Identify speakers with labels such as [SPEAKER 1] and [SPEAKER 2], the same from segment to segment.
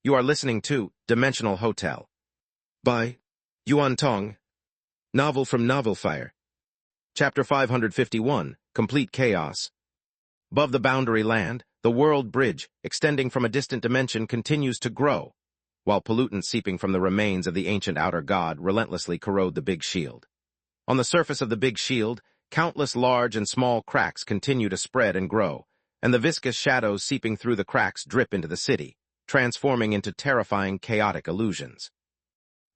[SPEAKER 1] You are listening to Dimensional Hotel by Yuan Tong, novel from Novel Fire. Chapter 551, Complete Chaos. Above the boundary land, the world bridge, extending from a distant dimension, continues to grow, while pollutants seeping from the remains of the ancient outer god relentlessly corrode the big shield. On the surface of the big shield, countless large and small cracks continue to spread and grow, and the viscous shadows seeping through the cracks drip into the city, transforming into terrifying, chaotic illusions.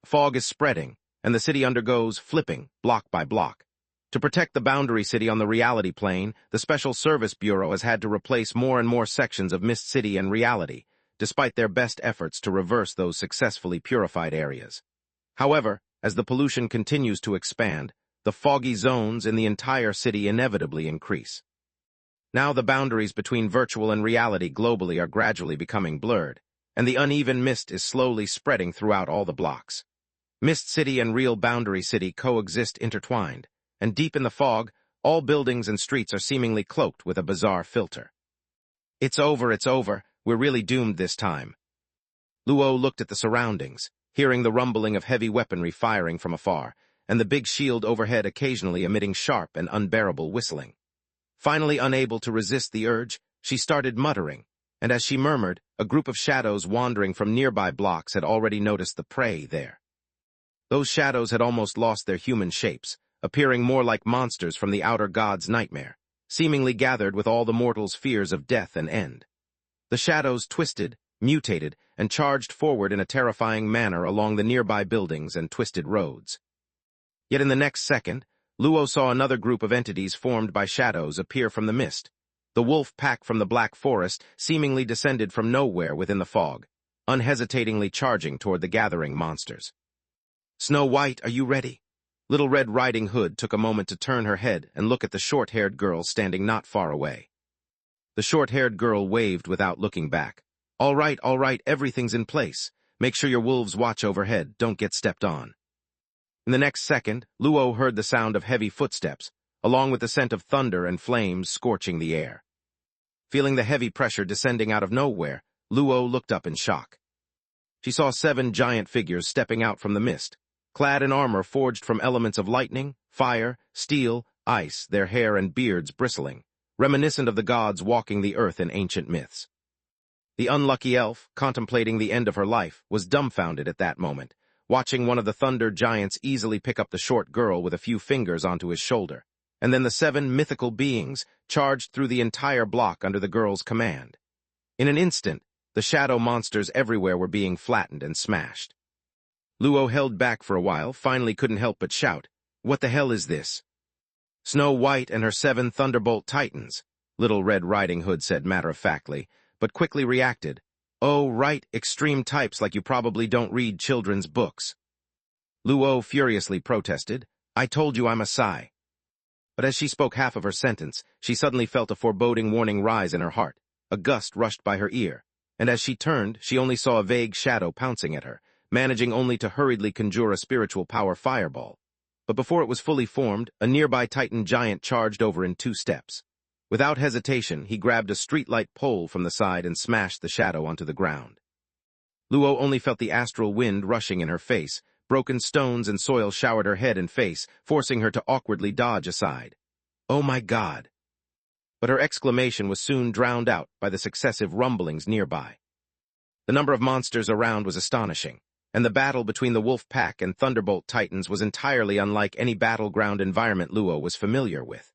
[SPEAKER 1] Fog is spreading, and the city undergoes flipping, block by block. To protect the boundary city on the reality plane, the Special Service Bureau has had to replace more and more sections of Mist City and reality, despite their best efforts to reverse those successfully purified areas. However, as the pollution continues to expand, the foggy zones in the entire city inevitably increase. Now the boundaries between virtual and reality globally are gradually becoming blurred, and the uneven mist is slowly spreading throughout all the blocks. Mist City and real boundary city coexist intertwined, and deep in the fog, all buildings and streets are seemingly cloaked with a bizarre filter. It's over, we're really doomed this time. Luo looked at the surroundings, hearing the rumbling of heavy weaponry firing from afar, and the big shield overhead occasionally emitting sharp and unbearable whistling. Finally unable to resist the urge, she started muttering, and as she murmured, a group of shadows wandering from nearby blocks had already noticed the prey there. Those shadows had almost lost their human shapes, appearing more like monsters from the outer god's nightmare, seemingly gathered with all the mortals' fears of death and end. The shadows twisted, mutated, and charged forward in a terrifying manner along the nearby buildings and twisted roads. Yet in the next second, Luo saw another group of entities formed by shadows appear from the mist. The wolf pack from the Black Forest seemingly descended from nowhere within the fog, unhesitatingly charging toward the gathering monsters. "Snow White, are you ready?" Little Red Riding Hood took a moment to turn her head and look at the short-haired girl standing not far away. The short-haired girl waved without looking back. All right, everything's in place. Make sure your wolves watch overhead, don't get stepped on." In the next second, Luo heard the sound of heavy footsteps, along with the scent of thunder and flames scorching the air. Feeling the heavy pressure descending out of nowhere, Luo looked up in shock. She saw 7 giant figures stepping out from the mist, clad in armor forged from elements of lightning, fire, steel, ice, their hair and beards bristling, reminiscent of the gods walking the earth in ancient myths. The unlucky elf, contemplating the end of her life, was dumbfounded at that moment, watching one of the thunder giants easily pick up the short girl with a few fingers onto his shoulder, and then the 7 mythical beings charged through the entire block under the girl's command. In an instant, the shadow monsters everywhere were being flattened and smashed. Luo held back for a while, finally couldn't help but shout, "What the hell is this?" "Snow White and her 7 Thunderbolt Titans," Little Red Riding Hood said matter-of-factly, but quickly reacted. "Oh, right, extreme types like you probably don't read children's books." Luo furiously protested, "I told you I'm a Psy." But as she spoke half of her sentence, she suddenly felt a foreboding warning rise in her heart. A gust rushed by her ear, and as she turned, she only saw a vague shadow pouncing at her, managing only to hurriedly conjure a spiritual power fireball. But before it was fully formed, a nearby Titan giant charged over in 2 steps. Without hesitation, he grabbed a streetlight pole from the side and smashed the shadow onto the ground. Luo only felt the astral wind rushing in her face. Broken stones and soil showered her head and face, forcing her to awkwardly dodge aside. "Oh my God!" But her exclamation was soon drowned out by the successive rumblings nearby. The number of monsters around was astonishing, and the battle between the Wolf Pack and Thunderbolt Titans was entirely unlike any battleground environment Luo was familiar with.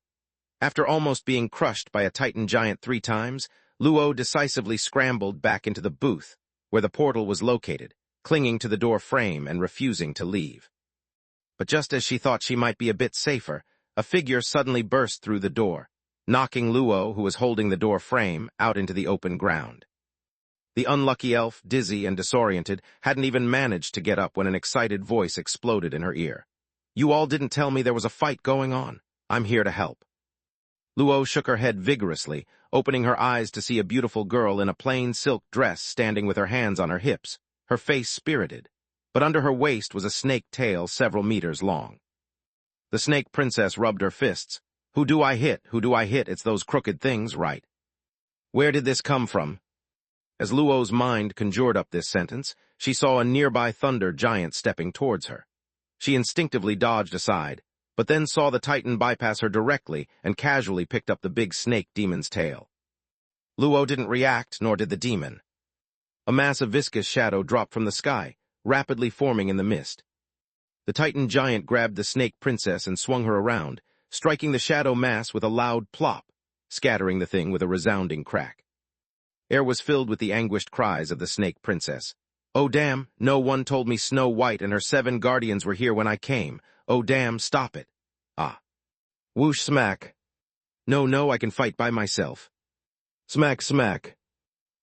[SPEAKER 1] After almost being crushed by a Titan giant 3 times, Luo decisively scrambled back into the booth, where the portal was located, clinging to the door frame and refusing to leave. But just as she thought she might be a bit safer, a figure suddenly burst through the door, knocking Luo, who was holding the door frame, out into the open ground. The unlucky elf, dizzy and disoriented, hadn't even managed to get up when an excited voice exploded in her ear. "You all didn't tell me there was a fight going on. I'm here to help." Luo shook her head vigorously, opening her eyes to see a beautiful girl in a plain silk dress standing with her hands on her hips, her face spirited, but under her waist was a snake tail several meters long. The snake princess rubbed her fists. Who do I hit? It's those crooked things, right?" "Where did this come from?" As Luo's mind conjured up this sentence, she saw a nearby thunder giant stepping towards her. She instinctively dodged aside, but then saw the Titan bypass her directly and casually picked up the big snake demon's tail. Luo didn't react, nor did the demon. A mass of viscous shadow dropped from the sky, rapidly forming in the mist. The Titan giant grabbed the snake princess and swung her around, striking the shadow mass with a loud plop, scattering the thing with a resounding crack. Air was filled with the anguished cries of the snake princess. "Oh damn, no one told me Snow White and her 7 guardians were here when I came. Oh damn, stop it. Ah. Whoosh smack. No, I can fight by myself. Smack smack.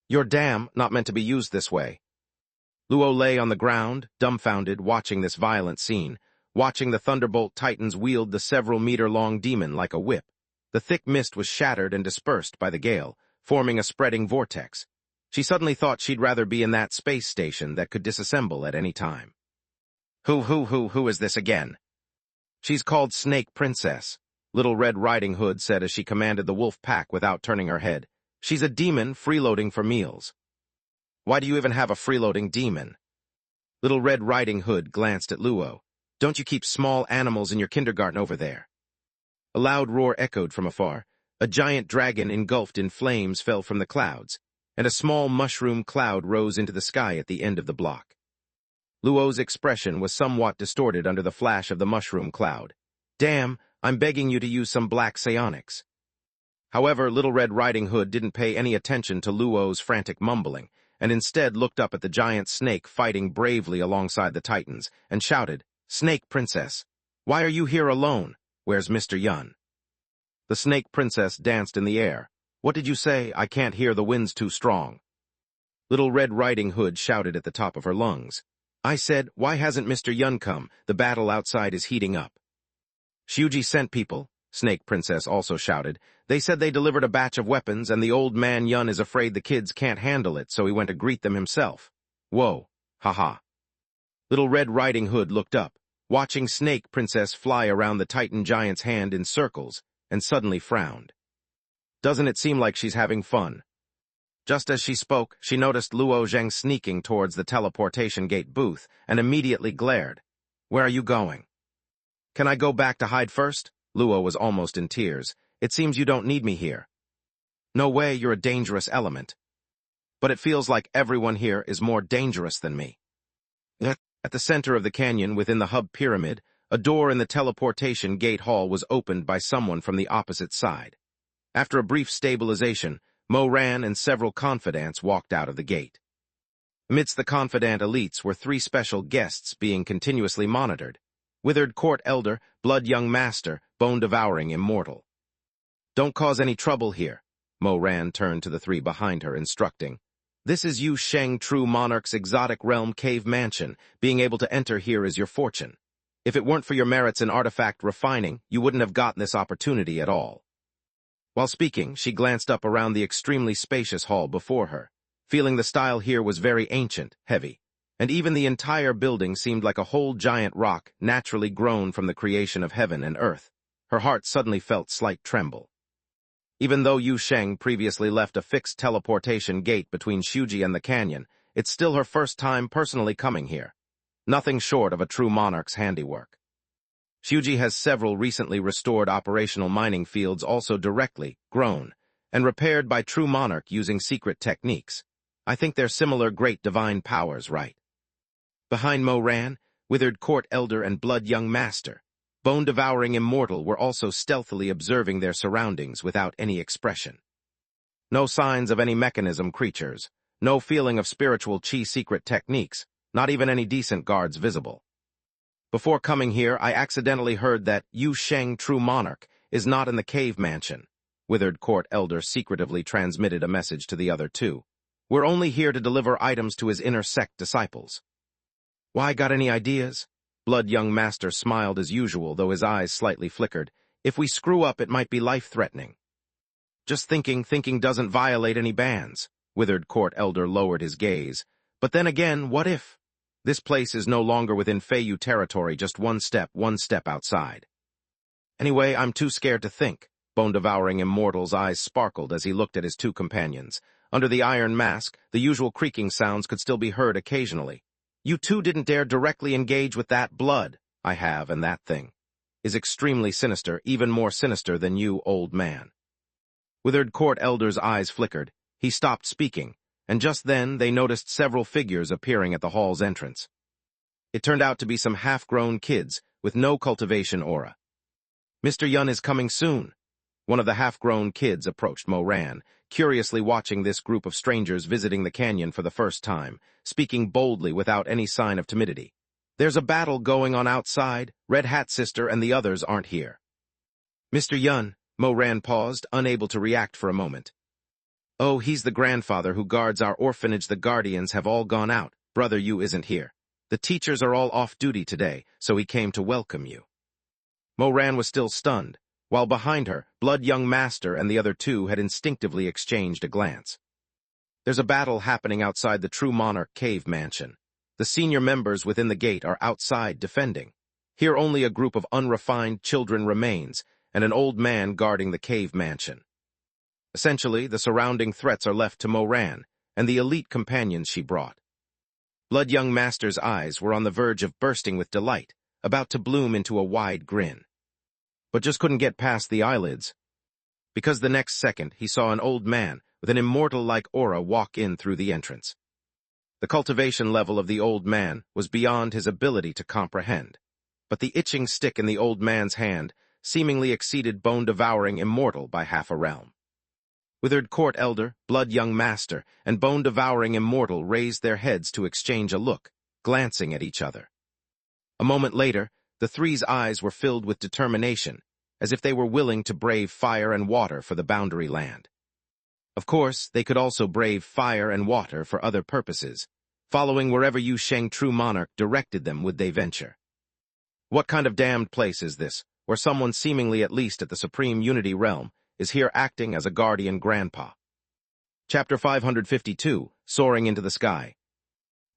[SPEAKER 1] You're damn not meant to be used this way." Luo lay on the ground, dumbfounded, watching this violent scene, watching the Thunderbolt Titans wield the several-meter-long demon like a whip. The thick mist was shattered and dispersed by the gale, forming a spreading vortex. She suddenly thought she'd rather be in that space station that could disassemble at any time. Who is this again?" "She's called Snake Princess," Little Red Riding Hood said as she commanded the wolf pack without turning her head. "She's a demon freeloading for meals." "Why do you even have a freeloading demon?" Little Red Riding Hood glanced at Luo. "Don't you keep small animals in your kindergarten over there?" A loud roar echoed from afar. A giant dragon engulfed in flames fell from the clouds, and a small mushroom cloud rose into the sky at the end of the block. Luo's expression was somewhat distorted under the flash of the mushroom cloud. "Damn, I'm begging you to use some black psionics." However, Little Red Riding Hood didn't pay any attention to Luo's frantic mumbling, and instead looked up at the giant snake fighting bravely alongside the Titans, and shouted, "Snake Princess, why are you here alone? Where's Mr. Yuan?" The Snake Princess danced in the air. "What did you say? I can't hear, the wind's too strong." Little Red Riding Hood shouted at the top of her lungs. "I said, why hasn't Mr. Yuan come? The battle outside is heating up." "Shuji sent people," Snake Princess also shouted. "They said they delivered a batch of weapons, and the old man Yuan is afraid the kids can't handle it, so he went to greet them himself." "Whoa, haha." Little Red Riding Hood looked up, watching Snake Princess fly around the Titan giant's hand in circles, and suddenly frowned. "Doesn't it seem like she's having fun?" Just as she spoke, she noticed Luo Zheng sneaking towards the teleportation gate booth and immediately glared. "Where are you going?" "Can I go back to hide first?" Luo was almost in tears. "It seems you don't need me here." "No way, you're a dangerous element." "But it feels like everyone here is more dangerous than me." At the center of the canyon within the hub pyramid, a door in the teleportation gate hall was opened by someone from the opposite side. After a brief stabilization, Mo Ran and several confidants walked out of the gate. Amidst the confidant elites were 3 special guests being continuously monitored: Withered Court Elder, Blood Young Master, Bone-Devouring Immortal. "Don't cause any trouble here," Mo Ran turned to the 3 behind her, instructing. "This is Yu Sheng True Monarch's exotic realm cave mansion. Being able to enter here is your fortune. If it weren't for your merits in artifact refining, you wouldn't have gotten this opportunity at all." While speaking, she glanced up around the extremely spacious hall before her, feeling the style here was very ancient, heavy, and even the entire building seemed like a whole giant rock naturally grown from the creation of heaven and earth. Her heart suddenly felt slight tremble. Even though Yu Sheng previously left a fixed teleportation gate between Shuji and the canyon, it's still her first time personally coming here. Nothing short of a true monarch's handiwork. Shuji has several recently restored operational mining fields also directly grown and repaired by True Monarch using secret techniques. I think they're similar great divine powers, right? Behind Mo Ran, Withered Court Elder and Blood Young Master, Bone-Devouring Immortal were also stealthily observing their surroundings without any expression. No signs of any mechanism creatures, no feeling of spiritual chi secret techniques, not even any decent guards visible. "Before coming here, I accidentally heard that Yu Sheng True Monarch is not in the cave mansion," Withered Court Elder secretively transmitted a message to the other 2. "We're only here to deliver items to his inner sect disciples." "Why, got any ideas?" Blood Young Master smiled as usual, though his eyes slightly flickered. "If we screw up, it might be life-threatening." "Just thinking doesn't violate any bans." Withered Court Elder lowered his gaze. "But then again, what if? This place is no longer within Feiyu territory, just one step outside." "Anyway, I'm too scared to think." Bone-Devouring Immortal's eyes sparkled as he looked at his 2 companions. Under the iron mask, the usual creaking sounds could still be heard occasionally. You two didn't dare directly engage with that blood. I have, and that thing is extremely sinister, even more sinister than you, old man. Withered Court Elder's eyes flickered. He stopped speaking, and just then they noticed several figures appearing at the hall's entrance. It turned out to be some half-grown kids with no cultivation aura. Mr. Yuan is coming soon. One of the half-grown kids approached Moran, curiously watching this group of strangers visiting the canyon for the first time, speaking boldly without any sign of timidity. There's a battle going on outside. Red Hat Sister and the others aren't here. Mr. Yuan, Moran paused, unable to react for a moment. Oh, he's the grandfather who guards our orphanage. The guardians have all gone out. Brother Yu isn't here. The teachers are all off duty today, so he came to welcome you. Moran was still stunned, while behind her, Blood Young Master and the other two had instinctively exchanged a glance. There's a battle happening outside the True Monarch cave mansion. The senior members within the gate are outside defending. Here only a group of unrefined children remains, and an old man guarding the cave mansion. Essentially, the surrounding threats are left to Moran and the elite companions she brought. Blood Young Master's eyes were on the verge of bursting with delight, about to bloom into a wide grin. But just couldn't get past the eyelids, because the next second he saw an old man with an immortal-like aura walk in through the entrance. The cultivation level of the old man was beyond his ability to comprehend, but the itching stick in the old man's hand seemingly exceeded bone-devouring immortal by half a realm. Withered Court Elder, Blood Young Master, and bone-devouring immortal raised their heads to exchange a look, glancing at each other. A moment later, the three's eyes were filled with determination, as if they were willing to brave fire and water for the boundary land. Of course, they could also brave fire and water for other purposes. Following wherever Yu Sheng True Monarch directed them would they venture. What kind of damned place is this, where someone seemingly at least at the Supreme Unity realm is here acting as a guardian grandpa? Chapter 552, Soaring into the Sky.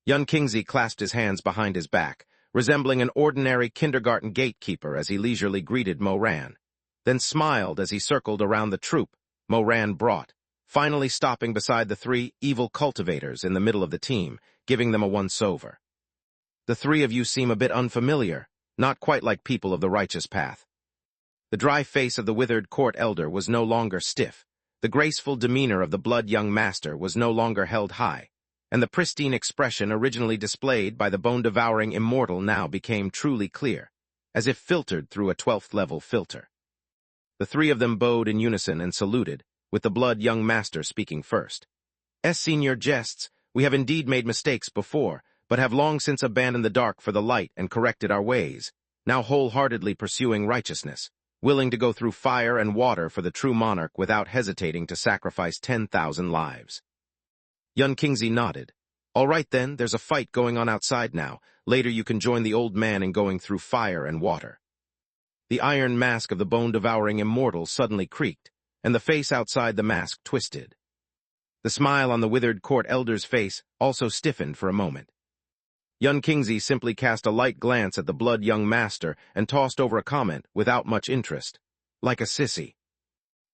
[SPEAKER 1] Yun Qingzi clasped his hands behind his back, resembling an ordinary kindergarten gatekeeper as he leisurely greeted Moran, then smiled as he circled around the troop Moran brought, finally stopping beside the three evil cultivators in the middle of the team, giving them a once-over. The three of you seem a bit unfamiliar, not quite like people of the righteous path. The dry face of the Withered Court Elder was no longer stiff, the graceful demeanor of the Blood Young Master was no longer held high, and the pristine expression originally displayed by the bone-devouring immortal now became truly clear, as if filtered through a 12th-level filter. The three of them bowed in unison and saluted, with the Blood Young Master speaking first. Senior jests, we have indeed made mistakes before, but have long since abandoned the dark for the light and corrected our ways, now wholeheartedly pursuing righteousness, willing to go through fire and water for the True Monarch without hesitating to sacrifice 10,000 lives. Yun Qingzi nodded. All right then, there's a fight going on outside now. Later you can join the old man in going through fire and water. The iron mask of the bone-devouring immortal suddenly creaked, and the face outside the mask twisted. The smile on the Withered Court Elder's face also stiffened for a moment. Yun Qingzi simply cast a light glance at the Blood Young Master and tossed over a comment without much interest, like a sissy.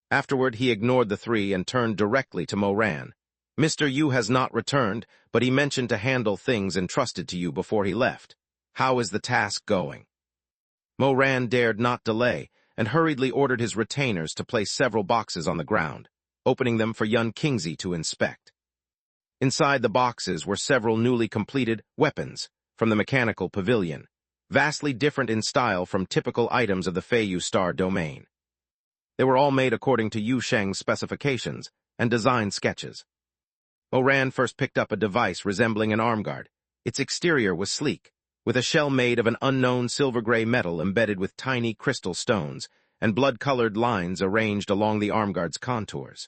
[SPEAKER 1] Afterward, he ignored the three and turned directly to Moran. Mr. Yu has not returned, but he mentioned to handle things entrusted to you before he left. How is the task going? Moran dared not delay, and hurriedly ordered his retainers to place several boxes on the ground, opening them for Yun Qingzi to inspect. Inside the boxes were several newly completed weapons from the mechanical pavilion, vastly different in style from typical items of the Feiyu Star domain. They were all made according to Yu Sheng's specifications and design sketches. Moran first picked up a device resembling an arm guard. Its exterior was sleek, with a shell made of an unknown silver-gray metal embedded with tiny crystal stones and blood-colored lines arranged along the arm guard's contours.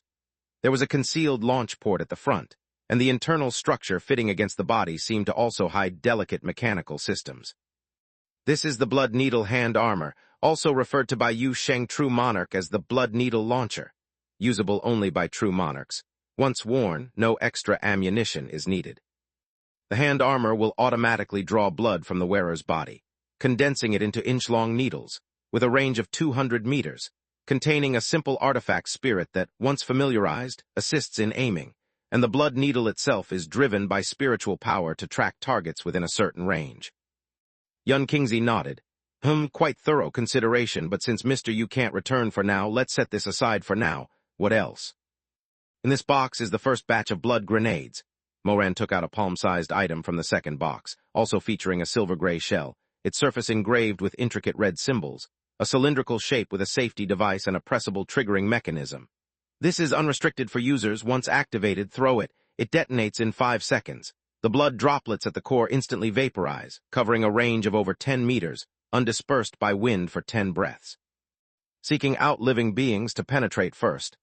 [SPEAKER 1] There was a concealed launch port at the front, and the internal structure fitting against the body seemed to also hide delicate mechanical systems. This is the Blood Needle hand armor, also referred to by Yu Sheng True Monarch as the Blood Needle Launcher, usable only by True Monarchs. Once worn, no extra ammunition is needed. The hand armor will automatically draw blood from the wearer's body, condensing it into inch-long needles, with a range of 200 meters, containing a simple artifact spirit that, once familiarized, assists in aiming, and the blood needle itself is driven by spiritual power to track targets within a certain range. Yuan Tong nodded. Quite thorough consideration, but since Mr. Yu can't return for now, let's set this aside for now. What else? In this box is the first batch of blood grenades. Moran took out a palm-sized item from the second box, also featuring a silver-gray shell, its surface engraved with intricate red symbols, a cylindrical shape with a safety device and a pressable triggering mechanism. This is unrestricted for users. Once activated, throw it. It detonates in 5 seconds. The blood droplets at the core instantly vaporize, covering a range of over 10 meters, undispersed by wind for 10 breaths. Seeking out living beings to penetrate first.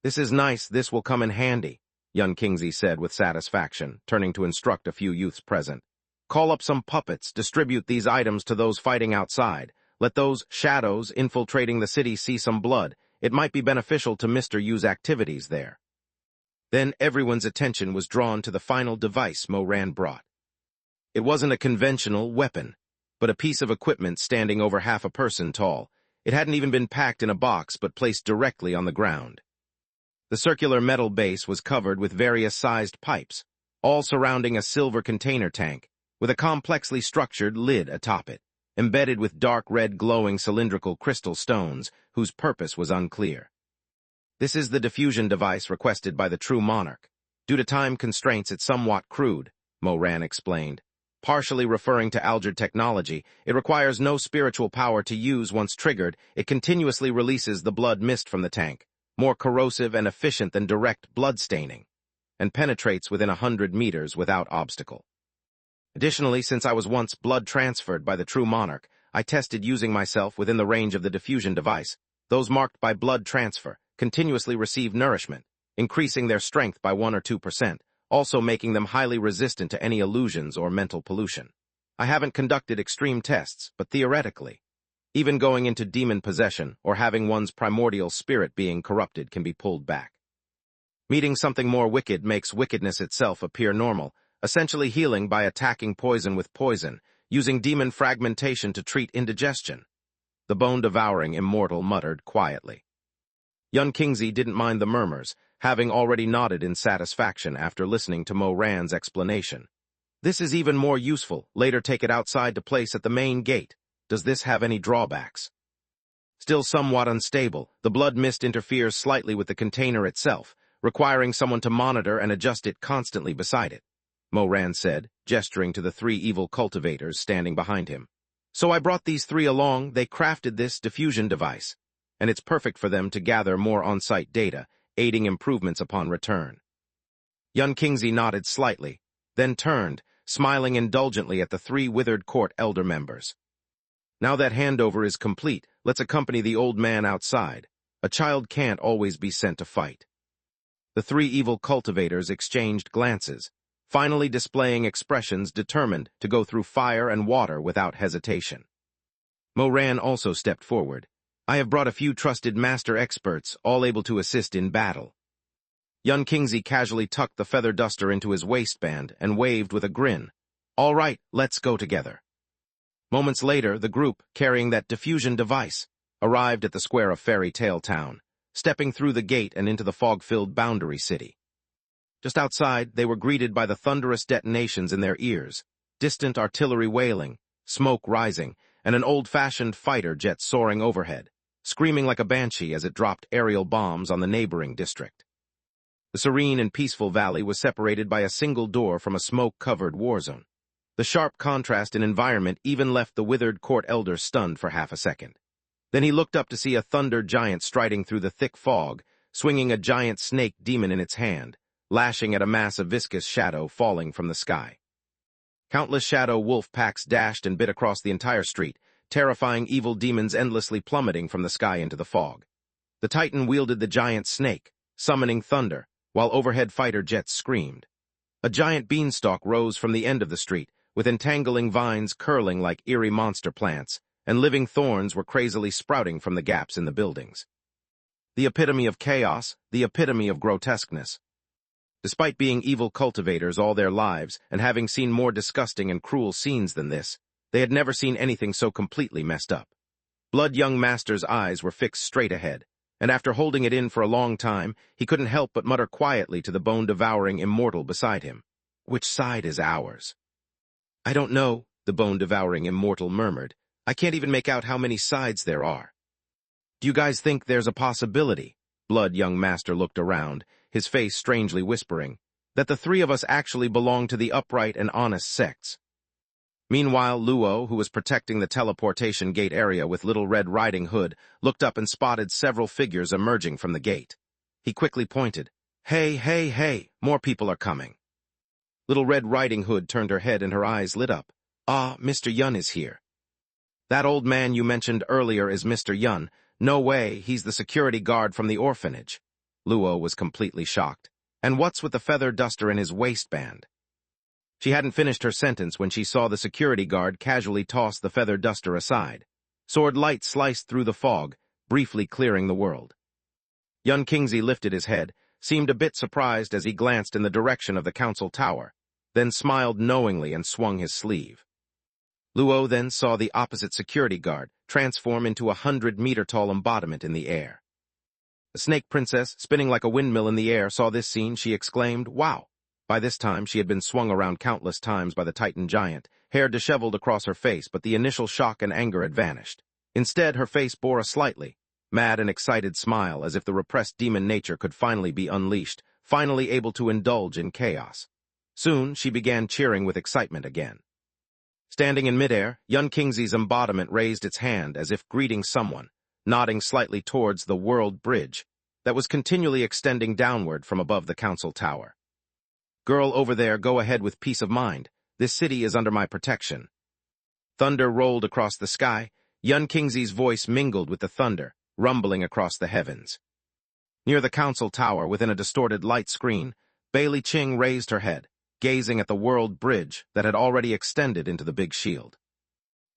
[SPEAKER 1] This is nice, this will come in handy, Yuan Tong said with satisfaction, turning to instruct a few youths present. Call up some puppets, distribute these items to those fighting outside. Let those shadows infiltrating the city see some blood. It might be beneficial to Mr. Yu's activities there. Then everyone's attention was drawn to the final device Moran brought. It wasn't a conventional weapon, but a piece of equipment standing over half a person tall. It hadn't even been packed in a box but placed directly on the ground. The circular metal base was covered with various sized pipes, all surrounding a silver container tank, with a complexly structured lid atop it, embedded with dark red glowing cylindrical crystal stones whose purpose was unclear. This is the diffusion device requested by the true monarch. Due to time constraints, it's somewhat crude, Moran explained. Partially referring to Algid technology, it requires no spiritual power to use. Once triggered, it continuously releases the blood mist from the tank, more corrosive and efficient than direct blood staining, and penetrates within 100 meters without obstacle. Additionally, since I was once blood transferred by the true monarch, I tested using myself within the range of the diffusion device. Those marked by blood transfer continuously receive nourishment, increasing their strength by 1 or 2%, also making them highly resistant to any illusions or mental pollution. I haven't conducted extreme tests, but theoretically, even going into demon possession or having one's primordial spirit being corrupted can be pulled back. Meeting something more wicked makes wickedness itself appear normal, essentially healing by attacking poison with poison, using demon fragmentation to treat indigestion. The bone-devouring immortal muttered quietly. Yuan Tong didn't mind the murmurs, having already nodded in satisfaction after listening to Moran's explanation. This is even more useful. Later take it outside to place at the main gate. Does this have any drawbacks? Still somewhat unstable, the blood mist interferes slightly with the container itself, requiring someone to monitor and adjust it constantly beside it, Moran said, gesturing to the 3 evil cultivators standing behind him. So I brought these 3 along. They crafted this diffusion device, and it's perfect for them to gather more on-site data, aiding improvements upon return. Yuan Tong nodded slightly, then turned, smiling indulgently at the 3 withered court elder members. Now that handover is complete, let's accompany the old man outside. A child can't always be sent to fight. The 3 evil cultivators exchanged glances, finally displaying expressions determined to go through fire and water without hesitation. Moran also stepped forward. I have brought a few trusted master experts, all able to assist in battle. Yuan Tong casually tucked the feather duster into his waistband and waved with a grin. All right, let's go together. Moments later, the group, carrying that diffusion device, arrived at the square of Fairy Tale Town, stepping through the gate and into the fog-filled boundary city. Just outside, they were greeted by the thunderous detonations in their ears, distant artillery wailing, smoke rising, and an old-fashioned fighter jet soaring overhead, screaming like a banshee as it dropped aerial bombs on the neighboring district. The serene and peaceful valley was separated by a single door from a smoke-covered war zone. The sharp contrast in environment even left the withered court elder stunned for half a second. Then he looked up to see a thunder giant striding through the thick fog, swinging a giant snake demon in its hand, lashing at a mass of viscous shadow falling from the sky. Countless shadow wolf packs dashed and bit across the entire street, terrifying evil demons endlessly plummeting from the sky into the fog. The Titan wielded the giant snake, summoning thunder, while overhead fighter jets screamed. A giant beanstalk rose from the end of the street, with entangling vines curling like eerie monster plants, and living thorns were crazily sprouting from the gaps in the buildings. The epitome of chaos, the epitome of grotesqueness. Despite being evil cultivators all their lives and having seen more disgusting and cruel scenes than this, they had never seen anything so completely messed up. Blood young Master's eyes were fixed straight ahead, and after holding it in for a long time, he couldn't help but mutter quietly to the bone-devouring immortal beside him. "Which side is ours?" "I don't know," the bone-devouring immortal murmured. "I can't even make out how many sides there are." "Do you guys think there's a possibility," Blood young master looked around, his face strangely whispering, "that the three of us actually belong to the upright and honest sects?" Meanwhile, Luo, who was protecting the teleportation gate area with Little Red Riding Hood, looked up and spotted several figures emerging from the gate. He quickly pointed. "Hey, hey, hey, more people are coming." Little Red Riding Hood turned her head and her eyes lit up. "Ah, Mr. Yun is here." "That old man you mentioned earlier is Mr. Yun. No way, he's the security guard from the orphanage." Luo was completely shocked. "And what's with the feather duster in his waistband?" She hadn't finished her sentence when she saw the security guard casually toss the feather duster aside. Sword light sliced through the fog, briefly clearing the world. Yun Kingsley lifted his head, seemed a bit surprised as he glanced in the direction of the council tower, then smiled knowingly and swung his sleeve. Luo then saw the opposite security guard transform into a 100-meter-tall embodiment in the air. The snake princess, spinning like a windmill in the air, saw this scene. She exclaimed, "Wow!" By this time, she had been swung around countless times by the Titan giant, hair disheveled across her face, but the initial shock and anger had vanished. Instead, her face bore a slightly mad and excited smile, as if the repressed demon nature could finally be unleashed, finally able to indulge in chaos. Soon, she began cheering with excitement again. Standing in midair, Yun Kingsley's embodiment raised its hand as if greeting someone, nodding slightly towards the world bridge that was continually extending downward from above the council tower. "Girl over there, go ahead with peace of mind. This city is under my protection." Thunder rolled across the sky. Yun Kingsley's voice mingled with the thunder, rumbling across the heavens. Near the council tower, within a distorted light screen, Bailey Ching raised her head, gazing at the world bridge that had already extended into the big shield.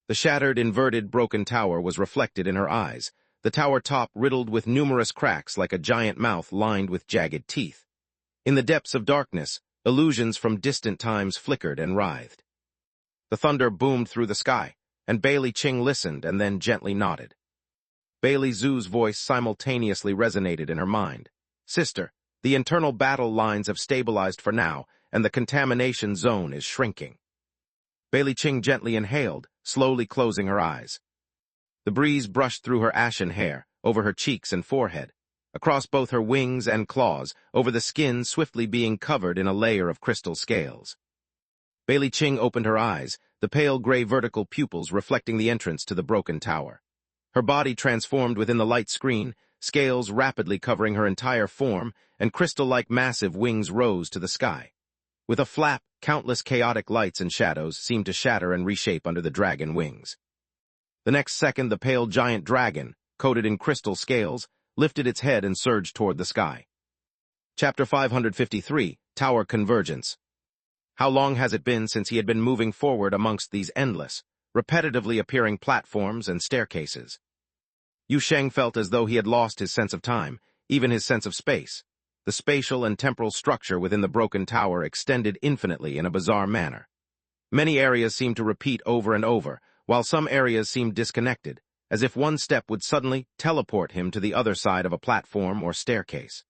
[SPEAKER 1] The shattered, inverted, broken tower was reflected in her eyes, the tower top riddled with numerous cracks like a giant mouth lined with jagged teeth. In the depths of darkness, illusions from distant times flickered and writhed. The thunder boomed through the sky, and Bailey Ching listened and then gently nodded. Bailey Zhu's voice simultaneously resonated in her mind. "Sister, the internal battle lines have stabilized for now, and the contamination zone is shrinking." Bailey Ching gently inhaled, slowly closing her eyes. The breeze brushed through her ashen hair, over her cheeks and forehead, across both her wings and claws, over the skin swiftly being covered in a layer of crystal scales. Bailey Ching opened her eyes, the pale gray vertical pupils reflecting the entrance to the broken tower. Her body transformed within the light screen, scales rapidly covering her entire form, and crystal-like massive wings rose to the sky. With a flap, countless chaotic lights and shadows seemed to shatter and reshape under the dragon wings. The next second, the pale giant dragon, coated in crystal scales, lifted its head and surged toward the sky. Chapter 553, Tower Convergence. How long has it been since he had been moving forward amongst these endless, repetitively appearing platforms and staircases? Yu Sheng felt as though he had lost his sense of time, even his sense of space. The spatial and temporal structure within the broken tower extended infinitely in a bizarre manner. Many areas seemed to repeat over and over, while some areas seemed disconnected, as if one step would suddenly teleport him to the other side of a platform or staircase.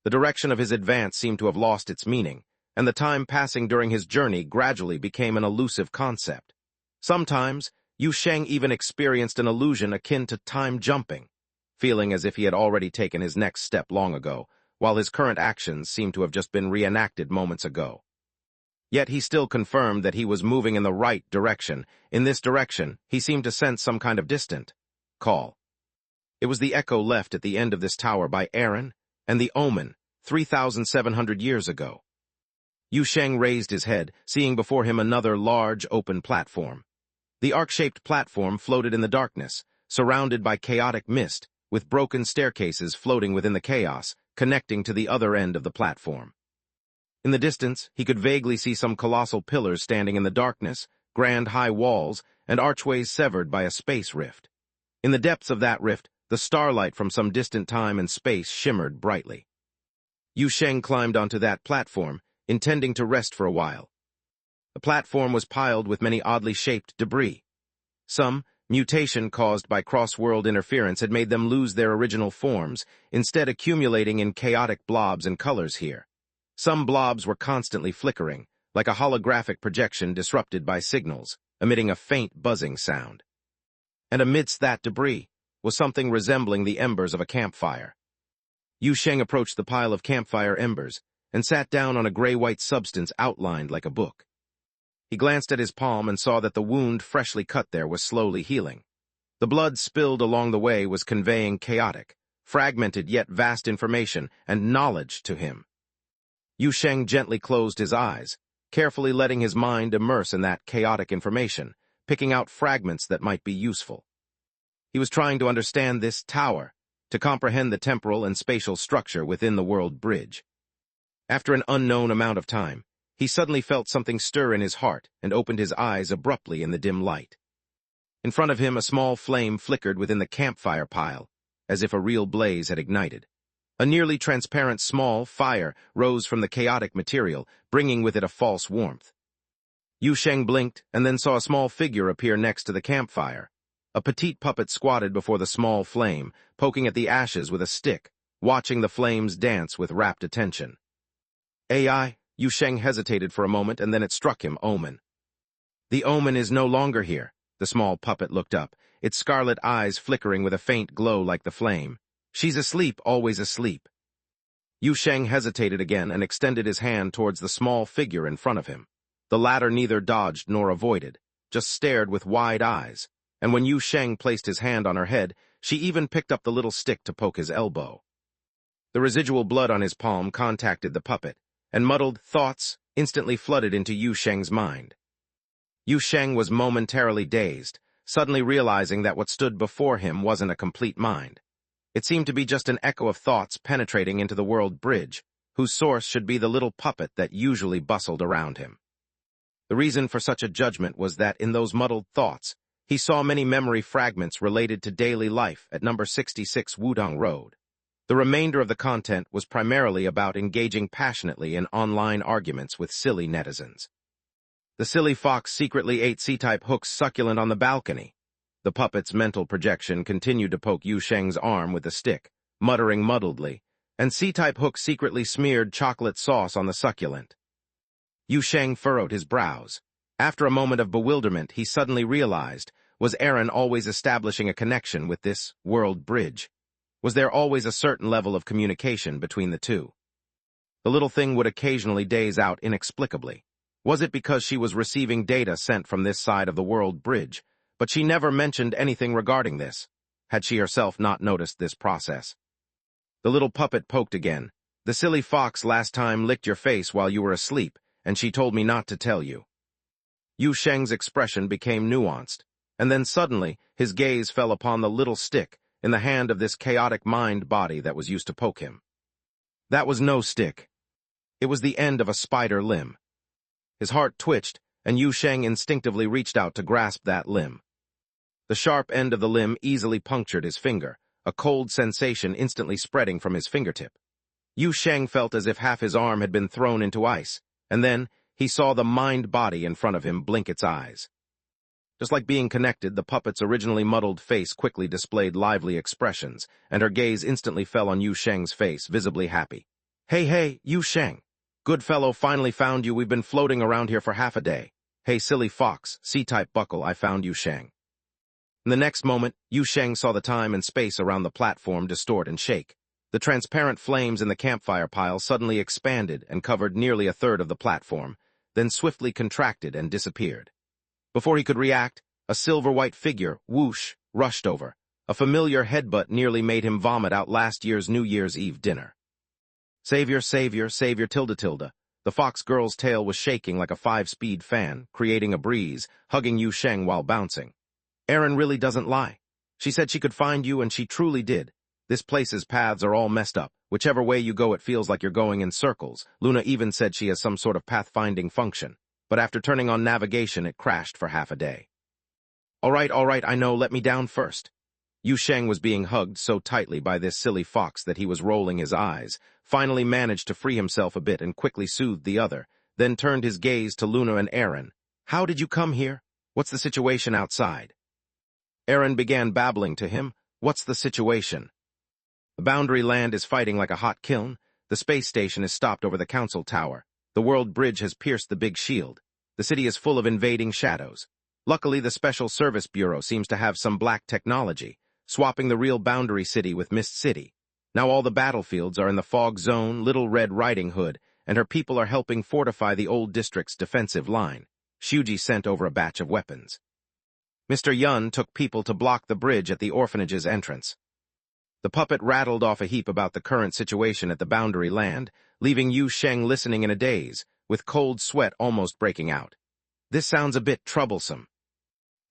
[SPEAKER 1] The direction of his advance seemed to have lost its meaning, and the time passing during his journey gradually became an elusive concept. Sometimes, Yu Sheng even experienced an illusion akin to time jumping, feeling as if he had already taken his next step long ago, while his current actions seemed to have just been reenacted moments ago. Yet he still confirmed that he was moving in the right direction. In this direction, he seemed to sense some kind of distant call. It was the echo left at the end of this tower by Aaron and the Omen 3,700 years ago. Yu Sheng raised his head, seeing before him another large, open platform. The arc-shaped platform floated in the darkness, surrounded by chaotic mist, with broken staircases floating within the chaos, connecting to the other end of the platform. In the distance, he could vaguely see some colossal pillars standing in the darkness, grand high walls, and archways severed by a space rift. In the depths of that rift, the starlight from some distant time and space shimmered brightly. Yu Sheng climbed onto that platform, intending to rest for a while. The platform was piled with many oddly shaped debris. Some, Mutation caused by cross-world interference had made them lose their original forms, instead accumulating in chaotic blobs and colors here. Some blobs were constantly flickering, like a holographic projection disrupted by signals, emitting a faint buzzing sound. And amidst that debris was something resembling the embers of a campfire. Yu Sheng approached the pile of campfire embers and sat down on a gray-white substance outlined like a book. He glanced at his palm and saw that the wound freshly cut there was slowly healing. The blood spilled along the way was conveying chaotic, fragmented yet vast information and knowledge to him. Yu Sheng gently closed his eyes, carefully letting his mind immerse in that chaotic information, picking out fragments that might be useful. He was trying to understand this tower, to comprehend the temporal and spatial structure within the world bridge. After an unknown amount of time, he suddenly felt something stir in his heart and opened his eyes abruptly in the dim light. In front of him, a small flame flickered within the campfire pile, as if a real blaze had ignited. A nearly transparent small fire rose from the chaotic material, bringing with it a false warmth. Yu Sheng blinked and then saw a small figure appear next to the campfire. A petite puppet squatted before the small flame, poking at the ashes with a stick, watching the flames dance with rapt attention. AI, Yu Sheng hesitated for a moment, and then it struck him, Omen. The Omen is no longer here. The small puppet looked up, its scarlet eyes flickering with a faint glow like the flame. She's asleep, always asleep. Yu Sheng hesitated again and extended his hand towards the small figure in front of him. The latter neither dodged nor avoided, just stared with wide eyes, and when Yu Sheng placed his hand on her head, she even picked up the little stick to poke his elbow. The residual blood on his palm contacted the puppet, and muddled thoughts instantly flooded into Yu Sheng's mind. Yu Sheng was momentarily dazed, suddenly realizing that what stood before him wasn't a complete mind. It seemed to be just an echo of thoughts penetrating into the world bridge, whose source should be the little puppet that usually bustled around him. The reason for such a judgment was that in those muddled thoughts, he saw many memory fragments related to daily life at number 66 Wudong Road. The remainder of the content was primarily about engaging passionately in online arguments with silly netizens. The silly fox secretly ate C-type Hook's succulent on the balcony. The puppet's mental projection continued to poke Yu Sheng's arm with a stick, muttering muddledly, and C-type Hook secretly smeared chocolate sauce on the succulent. Yu Sheng furrowed his brows. After a moment of bewilderment, he suddenly realized, was Aaron always establishing a connection with this world bridge? Was there always a certain level of communication between the two? The little thing would occasionally daze out inexplicably. Was it because she was receiving data sent from this side of the world bridge? But she never mentioned anything regarding this. Had she herself not noticed this process? The little puppet poked again. The silly fox last time licked your face while you were asleep, and she told me not to tell you. Yu Sheng's expression became nuanced, and then suddenly his gaze fell upon the little stick in the hand of this chaotic mind-body that was used to poke him. That was no stick. It was the end of a spider limb. His heart twitched, and Yu Sheng instinctively reached out to grasp that limb. The sharp end of the limb easily punctured his finger, a cold sensation instantly spreading from his fingertip. Yu Sheng felt as if half his arm had been thrown into ice, and then he saw the mind-body in front of him blink its eyes. Just like being connected, the puppet's originally muddled face quickly displayed lively expressions, and her gaze instantly fell on Yu Sheng's face, visibly happy. Hey, Yu Sheng. Good fellow, finally found you. We've been floating around here for half a day. Hey, silly fox, C-type buckle, I found Yu Sheng. In the next moment, Yu Sheng saw the time and space around the platform distort and shake. The transparent flames in the campfire pile suddenly expanded and covered nearly a third of the platform, then swiftly contracted and disappeared. Before he could react, a silver-white figure, whoosh, rushed over. A familiar headbutt nearly made him vomit out last year's New Year's Eve dinner. Savior, tilde. The fox girl's tail was shaking like a 5-speed fan, creating a breeze, hugging Yu Sheng while bouncing. Aaron really doesn't lie. She said she could find you, and she truly did. This place's paths are all messed up. Whichever way you go, it feels like you're going in circles. Luna even said she has some sort of pathfinding function. But after turning on navigation, it crashed for half a day. All right, I know, let me down first. Yu Sheng was being hugged so tightly by this silly fox that he was rolling his eyes, finally managed to free himself a bit and quickly soothed the other, then turned his gaze to Luna and Aaron. How did you come here? What's the situation outside? Aaron began babbling to him. What's the situation? The boundary land is fighting like a hot kiln. The space station is stopped over the council tower. The world bridge has pierced the big shield. The city is full of invading shadows. Luckily, the Special Service Bureau seems to have some black technology, swapping the real boundary city with Mist City. Now all the battlefields are in the fog zone. Little Red Riding Hood and her people are helping fortify the old district's defensive line. Shuji sent over a batch of weapons. Mr. Yun took people to block the bridge at the orphanage's entrance. The puppet rattled off a heap about the current situation at the boundary land, leaving Yu Sheng listening in a daze, with cold sweat almost breaking out. This sounds a bit troublesome.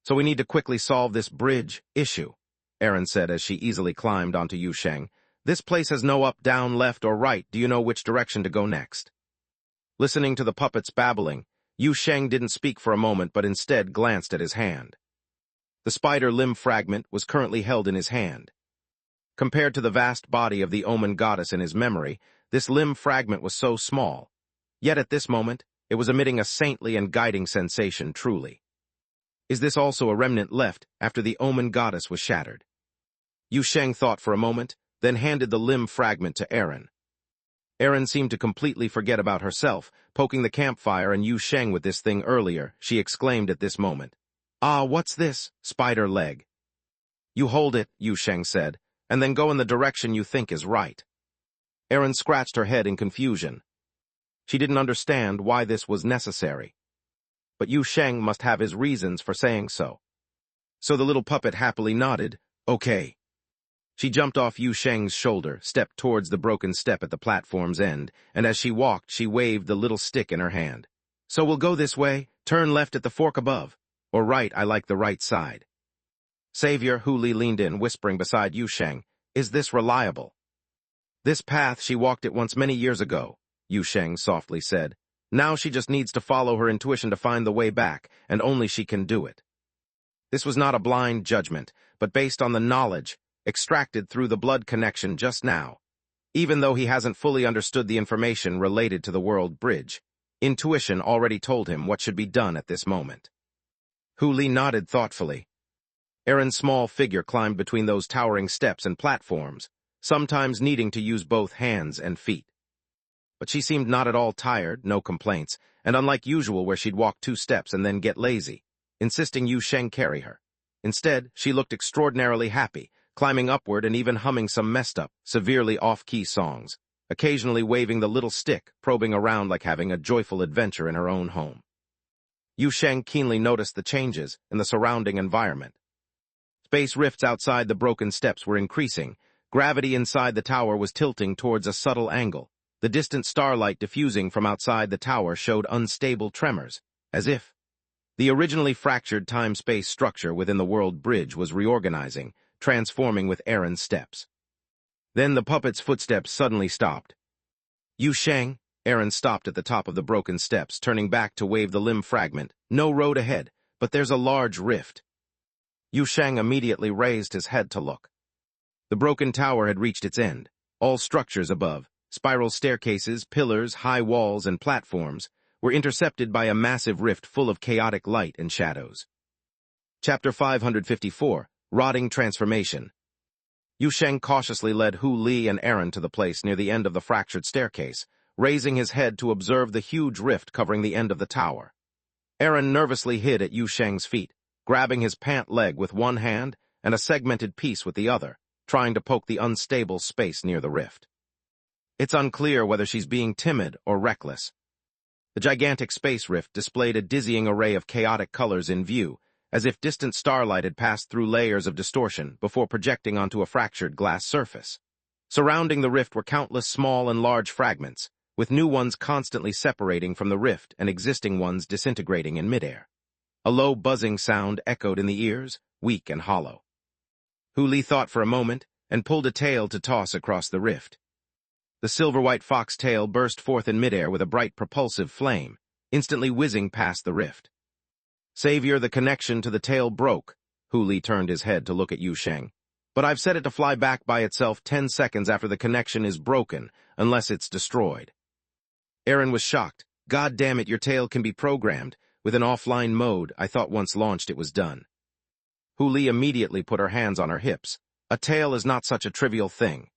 [SPEAKER 1] So we need to quickly solve this bridge issue, Aaron said as she easily climbed onto Yu Sheng. This place has no up, down, left, or right. Do you know which direction to go next? Listening to the puppet's babbling, Yu Sheng didn't speak for a moment but instead glanced at his hand. The spider limb fragment was currently held in his hand. Compared to the vast body of the Omen goddess in his memory, this limb fragment was so small. Yet at this moment, it was emitting a saintly and guiding sensation truly. Is this also a remnant left after the Omen goddess was shattered? Yu Sheng thought for a moment, then handed the limb fragment to Aaron. Aaron seemed to completely forget about herself, poking the campfire and Yu Sheng with this thing earlier. She exclaimed at this moment. Ah, what's this? Spider leg. You hold it, Yu Sheng said, and then go in the direction you think is right. Aaron scratched her head in confusion. She didn't understand why this was necessary. But Yu Sheng must have his reasons for saying so. So the little puppet happily nodded, okay. She jumped off Yu Sheng's shoulder, stepped towards the broken step at the platform's end, and as she walked, she waved the little stick in her hand. So we'll go this way, turn left at the fork above. Or right, I like the right side. Savior, Hu Li leaned in, whispering beside Yu Sheng, is this reliable? This path, she walked it once many years ago, Yu Sheng softly said. Now she just needs to follow her intuition to find the way back, and only she can do it. This was not a blind judgment, but based on the knowledge extracted through the blood connection just now. Even though he hasn't fully understood the information related to the world bridge, intuition already told him what should be done at this moment. Hu Li nodded thoughtfully. Aaron's small figure climbed between those towering steps and platforms, sometimes needing to use both hands and feet. But she seemed not at all tired, no complaints, and unlike usual where she'd walk 2 steps and then get lazy, insisting Yu Sheng carry her. Instead, she looked extraordinarily happy, climbing upward and even humming some messed-up, severely off-key songs, occasionally waving the little stick, probing around like having a joyful adventure in her own home. Yu Sheng keenly noticed the changes in the surrounding environment. Space rifts outside the broken steps were increasing. Gravity inside the tower was tilting towards a subtle angle. The distant starlight diffusing from outside the tower showed unstable tremors, as if the originally fractured time-space structure within the world bridge was reorganizing, transforming with Aaron's steps. Then the puppet's footsteps suddenly stopped. Yu Sheng, Aaron stopped at the top of the broken steps, turning back to wave the limb fragment. No road ahead, but there's a large rift. Yu Sheng immediately raised his head to look. The broken tower had reached its end. All structures above, spiral staircases, pillars, high walls, and platforms, were intercepted by a massive rift full of chaotic light and shadows. Chapter 554, Rotting Transformation. Yu Sheng cautiously led Hu Li and Aaron to the place near the end of the fractured staircase, raising his head to observe the huge rift covering the end of the tower. Aaron nervously hid at Yu Sheng's feet, grabbing his pant leg with one hand and a segmented piece with the other, trying to poke the unstable space near the rift. It's unclear whether she's being timid or reckless. The gigantic space rift displayed a dizzying array of chaotic colors in view, as if distant starlight had passed through layers of distortion before projecting onto a fractured glass surface. Surrounding the rift were countless small and large fragments, with new ones constantly separating from the rift and existing ones disintegrating in midair. A low buzzing sound echoed in the ears, weak and hollow. Hu Li thought for a moment and pulled a tail to toss across the rift. The silver-white fox tail burst forth in midair with a bright propulsive flame, instantly whizzing past the rift. Savior, the connection to the tail broke. Hu Li turned his head to look at Yu Sheng. But I've set it to fly back by itself 10 seconds after the connection is broken, unless it's destroyed. Aaron was shocked. God damn it, your tail can be programmed. With an offline mode, I thought once launched it was done. Hu Li immediately put her hands on her hips. A tail is not such a trivial thing.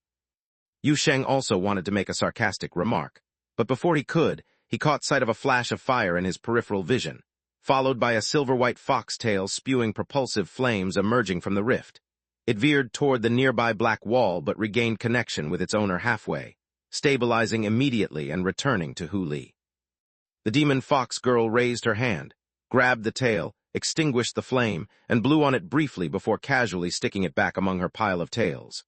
[SPEAKER 1] Yu Sheng also wanted to make a sarcastic remark, but before he could, he caught sight of a flash of fire in his peripheral vision, followed by a silver-white foxtail spewing propulsive flames emerging from the rift. It veered toward the nearby black wall but regained connection with its owner halfway, stabilizing immediately and returning to Hu Li. The demon fox girl raised her hand, grabbed the tail, extinguished the flame, and blew on it briefly before casually sticking it back among her pile of tails.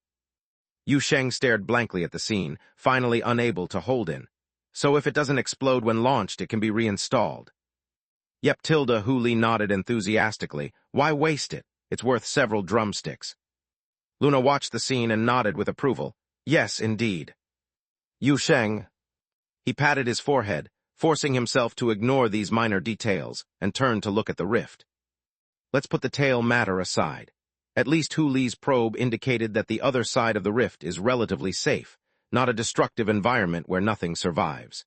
[SPEAKER 1] Yu Sheng stared blankly at the scene, finally unable to hold in. So if it doesn't explode when launched, it can be reinstalled. Yep, Hu Li nodded enthusiastically. Why waste it? It's worth several drumsticks. Luna watched the scene and nodded with approval. Yes, indeed. Yu Sheng. He patted his forehead, forcing himself to ignore these minor details, and turned to look at the rift. Let's put the tail matter aside. At least Hu Li's probe indicated that the other side of the rift is relatively safe, not a destructive environment where nothing survives.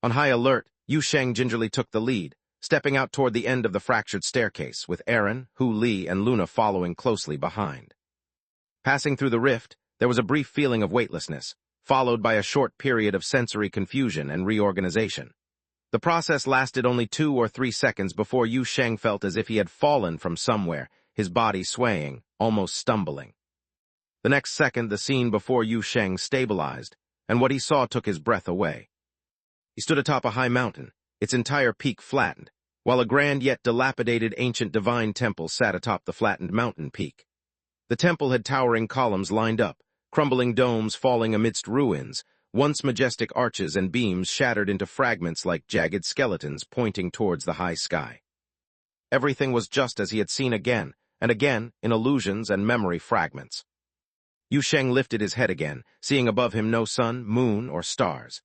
[SPEAKER 1] On high alert, Yu Sheng gingerly took the lead, stepping out toward the end of the fractured staircase, with Aaron, Hu Li, and Luna following closely behind. Passing through the rift, there was a brief feeling of weightlessness, followed by a short period of sensory confusion and reorganization. The process lasted only 2 or 3 seconds before Yu Sheng felt as if he had fallen from somewhere, his body swaying, almost stumbling. The next second, the scene before Yu Sheng stabilized, and what he saw took his breath away. He stood atop a high mountain, its entire peak flattened, while a grand yet dilapidated ancient divine temple sat atop the flattened mountain peak. The temple had towering columns lined up, crumbling domes falling amidst ruins, once majestic arches and beams shattered into fragments like jagged skeletons pointing towards the high sky. Everything was just as he had seen again, and again, in illusions and memory fragments. Yu Sheng lifted his head again, seeing above him no sun, moon, or stars.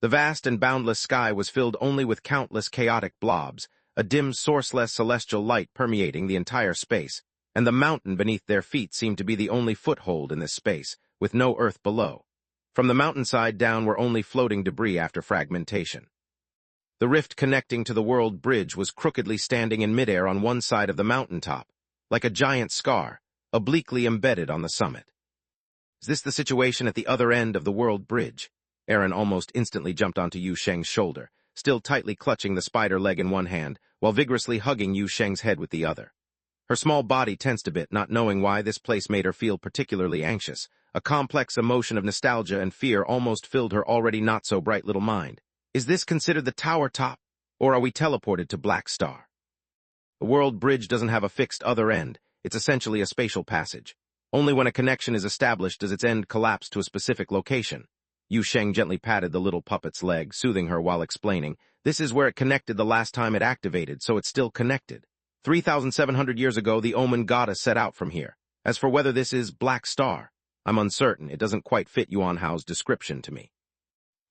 [SPEAKER 1] The vast and boundless sky was filled only with countless chaotic blobs, a dim, sourceless celestial light permeating the entire space, and the mountain beneath their feet seemed to be the only foothold in this space, with no earth below. From the mountainside down were only floating debris after fragmentation. The rift connecting to the world bridge was crookedly standing in midair on one side of the mountaintop, like a giant scar, obliquely embedded on the summit. Is this the situation at the other end of the world bridge? Aaron almost instantly jumped onto Yu Sheng's shoulder, still tightly clutching the spider leg in one hand, while vigorously hugging Yu Sheng's head with the other. Her small body tensed a bit, not knowing why this place made her feel particularly anxious. A complex emotion of nostalgia and fear almost filled her already not-so-bright little mind. Is this considered the tower top, or are we teleported to Black Star? The world bridge doesn't have a fixed other end. It's essentially a spatial passage. Only when a connection is established does its end collapse to a specific location. Yu Sheng gently patted the little puppet's leg, soothing her while explaining, this is where it connected the last time it activated, so it's still connected. 3,700 years ago, the Omen goddess set out from here. As for whether this is Black Star, I'm uncertain. It doesn't quite fit Yuan Hao's description to me.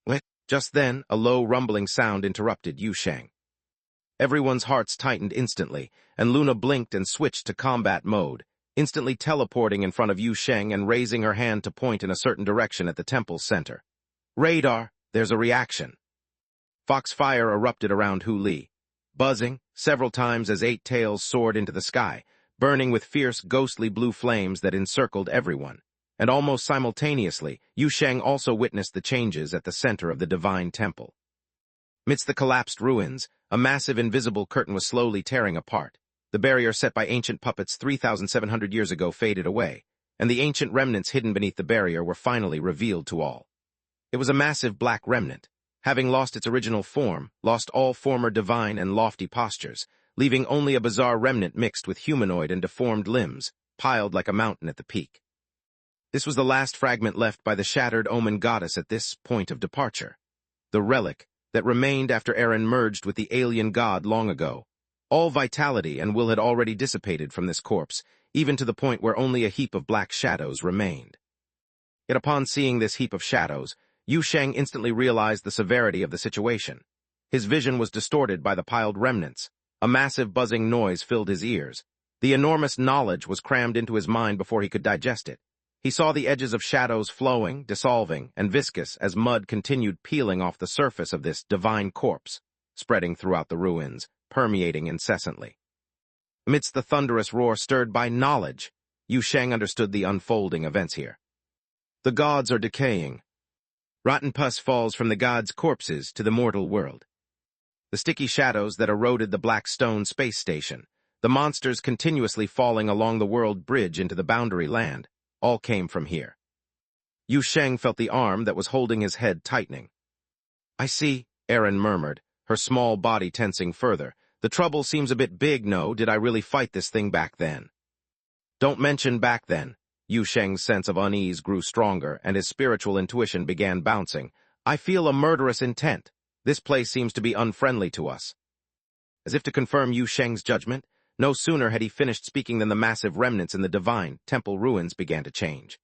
[SPEAKER 1] What? Just then, a low rumbling sound interrupted Yu Sheng. Everyone's hearts tightened instantly, and Luna blinked and switched to combat mode, instantly teleporting in front of Yu Sheng and raising her hand to point in a certain direction at the temple's center. Radar, there's a reaction. Foxfire erupted around Hu Li, buzzing several times as 8 tails soared into the sky, burning with fierce, ghostly blue flames that encircled everyone. And almost simultaneously, Yu Sheng also witnessed the changes at the center of the divine temple. Amidst the collapsed ruins, a massive invisible curtain was slowly tearing apart. The barrier set by ancient puppets 3,700 years ago faded away, and the ancient remnants hidden beneath the barrier were finally revealed to all. It was a massive black remnant, having lost its original form, lost all former divine and lofty postures, leaving only a bizarre remnant mixed with humanoid and deformed limbs, piled like a mountain at the peak. This was the last fragment left by the shattered Omen goddess at this point of departure. The relic that remained after Aaron merged with the alien god long ago. All vitality and will had already dissipated from this corpse, even to the point where only a heap of black shadows remained. Yet upon seeing this heap of shadows, Yu Sheng instantly realized the severity of the situation. His vision was distorted by the piled remnants. A massive buzzing noise filled his ears. The enormous knowledge was crammed into his mind before he could digest it. He saw the edges of shadows flowing, dissolving, and viscous as mud continued peeling off the surface of this divine corpse, spreading throughout the ruins, permeating incessantly. Amidst the thunderous roar stirred by knowledge, Yu Sheng understood the unfolding events here. The gods are decaying. Rotten pus falls from the gods' corpses to the mortal world. The sticky shadows that eroded the Black Stone space station, the monsters continuously falling along the world bridge into the boundary land, all came from here. Yu Sheng felt the arm that was holding his head tightening. I see, Erin murmured, her small body tensing further. The trouble seems a bit big, no? Did I really fight this thing back then? Don't mention back then. Yu Sheng's sense of unease grew stronger, and his spiritual intuition began bouncing. I feel a murderous intent. This place seems to be unfriendly to us. As if to confirm Yu Sheng's judgment, no sooner had he finished speaking than the massive remnants in the divine temple ruins began to change.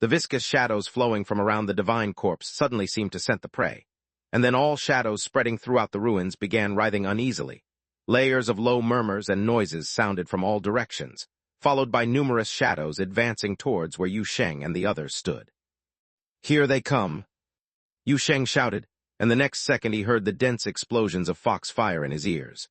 [SPEAKER 1] The viscous shadows flowing from around the divine corpse suddenly seemed to scent the prey, and then all shadows spreading throughout the ruins began writhing uneasily. Layers of low murmurs and noises sounded from all directions, followed by numerous shadows advancing towards where Yu Sheng and the others stood. Here they come, Yu Sheng shouted, and the next second he heard the dense explosions of foxfire in his ears.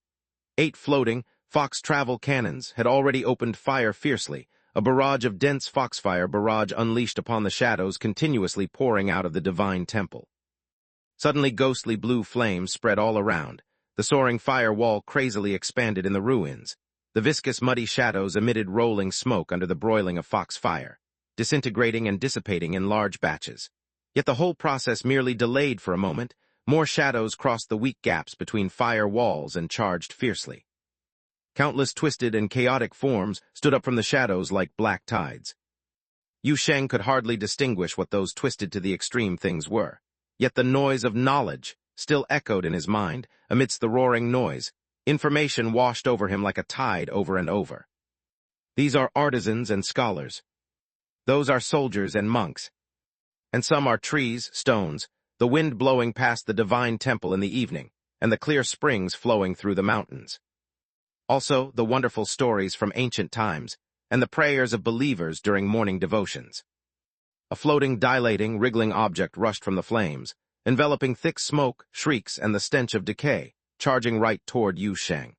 [SPEAKER 1] 8 floating, fox travel cannons had already opened fire fiercely, a barrage of dense foxfire barrage unleashed upon the shadows continuously pouring out of the divine temple. Suddenly ghostly blue flames spread all around. The soaring fire wall crazily expanded in the ruins. The viscous muddy shadows emitted rolling smoke under the broiling of foxfire, disintegrating and dissipating in large batches. Yet the whole process merely delayed for a moment. More shadows crossed the weak gaps between fire walls and charged fiercely. Countless twisted and chaotic forms stood up from the shadows like black tides. Yu Sheng could hardly distinguish what those twisted to the extreme things were. Yet the noise of knowledge still echoed in his mind. Amidst the roaring noise, information washed over him like a tide over and over. These are artisans and scholars. Those are soldiers and monks. And some are trees, stones, the wind blowing past the divine temple in the evening, and the clear springs flowing through the mountains. Also, the wonderful stories from ancient times, and the prayers of believers during morning devotions. A floating, dilating, wriggling object rushed from the flames, enveloping thick smoke, shrieks, and the stench of decay, charging right toward Yu Sheng.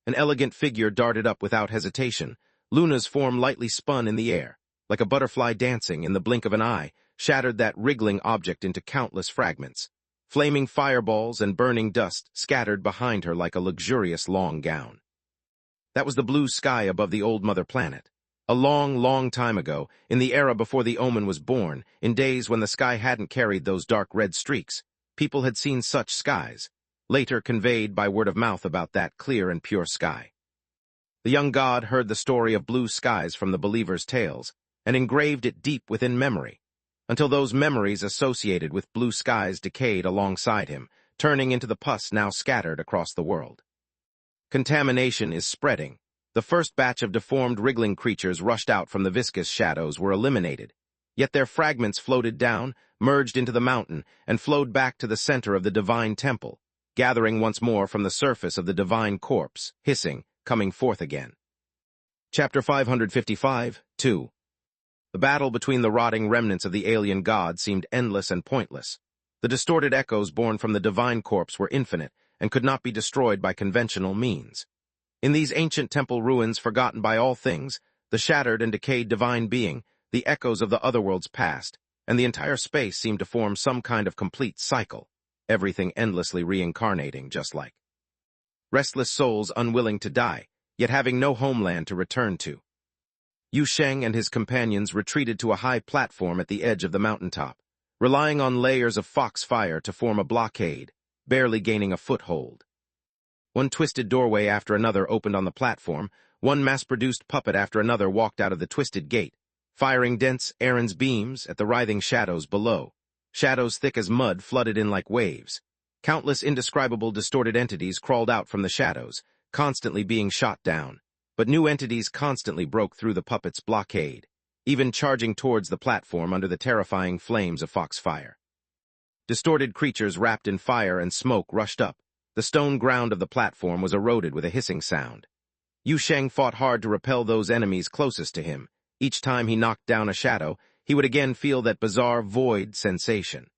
[SPEAKER 1] An elegant figure darted up without hesitation. Luna's form lightly spun in the air, like a butterfly dancing in the blink of an eye, shattered that wriggling object into countless fragments. Flaming fireballs and burning dust scattered behind her like a luxurious long gown. That was the blue sky above the old mother planet. A long, long time ago, in the era before the Omen was born, in days when the sky hadn't carried those dark red streaks, people had seen such skies, later conveyed by word of mouth about that clear and pure sky. The young god heard the story of blue skies from the believers' tales, and engraved it deep within memory, until those memories associated with blue skies decayed alongside him, turning into the pus now scattered across the world. Contamination is spreading. The first batch of deformed wriggling creatures rushed out from the viscous shadows were eliminated, yet their fragments floated down, merged into the mountain, and flowed back to the center of the divine temple, gathering once more from the surface of the divine corpse, hissing, coming forth again. Chapter 555, 2. The battle between the rotting remnants of the alien god seemed endless and pointless. The distorted echoes born from the divine corpse were infinite and could not be destroyed by conventional means. In these ancient temple ruins forgotten by all things, the shattered and decayed divine being, the echoes of the otherworld's past, and the entire space seemed to form some kind of complete cycle, everything endlessly reincarnating just like restless souls unwilling to die, yet having no homeland to return to. Yu Sheng and his companions retreated to a high platform at the edge of the mountaintop, relying on layers of foxfire to form a blockade, barely gaining a foothold. One twisted doorway after another opened on the platform, one mass-produced puppet after another walked out of the twisted gate, firing dense Aaron's beams at the writhing shadows below. Shadows thick as mud flooded in like waves. Countless indescribable distorted entities crawled out from the shadows, constantly being shot down. But new entities constantly broke through the puppet's blockade, even charging towards the platform under the terrifying flames of foxfire. Distorted creatures wrapped in fire and smoke rushed up. The stone ground of the platform was eroded with a hissing sound. Yu Sheng fought hard to repel those enemies closest to him. Each time he knocked down a shadow, he would again feel that bizarre void sensation.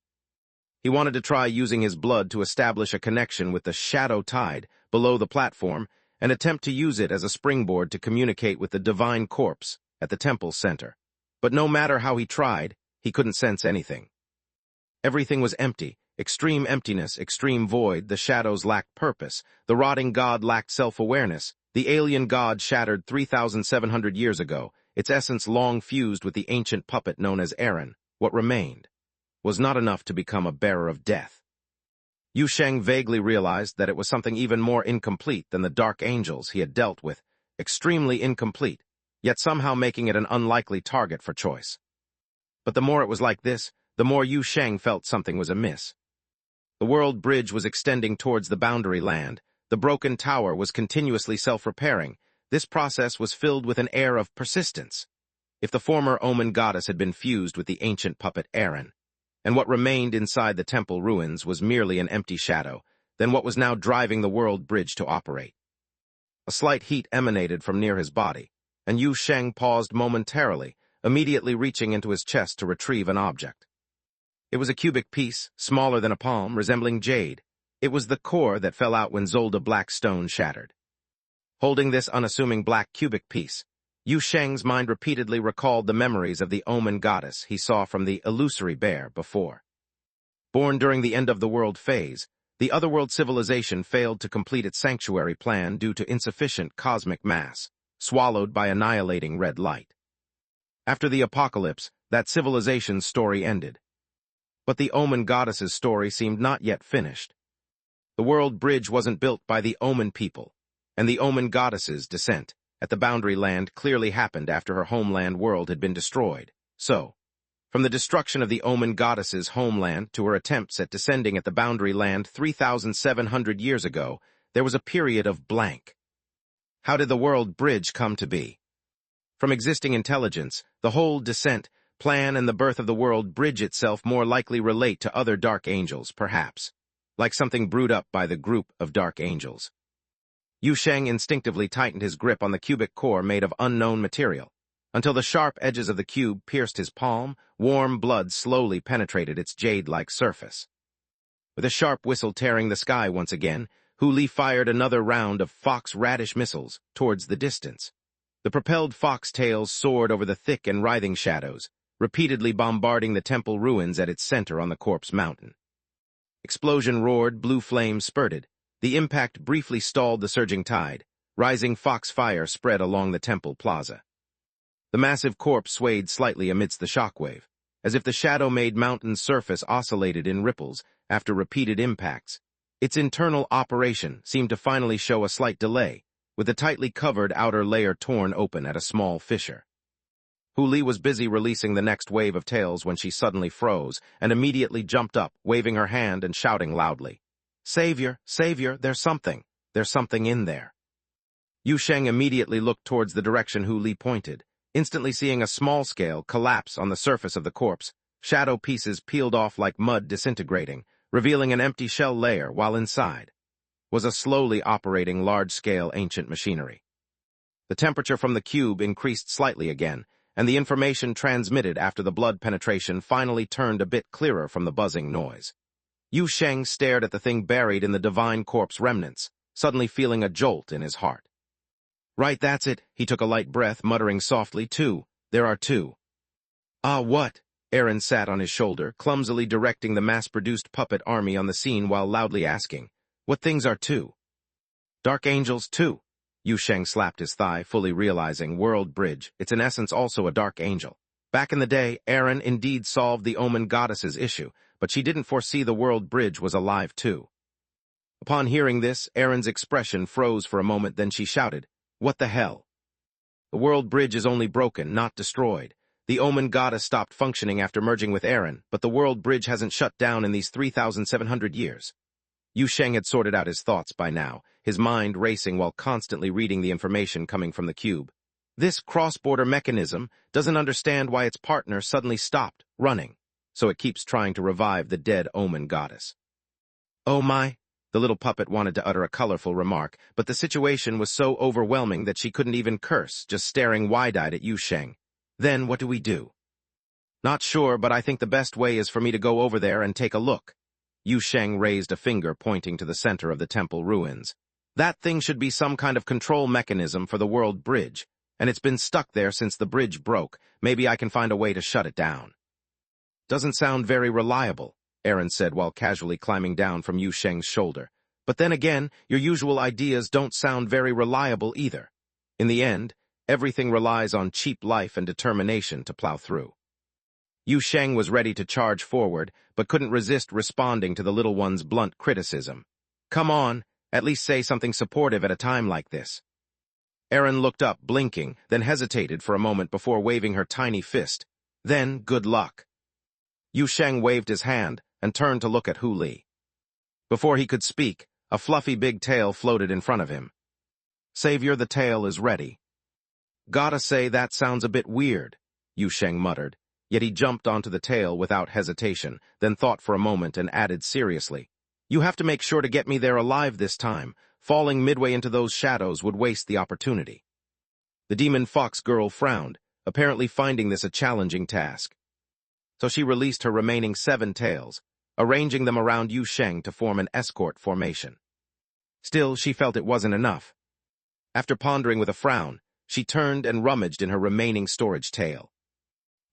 [SPEAKER 1] He wanted to try using his blood to establish a connection with the shadow tide below the platform and attempt to use it as a springboard to communicate with the divine corpse at the temple's center. But no matter how he tried, he couldn't sense anything. Everything was empty, extreme emptiness, extreme void, the shadows lacked purpose, the rotting god lacked self-awareness, the alien god shattered 3,700 years ago, its essence long fused with the ancient puppet known as Aaron. What remained was not enough to become a bearer of death. Yu Sheng vaguely realized that it was something even more incomplete than the dark angels he had dealt with, extremely incomplete, yet somehow making it an unlikely target for choice. But the more it was like this, the more Yu Sheng felt something was amiss. The world bridge was extending towards the boundary land. The broken tower was continuously self-repairing. This process was filled with an air of persistence. If the former omen goddess had been fused with the ancient puppet Aaron, and what remained inside the temple ruins was merely an empty shadow, then what was now driving the world bridge to operate? A slight heat emanated from near his body, and Yu Sheng paused momentarily, immediately reaching into his chest to retrieve an object. It was a cubic piece, smaller than a palm, resembling jade. It was the core that fell out when Zolda Black Stone shattered. Holding this unassuming black cubic piece, Yu Sheng's mind repeatedly recalled the memories of the omen goddess he saw from the illusory bear before. Born during the end-of-the-world phase, the otherworld civilization failed to complete its sanctuary plan due to insufficient cosmic mass, swallowed by annihilating red light. After the apocalypse, that civilization's story ended. But the omen goddess's story seemed not yet finished. The world bridge wasn't built by the omen people, and the omen goddess's descent at the boundary land clearly happened after her homeland world had been destroyed. So, from the destruction of the omen goddess's homeland to her attempts at descending at the boundary land 3,700 years ago, there was a period of blank. How did the world bridge come to be? From existing intelligence, the whole descent plan and the birth of the world bridge itself more likely relate to other dark angels, perhaps, like something brewed up by the group of dark angels. Yu Sheng instinctively tightened his grip on the cubic core made of unknown material, until the sharp edges of the cube pierced his palm. Warm blood slowly penetrated its jade-like surface. With a sharp whistle tearing the sky once again, Hu Li fired another round of fox radish missiles towards the distance. The propelled fox tails soared over the thick and writhing shadows, repeatedly bombarding the temple ruins at its center on the corpse mountain. Explosion roared, blue flames spurted. The impact briefly stalled the surging tide. Rising fox fire spread along the temple plaza. The massive corpse swayed slightly amidst the shockwave, as if the shadow-made mountain's surface oscillated in ripples after repeated impacts. Its internal operation seemed to finally show a slight delay, with the tightly covered outer layer torn open at a small fissure. Hu Li was busy releasing the next wave of tails when she suddenly froze and immediately jumped up, waving her hand and shouting loudly, "Savior, Savior, there's something in there." Yu Sheng immediately looked towards the direction Hu Li pointed, instantly seeing a small scale collapse on the surface of the corpse, shadow pieces peeled off like mud disintegrating, revealing an empty shell layer, while inside was a slowly operating large-scale ancient machinery. The temperature from the cube increased slightly again, and the information transmitted after the blood penetration finally turned a bit clearer from the buzzing noise. Yu Sheng stared at the thing buried in the divine corpse remnants, suddenly feeling a jolt in his heart. "Right, that's it," he took a light breath, muttering softly, "Two. There are two." "Ah, what?" Aaron sat on his shoulder, clumsily directing the mass-produced puppet army on the scene while loudly asking, "What things are two?" "Dark angels, too." Yu Sheng slapped his thigh, fully realizing world bridge. It's in essence also a dark angel. Back in the day, Aaron indeed solved the omen goddess's issue, but she didn't foresee the world bridge was alive too. Upon hearing this, Aaron's expression froze for a moment, then she shouted, "What the hell?" "The world bridge is only broken, not destroyed. The omen goddess stopped functioning after merging with Aaron, but the world bridge hasn't shut down in these 3,700 years. Yu Sheng had sorted out his thoughts by now, his mind racing while constantly reading the information coming from the cube. This cross-border mechanism doesn't understand why its partner suddenly stopped running, so it keeps trying to revive the dead omen goddess. "Oh my," the little puppet wanted to utter a colorful remark, but the situation was so overwhelming that she couldn't even curse, just staring wide-eyed at Yu Sheng. "Then what do we do?" "Not sure, but I think the best way is for me to go over there and take a look." Yu Sheng raised a finger pointing to the center of the temple ruins. That thing should be some kind of control mechanism for the world bridge, and it's been stuck there since the bridge broke. Maybe I can find a way to shut it down. Doesn't sound very reliable, Aaron said while casually climbing down from Yu Sheng's shoulder. But then again, your usual ideas don't sound very reliable either. In the end, everything relies on cheap life and determination to plow through. Yu Sheng was ready to charge forward, but couldn't resist responding to the little one's blunt criticism. Come on, at least say something supportive at a time like this. Aaron looked up, blinking, then hesitated for a moment before waving her tiny fist. Then, good luck. Yu Sheng waved his hand and turned to look at Hu Li. Before he could speak, a fluffy big tail floated in front of him. Savior, the tail is ready. Gotta say that sounds a bit weird, Yu Sheng muttered, yet he jumped onto the tail without hesitation, then thought for a moment and added seriously. You have to make sure to get me there alive this time. Falling midway into those shadows would waste the opportunity. The demon fox girl frowned, apparently finding this a challenging task. So she released her remaining 7 tails, arranging them around Yu Sheng to form an escort formation. Still, she felt it wasn't enough. After pondering with a frown, she turned and rummaged in her remaining storage tail.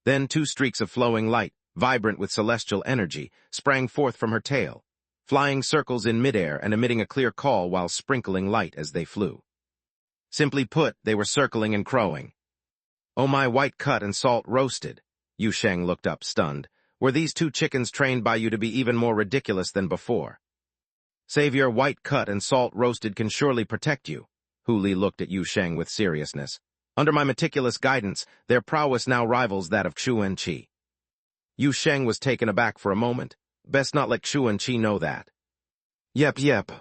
[SPEAKER 1] Then 2 streaks of flowing light, vibrant with celestial energy, sprang forth from her tail, flying circles in midair and emitting a clear call while sprinkling light as they flew. Simply put, they were circling and crowing. Oh my, white cut and salt roasted. Yu Sheng looked up, stunned. Were these 2 chickens trained by you to be even more ridiculous than before? Savior, white cut and salt roasted can surely protect you. Hu Li looked at Yu Sheng with seriousness. Under my meticulous guidance, their prowess now rivals that of Xuan Qi. Yu Sheng was taken aback for a moment. Best not let Xuan Qi know that. Yep.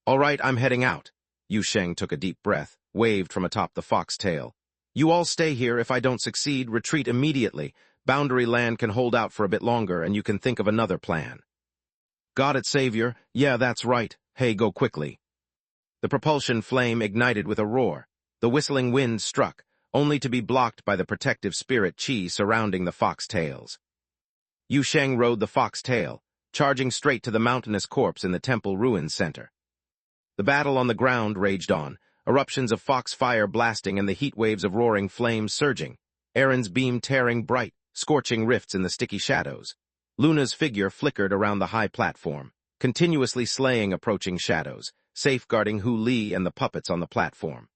[SPEAKER 1] All right, I'm heading out. Yu Sheng took a deep breath, waved from atop the fox tail. You all stay here. If I don't succeed, retreat immediately. Boundary land can hold out for a bit longer, and you can think of another plan. Got it, Savior. Yeah, that's right. Hey, go quickly. The propulsion flame ignited with a roar. The whistling wind struck, only to be blocked by the protective spirit Qi surrounding the fox tails. Yu Sheng rode the fox tail, charging straight to the mountainous corpse in the temple ruins center. The battle on the ground raged on, eruptions of fox fire blasting and the heat waves of roaring flames surging, Aaron's beam tearing bright, scorching rifts in the sticky shadows. Luna's figure flickered around the high platform, continuously slaying approaching shadows, safeguarding Hu Li and the puppets on the platform.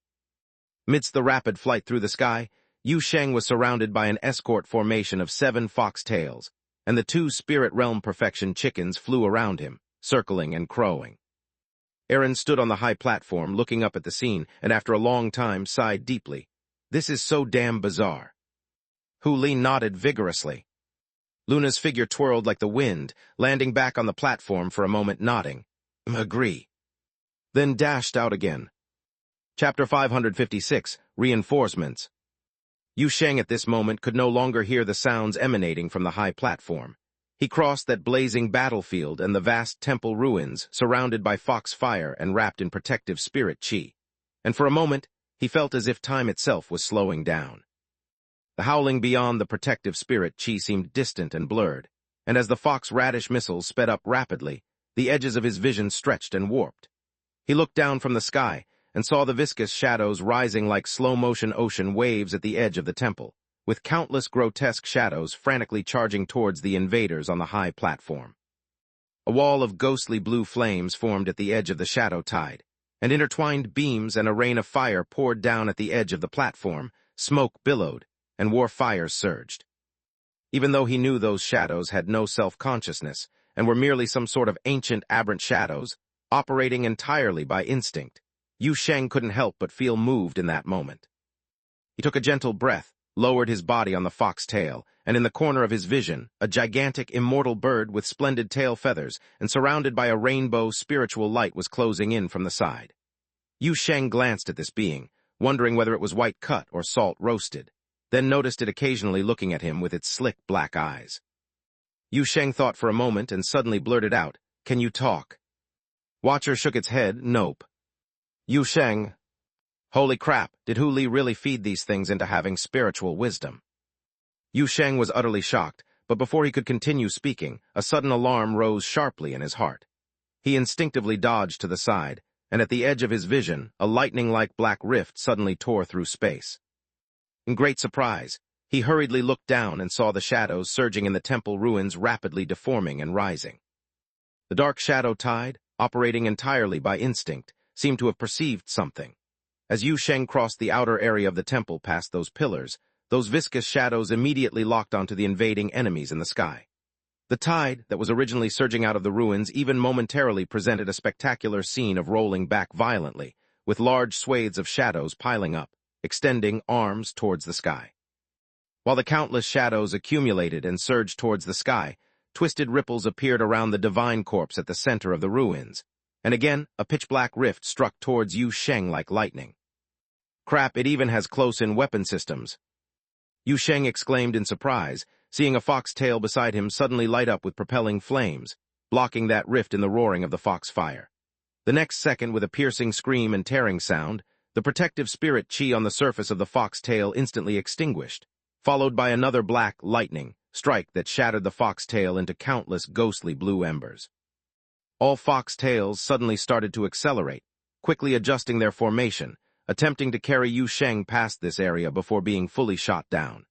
[SPEAKER 1] Midst the rapid flight through the sky, Yu Sheng was surrounded by an escort formation of 7 fox tails, and the 2 spirit realm perfection chickens flew around him, circling and crowing. Aaron stood on the high platform, looking up at the scene, and after a long time sighed deeply. This is so damn bizarre. Hu Li nodded vigorously. Luna's figure twirled like the wind, landing back on the platform for a moment, nodding. Agree. Then dashed out again. Chapter 556, Reinforcements. Yu Sheng at this moment could no longer hear the sounds emanating from the high platform. He crossed that blazing battlefield and the vast temple ruins, surrounded by fox fire and wrapped in protective spirit Qi. And for a moment, he felt as if time itself was slowing down. The howling beyond the protective spirit Qi seemed distant and blurred, and as the fox radish missiles sped up rapidly, the edges of his vision stretched and warped. He looked down from the sky and saw the viscous shadows rising like slow-motion ocean waves at the edge of the temple, with countless grotesque shadows frantically charging towards the invaders on the high platform. A wall of ghostly blue flames formed at the edge of the shadow tide, and intertwined beams and a rain of fire poured down at the edge of the platform. Smoke billowed, and war fires surged. Even though he knew those shadows had no self-consciousness and were merely some sort of ancient aberrant shadows, operating entirely by instinct, Yu Sheng couldn't help but feel moved in that moment. He took a gentle breath, lowered his body on the fox tail, and in the corner of his vision, a gigantic immortal bird with splendid tail feathers and surrounded by a rainbow spiritual light was closing in from the side. Yu Sheng glanced at this being, wondering whether it was white cut or salt roasted, then noticed it occasionally looking at him with its slick black eyes. Yu Sheng thought for a moment and suddenly blurted out, "Can you talk?" Watcher shook its head, "Nope." Yu Sheng. Holy crap, did Hu Li really feed these things into having spiritual wisdom? Yu Sheng was utterly shocked, but before he could continue speaking, a sudden alarm rose sharply in his heart. He instinctively dodged to the side, and at the edge of his vision, a lightning-like black rift suddenly tore through space. In great surprise, he hurriedly looked down and saw the shadows surging in the temple ruins rapidly deforming and rising. The dark shadow tide, operating entirely by instinct, seemed to have perceived something. As Yu Sheng crossed the outer area of the temple past those pillars, those viscous shadows immediately locked onto the invading enemies in the sky. The tide that was originally surging out of the ruins even momentarily presented a spectacular scene of rolling back violently, with large swathes of shadows piling up, extending arms towards the sky. While the countless shadows accumulated and surged towards the sky, twisted ripples appeared around the divine corpse at the center of the ruins, and again a pitch-black rift struck towards Yu Sheng like lightning. "Crap, it even has close-in weapon systems," Yu Sheng exclaimed in surprise, seeing a fox tail beside him suddenly light up with propelling flames, blocking that rift in the roaring of the fox fire. The next second, with a piercing scream and tearing sound, the protective spirit chi on the surface of the fox tail instantly extinguished, followed by another black lightning strike that shattered the fox tail into countless ghostly blue embers. All fox tails suddenly started to accelerate, quickly adjusting their formation, attempting to carry Yu Sheng past this area before being fully shot down.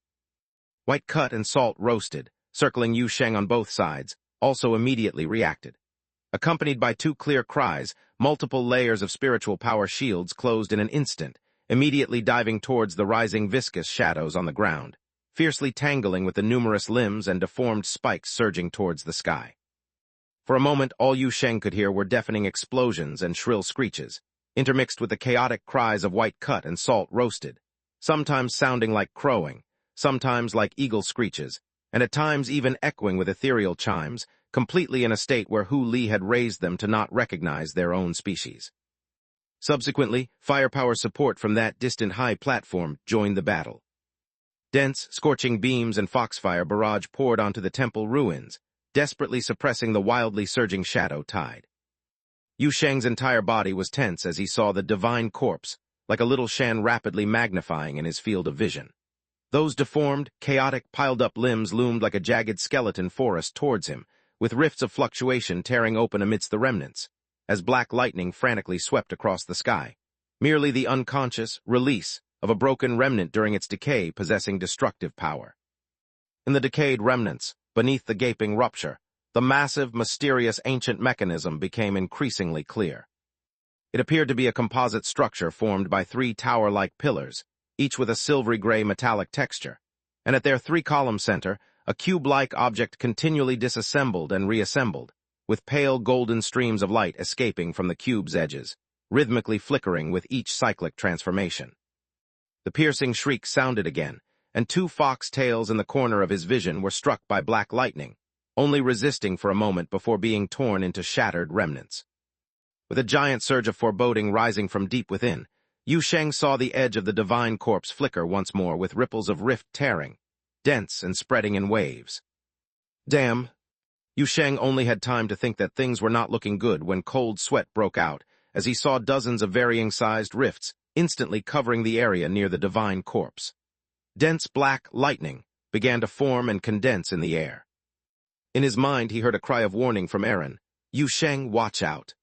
[SPEAKER 1] White cut and salt roasted, circling Yu Sheng on both sides, also immediately reacted. Accompanied by two clear cries, multiple layers of spiritual power shields closed in an instant, immediately diving towards the rising viscous shadows on the ground, fiercely tangling with the numerous limbs and deformed spikes surging towards the sky. For a moment, all Yu Sheng could hear were deafening explosions and shrill screeches, intermixed with the chaotic cries of white cut and salt roasted, sometimes sounding like crowing, sometimes like eagle screeches, and at times even echoing with ethereal chimes, completely in a state where Hu Li had raised them to not recognize their own species. Subsequently, firepower support from that distant high platform joined the battle. Dense, scorching beams and foxfire barrage poured onto the temple ruins, desperately suppressing the wildly surging shadow tide. Yu Sheng's entire body was tense as he saw the divine corpse, like a little Shan rapidly magnifying in his field of vision. Those deformed, chaotic, piled-up limbs loomed like a jagged skeleton forest towards him, with rifts of fluctuation tearing open amidst the remnants, as black lightning frantically swept across the sky, merely the unconscious release of a broken remnant during its decay possessing destructive power. In the decayed remnants, beneath the gaping rupture, the massive, mysterious ancient mechanism became increasingly clear. It appeared to be a composite structure formed by three tower-like pillars, each with a silvery-gray metallic texture, and at their three-column center, a cube-like object continually disassembled and reassembled, with pale golden streams of light escaping from the cube's edges, rhythmically flickering with each cyclic transformation. The piercing shriek sounded again, and two fox tails in the corner of his vision were struck by black lightning, only resisting for a moment before being torn into shattered remnants. With a giant surge of foreboding rising from deep within, Yu Sheng saw the edge of the divine corpse flicker once more with ripples of rift tearing, dense and spreading in waves. Damn! Yu Sheng only had time to think that things were not looking good when cold sweat broke out as he saw dozens of varying-sized rifts instantly covering the area near the divine corpse. Dense black lightning began to form and condense in the air. In his mind, he heard a cry of warning from Aaron. "Yu Sheng, watch out."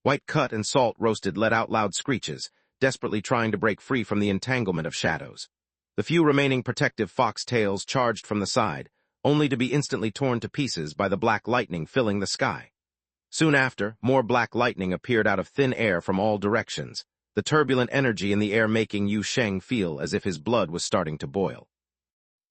[SPEAKER 1] White cut and salt roasted let out loud screeches, desperately trying to break free from the entanglement of shadows. The few remaining protective fox tails charged from the side, only to be instantly torn to pieces by the black lightning filling the sky. Soon after, more black lightning appeared out of thin air from all directions, the turbulent energy in the air making Yu Sheng feel as if his blood was starting to boil.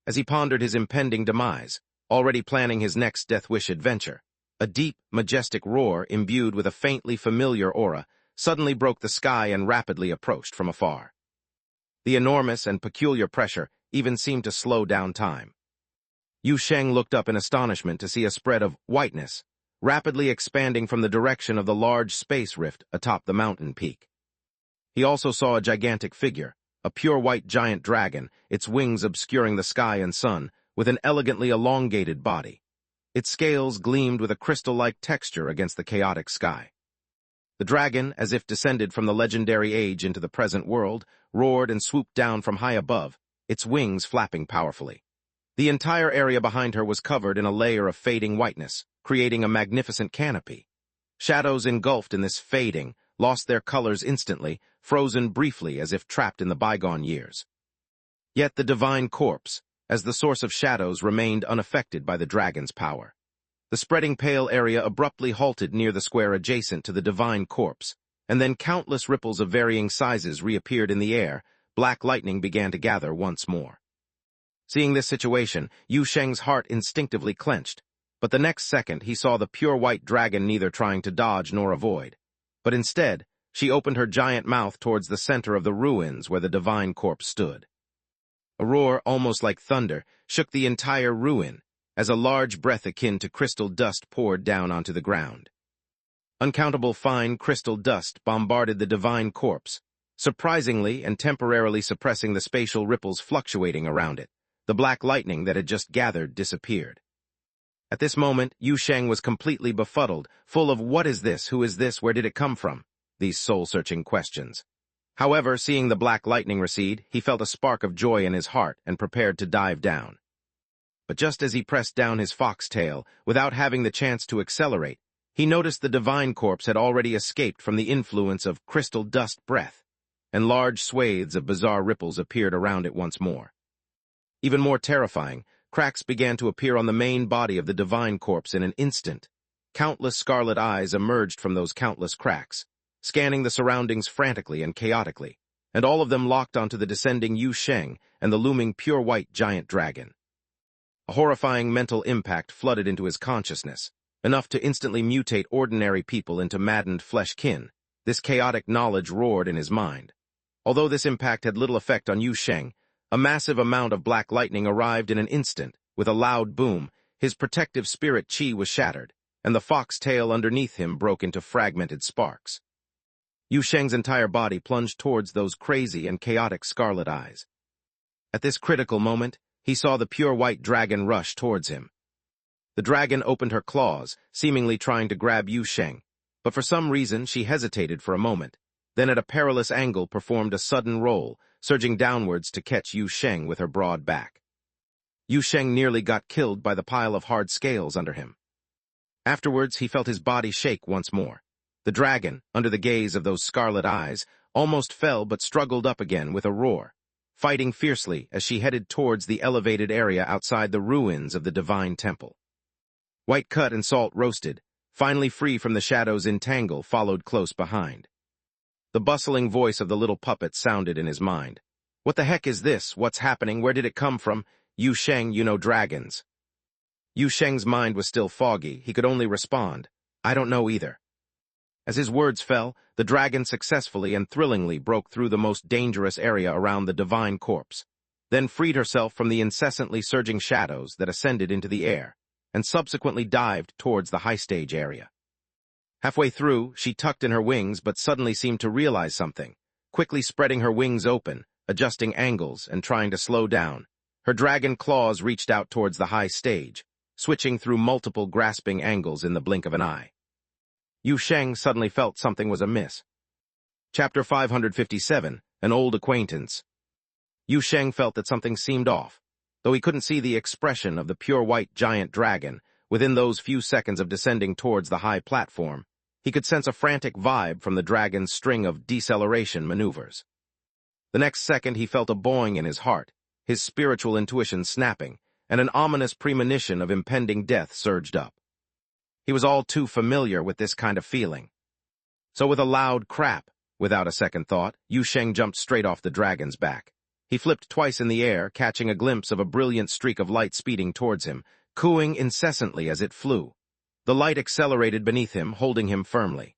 [SPEAKER 1] As he pondered his impending demise, already planning his next Death Wish adventure, a deep, majestic roar imbued with a faintly familiar aura suddenly broke the sky and rapidly approached from afar. The enormous and peculiar pressure even seemed to slow down time. Yu Sheng looked up in astonishment to see a spread of whiteness, rapidly expanding from the direction of the large space rift atop the mountain peak. He also saw a gigantic figure, a pure white giant dragon, its wings obscuring the sky and sun, with an elegantly elongated body. Its scales gleamed with a crystal-like texture against the chaotic sky. The dragon, as if descended from the legendary age into the present world, roared and swooped down from high above, its wings flapping powerfully. The entire area behind her was covered in a layer of fading whiteness, creating a magnificent canopy. Shadows engulfed in this fading, lost their colors instantly, frozen briefly as if trapped in the bygone years. Yet the divine corpse, as the source of shadows, remained unaffected by the dragon's power. The spreading pale area abruptly halted near the square adjacent to the divine corpse, and then countless ripples of varying sizes reappeared in the air. Black lightning began to gather once more. Seeing this situation, Yu Sheng's heart instinctively clenched, but the next second he saw the pure white dragon neither trying to dodge nor avoid. But instead, she opened her giant mouth towards the center of the ruins where the divine corpse stood. A roar, almost like thunder, shook the entire ruin, as a large breath akin to crystal dust poured down onto the ground. Uncountable fine crystal dust bombarded the divine corpse, surprisingly and temporarily suppressing the spatial ripples fluctuating around it. The black lightning that had just gathered disappeared. At this moment, Yu Sheng was completely befuddled, full of "what is this, who is this, where did it come from?" these soul-searching questions. However, seeing the black lightning recede, he felt a spark of joy in his heart and prepared to dive down. But just as he pressed down his foxtail, without having the chance to accelerate, he noticed the divine corpse had already escaped from the influence of crystal dust breath, and large swathes of bizarre ripples appeared around it once more. Even more terrifying, cracks began to appear on the main body of the divine corpse in an instant. Countless scarlet eyes emerged from those countless cracks, scanning the surroundings frantically and chaotically, and all of them locked onto the descending Yu Sheng and the looming pure white giant dragon. A horrifying mental impact flooded into his consciousness, enough to instantly mutate ordinary people into maddened flesh-kin. This chaotic knowledge roared in his mind. Although this impact had little effect on Yu Sheng, a massive amount of black lightning arrived in an instant. With a loud boom, his protective spirit chi was shattered, and the fox-tail underneath him broke into fragmented sparks. Yu Sheng's entire body plunged towards those crazy and chaotic scarlet eyes. At this critical moment, he saw the pure white dragon rush towards him. The dragon opened her claws, seemingly trying to grab Yu Sheng, but for some reason she hesitated for a moment, then at a perilous angle performed a sudden roll, surging downwards to catch Yu Sheng with her broad back. Yu Sheng nearly got killed by the pile of hard scales under him. Afterwards, he felt his body shake once more. The dragon, under the gaze of those scarlet eyes, almost fell but struggled up again with a roar, fighting fiercely as she headed towards the elevated area outside the ruins of the divine temple. White cut and salt roasted, finally free from the shadow's entangle, followed close behind. The bustling voice of the little puppet sounded in his mind. "What the heck is this? What's happening? Where did it come from? Yu Sheng, you know dragons." Yu Sheng's mind was still foggy. He could only respond, "I don't know either." As his words fell, the dragon successfully and thrillingly broke through the most dangerous area around the divine corpse, then freed herself from the incessantly surging shadows that ascended into the air, and subsequently dived towards the high stage area. Halfway through, she tucked in her wings but suddenly seemed to realize something. Quickly spreading her wings open, adjusting angles, and trying to slow down, her dragon claws reached out towards the high stage, switching through multiple grasping angles in the blink of an eye. Yu Sheng suddenly felt something was amiss. Chapter 557, An Old Acquaintance. Yu Sheng felt that something seemed off. Though he couldn't see the expression of the pure white giant dragon, within those few seconds of descending towards the high platform, he could sense a frantic vibe from the dragon's string of deceleration maneuvers. The next second he felt a bowing in his heart, his spiritual intuition snapping, and an ominous premonition of impending death surged up. He was all too familiar with this kind of feeling. So with a loud crap, without a second thought, Yu Sheng jumped straight off the dragon's back. He flipped twice in the air, catching a glimpse of a brilliant streak of light speeding towards him, cooing incessantly as it flew. The light accelerated beneath him, holding him firmly.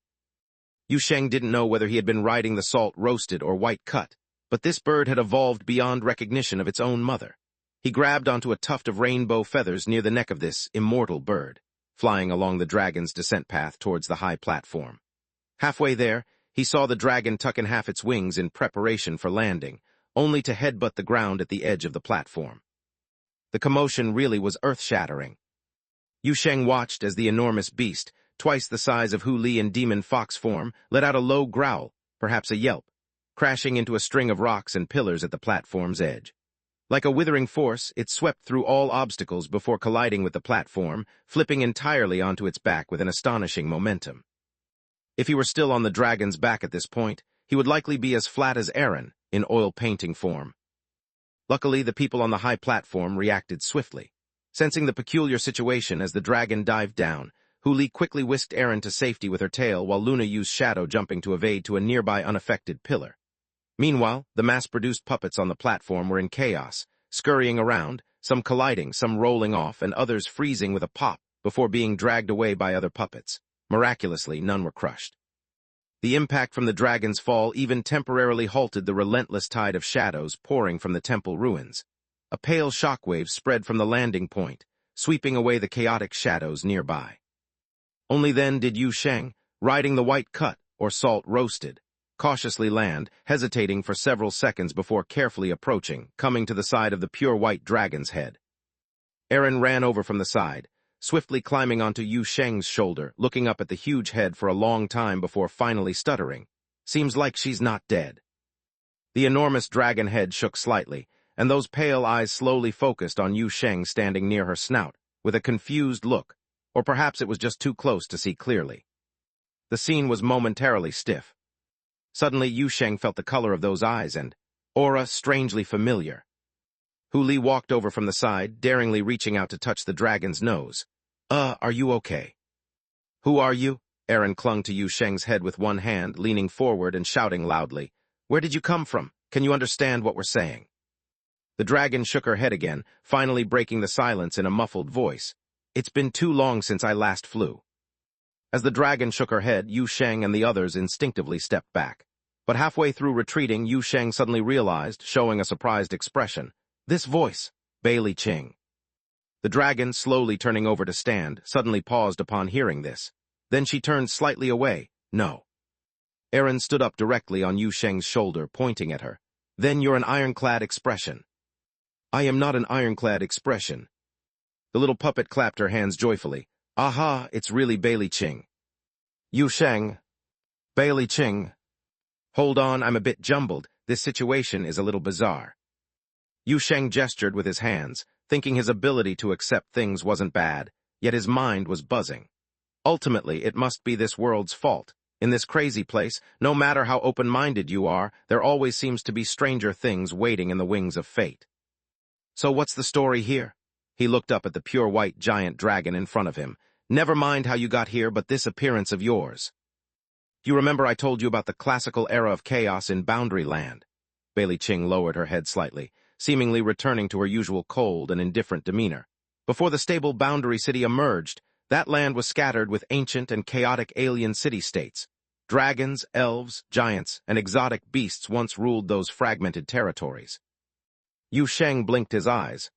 [SPEAKER 1] Yu Sheng didn't know whether he had been riding the salt roasted or white cut, but this bird had evolved beyond recognition of its own mother. He grabbed onto a tuft of rainbow feathers near the neck of this immortal bird, flying along the dragon's descent path towards the high platform. Halfway there, he saw the dragon tuck in half its wings in preparation for landing, only to headbutt the ground at the edge of the platform. The commotion really was earth-shattering. Yu Sheng watched as the enormous beast, twice the size of Hu Li in demon fox form, let out a low growl, perhaps a yelp, crashing into a string of rocks and pillars at the platform's edge. Like a withering force, it swept through all obstacles before colliding with the platform, flipping entirely onto its back with an astonishing momentum. If he were still on the dragon's back at this point, he would likely be as flat as Aaron, in oil painting form. Luckily, the people on the high platform reacted swiftly. Sensing the peculiar situation as the dragon dived down, Huli quickly whisked Aaron to safety with her tail while Luna used shadow jumping to evade to a nearby unaffected pillar. Meanwhile, the mass-produced puppets on the platform were in chaos, scurrying around, some colliding, some rolling off, and others freezing with a pop before being dragged away by other puppets. Miraculously, none were crushed. The impact from the dragon's fall even temporarily halted the relentless tide of shadows pouring from the temple ruins. A pale shockwave spread from the landing point, sweeping away the chaotic shadows nearby. Only then did Yu Sheng, riding the white cut, or salt roasted, cautiously land, hesitating for several seconds before carefully approaching, coming to the side of the pure white dragon's head. Aaron ran over from the side, swiftly climbing onto Yu Sheng's shoulder, looking up at the huge head for a long time before finally stuttering. Seems like she's not dead. The enormous dragon head shook slightly, and those pale eyes slowly focused on Yu Sheng standing near her snout, with a confused look, or perhaps it was just too close to see clearly. The scene was momentarily stiff. Suddenly, Yu Sheng felt the color of those eyes and aura strangely familiar. Huli walked over from the side, daringly reaching out to touch the dragon's nose. Are you okay? Who are you? Aaron clung to Yu Sheng's head with one hand, leaning forward and shouting loudly. Where did you come from? Can you understand what we're saying? The dragon shook her head again, finally breaking the silence in a muffled voice. It's been too long since I last flew. As the dragon shook her head, Yu Sheng and the others instinctively stepped back. But halfway through retreating, Yu Sheng suddenly realized, showing a surprised expression. This voice, Bailey Qing. The dragon, slowly turning over to stand, suddenly paused upon hearing this. Then she turned slightly away. No. Aaron stood up directly on Yu Sheng's shoulder, pointing at her. Then you're an ironclad expression. I am not an ironclad expression. The little puppet clapped her hands joyfully. Aha, it's really Bailey Qing. Yu Sheng. Bailey Qing. Hold on, I'm a bit jumbled. This situation is a little bizarre. Yu Sheng gestured with his hands, thinking his ability to accept things wasn't bad, yet his mind was buzzing. Ultimately, it must be this world's fault. In this crazy place, no matter how open-minded you are, there always seems to be stranger things waiting in the wings of fate. So what's the story here? He looked up at the pure white giant dragon in front of him. Never mind how you got here, but this appearance of yours. You remember I told you about the classical era of chaos in Boundary Land? Bailey Qing lowered her head slightly, seemingly returning to her usual cold and indifferent demeanor. Before the stable boundary city emerged, that land was scattered with ancient and chaotic alien city-states. Dragons, elves, giants, and exotic beasts once ruled those fragmented territories. Yu Sheng blinked his eyes.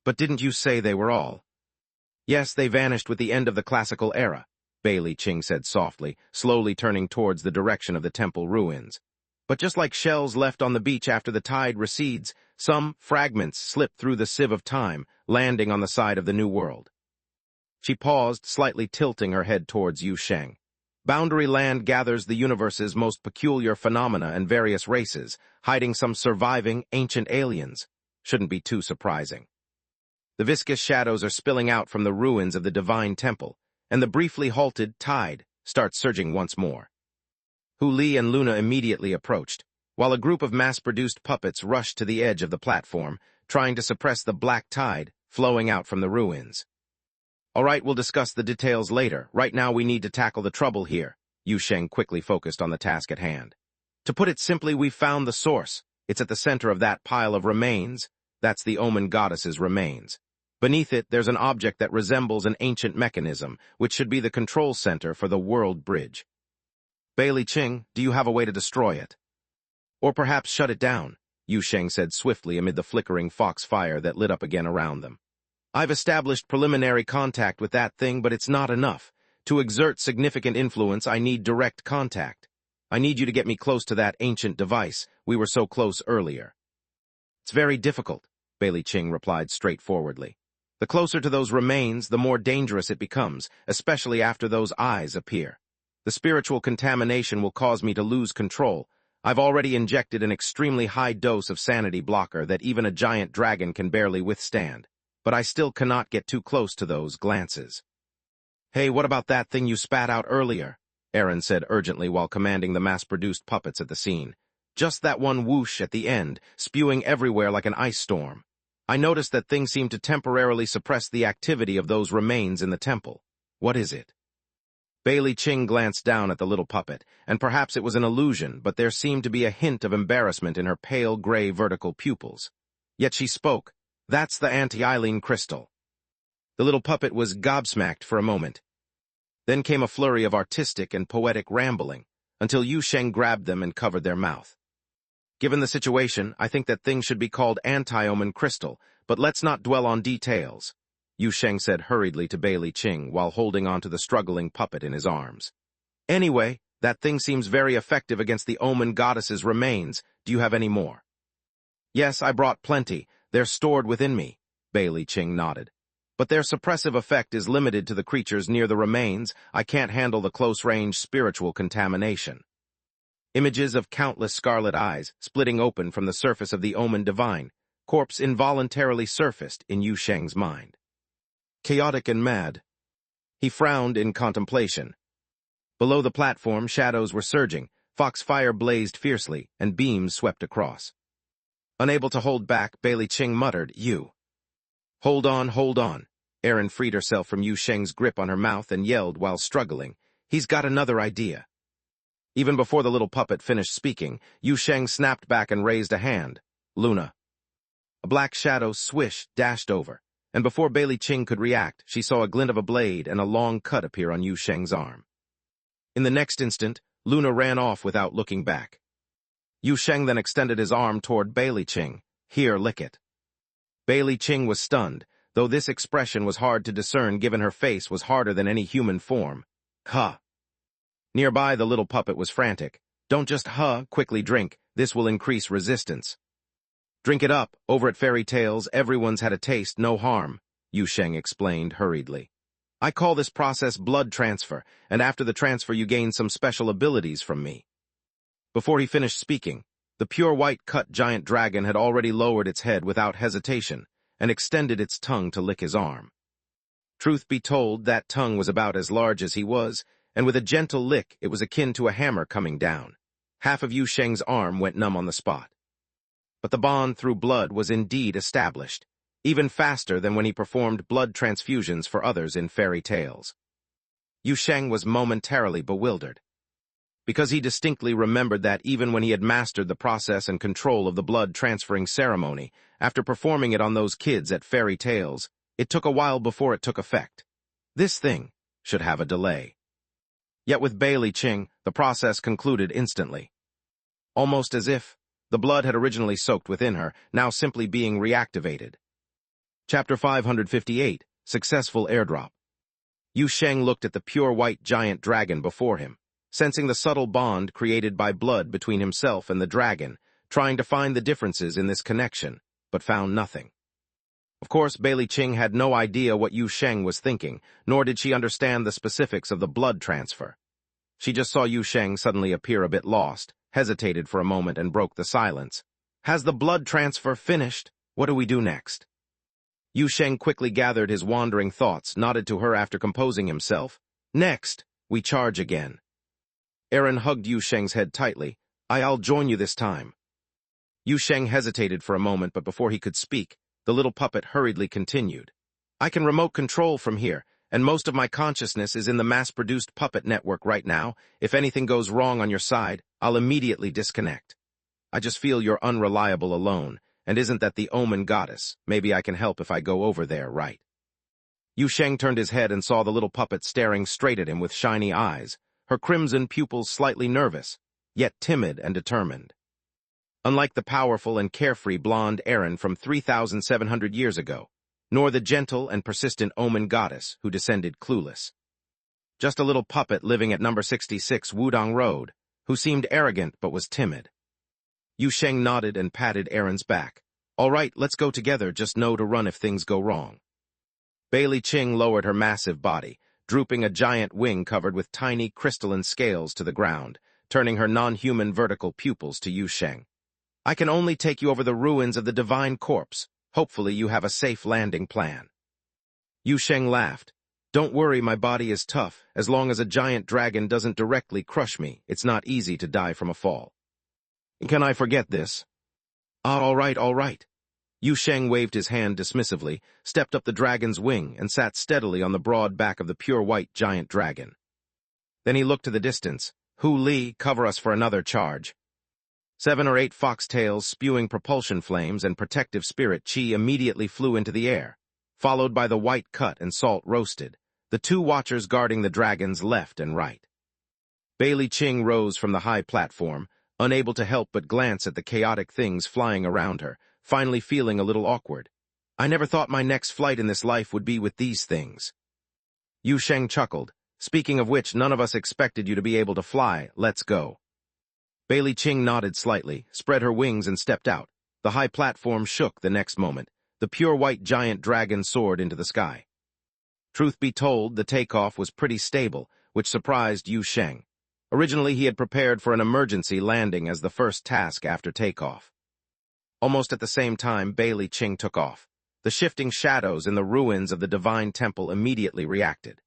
[SPEAKER 1] But didn't you say they were all? Yes, they vanished with the end of the classical era, Bailey Qing said softly, slowly turning towards the direction of the temple ruins. But just like shells left on the beach after the tide recedes, some fragments slip through the sieve of time, landing on the side of the new world. She paused, slightly tilting her head towards Yu Sheng. Boundary Land gathers the universe's most peculiar phenomena and various races, hiding some surviving ancient aliens. Shouldn't be too surprising. The viscous shadows are spilling out from the ruins of the divine temple, and the briefly halted tide starts surging once more. Huli and Luna immediately approached, while a group of mass-produced puppets rushed to the edge of the platform, trying to suppress the black tide flowing out from the ruins. All right, we'll discuss the details later. Right now we need to tackle the trouble here. Yu Sheng quickly focused on the task at hand. To put it simply, we've found the source. It's at the center of that pile of remains. That's the Omen Goddess's remains. Beneath it, there's an object that resembles an ancient mechanism, which should be the control center for the world bridge. Bailey Qing, do you have a way to destroy it? Or perhaps shut it down, Yu Sheng said swiftly amid the flickering foxfire that lit up again around them. I've established preliminary contact with that thing, but it's not enough. To exert significant influence, I need direct contact. I need you to get me close to that ancient device. We were so close earlier. It's very difficult, Bailey Qing replied straightforwardly. The closer to those remains, the more dangerous it becomes, especially after those eyes appear. The spiritual contamination will cause me to lose control. I've already injected an extremely high dose of sanity blocker that even a giant dragon can barely withstand. But I still cannot get too close to those glances. Hey, what about that thing you spat out earlier? Aaron said urgently while commanding the mass-produced puppets at the scene. Just that one whoosh at the end, spewing everywhere like an ice storm. I noticed that thing seemed to temporarily suppress the activity of those remains in the temple. What is it? Bailey Ching glanced down at the little puppet, and perhaps it was an illusion, but there seemed to be a hint of embarrassment in her pale gray vertical pupils. Yet she spoke. That's the anti-Eileen crystal. The little puppet was gobsmacked for a moment. Then came a flurry of artistic and poetic rambling, until Yu Sheng grabbed them and covered their mouth. Given the situation, I think that thing should be called anti-omen crystal, but let's not dwell on details, Yu Sheng said hurriedly to Bailey Ching while holding onto the struggling puppet in his arms. Anyway, that thing seems very effective against the omen goddess's remains. Do you have any more? Yes, I brought plenty. They're stored within me, Bailey Ching nodded. But their suppressive effect is limited to the creatures near the remains. I can't handle the close-range spiritual contamination. Images of countless scarlet eyes splitting open from the surface of the omen divine corpse involuntarily surfaced in Yu Sheng's mind. Chaotic and mad. He frowned in contemplation. Below the platform, shadows were surging, foxfire blazed fiercely, and beams swept across. Unable to hold back, Bailey Ching muttered, "You." Hold on. Aaron freed herself from Yu Sheng's grip on her mouth and yelled while struggling, "He's got another idea." Even before the little puppet finished speaking, Yu Sheng snapped back and raised a hand. Luna. A black shadow swish dashed over, and before Bailey Ching could react, she saw a glint of a blade and a long cut appear on Yu Sheng's arm. In the next instant, Luna ran off without looking back. Yu Sheng then extended his arm toward Bailey Ching. "Here, lick it." Bailey Ching was stunned, though this expression was hard to discern given her face was harder than any human form. "Huh." Nearby, the little puppet was frantic. "Don't just quickly drink. This will increase resistance." "Drink it up. Over at Fairy Tales, everyone's had a taste, no harm," Yu Sheng explained hurriedly. "I call this process blood transfer, and after the transfer you gain some special abilities from me." Before he finished speaking, the pure white cut giant dragon had already lowered its head without hesitation and extended its tongue to lick his arm. Truth be told, that tongue was about as large as he was, and with a gentle lick it was akin to a hammer coming down. Half of Yu Sheng's arm went numb on the spot. But the bond through blood was indeed established, even faster than when he performed blood transfusions for others in Fairy Tales. Yu Sheng was momentarily bewildered, because he distinctly remembered that even when he had mastered the process and control of the blood-transferring ceremony, after performing it on those kids at Fairy Tales, it took a while before it took effect. This thing should have a delay. Yet with Bailey Ching, the process concluded instantly. Almost as if the blood had originally soaked within her, now simply being reactivated. Chapter 558, Successful Airdrop. Yu Sheng looked at the pure white giant dragon before him, sensing the subtle bond created by blood between himself and the dragon, trying to find the differences in this connection, but found nothing. Of course, Bailey Ching had no idea what Yu Sheng was thinking, nor did she understand the specifics of the blood transfer. She just saw Yu Sheng suddenly appear a bit lost, hesitated for a moment, and broke the silence. "Has the blood transfer finished? What do we do next?" Yu Sheng quickly gathered his wandering thoughts, nodded to her after composing himself. "Next, we charge again." Aaron hugged Yu Sheng's head tightly. "I'll join you this time." Yu Sheng hesitated for a moment, but before he could speak, the little puppet hurriedly continued. "I can remote control from here, and most of my consciousness is in the mass-produced puppet network right now. If anything goes wrong on your side, I'll immediately disconnect. I just feel you're unreliable alone, and isn't that the omen goddess? Maybe I can help if I go over there, right?" Yu Sheng turned his head and saw the little puppet staring straight at him with shiny eyes, her crimson pupils slightly nervous, yet timid and determined. Unlike the powerful and carefree blonde Aaron from 3,700 years ago, nor the gentle and persistent omen goddess who descended clueless. Just a little puppet living at number 66 Wudong Road, who seemed arrogant but was timid. Yu Sheng nodded and patted Aaron's back. "All right, let's go together, just know to run if things go wrong." Bailey Ching lowered her massive body, drooping a giant wing covered with tiny crystalline scales to the ground, turning her non-human vertical pupils to Yu Sheng. "I can only take you over the ruins of the divine corpse. Hopefully you have a safe landing plan." Yu Sheng laughed. Don't worry, my body is tough. As long as a giant dragon doesn't directly crush me, it's not easy to die from a fall. Can I forget this? Ah, all right, all right. Yu Sheng waved his hand dismissively, stepped up the dragon's wing, and sat steadily on the broad back of the pure white giant dragon. Then he looked to the distance. Hu Li, cover us for another charge. 7 or 8 foxtails spewing propulsion flames and protective spirit chi immediately flew into the air, followed by the white cut and salt roasted, the 2 watchers guarding the dragon's left and right. Bailey Ching rose from the high platform, unable to help but glance at the chaotic things flying around her, finally feeling a little awkward. I never thought my next flight in this life would be with these things. Yu Sheng chuckled. Speaking of which, none of us expected you to be able to fly. Let's go. Bailey Ching nodded slightly, spread her wings and stepped out. The high platform shook the next moment. The pure white giant dragon soared into the sky. Truth be told, the takeoff was pretty stable, which surprised Yu Sheng. Originally, he had prepared for an emergency landing as the first task after takeoff. Almost at the same time, Bailey Ching took off. The shifting shadows in the ruins of the divine temple immediately reacted.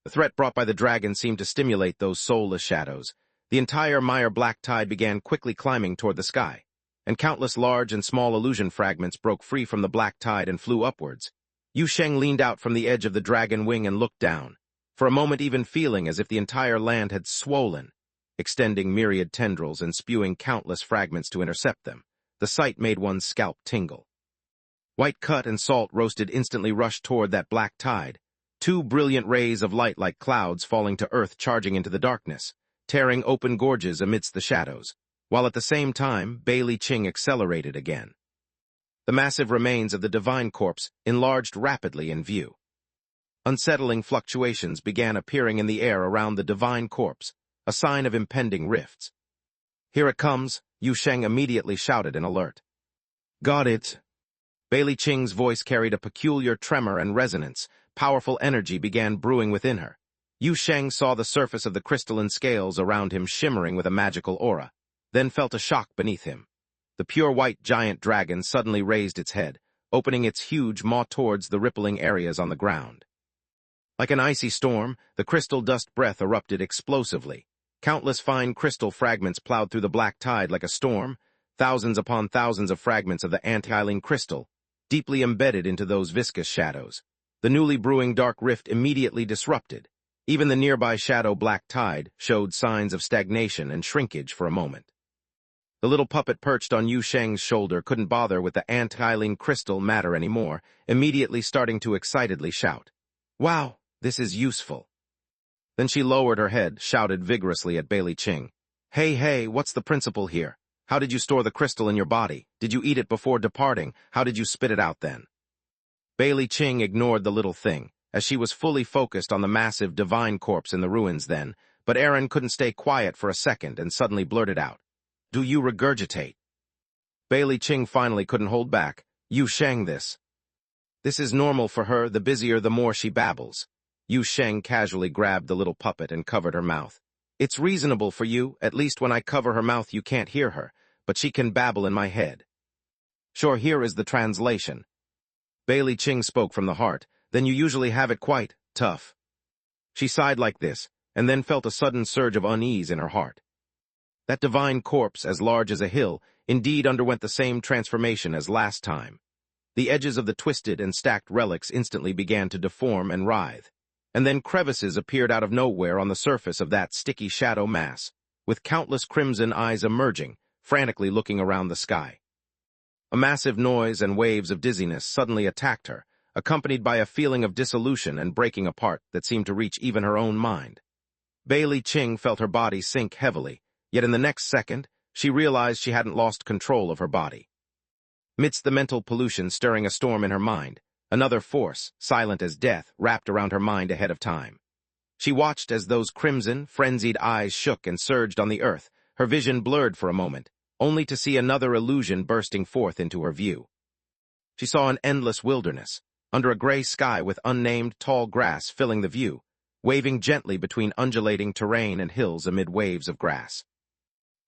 [SPEAKER 1] The threat brought by the dragon seemed to stimulate those soulless shadows. The entire Meyer black tide began quickly climbing toward the sky, and countless large and small illusion fragments broke free from the black tide and flew upwards. Yu Sheng leaned out from the edge of the dragon wing and looked down, for a moment even feeling as if the entire land had swollen, extending myriad tendrils and spewing countless fragments to intercept them. The sight made one's scalp tingle. White cut and salt roasted instantly rushed toward that black tide, 2 brilliant rays of light like clouds falling to earth charging into the darkness, tearing open gorges amidst the shadows, while at the same time Bailey Ching accelerated again. The massive remains of the divine corpse enlarged rapidly in view. Unsettling fluctuations began appearing in the air around the divine corpse, a sign of impending rifts. Here it comes, Yu Sheng immediately shouted in alert. Got it. Bailey Ching's voice carried a peculiar tremor and resonance. Powerful energy began brewing within her. Yu Sheng saw the surface of the crystalline scales around him shimmering with a magical aura, then felt a shock beneath him. The pure white giant dragon suddenly raised its head, opening its huge maw towards the rippling areas on the ground. Like an icy storm, the crystal dust breath erupted explosively. Countless fine crystal fragments plowed through the black tide like a storm, thousands upon thousands of fragments of the antiline crystal, deeply embedded into those viscous shadows. The newly brewing dark rift immediately disrupted. Even the nearby shadow black tide showed signs of stagnation and shrinkage for a moment. The little puppet perched on Yu Sheng's shoulder couldn't bother with the antiline crystal matter anymore, immediately starting to excitedly shout. Wow, this is useful. Then she lowered her head, shouted vigorously at Bailey Ching. Hey, what's the principle here? How did you store the crystal in your body? Did you eat it before departing? How did you spit it out then? Bailey Ching ignored the little thing, as she was fully focused on the massive divine corpse in the ruins then, but Aaron couldn't stay quiet for a second and suddenly blurted out. Do you regurgitate? Bailey Ching finally couldn't hold back. Yu Sheng this. This is normal for her, the busier the more she babbles. Yu Sheng casually grabbed the little puppet and covered her mouth. It's reasonable for you, at least when I cover her mouth you can't hear her, but she can babble in my head. Sure, here is the translation. Bailey Ching spoke from the heart, then you usually have it quite tough. She sighed like this, and then felt a sudden surge of unease in her heart. That divine corpse, as large as a hill, indeed underwent the same transformation as last time. The edges of the twisted and stacked relics instantly began to deform and writhe, and then crevices appeared out of nowhere on the surface of that sticky shadow mass, with countless crimson eyes emerging, frantically looking around the sky. A massive noise and waves of dizziness suddenly attacked her, accompanied by a feeling of dissolution and breaking apart that seemed to reach even her own mind. Bailey Ching felt her body sink heavily, yet in the next second, she realized she hadn't lost control of her body. Midst the mental pollution stirring a storm in her mind, another force, silent as death, wrapped around her mind ahead of time. She watched as those crimson, frenzied eyes shook and surged on the earth, her vision blurred for a moment, only to see another illusion bursting forth into her view. She saw an endless wilderness, under a gray sky with unnamed tall grass filling the view, waving gently between undulating terrain and hills amid waves of grass.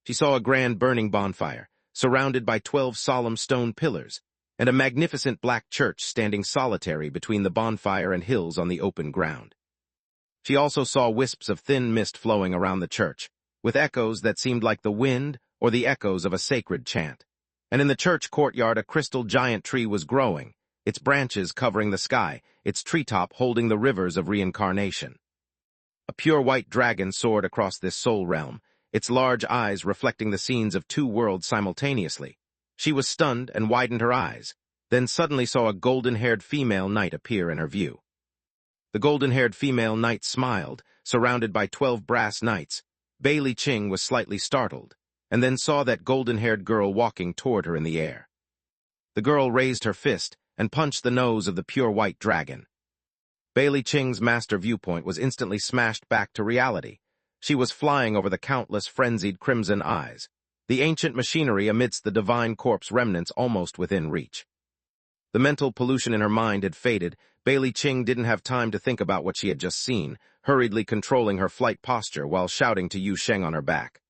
[SPEAKER 1] She saw a grand burning bonfire, surrounded by 12 solemn stone pillars, and a magnificent black church standing solitary between the bonfire and hills on the open ground. She also saw wisps of thin mist flowing around the church, with echoes that seemed like the wind or the echoes of a sacred chant. And in the church courtyard a crystal giant tree was growing, its branches covering the sky, its treetop holding the rivers of reincarnation. A pure white dragon soared across this soul realm, its large eyes reflecting the scenes of two worlds simultaneously. She was stunned and widened her eyes, then suddenly saw a golden-haired female knight appear in her view. The golden-haired female knight smiled, surrounded by 12 brass knights. Bailey Ching was slightly startled, and then saw that golden-haired girl walking toward her in the air. The girl raised her fist and punched the nose of the pure white dragon. Bailey Ching's master viewpoint was instantly smashed back to reality. She was flying over the countless frenzied crimson eyes, the ancient machinery amidst the divine corpse remnants almost within reach. The mental pollution in her mind had faded. Bailey Ching didn't have time to think about what she had just seen, hurriedly controlling her flight posture while shouting to Yu Sheng on her back.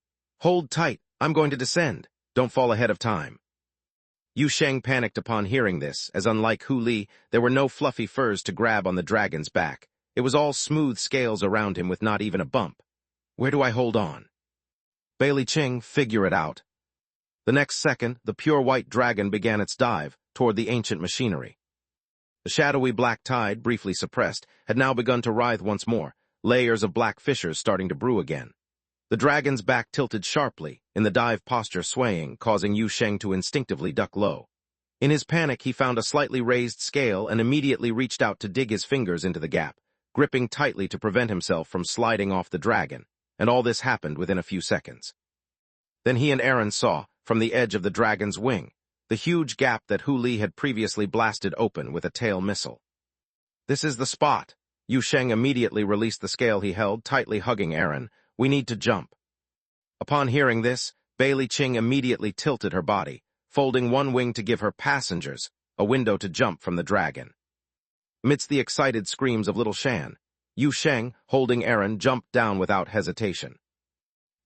[SPEAKER 1] "Hold tight, I'm going to descend. Don't fall ahead of time." Yu Sheng panicked upon hearing this, as unlike Hu Li, there were no fluffy furs to grab on the dragon's back. It was all smooth scales around him with not even a bump. Where do I hold on? Bailey Ching, figure it out. The next second, the pure white dragon began its dive toward the ancient machinery. The shadowy black tide, briefly suppressed, had now begun to writhe once more, layers of black fissures starting to brew again. The dragon's back tilted sharply, in the dive posture swaying, causing Yu Sheng to instinctively duck low. In his panic, he found a slightly raised scale and immediately reached out to dig his fingers into the gap, gripping tightly to prevent himself from sliding off the dragon, and all this happened within a few seconds. Then he and Aaron saw, from the edge of the dragon's wing, the huge gap that Hu Li had previously blasted open with a tail missile. "This is the spot." Yu Sheng immediately released the scale he held, tightly hugging Aaron. "We need to jump." Upon hearing this, Bailey Ching immediately tilted her body, folding one wing to give her passengers a window to jump from the dragon. Amidst the excited screams of little Shan, Yu Sheng, holding Aaron, jumped down without hesitation.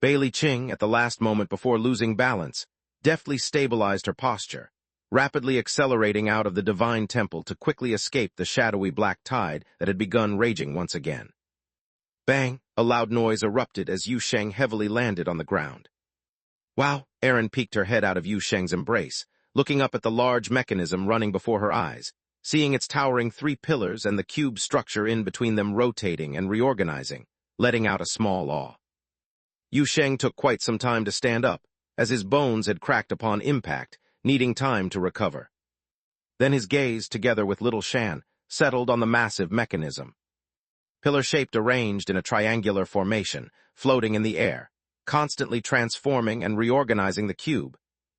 [SPEAKER 1] Bailey Ching, at the last moment before losing balance, deftly stabilized her posture, rapidly accelerating out of the divine temple to quickly escape the shadowy black tide that had begun raging once again. Bang! A loud noise erupted as Yu Sheng heavily landed on the ground. "Wow!" Aaron peeked her head out of Yu Sheng's embrace, looking up at the large mechanism running before her eyes, seeing its towering 3 pillars and the cube structure in between them rotating and reorganizing, letting out a small awe. Yu Sheng took quite some time to stand up, as his bones had cracked upon impact, needing time to recover. Then his gaze, together with little Shan, settled on the massive mechanism. Pillar-shaped, arranged in a triangular formation, floating in the air, constantly transforming and reorganizing the cube.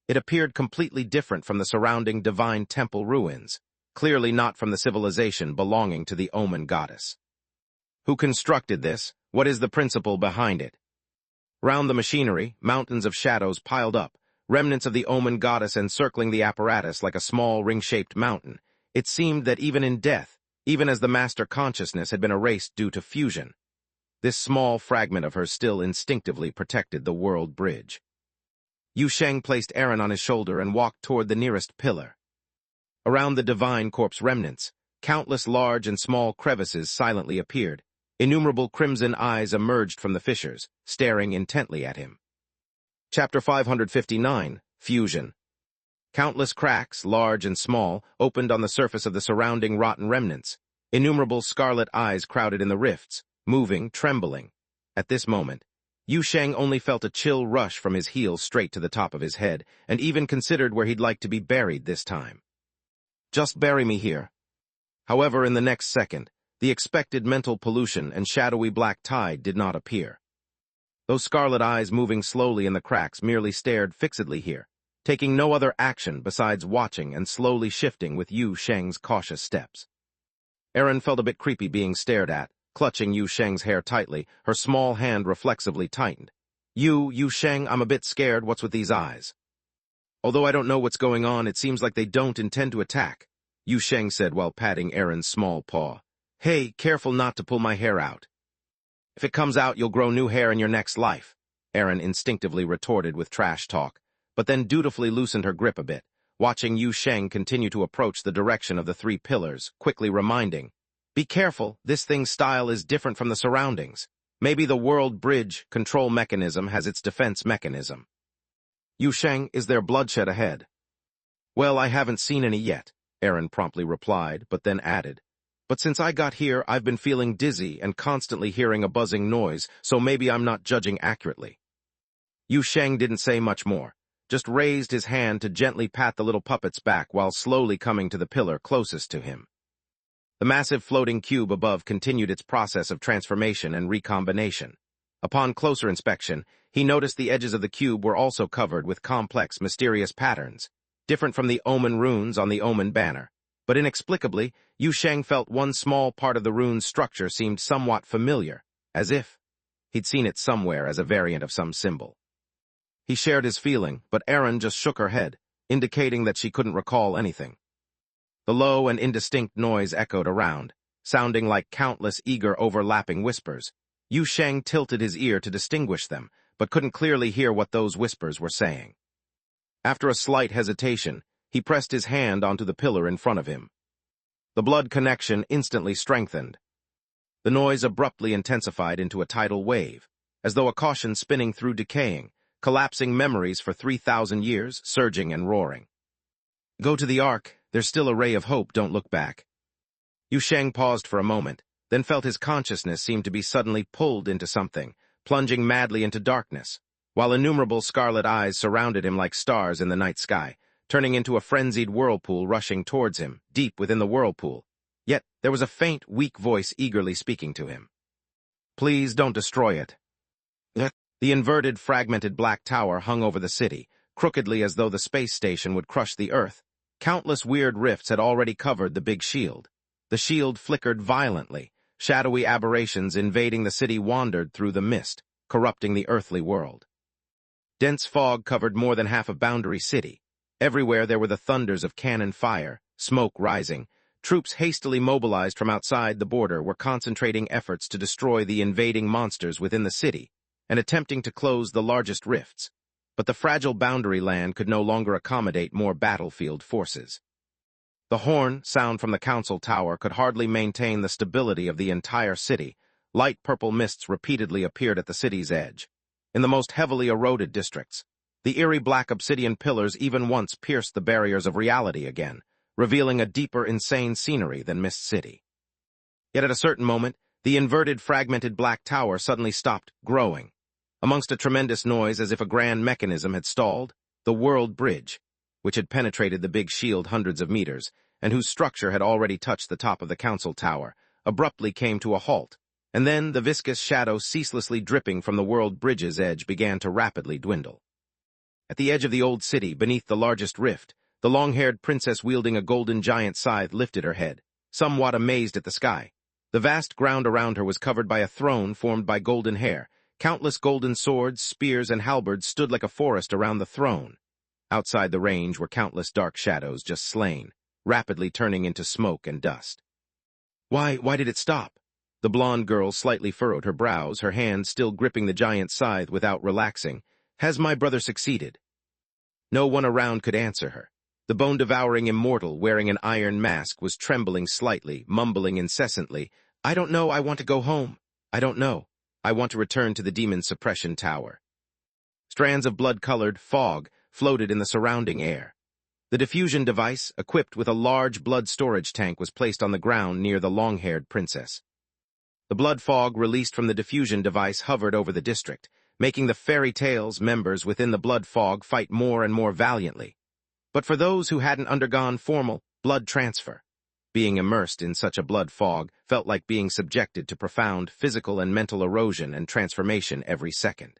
[SPEAKER 1] It appeared completely different from the surrounding divine temple ruins, clearly not from the civilization belonging to the Omen goddess. Who constructed this? What is the principle behind it? Round the machinery, mountains of shadows piled up, remnants of the Omen goddess encircling the apparatus like a small ring-shaped mountain. It seemed that even in death, even as the master consciousness had been erased due to fusion, this small fragment of her still instinctively protected the world bridge. Yu Sheng placed Aaron on his shoulder and walked toward the nearest pillar. Around the divine corpse remnants, countless large and small crevices silently appeared. Innumerable crimson eyes emerged from the fissures, staring intently at him. Chapter 559, Fusion. Countless cracks, large and small, opened on the surface of the surrounding rotten remnants. Innumerable scarlet eyes crowded in the rifts, moving, trembling. At this moment, Yu Sheng only felt a chill rush from his heels straight to the top of his head, and even considered where he'd like to be buried this time. "Just bury me here." However, in the next second, the expected mental pollution and shadowy black tide did not appear. Those scarlet eyes moving slowly in the cracks merely stared fixedly here, taking no other action besides watching and slowly shifting with Yu Sheng's cautious steps. Aaron felt a bit creepy being stared at, clutching Yu Sheng's hair tightly, her small hand reflexively tightened. Yu Sheng, I'm a bit scared. What's with these eyes?" "Although I don't know what's going on, it seems like they don't intend to attack," Yu Sheng said while patting Aaron's small paw. "Hey, careful not to pull my hair out." "If it comes out, you'll grow new hair in your next life," Aaron instinctively retorted with trash talk, but then dutifully loosened her grip a bit, watching Yu Sheng continue to approach the direction of the three pillars, quickly reminding, "Be careful, this thing's style is different from the surroundings. Maybe the world bridge control mechanism has its defense mechanism." "Yu Sheng, is there bloodshed ahead?" "Well, I haven't seen any yet," Aaron promptly replied, but then added, "But since I got here, I've been feeling dizzy and constantly hearing a buzzing noise, so maybe I'm not judging accurately." Yu Sheng didn't say much more, just raised his hand to gently pat the little puppet's back while slowly coming to the pillar closest to him. The massive floating cube above continued its process of transformation and recombination. Upon closer inspection, he noticed the edges of the cube were also covered with complex, mysterious patterns, different from the Omen runes on the Omen banner. But inexplicably, Yu Sheng felt one small part of the rune's structure seemed somewhat familiar, as if he'd seen it somewhere as a variant of some symbol. He shared his feeling, but Aaron just shook her head, indicating that she couldn't recall anything. The low and indistinct noise echoed around, sounding like countless eager overlapping whispers. Yu Sheng tilted his ear to distinguish them, but couldn't clearly hear what those whispers were saying. After a slight hesitation, he pressed his hand onto the pillar in front of him. The blood connection instantly strengthened. The noise abruptly intensified into a tidal wave, as though a caution spinning through decaying, collapsing memories for 3,000 years, surging and roaring. "Go to the Ark, there's still a ray of hope, don't look back." Yu Sheng paused for a moment, then felt his consciousness seem to be suddenly pulled into something, plunging madly into darkness, while innumerable scarlet eyes surrounded him like stars in the night sky, turning into a frenzied whirlpool rushing towards him, deep within the whirlpool. Yet there was a faint, weak voice eagerly speaking to him. "Please don't destroy it." The inverted, fragmented black tower hung over the city, crookedly as though the space station would crush the Earth. Countless weird rifts had already covered the big shield. The shield flickered violently. Shadowy aberrations invading the city wandered through the mist, corrupting the earthly world. Dense fog covered more than half of Boundary City. Everywhere there were the thunders of cannon fire, smoke rising. Troops hastily mobilized from outside the border were concentrating efforts to destroy the invading monsters within the city and attempting to close the largest rifts. But the fragile boundary land could no longer accommodate more battlefield forces. The horn sound from the council tower could hardly maintain the stability of the entire city. Light purple mists repeatedly appeared at the city's edge. In the most heavily eroded districts, the eerie black obsidian pillars even once pierced the barriers of reality again, revealing a deeper, insane scenery than Mist City. Yet at a certain moment, the inverted, fragmented black tower suddenly stopped growing. Amongst a tremendous noise as if a grand mechanism had stalled, the world bridge, which had penetrated the big shield hundreds of meters, and whose structure had already touched the top of the council tower, abruptly came to a halt, and then the viscous shadow ceaselessly dripping from the world bridge's edge began to rapidly dwindle. At the edge of the old city, beneath the largest rift, the long-haired princess wielding a golden giant scythe lifted her head, somewhat amazed at the sky. The vast ground around her was covered by a throne formed by golden hair. Countless golden swords, spears, and halberds stood like a forest around the throne. Outside the range were countless dark shadows just slain, rapidly turning into smoke and dust. Why did it stop?" The blonde girl slightly furrowed her brows, her hand still gripping the giant scythe without relaxing. "Has my brother succeeded?" No one around could answer her. The bone-devouring immortal wearing an iron mask was trembling slightly, mumbling incessantly, "I don't know, I want to go home. I don't know. I want to return to the demon suppression tower." Strands of blood-colored fog floated in the surrounding air. The diffusion device, equipped with a large blood storage tank, was placed on the ground near the long-haired princess. The blood fog released from the diffusion device hovered over the district, making the fairy tales members within the blood fog fight more and more valiantly. But for those who hadn't undergone formal blood transfer, being immersed in such a blood fog felt like being subjected to profound physical and mental erosion and transformation every second.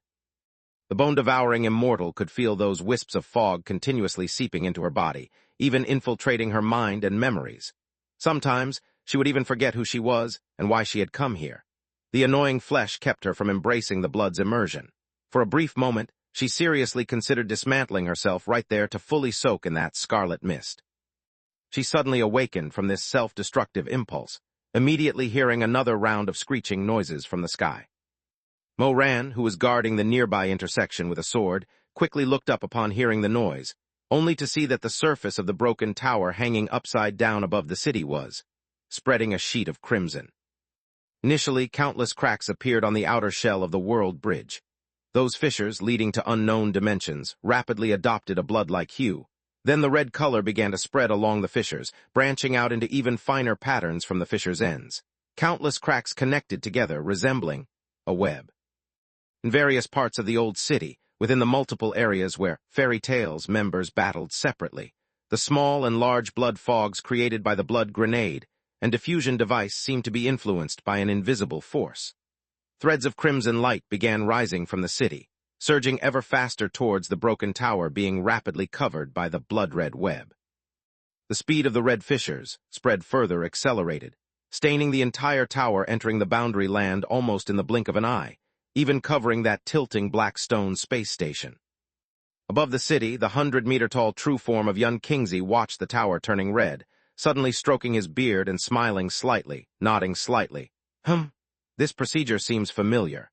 [SPEAKER 1] The bone-devouring immortal could feel those wisps of fog continuously seeping into her body, even infiltrating her mind and memories. Sometimes, she would even forget who she was and why she had come here. The annoying flesh kept her from embracing the blood's immersion. For a brief moment, she seriously considered dismantling herself right there to fully soak in that scarlet mist. She suddenly awakened from this self-destructive impulse, immediately hearing another round of screeching noises from the sky. Moran, who was guarding the nearby intersection with a sword, quickly looked up upon hearing the noise. only to see that the surface of the broken tower hanging upside down above the city was spreading a sheet of crimson. Initially, countless cracks appeared on the outer shell of the world bridge. Those fissures, leading to unknown dimensions, rapidly adopted a blood-like hue. Then the red color began to spread along the fissures, branching out into even finer patterns from the fissures' ends. Countless cracks connected together, resembling a web. In various parts of the old city, within the multiple areas where Fairy Tales members battled separately, the small and large blood fogs created by the blood grenade and diffusion device seemed to be influenced by an invisible force. Threads of crimson light began rising from the city, surging ever faster towards the broken tower being rapidly covered by the blood-red web. The speed of the red fissures spread further accelerated, staining the entire tower, entering the boundary land almost in the blink of an eye, even covering that tilting black stone space station. Above the city, the 100-meter-tall true form of Yuan Tong watched the tower turning red, suddenly stroking his beard and smiling slightly, nodding slightly. This procedure seems familiar.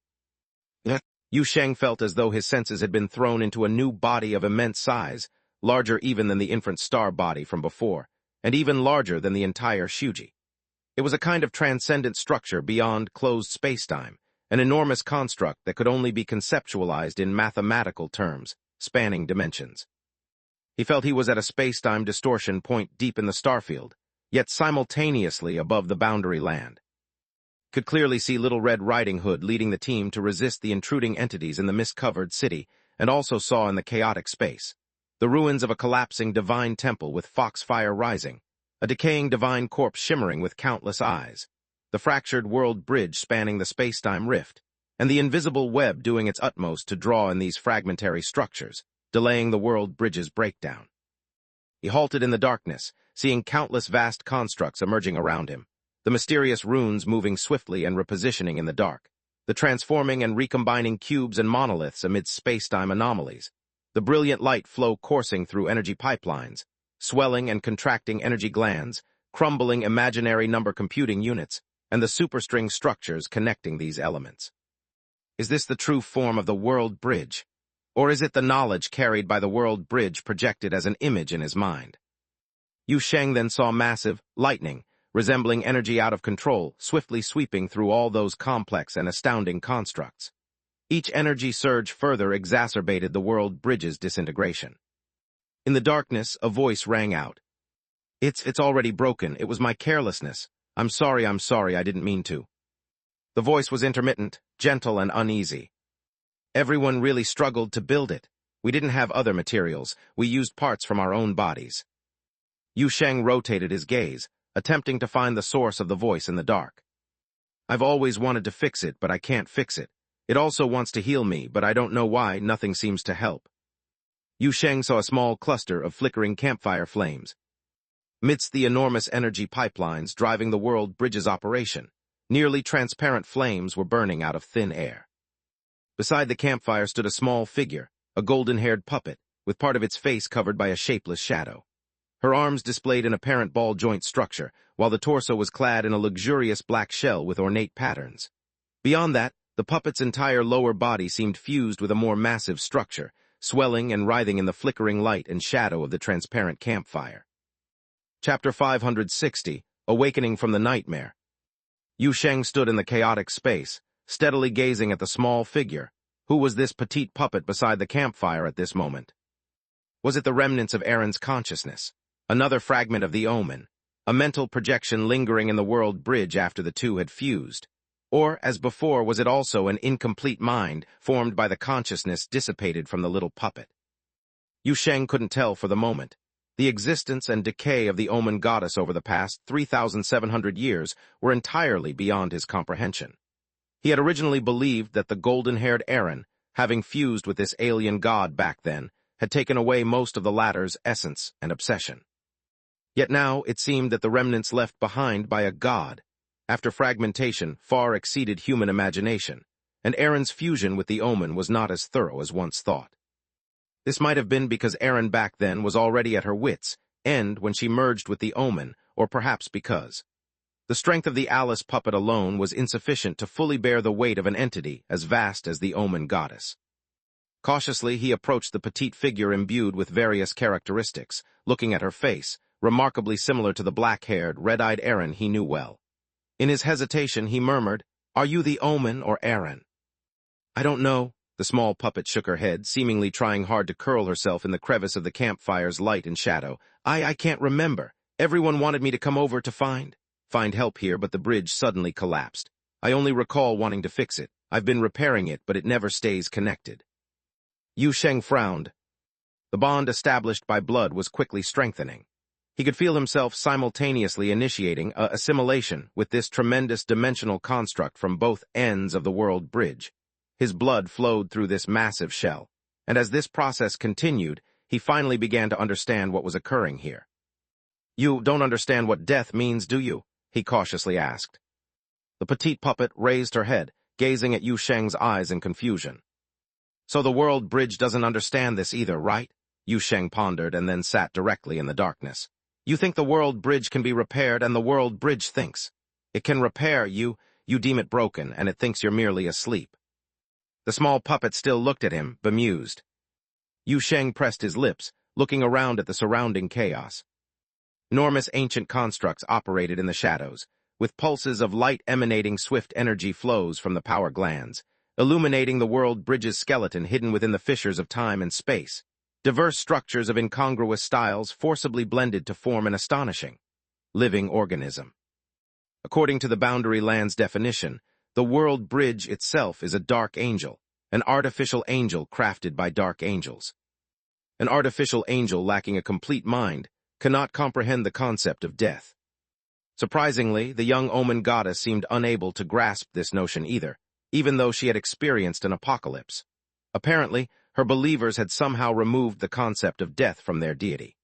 [SPEAKER 1] Yu Sheng felt as though his senses had been thrown into a new body of immense size, larger even than the infant star body from before, and even larger than the entire Shuji. It was a kind of transcendent structure beyond closed space-time, an enormous construct that could only be conceptualized in mathematical terms, spanning dimensions. He felt he was at a space-time distortion point deep in the starfield, yet simultaneously above the boundary land. Could clearly see Little Red Riding Hood leading the team to resist the intruding entities in the mist-covered city, and also saw in the chaotic space the ruins of a collapsing divine temple with foxfire rising, a decaying divine corpse shimmering with countless eyes, the fractured world bridge spanning the space-time rift, and the invisible web doing its utmost to draw in these fragmentary structures, delaying the world bridge's breakdown. He halted in the darkness, seeing countless vast constructs emerging around him, the mysterious runes moving swiftly and repositioning in the dark, the transforming and recombining cubes and monoliths amidst space-time anomalies, the brilliant light flow coursing through energy pipelines, swelling and contracting energy glands, crumbling imaginary number computing units, and the superstring structures connecting these elements. Is this the true form of the world bridge? Or is it the knowledge carried by the world bridge projected as an image in his mind? Yu Sheng then saw massive lightning, resembling energy out of control, swiftly sweeping through all those complex and astounding constructs. Each energy surge further exacerbated the world bridge's disintegration. In the darkness, a voice rang out. It's already broken. It was my carelessness. I'm sorry, I didn't mean to. The voice was intermittent, gentle and uneasy. Everyone really struggled to build it. We didn't have other materials. We used parts from our own bodies. Yu Sheng rotated his gaze, attempting to find the source of the voice in the dark. I've always wanted to fix it, but I can't fix it. It also wants to heal me, but I don't know why. Nothing seems to help. Yu Sheng saw a small cluster of flickering campfire flames. Amidst the enormous energy pipelines driving the world bridge's operation, nearly transparent flames were burning out of thin air. Beside the campfire stood a small figure, a golden-haired puppet, with part of its face covered by a shapeless shadow. Her arms displayed an apparent ball-joint structure, while the torso was clad in a luxurious black shell with ornate patterns. Beyond that, the puppet's entire lower body seemed fused with a more massive structure, swelling and writhing in the flickering light and shadow of the transparent campfire. Chapter 560, Awakening from the Nightmare. Yu Sheng stood in the chaotic space, steadily gazing at the small figure. Who was this petite puppet beside the campfire at this moment? Was it the remnants of Aaron's consciousness? Another fragment of the omen? A mental projection lingering in the world bridge after the two had fused? Or, as before, was it also an incomplete mind formed by the consciousness dissipated from the little puppet? Yu Sheng couldn't tell for the moment. The existence and decay of the omen goddess over the past 3,700 years were entirely beyond his comprehension. He had originally believed that the golden-haired Aaron, having fused with this alien god back then, had taken away most of the latter's essence and obsession. Yet now it seemed that the remnants left behind by a god, after fragmentation, far exceeded human imagination, and Aaron's fusion with the omen was not as thorough as once thought. This might have been because Aaron back then was already at her wits' end when she merged with the omen, or perhaps because the strength of the Alice puppet alone was insufficient to fully bear the weight of an entity as vast as the omen goddess. Cautiously, he approached the petite figure imbued with various characteristics, looking at her face, remarkably similar to the black-haired, red-eyed Aaron he knew well. In his hesitation, he murmured, "Are you the Omen or Aaron?" "I don't know." The small puppet shook her head, seemingly trying hard to curl herself in the crevice of the campfire's light and shadow. I can't remember. Everyone wanted me to come over to find help here, but the bridge suddenly collapsed. I only recall wanting to fix it. I've been repairing it, but it never stays connected." Yu Sheng frowned. The bond established by blood was quickly strengthening. He could feel himself simultaneously initiating a assimilation with this tremendous dimensional construct from both ends of the world bridge. His blood flowed through this massive shell, and as this process continued, he finally began to understand what was occurring here. "You don't understand what death means, do you?" he cautiously asked. The petite puppet raised her head, gazing at Yu Sheng's eyes in confusion. "So the world bridge doesn't understand this either, right?" Yu Sheng pondered and then sat directly in the darkness. "You think the world bridge can be repaired, and the world bridge thinks it can repair you. You deem it broken, and it thinks you're merely asleep." The small puppet still looked at him, bemused. Yu Sheng pressed his lips, looking around at the surrounding chaos. Enormous ancient constructs operated in the shadows, with pulses of light emanating swift energy flows from the power glands, illuminating the world bridge's skeleton hidden within the fissures of time and space. Diverse structures of incongruous styles forcibly blended to form an astonishing, living organism. According to the Boundary Land's definition, the world bridge itself is a dark angel, an artificial angel crafted by dark angels. An artificial angel lacking a complete mind cannot comprehend the concept of death. Surprisingly, the young Omen goddess seemed unable to grasp this notion either, even though she had experienced an apocalypse. Apparently, her believers had somehow removed the concept of death from their deity.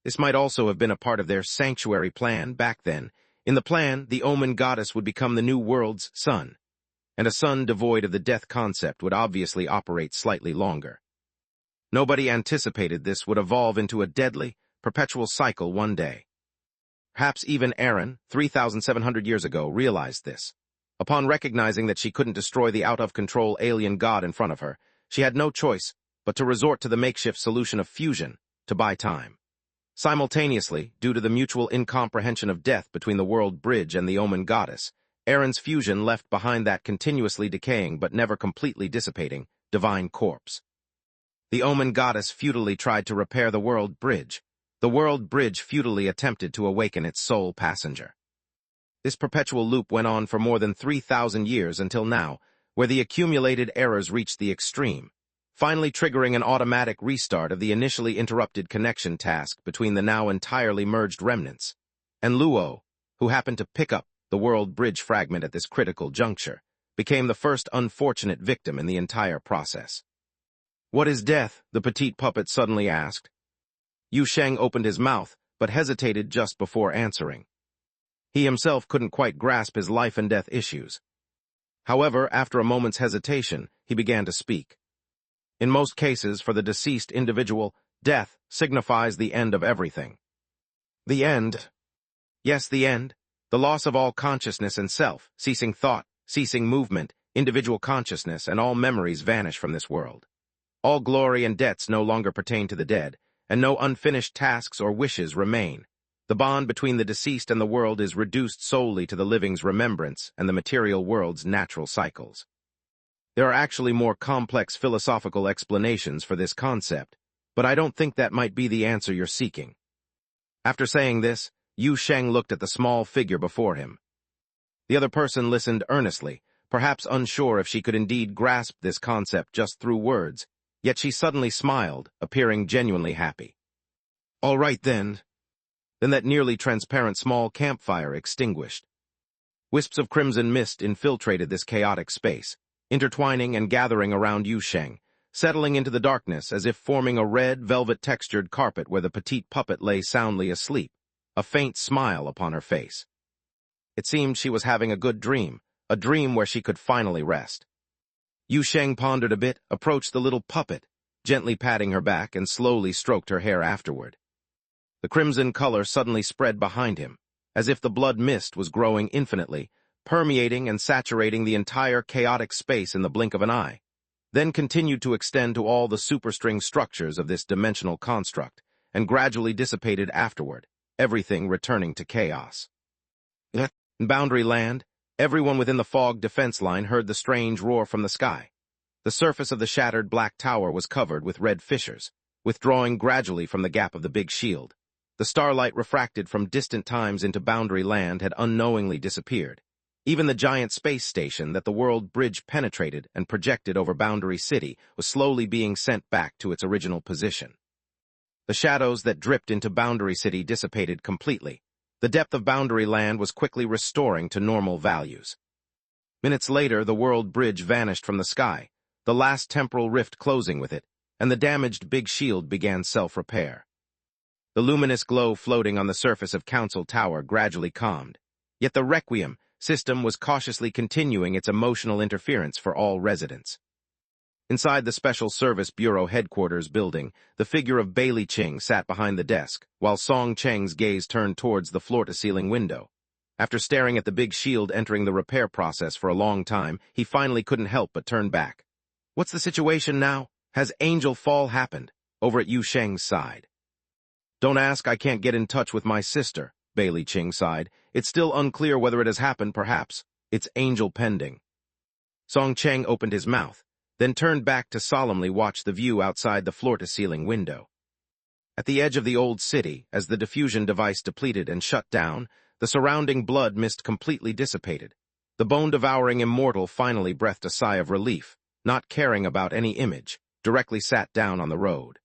[SPEAKER 1] This might also have been a part of their sanctuary plan back then. In the plan, the Omen goddess would become the new world's sun, and a sun devoid of the death concept would obviously operate slightly longer. Nobody anticipated this would evolve into a deadly, perpetual cycle one day. Perhaps even Aaron, 3,700 years ago, realized this. Upon recognizing that she couldn't destroy the out-of-control alien god in front of her, she had no choice but to resort to the makeshift solution of fusion to buy time. Simultaneously, due to the mutual incomprehension of death between the world bridge and the Omen goddess, Aaron's fusion left behind that continuously decaying but never completely dissipating divine corpse. The Omen goddess futilely tried to repair the world bridge. The world bridge futilely attempted to awaken its sole passenger. This perpetual loop went on for more than 3,000 years until now, where the accumulated errors reached the extreme, finally triggering an automatic restart of the initially interrupted connection task between the now entirely merged remnants. And Luo, who happened to pick up the world bridge fragment at this critical juncture, became the first unfortunate victim in the entire process. "What is death?" the petite puppet suddenly asked. Yu Sheng opened his mouth, but hesitated just before answering. He himself couldn't quite grasp his life and death issues. However, after a moment's hesitation, he began to speak. In most cases, for the deceased individual, death signifies the end of everything. The end? Yes, the end. The loss of all consciousness and self, ceasing thought, ceasing movement, individual consciousness, and all memories vanish from this world. All glory and debts no longer pertain to the dead, and no unfinished tasks or wishes remain. The bond between the deceased and the world is reduced solely to the living's remembrance and the material world's natural cycles. There are actually more complex philosophical explanations for this concept, but I don't think that might be the answer you're seeking. After saying this, Yu Sheng looked at the small figure before him. The other person listened earnestly, perhaps unsure if she could indeed grasp this concept just through words, yet she suddenly smiled, appearing genuinely happy. "All right, then." Then that nearly transparent small campfire extinguished. Wisps of crimson mist infiltrated this chaotic space, intertwining and gathering around Yu Sheng, settling into the darkness as if forming a red, velvet-textured carpet where the petite puppet lay soundly asleep, a faint smile upon her face. It seemed she was having a good dream, a dream where she could finally rest. Yu Sheng pondered a bit, approached the little puppet, gently patting her back, and slowly stroked her hair afterward. The crimson color suddenly spread behind him, as if the blood mist was growing infinitely, permeating and saturating the entire chaotic space in the blink of an eye. then continued to extend to all the superstring structures of this dimensional construct, and gradually dissipated afterward, everything returning to chaos. In Boundary Land, everyone within the fog defense line heard the strange roar from the sky. The surface of the shattered black tower was covered with red fissures, withdrawing gradually from the gap of the big shield. The starlight refracted from distant times into Boundary Land had unknowingly disappeared. Even the giant space station that the world bridge penetrated and projected over Boundary City was slowly being sent back to its original position. The shadows that dripped into Boundary City dissipated completely. The depth of Boundary Land was quickly restoring to normal values. Minutes later, the world bridge vanished from the sky, the last temporal rift closing with it, and the damaged big shield began self-repair. The luminous glow floating on the surface of Council Tower gradually calmed, yet the Requiem system was cautiously continuing its emotional interference for all residents. Inside the Special Service Bureau headquarters building, the figure of Bailey Ching sat behind the desk, while Song Cheng's gaze turned towards the floor-to-ceiling window. After staring at the big shield entering the repair process for a long time, he finally couldn't help but turn back. "What's the situation now? Has Angel Fall happened?" Over at Yu Sheng's side. "Don't ask, I can't get in touch with my sister," Bailey Ching sighed. "It's still unclear whether it has happened, perhaps. It's Angel pending." Song Cheng opened his mouth, then turned back to solemnly watch the view outside the floor-to-ceiling window. At the edge of the old city, as the diffusion device depleted and shut down, the surrounding blood mist completely dissipated. The bone-devouring immortal finally breathed a sigh of relief, not caring about any image, directly sat down on the road.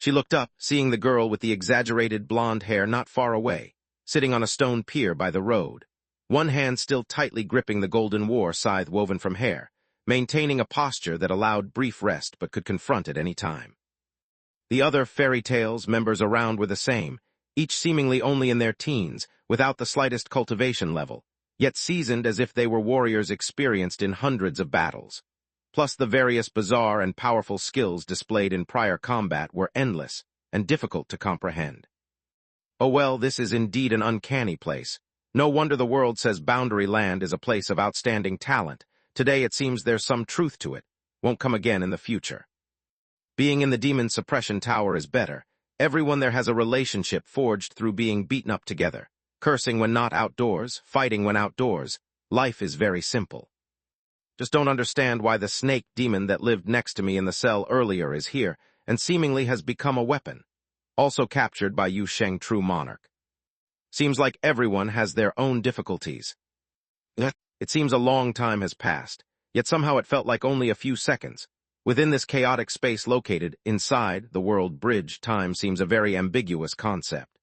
[SPEAKER 1] She looked up, seeing the girl with the exaggerated blonde hair not far away, sitting on a stone pier by the road, one hand still tightly gripping the golden war scythe woven from hair, maintaining a posture that allowed brief rest but could confront at any time. The other Fairy Tales members around were the same, each seemingly only in their teens, without the slightest cultivation level, yet seasoned as if they were warriors experienced in hundreds of battles. Plus the various bizarre and powerful skills displayed in prior combat were endless and difficult to comprehend. Oh well, this is indeed an uncanny place. No wonder the world says Boundary Land is a place of outstanding talent. Today it seems there's some truth to it. Won't come again in the future. Being in the Demon Suppression Tower is better. Everyone there has a relationship forged through being beaten up together, cursing when not outdoors, fighting when outdoors. Life is very simple. Just don't understand why the snake demon that lived next to me in the cell earlier is here, and seemingly has become a weapon. Also captured by Yu Sheng True Monarch. Seems like everyone has their own difficulties. It seems a long time has passed, yet somehow it felt like only a few seconds. Within this chaotic space located inside the world bridge, time seems a very ambiguous concept.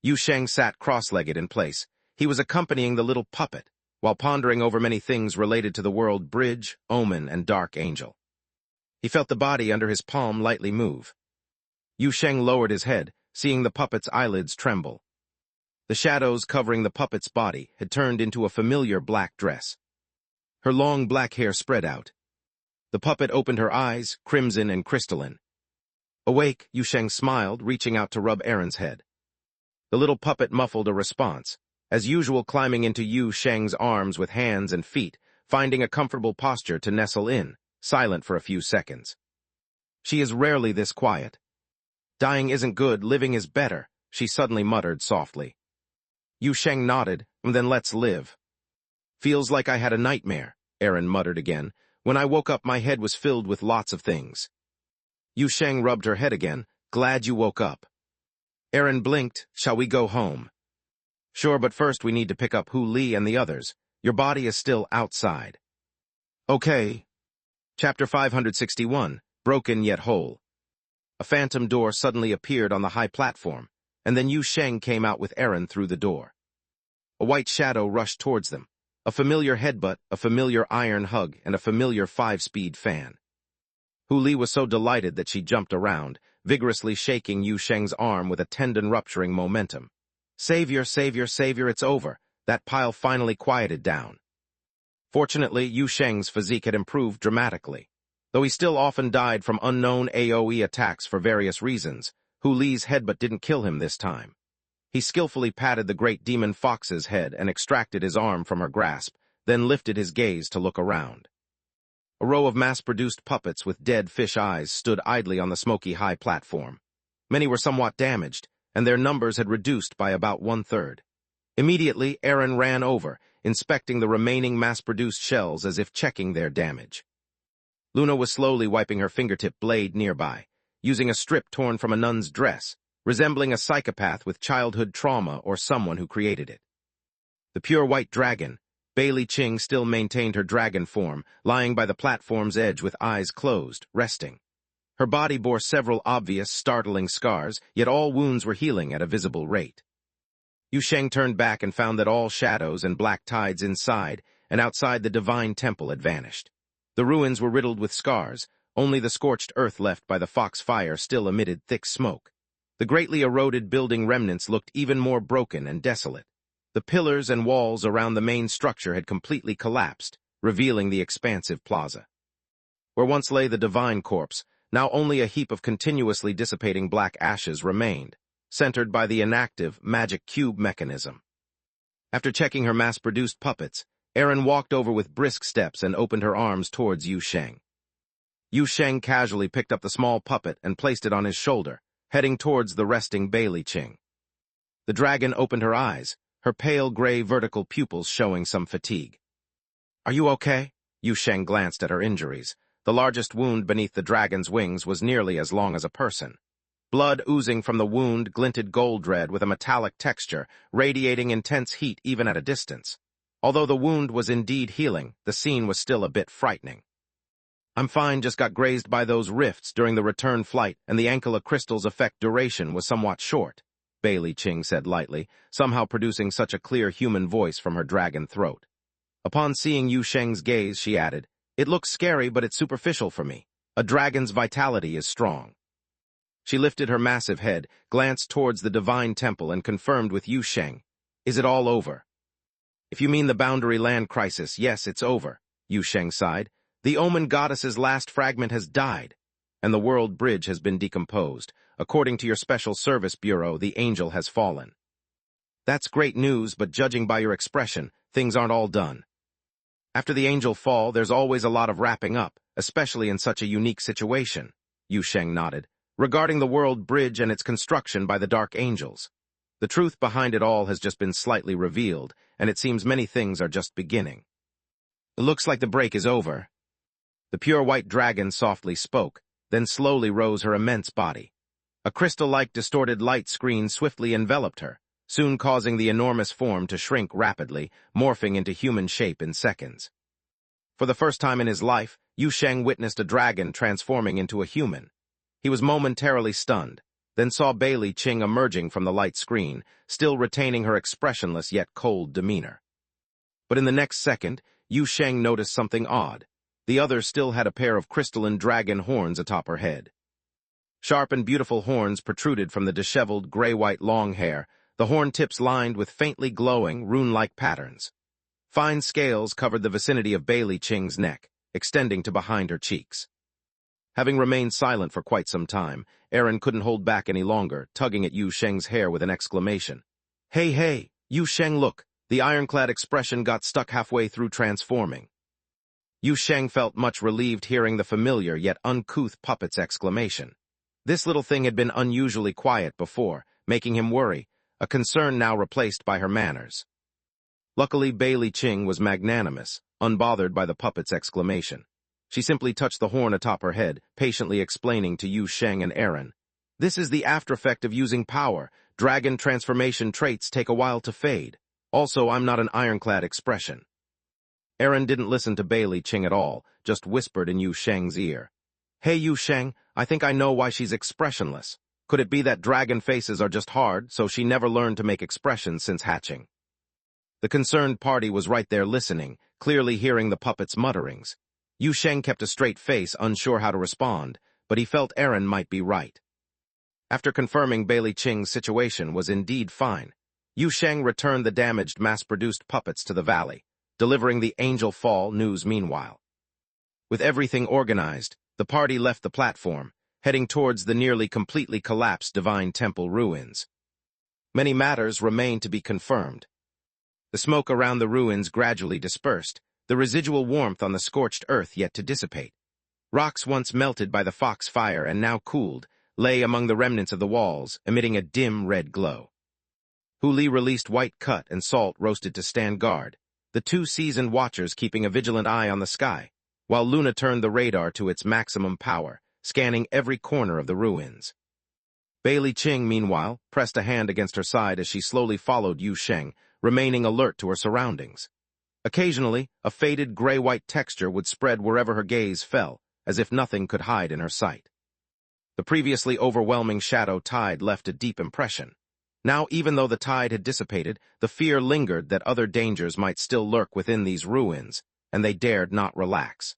[SPEAKER 1] Yu Sheng sat cross-legged in place. He was accompanying the little puppet, while pondering over many things related to the world bridge, omen, and dark angel. He felt the body under his palm lightly move. Yu Sheng lowered his head, seeing the puppet's eyelids tremble. The shadows covering the puppet's body had turned into a familiar black dress. Her long black hair spread out. The puppet opened her eyes, crimson and crystalline. Awake, Yu Sheng smiled, reaching out to rub Aaron's head. The little puppet muffled a response, as usual climbing into Yu Sheng's arms with hands and feet, finding a comfortable posture to nestle in, silent for a few seconds. She is rarely this quiet. Dying isn't good, living is better, she suddenly muttered softly. Yu Sheng nodded, and then let's live. Feels like I had a nightmare, Aaron muttered again. When I woke up my head was filled with lots of things. Yu Sheng rubbed her head again. Glad you woke up. Aaron blinked. Shall we go home? Sure, but first we need to pick up Hu Li and the others. Your body is still outside. Okay. Chapter 561, Broken Yet Whole. A phantom door suddenly appeared on the high platform, and then Yu Sheng came out with Aaron through the door. A white shadow rushed towards them, a familiar headbutt, a familiar iron hug, and a familiar 5-speed fan. Hu Li was so delighted that she jumped around, vigorously shaking Yu Sheng's arm with a tendon-rupturing momentum. Savior, savior, savior, it's over. That pile finally quieted down. Fortunately, Yu Sheng's physique had improved dramatically. Though he still often died from unknown AoE attacks for various reasons, Hu Li's headbutt didn't kill him this time. He skillfully patted the great demon fox's head and extracted his arm from her grasp, then lifted his gaze to look around. A row of mass-produced puppets with dead fish eyes stood idly on the smoky high platform. Many were somewhat damaged, and their numbers had reduced by about 1/3. Immediately, Aaron ran over, inspecting the remaining mass-produced shells as if checking their damage. Luna was slowly wiping her fingertip blade nearby, using a strip torn from a nun's dress, resembling a psychopath with childhood trauma or someone who created it. The pure white dragon, Bailey Ching, still maintained her dragon form, lying by the platform's edge with eyes closed, resting. Her body bore several obvious, startling scars, yet all wounds were healing at a visible rate. Yu Sheng turned back and found that all shadows and black tides inside and outside the divine temple had vanished. The ruins were riddled with scars, only the scorched earth left by the fox fire still emitted thick smoke. The greatly eroded building remnants looked even more broken and desolate. The pillars and walls around the main structure had completely collapsed, revealing the expansive plaza. Where once lay the divine corpse, now only a heap of continuously dissipating black ashes remained, centered by the inactive magic cube mechanism. After checking her mass-produced puppets, Erin walked over with brisk steps and opened her arms towards Yu Sheng. Yu Sheng casually picked up the small puppet and placed it on his shoulder, heading towards the resting Bailey Ching. The dragon opened her eyes, her pale gray vertical pupils showing some fatigue. "Are you okay?" Yu Sheng glanced at her injuries. The largest wound beneath the dragon's wings was nearly as long as a person. Blood oozing from the wound glinted gold red with a metallic texture, radiating intense heat even at a distance. Although the wound was indeed healing, the scene was still a bit frightening. "I'm fine, just got grazed by those rifts during the return flight, and the Ankela crystal's effect duration was somewhat short," Bailey Ching said lightly, somehow producing such a clear human voice from her dragon throat. Upon seeing Yu Sheng's gaze, she added, "It looks scary, but it's superficial for me. A dragon's vitality is strong." She lifted her massive head, glanced towards the divine temple, and confirmed with Yu Sheng, "Is it all over?" "If you mean the boundary land crisis, yes, it's over," Yu Sheng sighed. "The Omen Goddess's last fragment has died, and the world bridge has been decomposed. According to your Special Service Bureau, the angel has fallen." "That's great news, but judging by your expression, things aren't all done." "After the angel fall, there's always a lot of wrapping up, especially in such a unique situation," Yu Sheng nodded, "regarding the world bridge and its construction by the Dark Angels. The truth behind it all has just been slightly revealed, and it seems many things are just beginning." "It looks like the break is over." The pure white dragon softly spoke, then slowly rose her immense body. A crystal-like distorted light screen swiftly enveloped her, soon causing the enormous form to shrink rapidly, morphing into human shape in seconds. For the first time in his life, Yu Sheng witnessed a dragon transforming into a human. He was momentarily stunned, then saw Bailey Ching emerging from the light screen, still retaining her expressionless yet cold demeanor. But in the next second, Yu Sheng noticed something odd. The other still had a pair of crystalline dragon horns atop her head. Sharp and beautiful horns protruded from the disheveled gray-white long hair, the horn tips lined with faintly glowing, rune-like patterns. Fine scales covered the vicinity of Bailey Ching's neck, extending to behind her cheeks. Having remained silent for quite some time, Aaron couldn't hold back any longer, tugging at Yu Sheng's hair with an exclamation. "Hey, hey, Yu Sheng, look!" The ironclad expression got stuck halfway through transforming. Yu Sheng felt much relieved hearing the familiar yet uncouth puppet's exclamation. This little thing had been unusually quiet before, making him worry, a concern now replaced by her manners. Luckily, Bailey Ching was magnanimous, unbothered by the puppet's exclamation. She simply touched the horn atop her head, patiently explaining to Yu Sheng and Aaron, "This is the aftereffect of using power. Dragon transformation traits take a while to fade. Also, I'm not an ironclad expression." Aaron didn't listen to Bailey Ching at all, just whispered in Yu Sheng's ear. "Hey, Yu Sheng, I think I know why she's expressionless. Could it be that dragon faces are just hard, so she never learned to make expressions since hatching?" The concerned party was right there listening, clearly hearing the puppet's mutterings. Yu Sheng kept a straight face, unsure how to respond, but he felt Aaron might be right. After confirming Bailey Ching's situation was indeed fine, Yu Sheng returned the damaged mass-produced puppets to the valley, delivering the angel fall news meanwhile. With everything organized, the party left the platform, heading towards the nearly completely collapsed Divine Temple ruins. Many matters remained to be confirmed. The smoke around the ruins gradually dispersed, the residual warmth on the scorched earth yet to dissipate. Rocks once melted by the fox fire and now cooled, lay among the remnants of the walls, emitting a dim red glow. Hu Li released White Cut and Salt roasted to stand guard, the two seasoned watchers keeping a vigilant eye on the sky, while Luna turned the radar to its maximum power, scanning every corner of the ruins. Bailey Qing, meanwhile, pressed a hand against her side as she slowly followed Yu Sheng, remaining alert to her surroundings. Occasionally, a faded gray-white texture would spread wherever her gaze fell, as if nothing could hide in her sight. The previously overwhelming shadow tide left a deep impression. Now, even though the tide had dissipated, the fear lingered that other dangers might still lurk within these ruins, and they dared not relax.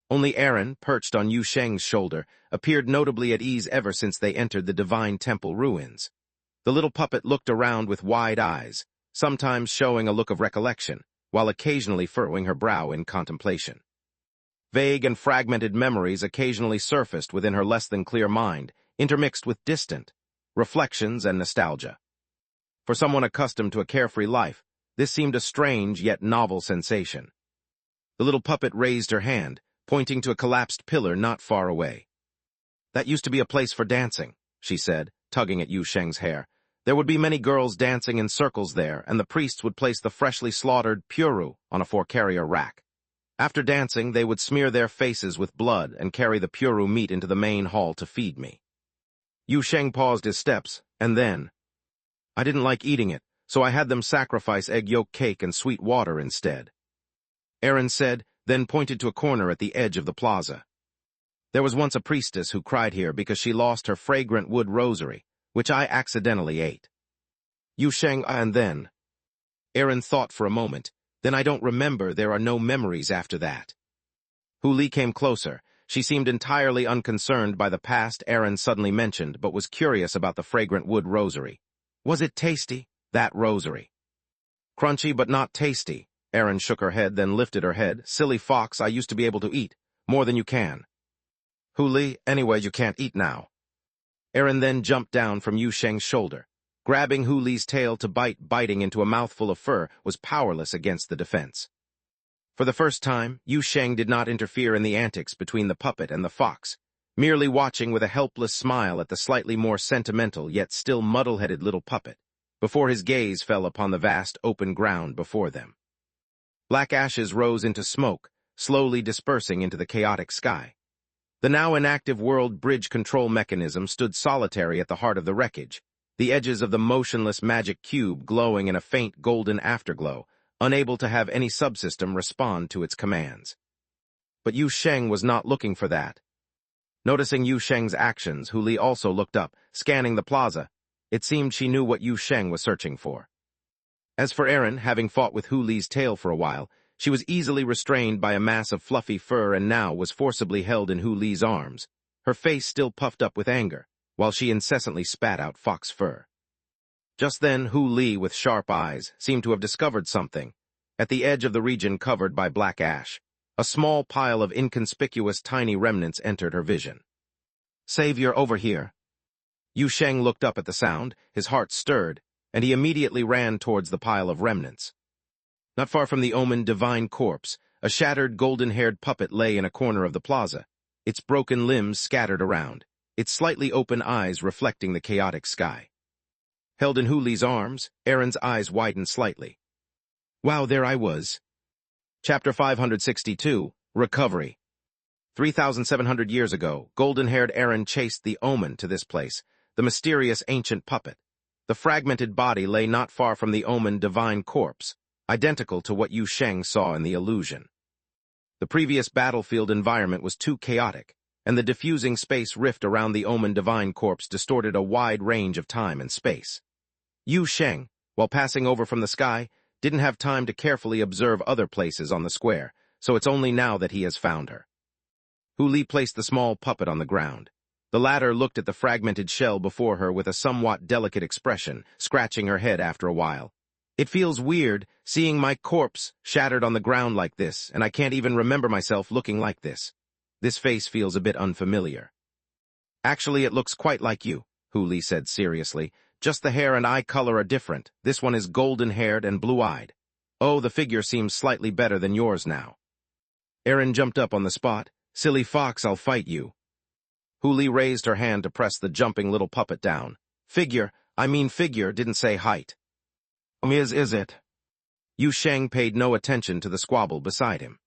[SPEAKER 1] Only Aaron, perched on Yu Sheng's shoulder, appeared notably at ease ever since they entered the Divine Temple ruins. The little puppet looked around with wide eyes, sometimes showing a look of recollection, while occasionally furrowing her brow in contemplation. Vague and fragmented memories occasionally surfaced within her less-than-clear mind, intermixed with distant reflections and nostalgia. For someone accustomed to a carefree life, this seemed a strange yet novel sensation. The little puppet raised her hand, pointing to a collapsed pillar not far away. "That used to be a place for dancing," she said, tugging at Yu Sheng's hair. "There would be many girls dancing in circles there, and the priests would place the freshly slaughtered puru on a four-carrier rack. After dancing, they would smear their faces with blood and carry the puru meat into the main hall to feed me." Yu Sheng paused his steps, and then, "I didn't like eating it, so I had them sacrifice egg yolk cake and sweet water instead," Aaron said, then pointed to a corner at the edge of the plaza. "There was once a priestess who cried here because she lost her fragrant wood rosary, which I accidentally ate." Yu Sheng, and then. Aaron thought for a moment. "Then I don't remember, there are no memories after that." Hu Li came closer. She seemed entirely unconcerned by the past Aaron suddenly mentioned, but was curious about the fragrant wood rosary. "Was it tasty, that rosary?" "Crunchy but not tasty." Aaron shook her head, then lifted her head. "Silly fox, I used to be able to eat. More than you can." "Hu Li, anyway, you can't eat now." Aaron then jumped down from Yu Sheng's shoulder. Grabbing Hu Li's tail to biting into a mouthful of fur, was powerless against the defense. For the first time, Yu Sheng did not interfere in the antics between the puppet and the fox, merely watching with a helpless smile at the slightly more sentimental yet still muddle-headed little puppet, before his gaze fell upon the vast open ground before them. Black ashes rose into smoke, slowly dispersing into the chaotic sky. The now inactive world bridge control mechanism stood solitary at the heart of the wreckage, the edges of the motionless magic cube glowing in a faint golden afterglow, unable to have any subsystem respond to its commands. But Yu Sheng was not looking for that. Noticing Yu Sheng's actions, Hu Li also looked up, scanning the plaza. It seemed she knew what Yu Sheng was searching for. As for Aaron, having fought with Hu Li's tail for a while, she was easily restrained by a mass of fluffy fur and now was forcibly held in Hu Li's arms, her face still puffed up with anger, while she incessantly spat out fox fur. Just then, Hu Li, with sharp eyes, seemed to have discovered something. At the edge of the region covered by black ash, a small pile of inconspicuous tiny remnants entered her vision. "Savior, over here." Yu Sheng looked up at the sound, his heart stirred, and he immediately ran towards the pile of remnants. Not far from the omened divine corpse, a shattered golden-haired puppet lay in a corner of the plaza, its broken limbs scattered around, its slightly open eyes reflecting the chaotic sky. Held in Hu Li's arms, Aaron's eyes widened slightly. "Wow, there I was." Chapter 562, Recovery. 3,700 years ago, golden-haired Aaron chased the omen to this place, the mysterious ancient puppet. The fragmented body lay not far from the omened divine corpse, identical to what Yu Sheng saw in the illusion. The previous battlefield environment was too chaotic, and the diffusing space rift around the omened divine corpse distorted a wide range of time and space. Yu Sheng, while passing over from the sky, didn't have time to carefully observe other places on the square, so it's only now that he has found her. Hu Li placed the small puppet on the ground. The latter looked at the fragmented shell before her with a somewhat delicate expression, scratching her head after a while. "It feels weird, seeing my corpse shattered on the ground like this, and I can't even remember myself looking like this. This face feels a bit unfamiliar." "Actually, it looks quite like you," Hu Li said seriously. "Just the hair and eye color are different. This one is golden-haired and blue-eyed." Oh, the figure seems slightly better than yours now. Aaron jumped up on the spot. Silly fox, I'll fight you. Hu Li raised her hand to press the jumping little puppet down. Figure, didn't say height. Is it? Yu Sheng paid no attention to the squabble beside him.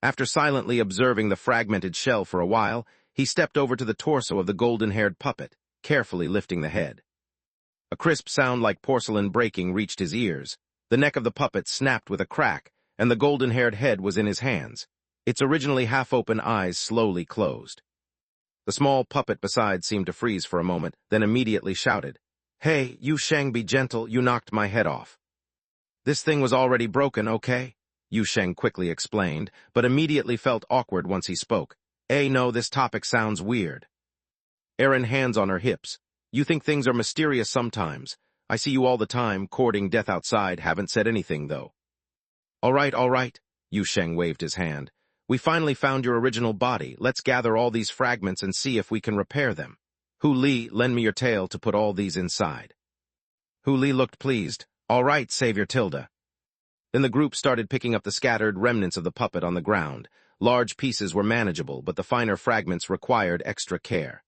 [SPEAKER 1] After silently observing the fragmented shell for a while, he stepped over to the torso of the golden-haired puppet, carefully lifting the head. A crisp sound like porcelain breaking reached his ears. The neck of the puppet snapped with a crack, and the golden-haired head was in his hands. Its originally half-open eyes slowly closed. The small puppet beside seemed to freeze for a moment, then immediately shouted, Hey, Yu Sheng, be gentle, you knocked my head off. This thing was already broken, okay? Yu Sheng quickly explained, but immediately felt awkward once he spoke. No, this topic sounds weird. Aaron, hands on her hips. You think things are mysterious sometimes. I see you all the time, courting death outside, haven't said anything, though. All right, Yu Sheng waved his hand. We finally found your original body. Let's gather all these fragments and see if we can repair them. Hu Li, lend me your tail to put all these inside. Hu Li looked pleased. All right, Savior Tilda. Then the group started picking up the scattered remnants of the puppet on the ground. Large pieces were manageable, but the finer fragments required extra care.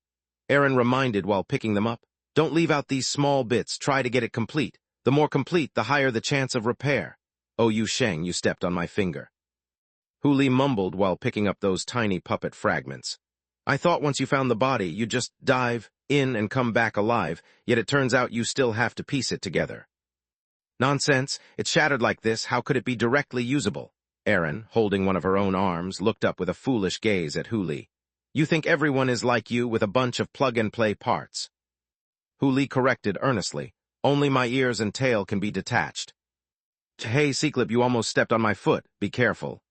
[SPEAKER 1] Aaron reminded while picking them up, Don't leave out these small bits, try to get it complete. The more complete, the higher the chance of repair. Oh, Yu Sheng, you stepped on my finger. Hu Li mumbled while picking up those tiny puppet fragments. I thought once you found the body, you'd just dive in and come back alive, yet it turns out you still have to piece it together. Nonsense, it's shattered like this, how could it be directly usable? Aaron, holding one of her own arms, looked up with a foolish gaze at Hu Li. You think everyone is like you with a bunch of plug-and-play parts. Hu Li corrected earnestly. Only my ears and tail can be detached. Hey, Seaclip, you almost stepped on my foot. Be careful.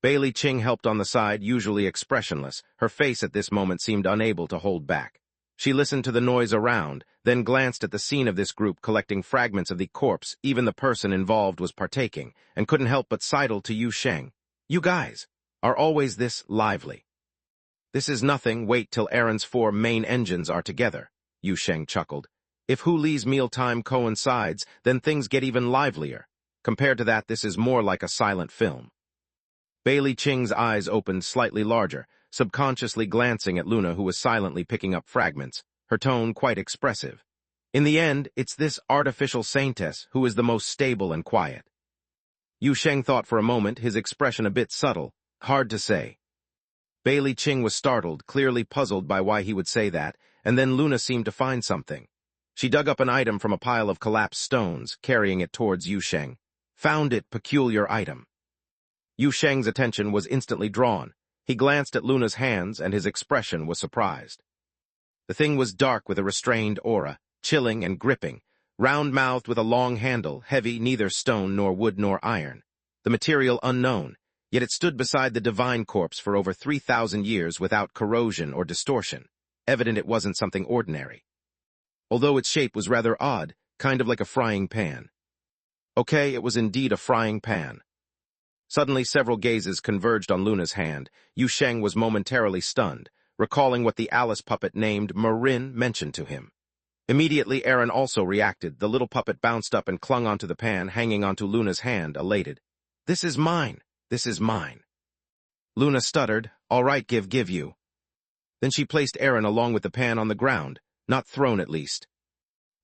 [SPEAKER 1] Bailey Ching helped on the side, usually expressionless. Her face at this moment seemed unable to hold back. She listened to the noise around, then glanced at the scene of this group collecting fragments of the corpse. Even the person involved was partaking, and couldn't help but sidle to Yu Sheng. You guys are always this lively. This is nothing, wait till Aaron's 4 main engines are together, Yu Sheng chuckled. If Hu Li's mealtime coincides, then things get even livelier. Compared to that, this is more like a silent film. Bailey Ching's eyes opened slightly larger, subconsciously glancing at Luna, who was silently picking up fragments, her tone quite expressive. In the end, it's this artificial saintess who is the most stable and quiet. Yu Sheng thought for a moment, his expression a bit subtle, hard to say. Bailey Ching was startled, clearly puzzled by why he would say that, and then Luna seemed to find something. She dug up an item from a pile of collapsed stones, carrying it towards Yu Sheng. Found it, peculiar item. Yu Sheng's attention was instantly drawn. He glanced at Luna's hands, and his expression was surprised. The thing was dark with a restrained aura, chilling and gripping, round-mouthed with a long handle, heavy, neither stone nor wood nor iron. The material unknown, yet it stood beside the divine corpse for over 3,000 years without corrosion or distortion. Evident it wasn't something ordinary. Although its shape was rather odd, kind of like a frying pan. Okay, it was indeed a frying pan. Suddenly, several gazes converged on Luna's hand. Yu Sheng was momentarily stunned, recalling what the Alice puppet named Marin mentioned to him. Immediately, Aaron also reacted. The little puppet bounced up and clung onto the pan, hanging onto Luna's hand, elated. This is mine. This is mine. Luna stuttered. All right, give you. Then she placed Aaron along with the pan on the ground, not thrown at least.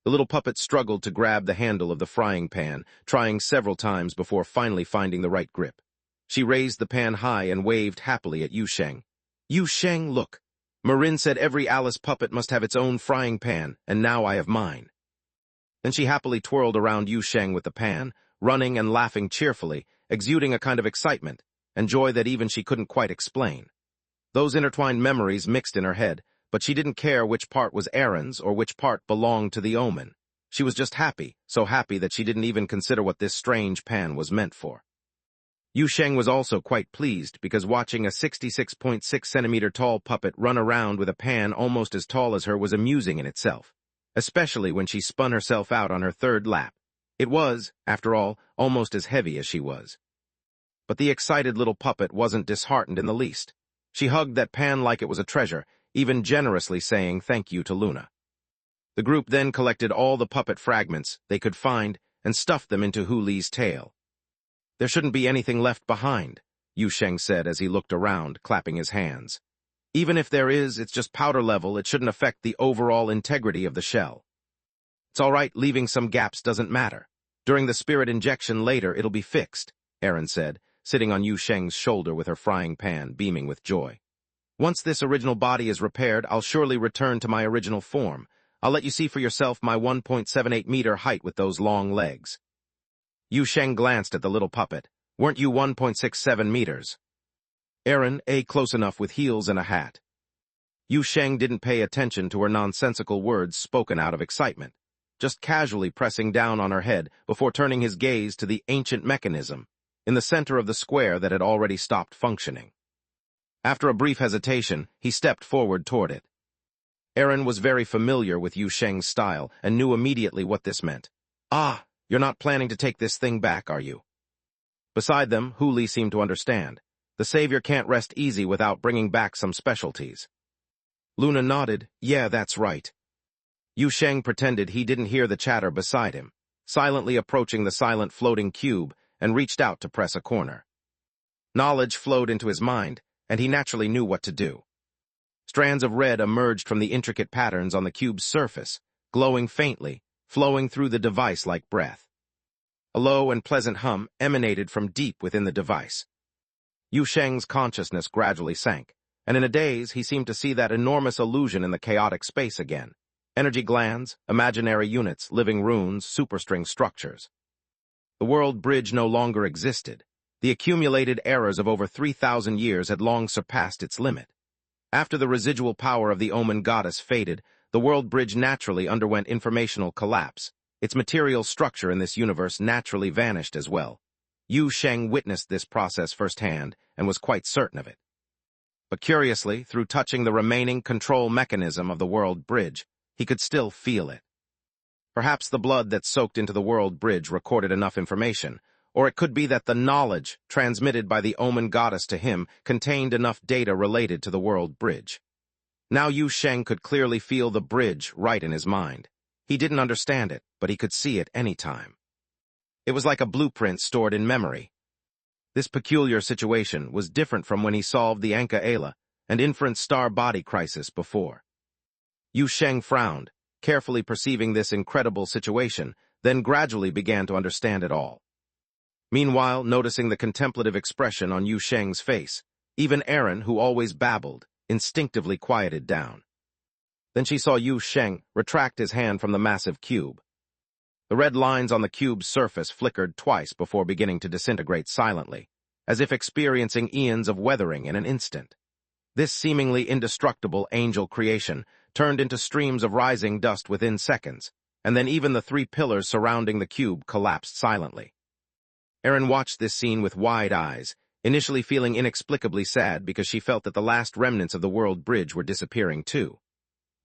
[SPEAKER 1] The little puppet struggled to grab the handle of the frying pan, trying several times before finally finding the right grip. She raised the pan high and waved happily at Yu Sheng. Yu Sheng, look. Marin said every Alice puppet must have its own frying pan, and now I have mine. Then she happily twirled around Yu Sheng with the pan, running and laughing cheerfully, exuding a kind of excitement and joy that even she couldn't quite explain. Those intertwined memories mixed in her head, but she didn't care which part was Aaron's or which part belonged to the omen. She was just happy, so happy that she didn't even consider what this strange pan was meant for. Yu Sheng was also quite pleased because watching a 66.6-centimeter tall puppet run around with a pan almost as tall as her was amusing in itself, especially when she spun herself out on her third lap. It was, after all, almost as heavy as she was. But the excited little puppet wasn't disheartened in the least. She hugged that pan like it was a treasure, even generously saying thank you to Luna. The group then collected all the puppet fragments they could find and stuffed them into Hu Li's tail. There shouldn't be anything left behind, Yu Sheng said as he looked around, clapping his hands. Even if there is, it's just powder level. It shouldn't affect the overall integrity of the shell. It's all right, leaving some gaps doesn't matter. During the spirit injection later, it'll be fixed, Erin said, sitting on Yu Sheng's shoulder with her frying pan, beaming with joy. Once this original body is repaired, I'll surely return to my original form. I'll let you see for yourself my 1.78-meter height with those long legs. Yu Sheng glanced at the little puppet. Weren't you 1.67 meters? Erin, close enough with heels and a hat. Yu Sheng didn't pay attention to her nonsensical words spoken out of excitement, just casually pressing down on her head before turning his gaze to the ancient mechanism in the center of the square that had already stopped functioning. After a brief hesitation, he stepped forward toward it. Erin was very familiar with Yu Sheng's style and knew immediately what this meant. Ah, you're not planning to take this thing back, are you? Beside them, Hu Li seemed to understand. The savior can't rest easy without bringing back some specialties. Luna nodded. Yeah, that's right. Yu Sheng pretended he didn't hear the chatter beside him, silently approaching the silent floating cube and reached out to press a corner. Knowledge flowed into his mind, and he naturally knew what to do. Strands of red emerged from the intricate patterns on the cube's surface, glowing faintly, flowing through the device like breath. A low and pleasant hum emanated from deep within the device. Yu Sheng's consciousness gradually sank, and in a daze he seemed to see that enormous illusion in the chaotic space again. Energy glands, imaginary units, living runes, superstring structures. The world bridge no longer existed. The accumulated errors of over 3,000 years had long surpassed its limit. After the residual power of the Omen goddess faded, the world bridge naturally underwent informational collapse. Its material structure in this universe naturally vanished as well. Yu Sheng witnessed this process firsthand and was quite certain of it. But curiously, through touching the remaining control mechanism of the world bridge, he could still feel it. Perhaps the blood that soaked into the world bridge recorded enough information, or it could be that the knowledge transmitted by the Omen goddess to him contained enough data related to the world bridge. Now Yu Sheng could clearly feel the bridge right in his mind. He didn't understand it, but he could see it any time. It was like a blueprint stored in memory. This peculiar situation was different from when he solved the Anka Ayla and Inferent Star body crisis before. Yu Sheng frowned, carefully perceiving this incredible situation, then gradually began to understand it all. Meanwhile, noticing the contemplative expression on Yu Sheng's face, even Erin, who always babbled, instinctively quieted down. Then she saw Yu Sheng retract his hand from the massive cube. The red lines on the cube's surface flickered twice before beginning to disintegrate silently, as if experiencing eons of weathering in an instant. This seemingly indestructible angel creation turned into streams of rising dust within seconds, and then even the 3 pillars surrounding the cube collapsed silently. Erin watched this scene with wide eyes, initially feeling inexplicably sad because she felt that the last remnants of the world bridge were disappearing too.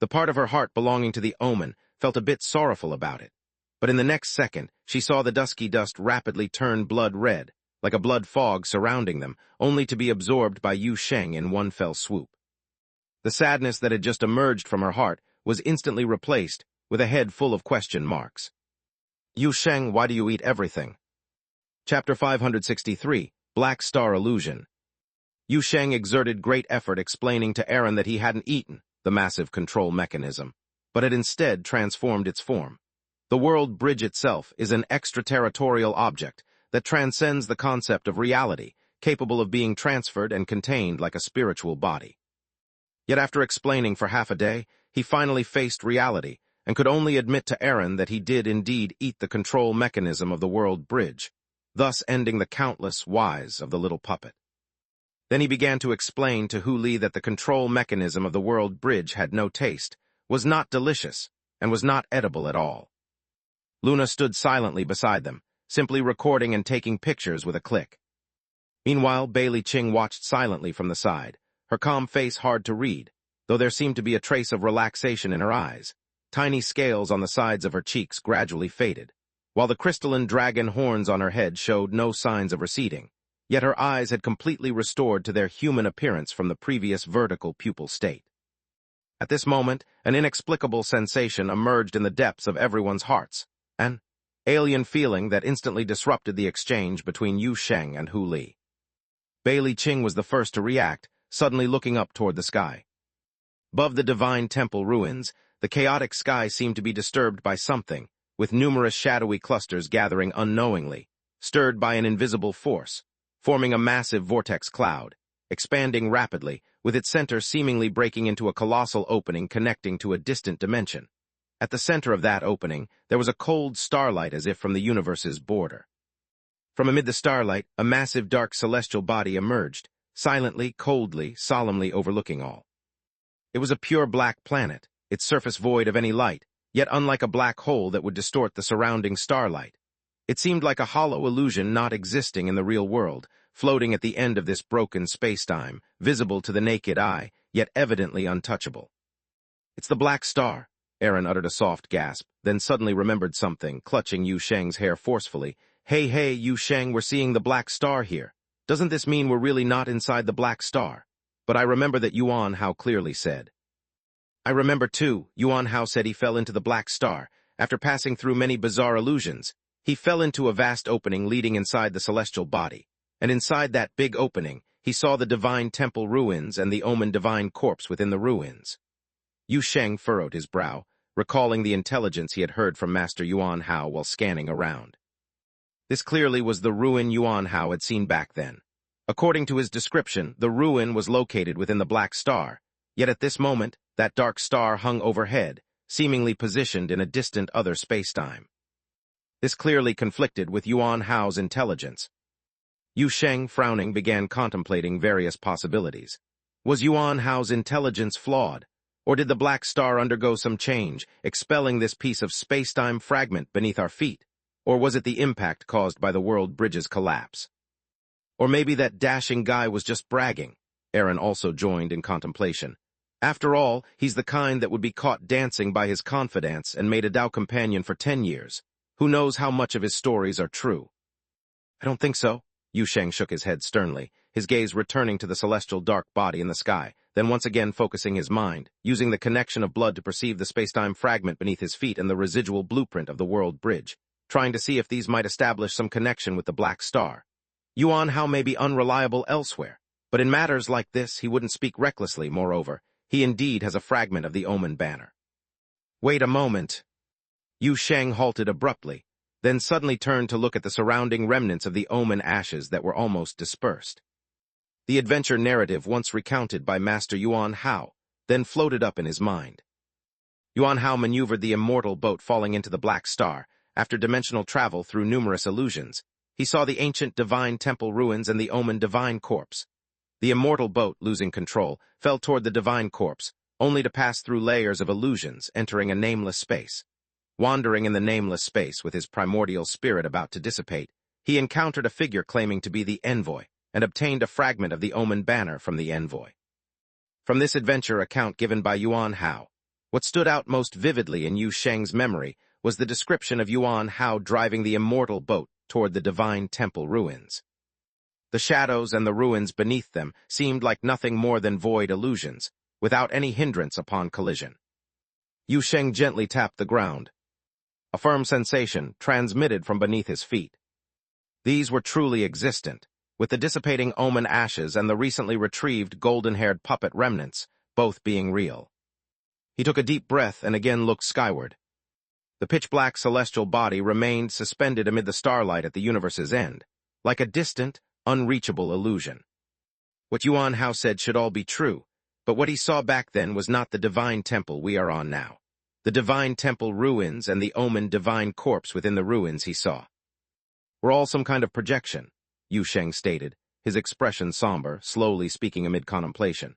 [SPEAKER 1] The part of her heart belonging to the Omen felt a bit sorrowful about it, but in the next second she saw the dusky dust rapidly turn blood red, like a blood fog surrounding them, only to be absorbed by Yu Sheng in one fell swoop. The sadness that had just emerged from her heart was instantly replaced with a head full of question marks. Yu Sheng, why do you eat everything? Chapter 563, Black Star Illusion. Yu Sheng exerted great effort explaining to Erin that he hadn't eaten the massive control mechanism, but had instead transformed its form. The world bridge itself is an extraterritorial object that transcends the concept of reality, capable of being transferred and contained like a spiritual body. Yet after explaining for half a day, he finally faced reality and could only admit to Erin that he did indeed eat the control mechanism of the world bridge, thus ending the countless whys of the little puppet. Then he began to explain to Hu Li that the control mechanism of the world bridge had no taste, was not delicious, and was not edible at all. Luna stood silently beside them, simply recording and taking pictures with a click. Meanwhile, Bailey Ching watched silently from the side, her calm face hard to read, though there seemed to be a trace of relaxation in her eyes. Tiny scales on the sides of her cheeks gradually faded, while the crystalline dragon horns on her head showed no signs of receding, yet her eyes had completely restored to their human appearance from the previous vertical pupil state. At this moment, an inexplicable sensation emerged in the depths of everyone's hearts, an alien feeling that instantly disrupted the exchange between Yu Sheng and Hu Li. Bailey Qing was the first to react, suddenly looking up toward the sky. Above the divine temple ruins, the chaotic sky seemed to be disturbed by something, with numerous shadowy clusters gathering unknowingly, stirred by an invisible force, forming a massive vortex cloud, expanding rapidly, with its center seemingly breaking into a colossal opening connecting to a distant dimension. At the center of that opening, there was a cold starlight as if from the universe's border. From amid the starlight, a massive dark celestial body emerged, silently, coldly, solemnly overlooking all. It was a pure black planet, its surface void of any light, yet unlike a black hole that would distort the surrounding starlight. It seemed like a hollow illusion not existing in the real world, floating at the end of this broken spacetime, visible to the naked eye, yet evidently untouchable. "It's the Black Star," Aaron uttered a soft gasp, then suddenly remembered something, clutching Yu Sheng's hair forcefully. Hey, Yu Sheng, we're seeing the Black Star here. Doesn't this mean we're really not inside the Black Star?" But I remember that Yuan Hao clearly said. I remember too, Yuan Hao said he fell into the Black Star. After passing through many bizarre illusions, he fell into a vast opening leading inside the celestial body. And inside that big opening, he saw the divine temple ruins and the omen divine corpse within the ruins. Yu Sheng furrowed his brow, recalling the intelligence he had heard from Master Yuan Hao while scanning around. This clearly was the ruin Yuan Hao had seen back then. According to his description, the ruin was located within the Black Star, yet at this moment, that dark star hung overhead, seemingly positioned in a distant other spacetime. This clearly conflicted with Yuan Hao's intelligence. Yu Sheng, frowning, began contemplating various possibilities. Was Yuan Hao's intelligence flawed, or did the Black Star undergo some change, expelling this piece of spacetime fragment beneath our feet? Or was it the impact caused by the world bridge's collapse? Or maybe that dashing guy was just bragging. Aaron also joined in contemplation. After all, he's the kind that would be caught dancing by his confidants and made a Dao companion for 10 years. Who knows how much of his stories are true? I don't think so. Yu Sheng shook his head sternly, his gaze returning to the celestial dark body in the sky, then once again focusing his mind, using the connection of blood to perceive the spacetime fragment beneath his feet and the residual blueprint of the world bridge, trying to see if these might establish some connection with the Black Star. Yuan Hao may be unreliable elsewhere, but in matters like this he wouldn't speak recklessly. Moreover, he indeed has a fragment of the Omen banner. Wait a moment. Yu Sheng halted abruptly, then suddenly turned to look at the surrounding remnants of the Omen ashes that were almost dispersed. The adventure narrative once recounted by Master Yuan Hao then floated up in his mind. Yuan Hao maneuvered the immortal boat falling into the Black Star. After dimensional travel through numerous illusions, he saw the ancient divine temple ruins and the Omen divine corpse. The immortal boat, losing control, fell toward the divine corpse, only to pass through layers of illusions, entering a nameless space. Wandering in the nameless space with his primordial spirit about to dissipate, he encountered a figure claiming to be the envoy, and obtained a fragment of the Omen banner from the envoy. From this adventure account given by Yuan Hao, what stood out most vividly in Yu Sheng's memory was the description of Yuan Hao driving the immortal boat toward the divine temple ruins. The shadows and the ruins beneath them seemed like nothing more than void illusions, without any hindrance upon collision. Yu Sheng gently tapped the ground. A firm sensation transmitted from beneath his feet. These were truly existent, with the dissipating Omen ashes and the recently retrieved golden-haired puppet remnants, both being real. He took a deep breath and again looked skyward. The pitch-black celestial body remained suspended amid the starlight at the universe's end, like a distant, unreachable illusion. What Yuan Hao said should all be true, but what he saw back then was not the divine temple we are on now. The divine temple ruins and the Omen divine corpse within the ruins he saw were all some kind of projection, Yu Sheng stated, his expression somber, slowly speaking amid contemplation.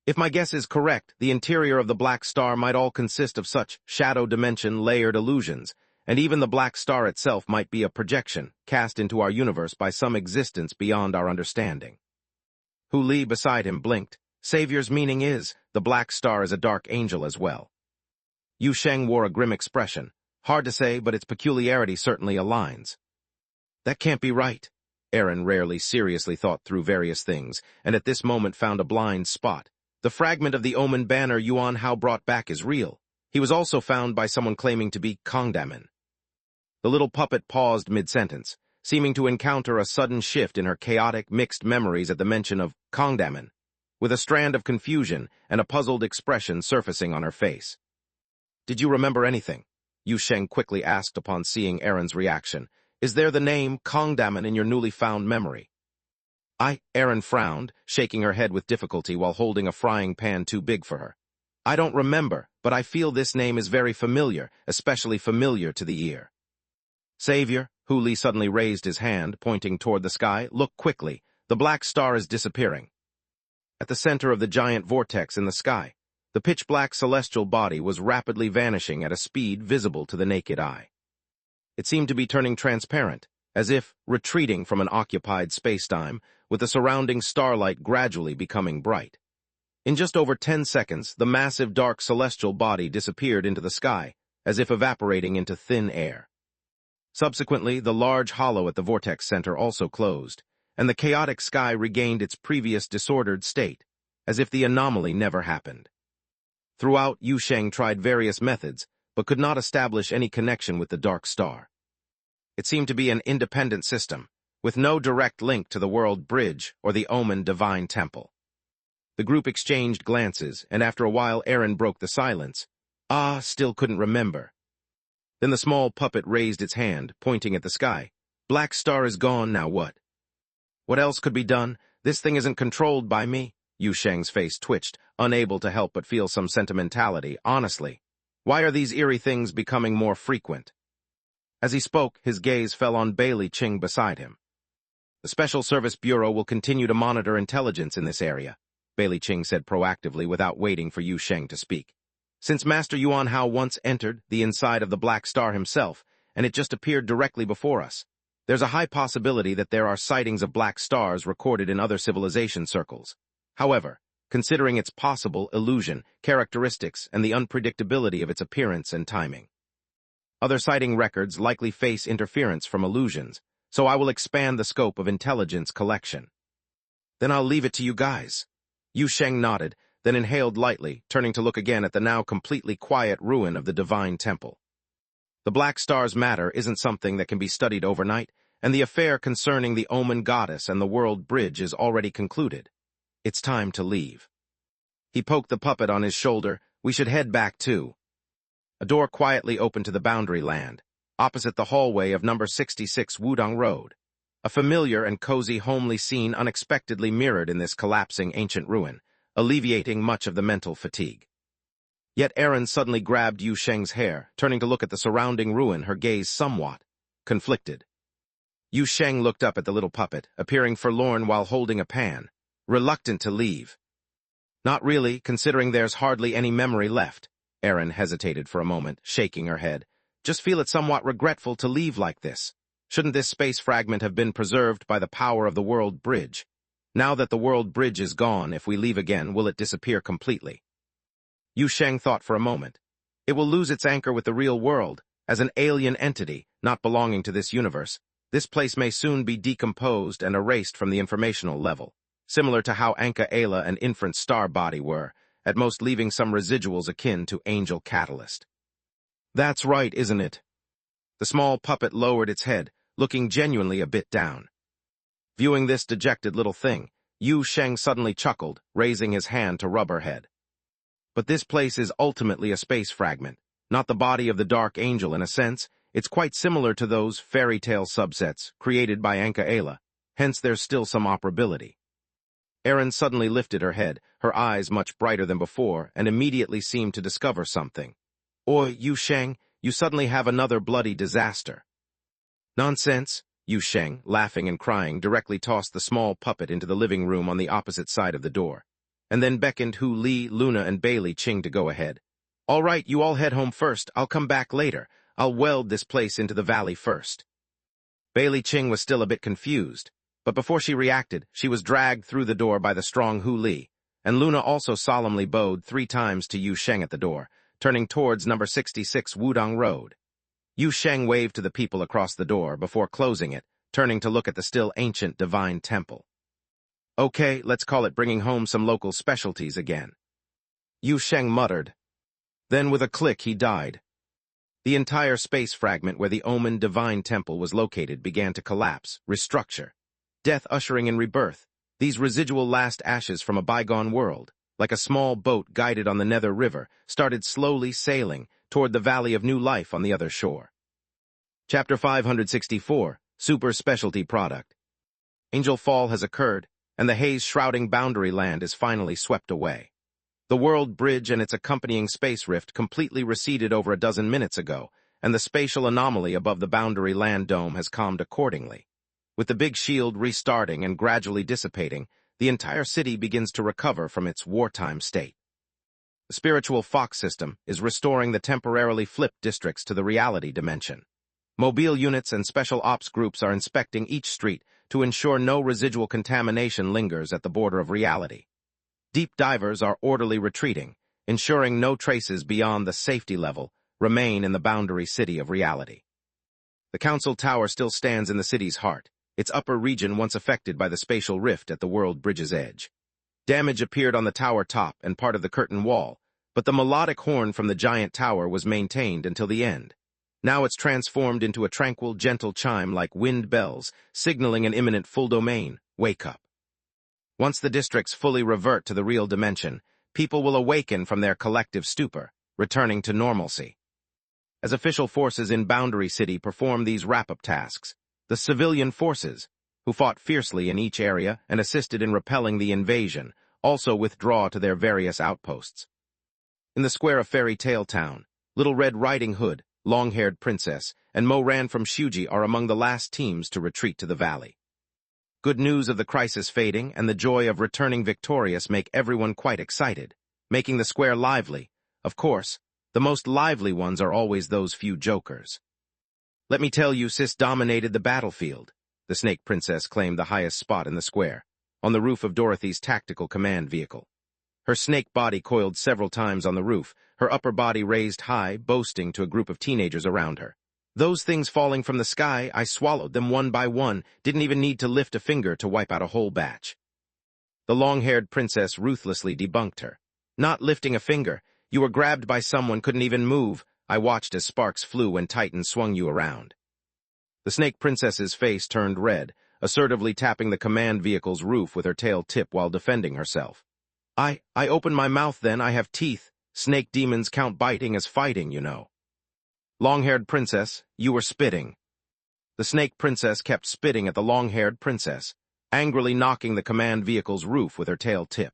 [SPEAKER 1] If my guess is correct, the interior of the Black Star might all consist of such shadow dimension layered illusions, and even the Black Star itself might be a projection cast into our universe by some existence beyond our understanding. Hu Li beside him blinked. Savior's meaning is, the Black Star is a dark angel as well. Yu Sheng wore a grim expression. Hard to say, but its peculiarity certainly aligns. That can't be right. Aaron rarely seriously thought through various things, and at this moment found a blind spot. The fragment of the Omen banner Yuan Hao brought back is real. He was also found by someone claiming to be Kongdaman. The little puppet paused mid-sentence, seeming to encounter a sudden shift in her chaotic, mixed memories at the mention of Kongdaman, with a strand of confusion and a puzzled expression surfacing on her face. "Did you remember anything?" Yu Sheng quickly asked upon seeing Erin's reaction. "Is there the name Kongdaman in your newly found memory?" Erin frowned, shaking her head with difficulty while holding a frying pan too big for her. "I don't remember, but I feel this name is very familiar, especially familiar to the ear." "Savior," Hu Li suddenly raised his hand, pointing toward the sky. "Look quickly. The black star is disappearing." At the center of the giant vortex in the sky, the pitch-black celestial body was rapidly vanishing at a speed visible to the naked eye. It seemed to be turning transparent, as if retreating from an occupied spacetime, with the surrounding starlight gradually becoming bright. In just over 10 seconds, the massive dark celestial body disappeared into the sky, as if evaporating into thin air. Subsequently, the large hollow at the vortex center also closed, and the chaotic sky regained its previous disordered state, as if the anomaly never happened. Throughout, Yu Sheng tried various methods, but could not establish any connection with the dark star. It seemed to be an independent system, with no direct link to the world bridge or the Omen divine temple. The group exchanged glances, and after a while Erin broke the silence. Still couldn't remember. Then the small puppet raised its hand, pointing at the sky. "Black star is gone, now what?" "What else could be done? This thing isn't controlled by me." Yu Sheng's face twitched, unable to help but feel some sentimentality. "Honestly, why are these eerie things becoming more frequent?" As he spoke, his gaze fell on Bailey Ching beside him. "The Special Service Bureau will continue to monitor intelligence in this area," Bailey Ching said proactively without waiting for Yu Sheng to speak. "Since Master Yuan Hao once entered the inside of the Black Star himself, and it just appeared directly before us, there's a high possibility that there are sightings of black stars recorded in other civilization circles. However, considering its possible illusion, characteristics, and the unpredictability of its appearance and timing, other sighting records likely face interference from illusions, so I will expand the scope of intelligence collection." "Then I'll leave it to you guys." Yu Sheng nodded, then inhaled lightly, turning to look again at the now completely quiet ruin of the divine temple. The Black Star's matter isn't something that can be studied overnight, and the affair concerning the Omen goddess and the world bridge is already concluded. It's time to leave. He poked the puppet on his shoulder. "We should head back too." A door quietly opened to the boundary land, opposite the hallway of number 66 Wudong Road. A familiar and cozy homely scene unexpectedly mirrored in this collapsing ancient ruin, alleviating much of the mental fatigue. Yet Erin suddenly grabbed Yu Sheng's hair, turning to look at the surrounding ruin, her gaze somewhat conflicted. Yu Sheng looked up at the little puppet, appearing forlorn while holding a pan, reluctant to leave. "Not really, considering there's hardly any memory left." Erin hesitated for a moment, shaking her head. "Just feel it somewhat regretful to leave like this. Shouldn't this space fragment have been preserved by the power of the world bridge? Now that the world bridge is gone, if we leave again, will it disappear completely?" Yu Sheng thought for a moment. "It will lose its anchor with the real world. As an alien entity, not belonging to this universe, this place may soon be decomposed and erased from the informational level, similar to how Anka Ayla and Inferent Star Body were, at most leaving some residuals akin to Angel Catalyst." "That's right, isn't it?" The small puppet lowered its head, looking genuinely a bit down. Viewing this dejected little thing, Yu Sheng suddenly chuckled, raising his hand to rub her head. "But this place is ultimately a space fragment, not the body of the Dark Angel in a sense. It's quite similar to those fairy tale subsets created by Anka Ayla, hence there's still some operability." Erin suddenly lifted her head, her eyes much brighter than before, and immediately seemed to discover something. "Oi, Yu Sheng, you suddenly have another bloody disaster." "Nonsense." Yu Sheng, laughing and crying, directly tossed the small puppet into the living room on the opposite side of the door, and then beckoned Hu Li, Luna, and Bailey Ching to go ahead. "All right, you all head home first. I'll come back later. I'll weld this place into the valley first." Bailey Ching was still a bit confused, but before she reacted, she was dragged through the door by the strong Hu Li, and Luna also solemnly bowed 3 times to Yu Sheng at the door, turning towards number 66 Wudong Road. Yu Sheng waved to the people across the door before closing it, turning to look at the still ancient divine temple. "Okay, let's call it bringing home some local specialties again." Yu Sheng muttered. Then with a click he died. The entire space fragment where the omened divine temple was located began to collapse, restructure. Death ushering in rebirth, these residual last ashes from a bygone world, like a small boat guided on the Nether River, started slowly sailing toward the valley of new life on the other shore. Chapter 564, Super Specialty Product. Angel Fall has occurred, and the haze shrouding boundary land is finally swept away. The world bridge and its accompanying space rift completely receded over a dozen minutes ago, and the spatial anomaly above the boundary land dome has calmed accordingly. With the big shield restarting and gradually dissipating, the entire city begins to recover from its wartime state. The spiritual Fox system is restoring the temporarily flipped districts to the reality dimension. Mobile units and special ops groups are inspecting each street to ensure no residual contamination lingers at the border of reality. Deep divers are orderly retreating, ensuring no traces beyond the safety level remain in the boundary city of reality. The council tower still stands in the city's heart, its upper region once affected by the spatial rift at the world bridge's edge. Damage appeared on the tower top and part of the curtain wall, but the melodic horn from the giant tower was maintained until the end. Now it's transformed into a tranquil, gentle chime like wind bells, signaling an imminent full domain, wake up. Once the districts fully revert to the real dimension, people will awaken from their collective stupor, returning to normalcy. As official forces in Boundary City perform these wrap-up tasks, the civilian forces, who fought fiercely in each area and assisted in repelling the invasion, also withdraw to their various outposts. In the square of Fairy Tale Town, Little Red Riding Hood, Long-Haired Princess, and Mo-Ran from Shuji are among the last teams to retreat to the valley. Good news of the crisis fading and the joy of returning victorious make everyone quite excited, making the square lively. Of course, the most lively ones are always those few jokers. Let me tell you, Sis dominated the battlefield, the Snake Princess claimed the highest spot in the square, on the roof of Dorothy's tactical command vehicle. Her snake body coiled several times on the roof, her upper body raised high, boasting to a group of teenagers around her. Those things falling from the sky, I swallowed them one by one, didn't even need to lift a finger to wipe out a whole batch. The long-haired princess ruthlessly debunked her. Not lifting a finger, you were grabbed by someone, couldn't even move. I watched as sparks flew and Titan swung you around. The snake princess's face turned red, assertively tapping the command vehicle's roof with her tail tip while defending herself. I opened my mouth then, I have teeth. Snake demons count biting as fighting, you know. Long-haired princess, you were spitting. The snake princess kept spitting at the long-haired princess, angrily knocking the command vehicle's roof with her tail tip.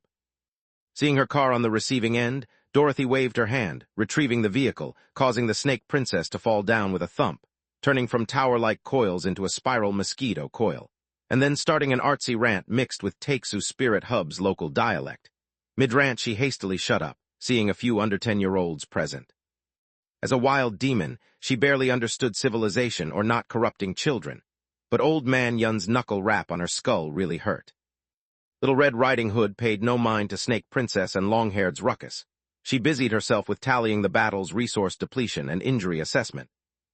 [SPEAKER 1] Seeing her car on the receiving end, Dorothy waved her hand, retrieving the vehicle, causing the snake princess to fall down with a thump, turning from tower-like coils into a spiral mosquito coil, and then starting an artsy rant mixed with Taksu Spirit Hub's local dialect. Mid-rant she hastily shut up, seeing a few under 10-year-olds present. As a wild demon, she barely understood civilization or not corrupting children, but old man Yun's knuckle rap on her skull really hurt. Little Red Riding Hood paid no mind to Snake Princess and Longhaired's ruckus. She busied herself with tallying the battle's resource depletion and injury assessment.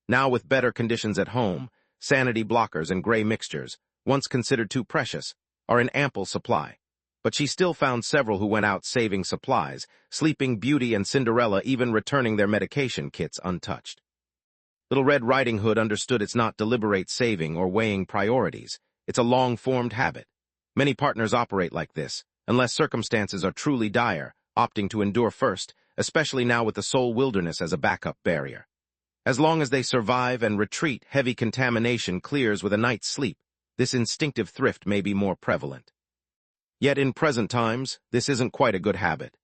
[SPEAKER 1] Now with better conditions at home, sanity blockers and gray mixtures, once considered too precious, are in ample supply. But she still found several who went out saving supplies, Sleeping Beauty and Cinderella even returning their medication kits untouched. Little Red Riding Hood understood it's not deliberate saving or weighing priorities. It's a long-formed habit. Many partners operate like this, unless circumstances are truly dire, opting to endure first, especially now with the Soul Wilderness as a backup barrier. As long as they survive and retreat, heavy contamination clears with a night's sleep. This instinctive thrift may be more prevalent. Yet in present times, this isn't quite a good habit.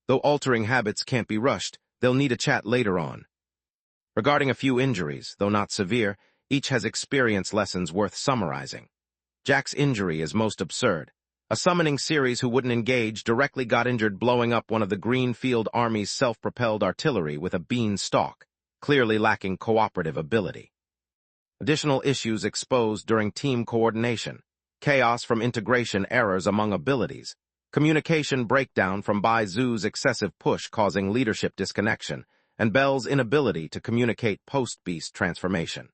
[SPEAKER 1] Though altering habits can't be rushed, they'll need a chat later on. Regarding a few injuries, though not severe, each has experience lessons worth summarizing. Jack's injury is most absurd. A summoning series who wouldn't engage directly got injured blowing up one of the Greenfield Army's self-propelled artillery with a bean stalk, clearly lacking cooperative ability. Additional issues exposed during team coordination. Chaos from integration errors among abilities, communication breakdown from Bai Zu's excessive push causing leadership disconnection, and Belle's inability to communicate post-beast transformation.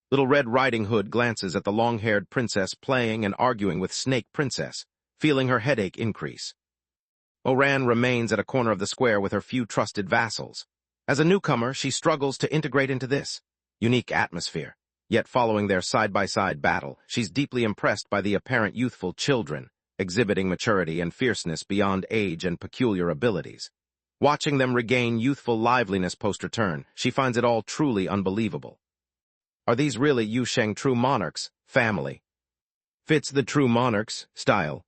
[SPEAKER 1] Little Red Riding Hood glances at the long-haired princess playing and arguing with Snake Princess, feeling her headache increase. Mo-Ran remains at a corner of the square with her few trusted vassals. As a newcomer, she struggles to integrate into this unique atmosphere. Yet following their side-by-side battle, she's deeply impressed by the apparent youthful children, exhibiting maturity and fierceness beyond age and peculiar abilities. Watching them regain youthful liveliness post-return, she finds it all truly unbelievable. Are these really Yu Sheng true monarchs, family? Fits the true monarchs, style.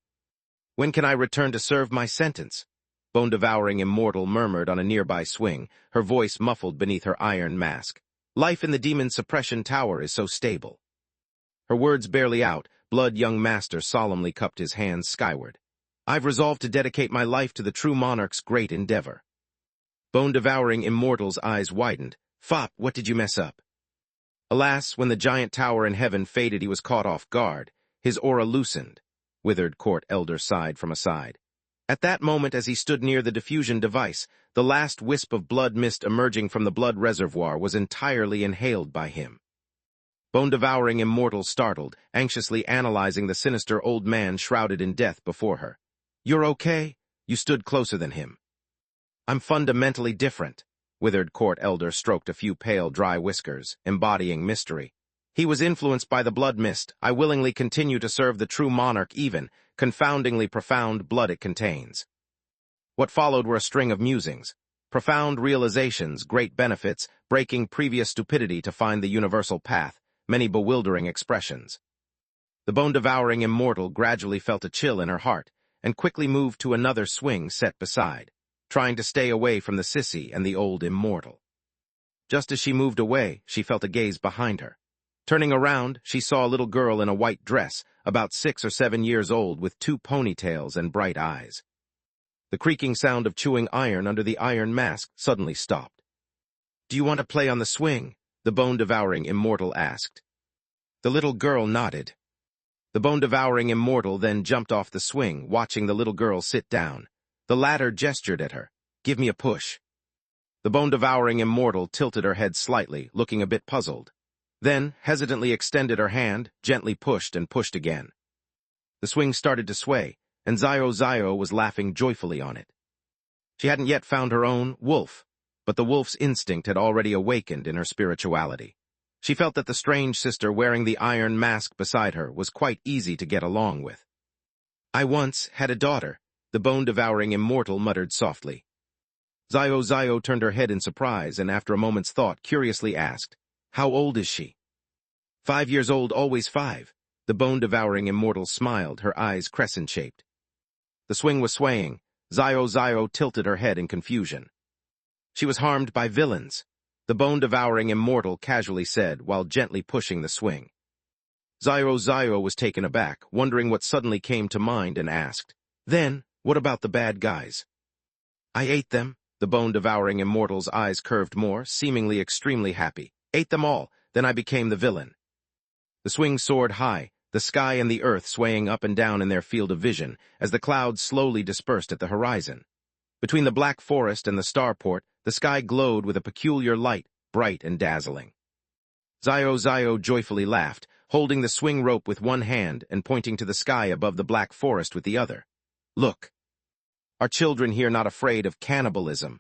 [SPEAKER 1] When can I return to serve my sentence? Bone-devouring immortal murmured on a nearby swing, her voice muffled beneath her iron mask. Life in the demon suppression tower is so stable. Her words barely out, Blood young master solemnly cupped his hands skyward. I've resolved to dedicate my life to the true monarch's great endeavor. Bone-devouring immortal's eyes widened. Fop, what did you mess up? Alas, when the giant tower in heaven faded, he was caught off guard. His aura loosened. Withered court elder sighed from a side. At that moment, as he stood near the diffusion device, the last wisp of blood mist emerging from the blood reservoir was entirely inhaled by him. Bone-devouring immortal startled, anxiously analyzing the sinister old man shrouded in death before her. You're okay? You stood closer than him. I'm fundamentally different. Withered court elder stroked a few pale, dry whiskers, embodying mystery. He was influenced by the blood mist. I willingly continue to serve the true monarch even, confoundingly profound blood it contains. What followed were a string of musings. Profound realizations, great benefits, breaking previous stupidity to find the universal path, many bewildering expressions. The bone-devouring immortal gradually felt a chill in her heart, and quickly moved to another swing set beside, trying to stay away from the sissy and the old immortal. Just as she moved away, she felt a gaze behind her. Turning around, she saw a little girl in a white dress, about 6 or 7 years old, with 2 ponytails and bright eyes. The creaking sound of chewing iron under the iron mask suddenly stopped. Do you want to play on the swing? The bone-devouring immortal asked. The little girl nodded. The bone-devouring immortal then jumped off the swing, watching the little girl sit down. The latter gestured at her. Give me a push. The bone-devouring immortal tilted her head slightly, looking a bit puzzled. Then, hesitantly extended her hand, gently pushed and pushed again. The swing started to sway, and Zio was laughing joyfully on it. She hadn't yet found her own wolf, but the wolf's instinct had already awakened in her spirituality. She felt that the strange sister wearing the iron mask beside her was quite easy to get along with. I once had a daughter, the bone-devouring immortal muttered softly. Zio turned her head in surprise and after a moment's thought curiously asked, How old is she? 5 years old, always 5. The bone-devouring immortal smiled, her eyes crescent-shaped. The swing was swaying. Zio tilted her head in confusion. She was harmed by villains, the bone-devouring immortal casually said while gently pushing the swing. Zio was taken aback, wondering what suddenly came to mind and asked, Then, what about the bad guys? I ate them. The bone-devouring immortal's eyes curved more, seemingly extremely happy. Ate them all, then I became the villain. The swing soared high, the sky and the earth swaying up and down in their field of vision as the clouds slowly dispersed at the horizon. Between the black forest and the starport, the sky glowed with a peculiar light, bright and dazzling. Zio joyfully laughed, holding the swing rope with one hand and pointing to the sky above the black forest with the other. Look. Are children here not afraid of cannibalism?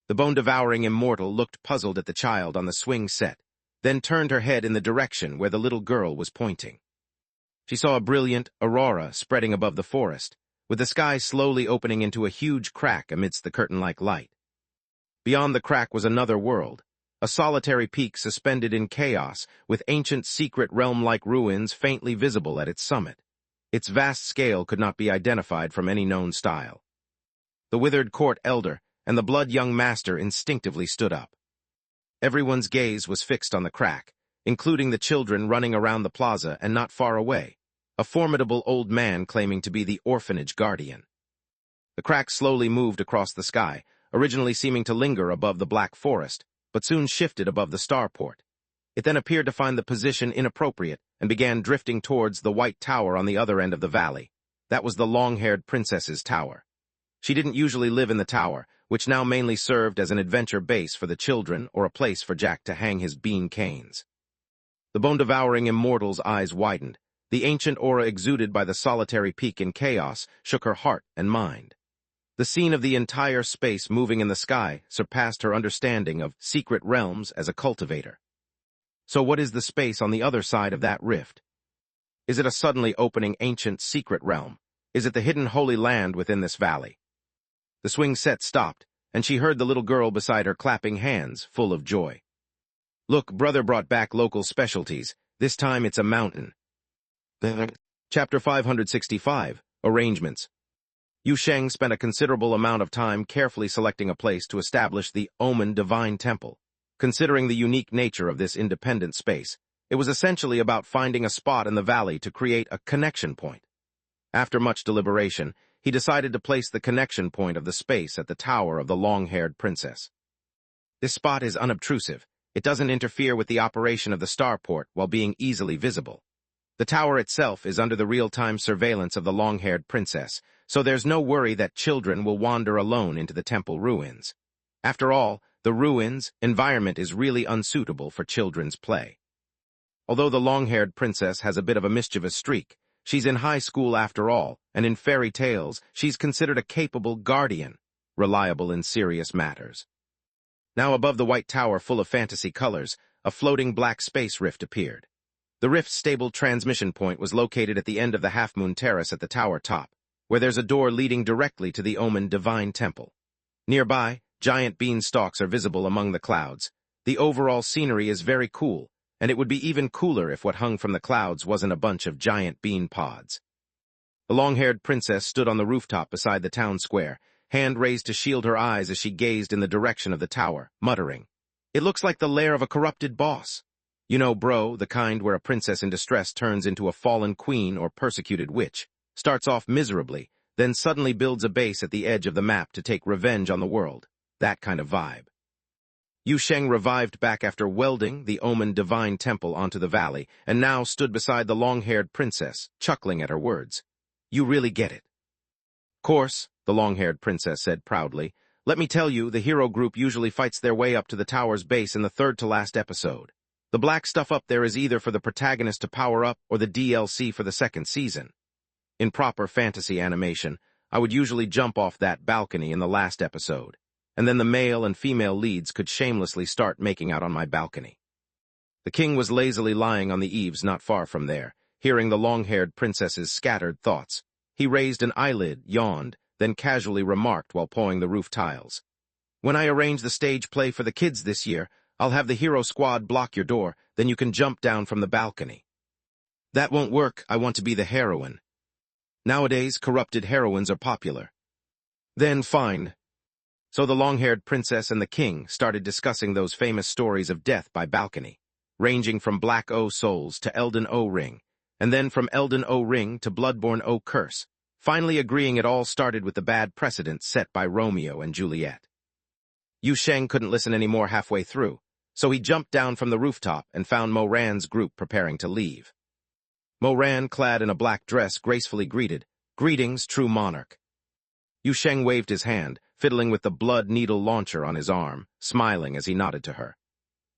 [SPEAKER 1] The bone-devouring immortal looked puzzled at the child on the swing set, then turned her head in the direction where the little girl was pointing. She saw a brilliant aurora spreading above the forest, with the sky slowly opening into a huge crack amidst the curtain-like light. Beyond the crack was another world, a solitary peak suspended in chaos, with ancient secret realm-like ruins faintly visible at its summit. Its vast scale could not be identified from any known style. The withered court elder and the blood young master instinctively stood up. Everyone's gaze was fixed on the crack, including the children running around the plaza and not far away, a formidable old man claiming to be the orphanage guardian. The crack slowly moved across the sky, originally seeming to linger above the black forest, but soon shifted above the starport. It then appeared to find the position inappropriate and began drifting towards the white tower on the other end of the valley. That was the long-haired princess's tower. She didn't usually live in the tower, which now mainly served as an adventure base for the children or a place for Jack to hang his bean canes. The bone-devouring immortal's eyes widened. The ancient aura exuded by the solitary peak in chaos shook her heart and mind. The scene of the entire space moving in the sky surpassed her understanding of secret realms as a cultivator. So what is the space on the other side of that rift? Is it a suddenly opening ancient secret realm? Is it the hidden holy land within this valley? The swing set stopped, and she heard the little girl beside her clapping hands, full of joy. Look, brother brought back local specialties. This time it's a mountain. Chapter 565, Arrangements. Yu Sheng spent a considerable amount of time carefully selecting a place to establish the Omen Divine Temple. Considering the unique nature of this independent space, it was essentially about finding a spot in the valley to create a connection point. After much deliberation, he decided to place the connection point of the space at the tower of the long-haired princess. This spot is unobtrusive. It doesn't interfere with the operation of the starport while being easily visible. The tower itself is under the real-time surveillance of the long-haired princess, so there's no worry that children will wander alone into the temple ruins. After all, the ruins' environment is really unsuitable for children's play. Although the long-haired princess has a bit of a mischievous streak, she's in high school after all, and in fairy tales, she's considered a capable guardian, reliable in serious matters. Now above the white tower full of fantasy colors, a floating black space rift appeared. The rift's stable transmission point was located at the end of the half-moon terrace at the tower top, where there's a door leading directly to the Omen Divine Temple. Nearby, giant beanstalks are visible among the clouds. The overall scenery is very cool, and it would be even cooler if what hung from the clouds wasn't a bunch of giant bean pods. The long-haired princess stood on the rooftop beside the town square, hand raised to shield her eyes as she gazed in the direction of the tower, muttering, "It looks like the lair of a corrupted boss. You know, bro, the kind where a princess in distress turns into a fallen queen or persecuted witch, starts off miserably, then suddenly builds a base at the edge of the map to take revenge on the world. That kind of vibe." Yu Sheng revived back after welding the Omen Divine Temple onto the valley, and now stood beside the long-haired princess, chuckling at her words. "You really get it." "Course," the long-haired princess said proudly. "Let me tell you, the hero group usually fights their way up to the tower's base in the third-to-last episode. The black stuff up there is either for the protagonist to power up or the DLC for the second season. In proper fantasy animation, I would usually jump off that balcony in the last episode, and then the male and female leads could shamelessly start making out on my balcony." The king was lazily lying on the eaves not far from there, hearing the long-haired princess's scattered thoughts. He raised an eyelid, yawned, then casually remarked while pawing the roof tiles. "When I arrange the stage play for the kids this year, I'll have the hero squad block your door, then you can jump down from the balcony." "That won't work. I want to be the heroine." "Nowadays, corrupted heroines are popular." "Then fine." So the long-haired princess and the king started discussing those famous stories of death by balcony, ranging from Black O Souls to Elden O Ring, and then from Elden O Ring to Bloodborne O Curse, finally agreeing it all started with the bad precedent set by Romeo and Juliet. Yu Sheng couldn't listen any more halfway through, so he jumped down from the rooftop and found Moran's group preparing to leave. Moran, clad in a black dress, gracefully greeted, "Greetings, true monarch." Yu Sheng waved his hand, fiddling with the blood needle launcher on his arm, smiling as he nodded to her.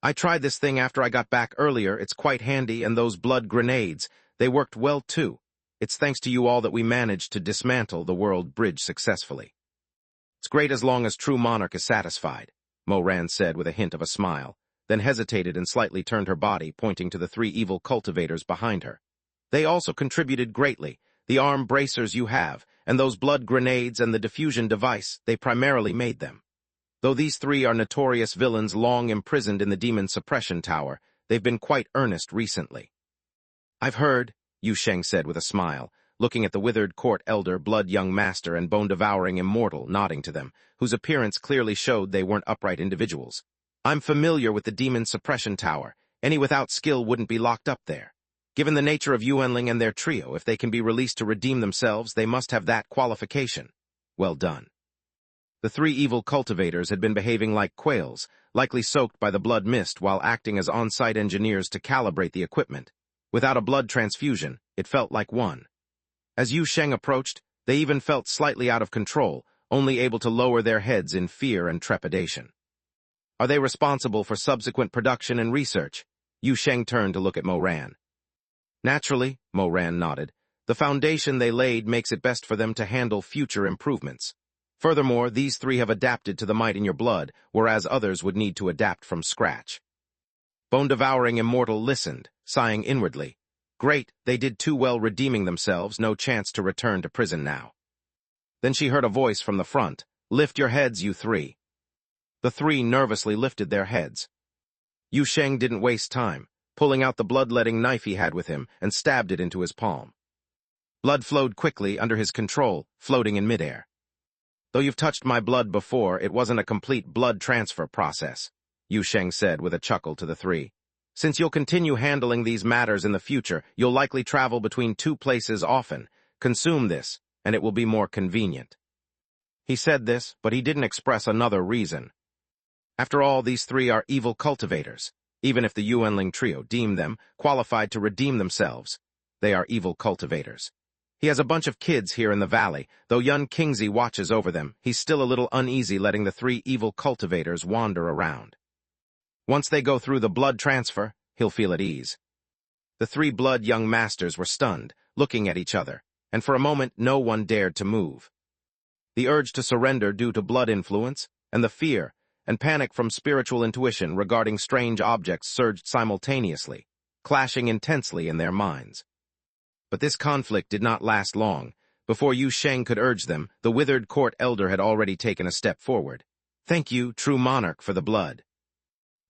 [SPEAKER 1] "I tried this thing after I got back earlier. It's quite handy, and those blood grenades, they worked well too. It's thanks to you all that we managed to dismantle the world bridge successfully." "It's great as long as true monarch is satisfied," Moran said with a hint of a smile, then hesitated and slightly turned her body, pointing to the three evil cultivators behind her. "They also contributed greatly. The arm bracers you have, and those blood grenades and the diffusion device, they primarily made them. Though these three are notorious villains long imprisoned in the demon suppression tower, they've been quite earnest recently." "I've heard," Yu Sheng said with a smile, looking at the withered court elder, blood young master, and bone-devouring immortal, nodding to them, whose appearance clearly showed they weren't upright individuals. "I'm familiar with the demon suppression tower. Any without skill wouldn't be locked up there. Given the nature of Yuanling and their trio, if they can be released to redeem themselves, they must have that qualification. Well done." The three evil cultivators had been behaving like quails, likely soaked by the blood mist while acting as on-site engineers to calibrate the equipment. Without a blood transfusion, it felt like one. As Yu Sheng approached, they even felt slightly out of control, only able to lower their heads in fear and trepidation. "Are they responsible for subsequent production and research?" Yu Sheng turned to look at Moran. "Naturally," Moran nodded. "The foundation they laid makes it best for them to handle future improvements. Furthermore, these three have adapted to the might in your blood, whereas others would need to adapt from scratch. Bone-devouring immortal listened, sighing inwardly. Great, they did too well redeeming themselves, no chance to return to prison now. Then she heard a voice from the front. Lift your heads, you three. The three nervously lifted their heads. Yu Sheng didn't waste time, pulling out the bloodletting knife he had with him and stabbed it into his palm. Blood flowed quickly under his control, floating in midair. Though you've touched my blood before, it wasn't a complete blood transfer process, Yu Sheng said with a chuckle to the three. Since you'll continue handling these matters in the future, you'll likely travel between two places often. Consume this, and it will be more convenient. He said this, but he didn't express another reason. After all, these three are evil cultivators. Even if the Yuanling trio deem them qualified to redeem themselves, they are evil cultivators. He has a bunch of kids here in the valley. Though Yun Kingzi watches over them, he's still a little uneasy letting the three evil cultivators wander around. Once they go through the blood transfer, he'll feel at ease. The three blood young masters were stunned, looking at each other, and for a moment no one dared to move. The urge to surrender due to blood influence, and the fear and panic from spiritual intuition regarding strange objects surged simultaneously, clashing intensely in their minds. But this conflict did not last long. Before Yu Sheng could urge them, the withered court elder had already taken a step forward. Thank you, true monarch, for the blood.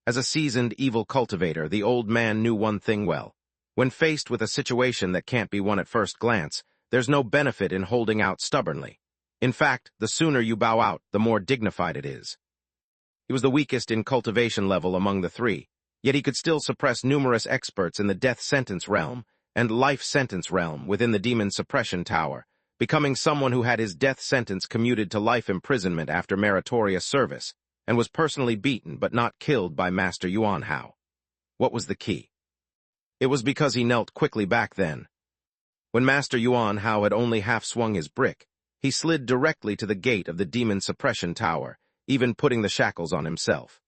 [SPEAKER 1] As a seasoned evil cultivator, the old man knew one thing well. When faced with a situation that can't be won at first glance, there's no benefit in holding out stubbornly. In fact, the sooner you bow out, the more dignified it is. He was the weakest in cultivation level among the three, yet he could still suppress numerous experts in the death sentence realm and life sentence realm within the demon suppression tower, becoming someone who had his death sentence commuted to life imprisonment after meritorious service, and was personally beaten but not killed by Master Yuan Hao. What was the key? It was because he knelt quickly back then. When Master Yuan Hao had only half-swung his brick, he slid directly to the gate of the demon suppression tower, even putting the shackles on himself.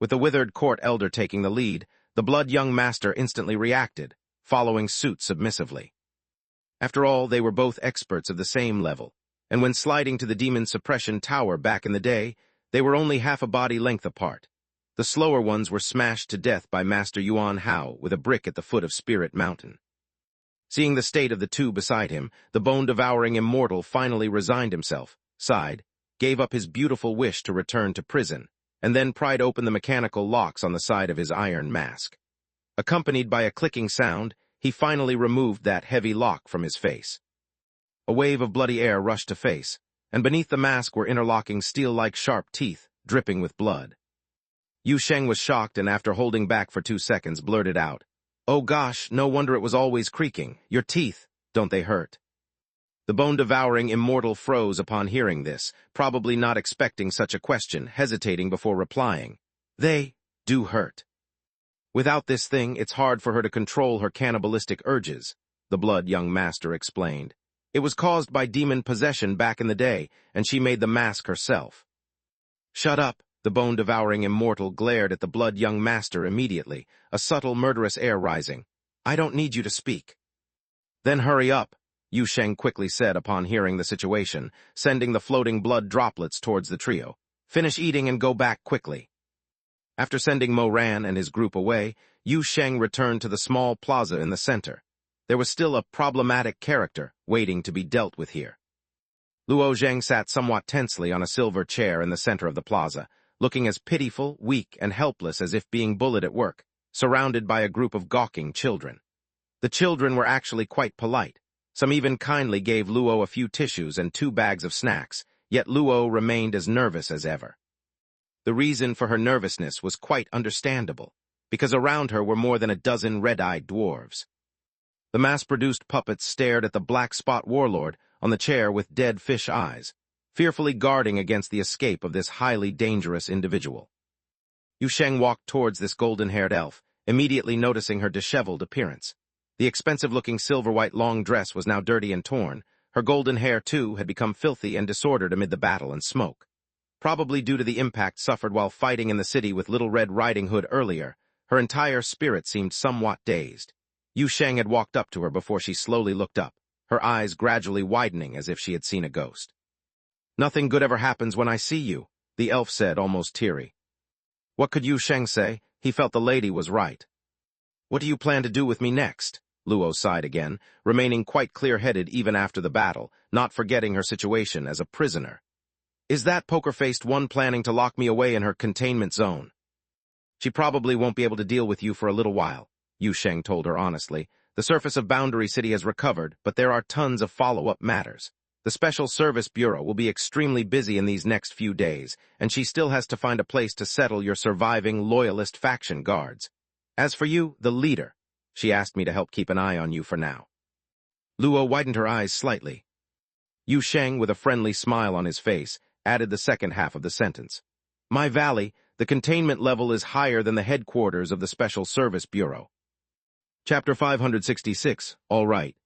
[SPEAKER 1] With the withered court elder taking the lead, the blood young master instantly reacted, following suit submissively. After all, they were both experts of the same level, and when sliding to the demon suppression tower back in the day, they were only half a body length apart. The slower ones were smashed to death by Master Yuan Hao with a brick at the foot of Spirit Mountain. Seeing the state of the two beside him, the bone-devouring immortal finally resigned himself, sighed, gave up his beautiful wish to return to prison, and then pried open the mechanical locks on the side of his iron mask. Accompanied by a clicking sound, he finally removed that heavy lock from his face. A wave of bloody air rushed to face, and beneath the mask were interlocking steel-like sharp teeth, dripping with blood. Yu Sheng was shocked and after holding back for 2 seconds blurted out, "Oh gosh, no wonder it was always creaking. Your teeth, don't they hurt?" The bone-devouring immortal froze upon hearing this, probably not expecting such a question, hesitating before replying. "They do hurt. Without this thing, it's hard for her to control her cannibalistic urges," the blood young master explained. "It was caused by demon possession back in the day, and she made the mask herself." "Shut up," the bone-devouring immortal glared at the blood young master immediately, a subtle murderous air rising. "I don't need you to speak." "Then hurry up," Yu Sheng quickly said upon hearing the situation, sending the floating blood droplets towards the trio. "Finish eating and go back quickly." After sending Mo Ran and his group away, Yu Sheng returned to the small plaza in the center. There was still a problematic character waiting to be dealt with here. Luo Zheng sat somewhat tensely on a silver chair in the center of the plaza, looking as pitiful, weak, and helpless as if being bullied at work, surrounded by a group of gawking children. The children were actually quite polite. Some even kindly gave Luo a few tissues and 2 bags of snacks, yet Luo remained as nervous as ever. The reason for her nervousness was quite understandable, because around her were more than a dozen red-eyed dwarves. The mass-produced puppets stared at the black spot warlord on the chair with dead fish eyes, fearfully guarding against the escape of this highly dangerous individual. Yu Sheng walked towards this golden-haired elf, immediately noticing her disheveled appearance. The expensive-looking silver-white long dress was now dirty and torn. Her golden hair, too, had become filthy and disordered amid the battle and smoke. Probably due to the impact suffered while fighting in the city with Little Red Riding Hood earlier, her entire spirit seemed somewhat dazed. Yu Sheng had walked up to her before she slowly looked up, her eyes gradually widening as if she had seen a ghost. Nothing good ever happens when I see you, the elf said, almost teary. What could Yu Sheng say? He felt the lady was right. What do you plan to do with me next? Luo sighed again, remaining quite clear-headed even after the battle, not forgetting her situation as a prisoner. Is that poker-faced one planning to lock me away in her containment zone? She probably won't be able to deal with you for a little while, Yu Sheng told her honestly. The surface of Boundary City has recovered, but there are tons of follow-up matters. The Special Service Bureau will be extremely busy in these next few days, and she still has to find a place to settle your surviving loyalist faction guards. As for you, the leader, she asked me to help keep an eye on you for now. Luo widened her eyes slightly. Yu Sheng, with a friendly smile on his face, added the second half of the sentence. My valley, the containment level is higher than the headquarters of the Special Service Bureau. Chapter 566, All right.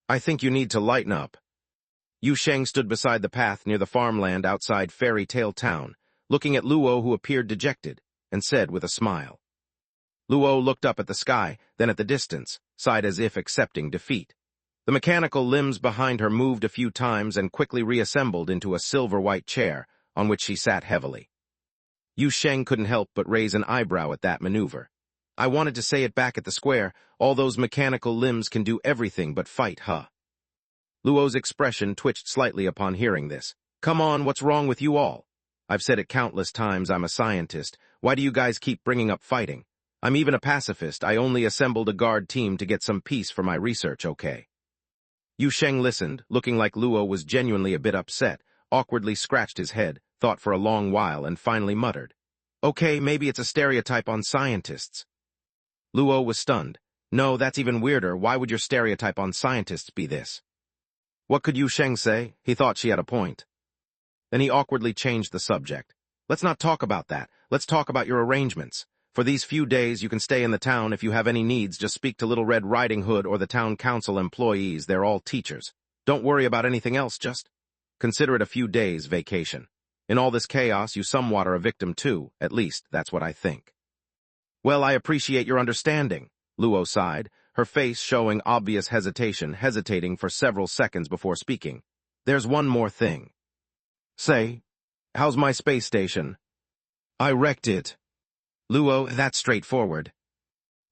[SPEAKER 1] I think you need to lighten up. Yu Sheng stood beside the path near the farmland outside Fairy Tale Town, looking at Luo, who appeared dejected, and said with a smile. Luo looked up at the sky, then at the distance, sighed as if accepting defeat. The mechanical limbs behind her moved a few times and quickly reassembled into a silver-white chair, on which she sat heavily. Yu Sheng couldn't help but raise an eyebrow at that maneuver. I wanted to say it back at the square, all those mechanical limbs can do everything but fight, huh? Luo's expression twitched slightly upon hearing this. Come on, what's wrong with you all? I've said it countless times, I'm a scientist. Why do you guys keep bringing up fighting? I'm even a pacifist. I only assembled a guard team to get some peace for my research, okay? Yu Sheng listened, looking like Luo was genuinely a bit upset, awkwardly scratched his head, thought for a long while, and finally muttered. Okay, maybe it's a stereotype on scientists. Luo was stunned. No, that's even weirder. Why would your stereotype on scientists be this? What could Yu Sheng say? He thought she had a point. Then he awkwardly changed the subject. Let's not talk about that. Let's talk about your arrangements. For these few days, you can stay in the town. If you have any needs, just speak to Little Red Riding Hood or the town council employees. They're all teachers. Don't worry about anything else, just consider it a few days vacation. In all this chaos, you somewhat are a victim too. At least, that's what I think. Well, I appreciate your understanding, Luo sighed, her face showing obvious hesitation, hesitating for several seconds before speaking. There's one more thing. Say, how's my space station? I wrecked it. Luo, that's straightforward.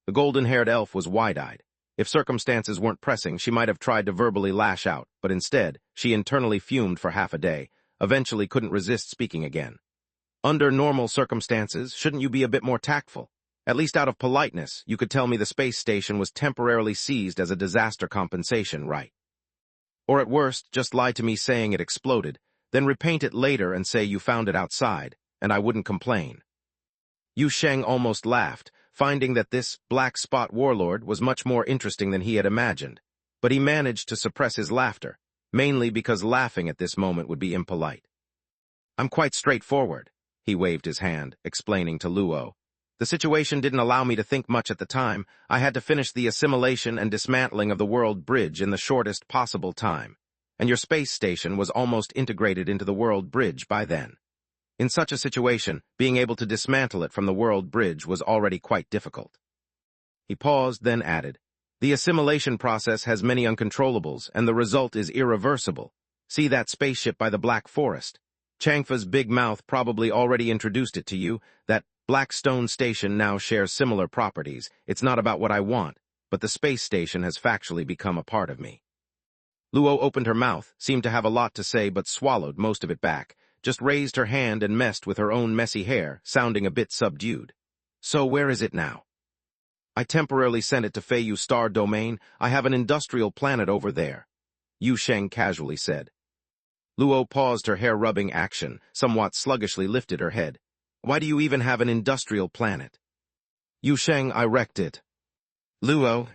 [SPEAKER 1] The golden-haired elf was wide-eyed. If circumstances weren't pressing, she might have tried to verbally lash out, but instead, she internally fumed for half a day, eventually couldn't resist speaking again. Under normal circumstances, shouldn't you be a bit more tactful? At least out of politeness, you could tell me the space station was temporarily seized as a disaster compensation, right? Or at worst, just lie to me saying it exploded, then repaint it later and say you found it outside, and I wouldn't complain. Yu Sheng almost laughed, finding that this black spot warlord was much more interesting than he had imagined, but he managed to suppress his laughter, mainly because laughing at this moment would be impolite. I'm quite straightforward, he waved his hand, explaining to Luo. The situation didn't allow me to think much at the time. I had to finish the assimilation and dismantling of the world bridge in the shortest possible time, and your space station was almost integrated into the world bridge by then. In such a situation, being able to dismantle it from the world bridge was already quite difficult. He paused, then added, the assimilation process has many uncontrollables, and the result is irreversible. See that spaceship by the Black Forest? Changfa's big mouth probably already introduced it to you. That Blackstone station now shares similar properties. It's not about what I want, but the space station has factually become a part of me. Luo opened her mouth, seemed to have a lot to say, but swallowed most of it back, just raised her hand and messed with her own messy hair, sounding a bit subdued. So where is it now? I temporarily sent it to Feiyu Star Domain. I have an industrial planet over there, Yu Sheng casually said. Luo paused her hair-rubbing action, somewhat sluggishly lifted her head. Why do you even have an industrial planet? Yu Sheng, I wrecked it. Luo.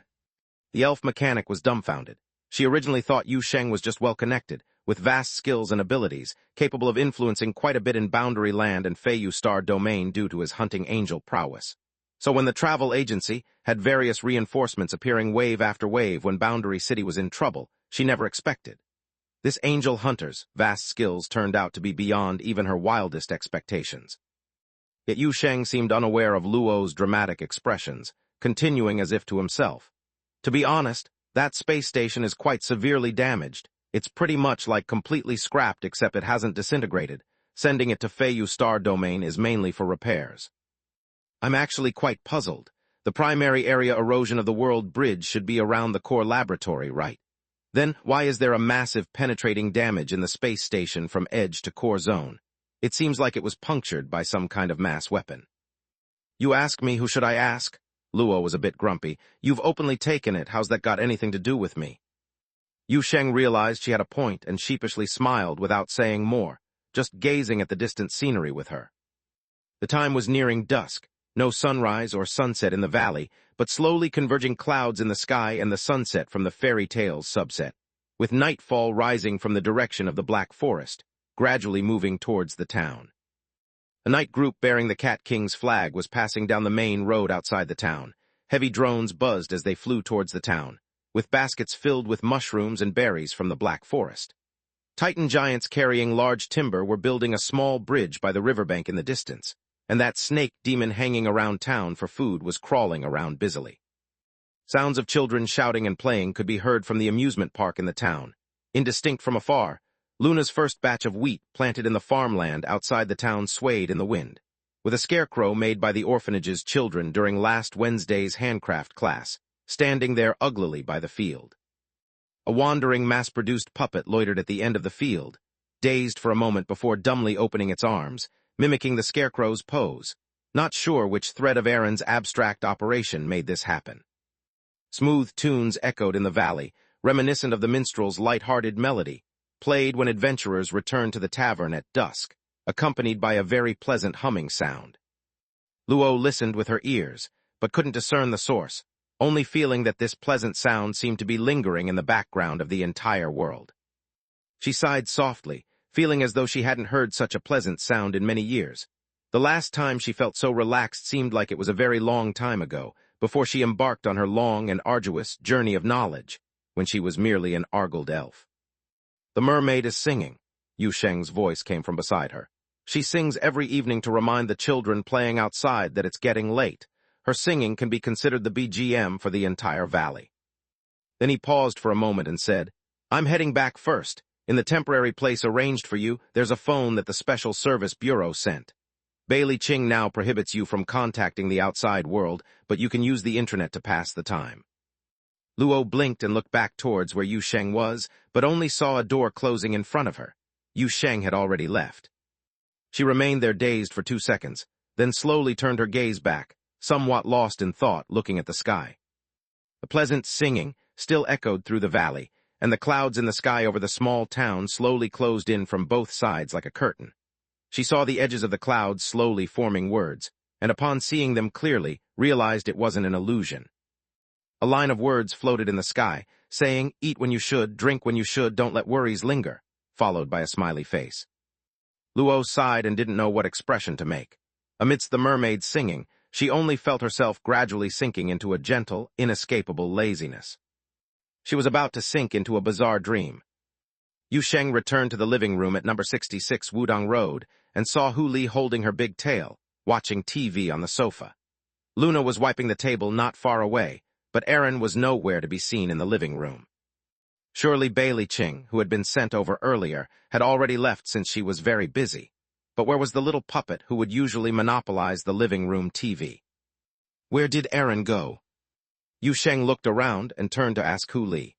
[SPEAKER 1] The elf mechanic was dumbfounded. She originally thought Yu Sheng was just well-connected, with vast skills and abilities, capable of influencing quite a bit in Boundary Land and Feiyu Star Domain due to his hunting angel prowess. So when the travel agency had various reinforcements appearing wave after wave when Boundary City was in trouble, she never expected. This angel hunter's vast skills turned out to be beyond even her wildest expectations. Yet Yu Sheng seemed unaware of Luo's dramatic expressions, continuing as if to himself. To be honest, that space station is quite severely damaged. It's pretty much like completely scrapped except it hasn't disintegrated. Sending it to Feiyu Star Domain is mainly for repairs. I'm actually quite puzzled. The primary area erosion of the world bridge should be around the core laboratory, right? Then, why is there a massive penetrating damage in the space station from edge to core zone? It seems like it was punctured by some kind of mass weapon. You ask me, who should I ask? Luo was a bit grumpy. You've openly taken it, how's that got anything to do with me? Yu Sheng realized she had a point and sheepishly smiled without saying more, just gazing at the distant scenery with her. The time was nearing dusk, no sunrise or sunset in the valley, but slowly converging clouds in the sky and the sunset from the fairy tales subset, with nightfall rising from the direction of the Black Forest, gradually moving towards the town. A night group bearing the Cat King's flag was passing down the main road outside the town. Heavy drones buzzed as they flew towards the town, with baskets filled with mushrooms and berries from the Black Forest. Titan giants carrying large timber were building a small bridge by the riverbank in the distance, and that snake demon hanging around town for food was crawling around busily. Sounds of children shouting and playing could be heard from the amusement park in the town. Indistinct from afar, Luna's first batch of wheat planted in the farmland outside the town swayed in the wind, with a scarecrow made by the orphanage's children during last Wednesday's handcraft class, standing there uglily by the field. A wandering, mass-produced puppet loitered at the end of the field, dazed for a moment before dumbly opening its arms, mimicking the scarecrow's pose, not sure which thread of Aaron's abstract operation made this happen. Smooth tunes echoed in the valley, reminiscent of the minstrel's light-hearted melody, played when adventurers returned to the tavern at dusk, accompanied by a very pleasant humming sound. Luo listened with her ears, but couldn't discern the source, only feeling that this pleasant sound seemed to be lingering in the background of the entire world. She sighed softly, feeling as though she hadn't heard such a pleasant sound in many years. The last time she felt so relaxed seemed like it was a very long time ago, before she embarked on her long and arduous journey of knowledge, when she was merely an argled elf. The mermaid is singing. Yu Sheng's voice came from beside her. She sings every evening to remind the children playing outside that it's getting late. Her singing can be considered the BGM for the entire valley. Then he paused for a moment and said, I'm heading back first. In the temporary place arranged for you, there's a phone that the Special Service Bureau sent. Bailey Ching now prohibits you from contacting the outside world, but you can use the internet to pass the time. Luo blinked and looked back towards where Yu Sheng was, but only saw a door closing in front of her. Yu Sheng had already left. She remained there dazed for 2 seconds, then slowly turned her gaze back, somewhat lost in thought, looking at the sky. The pleasant singing still echoed through the valley, and the clouds in the sky over the small town slowly closed in from both sides like a curtain. She saw the edges of the clouds slowly forming words, and upon seeing them clearly, realized it wasn't an illusion. A line of words floated in the sky, saying, eat when you should, drink when you should, don't let worries linger, followed by a smiley face. Luo sighed and didn't know what expression to make. Amidst the mermaid's singing, she only felt herself gradually sinking into a gentle, inescapable laziness. She was about to sink into a bizarre dream. Yu Sheng returned to the living room at number 66 Wudong Road and saw Hu Li holding her big tail, watching TV on the sofa. Luna was wiping the table not far away, but Aaron was nowhere to be seen in the living room. Surely Bailey Ching, who had been sent over earlier, had already left since she was very busy. But where was the little puppet who would usually monopolize the living room TV? Where did Aaron go? Yu Sheng looked around and turned to ask Hu Li.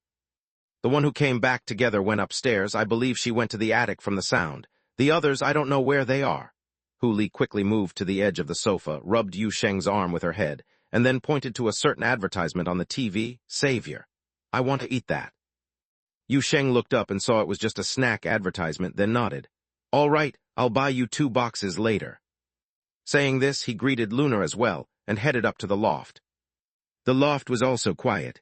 [SPEAKER 1] The one who came back together went upstairs. I believe she went to the attic from the sound. The others, I don't know where they are. Hu Li quickly moved to the edge of the sofa, rubbed Yu Sheng's arm with her head, and then pointed to a certain advertisement on the TV, Savior. I want to eat that. Yu Sheng looked up and saw it was just a snack advertisement, then nodded. All right, I'll buy you 2 boxes later. Saying this, he greeted Luna as well, and headed up to the loft. The loft was also quiet.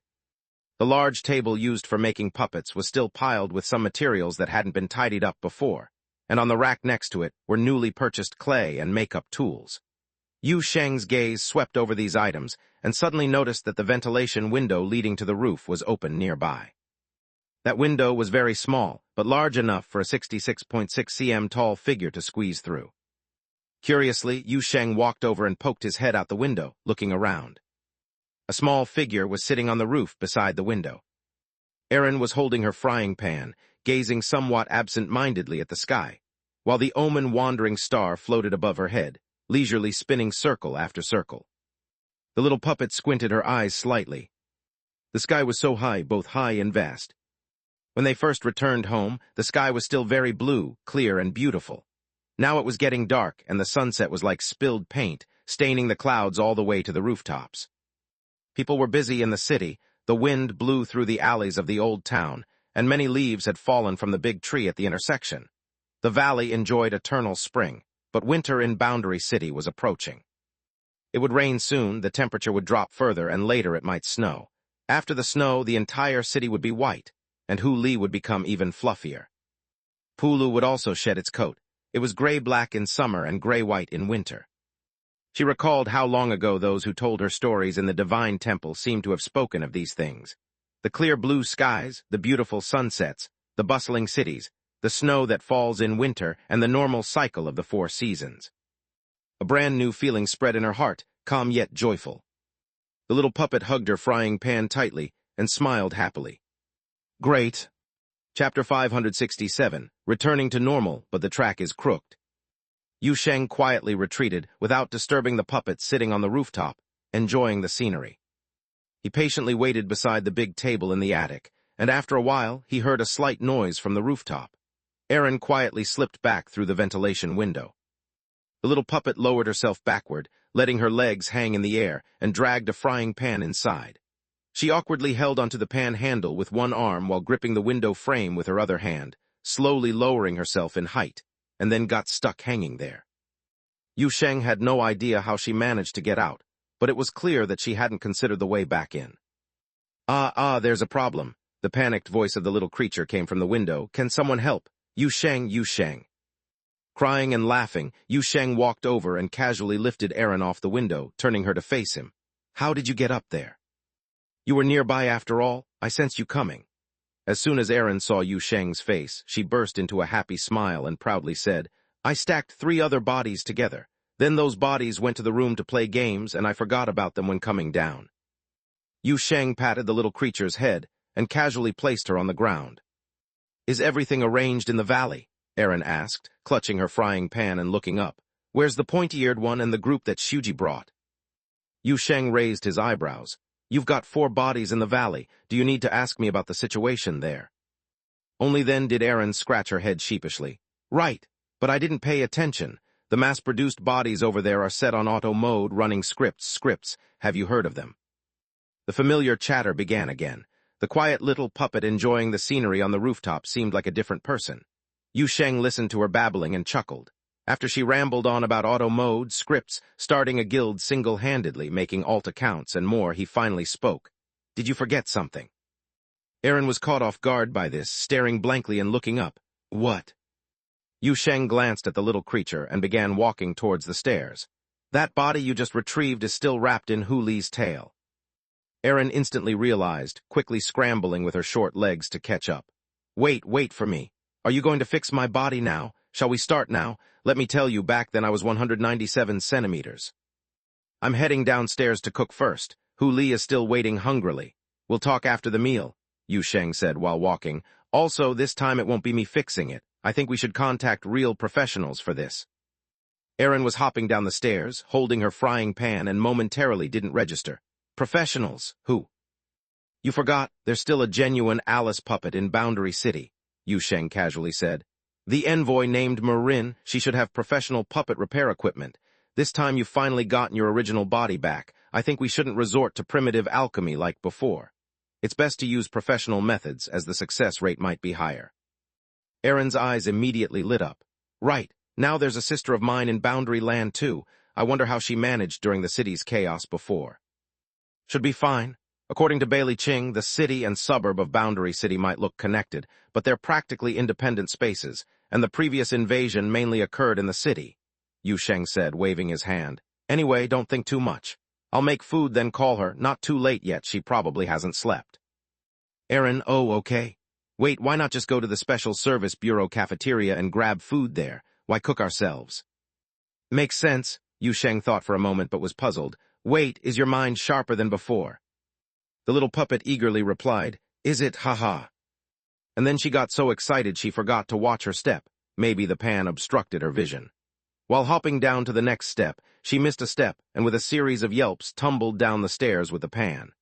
[SPEAKER 1] The large table used for making puppets was still piled with some materials that hadn't been tidied up before, and on the rack next to it were newly purchased clay and makeup tools. Yu Sheng's gaze swept over these items and suddenly noticed that the ventilation window leading to the roof was open nearby. That window was very small, but large enough for a 66.6 cm tall figure to squeeze through. Curiously, Yu Sheng walked over and poked his head out the window, looking around. A small figure was sitting on the roof beside the window. Erin was holding her frying pan, gazing somewhat absent-mindedly at the sky, while the omen-wandering star floated above her head, leisurely spinning circle after circle. The little puppet squinted her eyes slightly. The sky was so high, both high and vast. When they first returned home, the sky was still very blue, clear, and beautiful. Now it was getting dark, and the sunset was like spilled paint, staining the clouds all the way to the rooftops. People were busy in the city, the wind blew through the alleys of the old town, and many leaves had fallen from the big tree at the intersection. The valley enjoyed eternal spring, but winter in Boundary City was approaching. It would rain soon, the temperature would drop further, and later it might snow. After the snow, the entire city would be white, and Huli would become even fluffier. Pulu would also shed its coat. It was gray-black in summer and gray-white in winter. She recalled how long ago those who told her stories in the divine temple seemed to have spoken of these things. The clear blue skies, the beautiful sunsets, the bustling cities, the snow that falls in winter, and the normal cycle of the 4 seasons. A brand new feeling spread in her heart, calm yet joyful. The little puppet hugged her frying pan tightly and smiled happily. Great. Chapter 567, Returning to Normal, but the track is crooked. Yu Sheng quietly retreated without disturbing the puppet sitting on the rooftop, enjoying the scenery. He patiently waited beside the big table in the attic, and after a while he heard a slight noise from the rooftop. Erin quietly slipped back through the ventilation window. The little puppet lowered herself backward, letting her legs hang in the air, and dragged a frying pan inside. She awkwardly held onto the pan handle with one arm while gripping the window frame with her other hand, slowly lowering herself in height, and then got stuck hanging there. Yu Sheng had no idea how she managed to get out, but it was clear that she hadn't considered the way back in. There's a problem. The panicked voice of the little creature came from the window. Can someone help? Yu Sheng, Yu Sheng. Crying and laughing, Yu Sheng walked over and casually lifted Erin off the window, turning her to face him. How did you get up there? You were nearby after all? I sensed you coming. As soon as Erin saw Yu Sheng's face, she burst into a happy smile and proudly said, I stacked 3 other bodies together. Then those bodies went to the room to play games, and I forgot about them when coming down. Yu Sheng patted the little creature's head and casually placed her on the ground. Is everything arranged in the valley? Erin asked, clutching her frying pan and looking up. Where's the pointy-eared one and the group that Shuji brought? Yu Sheng raised his eyebrows. You've got 4 bodies in the valley. Do you need to ask me about the situation there? Only then did Erin scratch her head sheepishly. Right, but I didn't pay attention. The mass-produced bodies over there are set on auto mode, running scripts. Have you heard of them? The familiar chatter began again. The quiet little puppet enjoying the scenery on the rooftop seemed like a different person. Yu Sheng listened to her babbling and chuckled. After she rambled on about auto mode, scripts, starting a guild single-handedly, making alt accounts, and more, he finally spoke. Did you forget something? Erin was caught off guard by this, staring blankly and looking up. What? Yu Sheng glanced at the little creature and began walking towards the stairs. That body you just retrieved is still wrapped in Huli's tail. Erin instantly realized, quickly scrambling with her short legs to catch up. Wait for me. Are you going to fix my body now? Shall we start now? Let me tell you, back then I was 197 centimeters. I'm heading downstairs to cook first. Huli is still waiting hungrily. We'll talk after the meal, Yu Sheng said while walking. Also, this time it won't be me fixing it. I think we should contact real professionals for this. Erin was hopping down the stairs, holding her frying pan, and momentarily didn't register. Professionals? Who? You forgot, there's still a genuine Alice puppet in Boundary City, Yu Sheng casually said. The envoy named Marin, she should have professional puppet repair equipment. This time you've finally gotten your original body back. I think we shouldn't resort to primitive alchemy like before. It's best to use professional methods, as the success rate might be higher. Erin's eyes immediately lit up. Right, now there's a sister of mine in Boundary Land too. I wonder how she managed during the city's chaos before. Should be fine. According to Bailey Ching, the city and suburb of Boundary City might look connected, but they're practically independent spaces, and the previous invasion mainly occurred in the city, Yu Sheng said, waving his hand. Anyway, don't think too much. I'll make food, then call her. Not too late yet, she probably hasn't slept. Erin, oh, okay. Wait, why not just go to the Special Service Bureau cafeteria and grab food there? Why cook ourselves? Makes sense, Yu Sheng thought for a moment but was puzzled. Wait, is your mind sharper than before? The little puppet eagerly replied, Is it, haha? And then she got so excited she forgot to watch her step. Maybe the pan obstructed her vision. While hopping down to the next step, she missed a step and with a series of yelps tumbled down the stairs with the pan.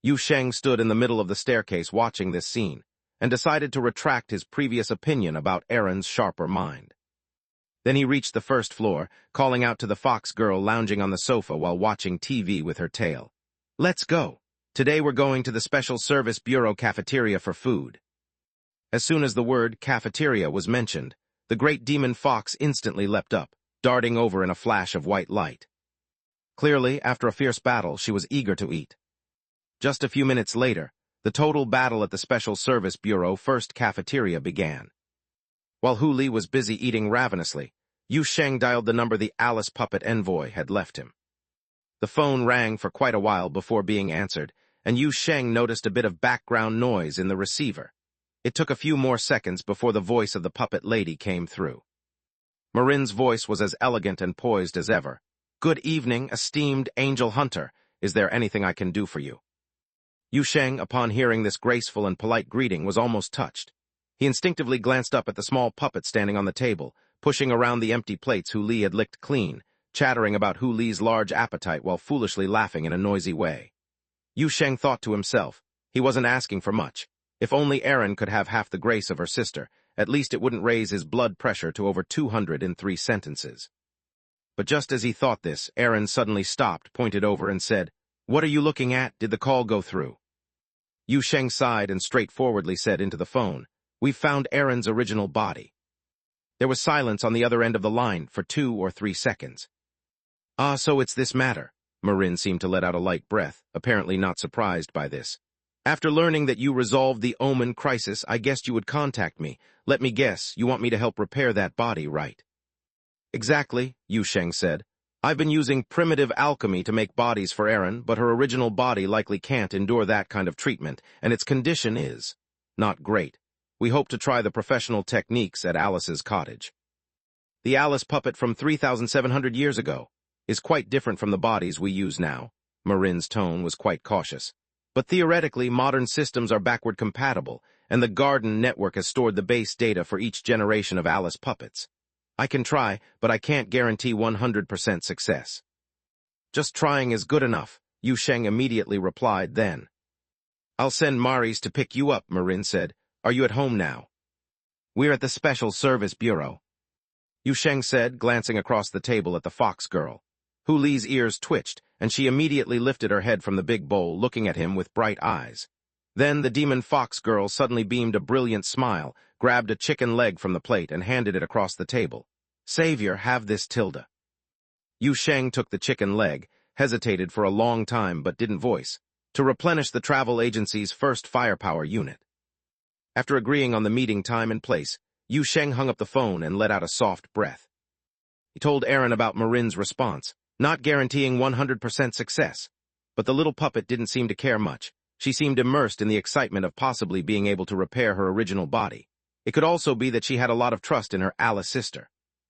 [SPEAKER 1] Yu Sheng stood in the middle of the staircase watching this scene, and decided to retract his previous opinion about Aaron's sharper mind. Then he reached the first floor, calling out to the fox girl lounging on the sofa while watching TV with her tail. "Let's go. Today we're going to the Special Service Bureau cafeteria for food." As soon as the word cafeteria was mentioned, the great demon fox instantly leapt up, darting over in a flash of white light. Clearly, after a fierce battle, she was eager to eat. Just a few minutes later, the total battle at the Special Service Bureau first cafeteria began. While Hu Li was busy eating ravenously, Yu Sheng dialed the number the Alice puppet envoy had left him. The phone rang for quite a while before being answered, and Yu Sheng noticed a bit of background noise in the receiver. It took a few more seconds before the voice of the puppet lady came through. Marin's voice was as elegant and poised as ever. "Good evening, esteemed angel hunter. Is there anything I can do for you?" Yu Sheng, upon hearing this graceful and polite greeting, was almost touched. He instinctively glanced up at the small puppet standing on the table, pushing around the empty plates Hu Li had licked clean, chattering about Hu Li's large appetite while foolishly laughing in a noisy way. Yu Sheng thought to himself, he wasn't asking for much. If only Aaron could have half the grace of her sister, at least it wouldn't raise his blood pressure to over 200 in 3 sentences. But just as he thought this, Aaron suddenly stopped, pointed over, and said, "What are you looking at? Did the call go through?" Yu Sheng sighed and straightforwardly said into the phone, "We've found Aaron's original body." There was silence on the other end of the line for 2 or 3 seconds. "Ah, so it's this matter." Marin seemed to let out a light breath, apparently not surprised by this. "After learning that you resolved the Omen crisis, I guessed you would contact me. Let me guess, you want me to help repair that body, right?" "Exactly," Yu Sheng said. "I've been using primitive alchemy to make bodies for Aaron, but her original body likely can't endure that kind of treatment, and its condition is not great. We hope to try the professional techniques at Alice's cottage. The Alice puppet from 3,700 years ago is quite different from the bodies we use now." Marin's tone was quite cautious. "But theoretically, modern systems are backward compatible, and the Garden network has stored the base data for each generation of Alice puppets. I can try, but I can't guarantee 100% success." "Just trying is good enough," Yu Sheng immediately replied then. "I'll send Maris to pick you up," Marin said. "Are you at home now?" "We're at the Special Service Bureau," Yu Sheng said, glancing across the table at the fox girl. Hu Li's ears twitched, and she immediately lifted her head from the big bowl, looking at him with bright eyes. Then the demon fox girl suddenly beamed a brilliant smile, grabbed a chicken leg from the plate, and handed it across the table. "Savior, have this, Tilda." Yu Sheng took the chicken leg, hesitated for a long time but didn't voice, to replenish the travel agency's first firepower unit. After agreeing on the meeting time and place, Yu Sheng hung up the phone and let out a soft breath. He told Aaron about Marin's response, not guaranteeing 100% success. But the little puppet didn't seem to care much. She seemed immersed in the excitement of possibly being able to repair her original body. It could also be that she had a lot of trust in her Alice sister.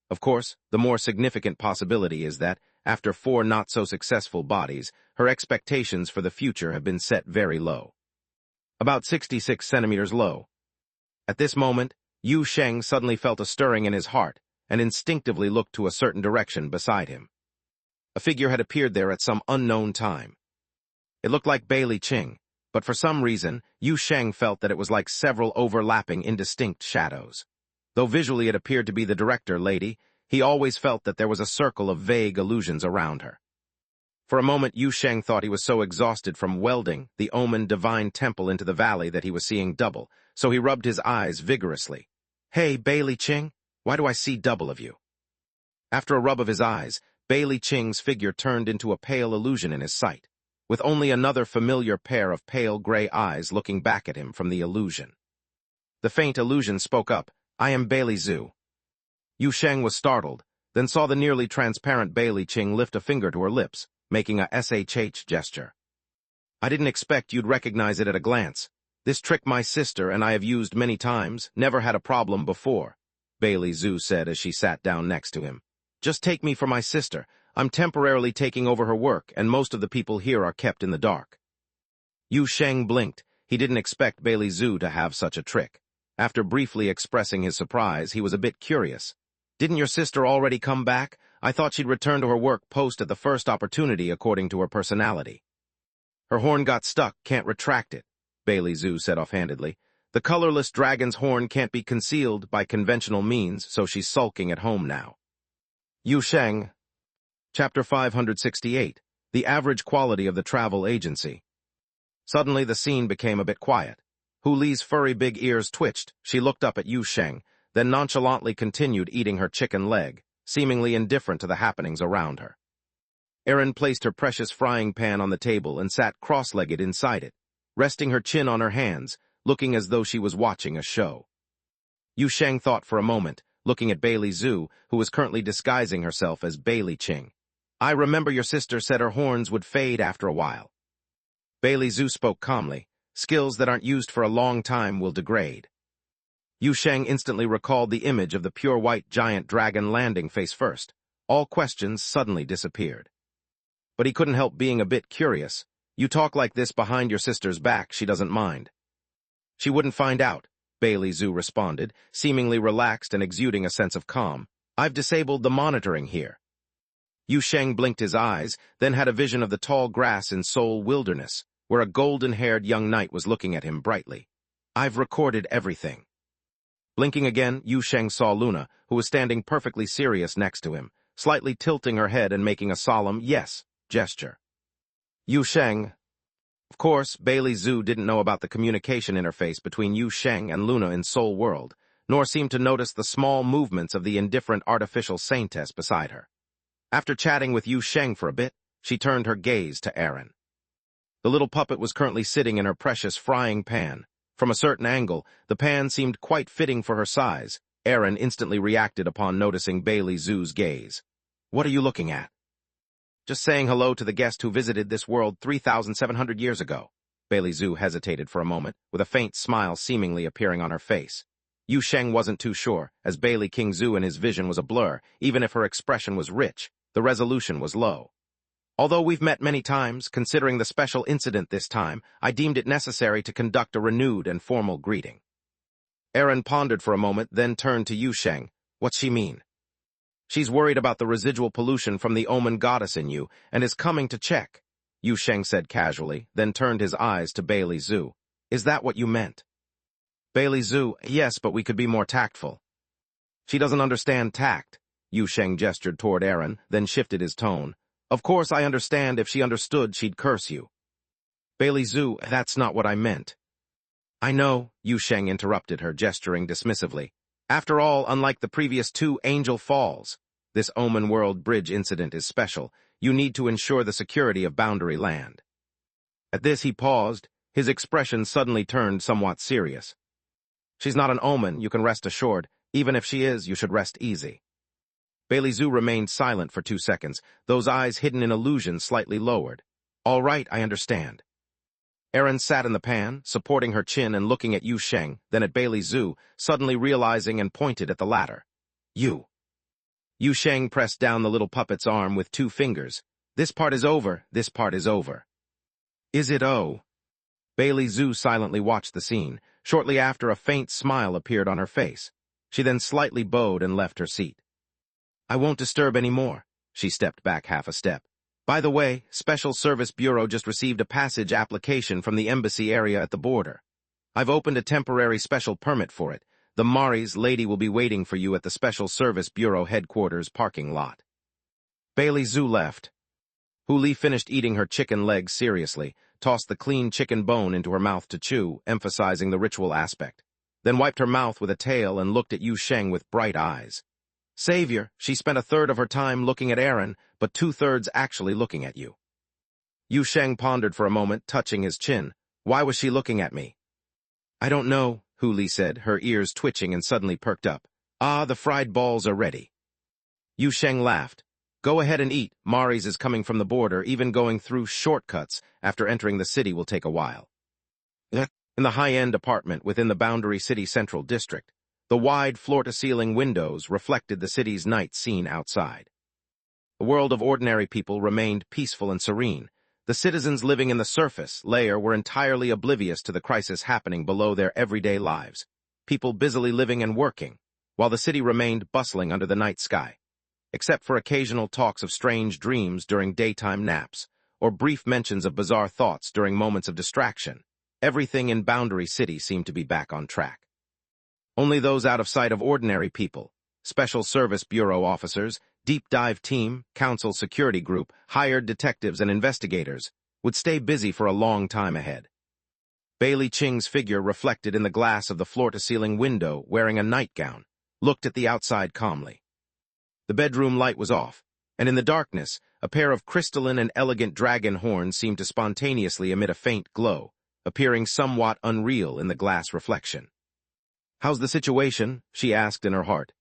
[SPEAKER 1] Of course, the more significant possibility is that, after 4 not-so-successful bodies, her expectations for the future have been set very low. About 66 centimeters low. At this moment, Yu Sheng suddenly felt a stirring in his heart and instinctively looked to a certain direction beside him. A figure had appeared there at some unknown time. It looked like Bailey Ching, but for some reason, Yu Sheng felt that it was like several overlapping indistinct shadows. Though visually it appeared to be the director lady, he always felt that there was a circle of vague illusions around her. For a moment, Yu Sheng thought he was so exhausted from welding the Omen divine temple into the valley that he was seeing double, so he rubbed his eyes vigorously. "Hey, Bailey Ching, why do I see double of you?" After a rub of his eyes, Bailey Ching's figure turned into a pale illusion in his sight, with only another familiar pair of pale gray eyes looking back at him from the illusion. The faint illusion spoke up, "I am Bailey Zhu." Yu Sheng was startled, then saw the nearly transparent Bailey Ching lift a finger to her lips, making a SHH gesture. "I didn't expect you'd recognize it at a glance. This trick my sister and I have used many times, never had a problem before," Bailey Zhu said as she sat down next to him. "Just take me for my sister. I'm temporarily taking over her work, and most of the people here are kept in the dark." Yu Sheng blinked. He didn't expect Bailey Zhu to have such a trick. After briefly expressing his surprise, he was a bit curious. "Didn't your sister already come back? I thought she'd return to her work post at the first opportunity according to her personality." "Her horn got stuck, can't retract it," Bailey Zhu said offhandedly. "The colorless dragon's horn can't be concealed by conventional means, so she's sulking at home now." Yu Sheng. Chapter 568. The Average Quality of the Travel Agency. Suddenly the scene became a bit quiet. Hu Li's furry big ears twitched. She looked up at Yu Sheng, then nonchalantly continued eating her chicken leg, seemingly indifferent to the happenings around her. Erin placed her precious frying pan on the table and sat cross-legged inside it, resting her chin on her hands, looking as though she was watching a show. Yu Sheng thought for a moment, looking at Bailey Zhu, who was currently disguising herself as Bailey Ching. "I remember your sister said her horns would fade after a while." Bailey Zhu spoke calmly. "Skills that aren't used for a long time will degrade." Yu Sheng instantly recalled the image of the pure white giant dragon landing face first. All questions suddenly disappeared. But he couldn't help being a bit curious. "You talk like this behind your sister's back, she doesn't mind." "She wouldn't find out," Bailey Zhu responded, seemingly relaxed and exuding a sense of calm. "I've disabled the monitoring here." Yu Sheng blinked his eyes, then had a vision of the tall grass in Seoul Wilderness, where a golden-haired young knight was looking at him brightly. "I've recorded everything." Blinking again, Yu Sheng saw Luna, who was standing perfectly serious next to him, slightly tilting her head and making a solemn "yes" gesture. Yu Sheng. Of course, Bailey Zhu didn't know about the communication interface between Yu Sheng and Luna in Seoul World, nor seemed to notice the small movements of the indifferent artificial saintess beside her. After chatting with Yu Sheng for a bit, she turned her gaze to Erin. The little puppet was currently sitting in her precious frying pan. From a certain angle, the pan seemed quite fitting for her size. Erin instantly reacted upon noticing Bailey Zhu's gaze. "What are you looking at?" "Just saying hello to the guest who visited this world 3,700 years ago." Bailey Zhu hesitated for a moment, with a faint smile seemingly appearing on her face. Yu Sheng wasn't too sure, as Bailey King Zhu in his vision was a blur. Even if her expression was rich, the resolution was low. "Although we've met many times, considering the special incident this time, I deemed it necessary to conduct a renewed and formal greeting." Erin pondered for a moment, then turned to Yu Sheng. "What's she mean?" "She's worried about the residual pollution from the omen goddess in you, and is coming to check," Yu Sheng said casually, then turned his eyes to Bailey Zhu. "Is that what you meant?" Bailey Zhu. "Yes, but we could be more tactful." "She doesn't understand tact." Yu Sheng gestured toward Erin, then shifted his tone. "Of course I understand. If she understood, she'd curse you." Bailey Zhu. "That's not what I meant." "I know," Yu Sheng interrupted her, gesturing dismissively. "After all, unlike the previous two Angel Falls, this Omen World Bridge incident is special. You need to ensure the security of Boundary Land." At this he paused, his expression suddenly turned somewhat serious. "She's not an omen, you can rest assured. Even if she is, you should rest easy." Bailey Zhu remained silent for 2 seconds, those eyes hidden in illusion slightly lowered. "All right, I understand." Erin sat in the pan, supporting her chin and looking at Yu Sheng, then at Bailey Zhu, suddenly realizing and pointed at the latter. "You." Yu Sheng pressed down the little puppet's arm with 2 fingers. "This part is over, this part is over." "Is it oh?" Bailey Zhu silently watched the scene. Shortly after, a faint smile appeared on her face. She then slightly bowed and left her seat. "I won't disturb any more." She stepped back half a step. "By the way, Special Service Bureau just received a passage application from the embassy area at the border. I've opened a temporary special permit for it. The Mari's lady will be waiting for you at the Special Service Bureau headquarters parking lot." Bailey Zhu left. Hu Li finished eating her chicken leg seriously, tossed the clean chicken bone into her mouth to chew, emphasizing the ritual aspect, then wiped her mouth with a tail and looked at Yu Sheng with bright eyes. "Savior, she spent a third of her time looking at Erin, but 2/3 actually looking at you." Yu Sheng pondered for a moment, touching his chin. "Why was she looking at me?" "I don't know," Hu Li said, her ears twitching and suddenly perked up. "Ah, the fried balls are ready." Yu Sheng laughed. "Go ahead and eat. Mari's is coming from the border. Even going through shortcuts after entering the city will take a while." In the high-end apartment within the Boundary City Central District, the wide floor-to-ceiling windows reflected the city's night scene outside. The world of ordinary people remained peaceful and serene. the citizens living in the surface layer were entirely oblivious to the crisis happening below their everyday lives, people busily living and working, while the city remained bustling under the night sky. Except for occasional talks of strange dreams during daytime naps, or brief mentions of bizarre thoughts during moments of distraction, everything in Boundary City seemed to be back on track. Only those out of sight of ordinary people, Special Service Bureau officers, deep dive team, council security group, hired detectives and investigators, would stay busy for a long time ahead. Bailey Ching's figure, reflected in the glass of the floor-to-ceiling window, wearing a nightgown, looked at the outside calmly. The bedroom light was off, and in the darkness, a pair of crystalline and elegant dragon horns seemed to spontaneously emit a faint glow, appearing somewhat unreal in the glass reflection. "How's the situation?" she asked in her heart.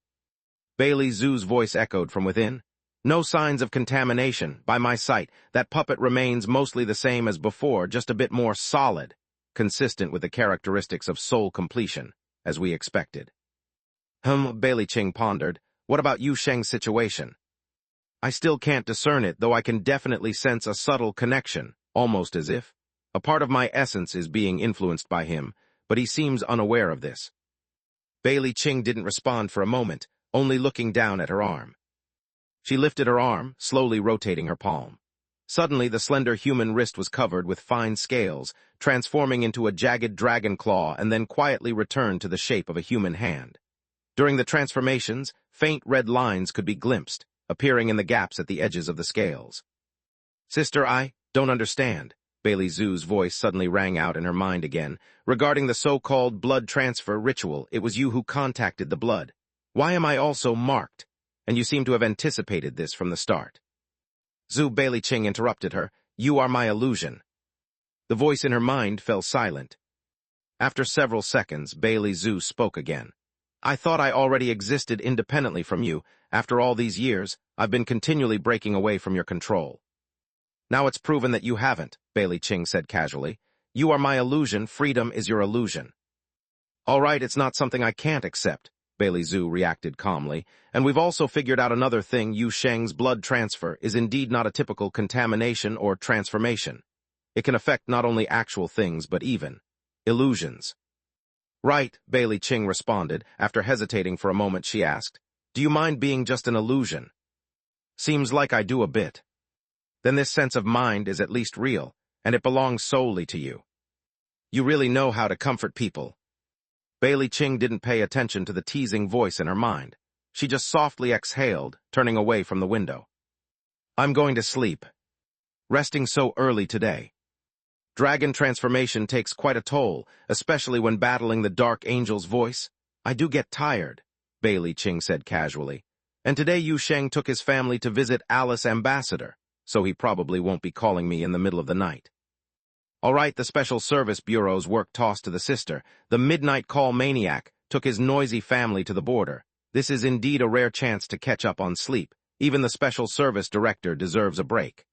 [SPEAKER 1] Bailey Zhu's voice echoed from within. "No signs of contamination, by my sight. That puppet remains mostly the same as before, just a bit more solid, consistent with the characteristics of soul completion, as we expected." Bailey Ching pondered. "What about Yu Sheng's situation?" "I still can't discern it, though I can definitely sense a subtle connection, almost as if a part of my essence is being influenced by him, but he seems unaware of this." Bailey Ching didn't respond for a moment, only looking down at her arm. She lifted her arm, slowly rotating her palm. Suddenly, the slender human wrist was covered with fine scales, transforming into a jagged dragon claw and then quietly returned to the shape of a human hand. During the transformations, faint red lines could be glimpsed, appearing in the gaps at the edges of the scales. "Sister, I don't understand," Bailey Zhu's voice suddenly rang out in her mind again. "Regarding the so-called blood transfer ritual, it was you who contacted the blood. Why am I also marked? And you seem to have anticipated this from the start." Zhu Bailey Ching interrupted her. "You are my illusion." The voice in her mind fell silent. After several seconds, Bailey Zhu spoke again. "I thought I already existed independently from you. After all these years, I've been continually breaking away from your control." "Now it's proven that you haven't," Bailey Ching said casually. "You are my illusion, freedom is your illusion." "All right, it's not something I can't accept," Bailey Zhu reacted calmly, "and we've also figured out another thing. Yu Sheng's blood transfer is indeed not a typical contamination or transformation. It can affect not only actual things, but even illusions." "Right," Bailey Ching responded. After hesitating for a moment, she asked, "Do you mind being just an illusion?" "Seems like I do a bit." "Then this sense of mind is at least real, and it belongs solely to you. You really know how to comfort people." Bailey Ching didn't pay attention to the teasing voice in her mind. She just softly exhaled, turning away from the window. "I'm going to sleep. Resting so early today. Dragon transformation takes quite a toll, especially when battling the Dark Angel's voice. I do get tired," Bailey Ching said casually. "And today Yu Sheng took his family to visit Alice Ambassador, so he probably won't be calling me in the middle of the night." All right, the Special Service Bureau's work tossed to the sister. "The midnight call maniac took his noisy family to the border. This is indeed a rare chance to catch up on sleep. Even the Special Service Director deserves a break.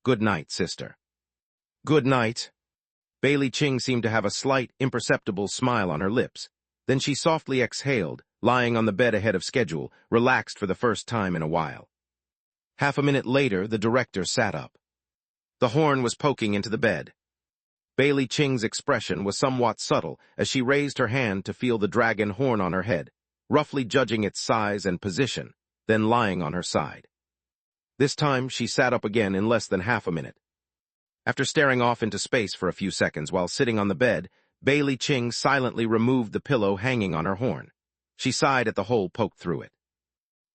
[SPEAKER 1] Good night, sister." "Good night." Bailey Ching seemed to have a slight, imperceptible smile on her lips. Then she softly exhaled, lying on the bed ahead of schedule, relaxed for the first time in a while. Half a minute later, the director sat up. The horn was poking into the bed. Bailey Ching's expression was somewhat subtle as she raised her hand to feel the dragon horn on her head, roughly judging its size and position, then lying on her side. This time, she sat up again in less than half a minute. After staring off into space for a few seconds while sitting on the bed, Bailey Ching silently removed the pillow hanging on her horn. She sighed at the hole poked through it.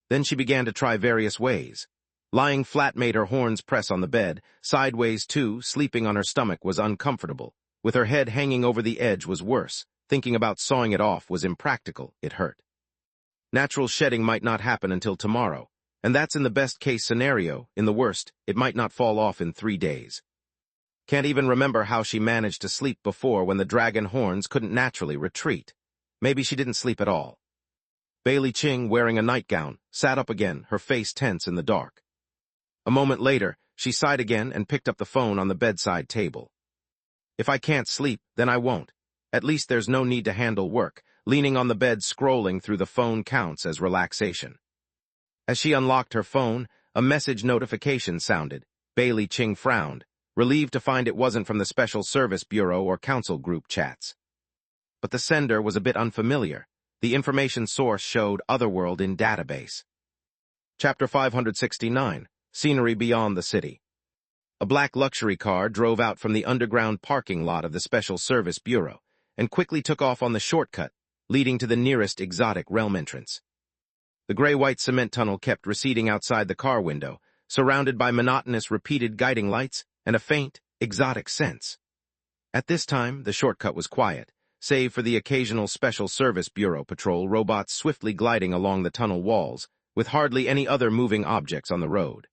[SPEAKER 1] Then she began to try various ways. Lying flat made her horns press on the bed. Sideways, too, sleeping on her stomach was uncomfortable. With her head hanging over the edge was worse. Thinking about sawing it off was impractical. It hurt. Natural shedding might not happen until tomorrow, and that's in the best-case scenario. In the worst, it might not fall off in 3 days. Can't even remember how she managed to sleep before when the dragon horns couldn't naturally retreat. Maybe she didn't sleep at all. Bailey Ching, wearing a nightgown, sat up again, her face tense in the dark. A moment later, she sighed again and picked up the phone on the bedside table. "If I can't sleep, then I won't. At least there's no need to handle work." Leaning on the bed, scrolling through the phone counts as relaxation. As she unlocked her phone, a message notification sounded. Bailey Ching frowned. relieved to find it wasn't from the Special Service Bureau or Council group chats. But the sender was a bit unfamiliar. The information source showed Otherworld in database. Chapter 569, Scenery Beyond the City. A black luxury car drove out from the underground parking lot of the Special Service Bureau and quickly took off on the shortcut, leading to the nearest exotic realm entrance. The gray-white cement tunnel kept receding outside the car window, surrounded by monotonous repeated guiding lights and a faint, exotic sense. At this time, the shortcut was quiet, save for the occasional Special Service Bureau patrol robots swiftly gliding along the tunnel walls, with hardly any other moving objects on the road.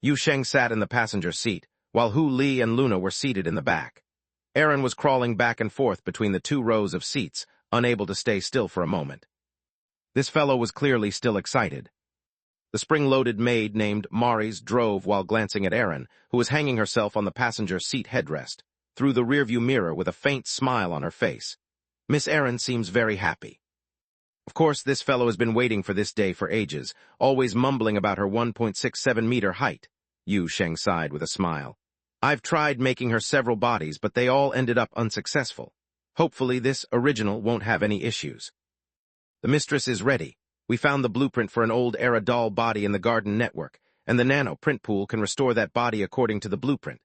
[SPEAKER 1] Yu Sheng sat in the passenger seat, while Hu Li and Luna were seated in the back. Aaron was crawling back and forth between the two rows of seats, unable to stay still for a moment. This fellow was clearly still excited. The spring-loaded maid named Maurice drove while glancing at Aaron, who was hanging herself on the passenger seat headrest, through the rearview mirror with a faint smile on her face. Miss Aaron seems very happy. Of course, this fellow has been waiting for this day for ages, always mumbling about her 1.67-meter height. Yu Sheng sighed with a smile. I've tried making her several bodies, but they all ended up unsuccessful. Hopefully this original won't have any issues. The mistress is ready. We found the blueprint for an old era doll body in the garden network, and the nano print pool can restore that body according to the blueprint,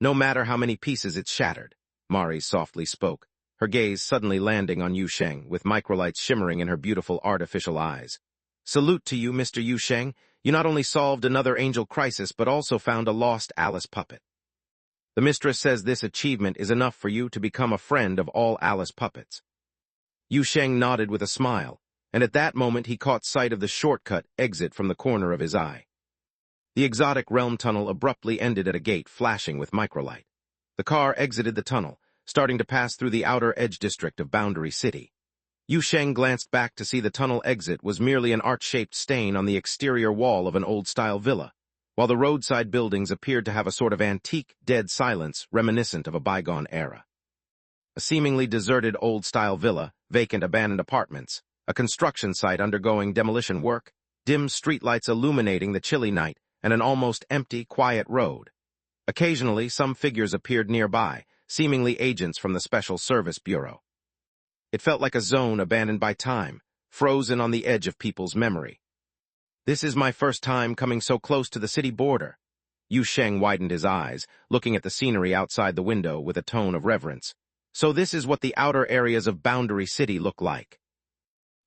[SPEAKER 1] no matter how many pieces it's shattered. Mari softly spoke, her gaze suddenly landing on Yu Sheng, with microlights shimmering in her beautiful artificial eyes. Salute to you, Mr. Yu Sheng. You not only solved another angel crisis, but also found a lost Alice puppet. The mistress says this achievement is enough for you to become a friend of all Alice puppets. Yu Sheng nodded with a smile, and at that moment he caught sight of the shortcut exit from the corner of his eye. The exotic realm tunnel abruptly ended at a gate flashing with microlight. The car exited the tunnel, starting to pass through the outer edge district of Boundary City. Yu Sheng glanced back to see the tunnel exit was merely an arch-shaped stain on the exterior wall of an old-style villa, while the roadside buildings appeared to have a sort of antique, dead silence reminiscent of a bygone era. A seemingly deserted old-style villa, vacant abandoned apartments, a construction site undergoing demolition work, dim streetlights illuminating the chilly night, and an almost empty, quiet road. Occasionally, some figures appeared nearby, seemingly agents from the Special Service Bureau. It felt like a zone abandoned by time, frozen on the edge of people's memory. This is my first time coming so close to the city border. Yu Sheng widened his eyes, looking at the scenery outside the window with a tone of reverence. So this is what the outer areas of Boundary City look like.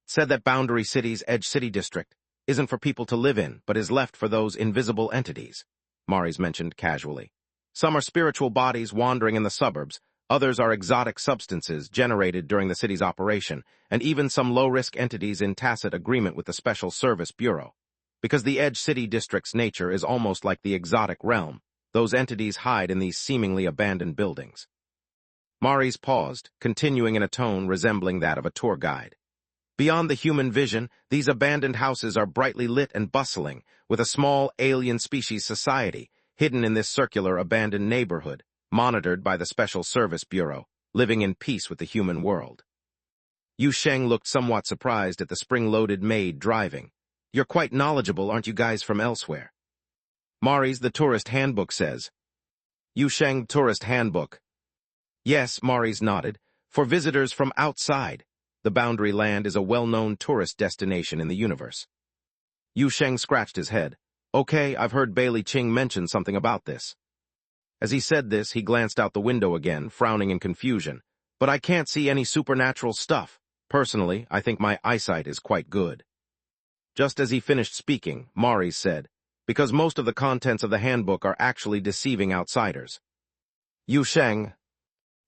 [SPEAKER 1] Said that Boundary City's Edge City District isn't for people to live in, but is left for those invisible entities, Maurice mentioned casually. Some are spiritual bodies wandering in the suburbs, others are exotic substances generated during the city's operation, and even some low-risk entities in tacit agreement with the Special Service Bureau. Because the Edge City District's nature is almost like the exotic realm, those entities hide in these seemingly abandoned buildings. Maurice paused, continuing in a tone resembling that of a tour guide. Beyond the human vision, these abandoned houses are brightly lit and bustling, with a small alien species society hidden in this circular abandoned neighborhood, monitored by the Special Service Bureau, living in peace with the human world. Yu Sheng looked somewhat surprised at the spring-loaded maid driving. You're quite knowledgeable, aren't you guys from elsewhere? Maurice, the tourist handbook says. Yu Sheng, tourist handbook. Yes, Maurice nodded. For visitors from outside, the Boundary Land is a well-known tourist destination in the universe. Yu Sheng scratched his head. Okay, I've heard Bailey Ching mention something about this. As he said this, he glanced out the window again, frowning in confusion. But I can't see any supernatural stuff. Personally, I think my eyesight is quite good. Just as he finished speaking, Maurice said, because most of the contents of the handbook are actually deceiving outsiders. Yu Sheng,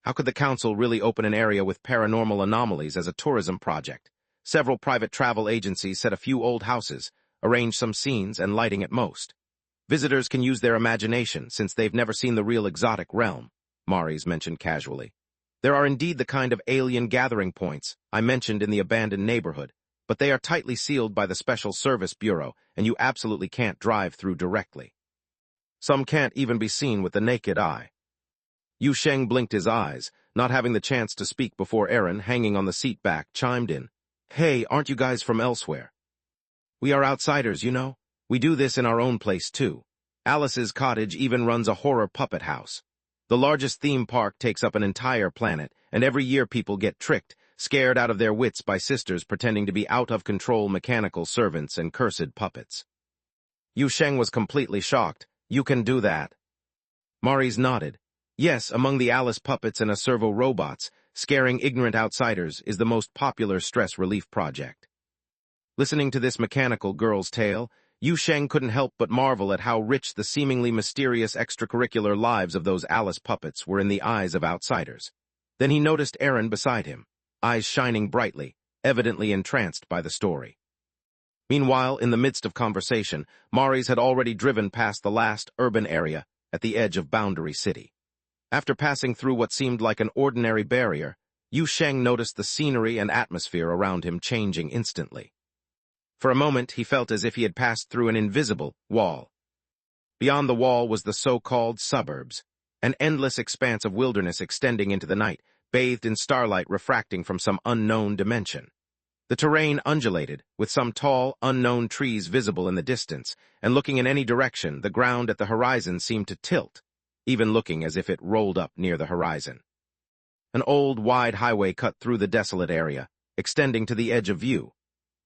[SPEAKER 1] how could the council really open an area with paranormal anomalies as a tourism project? Several private travel agencies set a few old houses, arrange some scenes and lighting at most. Visitors can use their imagination since they've never seen the real exotic realm, Maurice mentioned casually. There are indeed the kind of alien gathering points I mentioned in the abandoned neighborhood, but they are tightly sealed by the Special Service Bureau, and you absolutely can't drive through directly. Some can't even be seen with the naked eye. Yu Sheng blinked his eyes, not having the chance to speak before Aaron, hanging on the seat back, chimed in. Hey, aren't you guys from elsewhere? We are outsiders, you know. We do this in our own place, too. Alice's cottage even runs a horror puppet house. The largest theme park takes up an entire planet, and every year people get tricked, scared out of their wits by sisters pretending to be out-of-control mechanical servants and cursed puppets. Yu Sheng was completely shocked. You can do that? Maurice nodded. Yes, among the Alice puppets and a servo robots, scaring ignorant outsiders is the most popular stress relief project. Listening to this mechanical girl's tale, Yu Sheng couldn't help but marvel at how rich the seemingly mysterious extracurricular lives of those Alice puppets were in the eyes of outsiders. Then he noticed Aaron beside him, eyes shining brightly, evidently entranced by the story. Meanwhile, in the midst of conversation, Maurice had already driven past the last urban area at the edge of Boundary City. After passing through what seemed like an ordinary barrier, Yu Sheng noticed the scenery and atmosphere around him changing instantly. For a moment, he felt as if he had passed through an invisible wall. Beyond the wall was the so-called suburbs, an endless expanse of wilderness extending into the night, bathed in starlight refracting from some unknown dimension. The terrain undulated, with some tall, unknown trees visible in the distance, and looking in any direction, the ground at the horizon seemed to tilt, even looking as if it rolled up near the horizon. An old, wide highway cut through the desolate area, extending to the edge of view.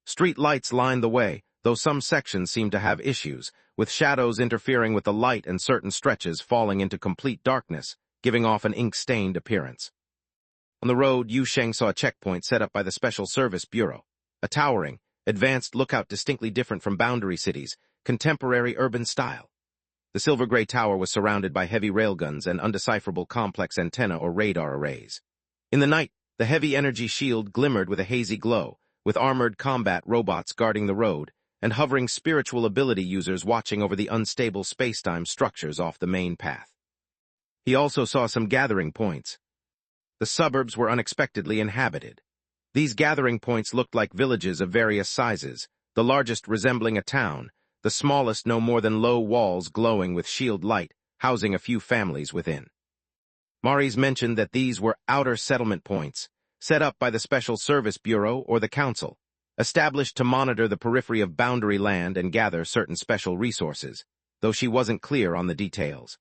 [SPEAKER 1] Street lights lined the way, though some sections seemed to have issues, with shadows interfering with the light and certain stretches falling into complete darkness, giving off an ink-stained appearance. On the road, Yu Sheng saw a checkpoint set up by the Special Service Bureau, a towering, advanced lookout distinctly different from Boundary City's contemporary urban style. The silver-gray tower was surrounded by heavy railguns and undecipherable complex antenna or radar arrays. In the night, the heavy energy shield glimmered with a hazy glow, with armored combat robots guarding the road, and hovering spiritual ability users watching over the unstable spacetime structures off the main path. He also saw some gathering points. The suburbs were unexpectedly inhabited. These gathering points looked like villages of various sizes, the largest resembling a town, the smallest no more than low walls glowing with shield light, housing a few families within. Maurice mentioned that these were outer settlement points, set up by the Special Service Bureau or the Council, established to monitor the periphery of boundary land and gather certain special resources, though she wasn't clear on the details.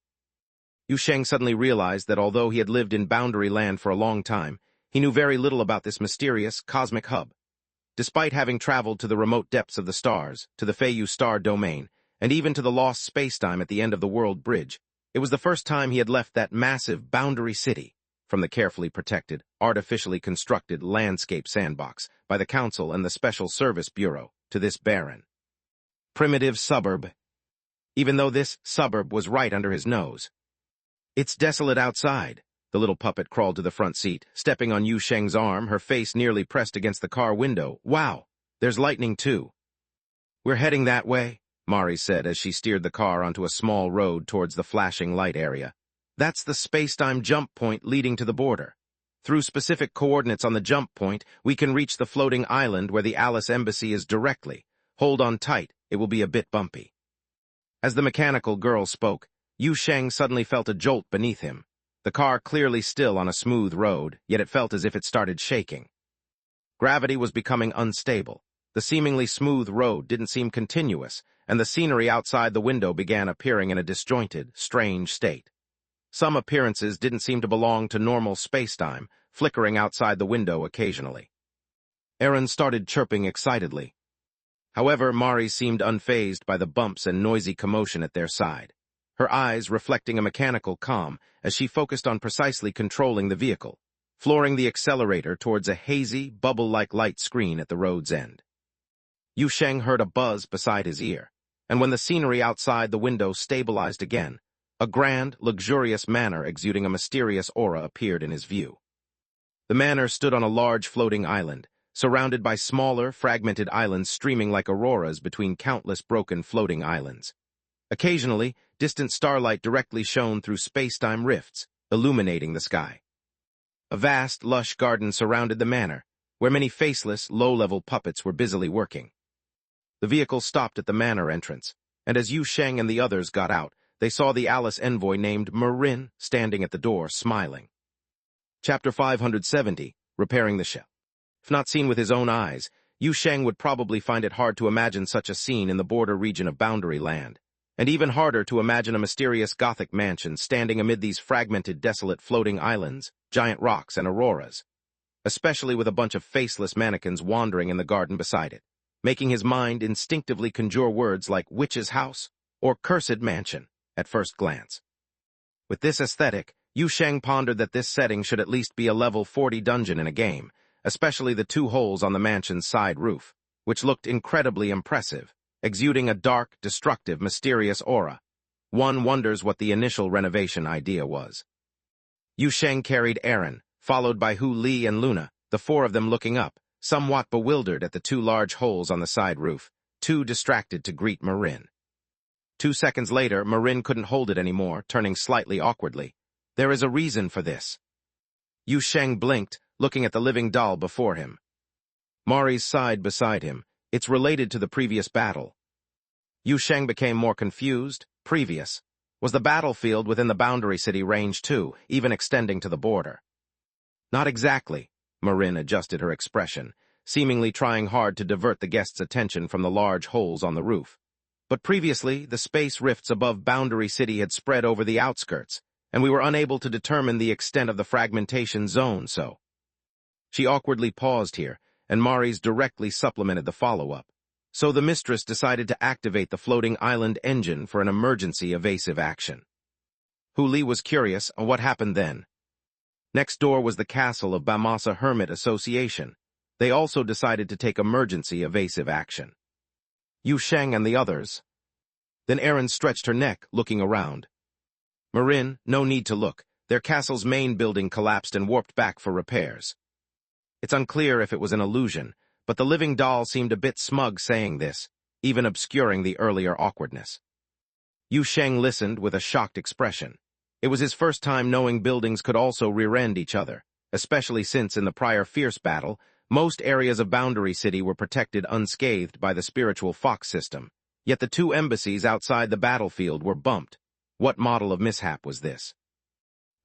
[SPEAKER 1] Yu Sheng suddenly realized that although he had lived in boundary land for a long time, he knew very little about this mysterious cosmic hub. Despite having traveled to the remote depths of the stars, to the Feiyu star domain, and even to the lost spacetime at the end of the world bridge, it was the first time he had left that massive boundary city, from the carefully protected, artificially constructed landscape sandbox by the Council and the Special Service Bureau, to this barren, primitive suburb, even though this suburb was right under his nose. It's desolate outside. The little puppet crawled to the front seat, stepping on Yu Sheng's arm, her face nearly pressed against the car window. Wow, there's lightning too. We're heading that way, Mari said as she steered the car onto a small road towards the flashing light area. That's the spacetime jump point leading to the border. Through specific coordinates on the jump point, we can reach the floating island where the Alice Embassy is directly. Hold on tight, it will be a bit bumpy. As the mechanical girl spoke, Yu Sheng suddenly felt a jolt beneath him. The car clearly still on a smooth road, yet it felt as if it started shaking. Gravity was becoming unstable. The seemingly smooth road didn't seem continuous, and the scenery outside the window began appearing in a disjointed, strange state. Some appearances didn't seem to belong to normal spacetime, flickering outside the window occasionally. Aaron started chirping excitedly. However, Mari seemed unfazed by the bumps and noisy commotion at their side, her eyes reflecting a mechanical calm as she focused on precisely controlling the vehicle, flooring the accelerator towards a hazy, bubble-like light screen at the road's end. Yu Sheng heard a buzz beside his ear, and when the scenery outside the window stabilized again, a grand, luxurious manor exuding a mysterious aura appeared in his view. The manor stood on a large floating island, surrounded by smaller, fragmented islands streaming like auroras between countless broken floating islands. Occasionally, distant starlight directly shone through space-time rifts, illuminating the sky. A vast, lush garden surrounded the manor, where many faceless, low-level puppets were busily working. The vehicle stopped at the manor entrance, and as Yu Sheng and the others got out, they saw the Alice envoy named Marin standing at the door, smiling. Chapter 570, Repairing the Shell. If not seen with his own eyes, Yu Sheng would probably find it hard to imagine such a scene in the border region of boundary land. and even harder to imagine a mysterious Gothic mansion standing amid these fragmented, desolate floating islands, giant rocks, and auroras, especially with a bunch of faceless mannequins wandering in the garden beside it, making his mind instinctively conjure words like witch's house or cursed mansion at first glance. With this aesthetic, Yu Sheng pondered that this setting should at least be a level 40 dungeon in a game, especially the 2 holes on the mansion's side roof, which looked incredibly impressive, exuding a dark, destructive, mysterious aura. One wonders what the initial renovation idea was. Yu Sheng carried Aaron, followed by Hu Li and Luna, the 4 of them looking up, somewhat bewildered at the 2 large holes on the side roof, too distracted to greet Marin. 2 seconds later, Marin couldn't hold it anymore, turning slightly awkwardly. There is a reason for this. Yu Sheng blinked, looking at the living doll before him. Mari's side beside him. It's related to the previous battle. Yu Sheng became more confused. Previous. Was the battlefield within the Boundary City Range 2, even extending to the border? Not exactly. Marin adjusted her expression, seemingly trying hard to divert the guest's attention from the large holes on the roof. But previously, the space rifts above Boundary City had spread over the outskirts, and we were unable to determine the extent of the fragmentation zone, so. She awkwardly paused here, and Mari's directly supplemented the follow-up. So the mistress decided to activate the floating island engine for an emergency evasive action. Hu Li was curious on what happened then. Next door was the castle of Bamasa Hermit Association. They also decided to take emergency evasive action. Yu Sheng and the others. Then Aaron stretched her neck, looking around. Marin, no need to look. Their castle's main building collapsed and warped back for repairs. It's unclear if it was an illusion, but the living doll seemed a bit smug saying this, even obscuring the earlier awkwardness. Yu Sheng listened with a shocked expression. It was his first time knowing buildings could also rear-end each other, especially since in the prior fierce battle, most areas of Boundary City were protected unscathed by the spiritual fox system, yet the 2 embassies outside the battlefield were bumped. What model of mishap was this?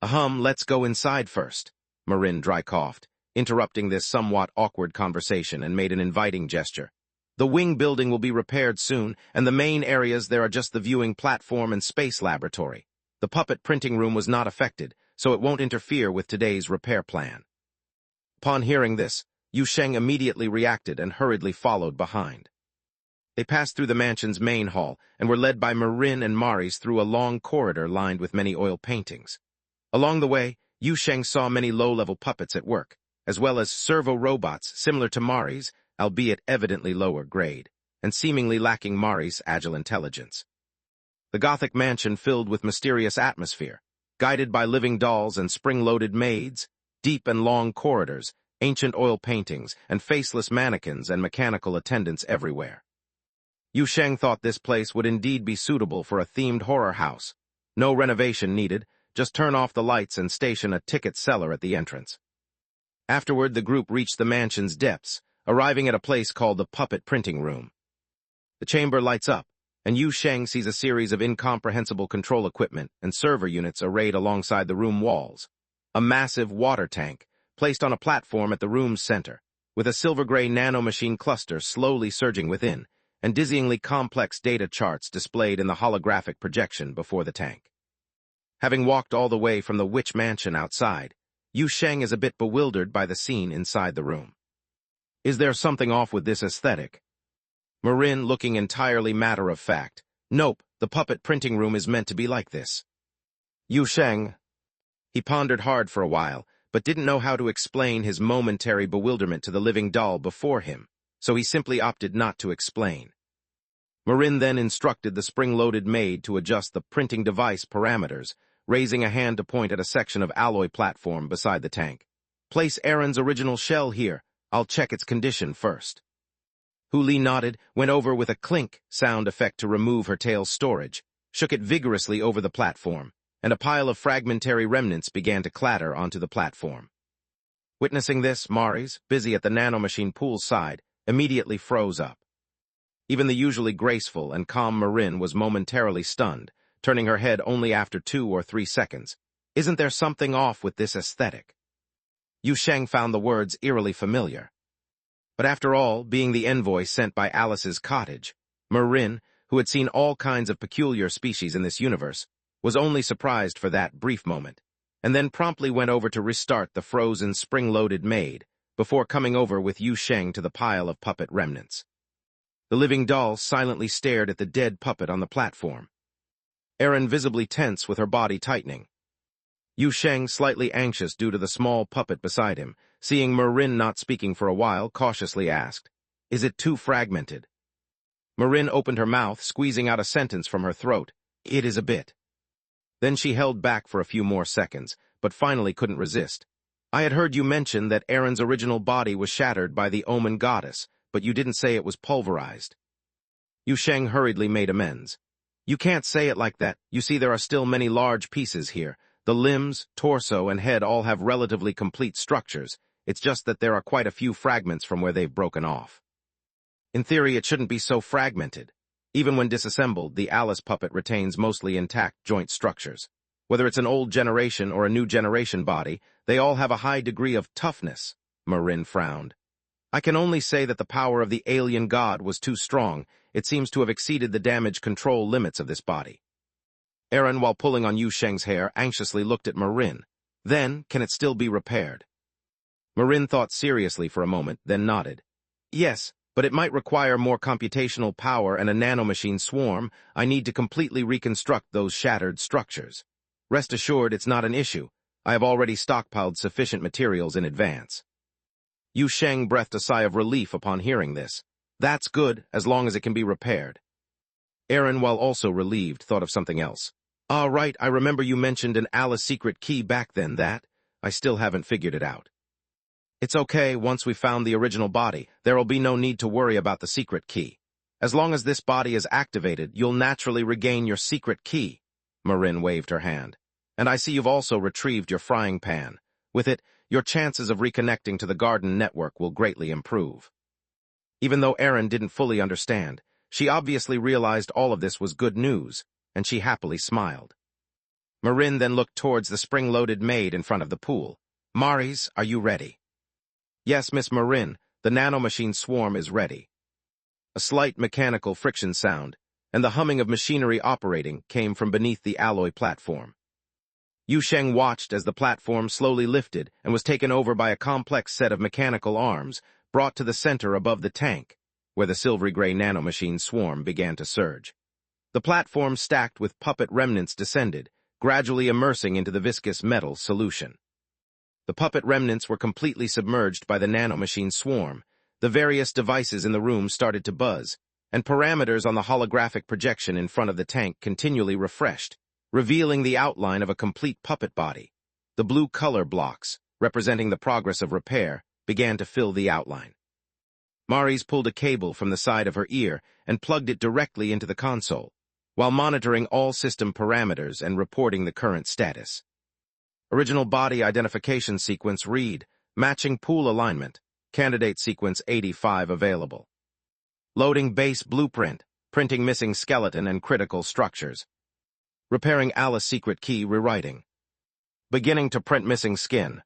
[SPEAKER 1] Let's go inside first, Marin dry coughed, interrupting this somewhat awkward conversation and made an inviting gesture. The wing building will be repaired soon, and the main areas there are just the viewing platform and space laboratory. The puppet printing room was not affected, so it won't interfere with today's repair plan. Upon hearing this, Yu Sheng immediately reacted and hurriedly followed behind. They passed through the mansion's main hall and were led by Marin and Mari's through a long corridor lined with many oil paintings. Along the way, Yu Sheng saw many low-level puppets at work, as well as servo-robots similar to Mari's, albeit evidently lower grade, and seemingly lacking Mari's agile intelligence. The Gothic mansion filled with mysterious atmosphere, guided by living dolls and spring-loaded maids, deep and long corridors, ancient oil paintings, and faceless mannequins and mechanical attendants everywhere. Yu Sheng thought this place would indeed be suitable for a themed horror house. No renovation needed, just turn off the lights and station a ticket seller at the entrance. Afterward, the group reached the mansion's depths, arriving at a place called the Puppet Printing Room. The chamber lights up, and Yu Sheng sees a series of incomprehensible control equipment and server units arrayed alongside the room walls. A massive water tank, placed on a platform at the room's center, with a silver-gray nanomachine cluster slowly surging within, and dizzyingly complex data charts displayed in the holographic projection before the tank. Having walked all the way from the witch mansion outside, Yu Sheng is a bit bewildered by the scene inside the room. Is there something off with this aesthetic? Marin looking entirely matter-of-fact. Nope, the puppet printing room is meant to be like this. Yu Sheng. He pondered hard for a while, but didn't know how to explain his momentary bewilderment to the living doll before him, so he simply opted not to explain. Marin then instructed the spring-loaded maid to adjust the printing device parameters, raising a hand to point at a section of alloy platform beside the tank. Place Aaron's original shell here. I'll check its condition first. Hu Li nodded, went over with a clink sound effect to remove her tail's storage, shook it vigorously over the platform, and a pile of fragmentary remnants began to clatter onto the platform. Witnessing this, Mari's, busy at the nanomachine pool's side, immediately froze up. Even the usually graceful and calm Marin was momentarily stunned, turning her head only after 2 or 3 seconds. Isn't there something off with this aesthetic? Yu Sheng found the words eerily familiar. But after all, being the envoy sent by Alice's cottage, Marin, who had seen all kinds of peculiar species in this universe, was only surprised for that brief moment, and then promptly went over to restart the frozen spring-loaded maid before coming over with Yu Sheng to the pile of puppet remnants. The living doll silently stared at the dead puppet on the platform, Aaron visibly tense with her body tightening. Yu Sheng, slightly anxious due to the small puppet beside him, seeing Marin not speaking for a while, cautiously asked, "Is it too fragmented?" Marin opened her mouth, squeezing out a sentence from her throat. "It is a bit." Then she held back for a few more seconds, but finally couldn't resist. "I had heard you mention that Aaron's original body was shattered by the Omen goddess, but you didn't say it was pulverized." Yu Sheng hurriedly made amends. "You can't say it like that. You see, there are still many large pieces here. The limbs, torso, and head all have relatively complete structures. It's just that there are quite a few fragments from where they've broken off. In theory, it shouldn't be so fragmented. Even when disassembled, the Alice puppet retains mostly intact joint structures. Whether it's an old generation or a new generation body, they all have a high degree of toughness." Marin frowned. "I can only say that the power of the alien god was too strong. It seems to have exceeded the damage control limits of this body." Aaron, while pulling on Yu Sheng's hair, anxiously looked at Marin. "Then, can it still be repaired?" Marin thought seriously for a moment, then nodded. "Yes, but it might require more computational power and a nanomachine swarm. I need to completely reconstruct those shattered structures. Rest assured, it's not an issue. I have already stockpiled sufficient materials in advance." Yu Sheng breathed a sigh of relief upon hearing this. "That's good, as long as it can be repaired." Aaron, while also relieved, thought of something else. Right, I remember you mentioned an Alice secret key back then. I still haven't figured it out." "It's okay, once we found the original body, there'll be no need to worry about the secret key. As long as this body is activated, you'll naturally regain your secret key." Marin waved her hand. "And I see you've also retrieved your frying pan. With it, your chances of reconnecting to the garden network will greatly improve." Even though Aaron didn't fully understand, she obviously realized all of this was good news, and she happily smiled. Marin then looked towards the spring-loaded maid in front of the pool. "Maris, are you ready?" "Yes, Miss Marin, the nanomachine swarm is ready." A slight mechanical friction sound, and the humming of machinery operating came from beneath the alloy platform. Yu Sheng watched as the platform slowly lifted and was taken over by a complex set of mechanical arms, brought to the center above the tank, where the silvery-gray nanomachine swarm began to surge. The platform stacked with puppet remnants descended, gradually immersing into the viscous metal solution. The puppet remnants were completely submerged by the nanomachine swarm. The various devices in the room started to buzz, and parameters on the holographic projection in front of the tank continually refreshed, revealing the outline of a complete puppet body. The blue color blocks, representing the progress of repair, began to fill the outline. Maris pulled a cable from the side of her ear and plugged it directly into the console, while monitoring all system parameters and reporting the current status. Original body identification sequence read, matching pool alignment, candidate sequence 85 available. Loading base blueprint, printing missing skeleton and critical structures. Repairing Alice secret key rewriting. Beginning to print missing skin.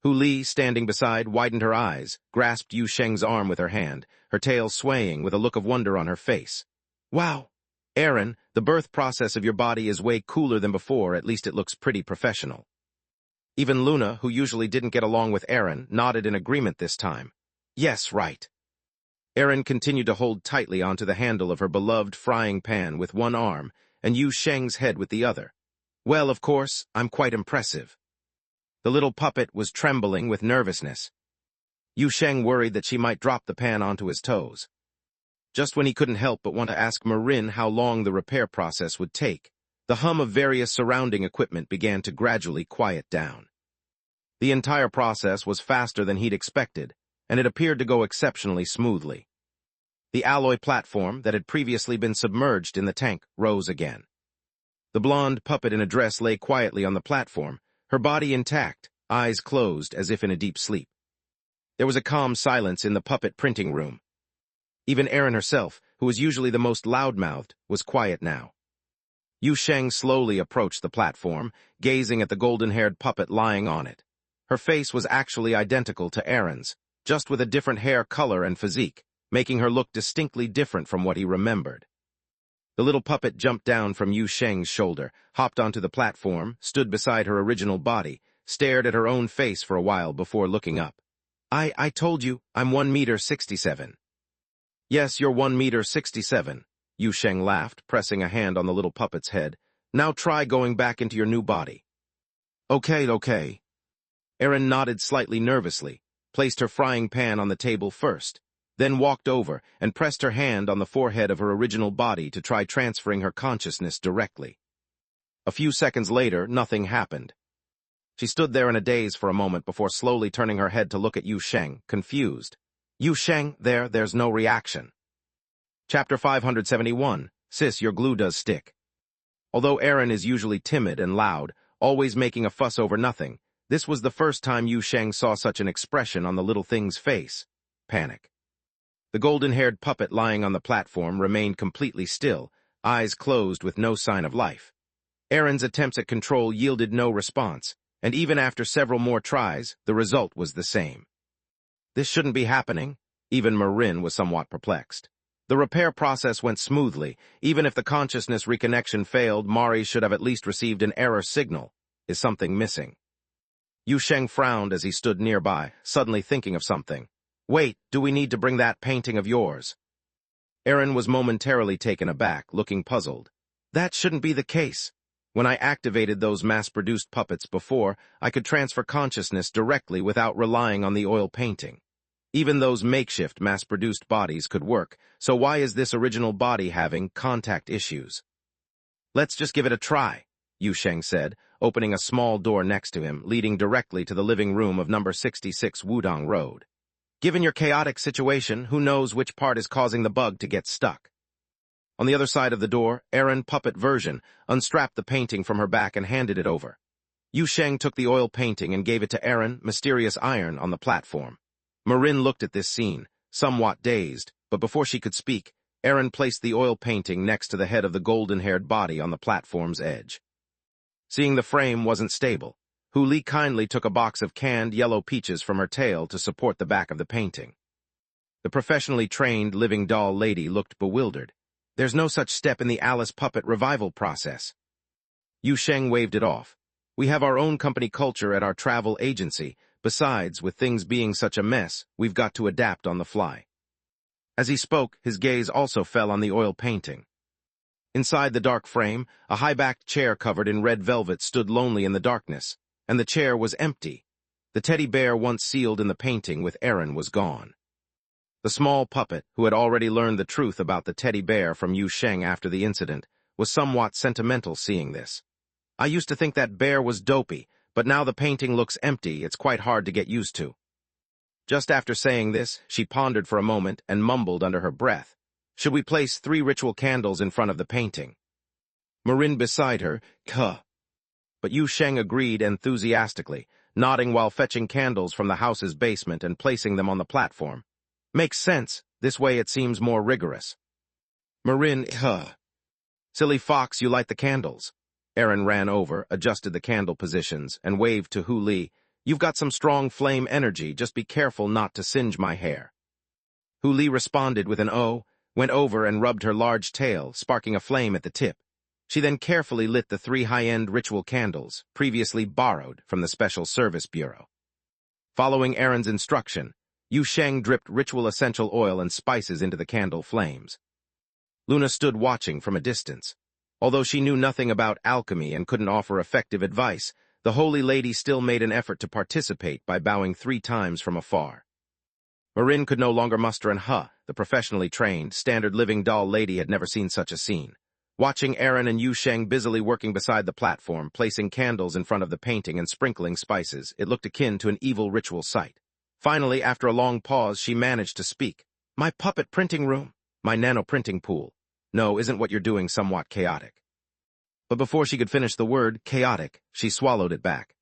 [SPEAKER 1] Hu Li, standing beside, widened her eyes, grasped Yu Sheng's arm with her hand, her tail swaying with a look of wonder on her face. "Wow! Aaron, the birth process of your body is way cooler than before, at least it looks pretty professional." Even Luna, who usually didn't get along with Aaron, nodded in agreement this time. "Yes, right." Aaron continued to hold tightly onto the handle of her beloved frying pan with one arm and Yu Sheng's head with the other. "Well, of course, I'm quite impressive." The little puppet was trembling with nervousness. Yu Sheng worried that she might drop the pan onto his toes. Just when he couldn't help but want to ask Marin how long the repair process would take, the hum of various surrounding equipment began to gradually quiet down. The entire process was faster than he'd expected, and it appeared to go exceptionally smoothly. The alloy platform that had previously been submerged in the tank rose again. The blonde puppet in a dress lay quietly on the platform, her body intact, eyes closed as if in a deep sleep. There was a calm silence in the puppet printing room. Even Aaron herself, who was usually the most loud-mouthed, was quiet now. Yu Sheng slowly approached the platform, gazing at the golden-haired puppet lying on it. Her face was actually identical to Aaron's, just with a different hair color and physique, making her look distinctly different from what he remembered. The little puppet jumped down from Yu Sheng's shoulder, hopped onto the platform, stood beside her original body, stared at her own face for a while before looking up. I told you, I'm 1 meter 67. Yes, you're 1 meter 67, Yu Sheng laughed, pressing a hand on the little puppet's head. Now try going back into your new body. Okay. Erin nodded slightly nervously, placed her frying pan on the table first, then walked over and pressed her hand on the forehead of her original body to try transferring her consciousness directly. A few seconds later, nothing happened. She stood there in a daze for a moment before slowly turning her head to look at Yu Sheng, confused. Yu Sheng, there's no reaction. Chapter 571, Sis, your glue does stick. Although Erin is usually timid and loud, always making a fuss over nothing, this was the first time Yu Sheng saw such an expression on the little thing's face. Panic. The golden-haired puppet lying on the platform remained completely still, eyes closed with no sign of life. Erin's attempts at control yielded no response, and even after several more tries, the result was the same. This shouldn't be happening. Even Marin was somewhat perplexed. The repair process went smoothly. Even if the consciousness reconnection failed, Mari should have at least received an error signal. Is something missing? Yu Sheng frowned as he stood nearby, suddenly thinking of something. Wait, do we need to bring that painting of yours? Erin was momentarily taken aback, looking puzzled. That shouldn't be the case. When I activated those mass-produced puppets before, I could transfer consciousness directly without relying on the oil painting. Even those makeshift mass-produced bodies could work, so why is this original body having contact issues? Let's just give it a try, Yu Sheng said, opening a small door next to him, leading directly to the living room of number 66 Wudong Road. Given your chaotic situation, who knows which part is causing the bug to get stuck? On the other side of the door, Erin, puppet version, unstrapped the painting from her back and handed it over. Yu Sheng took the oil painting and gave it to Erin, mysterious iron, on the platform. Marin looked at this scene, somewhat dazed, but before she could speak, Erin placed the oil painting next to the head of the golden-haired body on the platform's edge. Seeing the frame wasn't stable, Hu Li kindly took a box of canned yellow peaches from her tail to support the back of the painting. The professionally trained living doll lady looked bewildered. There's no such step in the Alice puppet revival process. Yu Sheng waved it off. We have our own company culture at our travel agency. Besides, with things being such a mess, we've got to adapt on the fly. As he spoke, his gaze also fell on the oil painting. Inside the dark frame, a high-backed chair covered in red velvet stood lonely in the darkness, and the chair was empty. The teddy bear once sealed in the painting with Erin was gone. The small puppet, who had already learned the truth about the teddy bear from Yu Sheng after the incident, was somewhat sentimental seeing this. I used to think that bear was dopey, but now the painting looks empty. It's quite hard to get used to. Just after saying this, she pondered for a moment and mumbled under her breath. Should we place 3 ritual candles in front of the painting? Marin beside her, But Yu Sheng agreed enthusiastically, nodding while fetching candles from the house's basement and placing them on the platform. Makes sense. This way it seems more rigorous. Marin, Silly fox, you light the candles. Erin ran over, adjusted the candle positions, and waved to Hu Li. You've got some strong flame energy, just be careful not to singe my hair. Hu Li responded with an "oh," went over and rubbed her large tail, sparking a flame at the tip. She then carefully lit the 3 high-end ritual candles, previously borrowed from the Special Service Bureau. Following Erin's instruction, Yu Sheng dripped ritual essential oil and spices into the candle flames. Luna stood watching from a distance. Although she knew nothing about alchemy and couldn't offer effective advice, the holy lady still made an effort to participate by bowing 3 times from afar. Marin could no longer muster an the professionally trained, standard living doll lady had never seen such a scene. Watching Erin and Yu Sheng busily working beside the platform, placing candles in front of the painting and sprinkling spices, it looked akin to an evil ritual site. Finally, after a long pause, she managed to speak. My puppet printing room, my nano-printing pool. No, isn't what you're doing somewhat chaotic? But before she could finish the word, chaotic, she swallowed it back.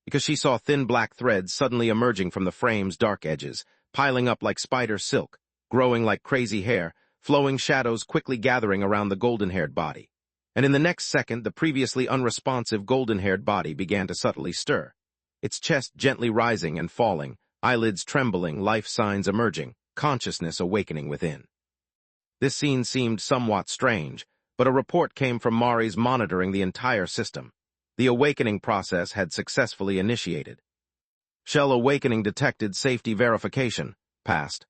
[SPEAKER 1] Because she saw thin black threads suddenly emerging from the frame's dark edges, piling up like spider silk, growing like crazy hair, flowing shadows quickly gathering around the golden-haired body. And in the next second, the previously unresponsive golden-haired body began to subtly stir. Its chest gently rising and falling, eyelids trembling, life signs emerging, consciousness awakening within. This scene seemed somewhat strange, but a report came from Mari's monitoring the entire system. The awakening process had successfully initiated. Shell awakening detected safety verification. Passed.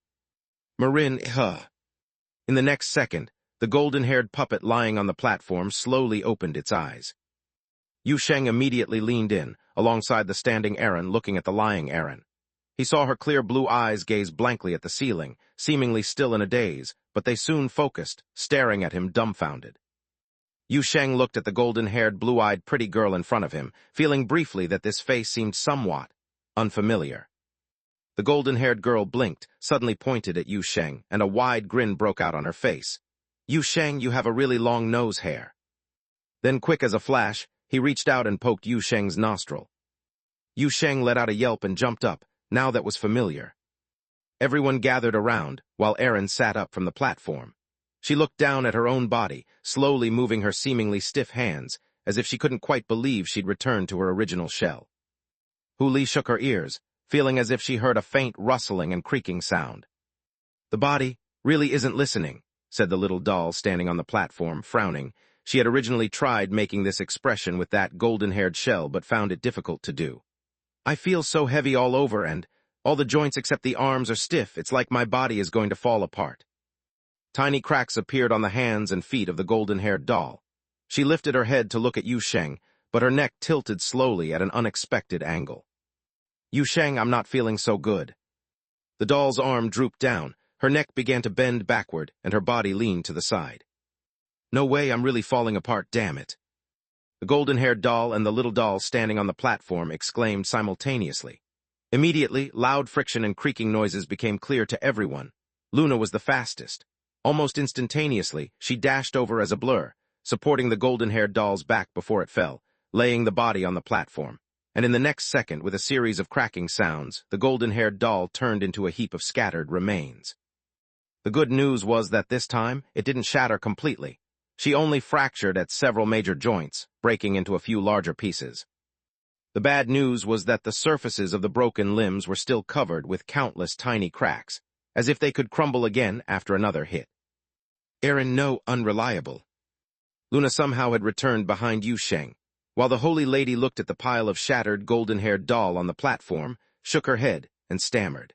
[SPEAKER 1] Marin, In the next second, the golden-haired puppet lying on the platform slowly opened its eyes. Yu Sheng immediately leaned in, alongside the standing Aaron looking at the lying Aaron. He saw her clear blue eyes gaze blankly at the ceiling, seemingly still in a daze, but they soon focused, staring at him dumbfounded. Yu Sheng looked at the golden-haired, blue-eyed pretty girl in front of him, feeling briefly that this face seemed somewhat unfamiliar. The golden-haired girl blinked, suddenly pointed at Yu Sheng, and a wide grin broke out on her face. "Yu Sheng, you have a really long nose hair." Then, quick as a flash, he reached out and poked Yu Sheng's nostril. Yu Sheng let out a yelp and jumped up. Now that was familiar. Everyone gathered around, while Erin sat up from the platform. She looked down at her own body, slowly moving her seemingly stiff hands, as if she couldn't quite believe she'd returned to her original shell. Hu Li shook her ears, feeling as if she heard a faint rustling and creaking sound. "The body really isn't listening," said the little doll standing on the platform, frowning. She had originally tried making this expression with that golden-haired shell but found it difficult to do. "I feel so heavy all over and all the joints except the arms are stiff. It's like my body is going to fall apart." Tiny cracks appeared on the hands and feet of the golden-haired doll. She lifted her head to look at Yu Sheng, but her neck tilted slowly at an unexpected angle. "Yu Sheng, I'm not feeling so good." The doll's arm drooped down, her neck began to bend backward, and her body leaned to the side. "No way, I'm really falling apart, damn it." The golden-haired doll and the little doll standing on the platform exclaimed simultaneously. Immediately, loud friction and creaking noises became clear to everyone. Luna was the fastest. Almost instantaneously, she dashed over as a blur, supporting the golden-haired doll's back before it fell, laying the body on the platform. And in the next second, with a series of cracking sounds, the golden-haired doll turned into a heap of scattered remains. The good news was that this time, it didn't shatter completely. She only fractured at several major joints, breaking into a few larger pieces. The bad news was that the surfaces of the broken limbs were still covered with countless tiny cracks, as if they could crumble again after another hit. Aaron, no, unreliable. Luna somehow had returned behind Yu Sheng, while the holy lady looked at the pile of shattered golden-haired doll on the platform, shook her head, and stammered.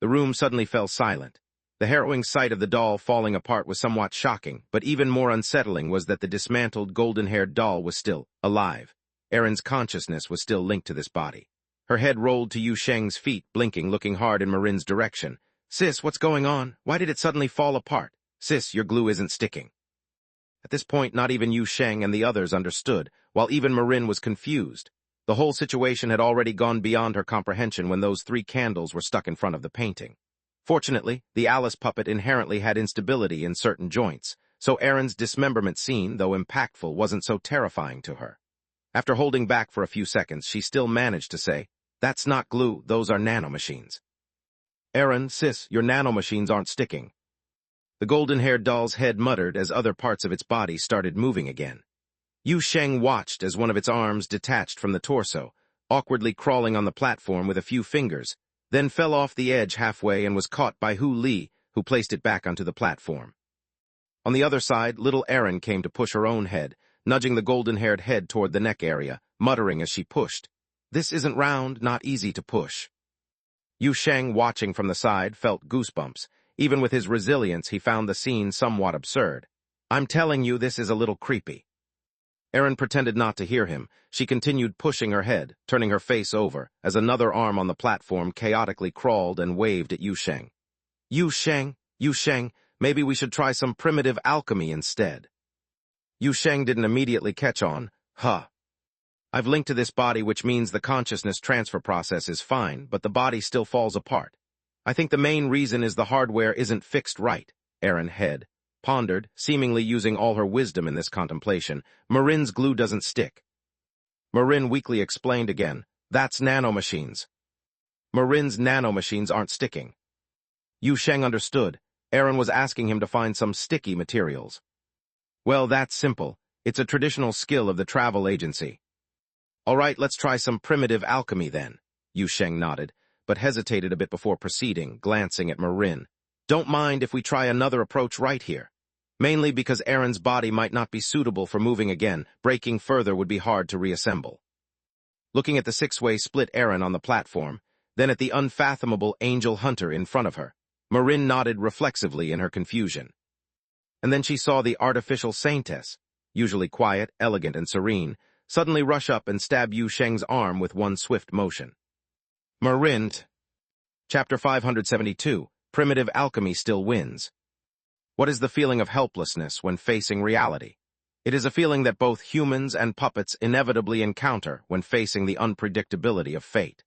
[SPEAKER 1] The room suddenly fell silent. The harrowing sight of the doll falling apart was somewhat shocking, but even more unsettling was that the dismantled golden-haired doll was still alive. Erin's consciousness was still linked to this body. Her head rolled to Yu Sheng's feet, blinking, looking hard in Marin's direction. "Sis, what's going on? Why did it suddenly fall apart? Sis, your glue isn't sticking." At this point, not even Yu Sheng and the others understood, while even Marin was confused. The whole situation had already gone beyond her comprehension when those 3 candles were stuck in front of the painting. Fortunately, the Alice puppet inherently had instability in certain joints, so Erin's dismemberment scene, though impactful, wasn't so terrifying to her. After holding back for a few seconds, she still managed to say, "That's not glue, those are nanomachines." "Erin, sis, your nanomachines aren't sticking." The golden-haired doll's head muttered as other parts of its body started moving again. Yu Sheng watched as one of its arms detached from the torso, awkwardly crawling on the platform with a few fingers, then fell off the edge halfway and was caught by Hu Li, who placed it back onto the platform. On the other side, little Erin came to push her own head, nudging the golden-haired head toward the neck area, muttering as she pushed, "This isn't round, not easy to push." Yu Sheng, watching from the side, felt goosebumps. Even with his resilience, he found the scene somewhat absurd. "I'm telling you, this is a little creepy." Erin pretended not to hear him. She continued pushing her head, turning her face over, as another arm on the platform chaotically crawled and waved at Yu Sheng. Yu Sheng, maybe we should try some primitive alchemy instead." Yu Sheng didn't immediately catch on. "I've linked to this body, which means the consciousness transfer process is fine, but the body still falls apart. I think the main reason is the hardware isn't fixed right." Erin Head pondered, seemingly using all her wisdom in this contemplation. "Marin's glue doesn't stick." Marin weakly explained again, "That's nanomachines. Marin's nanomachines aren't sticking." Yu Sheng understood. Erin was asking him to find some sticky materials. "Well, that's simple. It's a traditional skill of the travel agency." "All right, let's try some primitive alchemy then." Yu Sheng nodded, but hesitated a bit before proceeding, glancing at Marin. Don't mind if we try another approach right here. Mainly because Aaron's body might not be suitable for moving again. Breaking further would be hard to reassemble. Looking at the six-way split Aaron on the platform, then at the unfathomable angel hunter in front of her, Marin nodded reflexively in her confusion. And then she saw the artificial saintess, usually quiet, elegant, and serene, suddenly rush up and stab Yu Sheng's arm with one swift motion. Marin. Chapter 572, Primitive Alchemy Still Wins. What is the feeling of helplessness when facing reality? It is a feeling that both humans and puppets inevitably encounter when facing the unpredictability of fate.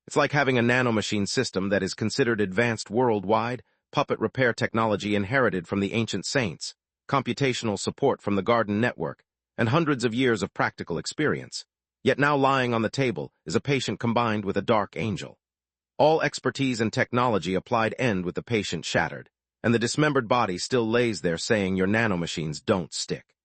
[SPEAKER 1] It's like having a nanomachine system that is considered advanced worldwide, puppet repair technology inherited from the ancient saints, computational support from the Garden Network, and hundreds of years of practical experience. Yet now lying on the table is a patient combined with a dark angel. All expertise and technology applied end with the patient shattered, and the dismembered body still lays there saying your nanomachines don't stick.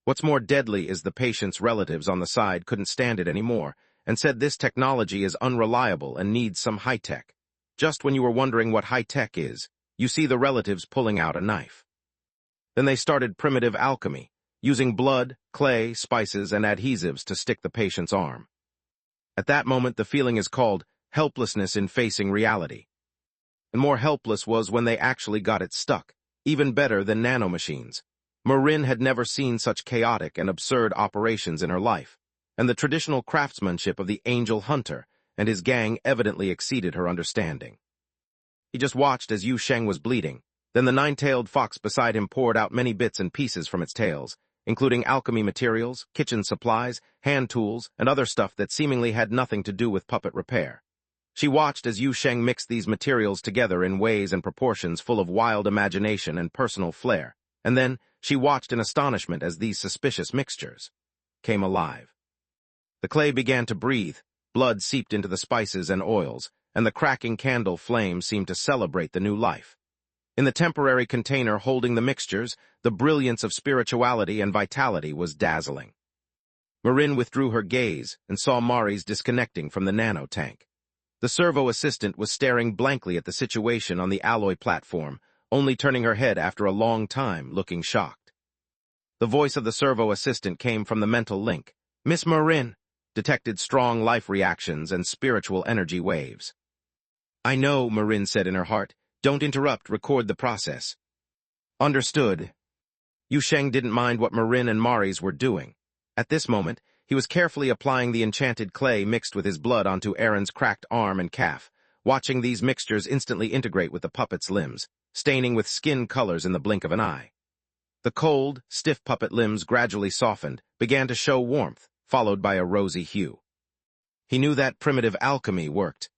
[SPEAKER 1] What's more deadly is the patient's relatives on the side couldn't stand it anymore, and said this technology is unreliable and needs some high-tech. Just when you were wondering what high-tech is, you see the relatives pulling out a knife. Then they started primitive alchemy, using blood, clay, spices, and adhesives to stick the patient's arm. At that moment, the feeling is called helplessness in facing reality. And more helpless was when they actually got it stuck, even better than nanomachines. Marin had never seen such chaotic and absurd operations in her life, and the traditional craftsmanship of the angel hunter and his gang evidently exceeded her understanding. He just watched as Yu Sheng was bleeding. Then the nine-tailed fox beside him poured out many bits and pieces from its tails, including alchemy materials, kitchen supplies, hand tools, and other stuff that seemingly had nothing to do with puppet repair. She watched as Yu Sheng mixed these materials together in ways and proportions full of wild imagination and personal flair, and then she watched in astonishment as these suspicious mixtures came alive. The clay began to breathe, blood seeped into the spices and oils, and the cracking candle flame seemed to celebrate the new life. In the temporary container holding the mixtures, the brilliance of spirituality and vitality was dazzling. Marin withdrew her gaze and saw Mari's disconnecting from the nano-tank. The servo assistant was staring blankly at the situation on the alloy platform, only turning her head after a long time, looking shocked. The voice of the servo assistant came from the mental link. Miss Marin detected strong life reactions and spiritual energy waves. I know, Marin said in her heart. Don't interrupt, record the process. Understood. Yu Sheng didn't mind what Marin and Mari's were doing. At this moment, he was carefully applying the enchanted clay mixed with his blood onto Aaron's cracked arm and calf, watching these mixtures instantly integrate with the puppet's limbs, staining with skin colors in the blink of an eye. The cold, stiff puppet limbs gradually softened, began to show warmth, followed by a rosy hue. He knew that primitive alchemy worked.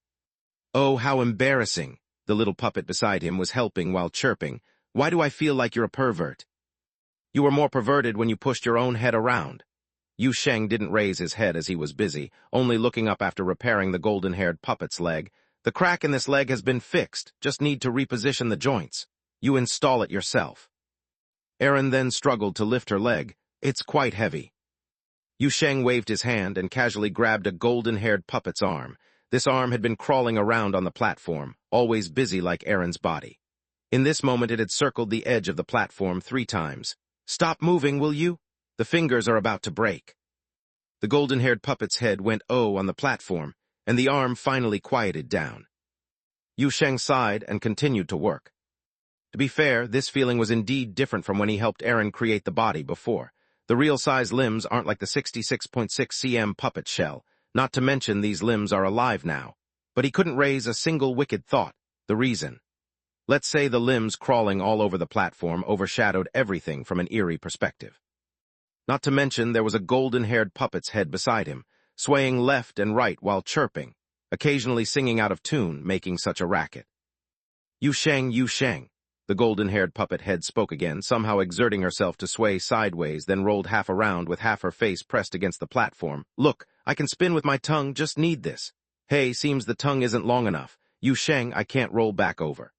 [SPEAKER 1] Oh, how embarrassing! The little puppet beside him was helping while chirping. Why do I feel like you're a pervert? You were more perverted when you pushed your own head around. Yu Sheng didn't raise his head as he was busy, only looking up after repairing the golden-haired puppet's leg. The crack in this leg has been fixed, just need to reposition the joints. You install it yourself. Aaron then struggled to lift her leg. It's quite heavy. Yu Sheng waved his hand and casually grabbed a golden-haired puppet's arm. This arm had been crawling around on the platform, always busy like Aaron's body. In this moment it had circled the edge of the platform 3 times. Stop moving, will you? The fingers are about to break. The golden-haired puppet's head went on the platform, and the arm finally quieted down. Yu Sheng sighed and continued to work. To be fair, this feeling was indeed different from when he helped Aaron create the body before. The real-size limbs aren't like the 66.6 cm puppet shell, not to mention these limbs are alive now. But he couldn't raise a single wicked thought. The reason. Let's say the limbs crawling all over the platform overshadowed everything from an eerie perspective. Not to mention there was a golden-haired puppet's head beside him, swaying left and right while chirping, occasionally singing out of tune, making such a racket. Yu Sheng, the golden-haired puppet head spoke again, somehow exerting herself to sway sideways, then rolled half around with half her face pressed against the platform. Look, I can spin with my tongue, just need this. Hey, seems the tongue isn't long enough. Yu Sheng, I can't roll back over.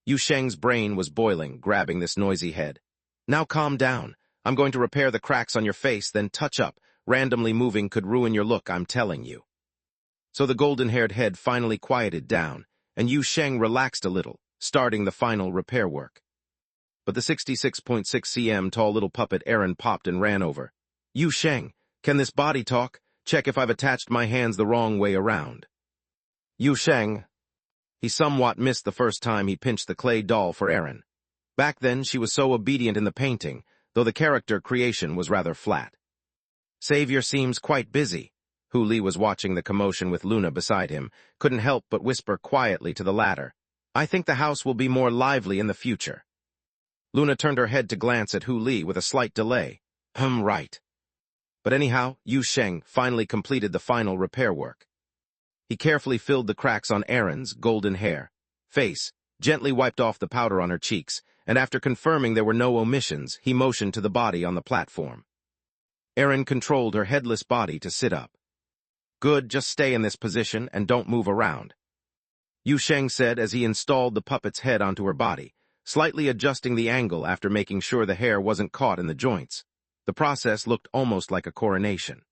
[SPEAKER 1] Yu Sheng's brain was boiling, grabbing this noisy head. Now calm down. I'm going to repair the cracks on your face, then touch up. Randomly moving could ruin your look, I'm telling you. So the golden-haired head finally quieted down, and Yu Sheng relaxed a little, starting the final repair work. But the 66.6 cm tall little puppet Aaron popped and ran over. "You Sheng, can this body talk? Check if I've attached my hands the wrong way around." Yu Sheng. He somewhat missed the first time he pinched the clay doll for Aaron. Back then, she was so obedient in the painting, though the character creation was rather flat. "Savior seems quite busy." Hu Li was watching the commotion with Luna beside him, couldn't help but whisper quietly to the latter, "I think the house will be more lively in the future." Luna turned her head to glance at Hu Li with a slight delay. Right. But anyhow, Yu Sheng finally completed the final repair work. He carefully filled the cracks on Aaron's golden hair, face, gently wiped off the powder on her cheeks, and after confirming there were no omissions, he motioned to the body on the platform. Aaron controlled her headless body to sit up. "Good, just stay in this position and don't move around," Yu Sheng said as he installed the puppet's head onto her body, slightly adjusting the angle after making sure the hair wasn't caught in the joints. The process looked almost like a coronation.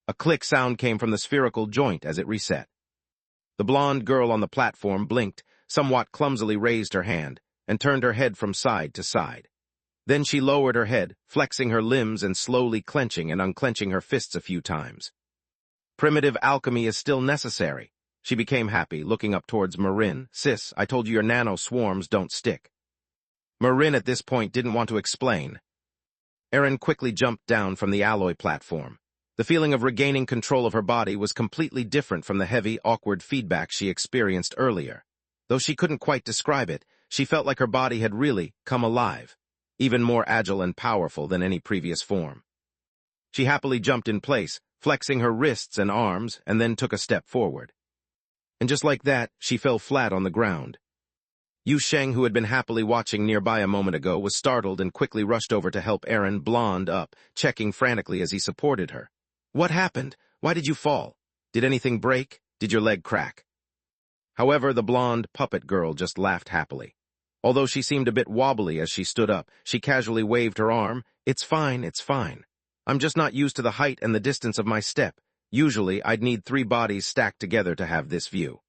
[SPEAKER 1] A click sound came from the spherical joint as it reset. The blonde girl on the platform blinked, somewhat clumsily raised her hand, and turned her head from side to side. Then she lowered her head, flexing her limbs and slowly clenching and unclenching her fists a few times. "Primitive alchemy is still necessary." She became happy, looking up towards Marin. "Sis, I told you your nano swarms don't stick." Marin at this point didn't want to explain. Aaron quickly jumped down from the alloy platform. The feeling of regaining control of her body was completely different from the heavy, awkward feedback she experienced earlier. Though she couldn't quite describe it, she felt like her body had really come alive, even more agile and powerful than any previous form. She happily jumped in place, flexing her wrists and arms, and then took a step forward. And just like that, she fell flat on the ground. Yu Sheng, who had been happily watching nearby a moment ago, was startled and quickly rushed over to help Aaron, blonde, up, checking frantically as he supported her. "What happened? Why did you fall? Did anything break? Did your leg crack?" However, the blonde puppet girl just laughed happily. Although she seemed a bit wobbly as she stood up, she casually waved her arm. It's fine. I'm just not used to the height and the distance of my step. Usually, I'd need 3 bodies stacked together to have this view."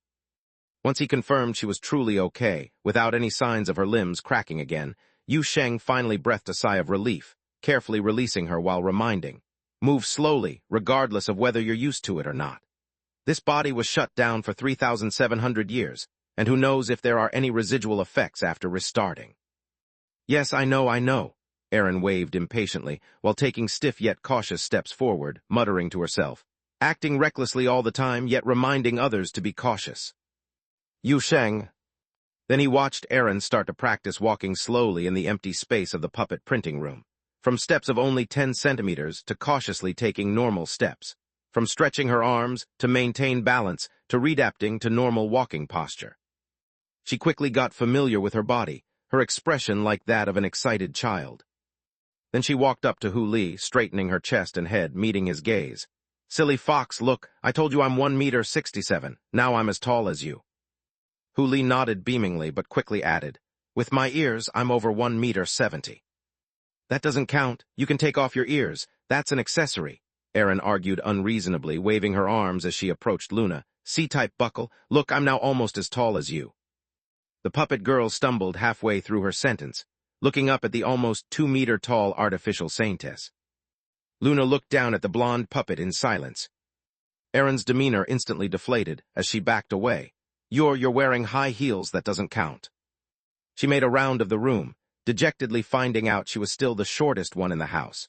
[SPEAKER 1] Once he confirmed she was truly okay, without any signs of her limbs cracking again, Yu Sheng finally breathed a sigh of relief, carefully releasing her while reminding, "Move slowly, regardless of whether you're used to it or not. This body was shut down for 3,700 years, and who knows if there are any residual effects after restarting." "Yes, I know," Aaron waved impatiently, while taking stiff yet cautious steps forward, muttering to herself, acting recklessly all the time, yet reminding others to be cautious. "Yu Sheng." Then he watched Aaron start to practice walking slowly in the empty space of the puppet printing room, from steps of only 10 centimeters to cautiously taking normal steps, from stretching her arms to maintain balance to readapting to normal walking posture. She quickly got familiar with her body, her expression like that of an excited child. Then she walked up to Hu Li, straightening her chest and head, meeting his gaze. "Silly fox, look, I told you I'm 1.67 meters, now I'm as tall as you." Hu Li nodded beamingly, but quickly added, "With my ears, I'm over 1.70 meters. "That doesn't count. You can take off your ears. That's an accessory," Aaron argued unreasonably, waving her arms as she approached Luna. "C-type buckle. Look, I'm now almost as tall as you." The puppet girl stumbled halfway through her sentence, looking up at the almost 2-meter-tall artificial saintess. Luna looked down at the blonde puppet in silence. Aaron's demeanor instantly deflated as she backed away. You're wearing high heels, that doesn't count." She made a round of the room, dejectedly finding out she was still the shortest one in the house.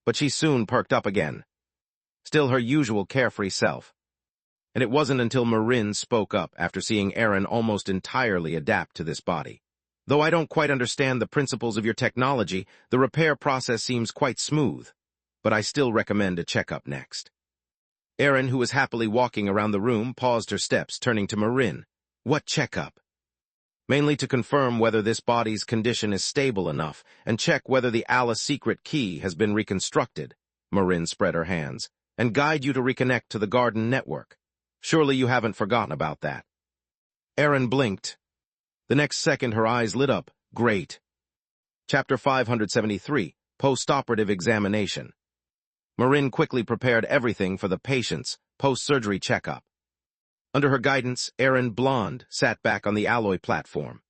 [SPEAKER 1] But she soon perked up again, still her usual carefree self. And it wasn't until Marin spoke up after seeing Aaron almost entirely adapt to this body. "Though I don't quite understand the principles of your technology, the repair process seems quite smooth, but I still recommend a checkup next." Aaron, who was happily walking around the room, paused her steps, turning to Marin. "What checkup?" "Mainly to confirm whether this body's condition is stable enough, and check whether the Alice secret key has been reconstructed," Marin spread her hands, "and guide you to reconnect to the garden network. Surely you haven't forgotten about that." Aaron blinked. The next second her eyes lit up. "Great." Chapter 573, Post-Operative Examination. Marin quickly prepared everything for the patient's post-surgery checkup. Under her guidance, Erin, blonde, sat back on the alloy platform.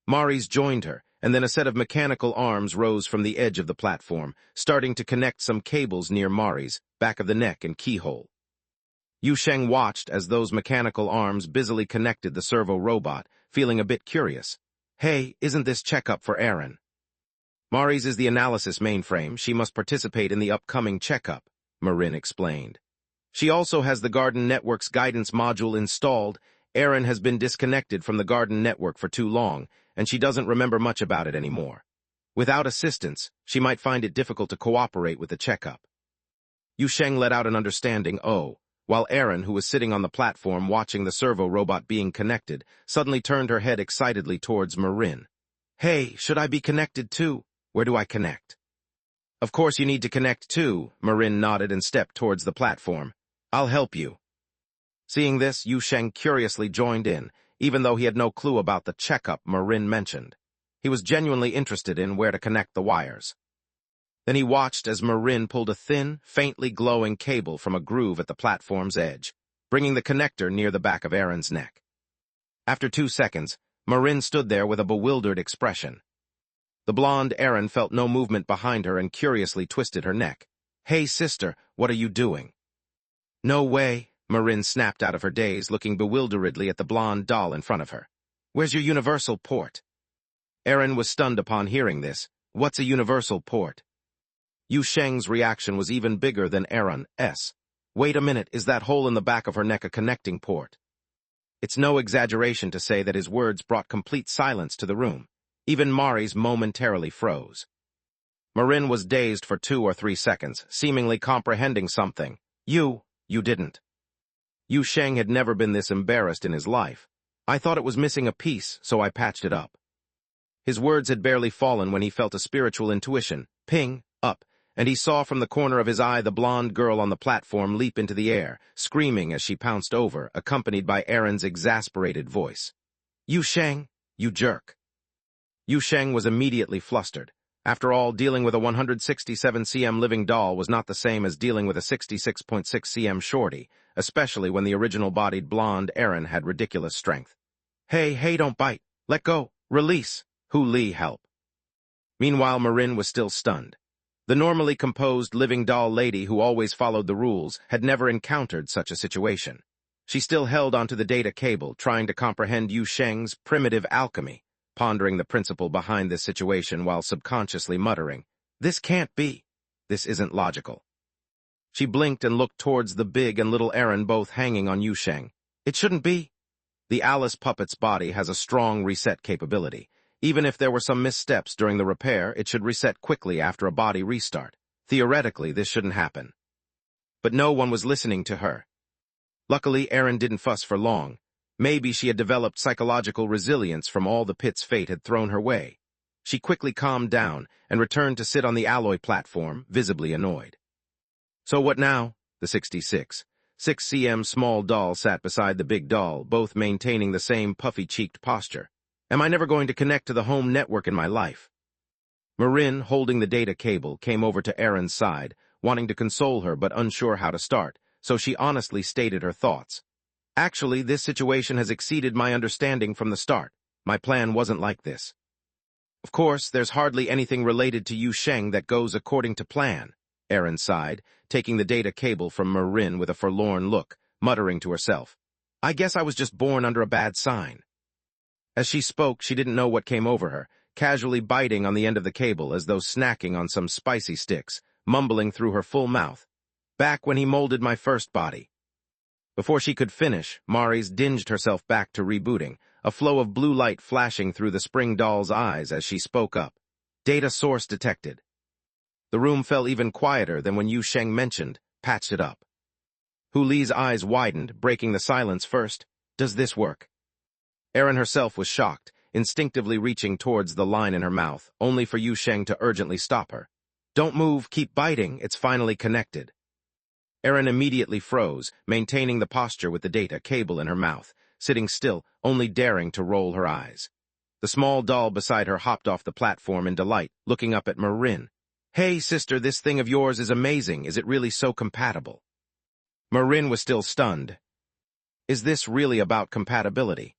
[SPEAKER 1] Maris joined her, and then a set of mechanical arms rose from the edge of the platform, starting to connect some cables near Maris, back of the neck and keyhole. Yusheng watched as those mechanical arms busily connected the servo robot, feeling a bit curious. Hey, isn't this checkup for Erin? Maris is the analysis mainframe. She must participate in the upcoming checkup, Marin explained. She also has the Garden Network's guidance module installed. Erin has been disconnected from the Garden Network for too long, and she doesn't remember much about it anymore. Without assistance, she might find it difficult to cooperate with the checkup. Yusheng let out an understanding "oh," while Erin, who was sitting on the platform watching the servo robot being connected, suddenly turned her head excitedly towards Marin. Hey, should I be connected too? Where do I connect? Of course you need to connect too, Marin nodded and stepped towards the platform. I'll help you. Seeing this, Yusheng curiously joined in, even though he had no clue about the checkup Marin mentioned. He was genuinely interested in where to connect the wires. Then he watched as Marin pulled a thin, faintly glowing cable from a groove at the platform's edge, bringing the connector near the back of Erin's neck. After 2 seconds, Marin stood there with a bewildered expression. The blonde Erin felt no movement behind her and curiously twisted her neck. Hey, sister, what are you doing? No way, Marin snapped out of her daze, looking bewilderedly at the blonde doll in front of her. Where's your universal port? Erin was stunned upon hearing this. What's a universal port? Yusheng's reaction was even bigger than Erin's. Wait a minute, is that hole in the back of her neck a connecting port? It's no exaggeration to say that his words brought complete silence to the room. Even Maris momentarily froze. Marin was dazed for 2 or 3 seconds, seemingly comprehending something. You didn't. Yusheng had never been this embarrassed in his life. I thought it was missing a piece, so I patched it up. His words had barely fallen when he felt a spiritual intuition, ping, up, and he saw from the corner of his eye the blonde girl on the platform leap into the air, screaming as she pounced over, accompanied by Erin's exasperated voice. Yusheng, you jerk. Yusheng was immediately flustered. After all, dealing with a 167 cm living doll was not the same as dealing with a 66.6 cm shorty, especially when the original-bodied blonde Erin had ridiculous strength. Hey, don't bite. Let go. Release. Hu Li, help. Meanwhile, Marin was still stunned. The normally composed living doll lady who always followed the rules had never encountered such a situation. She still held onto the data cable, trying to comprehend Yusheng's primitive alchemy, pondering the principle behind this situation while subconsciously muttering, "This can't be. This isn't logical." She blinked and looked towards the big and little Erin both hanging on Yusheng. It shouldn't be. The Alice puppet's body has a strong reset capability. Even if there were some missteps during the repair, it should reset quickly after a body restart. Theoretically, this shouldn't happen. But no one was listening to her. Luckily, Erin didn't fuss for long. Maybe she had developed psychological resilience from all the pits fate had thrown her way. She quickly calmed down and returned to sit on the alloy platform, visibly annoyed. So what now? The 66 cm small doll sat beside the big doll, both maintaining the same puffy-cheeked posture. Am I never going to connect to the home network in my life? Marin, holding the data cable, came over to Erin's side, wanting to console her but unsure how to start, so she honestly stated her thoughts. Actually, this situation has exceeded my understanding from the start. My plan wasn't like this. Of course, there's hardly anything related to Yusheng that goes according to plan, Erin sighed, taking the data cable from Marin with a forlorn look, muttering to herself. I guess I was just born under a bad sign. As she spoke, she didn't know what came over her, casually biting on the end of the cable as though snacking on some spicy sticks, mumbling through her full mouth. Back when he molded my first body. Before she could finish, Maris dinged herself back to rebooting, a flow of blue light flashing through the spring doll's eyes as she spoke up. Data source detected. The room fell even quieter than when Yusheng mentioned, patched it up. Hu Li's eyes widened, breaking the silence first. Does this work? Erin herself was shocked, instinctively reaching towards the line in her mouth, only for Yusheng to urgently stop her. Don't move, keep biting, it's finally connected. Erin immediately froze, maintaining the posture with the data cable in her mouth, sitting still, only daring to roll her eyes. The small doll beside her hopped off the platform in delight, looking up at Marin. Hey, sister, this thing of yours is amazing. Is it really so compatible? Marin was still stunned. Is this really about compatibility?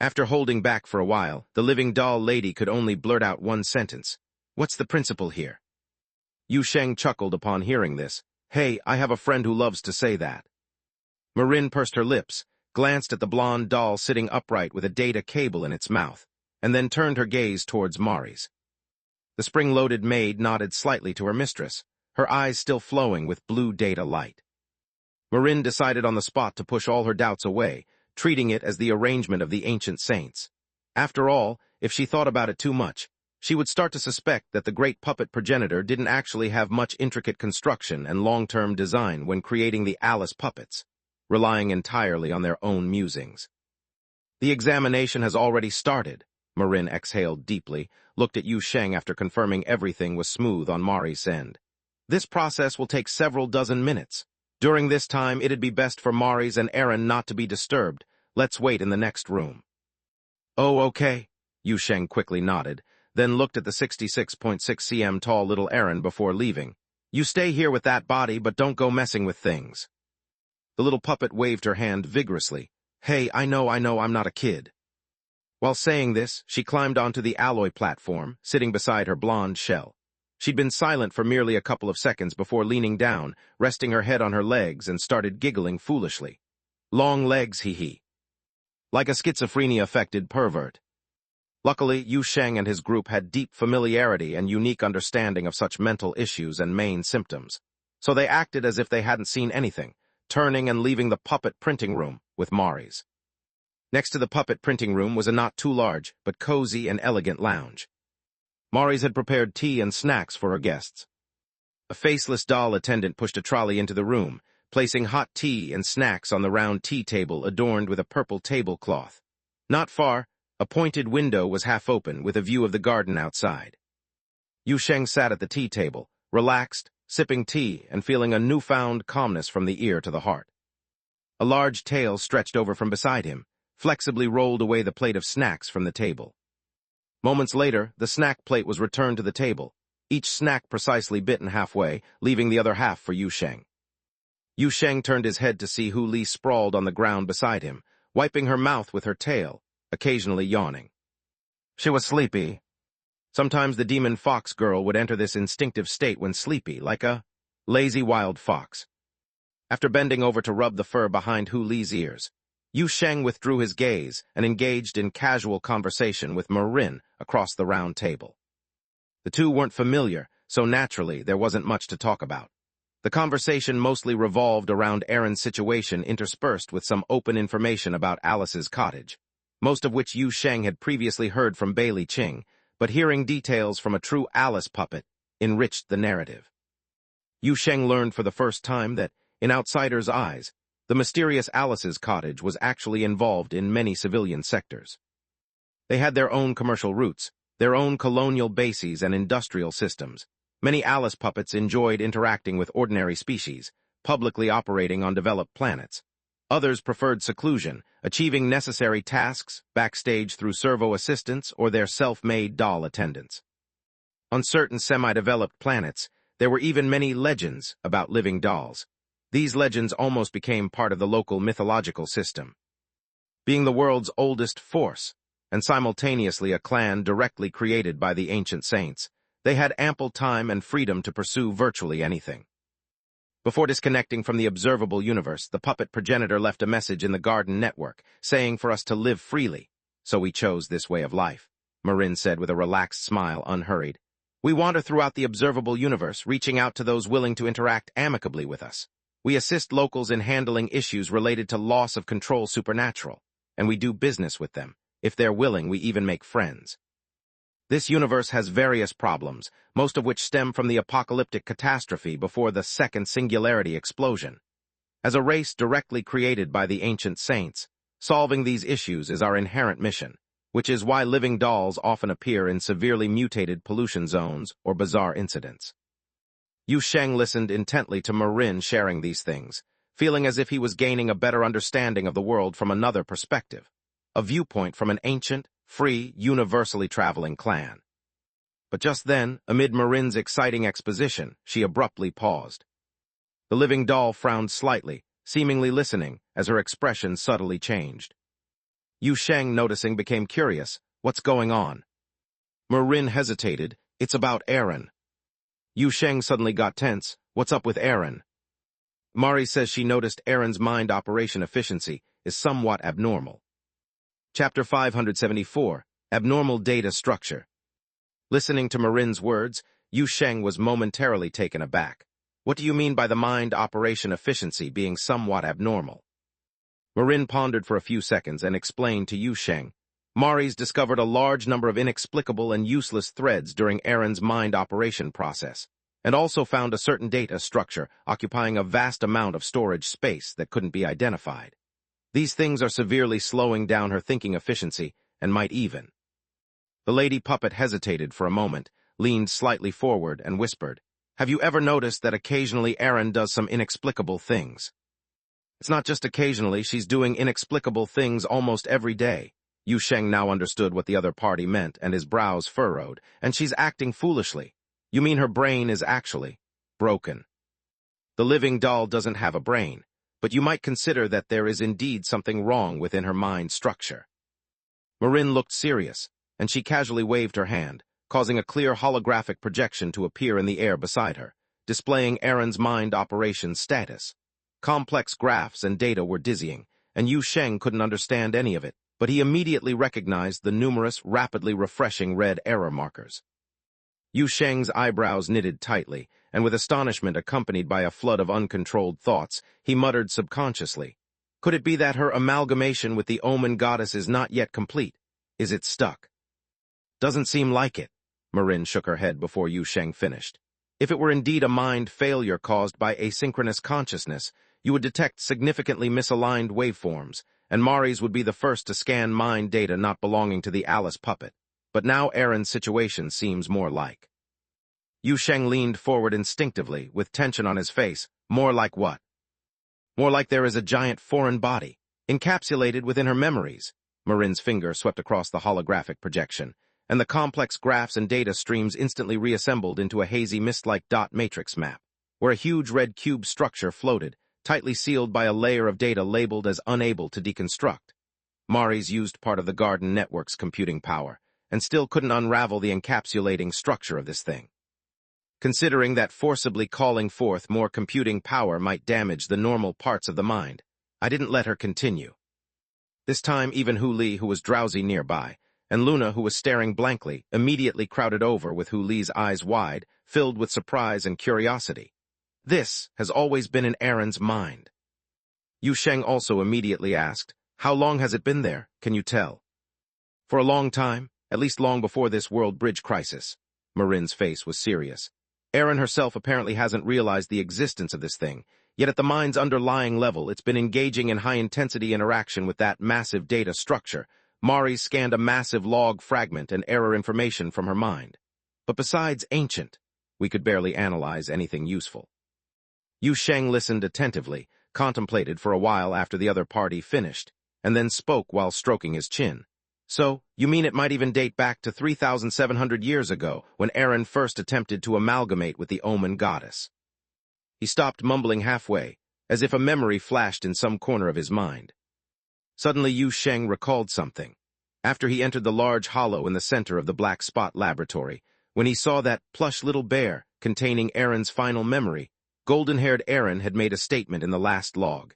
[SPEAKER 1] After holding back for a while, the living doll lady could only blurt out one sentence. What's the principle here? Yu Sheng chuckled upon hearing this. Hey, I have a friend who loves to say that. Marin pursed her lips, glanced at the blonde doll sitting upright with a data cable in its mouth, and then turned her gaze towards Mari's. The spring-loaded maid nodded slightly to her mistress, her eyes still flowing with blue data light. Marin decided on the spot to push all her doubts away, treating it as the arrangement of the ancient saints. After all, if she thought about it too much, she would start to suspect that the great puppet progenitor didn't actually have much intricate construction and long-term design when creating the Alice puppets, relying entirely on their own musings. The examination has already started. Marin exhaled deeply, looked at Yu Sheng after confirming everything was smooth on Mari's end. This process will take several dozen minutes. During this time, it'd be best for Mari's and Aaron not to be disturbed. Let's wait in the next room. Oh, okay. Yu Sheng quickly nodded, then looked at the 66.6 cm tall little Aaron before leaving. You stay here with that body, but don't go messing with things. The little puppet waved her hand vigorously. Hey, I know, I'm not a kid. While saying this, she climbed onto the alloy platform, sitting beside her blonde shell. She'd been silent for merely a couple of seconds before leaning down, resting her head on her legs, and started giggling foolishly. Long legs, hee-hee. Like a schizophrenia-affected pervert. Luckily, Yu Sheng and his group had deep familiarity and unique understanding of such mental issues and main symptoms, so they acted as if they hadn't seen anything, turning and leaving the puppet printing room with Mari's. Next to the puppet printing room was a not too large, but cozy and elegant lounge. Mari's had prepared tea and snacks for her guests. A faceless doll attendant pushed a trolley into the room, placing hot tea and snacks on the round tea table adorned with a purple tablecloth. Not far, a pointed window was half open with a view of the garden outside. Yu Sheng sat at the tea table, relaxed, sipping tea and feeling a newfound calmness from the ear to the heart. A large tail stretched over from beside him, flexibly rolled away the plate of snacks from the table. Moments later, the snack plate was returned to the table, each snack precisely bitten halfway, leaving the other half for Yu Sheng. Yu Sheng turned his head to see Hu Li sprawled on the ground beside him, wiping her mouth with her tail, occasionally yawning. She was sleepy. Sometimes the demon fox girl would enter this instinctive state when sleepy, like a lazy wild fox. After bending over to rub the fur behind Hu Li's ears, Yu Sheng withdrew his gaze and engaged in casual conversation with Marin across the round table. The two weren't familiar, so naturally there wasn't much to talk about. The conversation mostly revolved around Aaron's situation interspersed with some open information about Alice's cottage, most of which Yu Sheng had previously heard from Bailey Ching, but hearing details from a true Alice puppet enriched the narrative. Yu Sheng learned for the first time that, in outsiders' eyes, the mysterious Alice's cottage was actually involved in many civilian sectors. They had their own commercial routes, their own colonial bases and industrial systems. Many Alice puppets enjoyed interacting with ordinary species, publicly operating on developed planets. Others preferred seclusion, achieving necessary tasks backstage through servo assistants or their self-made doll attendants. On certain semi-developed planets, there were even many legends about living dolls. These legends almost became part of the local mythological system. Being the world's oldest force, and simultaneously a clan directly created by the ancient saints, they had ample time and freedom to pursue virtually anything. Before disconnecting from the observable universe, the puppet progenitor left a message in the garden network, saying for us to live freely, so we chose this way of life, Marin said with a relaxed smile, unhurried. We wander throughout the observable universe, reaching out to those willing to interact amicably with us. We assist locals in handling issues related to loss of control supernatural, and we do business with them. If they're willing, we even make friends. This universe has various problems, most of which stem from the apocalyptic catastrophe before the second singularity explosion. As a race directly created by the ancient saints, solving these issues is our inherent mission, which is why living dolls often appear in severely mutated pollution zones or bizarre incidents. Yu Sheng listened intently to Marin sharing these things, feeling as if he was gaining a better understanding of the world from another perspective, a viewpoint from an ancient, free, universally traveling clan. But just then, amid Marin's exciting exposition, she abruptly paused. The living doll frowned slightly, seemingly listening as her expression subtly changed. Yu Sheng, noticing, became curious. What's going on? Marin hesitated. It's about Aaron. Yu Sheng suddenly got tense. What's up with Aaron? Mari says she noticed Aaron's mind operation efficiency is somewhat abnormal. Chapter 574, Abnormal Data Structure. Listening to Marin's words, Yu Sheng was momentarily taken aback. What do you mean by the mind operation efficiency being somewhat abnormal? Marin pondered for a few seconds and explained to Yu Sheng. Mari's discovered a large number of inexplicable and useless threads during Aaron's mind operation process, and also found a certain data structure occupying a vast amount of storage space that couldn't be identified. These things are severely slowing down her thinking efficiency and might even. The lady puppet hesitated for a moment, leaned slightly forward, and whispered, Have you ever noticed that occasionally Aaron does some inexplicable things? It's not just occasionally, she's doing inexplicable things almost every day. Yu Sheng now understood what the other party meant, and his brows furrowed, and she's acting foolishly. You mean her brain is actually broken? The living doll doesn't have a brain, but you might consider that there is indeed something wrong within her mind structure. Marin looked serious, and she casually waved her hand, causing a clear holographic projection to appear in the air beside her, displaying Aaron's mind operation status. Complex graphs and data were dizzying, and Yu Sheng couldn't understand any of it, but he immediately recognized the numerous, rapidly refreshing red error markers. Yu Sheng's eyebrows knitted tightly, and with astonishment accompanied by a flood of uncontrolled thoughts, he muttered subconsciously, Could it be that her amalgamation with the Omen goddess is not yet complete? Is it stuck? Doesn't seem like it. Marin shook her head before Yu Sheng finished. If it were indeed a mind failure caused by asynchronous consciousness, you would detect significantly misaligned waveforms, and Mari's would be the first to scan mind data not belonging to the Alice puppet. But now Aaron's situation seems more like. Yu Sheng leaned forward instinctively, with tension on his face. More like what? More like there is a giant foreign body, encapsulated within her memories. Marin's finger swept across the holographic projection, and the complex graphs and data streams instantly reassembled into a hazy mist-like dot matrix map, where a huge red cube structure floated, tightly sealed by a layer of data labeled as unable to deconstruct. Mari's used part of the Garden Network's computing power, and still couldn't unravel the encapsulating structure of this thing. Considering that forcibly calling forth more computing power might damage the normal parts of the mind, I didn't let her continue. This time even Hu Li, who was drowsy nearby, and Luna, who was staring blankly, immediately crowded over with Hu Li's eyes wide, filled with surprise and curiosity. This has always been in Aaron's mind. Yu Sheng also immediately asked, How long has it been there, can you tell? For a long time, at least long before this world bridge crisis. Marin's face was serious. Aaron herself apparently hasn't realized the existence of this thing, yet at the mind's underlying level it's been engaging in high-intensity interaction with that massive data structure. Mari scanned a massive log fragment and error information from her mind. But besides ancient, we could barely analyze anything useful. Yu Sheng listened attentively, contemplated for a while after the other party finished, and then spoke while stroking his chin. So, you mean it might even date back to 3,700 years ago, when Aaron first attempted to amalgamate with the Omen goddess. He stopped mumbling halfway, as if a memory flashed in some corner of his mind. Suddenly Yu Sheng recalled something. After he entered the large hollow in the center of the Black Spot laboratory, when he saw that plush little bear containing Aaron's final memory, golden-haired Aaron had made a statement in the last log.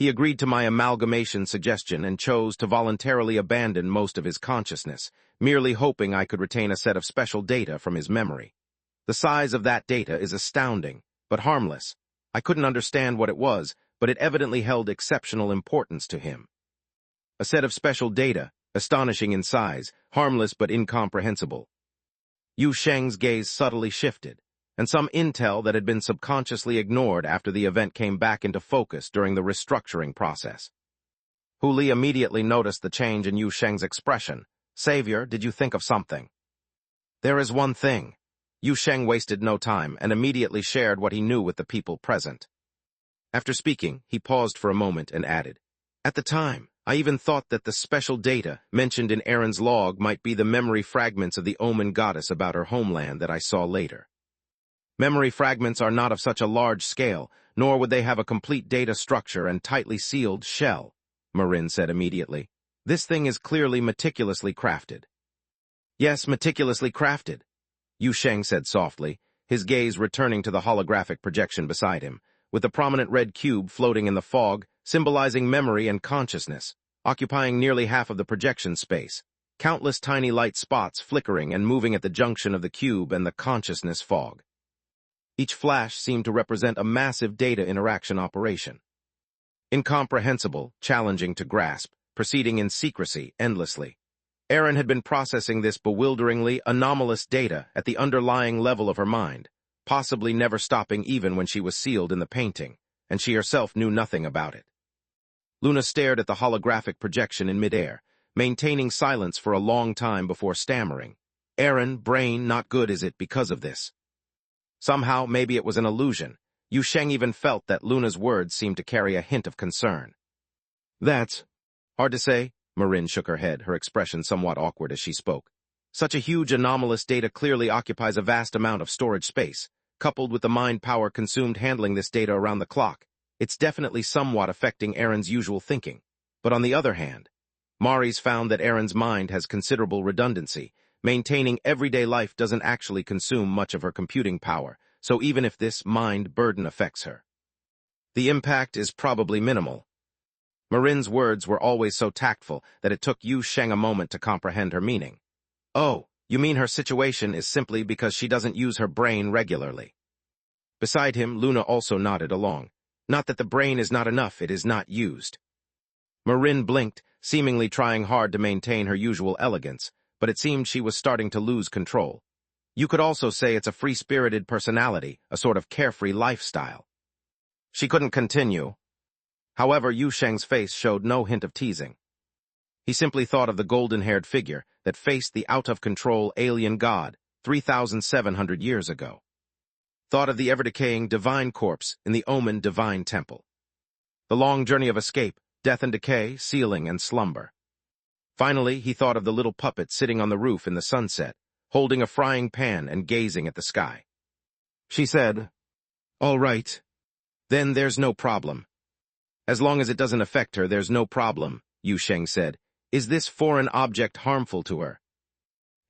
[SPEAKER 1] He agreed to my amalgamation suggestion and chose to voluntarily abandon most of his consciousness, merely hoping I could retain a set of special data from his memory. The size of that data is astounding, but harmless. I couldn't understand what it was, but it evidently held exceptional importance to him. A set of special data, astonishing in size, harmless but incomprehensible. Yu Sheng's gaze subtly shifted, and some intel that had been subconsciously ignored after the event came back into focus during the restructuring process. Hu Li immediately noticed the change in Yu Sheng's expression. Savior, did you think of something? There is one thing. Yu Sheng wasted no time and immediately shared what he knew with the people present. After speaking, he paused for a moment and added, At the time, I even thought that the special data mentioned in Aaron's log might be the memory fragments of the Omen goddess about her homeland that I saw later. Memory fragments are not of such a large scale, nor would they have a complete data structure and tightly sealed shell, Marin said immediately. This thing is clearly meticulously crafted. Yes, meticulously crafted, Yu Sheng said softly, his gaze returning to the holographic projection beside him, with the prominent red cube floating in the fog, symbolizing memory and consciousness, occupying nearly half of the projection space, countless tiny light spots flickering and moving at the junction of the cube and the consciousness fog. Each flash seemed to represent a massive data interaction operation. Incomprehensible, challenging to grasp, proceeding in secrecy endlessly. Erin had been processing this bewilderingly anomalous data at the underlying level of her mind, possibly never stopping even when she was sealed in the painting, and she herself knew nothing about it. Luna stared at the holographic projection in midair, maintaining silence for a long time before stammering. Erin, brain, not good is it because of this? Somehow, maybe it was an illusion. Yu Sheng even felt that Luna's words seemed to carry a hint of concern. That's hard to say. Marin shook her head, her expression somewhat awkward as she spoke. Such a huge anomalous data clearly occupies a vast amount of storage space, coupled with the mind power consumed handling this data around the clock. It's definitely somewhat affecting Erin's usual thinking. But on the other hand, Mari's found that Erin's mind has considerable redundancy. Maintaining everyday life doesn't actually consume much of her computing power, so even if this mind burden affects her, the impact is probably minimal. Marin's words were always so tactful that it took Yu Sheng a moment to comprehend her meaning. Oh, you mean her situation is simply because she doesn't use her brain regularly. Beside him, Luna also nodded along. Not that the brain is not enough, it is not used. Marin blinked, seemingly trying hard to maintain her usual elegance, but it seemed she was starting to lose control. You could also say it's a free-spirited personality, a sort of carefree lifestyle. She couldn't continue. However, Yu Sheng's face showed no hint of teasing. He simply thought of the golden-haired figure that faced the out-of-control alien god 3,700 years ago. Thought of the ever-decaying divine corpse in the Omen divine temple. The long journey of escape, death and decay, sealing and slumber. Finally, he thought of the little puppet sitting on the roof in the sunset, holding a frying pan and gazing at the sky. She said, "All right. Then there's no problem." As long as it doesn't affect her, there's no problem, Yu Sheng said. Is this foreign object harmful to her?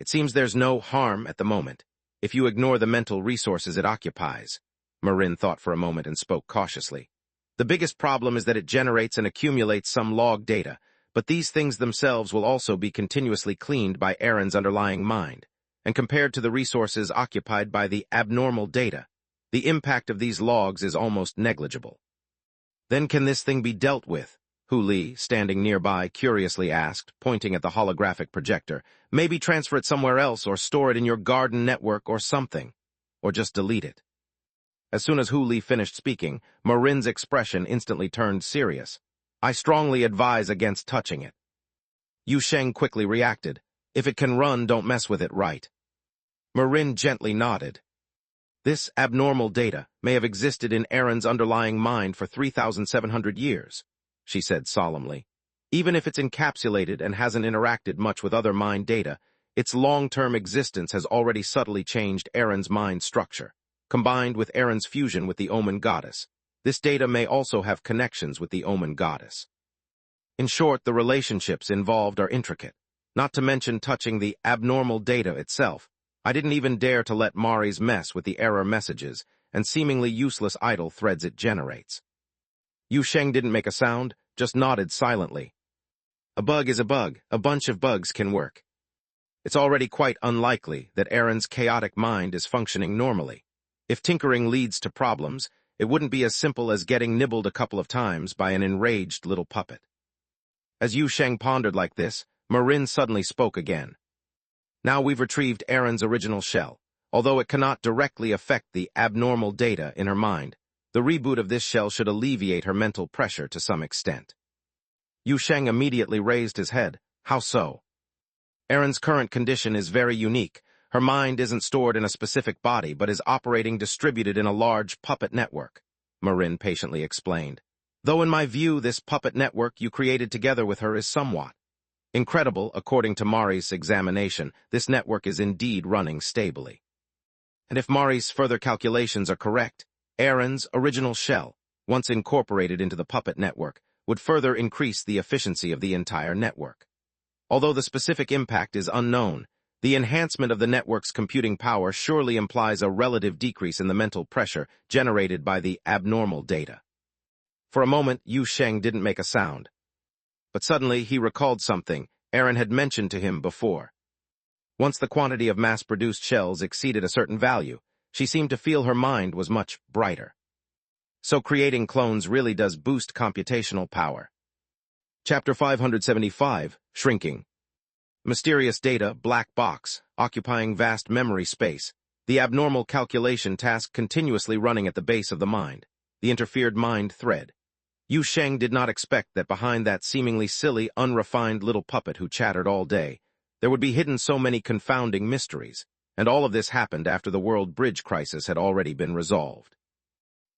[SPEAKER 1] It seems there's no harm at the moment, if you ignore the mental resources it occupies. Marin thought for a moment and spoke cautiously. The biggest problem is that it generates and accumulates some log data, but these things themselves will also be continuously cleaned by Erin's underlying mind, and compared to the resources occupied by the abnormal data, the impact of these logs is almost negligible. Then can this thing be dealt with? Hu Li, standing nearby, curiously asked, pointing at the holographic projector. Maybe transfer it somewhere else or store it in your garden network or something. Or just delete it. As soon as Hu Li finished speaking, Marin's expression instantly turned serious. I strongly advise against touching it. Yu Sheng quickly reacted. If it can run, don't mess with it, right? Marin gently nodded. This abnormal data may have existed in Erin's underlying mind for 3,700 years, she said solemnly. Even if it's encapsulated and hasn't interacted much with other mind data, its long-term existence has already subtly changed Erin's mind structure. Combined with Erin's fusion with the Omen goddess, this data may also have connections with the Omen goddess. In short, the relationships involved are intricate, not to mention touching the abnormal data itself. I didn't even dare to let Mari's mess with the error messages and seemingly useless idle threads it generates. Yu Sheng didn't make a sound, just nodded silently. A bug is a bug, a bunch of bugs can work. It's already quite unlikely that Erin's chaotic mind is functioning normally. If tinkering leads to problems, it wouldn't be as simple as getting nibbled a couple of times by an enraged little puppet. As Yu Sheng pondered like this, Marin suddenly spoke again. Now we've retrieved Erin's original shell. Although it cannot directly affect the abnormal data in her mind, the reboot of this shell should alleviate her mental pressure to some extent. Yu Sheng immediately raised his head. How so? Erin's current condition is very unique. Her mind isn't stored in a specific body, but is operating distributed in a large puppet network, Marin patiently explained. Though in my view, this puppet network you created together with her is somewhat incredible. According to Mari's examination, this network is indeed running stably. And if Mari's further calculations are correct, Erin's original shell, once incorporated into the puppet network, would further increase the efficiency of the entire network. Although the specific impact is unknown, the enhancement of the network's computing power surely implies a relative decrease in the mental pressure generated by the abnormal data. For a moment, Yu Sheng didn't make a sound. But suddenly, he recalled something Aaron had mentioned to him before. Once the quantity of mass-produced shells exceeded a certain value, she seemed to feel her mind was much brighter. So creating clones really does boost computational power. Chapter 575, Shrinking. Mysterious data, black box, occupying vast memory space, the abnormal calculation task continuously running at the base of the mind, the interfered mind thread. Yu Sheng did not expect that behind that seemingly silly, unrefined little puppet who chattered all day, there would be hidden so many confounding mysteries, and all of this happened after the world bridge crisis had already been resolved.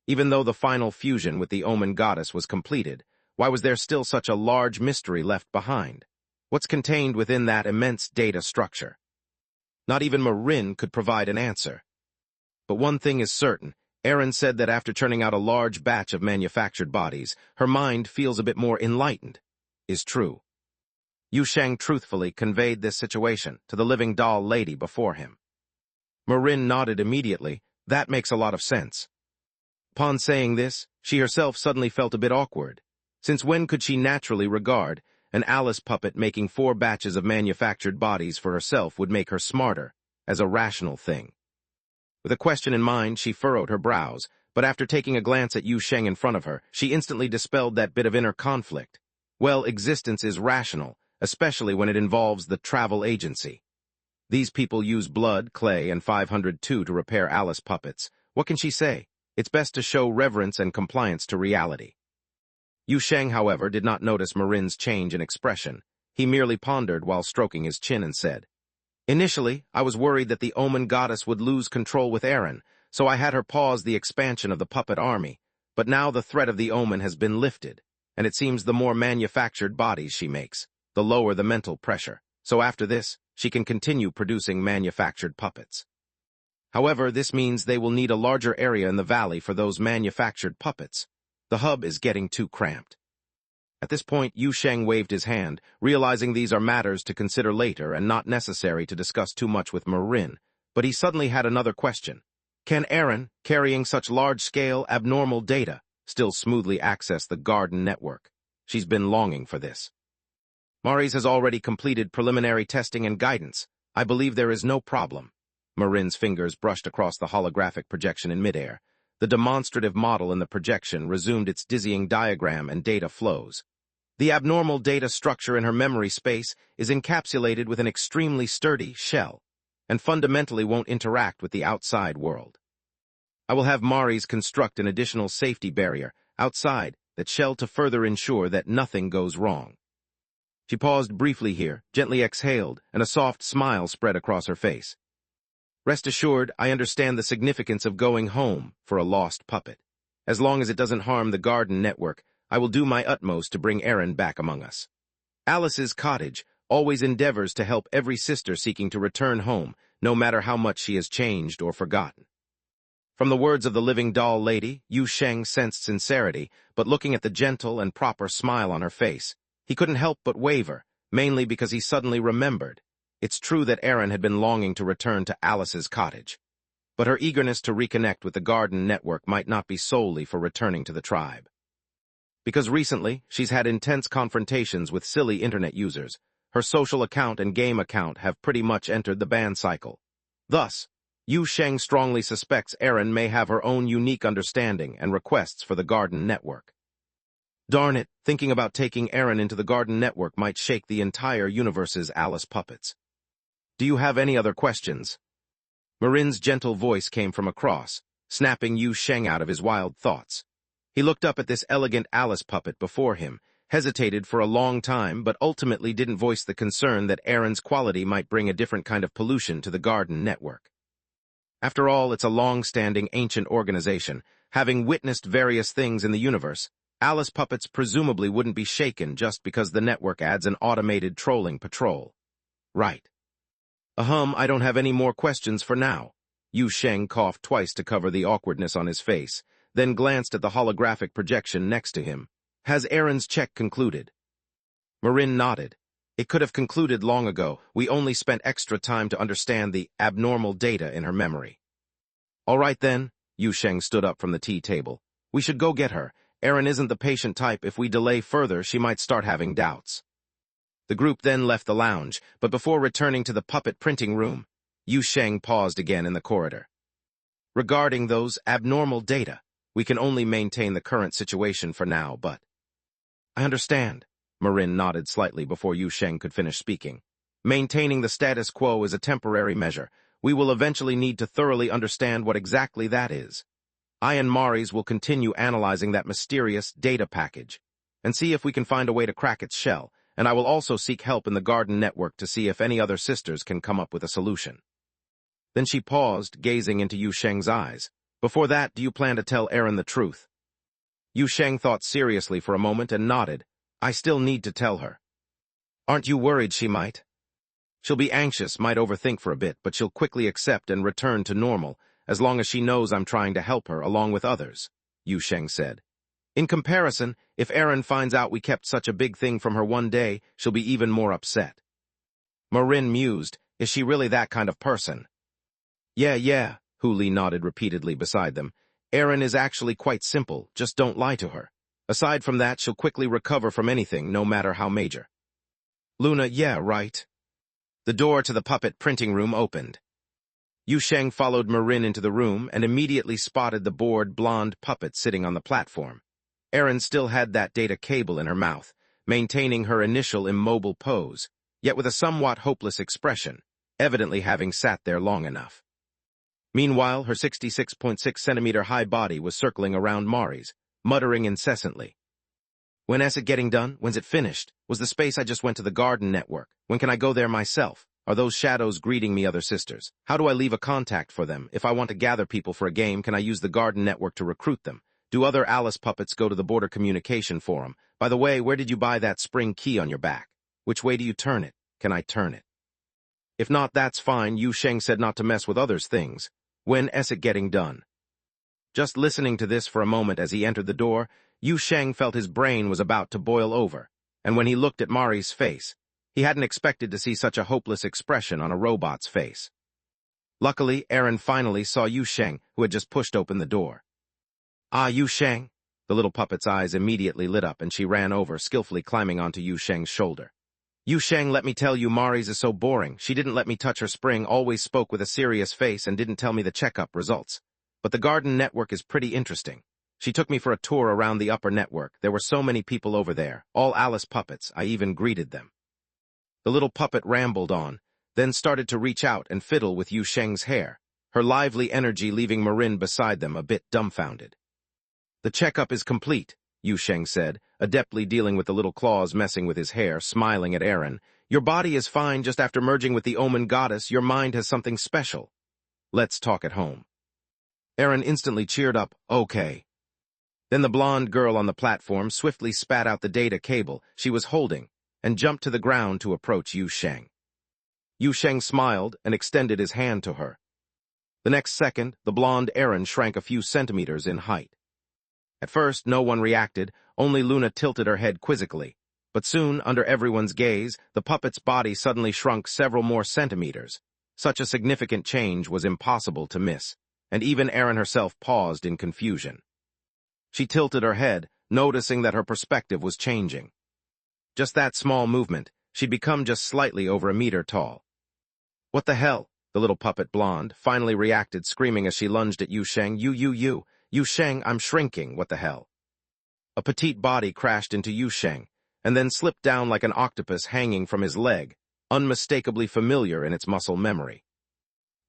[SPEAKER 1] Even though the final fusion with the Omen goddess was completed, why was there still such a large mystery left behind? What's contained within that immense data structure? Not even Marin could provide an answer. But one thing is certain. Aaron said that after churning out a large batch of manufactured bodies, her mind feels a bit more enlightened. Is true. Yu Sheng truthfully conveyed this situation to the living doll lady before him. Marin nodded immediately. That makes a lot of sense. Upon saying this, she herself suddenly felt a bit awkward. Since when could she naturally regard an Alice puppet making 4 batches of manufactured bodies for herself would make her smarter, as a rational thing? With a question in mind, she furrowed her brows, but after taking a glance at Yu Sheng in front of her, she instantly dispelled that bit of inner conflict. Well, existence is rational, especially when it involves the travel agency. These people use blood, clay, and 502 to repair Alice puppets. What can she say? It's best to show reverence and compliance to reality. Yu Sheng, however, did not notice Marin's change in expression. He merely pondered while stroking his chin and said, "Initially, I was worried that the Omen goddess would lose control with Aaron, so I had her pause the expansion of the puppet army. But now the threat of the Omen has been lifted, and it seems the more manufactured bodies she makes, the lower the mental pressure. So after this, she can continue producing manufactured puppets. However, this means they will need a larger area in the valley for those manufactured puppets. The hub is getting too cramped." At this point, Yu Sheng waved his hand, realizing these are matters to consider later and not necessary to discuss too much with Marin, but he suddenly had another question. Can Aaron, carrying such large-scale, abnormal data, still smoothly access the garden network? She's been longing for this. Maris has already completed preliminary testing and guidance. I believe there is no problem. Marin's fingers brushed across the holographic projection in midair. The demonstrative model in the projection resumed its dizzying diagram and data flows. The abnormal data structure in her memory space is encapsulated with an extremely sturdy shell, and fundamentally won't interact with the outside world. I will have Maris construct an additional safety barrier outside that shell to further ensure that nothing goes wrong. She paused briefly here, gently exhaled, and a soft smile spread across her face. Rest assured, I understand the significance of going home for a lost puppet. As long as it doesn't harm the garden network, I will do my utmost to bring Aaron back among us. Alice's cottage always endeavors to help every sister seeking to return home, no matter how much she has changed or forgotten. From the words of the living doll lady, Yu Sheng sensed sincerity, but looking at the gentle and proper smile on her face, he couldn't help but waver, mainly because he suddenly remembered. It's true that Aaron had been longing to return to Alice's cottage, but her eagerness to reconnect with the garden network might not be solely for returning to the tribe. Because recently, she's had intense confrontations with silly internet users. Her social account and game account have pretty much entered the ban cycle. Thus, Yu Sheng strongly suspects Aaron may have her own unique understanding and requests for the garden network. Darn it, thinking about taking Aaron into the garden network might shake the entire universe's Alice puppets. Do you have any other questions? Marin's gentle voice came from across, snapping Yu Sheng out of his wild thoughts. He looked up at this elegant Alice puppet before him, hesitated for a long time, but ultimately didn't voice the concern that Aaron's quality might bring a different kind of pollution to the garden network. After all, it's a long-standing ancient organization. Having witnessed various things in the universe, Alice puppets presumably wouldn't be shaken just because the network adds an automated trolling patrol. Right. I don't have any more questions for now. Yu Sheng coughed twice to cover the awkwardness on his face, then glanced at the holographic projection next to him. Has Aaron's check concluded? Marin nodded. It could have concluded long ago. We only spent extra time to understand the abnormal data in her memory. All right then, Yu Sheng stood up from the tea table. We should go get her. Aaron isn't the patient type. If we delay further, she might start having doubts. The group then left the lounge, but before returning to the puppet printing room, Yu Sheng paused again in the corridor. Regarding those abnormal data, we can only maintain the current situation for now, but... I understand. Marin nodded slightly before Yu Sheng could finish speaking. Maintaining the status quo is a temporary measure. We will eventually need to thoroughly understand what exactly that is. I and Maris will continue analyzing that mysterious data package and see if we can find a way to crack its shell, and I will also seek help in the garden network to see if any other sisters can come up with a solution. Then she paused, gazing into Yu Sheng's eyes. Before that, do you plan to tell Aaron the truth? Yu Sheng thought seriously for a moment and nodded. I still need to tell her. Aren't you worried she might? She'll be anxious, might overthink for a bit, but she'll quickly accept and return to normal, as long as she knows I'm trying to help her along with others, Yu Sheng said. In comparison, if Aaron finds out we kept such a big thing from her one day, she'll be even more upset. Marin mused, is she really that kind of person? Yeah, Hu Li nodded repeatedly beside them. Aaron is actually quite simple, just don't lie to her. Aside from that, she'll quickly recover from anything, no matter how major. Luna, yeah, right. The door to the puppet printing room opened. Yu Sheng followed Marin into the room and immediately spotted the bored blonde puppet sitting on the platform. Aaron still had that data cable in her mouth, maintaining her initial immobile pose, yet with a somewhat hopeless expression, evidently having sat there long enough. Meanwhile, her 66.6-centimeter high body was circling around Mari's, muttering incessantly. When's it getting done? When's it finished? Was the space I just went to the garden network? When can I go there myself? Are those shadows greeting me, other sisters? How do I leave a contact for them? If I want to gather people for a game, can I use the garden network to recruit them? Do other Alice puppets go to the border communication forum? By the way, where did you buy that spring key on your back? Which way do you turn it? Can I turn it? If not, that's fine. Yu Sheng said not to mess with others' things. When's it getting done? Just listening to this for a moment as he entered the door, Yu Sheng felt his brain was about to boil over, and when he looked at Mari's face, he hadn't expected to see such a hopeless expression on a robot's face. Luckily, Aaron finally saw Yu Sheng, who had just pushed open the door. Ah, Yu Sheng? The little puppet's eyes immediately lit up, and she ran over, skillfully climbing onto Yu Sheng's shoulder. Yu Sheng, let me tell you, Mari's is so boring. She didn't let me touch her spring, always spoke with a serious face, and didn't tell me the checkup results. But the garden network is pretty interesting. She took me for a tour around the upper network. There were so many people over there, all Alice puppets. I even greeted them. The little puppet rambled on, then started to reach out and fiddle with Yu Sheng's hair, her lively energy leaving Marin beside them a bit dumbfounded. The checkup is complete, Yu Sheng said, adeptly dealing with the little claws messing with his hair, smiling at Aaron. Your body is fine. Just after merging with the Omen goddess, your mind has something special. Let's talk at home. Aaron instantly cheered up, okay. Then the blonde girl on the platform swiftly spat out the data cable she was holding and jumped to the ground to approach Yu Sheng. Yu Sheng smiled and extended his hand to her. The next second, the blonde Aaron shrank a few centimeters in height. At first, no one reacted, only Luna tilted her head quizzically. But soon, under everyone's gaze, the puppet's body suddenly shrunk several more centimeters. Such a significant change was impossible to miss, and even Aaron herself paused in confusion. She tilted her head, noticing that her perspective was changing. Just that small movement, she'd become just slightly over a meter tall. What the hell? The little puppet blonde finally reacted, screaming as she lunged at Yu Sheng. Yu Sheng, I'm shrinking, what the hell? A petite body crashed into Yu Sheng, and then slipped down like an octopus hanging from his leg, unmistakably familiar in its muscle memory.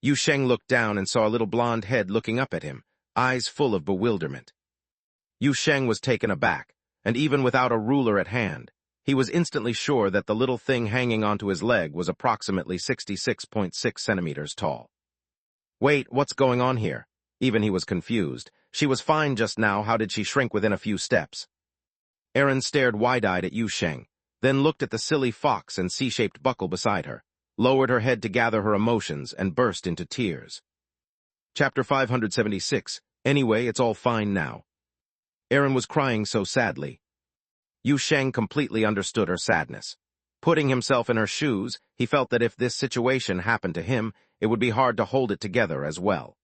[SPEAKER 1] Yu Sheng looked down and saw a little blonde head looking up at him, eyes full of bewilderment. Yu Sheng was taken aback, and even without a ruler at hand, he was instantly sure that the little thing hanging onto his leg was approximately 66.6 centimeters tall. Wait, what's going on here? Even he was confused. She was fine just now. How did she shrink within a few steps? Aaron stared wide-eyed at Yu Sheng, then looked at the silly fox and C-shaped buckle beside her, lowered her head to gather her emotions, and burst into tears. Chapter 576, Anyway, it's all fine now. Aaron was crying so sadly. Yu Sheng completely understood her sadness. Putting himself in her shoes, he felt that if this situation happened to him, it would be hard to hold it together as well.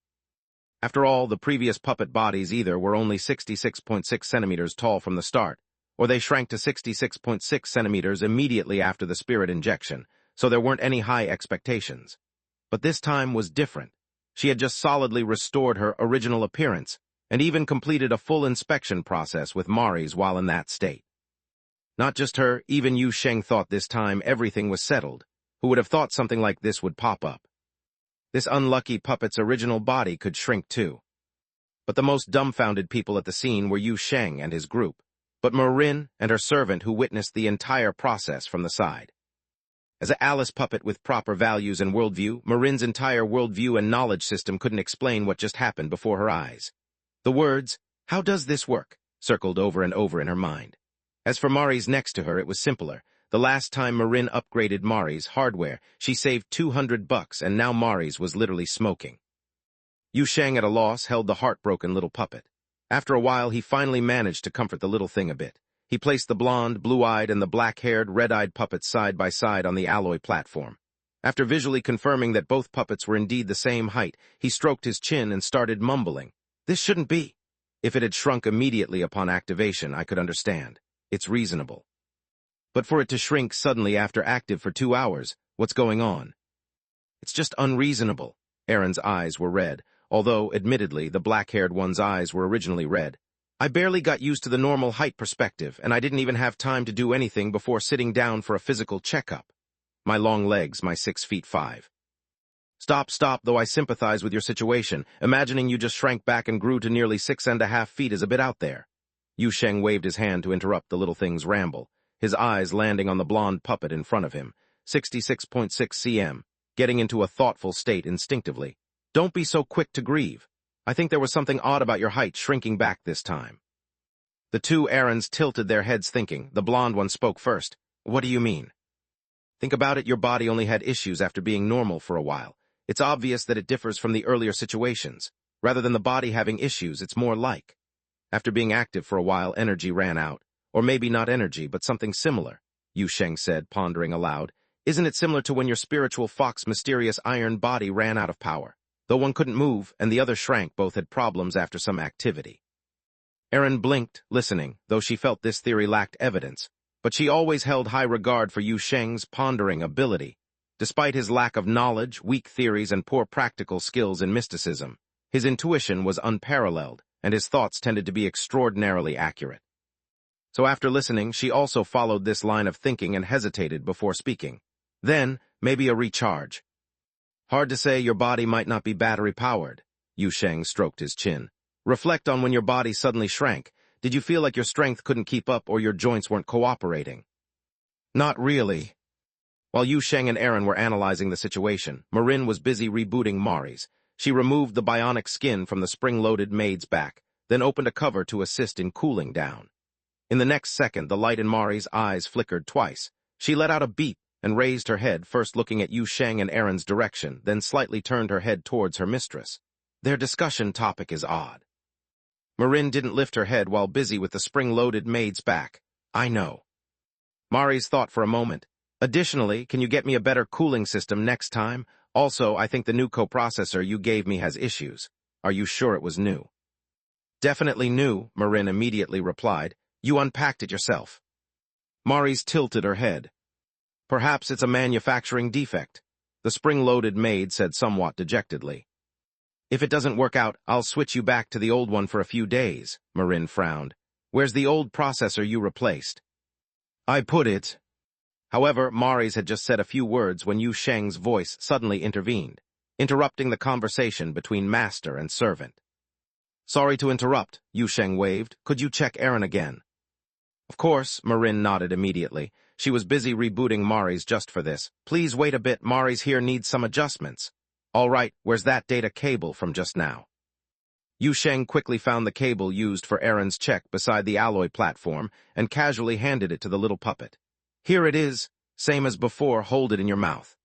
[SPEAKER 1] After all, the previous puppet bodies either were only 66.6 centimeters tall from the start, or they shrank to 66.6 centimeters immediately after the spirit injection, so there weren't any high expectations. But this time was different. She had just solidly restored her original appearance, and even completed a full inspection process with Mari's while in that state. Not just her, even Yu Sheng thought this time everything was settled. Who would have thought something like this would pop up? This unlucky puppet's original body could shrink too. But the most dumbfounded people at the scene were Yu Sheng and his group, but Marin and her servant who witnessed the entire process from the side. As a Alice puppet with proper values and worldview, Marin's entire worldview and knowledge system couldn't explain what just happened before her eyes. The words, "How does this work?" circled over and over in her mind. As for Mari's next to her, it was simpler. The last time Marin upgraded Mari's hardware, she saved $200, and now Mari's was literally smoking. Yu Sheng, at a loss, held the heartbroken little puppet. After a while, he finally managed to comfort the little thing a bit. He placed the blonde, blue-eyed, and the black-haired, red-eyed puppets side by side on the alloy platform. After visually confirming that both puppets were indeed the same height, he stroked his chin and started mumbling. "This shouldn't be. If it had shrunk immediately upon activation, I could understand. It's reasonable. But for it to shrink suddenly after active for 2 hours, what's going on? It's just unreasonable." Aaron's eyes were red, although, admittedly, the black-haired one's eyes were originally red. "I barely got used to the normal height perspective, and I didn't even have time to do anything before sitting down for a physical checkup. My long legs, my 6'5". Stop, though I sympathize with your situation. Imagining you just shrank back and grew to nearly 6.5 feet is a bit out there." Yu Sheng waved his hand to interrupt the little thing's ramble, his eyes landing on the blonde puppet in front of him, 66.6 cm, getting into a thoughtful state instinctively. "Don't be so quick to grieve. I think there was something odd about your height shrinking back this time." The two Aarons tilted their heads thinking. The blonde one spoke first. "What do you mean?" "Think about it, your body only had issues after being normal for a while. It's obvious that it differs from the earlier situations. Rather than the body having issues, it's more like. After being active for a while, energy ran out. Or maybe not energy, but something similar," Yu Sheng said, pondering aloud. "Isn't it similar to when your spiritual fox mysterious iron body ran out of power? Though one couldn't move and the other shrank, both had problems after some activity." Aaron blinked, listening, though she felt this theory lacked evidence. But she always held high regard for Yu Sheng's pondering ability. Despite his lack of knowledge, weak theories, and poor practical skills in mysticism, his intuition was unparalleled, and his thoughts tended to be extraordinarily accurate. So after listening, she also followed this line of thinking and hesitated before speaking. "Then, maybe a recharge." "Hard to say, your body might not be battery-powered." Yu Sheng stroked his chin. "Reflect on when your body suddenly shrank. Did you feel like your strength couldn't keep up or your joints weren't cooperating?" "Not really." While Yu Sheng and Aaron were analyzing the situation, Marin was busy rebooting Mari's. She removed the bionic skin from the spring-loaded maid's back, then opened a cover to assist in cooling down. In the next second, the light in Mari's eyes flickered twice. She let out a beep and raised her head, first looking at Yu Sheng and Aaron's direction, then slightly turned her head towards her mistress. "Their discussion topic is odd." Marin didn't lift her head while busy with the spring-loaded maid's back. "I know." Mari's thought for a moment. "Additionally, can you get me a better cooling system next time? Also, I think the new coprocessor you gave me has issues. Are you sure it was new?" "Definitely new," Marin immediately replied. "You unpacked it yourself." Mari's tilted her head. "Perhaps it's a manufacturing defect," the spring-loaded maid said somewhat dejectedly. "If it doesn't work out, I'll switch you back to the old one for a few days," Marin frowned. "Where's the old processor you replaced?" "I put it." However, Mari's had just said a few words when Yu Sheng's voice suddenly intervened, interrupting the conversation between master and servant. "Sorry to interrupt," Yu Sheng waved. "Could you check Aaron again?" "Of course," Marin nodded immediately. She was busy rebooting Mari's just for this. "Please wait a bit, Mari's here needs some adjustments." "All right, where's that data cable from just now?" Yu Sheng quickly found the cable used for Aaron's check beside the alloy platform and casually handed it to the little puppet. "Here it is. Same as before, hold it in your mouth."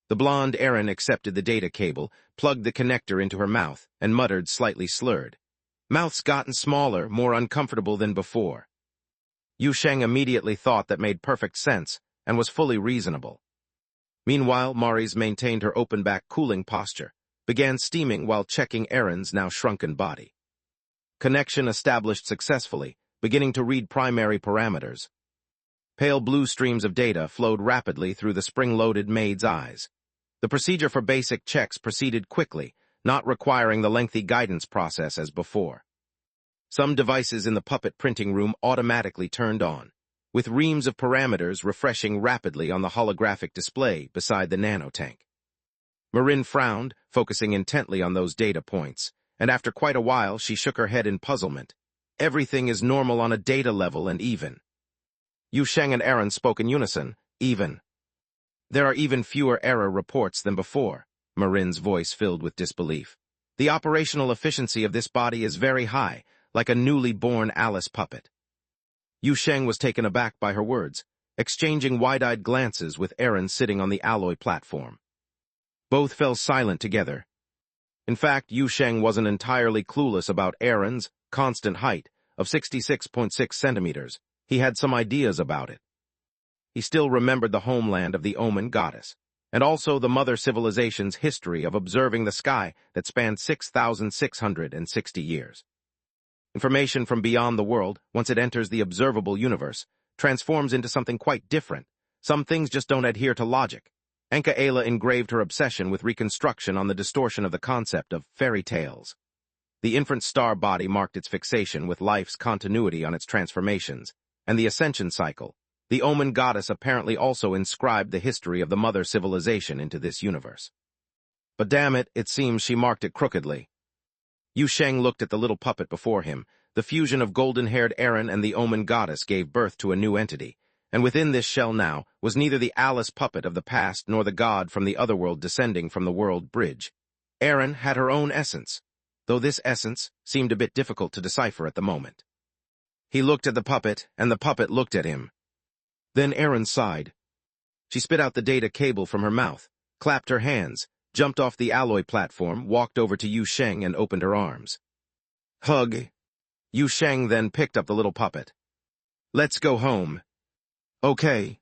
[SPEAKER 1] The blonde Erin accepted the data cable, plugged the connector into her mouth, and muttered, slightly slurred. Mouth's gotten smaller, more uncomfortable than before. Yu Sheng immediately thought that made perfect sense, and was fully reasonable. Meanwhile, Maurice maintained her open-back cooling posture, began steaming while checking Erin's now shrunken body. Connection established successfully, beginning to read primary parameters. Pale blue streams of data flowed rapidly through the spring-loaded maid's eyes. The procedure for basic checks proceeded quickly, not requiring the lengthy guidance process as before. Some devices in the puppet printing room automatically turned on, with reams of parameters refreshing rapidly on the holographic display beside the nanotank. Marin frowned, focusing intently on those data points, and after quite a while she shook her head in puzzlement. Everything is normal on a data level and even. Yu Sheng and Erin spoke in unison, even. There are even fewer error reports than before, Marin's voice filled with disbelief. The operational efficiency of this body is very high, like a newly born Alice puppet. Yu Sheng was taken aback by her words, exchanging wide-eyed glances with Erin sitting on the alloy platform. Both fell silent together. In fact, Yu Sheng wasn't entirely clueless about Erin's constant height of 66.6 centimeters. He had some ideas about it. He still remembered the homeland of the Omen goddess, and also the mother civilization's history of observing the sky that spanned 6,660 years. Information from beyond the world, once it enters the observable universe, transforms into something quite different. Some things just don't adhere to logic. Enka Ayla engraved her obsession with reconstruction on the distortion of the concept of fairy tales. The infant star body marked its fixation with life's continuity on its transformations, and the ascension cycle. The Omen goddess apparently also inscribed the history of the mother civilization into this universe. But damn it, it seems she marked it crookedly. Yu Sheng looked at the little puppet before him. The fusion of golden-haired Erin and the Omen goddess gave birth to a new entity, and within this shell now was neither the Alice puppet of the past nor the god from the otherworld descending from the world bridge. Erin had her own essence, though this essence seemed a bit difficult to decipher at the moment. He looked at the puppet, and the puppet looked at him. Then Erin sighed. She spit out the data cable from her mouth, clapped her hands, jumped off the alloy platform, walked over to Yu Sheng and opened her arms. Hug. Yu Sheng then picked up the little puppet. Let's go home. Okay.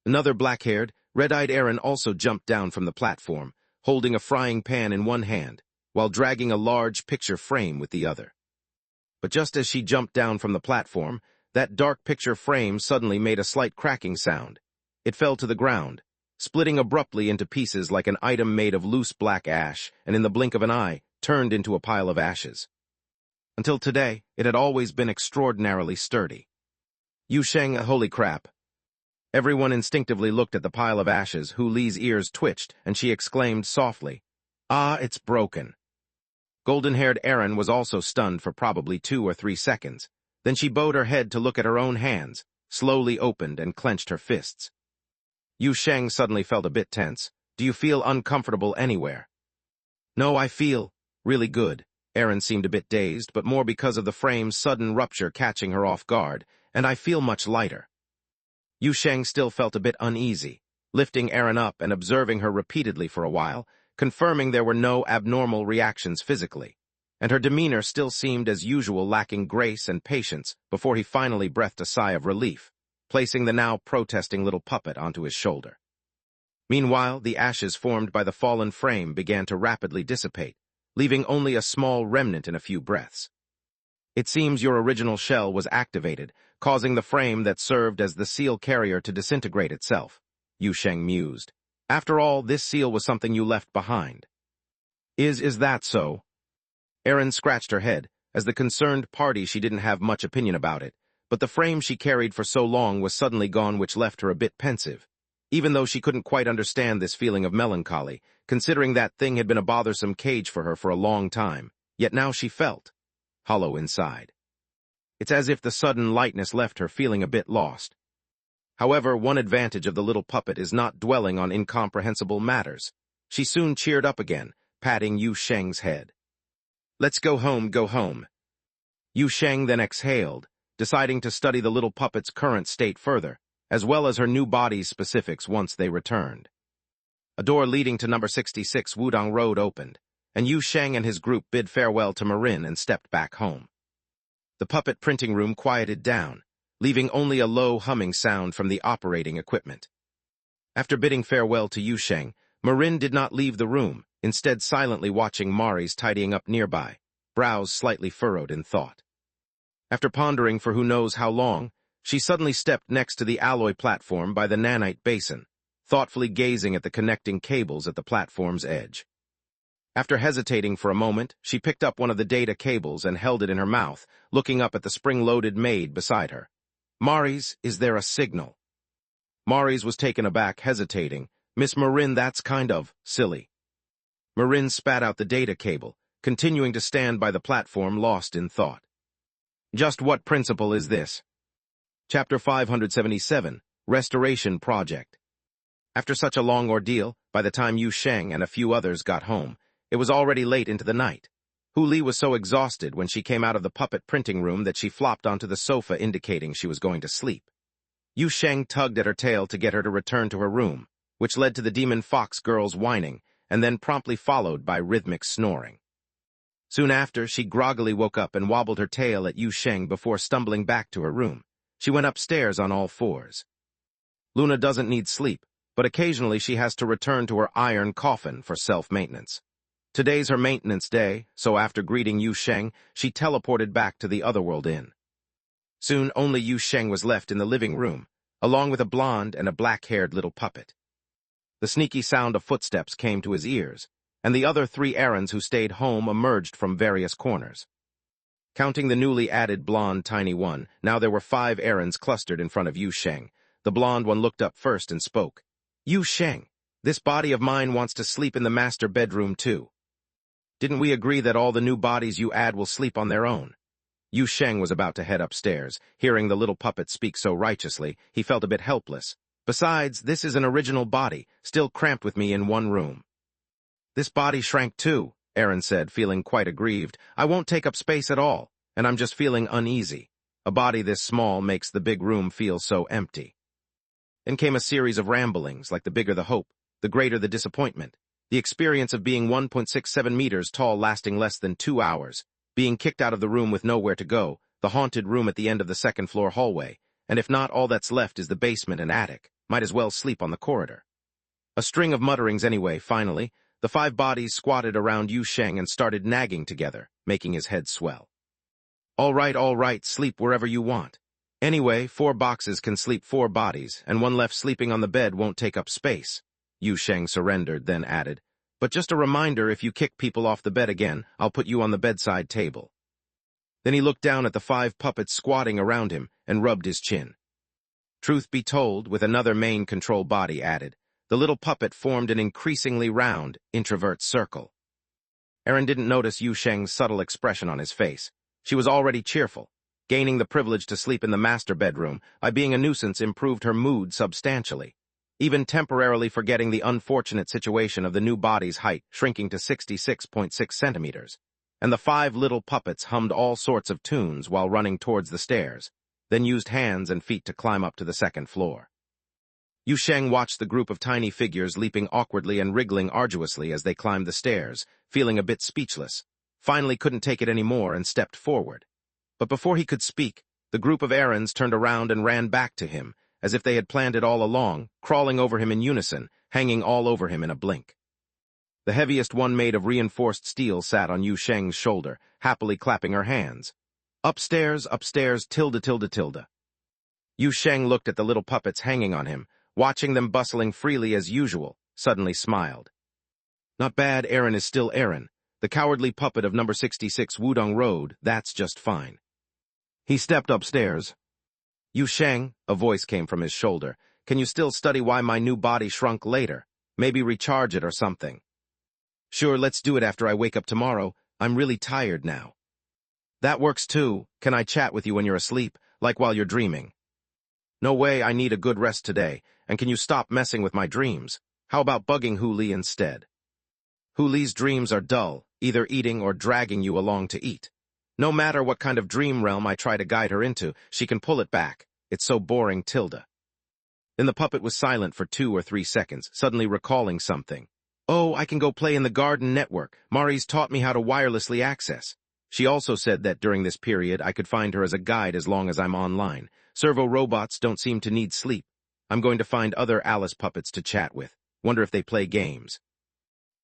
[SPEAKER 1] Another black-haired, red-eyed Erin also jumped down from the platform, holding a frying pan in one hand, while dragging a large picture frame with the other. But just as she jumped down from the platform, that dark picture frame suddenly made a slight cracking sound. It fell to the ground, splitting abruptly into pieces like an item made of loose black ash, and in the blink of an eye, turned into a pile of ashes. Until today, it had always been extraordinarily sturdy. Yu Sheng, holy crap. Everyone instinctively looked at the pile of ashes. Hu Li's ears twitched, and she exclaimed softly, "Ah, it's broken." Golden-haired Erin was also stunned for probably 2 or 3 seconds. Then she bowed her head to look at her own hands, slowly opened and clenched her fists. Yu Sheng suddenly felt a bit tense. Do you feel uncomfortable anywhere? No, I feel really good. Erin seemed a bit dazed, but more because of the frame's sudden rupture catching her off guard, and I feel much lighter. Yu Sheng still felt a bit uneasy, lifting Erin up and observing her repeatedly for a while, confirming there were no abnormal reactions physically, and her demeanor still seemed as usual lacking grace and patience before he finally breathed a sigh of relief, placing the now protesting little puppet onto his shoulder. Meanwhile, the ashes formed by the fallen frame began to rapidly dissipate, leaving only a small remnant in a few breaths. It seems your original shell was activated, causing the frame that served as the seal carrier to disintegrate itself, Yu Sheng mused. After all, this seal was something you left behind. Is that so? Erin scratched her head. As the concerned party, she didn't have much opinion about it, but the frame she carried for so long was suddenly gone, which left her a bit pensive, even though she couldn't quite understand this feeling of melancholy, considering that thing had been a bothersome cage for her for a long time, yet now she felt hollow inside. It's as if the sudden lightness left her feeling a bit lost. However, one advantage of the little puppet is not dwelling on incomprehensible matters. She soon cheered up again, patting Yu Sheng's head. Let's go home, go home. Yu Sheng then exhaled, deciding to study the little puppet's current state further, as well as her new body's specifics once they returned. A door leading to number 66 Wudong Road opened, and Yu Sheng and his group bid farewell to Marin and stepped back home. The puppet printing room quieted down, leaving only a low humming sound from the operating equipment. After bidding farewell to Yu Sheng, Marin did not leave the room, instead silently watching Mari's tidying up nearby, brows slightly furrowed in thought. After pondering for who knows how long, she suddenly stepped next to the alloy platform by the nanite basin, thoughtfully gazing at the connecting cables at the platform's edge. After hesitating for a moment, she picked up one of the data cables and held it in her mouth, looking up at the spring-loaded maid beside her. "Mari's, is there a signal?" Mari's was taken aback, hesitating. "Miss Marin, that's kind of silly." Marin spat out the data cable, continuing to stand by the platform, lost in thought. Just what principle is this? Chapter 577, Restoration Project. After such a long ordeal, by the time Yu Sheng and a few others got home, it was already late into the night. Hu Li was so exhausted when she came out of the puppet printing room that she flopped onto the sofa, indicating she was going to sleep. Yu Sheng tugged at her tail to get her to return to her room, which led to the demon fox girl's whining, and then promptly followed by rhythmic snoring. Soon after, she groggily woke up and wobbled her tail at Yu Sheng before stumbling back to her room. She went upstairs on all fours. Luna doesn't need sleep, but occasionally she has to return to her iron coffin for self-maintenance. Today's her maintenance day, so after greeting Yu Sheng, she teleported back to the Otherworld Inn. Soon only Yu Sheng was left in the living room, along with a blonde and a black-haired little puppet. The sneaky sound of footsteps came to his ears, and the other 3 errands who stayed home emerged from various corners. Counting the newly added blonde tiny one, now there were 5 errands clustered in front of Yu Sheng. The blonde one looked up first and spoke. "Yu Sheng, this body of mine wants to sleep in the master bedroom too. Didn't we agree that all the new bodies you add will sleep on their own?" Yu Sheng was about to head upstairs. Hearing the little puppet speak so righteously, he felt a bit helpless. "Besides, this is an original body, still cramped with me in one room." "This body shrank too," Aaron said, feeling quite aggrieved. "I won't take up space at all, and I'm just feeling uneasy. A body this small makes the big room feel so empty." Then came a series of ramblings, like the bigger the hope, the greater the disappointment. The experience of being 1.67 meters tall lasting less than 2 hours, being kicked out of the room with nowhere to go, the haunted room at the end of the second-floor hallway, and if not, all that's left is the basement and attic. Might as well sleep on the corridor. A string of mutterings anyway. Finally, the 5 bodies squatted around Yu Sheng and started nagging together, making his head swell. All right, sleep wherever you want. Anyway, 4 boxes can sleep 4 bodies, and one left sleeping on the bed won't take up space." Yu Sheng surrendered, then added, "But just a reminder, if you kick people off the bed again, I'll put you on the bedside table." Then he looked down at the 5 puppets squatting around him and rubbed his chin. Truth be told, with another main control body added, the little puppet formed an increasingly round, introvert circle. Aaron didn't notice Yu Sheng's subtle expression on his face. She was already cheerful. Gaining the privilege to sleep in the master bedroom by being a nuisance improved her mood substantially, even temporarily forgetting the unfortunate situation of the new body's height shrinking to 66.6 centimeters. And the 5 little puppets hummed all sorts of tunes while running towards the stairs, then used hands and feet to climb up to the second floor. Yu Sheng watched the group of tiny figures leaping awkwardly and wriggling arduously as they climbed the stairs, feeling a bit speechless. Finally couldn't take it anymore and stepped forward. But before he could speak, the group of errands turned around and ran back to him, as if they had planned it all along, crawling over him in unison, hanging all over him in a blink. The heaviest one, made of reinforced steel, sat on Yu Sheng's shoulder, happily clapping her hands. Upstairs, tilde. Yu Sheng looked at the little puppets hanging on him, watching them bustling freely as usual, suddenly smiled. "Not bad, Aaron is still Aaron. The cowardly puppet of number 66 Wudong Road, that's just fine." He stepped upstairs. "Yu Sheng," a voice came from his shoulder, "can you still study why my new body shrunk later? Maybe recharge it or something." "Sure, let's do it after I wake up tomorrow. I'm really tired now." "That works too. Can I chat with you when you're asleep, like while you're dreaming?" "No way, I need a good rest today, and can you stop messing with my dreams? How about bugging Hu Li instead?" "Hu Li's dreams are dull, either eating or dragging you along to eat. No matter what kind of dream realm I try to guide her into, she can pull it back. It's so boring, tilde." Then the puppet was silent for 2 or 3 seconds, suddenly recalling something. "Oh, I can go play in the garden network. Mari's taught me how to wirelessly access." She also said that during this period I could find her as a guide as long as I'm online. Servo robots don't seem to need sleep. I'm going to find other Alice puppets to chat with. Wonder if they play games.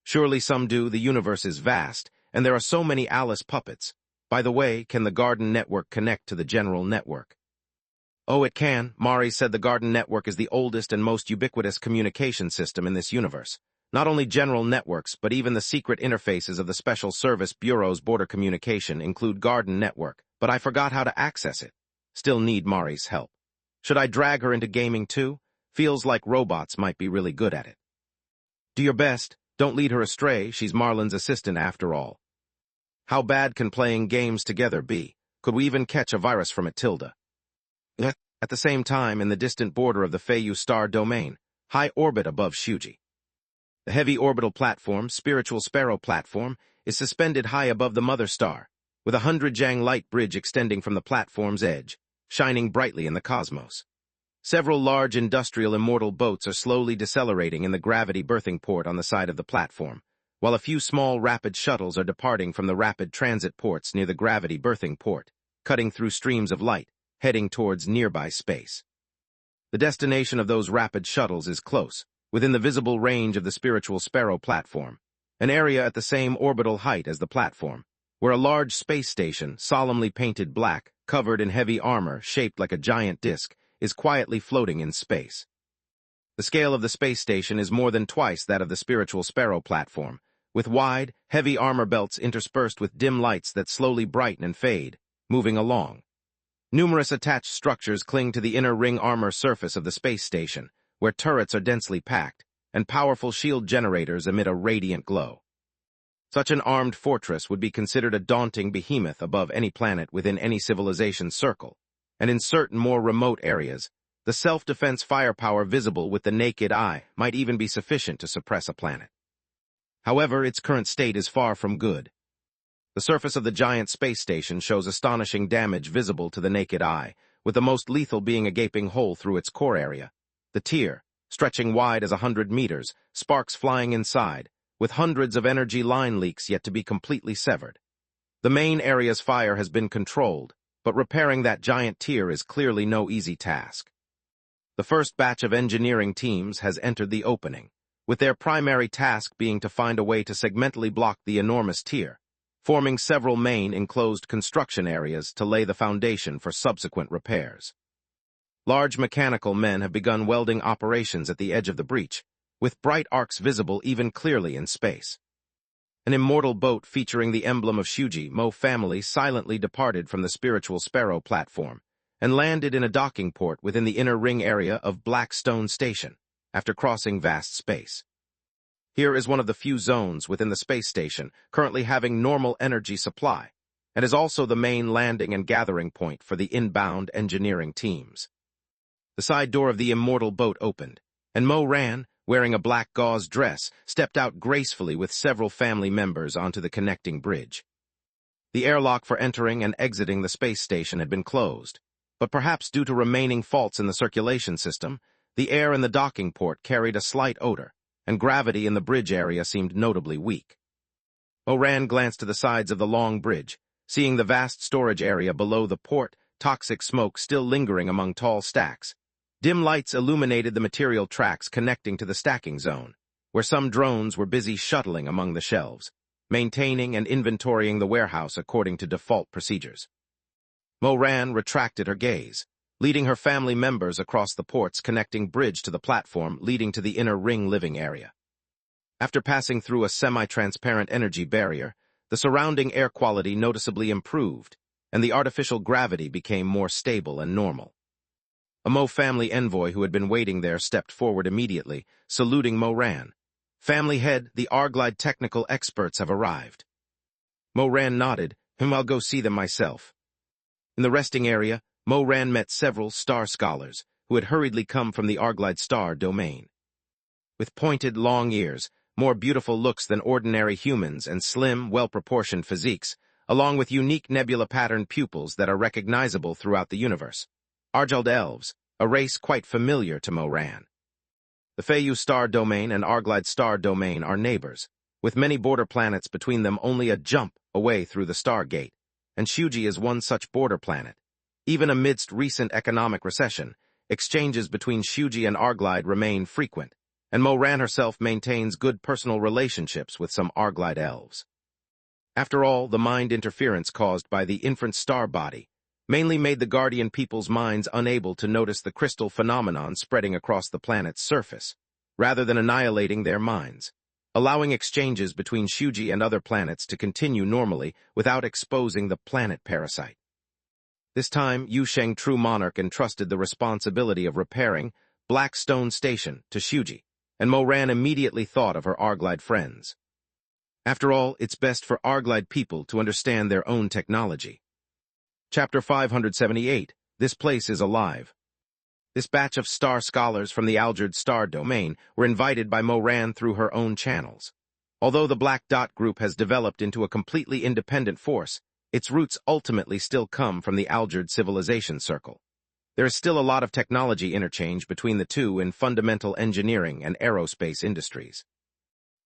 [SPEAKER 1] Surely some do. The universe is vast, and there are so many Alice puppets. By the way, can the garden network connect to the general network? Oh, it can. Mari said the garden network is the oldest and most ubiquitous communication system in this universe. Not only general networks, but even the secret interfaces of the Special Service Bureau's border communication include garden network, but I forgot how to access it. Still need Mari's help. Should I drag her into gaming too? Feels like robots might be really good at it. Do your best. Don't lead her astray. She's Marlon's assistant after all. How bad can playing games together be? Could we even catch a virus from it, Tilda? At the same time, in the distant border of the Feiyu star domain, high orbit above Shuji. The heavy orbital platform, Spiritual Sparrow platform, is suspended high above the mother star, with a 100-jang light bridge extending from the platform's edge, shining brightly in the cosmos. Several large industrial immortal boats are slowly decelerating in the gravity berthing port on the side of the platform, while a few small rapid shuttles are departing from the rapid transit ports near the gravity berthing port, cutting through streams of light, heading towards nearby space. The destination of those rapid shuttles is close, within the visible range of the Spiritual Sparrow platform, an area at the same orbital height as the platform, where a large space station, solemnly painted black, covered in heavy armor shaped like a giant disk, is quietly floating in space. The scale of the space station is more than twice that of the Spiritual Sparrow platform, with wide, heavy armor belts interspersed with dim lights that slowly brighten and fade, moving along. Numerous attached structures cling to the inner ring armor surface of the space station, where turrets are densely packed, and powerful shield generators emit a radiant glow. Such an armed fortress would be considered a daunting behemoth above any planet within any civilization circle, and in certain more remote areas, the self-defense firepower visible with the naked eye might even be sufficient to suppress a planet. However, its current state is far from good. The surface of the giant space station shows astonishing damage visible to the naked eye, with the most lethal being a gaping hole through its core area. The tier, stretching wide as 100 meters, sparks flying inside, with hundreds of energy line leaks yet to be completely severed. The main area's fire has been controlled, but repairing that giant tier is clearly no easy task. The first batch of engineering teams has entered the opening, with their primary task being to find a way to segmentally block the enormous tier, forming several main enclosed construction areas to lay the foundation for subsequent repairs. Large mechanical men have begun welding operations at the edge of the breach, with bright arcs visible even clearly in space. An immortal boat featuring the emblem of Shuji Mo family silently departed from the Spiritual Sparrow platform and landed in a docking port within the inner ring area of Blackstone Station, after crossing vast space. Here is one of the few zones within the space station currently having normal energy supply, and is also the main landing and gathering point for the inbound engineering teams. The side door of the immortal boat opened, and Mo Ran, wearing a black gauze dress, stepped out gracefully with several family members onto the connecting bridge. The airlock for entering and exiting the space station had been closed, but perhaps due to remaining faults in the circulation system, the air in the docking port carried a slight odor, and gravity in the bridge area seemed notably weak. Moran glanced to the sides of the long bridge, seeing the vast storage area below the port, toxic smoke still lingering among tall stacks. Dim lights illuminated the material tracks connecting to the stacking zone, where some drones were busy shuttling among the shelves, maintaining and inventorying the warehouse according to default procedures. Moran retracted her gaze, leading her family members across the port's connecting bridge to the platform leading to the inner ring living area. After passing through a semi-transparent energy barrier, the surrounding air quality noticeably improved, and the artificial gravity became more stable and normal. A Mo family envoy who had been waiting there stepped forward immediately, saluting Moran. "Family head, the Arglide technical experts have arrived." Moran nodded, "I'll go see them myself." In the resting area, Moran met several star scholars who had hurriedly come from the Arglide star domain. With pointed, long ears, more beautiful looks than ordinary humans, and slim, well-proportioned physiques, along with unique nebula-patterned pupils that are recognizable throughout the universe. Argeld elves, a race quite familiar to Moran. The Feiyu star domain and Arglide star domain are neighbors, with many border planets between them only a jump away through the star gate, and Shuji is one such border planet. Even amidst recent economic recession, exchanges between Shuji and Arglide remain frequent, and Moran herself maintains good personal relationships with some Arglide elves. After all, the mind interference caused by the infant star body mainly made the Guardian people's minds unable to notice the crystal phenomenon spreading across the planet's surface, rather than annihilating their minds, allowing exchanges between Shuji and other planets to continue normally without exposing the planet parasite. This time, Yusheng True Monarch entrusted the responsibility of repairing Blackstone Station to Shuji, and Moran immediately thought of her Arglide friends. After all, it's best for Arglide people to understand their own technology. Chapter 578. This place is alive. This batch of star scholars from the Algerd star domain were invited by Moran through her own channels. Although the Black Dot group has developed into a completely independent force, its roots ultimately still come from the Algerd civilization circle. There is still a lot of technology interchange between the two in fundamental engineering and aerospace industries.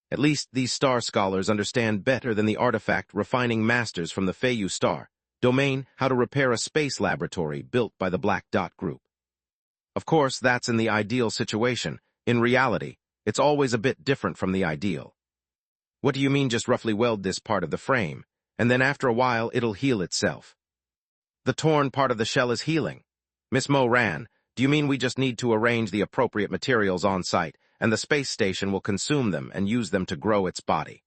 [SPEAKER 1] At least these star scholars understand better than the artifact refining masters from the Feiyu star domain how to repair a space laboratory built by the Black Dot group. Of course, that's in the ideal situation. In reality, it's always a bit different from the ideal. What do you mean just roughly weld this part of the frame, and then after a while it'll heal itself? The torn part of the shell is healing. Miss Moran, do you mean we just need to arrange the appropriate materials on site, and the space station will consume them and use them to grow its body?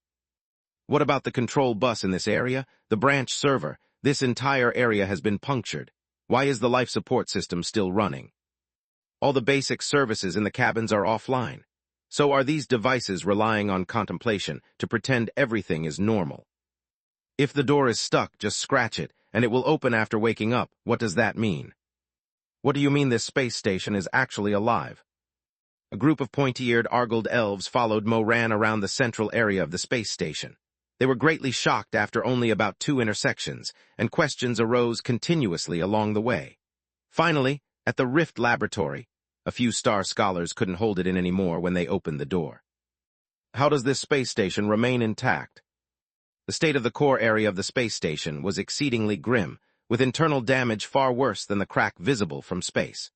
[SPEAKER 1] What about the control bus in this area, the branch server? This entire area has been punctured. Why is the life support system still running? All the basic services in the cabins are offline. So are these devices relying on contemplation to pretend everything is normal? If the door is stuck, just scratch it, and it will open after waking up. What does that mean? What do you mean this space station is actually alive? A group of pointy-eared Argled elves followed Moran around the central area of the space station. They were greatly shocked after only about 2 intersections, and questions arose continuously along the way. Finally, at the Rift Laboratory, a few star scholars couldn't hold it in anymore when they opened the door. How does this space station remain intact? The state of the core area of the space station was exceedingly grim, with internal damage far worse than the crack visible from space.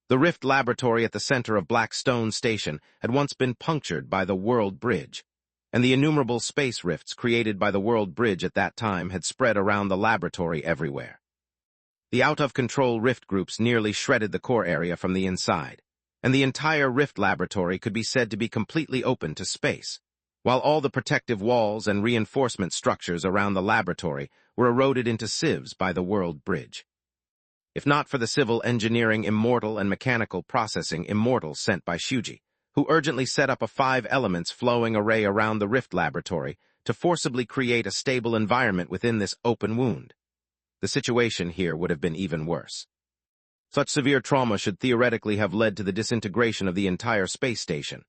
[SPEAKER 1] The Rift Laboratory at the center of Blackstone Station had once been punctured by the World Bridge, and the innumerable space rifts created by the World Bridge at that time had spread around the laboratory everywhere. The out-of-control rift groups nearly shredded the core area from the inside, and the entire Rift Laboratory could be said to be completely open to space, while all the protective walls and reinforcement structures around the laboratory were eroded into sieves by the World Bridge. If not for the civil engineering immortal and mechanical processing immortals sent by Shuji, who urgently set up a 5-elements flowing array around the Rift Laboratory to forcibly create a stable environment within this open wound, the situation here would have been even worse. Such severe trauma should theoretically have led to the disintegration of the entire space station.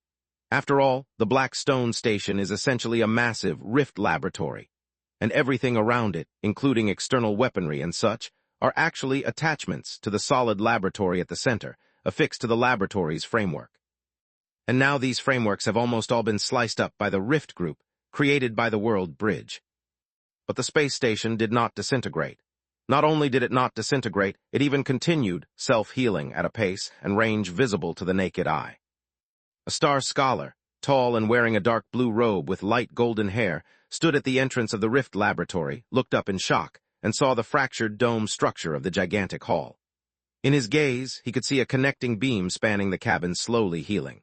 [SPEAKER 1] After all, the Blackstone Station is essentially a massive Rift Laboratory, and everything around it, including external weaponry and such, are actually attachments to the solid laboratory at the center, affixed to the laboratory's framework. And now these frameworks have almost all been sliced up by the Rift Group, created by the World Bridge. But the space station did not disintegrate. Not only did it not disintegrate, it even continued self-healing at a pace and range visible to the naked eye. A star scholar, tall and wearing a dark blue robe with light golden hair, stood at the entrance of the Rift Laboratory, looked up in shock, and saw the fractured dome structure of the gigantic hall. In his gaze, he could see a connecting beam spanning the cabin slowly healing.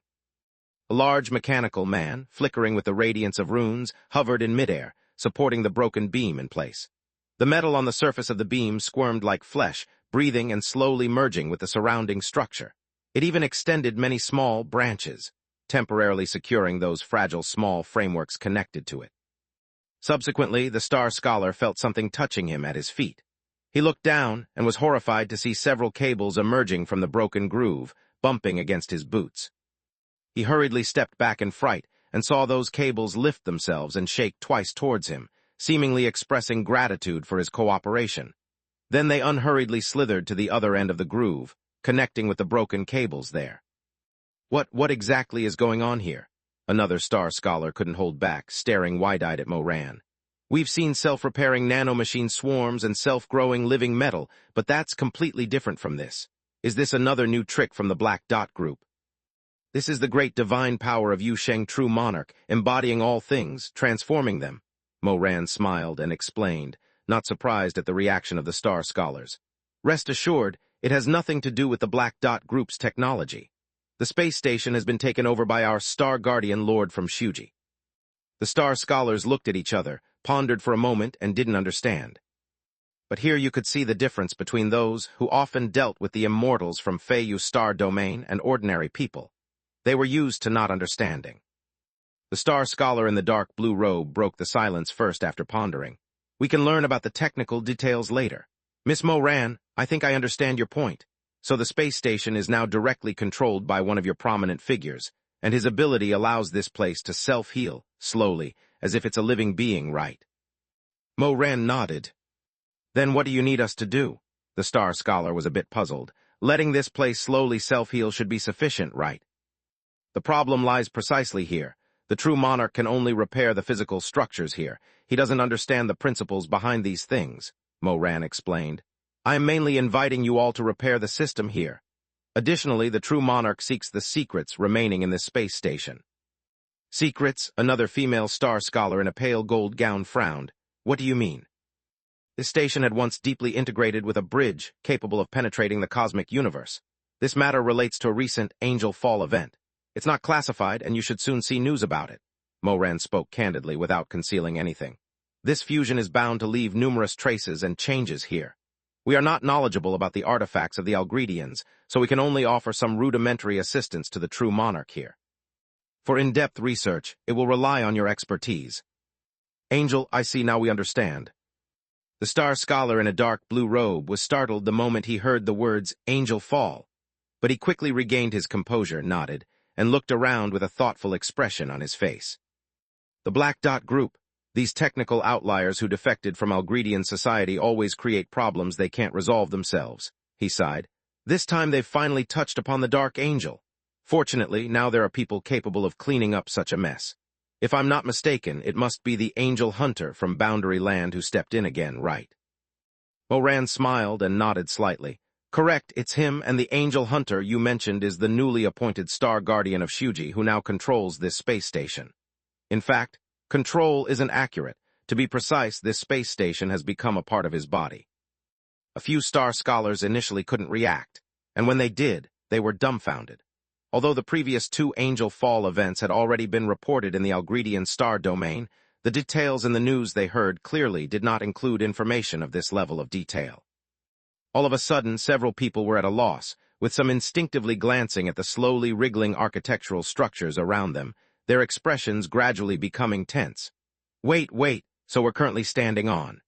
[SPEAKER 1] A large mechanical man, flickering with the radiance of runes, hovered in midair, supporting the broken beam in place. The metal on the surface of the beam squirmed like flesh, breathing and slowly merging with the surrounding structure. It even extended many small branches, temporarily securing those fragile small frameworks connected to it. Subsequently, the star scholar felt something touching him at his feet. He looked down and was horrified to see several cables emerging from the broken groove, bumping against his boots. He hurriedly stepped back in fright and saw those cables lift themselves and shake twice towards him, seemingly expressing gratitude for his cooperation. Then they unhurriedly slithered to the other end of the groove, connecting with the broken cables there. What exactly is going on here? Another star scholar couldn't hold back, staring wide-eyed at Moran. We've seen self-repairing nanomachine swarms and self-growing living metal, but that's completely different from this. Is this another new trick from the Black Dot Group? This is the great divine power of Yu Sheng, true monarch, embodying all things, transforming them. Moran smiled and explained, not surprised at the reaction of the star scholars. Rest assured, it has nothing to do with the Black Dot Group's technology. The space station has been taken over by our Star Guardian Lord from Shuji. The star scholars looked at each other, pondered for a moment, and didn't understand. But here you could see the difference between those who often dealt with the immortals from Feiyu Star Domain and ordinary people. They were used to not understanding. The star scholar in the dark blue robe broke the silence first after pondering. We can learn about the technical details later. Miss Moran, I think I understand your point. So the space station is now directly controlled by one of your prominent figures, and his ability allows this place to self-heal, slowly, as if it's a living being, right? Moran nodded. Then what do you need us to do? The star scholar was a bit puzzled. Letting this place slowly self-heal should be sufficient, right? The problem lies precisely here. The true monarch can only repair the physical structures here. He doesn't understand the principles behind these things, Moran explained. I am mainly inviting you all to repair the system here. Additionally, the true monarch seeks the secrets remaining in this space station. Secrets? Another female star scholar in a pale gold gown frowned. What do you mean? This station had once deeply integrated with a bridge capable of penetrating the cosmic universe. This matter relates to a recent Angel Fall event. It's not classified, and you should soon see news about it. Moran spoke candidly without concealing anything. This fusion is bound to leave numerous traces and changes here. We are not knowledgeable about the artifacts of the Algredians, so we can only offer some rudimentary assistance to the true monarch here. For in-depth research, it will rely on your expertise. Angel, I see now we understand. The star scholar in a dark blue robe was startled the moment he heard the words Angel Fall, but he quickly regained his composure, nodded, and looked around with a thoughtful expression on his face. The Black Dot Group. These technical outliers who defected from Algredian society always create problems they can't resolve themselves, he sighed. This time they've finally touched upon the Dark Angel. Fortunately, now there are people capable of cleaning up such a mess. If I'm not mistaken, it must be the Angel Hunter from Boundary Land who stepped in again, right? Moran smiled and nodded slightly. Correct, it's him, and the Angel Hunter you mentioned is the newly appointed Star Guardian of Shuji who now controls this space station. In fact, control isn't accurate. To be precise, this space station has become a part of his body. A few star scholars initially couldn't react, and when they did, they were dumbfounded. Although the previous 2 Angel Fall events had already been reported in the Algredian star domain, the details in the news they heard clearly did not include information of this level of detail. All of a sudden, several people were at a loss, with some instinctively glancing at the slowly wriggling architectural structures around them, their expressions gradually becoming tense. Wait, so we're currently standing on.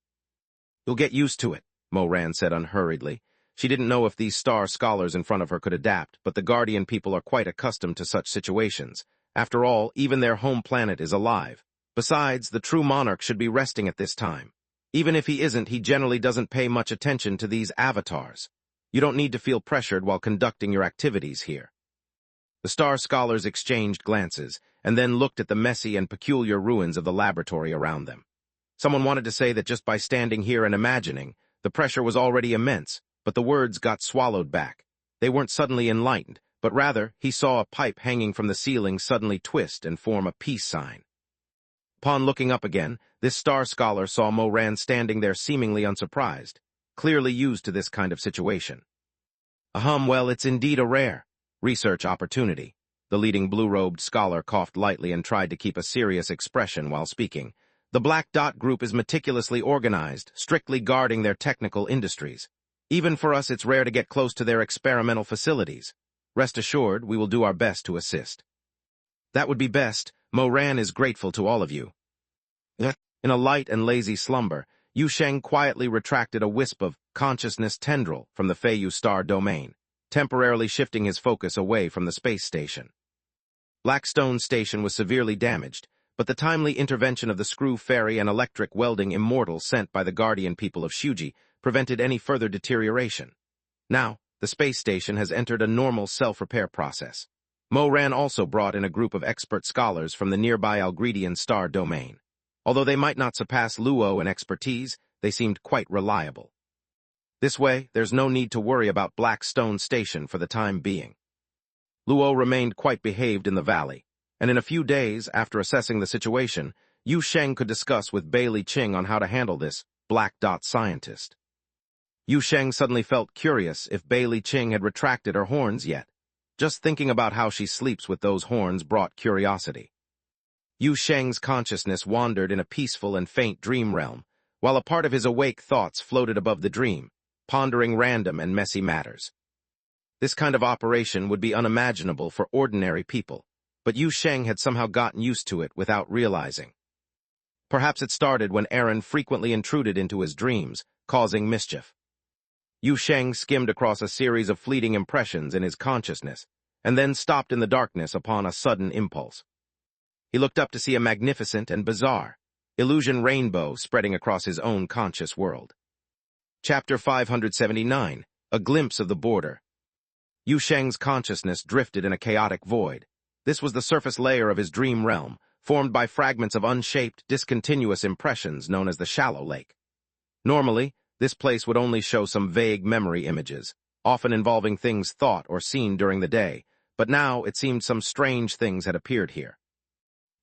[SPEAKER 1] You'll get used to it, Moran said unhurriedly. She didn't know if these star scholars in front of her could adapt, but the Guardian people are quite accustomed to such situations. After all, even their home planet is alive. Besides, the true monarch should be resting at this time. Even if he isn't, he generally doesn't pay much attention to these avatars. You don't need to feel pressured while conducting your activities here. The star scholars exchanged glances, and then looked at the messy and peculiar ruins of the laboratory around them. Someone wanted to say that just by standing here and imagining, the pressure was already immense, but the words got swallowed back. They weren't suddenly enlightened, but rather, he saw a pipe hanging from the ceiling suddenly twist and form a peace sign. Upon looking up again, this star scholar saw Moran standing there seemingly unsurprised, clearly used to this kind of situation. Well, it's indeed a rare research opportunity. The leading blue-robed scholar coughed lightly and tried to keep a serious expression while speaking. The Black Dot Group is meticulously organized, strictly guarding their technical industries. Even for us, it's rare to get close to their experimental facilities. Rest assured, we will do our best to assist. That would be best. Moran is grateful to all of you. In a light and lazy slumber, Yu Sheng quietly retracted a wisp of consciousness tendril from the Feiyu star domain, temporarily shifting his focus away from the space station. Blackstone Station was severely damaged, but the timely intervention of the screw ferry and electric welding immortal sent by the Guardian people of Shuji prevented any further deterioration. Now, the space station has entered a normal self-repair process. Moran also brought in a group of expert scholars from the nearby Algridian star domain. Although they might not surpass Luo in expertise, they seemed quite reliable. This way, there's no need to worry about Black Stone Station for the time being. Luo remained quite behaved in the valley, and in a few days, after assessing the situation, Yu Sheng could discuss with Bailey Ching on how to handle this black dot scientist. Yu Sheng suddenly felt curious if Bailey Ching had retracted her horns yet. Just thinking about how she sleeps with those horns brought curiosity. Yu Sheng's consciousness wandered in a peaceful and faint dream realm, while a part of his awake thoughts floated above the dream, pondering random and messy matters. This kind of operation would be unimaginable for ordinary people, but Yu Sheng had somehow gotten used to it without realizing. Perhaps it started when Aaron frequently intruded into his dreams, causing mischief. Yu Sheng skimmed across a series of fleeting impressions in his consciousness, and then stopped in the darkness upon a sudden impulse. He looked up to see a magnificent and bizarre illusion rainbow spreading across his own conscious world. Chapter 579, A Glimpse of the Border. Yu Sheng's consciousness drifted in a chaotic void. This was the surface layer of his dream realm, formed by fragments of unshaped, discontinuous impressions known as the shallow lake. Normally, this place would only show some vague memory images, often involving things thought or seen during the day, but now it seemed some strange things had appeared here.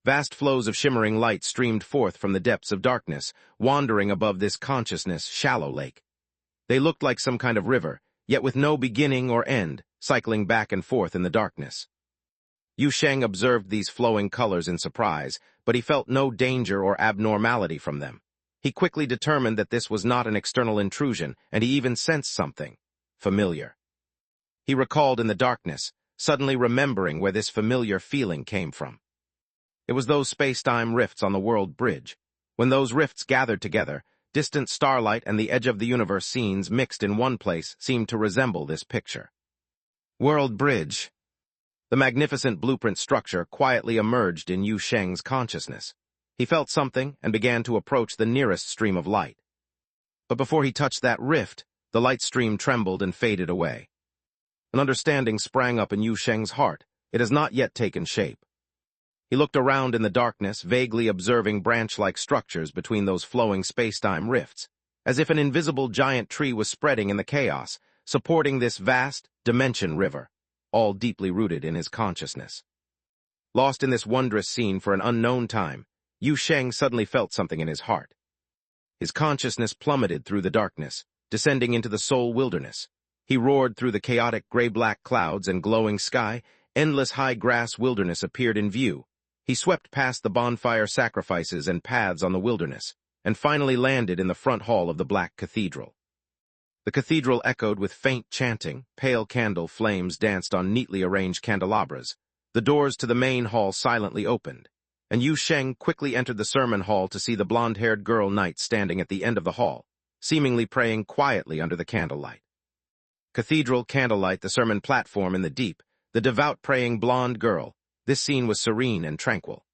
[SPEAKER 1] Vast flows of shimmering light streamed forth from the depths of darkness, wandering above this consciousness shallow lake. They looked like some kind of river, yet with no beginning or end, cycling back and forth in the darkness. Yu Sheng observed these flowing colors in surprise, but he felt no danger or abnormality from them. He quickly determined that this was not an external intrusion, and he even sensed something familiar. He recalled in the darkness, suddenly remembering where this familiar feeling came from. It was those space-time rifts on the world bridge. When those rifts gathered together, distant starlight and the edge of the universe scenes mixed in one place seemed to resemble this picture. World Bridge. The magnificent blueprint structure quietly emerged in Yu Sheng's consciousness. He felt something and began to approach the nearest stream of light. But before he touched that rift, the light stream trembled and faded away. An understanding sprang up in Yu Sheng's heart. It has not yet taken shape. He looked around in the darkness, vaguely observing branch-like structures between those flowing space-time rifts, as if an invisible giant tree was spreading in the chaos, supporting this vast dimension river, all deeply rooted in his consciousness. Lost in this wondrous scene for an unknown time, Yu Sheng suddenly felt something in his heart. His consciousness plummeted through the darkness, descending into the soul wilderness. He roared through the chaotic gray-black clouds and glowing sky. Endless high-grass wilderness appeared in view. He swept past the bonfire sacrifices and paths on the wilderness, and finally landed in the front hall of the Black Cathedral. The cathedral echoed with faint chanting, pale candle flames danced on neatly arranged candelabras. The doors to the main hall silently opened, and Yu Sheng quickly entered the sermon hall to see the blonde-haired girl knight standing at the end of the hall, seemingly praying quietly under the candlelight. Cathedral, candlelight, the sermon platform in the deep, the devout praying blonde girl. This scene was serene and tranquil.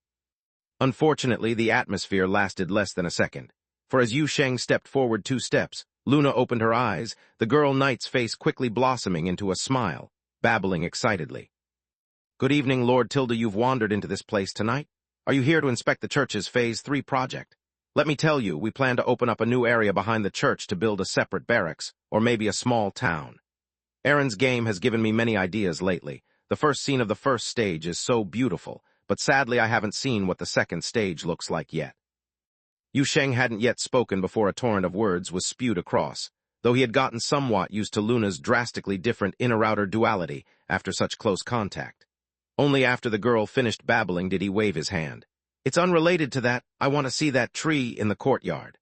[SPEAKER 1] Unfortunately, the atmosphere lasted less than a second, for as Yu Sheng stepped forward 2 steps, Luna opened her eyes, the girl knight's face quickly blossoming into a smile, babbling excitedly. "Good evening, Lord Tilda. You've wandered into this place tonight? Are you here to inspect the church's Phase 3 project? Let me tell you, we plan to open up a new area behind the church to build a separate barracks, or maybe a small town. Aaron's game has given me many ideas lately. The first scene of the first stage is so beautiful, but sadly I haven't seen what the second stage looks like yet." Yu Sheng hadn't yet spoken before a torrent of words was spewed across, though he had gotten somewhat used to Luna's drastically different inner-outer duality after such close contact. Only after the girl finished babbling did he wave his hand. "It's unrelated to that. I want to see that tree in the courtyard."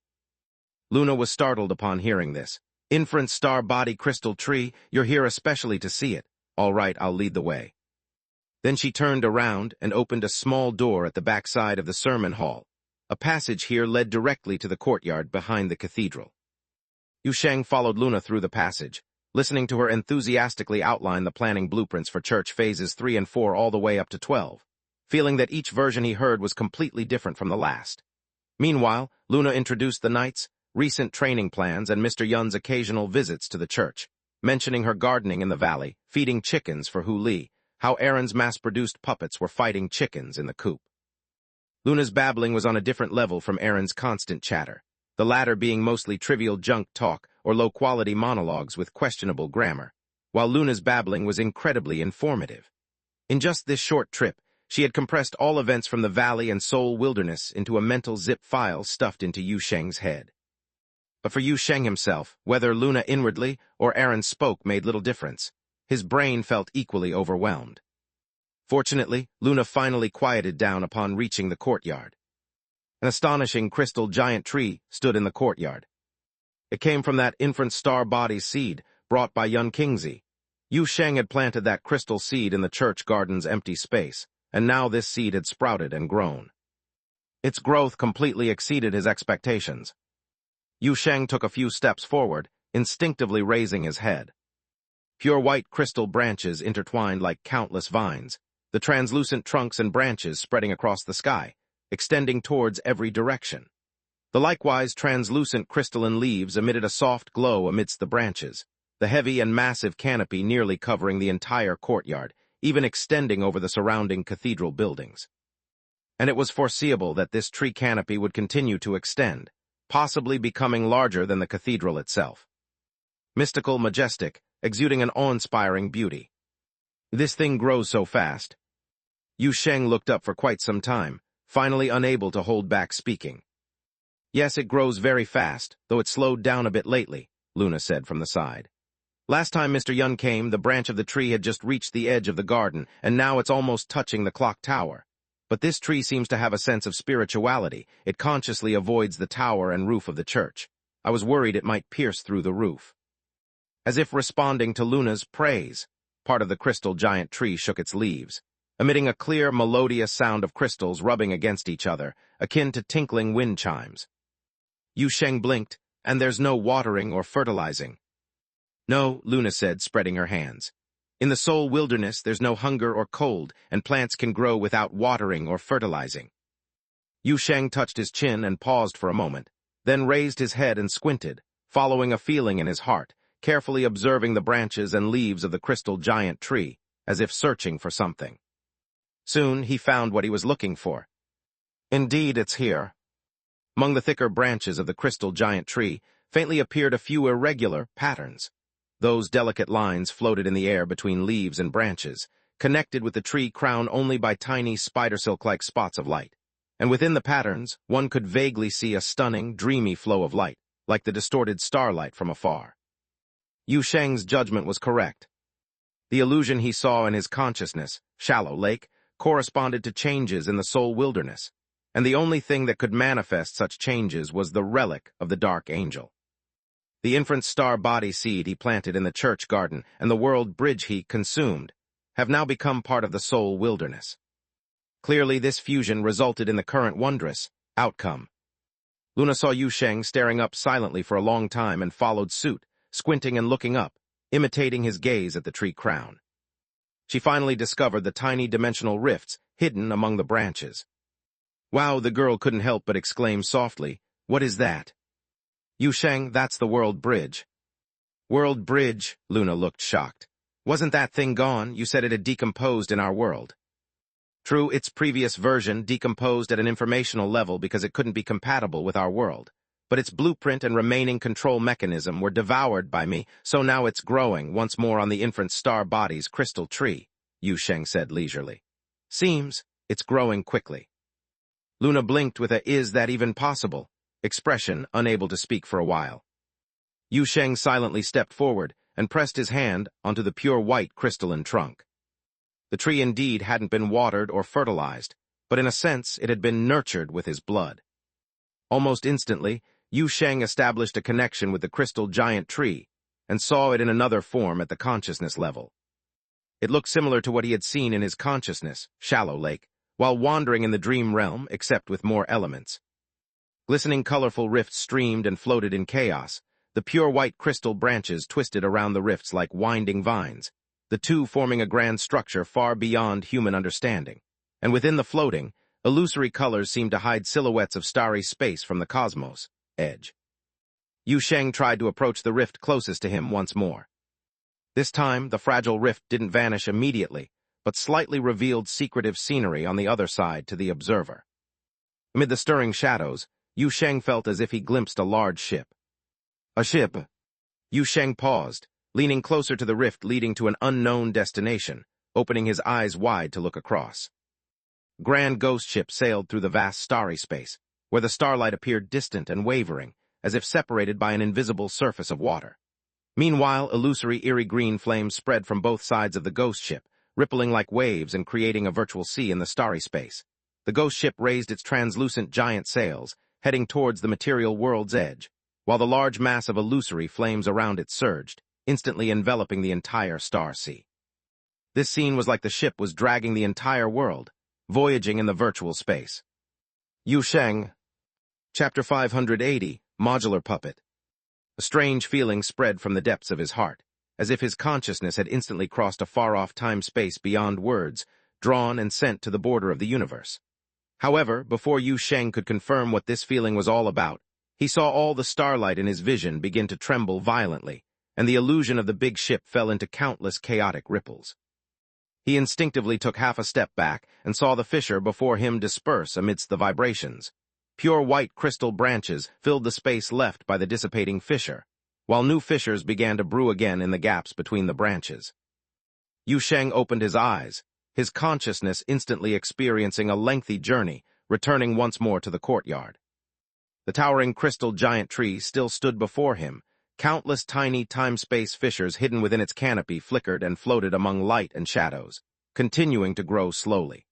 [SPEAKER 1] Luna was startled upon hearing this. "Inference star body crystal tree, you're here especially to see it. All right, I'll lead the way." Then she turned around and opened a small door at the backside of the sermon hall. A passage here led directly to the courtyard behind the cathedral. Yu Sheng followed Luna through the passage, listening to her enthusiastically outline the planning blueprints for church phases 3 and 4 all the way up to 12, feeling that each version he heard was completely different from the last. Meanwhile, Luna introduced the knights, recent training plans, and Mr. Yun's occasional visits to the church. mentioning her gardening in the valley, feeding chickens for Hu Li, how Aaron's mass-produced puppets were fighting chickens in the coop. Luna's babbling was on a different level from Aaron's constant chatter, the latter being mostly trivial junk talk or low-quality monologues with questionable grammar, while Luna's babbling was incredibly informative. In just this short trip, she had compressed all events from the valley and Seoul wilderness into a mental zip file stuffed into Yu Sheng's head. But for Yu Sheng himself, whether Luna inwardly or Aaron spoke made little difference. His brain felt equally overwhelmed. Fortunately, Luna finally quieted down upon reaching the courtyard. An astonishing crystal giant tree stood in the courtyard. It came from that infant star body seed brought by Yun Kingzi. Yu Sheng had planted that crystal seed in the church garden's empty space, and now this seed had sprouted and grown. Its growth completely exceeded his expectations. Yu Sheng took a few steps forward, instinctively raising his head. Pure white crystal branches intertwined like countless vines, the translucent trunks and branches spreading across the sky, extending towards every direction. The likewise translucent crystalline leaves emitted a soft glow amidst the branches, the heavy and massive canopy nearly covering the entire courtyard, even extending over the surrounding cathedral buildings. And it was foreseeable that this tree canopy would continue to extend, possibly becoming larger than the cathedral itself. Mystical, majestic, exuding an awe-inspiring beauty. This thing grows so fast. Yu Sheng looked up for quite some time, finally unable to hold back speaking. Yes, it grows very fast, though it slowed down a bit lately, Luna said from the side. Last time Mr. Yun came, the branch of the tree had just reached the edge of the garden, and now it's almost touching the clock tower. But this tree seems to have a sense of spirituality. It consciously avoids the tower and roof of the church. I was worried it might pierce through the roof. As if responding to Luna's praise, part of the crystal giant tree shook its leaves, emitting a clear, melodious sound of crystals rubbing against each other, akin to tinkling wind chimes. Yu Sheng blinked, and there's no watering or fertilizing. No, Luna said, spreading her hands. In the Seoul wilderness, there's no hunger or cold, and plants can grow without watering or fertilizing. Yu Sheng touched his chin and paused for a moment, then raised his head and squinted, following a feeling in his heart, carefully observing the branches and leaves of the crystal giant tree, as if searching for something. Soon he found what he was looking for. Indeed, it's here. Among the thicker branches of the crystal giant tree, faintly appeared a few irregular patterns. Those delicate lines floated in the air between leaves and branches, connected with the tree crown only by tiny spider silk-like spots of light. And within the patterns, one could vaguely see a stunning, dreamy flow of light, like the distorted starlight from afar. Yu Sheng's judgment was correct. The illusion he saw in his consciousness, Shallow Lake, corresponded to changes in the Seoul wilderness, and the only thing that could manifest such changes was the relic of the Dark Angel. The infant star body seed he planted in the church garden and the world bridge he consumed have now become part of the Seoul wilderness. Clearly, this fusion resulted in the current wondrous outcome. Luna saw Yu Sheng staring up silently for a long time and followed suit, squinting and looking up, imitating his gaze at the tree crown. She finally discovered the tiny dimensional rifts hidden among the branches. Wow, the girl couldn't help but exclaim softly, "What is that?" Yu Sheng, that's the world bridge. World bridge, Luna looked shocked. Wasn't that thing gone? You said it had decomposed in our world. True, its previous version decomposed at an informational level because it couldn't be compatible with our world. But its blueprint and remaining control mechanism were devoured by me, so now it's growing once more on the infant star body's crystal tree, Yu Sheng said leisurely. Seems it's growing quickly. Luna blinked with a "is that even possible?" expression, unable to speak for a while. Yu Sheng silently stepped forward and pressed his hand onto the pure white crystalline trunk. The tree indeed hadn't been watered or fertilized, but in a sense it had been nurtured with his blood. Almost instantly, Yu Sheng established a connection with the crystal giant tree and saw it in another form at the consciousness level. It looked similar to what he had seen in his consciousness, Shallow Lake, while wandering in the dream realm, except with more elements. Glistening colorful rifts streamed and floated in chaos. The pure white crystal branches twisted around the rifts like winding vines, the two forming a grand structure far beyond human understanding. And within the floating, illusory colors seemed to hide silhouettes of starry space from the cosmos edge. Yu Sheng tried to approach the rift closest to him once more. This time, the fragile rift didn't vanish immediately, but slightly revealed secretive scenery on the other side to the observer. Amid the stirring shadows, Yu Sheng felt as if he glimpsed a large ship. A ship? Yu Sheng paused, leaning closer to the rift leading to an unknown destination, opening his eyes wide to look across. A grand ghost ship sailed through the vast starry space, where the starlight appeared distant and wavering, as if separated by an invisible surface of water. Meanwhile, illusory eerie green flames spread from both sides of the ghost ship, rippling like waves and creating a virtual sea in the starry space. The ghost ship raised its translucent giant sails, heading towards the material world's edge, while the large mass of illusory flames around it surged, instantly enveloping the entire star sea. This scene was like the ship was dragging the entire world, voyaging in the virtual space. Yu Sheng, Chapter 580, Modular Puppet. A strange feeling spread from the depths of his heart, as if his consciousness had instantly crossed a far-off time-space beyond words, drawn and sent to the border of the universe. However, before Yu Sheng could confirm what this feeling was all about, he saw all the starlight in his vision begin to tremble violently, and the illusion of the big ship fell into countless chaotic ripples. He instinctively took half a step back and saw the fissure before him disperse amidst the vibrations. Pure white crystal branches filled the space left by the dissipating fissure, while new fissures began to brew again in the gaps between the branches. Yu Sheng opened his eyes, his consciousness instantly experiencing a lengthy journey, returning once more to the courtyard. The towering crystal giant tree still stood before him. Countless tiny time-space fissures hidden within its canopy flickered and floated among light and shadows, continuing to grow slowly.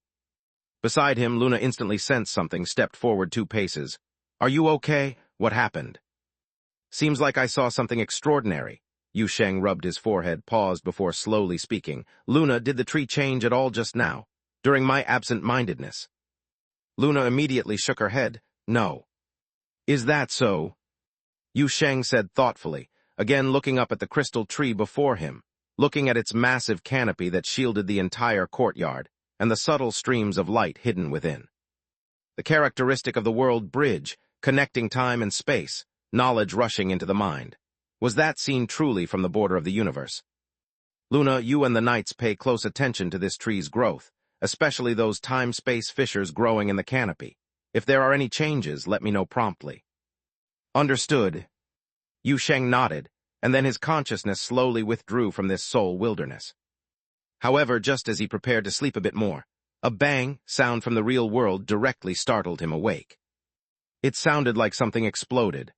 [SPEAKER 1] Beside him, Luna instantly sensed something, stepped forward 2 paces. "Are you okay? What happened?" "Seems like I saw something extraordinary." Yu Sheng rubbed his forehead, paused before slowly speaking. "Luna, did the tree change at all just now, during my absent-mindedness?" Luna immediately shook her head. "No." "Is that so?" Yu Sheng said thoughtfully, again looking up at the crystal tree before him, looking at its massive canopy that shielded the entire courtyard, and the subtle streams of light hidden within. The characteristic of the world bridge, connecting time and space, knowledge rushing into the mind. Was that seen truly from the border of the universe? "Luna, you and the Knights pay close attention to this tree's growth, especially those time-space fissures growing in the canopy. If there are any changes, let me know promptly." "Understood." Yu Sheng nodded, and then his consciousness slowly withdrew from this soul wilderness. However, just as he prepared to sleep a bit more, a bang sound from the real world directly startled him awake. It sounded like something exploded.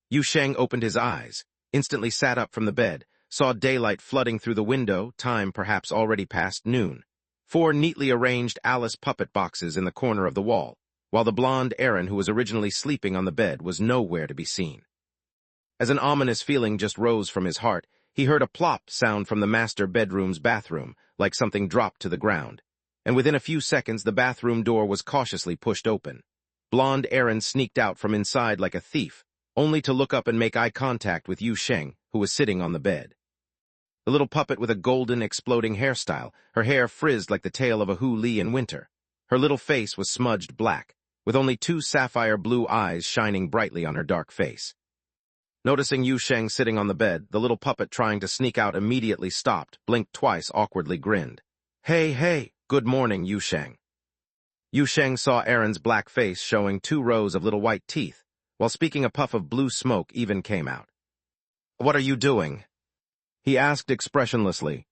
[SPEAKER 1] Yu Sheng opened his eyes, instantly sat up from the bed, saw daylight flooding through the window, time perhaps already past noon. 4 neatly arranged Alice puppet boxes in the corner of the wall, while the blonde Aaron who was originally sleeping on the bed was nowhere to be seen. As an ominous feeling just rose from his heart, he heard a plop sound from the master bedroom's bathroom, like something dropped to the ground, and within a few seconds the bathroom door was cautiously pushed open. Blonde Aaron sneaked out from inside like a thief, only to look up and make eye contact with Yu Sheng, who was sitting on the bed. The little puppet with a golden, exploding hairstyle, her hair frizzed like the tail of a Hu Li in winter. Her little face was smudged black, with only 2 sapphire blue eyes shining brightly on her dark face. Noticing Yu Sheng sitting on the bed, the little puppet trying to sneak out immediately stopped, blinked twice, awkwardly grinned. Hey, good morning, Yu Sheng." Yu Sheng saw Aaron's black face showing 2 rows of little white teeth, while speaking a puff of blue smoke even came out. "What are you doing?" he asked expressionlessly.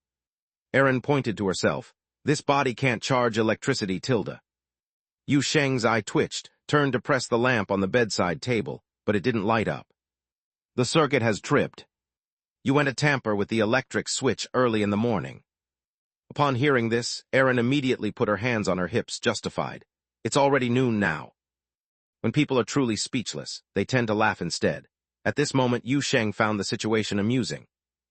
[SPEAKER 1] Aaron pointed to herself. "This body can't charge electricity, Tilda." Yu Sheng's eye twitched, turned to press the lamp on the bedside table, but it didn't light up. "The circuit has tripped. You went to tamper with the electric switch early in the morning." Upon hearing this, Aaron immediately put her hands on her hips, justified. "It's already noon now." When people are truly speechless, they tend to laugh instead. At this moment, Yu Sheng found the situation amusing.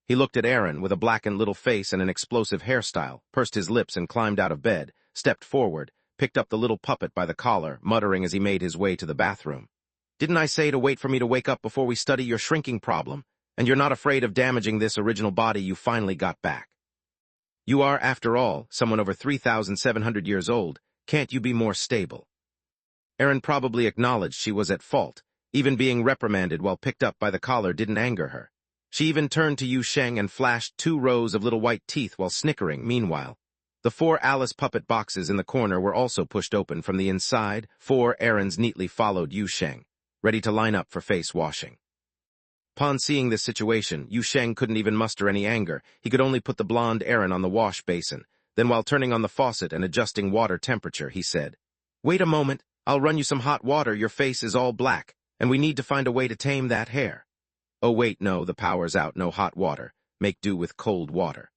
[SPEAKER 1] He looked at Aaron with a blackened little face and an explosive hairstyle, pursed his lips and climbed out of bed, stepped forward, picked up the little puppet by the collar, muttering as he made his way to the bathroom. "Didn't I say to wait for me to wake up before we study your shrinking problem? And you're not afraid of damaging this original body you finally got back. You are, after all, someone over 3,700 years old. Can't you be more stable?" Aaron probably acknowledged she was at fault. Even being reprimanded while picked up by the collar didn't anger her. She even turned to Yu Sheng and flashed 2 rows of little white teeth while snickering. Meanwhile, the 4 Alice puppet boxes in the corner were also pushed open from the inside. 4 errands neatly followed Yu Sheng, ready to line up for face washing. Upon seeing this situation, Yu Sheng couldn't even muster any anger. He could only put the blonde Aaron on the wash basin. Then while turning on the faucet and adjusting water temperature, he said, "Wait a moment, I'll run you some hot water. Your face is all black, and we need to find a way to tame that hair." "Oh wait, no, the power's out, no hot water. Make do with cold water."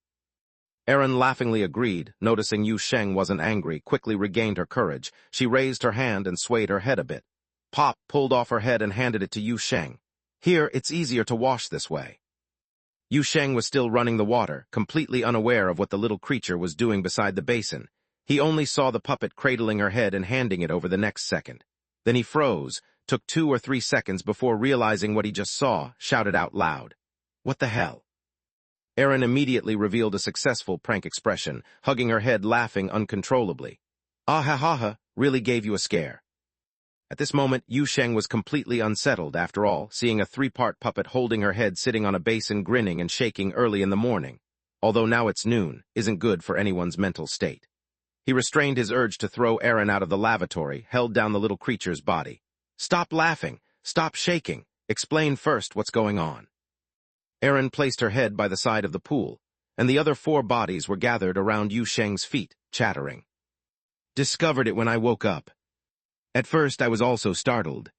[SPEAKER 1] Aaron laughingly agreed, noticing Yu Sheng wasn't angry, quickly regained her courage. She raised her hand and swayed her head a bit. Pop pulled off her head and handed it to Yu Sheng. "Here, it's easier to wash this way." Yu Sheng was still running the water, completely unaware of what the little creature was doing beside the basin. He only saw the puppet cradling her head and handing it over the next second. Then he froze, took 2 or 3 seconds before realizing what he just saw, shouted out loud, "What the hell?" Aaron immediately revealed a successful prank expression, hugging her head, laughing uncontrollably. "Ah ha ha ha, really gave you a scare." At this moment, Yu Sheng was completely unsettled. After all, seeing a 3-part puppet holding her head sitting on a basin grinning and shaking early in the morning, although now it's noon, isn't good for anyone's mental state. He restrained his urge to throw Aaron out of the lavatory, held down the little creature's body. "Stop laughing, stop shaking, explain first what's going on." Aaron placed her head by the side of the pool, and the other 4 bodies were gathered around Yu Sheng's feet, chattering. "Discovered it when I woke up. At first I was also startled.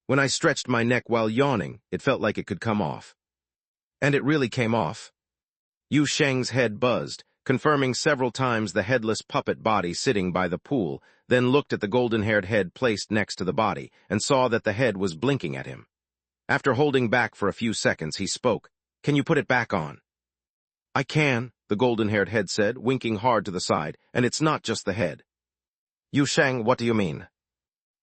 [SPEAKER 1] When I stretched my neck while yawning, it felt like it could come off. And it really came off." Yu Sheng's head buzzed, confirming several times the headless puppet body sitting by the pool, then looked at the golden-haired head placed next to the body, and saw that the head was blinking at him. After holding back for a few seconds, he spoke, "Can you put it back on?" "I can," the golden-haired head said, winking hard to the side, "and it's not just the head." "Yu Sheng, what do you mean?"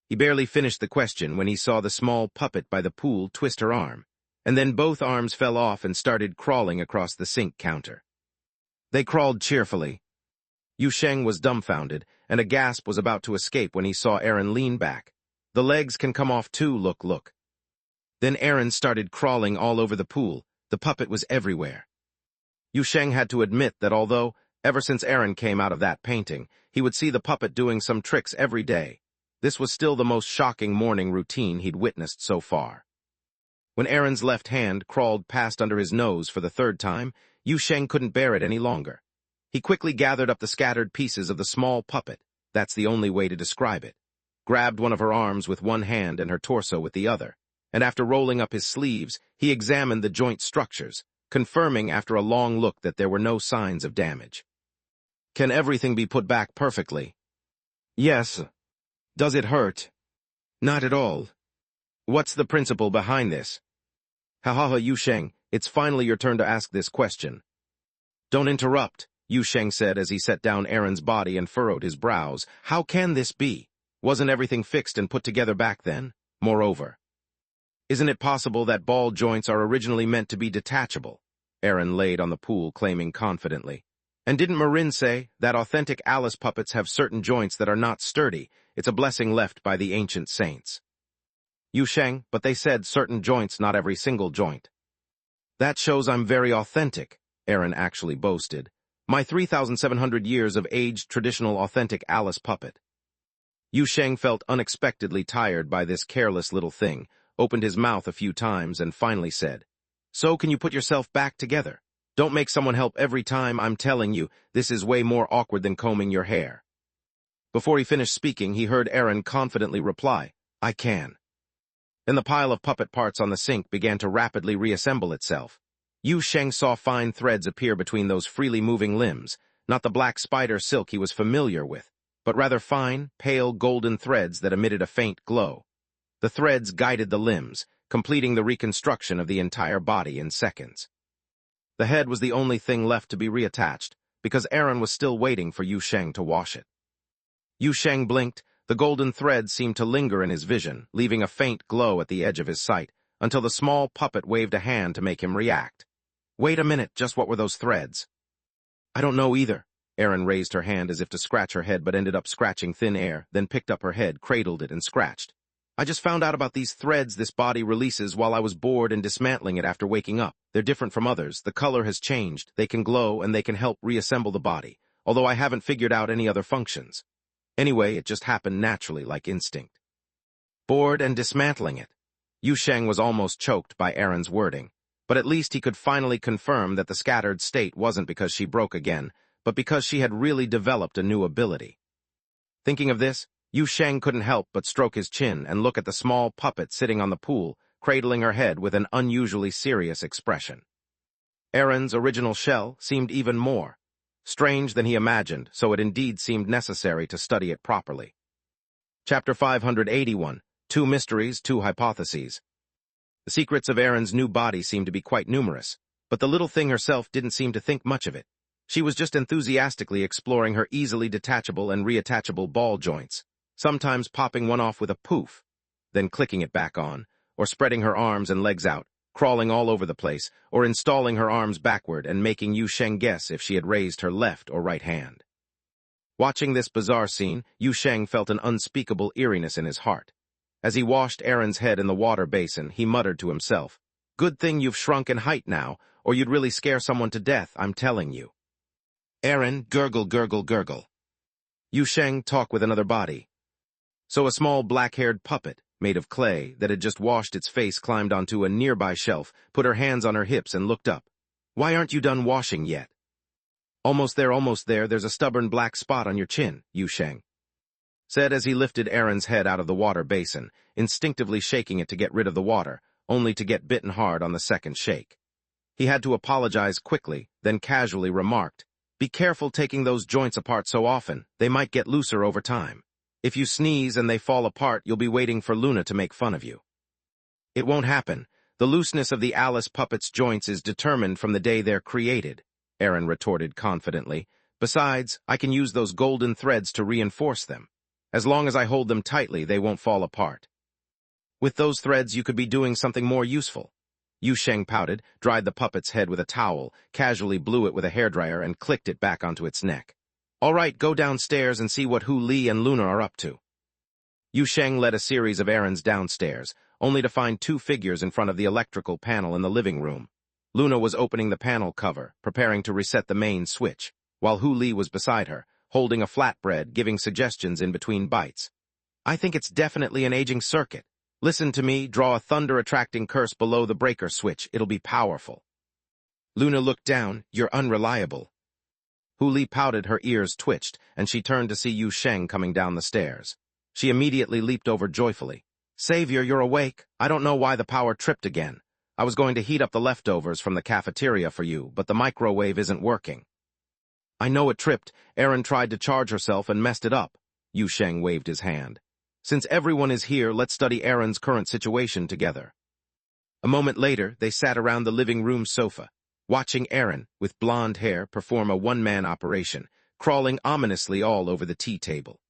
[SPEAKER 1] He barely finished the question when he saw the small puppet by the pool twist her arm, and then both arms fell off and started crawling across the sink counter. They crawled cheerfully. Yu Sheng was dumbfounded, and a gasp was about to escape when he saw Aaron lean back. "The legs can come off too, look." Then Aaron started crawling all over the pool. The puppet was everywhere. Yu Sheng had to admit that although, ever since Aaron came out of that painting, he would see the puppet doing some tricks every day, this was still the most shocking morning routine he'd witnessed so far. When Aaron's left hand crawled past under his nose for the 3rd time, Yu Sheng couldn't bear it any longer. He quickly gathered up the scattered pieces of the small puppet, that's the only way to describe it, grabbed one of her arms with one hand and her torso with the other, and after rolling up his sleeves, he examined the joint structures, confirming after a long look that there were no signs of damage. "Can everything be put back perfectly?" "Yes." "Does it hurt?" "Not at all." "What's the principle behind this?" "Ha, Yu Sheng, it's finally your turn to ask this question." "Don't interrupt," Yu Sheng said as he set down Aaron's body and furrowed his brows. "How can this be? Wasn't everything fixed and put together back then? Moreover, isn't it possible that ball joints are originally meant to be detachable?" Aaron laid on the pool, claiming confidently. "And didn't Marin say that authentic Alice puppets have certain joints that are not sturdy? It's a blessing left by the ancient saints." "Yu Sheng, but they said certain joints, not every single joint." "That shows I'm very authentic," Aaron actually boasted. "My 3,700 years of aged traditional authentic Alice puppet." Yu Sheng felt unexpectedly tired by this careless little thing, opened his mouth a few times, and finally said, "So can you put yourself back together? Don't make someone help every time. I'm telling you, this is way more awkward than combing your hair." Before he finished speaking, he heard Aaron confidently reply, "I can." Then the pile of puppet parts on the sink began to rapidly reassemble itself. Yu Sheng saw fine threads appear between those freely moving limbs, not the black spider silk he was familiar with, but rather fine, pale golden threads that emitted a faint glow. The threads guided the limbs, completing the reconstruction of the entire body in seconds. The head was the only thing left to be reattached, because Aaron was still waiting for Yu Sheng to wash it. Yu Sheng blinked. The golden threads seemed to linger in his vision, leaving a faint glow at the edge of his sight, until the small puppet waved a hand to make him react. "Wait a minute, just what were those threads?" "I don't know either." Aaron raised her hand as if to scratch her head but ended up scratching thin air, then picked up her head, cradled it, and scratched. I just found out about these threads this body releases while I was bored and dismantling it after waking up. They're different from others. The color has changed. They can glow and they can help reassemble the body, although I haven't figured out any other functions. Anyway, it just happened naturally, like instinct. Bored and dismantling it. Yu Sheng was almost choked by Erin's wording, but at least he could finally confirm that the scattered state wasn't because she broke again, but because she had really developed a new ability. Thinking of this, Yu Sheng couldn't help but stroke his chin and look at the small puppet sitting on the pool, cradling her head with an unusually serious expression. Erin's original shell seemed even more strange than he imagined, so it indeed seemed necessary to study it properly. Chapter 581, Two Mysteries, Two Hypotheses. The secrets of Erin's new body seemed to be quite numerous, but the little thing herself didn't seem to think much of it. She was just enthusiastically exploring her easily detachable and reattachable ball joints, sometimes popping one off with a poof, then clicking it back on, or spreading her arms and legs out, crawling all over the place, or installing her arms backward and making Yu Sheng guess if she had raised her left or right hand. Watching this bizarre scene, Yu Sheng felt an unspeakable eeriness in his heart. As he washed Erin's head in the water basin, he muttered to himself, "Good thing you've shrunk in height now, or you'd really scare someone to death, I'm telling you." Erin, gurgle, gurgle, gurgle. Yu Sheng, talk with another body. So a small black-haired puppet, made of clay, that had just washed its face climbed onto a nearby shelf, put her hands on her hips and looked up. "Why aren't you done washing yet?" Almost there, there's a stubborn black spot on your chin," Yu Sheng said as he lifted Erin's head out of the water basin, instinctively shaking it to get rid of the water, only to get bitten hard on the second shake. He had to apologize quickly, then casually remarked, "Be careful taking those joints apart so often, they might get looser over time. If you sneeze and they fall apart, you'll be waiting for Luna to make fun of you." "It won't happen. The looseness of the Alice puppet's joints is determined from the day they're created," Erin retorted confidently. "Besides, I can use those golden threads to reinforce them. As long as I hold them tightly, they won't fall apart." "With those threads, you could be doing something more useful." Yu Sheng pouted, dried the puppet's head with a towel, casually blew it with a hairdryer, and clicked it back onto its neck. "All right, go downstairs and see what Hu Li and Luna are up to." Yu Sheng led a series of errands downstairs, only to find two figures in front of the electrical panel in the living room. Luna was opening the panel cover, preparing to reset the main switch, while Hu Li was beside her, holding a flatbread, giving suggestions in between bites. "I think it's definitely an aging circuit. Listen to me, draw a thunder-attracting curse below the breaker switch. It'll be powerful." Luna looked down. "You're unreliable." Hu Li pouted, her ears twitched, and she turned to see Yu Sheng coming down the stairs. She immediately leaped over joyfully. "Savior, you're awake. I don't know why the power tripped again. I was going to heat up the leftovers from the cafeteria for you, but the microwave isn't working." "I know it tripped. Erin tried to charge herself and messed it up." Yu Sheng waved his hand. "Since everyone is here, let's study Erin's current situation together." A moment later, they sat around the living room sofa, watching Erin, with blonde hair, perform a one-man operation, crawling ominously all over the tea table.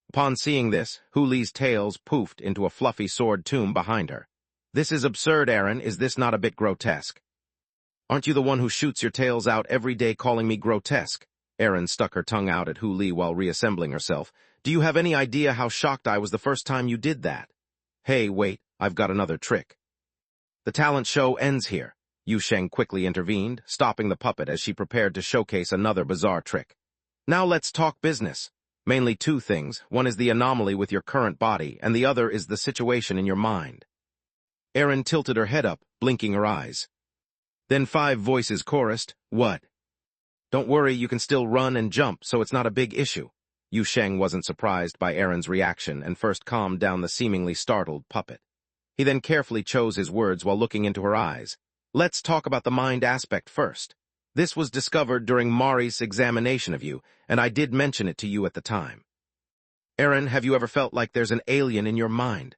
[SPEAKER 1] Upon seeing this, Hu Li's tails poofed into a fluffy sword tomb behind her. "This is absurd, Erin. Is this not a bit grotesque?" "Aren't you the one who shoots your tails out every day calling me grotesque?" Erin stuck her tongue out at Hu Li while reassembling herself. "Do you have any idea how shocked I was the first time you did that?" "Hey, wait, I've got another trick." "The talent show ends here," Yu Sheng quickly intervened, stopping the puppet as she prepared to showcase another bizarre trick. "Now let's talk business. Mainly two things. One is the anomaly with your current body, and the other is the situation in your mind." Erin tilted her head up, blinking her eyes. Then 5 voices chorused, "What?" "Don't worry, you can still run and jump, so it's not a big issue." Yu Sheng wasn't surprised by Erin's reaction and first calmed down the seemingly startled puppet. He then carefully chose his words while looking into her eyes. "Let's talk about the mind aspect first. This was discovered during Mari's examination of you, and I did mention it to you at the time. Erin, have you ever felt like there's an alien in your mind?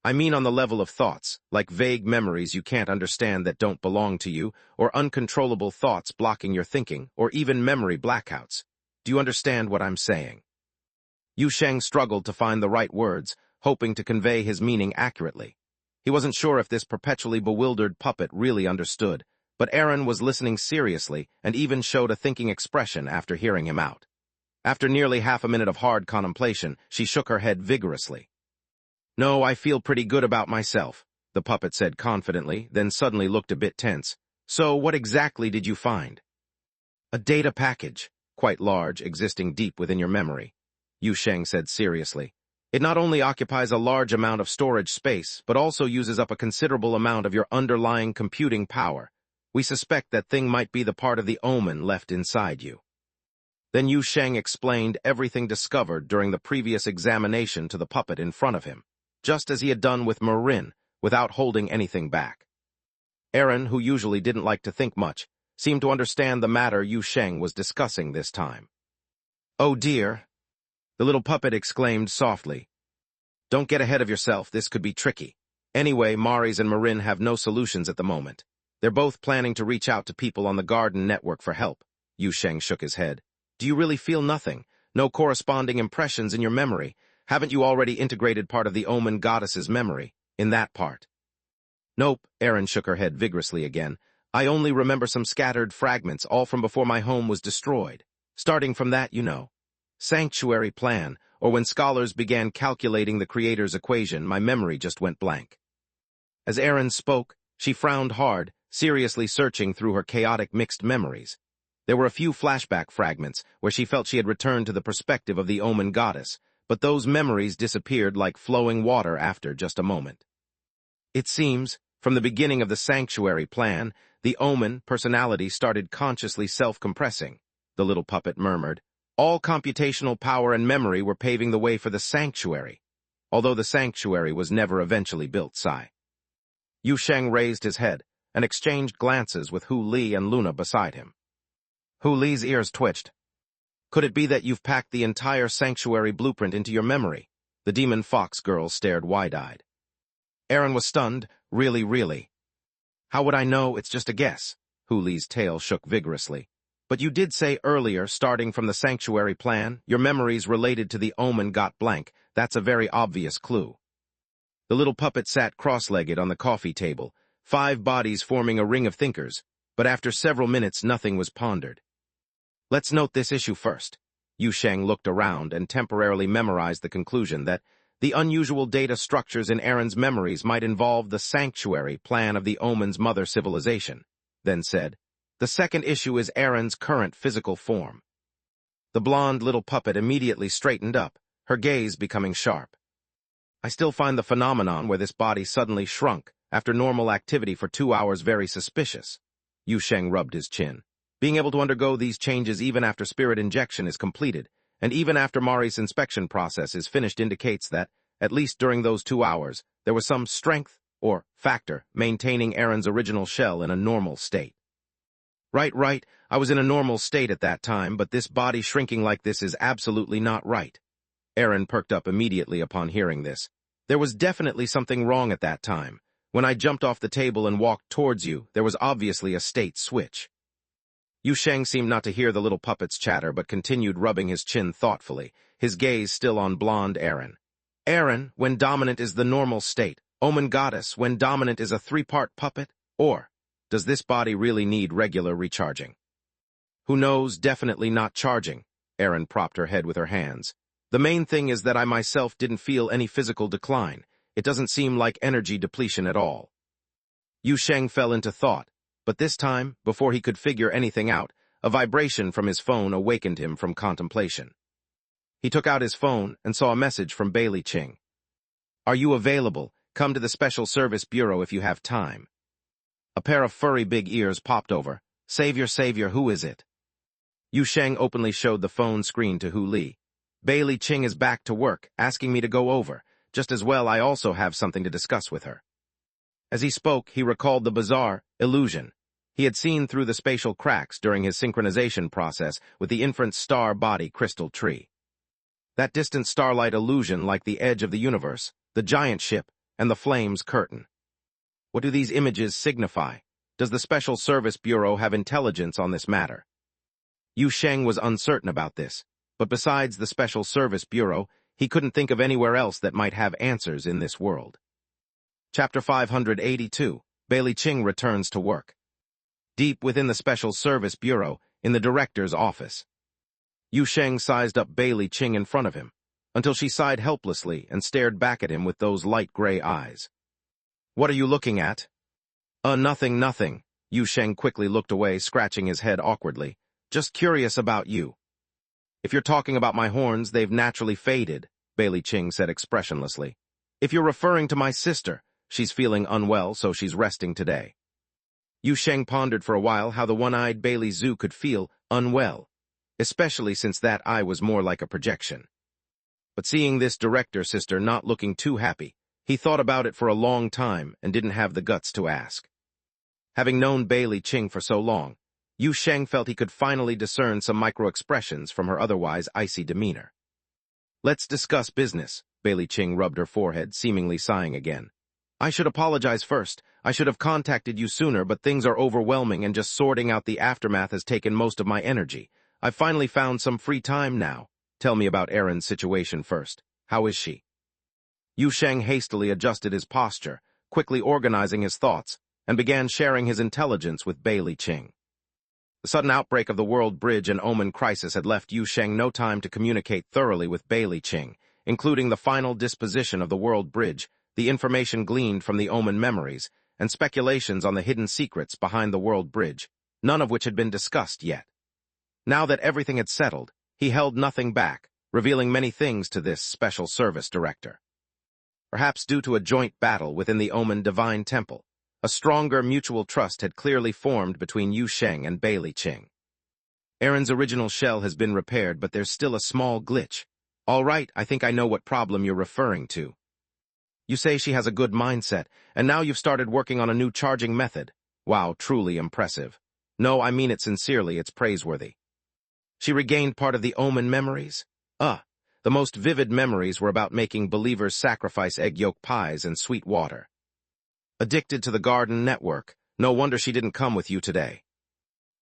[SPEAKER 1] I mean on the level of thoughts, like vague memories you can't understand that don't belong to you, or uncontrollable thoughts blocking your thinking, or even memory blackouts. Do you understand what I'm saying?" Yu Sheng struggled to find the right words, hoping to convey his meaning accurately. He wasn't sure if this perpetually bewildered puppet really understood, but Erin was listening seriously and even showed a thinking expression after hearing him out. After nearly half a minute of hard contemplation, she shook her head vigorously. No, I feel pretty good about myself, the puppet said confidently, then suddenly looked a bit tense. So, what exactly did you find? A data package, quite large, existing deep within your memory, Yu Sheng said seriously. It not only occupies a large amount of storage space, but also uses up a considerable amount of your underlying computing power. We suspect that thing might be the part of the omen left inside you. Then Yu Sheng explained everything discovered during the previous examination to the puppet in front of him, just as he had done with Marin, without holding anything back. Aaron, who usually didn't like to think much, seemed to understand the matter Yu Sheng was discussing this time. "Oh dear," the little puppet exclaimed softly. "Don't get ahead of yourself, this could be tricky. Anyway, Maris and Marin have no solutions at the moment. They're both planning to reach out to people on the Garden Network for help." Yu Sheng shook his head. "Do you really feel nothing? No corresponding impressions in your memory? Haven't you already integrated part of the Omen Goddess's memory in that part?" "Nope," Aaron shook her head vigorously again. "I only remember some scattered fragments, all from before my home was destroyed. Starting from that, you know. Sanctuary plan, or when scholars began calculating the Creator's equation, my memory just went blank." As Aaron spoke, she frowned hard, seriously searching through her chaotic mixed memories. There were a few flashback fragments where she felt she had returned to the perspective of the Omen Goddess, but those memories disappeared like flowing water after just a moment. "It seems, from the beginning of the Sanctuary plan, the Omen personality started consciously self-compressing," the little puppet murmured. "All computational power and memory were paving the way for the Sanctuary, although the Sanctuary was never eventually built, Sai." Yu Sheng raised his head and exchanged glances with Hu Li and Luna beside him. Hu Li's ears twitched. "Could it be that you've packed the entire Sanctuary blueprint into your memory?" The demon fox girl stared wide-eyed. Aaron was stunned, really. "How would I know? It's just a guess." Hu Li's tail shook vigorously. "But you did say earlier, starting from the Sanctuary plan, your memories related to the Omen got blank. That's a very obvious clue." The little puppet sat cross-legged on the coffee table, 5 bodies forming a ring of thinkers, but after several minutes nothing was pondered. "Let's note this issue first." Yu Sheng looked around and temporarily memorized the conclusion that the unusual data structures in Aaron's memories might involve the Sanctuary plan of the Omen's mother civilization, then said, "The second issue is Aaron's current physical form." The blonde little puppet immediately straightened up, her gaze becoming sharp. "I still find the phenomenon where this body suddenly shrunk after normal activity for 2 hours very suspicious." Yu Sheng rubbed his chin. "Being able to undergo these changes even after spirit injection is completed, and even after Mari's inspection process is finished indicates that, at least during those 2 hours, there was some strength, or factor, maintaining Aaron's original shell in a normal state." Right, I was in a normal state at that time, but this body shrinking like this is absolutely not right." Aaron perked up immediately upon hearing this. "There was definitely something wrong at that time. When I jumped off the table and walked towards you, there was obviously a state switch." Yu Sheng seemed not to hear the little puppet's chatter, but continued rubbing his chin thoughtfully, his gaze still on blonde Aaron. "Aaron, when dominant, is the normal state. Omen Goddess, when dominant, is a 3-part puppet? Or does this body really need regular recharging?" "Who knows, definitely not charging." Aaron propped her head with her hands. "The main thing is that I myself didn't feel any physical decline. It doesn't seem like energy depletion at all." Yu Sheng fell into thought, but this time, before he could figure anything out, a vibration from his phone awakened him from contemplation. He took out his phone and saw a message from Bailey Ching. "Are you available? Come to the Special Service Bureau if you have time." A pair of furry big ears popped over. Savior, who is it?" Yu Sheng openly showed the phone screen to Hu Li. "Bailey Ching is back to work, asking me to go over. Just as well I also have something to discuss with her." As he spoke, he recalled the bizarre illusion he had seen through the spatial cracks during his synchronization process with the infant star body crystal tree. That distant starlight illusion like the edge of the universe, the giant ship, and the flames curtain. What do these images signify? Does the Special Service Bureau have intelligence on this matter? Yu Sheng was uncertain about this, but besides the Special Service Bureau, he couldn't think of anywhere else that might have answers in this world. Chapter 582, Bailey Ching returns to work. Deep within the Special Service Bureau, in the director's office. Yu Sheng sized up Bailey Ching in front of him. until she sighed helplessly and stared back at him with those light gray eyes. "What are you looking at?" Nothing, nothing." Yu Sheng quickly looked away, scratching his head awkwardly. "Just curious about you." "If you're talking about my horns, they've naturally faded," Bailey Ching said expressionlessly. "If you're referring to my sister, she's feeling unwell, so she's resting today." Yu Sheng pondered for a while how the one-eyed Bailey Zhu could feel unwell, especially since that eye was more like a projection. But seeing this director sister not looking too happy, he thought about it for a long time and didn't have the guts to ask. Having known Bailey Ching for so long, Yu Sheng felt he could finally discern some micro-expressions from her otherwise icy demeanor. "Let's discuss business," Bailey Ching rubbed her forehead, seemingly sighing again. "I should apologize first. I should have contacted you sooner, but things are overwhelming and just sorting out the aftermath has taken most of my energy. I've finally found some free time now. Tell me about Erin's situation first. How is she?" Yu Sheng hastily adjusted his posture, quickly organizing his thoughts, and began sharing his intelligence with Bailey Ching. The sudden outbreak of the World Bridge and Omen crisis had left Yu Sheng no time to communicate thoroughly with Bailey Ching, including the final disposition of the World Bridge, the information gleaned from the Omen memories, and speculations on the hidden secrets behind the World Bridge, none of which had been discussed yet. Now that everything had settled, he held nothing back, revealing many things to this special service director. Perhaps due to a joint battle within the Omen Divine Temple, a stronger mutual trust had clearly formed between Yu Sheng and Bailey Ching. "Erin's original shell has been repaired, but there's still a small glitch. All right, I think I know what problem you're referring to. You say she has a good mindset, and now you've started working on a new charging method. Wow, truly impressive. No, I mean it sincerely, it's praiseworthy. She regained part of the Omen memories? The most vivid memories were about making believers sacrifice egg yolk pies and sweet water. Addicted to the garden network, no wonder she didn't come with you today."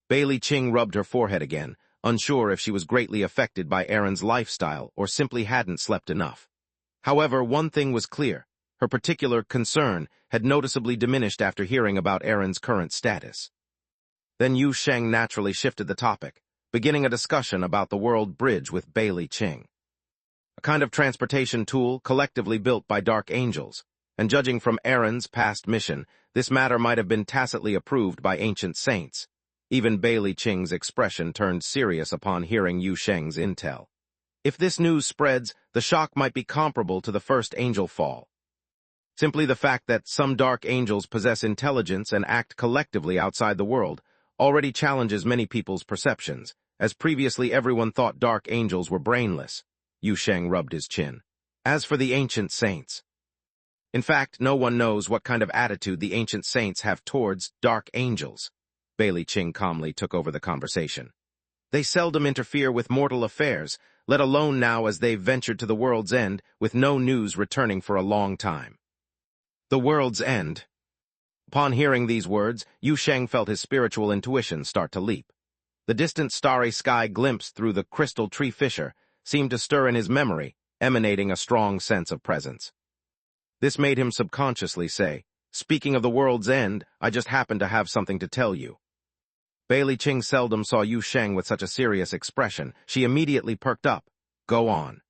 [SPEAKER 1] Bailey Ching rubbed her forehead again, unsure if she was greatly affected by Erin's lifestyle or simply hadn't slept enough. However, one thing was clear. Her particular concern had noticeably diminished after hearing about Erin's current status. Then Yu Sheng naturally shifted the topic, beginning a discussion about the World Bridge with Bailey Ching. A kind of transportation tool collectively built by Dark Angels, and judging from Erin's past mission, this matter might have been tacitly approved by ancient saints. Even Bailey Ching's expression turned serious upon hearing Yu Sheng's intel. If this news spreads, the shock might be comparable to the first angel fall. Simply the fact that some Dark Angels possess intelligence and act collectively outside the world already challenges many people's perceptions, as previously everyone thought Dark Angels were brainless. Yu Sheng rubbed his chin. As for the ancient saints, in fact, no one knows what kind of attitude the ancient saints have towards Dark Angels. Bailey Ching calmly took over the conversation. They seldom interfere with mortal affairs, let alone now as they've ventured to the world's end with no news returning for a long time. The world's end. Upon hearing these words, Yu Sheng felt his spiritual intuition start to leap. The distant starry sky glimpse through the crystal tree fissure seemed to stir in his memory, emanating a strong sense of presence. This made him subconsciously say, "Speaking of the world's end, I just happen to have something to tell you." Bailey Ching seldom saw Yu Sheng with such a serious expression. She immediately perked up. "Go on."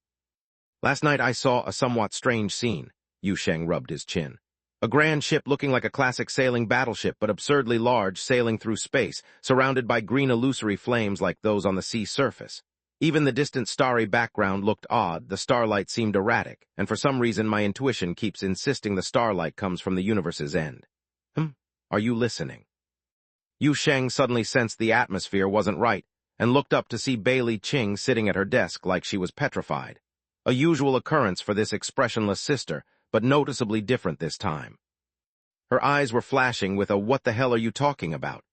[SPEAKER 1] "Last night I saw a somewhat strange scene." Yu Sheng rubbed his chin. "A grand ship looking like a classic sailing battleship, but absurdly large, sailing through space, surrounded by green illusory flames like those on the sea surface. Even the distant starry background looked odd, the starlight seemed erratic, and for some reason my intuition keeps insisting the starlight comes from the universe's end. Are you listening?" Yu Sheng suddenly sensed the atmosphere wasn't right, and looked up to see Bailey Ching sitting at her desk like she was petrified. A usual occurrence for this expressionless sister, but noticeably different this time. Her eyes were flashing with a "what the hell are you talking about?"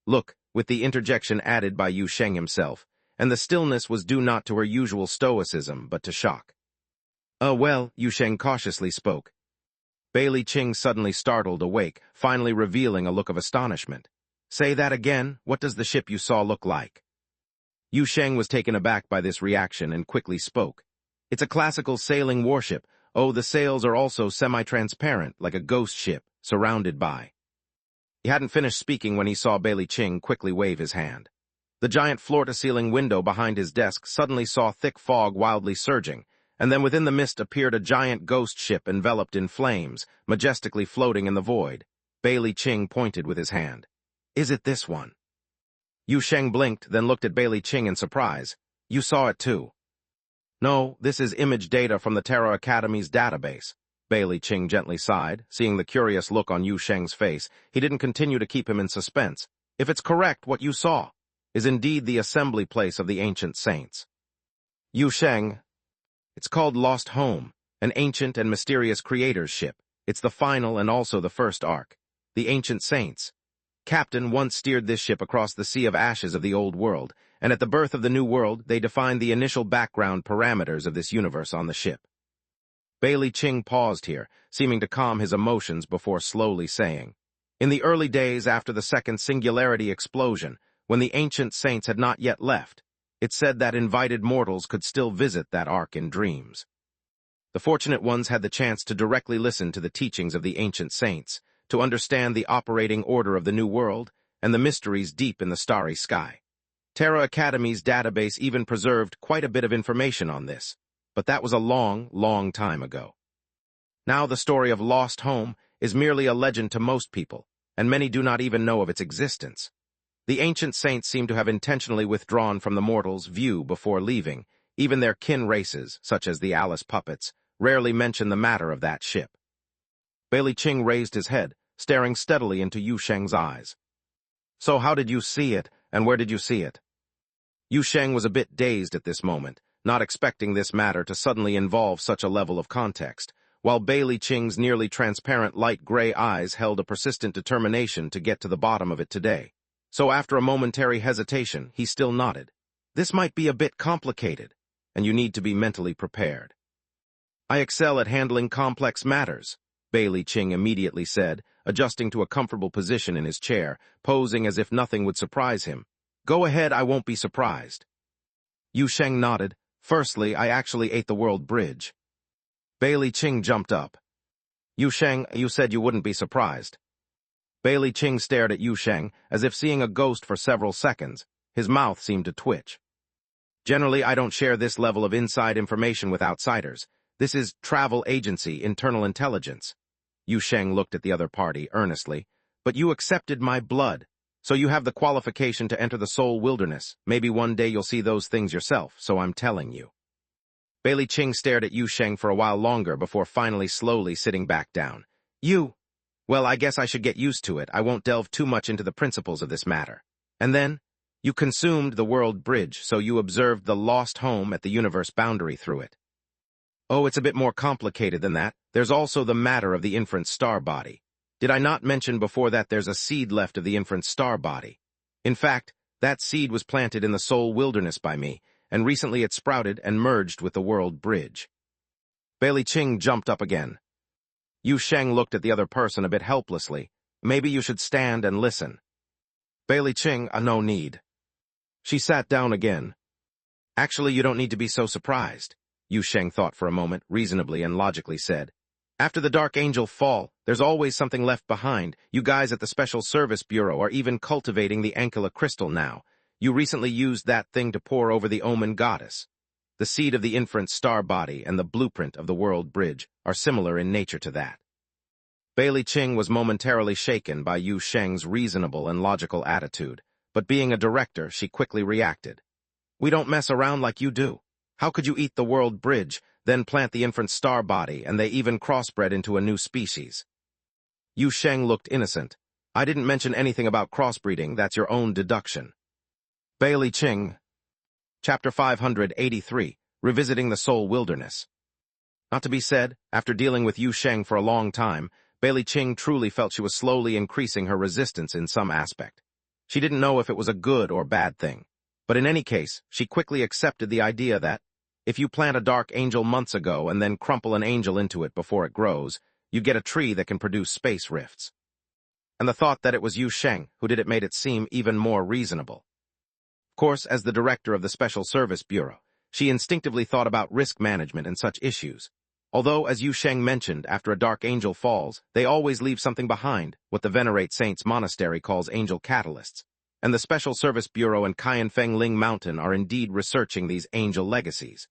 [SPEAKER 1] look, with the interjection added by Yu Sheng himself, and the stillness was due not to her usual stoicism, but to shock. Well," Yu Sheng cautiously spoke. Bailey Ching suddenly startled awake, finally revealing a look of astonishment. "Say that again, what does the ship you saw look like?" Yu Sheng was taken aback by this reaction and quickly spoke. "It's a classical sailing warship. The sails are also semi-transparent, like a ghost ship, surrounded by—" He hadn't finished speaking when he saw Bailey Ching quickly wave his hand. The giant floor-to-ceiling window behind his desk suddenly saw thick fog wildly surging, and then within the mist appeared a giant ghost ship enveloped in flames, majestically floating in the void. Bailey Ching pointed with his hand. "Is it this one?" Yu Sheng blinked, then looked at Bailey Ching in surprise. "You saw it too." "No, this is image data from the Terra Academy's database." Bailey Ching gently sighed, seeing the curious look on Yu Sheng's face. He didn't continue to keep him in suspense. "If it's correct, what you saw is indeed the assembly place of the ancient saints." Yu Sheng, "It's called Lost Home, an ancient and mysterious creator's ship. It's the final and also the first arc. The ancient saints. Captain once steered this ship across the sea of ashes of the old world, and at the birth of the new world, they defined the initial background parameters of this universe on the ship." Bailey Ching paused here, seeming to calm his emotions before slowly saying, "In the early days after the second singularity explosion, when the ancient saints had not yet left, it said that invited mortals could still visit that ark in dreams. The fortunate ones had the chance to directly listen to the teachings of the ancient saints, to understand the operating order of the new world and the mysteries deep in the starry sky. Terra Academy's database even preserved quite a bit of information on this, but that was a long, long time ago. Now the story of Lost Home is merely a legend to most people, and many do not even know of its existence. The ancient saints seem to have intentionally withdrawn from the mortals' view before leaving. Even their kin races, such as the Alice puppets, rarely mention the matter of that ship." Bailey Ching raised his head, staring steadily into Yu Sheng's eyes. "So how did you see it, and where did you see it?" Yu Sheng was a bit dazed at this moment, not expecting this matter to suddenly involve such a level of context, while Bailey Ching's nearly transparent light gray eyes held a persistent determination to get to the bottom of it today. So after a momentary hesitation, he still nodded. "This might be a bit complicated, and you need to be mentally prepared." "I excel at handling complex matters," Bailey Ching immediately said, adjusting to a comfortable position in his chair, posing as if nothing would surprise him. "Go ahead, I won't be surprised." Yu Sheng nodded. "Firstly, I actually ate the world bridge." Bailey Ching jumped up. "Yu Sheng, you said you wouldn't be surprised." Bailey Ching stared at Yu Sheng as if seeing a ghost for several seconds. His mouth seemed to twitch. "Generally, I don't share this level of inside information with outsiders. This is travel agency, internal intelligence." Yu Sheng looked at the other party earnestly. "But you accepted my blood, so you have the qualification to enter the soul wilderness. Maybe one day you'll see those things yourself, so I'm telling you." Bailey Ching stared at Yu Sheng for a while longer before finally slowly sitting back down. Well, I guess I should get used to it. I won't delve too much into the principles of this matter." "And then? You consumed the world bridge, so you observed the lost home at the universe boundary through it." "Oh, it's a bit more complicated than that. There's also the matter of the inference star body. Did I not mention before that there's a seed left of the inference star body? In fact, that seed was planted in the soul wilderness by me, and recently it sprouted and merged with the world bridge." Bailey Ching jumped up again. Yu Sheng looked at the other person a bit helplessly. "Maybe you should stand and listen." Bailey Ching, no need." She sat down again. "Actually, you don't need to be so surprised," Yu Sheng thought for a moment, reasonably and logically said. "After the Dark Angel fall, there's always something left behind. You guys at the Special Service Bureau are even cultivating the Ankela crystal now. You recently used that thing to pour over the Omen goddess. The seed of the inference star body and the blueprint of the world bridge are similar in nature to that." Bailey Ching was momentarily shaken by Yu Sheng's reasonable and logical attitude, but being a director, she quickly reacted. "We don't mess around like you do. How could you eat the world bridge, then plant the inference star body, and they even crossbred into a new species?" Yu Sheng looked innocent. "I didn't mention anything about crossbreeding, that's your own deduction." Bailey Ching. Chapter 583, Revisiting the Soul Wilderness. Not to be said, after dealing with Yu Sheng for a long time, Bailey Ching truly felt she was slowly increasing her resistance in some aspect. She didn't know if it was a good or bad thing. But in any case, she quickly accepted the idea that, if you plant a dark angel months ago and then crumple an angel into it before it grows, you get a tree that can produce space rifts. And the thought that it was Yu Sheng who did it made it seem even more reasonable. Of course, as the director of the Special Service Bureau, she instinctively thought about risk management and such issues. Although, as Yu Sheng mentioned, after a dark angel falls, they always leave something behind, what the Venerate Saints Monastery calls angel catalysts. And the Special Service Bureau and Feng Ling Mountain are indeed researching these angel legacies.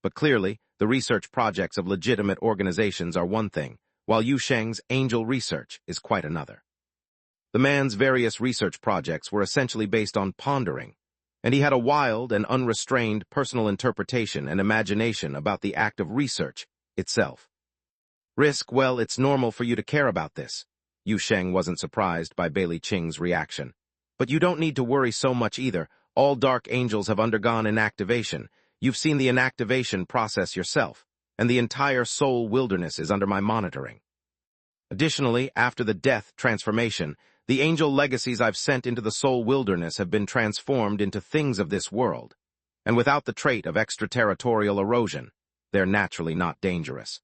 [SPEAKER 1] But clearly, the research projects of legitimate organizations are one thing, while Yu Sheng's angel research is quite another. The man's various research projects were essentially based on pondering, and he had a wild and unrestrained personal interpretation and imagination about the act of research itself. Risk, well, it's normal for you to care about this. Yu Sheng wasn't surprised by Bailey Qing's reaction. But you don't need to worry so much either. All dark angels have undergone inactivation. You've seen the inactivation process yourself, and the entire soul wilderness is under my monitoring. Additionally, after the death transformation, the angel legacies I've sent into the soul wilderness have been transformed into things of this world, and without the trait of extraterritorial erosion, they're naturally not dangerous.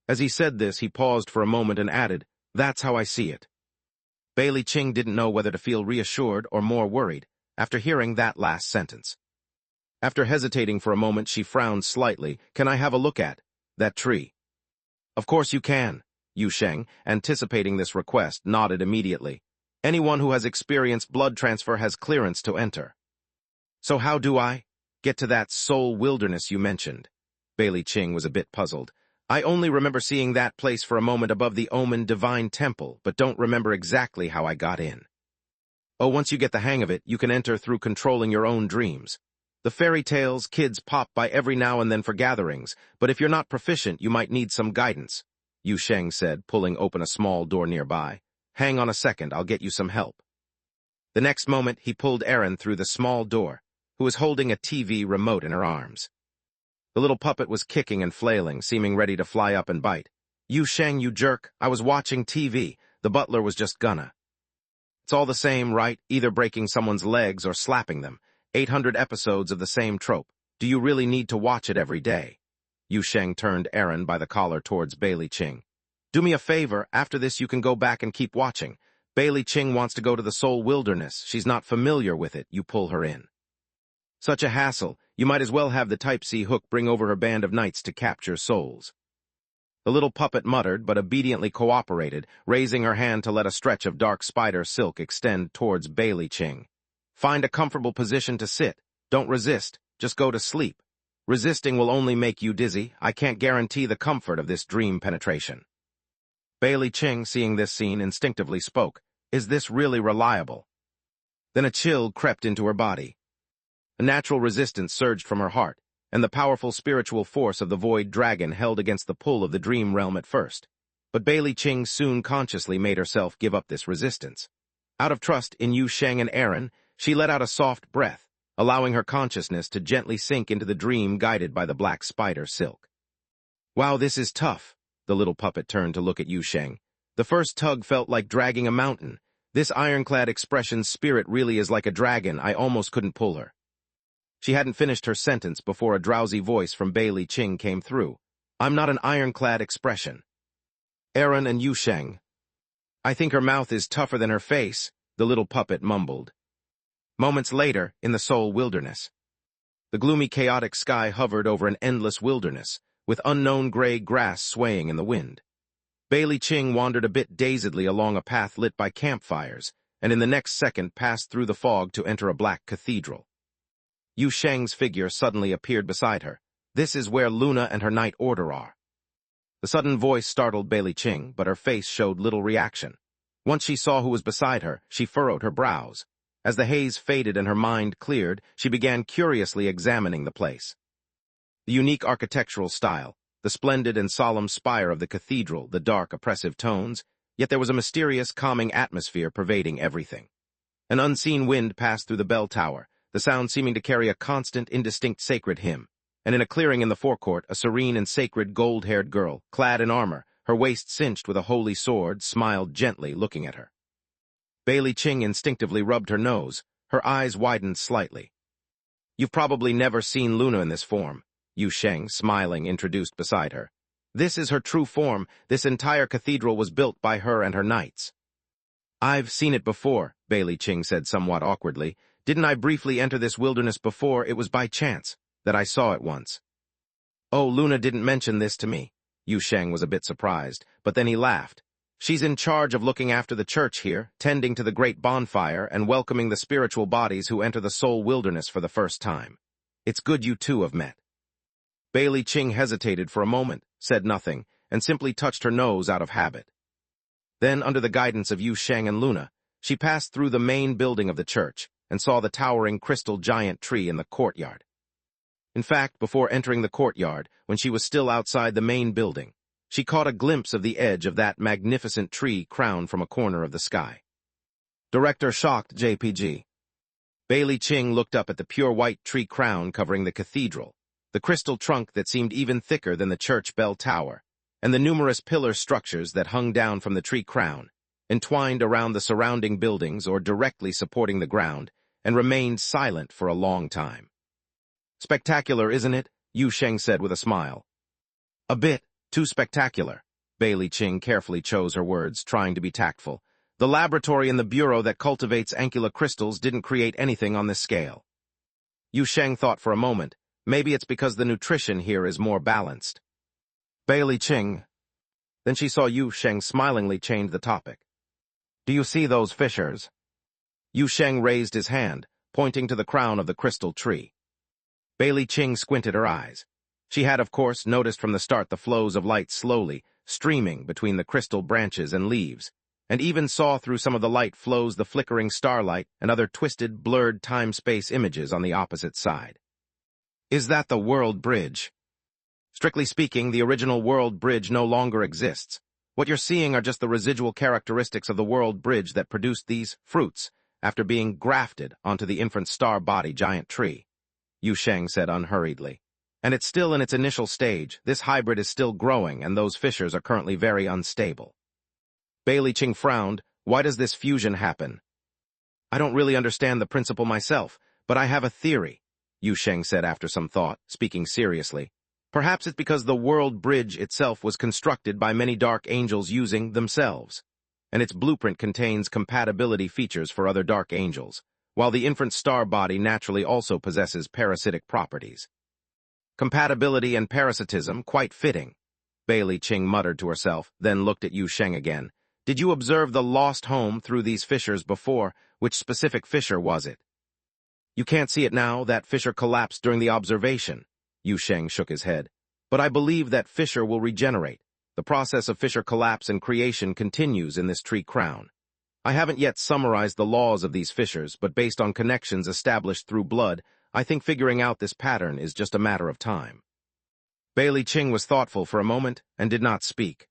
[SPEAKER 1] As he said this, he paused for a moment and added, "That's how I see it." Bailey Qing didn't know whether to feel reassured or more worried after hearing that last sentence. After hesitating for a moment, she frowned slightly. "Can I have a look at that tree?" "Of course you can." Yu Sheng, anticipating this request, nodded immediately. "Anyone who has experienced blood transfer has clearance to enter." "So how do I get to that soul wilderness you mentioned?" Bailey Qing was a bit puzzled. "I only remember seeing that place for a moment above the Omen Divine Temple, but don't remember exactly how I got in." "Oh, once you get the hang of it, you can enter through controlling your own dreams. The fairy tales kids pop by every now and then for gatherings, but if you're not proficient, you might need some guidance," Yu Sheng said, pulling open a small door nearby. "Hang on a second, I'll get you some help." The next moment, he pulled Erin through the small door, who was holding a TV remote in her arms. The little puppet was kicking and flailing, seeming ready to fly up and bite. "Yu Sheng, you jerk, I was watching TV. The butler was just gonna." "It's all the same, right? Either breaking someone's legs or slapping them. 800 episodes of the same trope. Do you really need to watch it every day?" Yu Sheng turned Erin by the collar towards Bailey Qing. "Do me a favor, after this you can go back and keep watching. Bailey Qing wants to go to the soul wilderness. She's not familiar with it. You pull her in." "Such a hassle. You might as well have the Type-C hook bring over her band of knights to capture souls." The little puppet muttered, but obediently cooperated, raising her hand to let a stretch of dark spider silk extend towards Bailey Qing. "Find a comfortable position to sit. Don't resist. Just go to sleep. Resisting will only make you dizzy. I can't guarantee the comfort of this dream penetration." Bailey Qing, seeing this scene, instinctively spoke. "Is this really reliable?" Then a chill crept into her body. A natural resistance surged from her heart, and the powerful spiritual force of the void dragon held against the pull of the dream realm at first. But Bailey Qing soon consciously made herself give up this resistance. Out of trust in Yu Sheng and Erin, she let out a soft breath, allowing her consciousness to gently sink into the dream guided by the black spider silk. "Wow, this is tough." The little puppet turned to look at Yu Sheng. "The first tug felt like dragging a mountain. This ironclad expression's spirit really is like a dragon. I almost couldn't pull her." She hadn't finished her sentence before a drowsy voice from Bailey Qing came through. "I'm not an ironclad expression." "Erin and Yu Sheng." "I think her mouth is tougher than her face," the little puppet mumbled. Moments later, in the soul wilderness. The gloomy, chaotic sky hovered over an endless wilderness, with unknown gray grass swaying in the wind. Bailey Qing wandered a bit dazedly along a path lit by campfires, and in the next second passed through the fog to enter a black cathedral. Yu Sheng's figure suddenly appeared beside her. "This is where Luna and her Knight Order are." The sudden voice startled Bailey Qing, but her face showed little reaction. Once she saw who was beside her, she furrowed her brows. As the haze faded and her mind cleared, she began curiously examining the place. The unique architectural style, the splendid and solemn spire of the cathedral, the dark, oppressive tones, yet there was a mysterious, calming atmosphere pervading everything. An unseen wind passed through the bell tower, the sound seeming to carry a constant, indistinct sacred hymn, and in a clearing in the forecourt, a serene and sacred gold-haired girl, clad in armor, her waist cinched with a holy sword, smiled gently, looking at her. Bailey Qing instinctively rubbed her nose, her eyes widened slightly. "You've probably never seen Luna in this form," Yu Sheng, smiling, introduced beside her. "This is her true form. This entire cathedral was built by her and her knights." "I've seen it before," Bailey Qing said somewhat awkwardly. "Didn't I briefly enter this wilderness before? It was by chance that I saw it once." "Oh, Luna didn't mention this to me." Yu Sheng was a bit surprised, but then he laughed. "She's in charge of looking after the church here, tending to the great bonfire, and welcoming the spiritual bodies who enter the soul wilderness for the first time. It's good you two have met." Bailey Ching hesitated for a moment, said nothing, and simply touched her nose out of habit. Then, under the guidance of Yu Sheng and Luna, she passed through the main building of the church and saw the towering crystal giant tree in the courtyard. In fact, before entering the courtyard, when she was still outside the main building, she caught a glimpse of the edge of that magnificent tree crowned from a corner of the sky. Director shocked JPG. Bailey Ching looked up at the pure white tree crown covering the cathedral, the crystal trunk that seemed even thicker than the church bell tower, and the numerous pillar structures that hung down from the tree crown, entwined around the surrounding buildings or directly supporting the ground, and remained silent for a long time. "Spectacular, isn't it?" Yu Sheng said with a smile. "A bit too spectacular." Bailey Ching carefully chose her words, trying to be tactful. "The laboratory in the bureau that cultivates ankyla crystals didn't create anything on this scale." Yu Sheng thought for a moment. Maybe it's because the nutrition here is more balanced. Bailey Ching. Then she saw Yu Sheng smilingly change the topic. "Do you see those fissures?" Yu Sheng raised his hand, pointing to the crown of the crystal tree. Bailey Ching squinted her eyes. She had, of course, noticed from the start the flows of light slowly streaming between the crystal branches and leaves, and even saw through some of the light flows the flickering starlight and other twisted, blurred time-space images on the opposite side. "Is that the World Bridge?" "Strictly speaking, the original World Bridge no longer exists. What you're seeing are just the residual characteristics of the World Bridge that produced these fruits after being grafted onto the infant star body giant tree," Yu Sheng said unhurriedly. "And it's still in its initial stage. This hybrid is still growing, and those fissures are currently very unstable." Bailey Ching frowned. "Why does this fusion happen?" "I don't really understand the principle myself, but I have a theory," Yu Sheng said after some thought, speaking seriously. "Perhaps it's because the World Bridge itself was constructed by many dark angels using themselves, and its blueprint contains compatibility features for other dark angels, while the infant star body naturally also possesses parasitic properties." "Compatibility and parasitism, quite fitting," Bailey Ching muttered to herself, then looked at Yu Sheng again. "Did you observe the lost home through these fissures before? Which specific fissure was it?" "You can't see it now. That fissure collapsed during the observation." Yu Sheng shook his head. "But I believe that fissure will regenerate. The process of fissure collapse and creation continues in this tree crown. I haven't yet summarized the laws of these fissures, but based on connections established through blood, I think figuring out this pattern is just a matter of time." Bailey Ching was thoughtful for a moment and did not speak.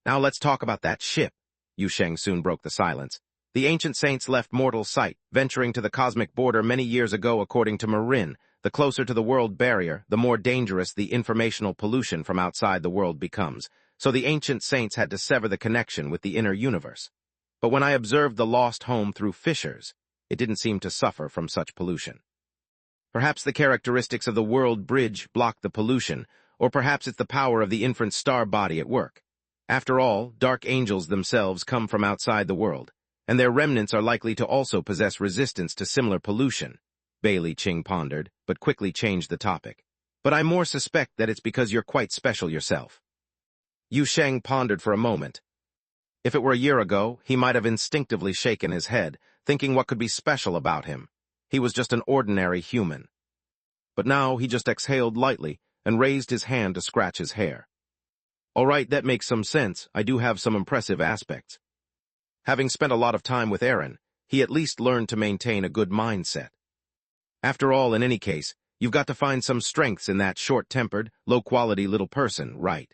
[SPEAKER 1] "Now let's talk about that ship." Yu Sheng soon broke the silence. "The ancient saints left mortal sight, venturing to the cosmic border many years ago according to Marin. The closer to the world barrier, the more dangerous the informational pollution from outside the world becomes, so the ancient saints had to sever the connection with the inner universe. But when I observed the lost home through fissures, it didn't seem to suffer from such pollution. Perhaps the characteristics of the World Bridge block the pollution, or perhaps it's the power of the infant star body at work. After all, dark angels themselves come from outside the world, and their remnants are likely to also possess resistance to similar pollution," Bailey Ching pondered, but quickly changed the topic. "But I more suspect that it's because you're quite special yourself." Yu Sheng pondered for a moment. If it were a year ago, he might have instinctively shaken his head, thinking what could be special about him. He was just an ordinary human. But now he just exhaled lightly and raised his hand to scratch his hair. "All right, that makes some sense. I do have some impressive aspects. Having spent a lot of time with Aaron, he at least learned to maintain a good mindset. After all, in any case, you've got to find some strengths in that short-tempered, low-quality little person, right?"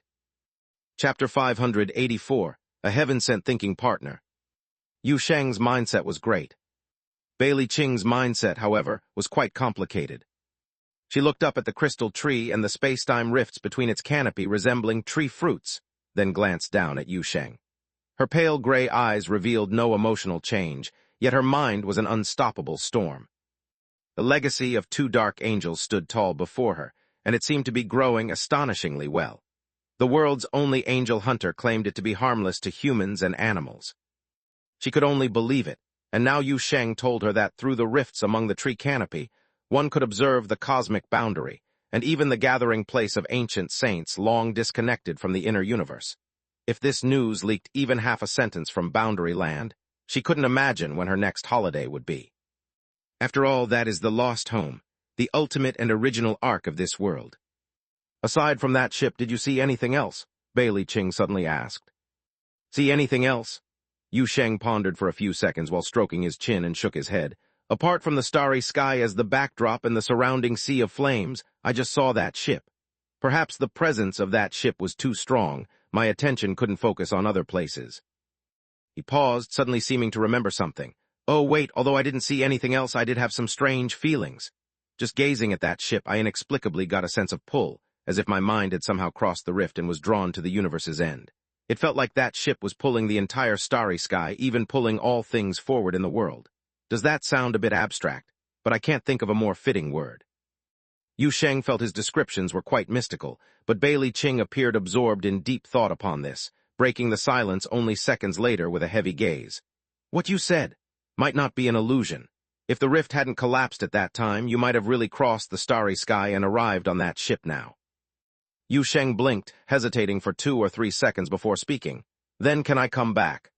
[SPEAKER 1] Chapter 584, A Heaven-Sent Thinking Partner. Yu Sheng's mindset was great. Bailey Ching's mindset, however, was quite complicated. She looked up at the crystal tree and the space-time rifts between its canopy resembling tree fruits, then glanced down at Yu Sheng. Her pale gray eyes revealed no emotional change, yet her mind was an unstoppable storm. The legacy of two dark angels stood tall before her, and it seemed to be growing astonishingly well. The world's only angel hunter claimed it to be harmless to humans and animals. She could only believe it, and now Yu Sheng told her that through the rifts among the tree canopy, one could observe the cosmic boundary, and even the gathering place of ancient saints long disconnected from the inner universe. If this news leaked even half a sentence from Boundary Land, she couldn't imagine when her next holiday would be. After all, that is the lost home, the ultimate and original ark of this world. Aside from that ship, did you see anything else? Bailey Ching suddenly asked. See anything else? Yu Sheng pondered for a few seconds while stroking his chin and shook his head. Apart from the starry sky as the backdrop and the surrounding sea of flames, I just saw that ship. Perhaps the presence of that ship was too strong. My attention couldn't focus on other places. He paused, suddenly seeming to remember something. Oh, wait, although I didn't see anything else, I did have some strange feelings. Just gazing at that ship, I inexplicably got a sense of pull, as if my mind had somehow crossed the rift and was drawn to the universe's end. It felt like that ship was pulling the entire starry sky, even pulling all things forward in the world. Does that sound a bit abstract? But I can't think of a more fitting word. Yu Sheng felt his descriptions were quite mystical, but Bailey Ching appeared absorbed in deep thought upon this, breaking the silence only seconds later with a heavy gaze. What you said might not be an illusion. If the rift hadn't collapsed at that time, you might have really crossed the starry sky and arrived on that ship now. Yu Sheng blinked, hesitating for 2 or 3 seconds before speaking. Then can I come back?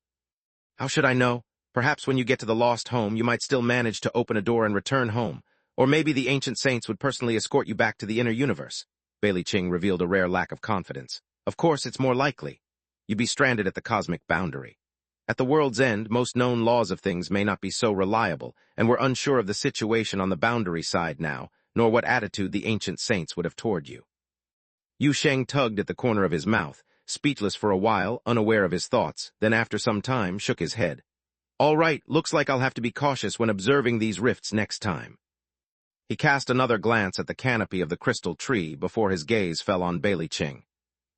[SPEAKER 1] How should I know? Perhaps when you get to the lost home, you might still manage to open a door and return home. Or maybe the ancient saints would personally escort you back to the inner universe. Bailey Ching revealed a rare lack of confidence. Of course, it's more likely. You'd be stranded at the cosmic boundary. At the world's end, most known laws of things may not be so reliable, and we're unsure of the situation on the boundary side now, nor what attitude the ancient saints would have toward you. Yu Sheng tugged at the corner of his mouth, speechless for a while, unaware of his thoughts, then after some time shook his head. All right, looks like I'll have to be cautious when observing these rifts next time. He cast another glance at the canopy of the crystal tree before his gaze fell on Bailey Ching.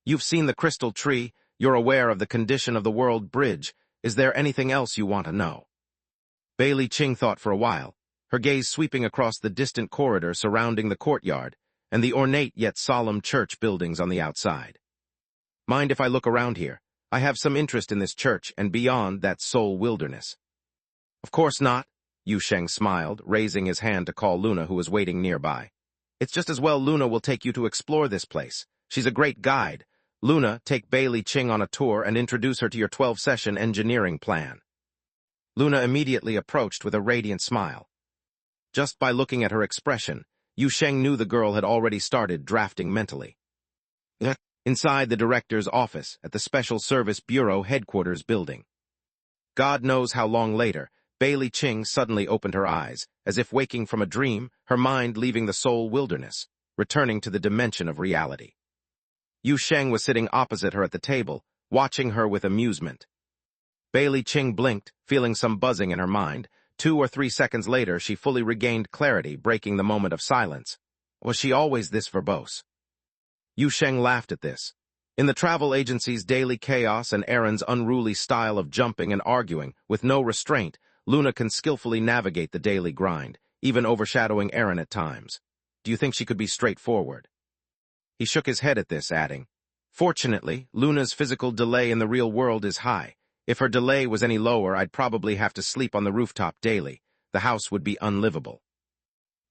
[SPEAKER 1] You've seen the crystal tree, you're aware of the condition of the world bridge. Is there anything else you want to know? Bailey Ching thought for a while, her gaze sweeping across the distant corridor surrounding the courtyard, and the ornate yet solemn church buildings on the outside. Mind if I look around here? I have some interest in this church and beyond that soul wilderness. Of course not, Yu Sheng smiled, raising his hand to call Luna, who was waiting nearby. It's just as well Luna will take you to explore this place. She's a great guide. Luna, take Bailey Ching on a tour and introduce her to your 12-session engineering plan. Luna immediately approached with a radiant smile. Just by looking at her expression, Yu Sheng knew the girl had already started drafting mentally. Inside the director's office at the Special Service Bureau headquarters building. God knows how long later, Bailey Ching suddenly opened her eyes, as if waking from a dream, her mind leaving the soul wilderness, returning to the dimension of reality. Yu Sheng was sitting opposite her at the table, watching her with amusement. Bailey Ching blinked, feeling some buzzing in her mind. 2 or 3 seconds later, she fully regained clarity, breaking the moment of silence. Was she always this verbose? Yu Sheng laughed at this. In the travel agency's daily chaos and Aaron's unruly style of jumping and arguing, with no restraint, Luna can skillfully navigate the daily grind, even overshadowing Aaron at times. Do you think she could be straightforward? He shook his head at this, adding, Fortunately, Luna's physical delay in the real world is high. If her delay was any lower, I'd probably have to sleep on the rooftop daily. The house would be unlivable.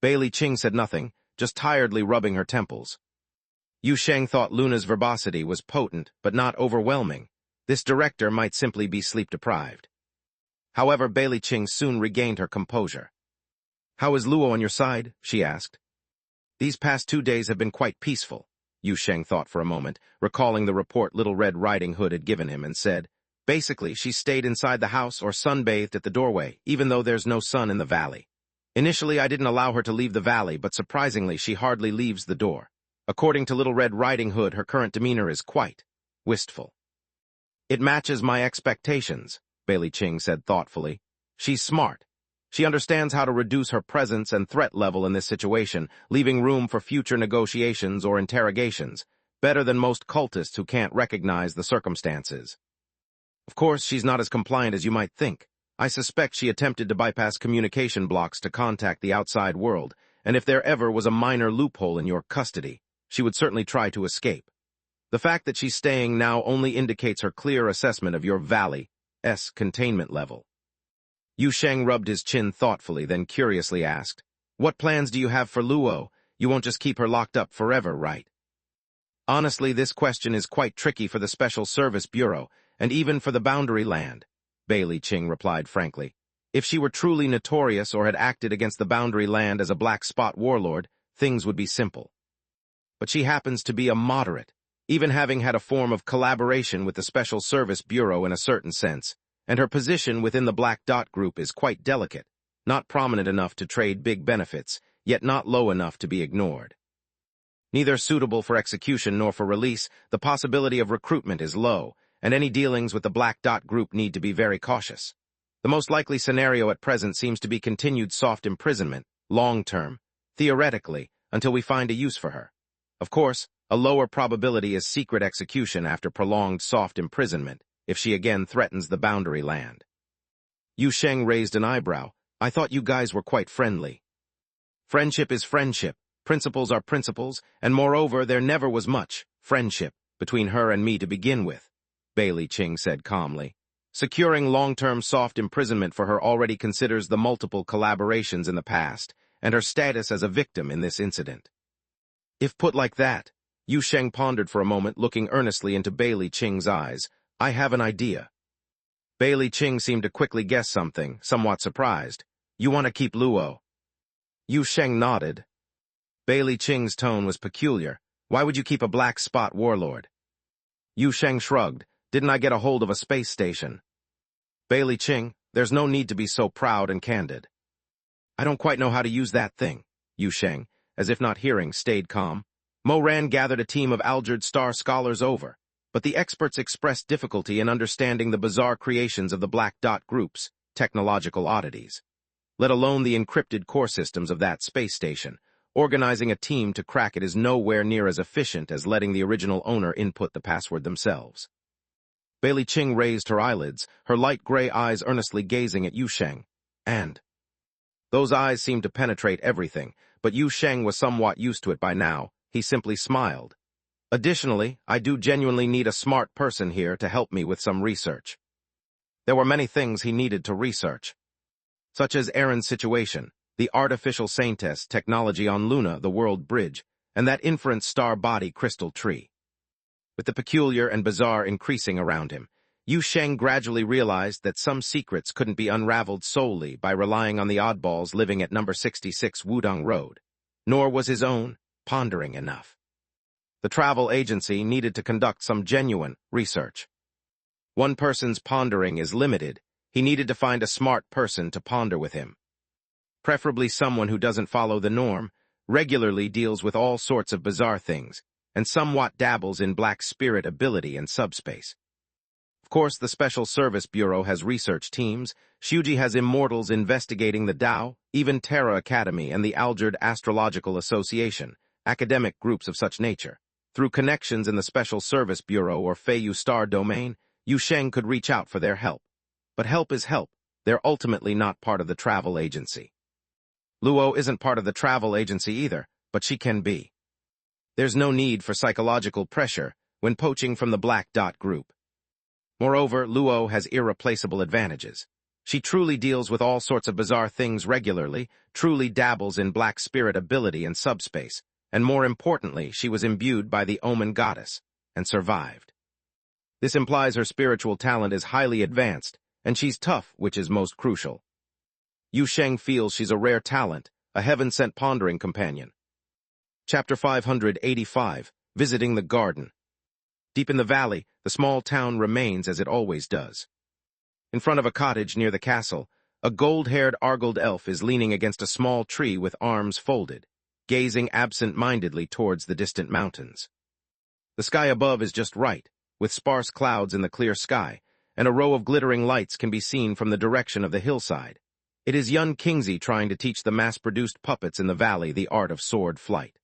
[SPEAKER 1] Bailey Ching said nothing, just tiredly rubbing her temples. Yu Sheng thought Luna's verbosity was potent, but not overwhelming. This director might simply be sleep-deprived. However, Bailey Ching soon regained her composure. How is Luo on your side? She asked. These past 2 days have been quite peaceful, Yu Sheng thought for a moment, recalling the report Little Red Riding Hood had given him, and said, Basically, she stayed inside the house or sunbathed at the doorway, even though there's no sun in the valley. Initially, I didn't allow her to leave the valley, but surprisingly, she hardly leaves the door. According to Little Red Riding Hood, her current demeanor is quite wistful. It matches my expectations, Bailey Ching said thoughtfully. She's smart. She understands how to reduce her presence and threat level in this situation, leaving room for future negotiations or interrogations, better than most cultists who can't recognize the circumstances. Of course, she's not as compliant as you might think. I suspect she attempted to bypass communication blocks to contact the outside world, and if there ever was a minor loophole in your custody, she would certainly try to escape. The fact that she's staying now only indicates her clear assessment of your valley's containment level. Yu Sheng rubbed his chin thoughtfully, then curiously asked, What plans do you have for Luo? You won't just keep her locked up forever, right? Honestly, this question is quite tricky for the Special Service Bureau, and even for the Boundary Land, Bailey Ching replied frankly. If she were truly notorious or had acted against the Boundary Land as a black spot warlord, things would be simple. but she happens to be a moderate, even having had a form of collaboration with the Special Service Bureau in a certain sense, and her position within the Black Dot Group is quite delicate, not prominent enough to trade big benefits, yet not low enough to be ignored. Neither suitable for execution nor for release, the possibility of recruitment is low, and any dealings with the Black Dot Group need to be very cautious. The most likely scenario at present seems to be continued soft imprisonment, long-term, theoretically, until we find a use for her. Of course, a lower probability is secret execution after prolonged soft imprisonment, if she again threatens the boundary land. Yu Sheng raised an eyebrow. I thought you guys were quite friendly. Friendship is friendship, principles are principles, and moreover there never was much friendship between her and me to begin with, Bailey Ching said calmly. Securing long-term soft imprisonment for her already considers the multiple collaborations in the past, and her status as a victim in this incident. If put like that, Yu Sheng pondered for a moment, looking earnestly into Bailey Ching's eyes. I have an idea. Bailey Ching seemed to quickly guess something, somewhat surprised. You want to keep Luo? Yu Sheng nodded. Bailey Ching's tone was peculiar. Why would you keep a black spot warlord? Yu Sheng shrugged. Didn't I get a hold of a space station? Bailey Ching, there's no need to be so proud and candid. I don't quite know how to use that thing, Yu Sheng, as if not hearing, stayed calm. Moran gathered a team of Algerd Star scholars over, but the experts expressed difficulty in understanding the bizarre creations of the Black Dot Group's technological oddities, let alone the encrypted core systems of that space station. Organizing a team to crack it is nowhere near as efficient as letting the original owner input the password themselves. Bailey Ching raised her eyelids, her light gray eyes earnestly gazing at Yu Sheng. And those eyes seemed to penetrate everything, but Yu Sheng was somewhat used to it by now. He simply smiled. Additionally, I do genuinely need a smart person here to help me with some research. There were many things he needed to research, such as Aaron's situation, the artificial Saintess technology on Luna, the world bridge, and that inference star body crystal tree. With the peculiar and bizarre increasing around him, Yu Sheng gradually realized that some secrets couldn't be unraveled solely by relying on the oddballs living at number 66 Wudong Road, nor was his own pondering enough. The travel agency needed to conduct some genuine research. One person's pondering is limited. He needed to find a smart person to ponder with him. Preferably someone who doesn't follow the norm, regularly deals with all sorts of bizarre things, and somewhat dabbles in black spirit ability and subspace. Of course, the Special Service Bureau has research teams, Shuji has immortals investigating the Tao, even Terra Academy and the Algerd Astrological Association, academic groups of such nature. Through connections in the Special Service Bureau or Feiyu Star Domain, Yu Sheng could reach out for their help. But help is help. They're ultimately not part of the travel agency. Luo isn't part of the travel agency either, but she can be. There's no need for psychological pressure when poaching from the Black Dot Group. Moreover, Luo has irreplaceable advantages. She truly deals with all sorts of bizarre things regularly, truly dabbles in black spirit ability and subspace, and more importantly, she was imbued by the Omen Goddess, and survived. This implies her spiritual talent is highly advanced, and she's tough, which is most crucial. Yu Sheng feels she's a rare talent, a heaven-sent pondering companion. Chapter 585, Visiting the Garden. Deep in the valley, the small town remains as it always does. In front of a cottage near the castle, a gold-haired Argold elf is leaning against a small tree with arms folded, gazing absent-mindedly towards the distant mountains. The sky above is just right, with sparse clouds in the clear sky, and a row of glittering lights can be seen from the direction of the hillside. It is Yun Kingsley trying to teach the mass-produced puppets in the valley the art of sword flight.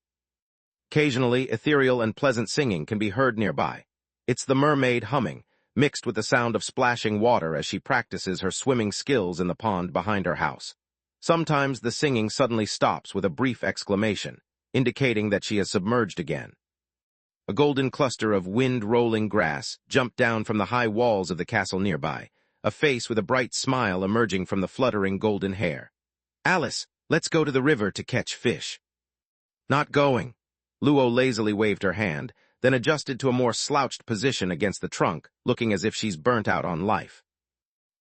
[SPEAKER 1] Occasionally, ethereal and pleasant singing can be heard nearby. It's the mermaid humming, mixed with the sound of splashing water as she practices her swimming skills in the pond behind her house. Sometimes the singing suddenly stops with a brief exclamation, indicating that she has submerged again. A golden cluster of wind-rolling grass jumped down from the high walls of the castle nearby, a face with a bright smile emerging from the fluttering golden hair. Alice, let's go to the river to catch fish. Not going. Luo lazily waved her hand, then adjusted to a more slouched position against the trunk, looking as if she's burnt out on life.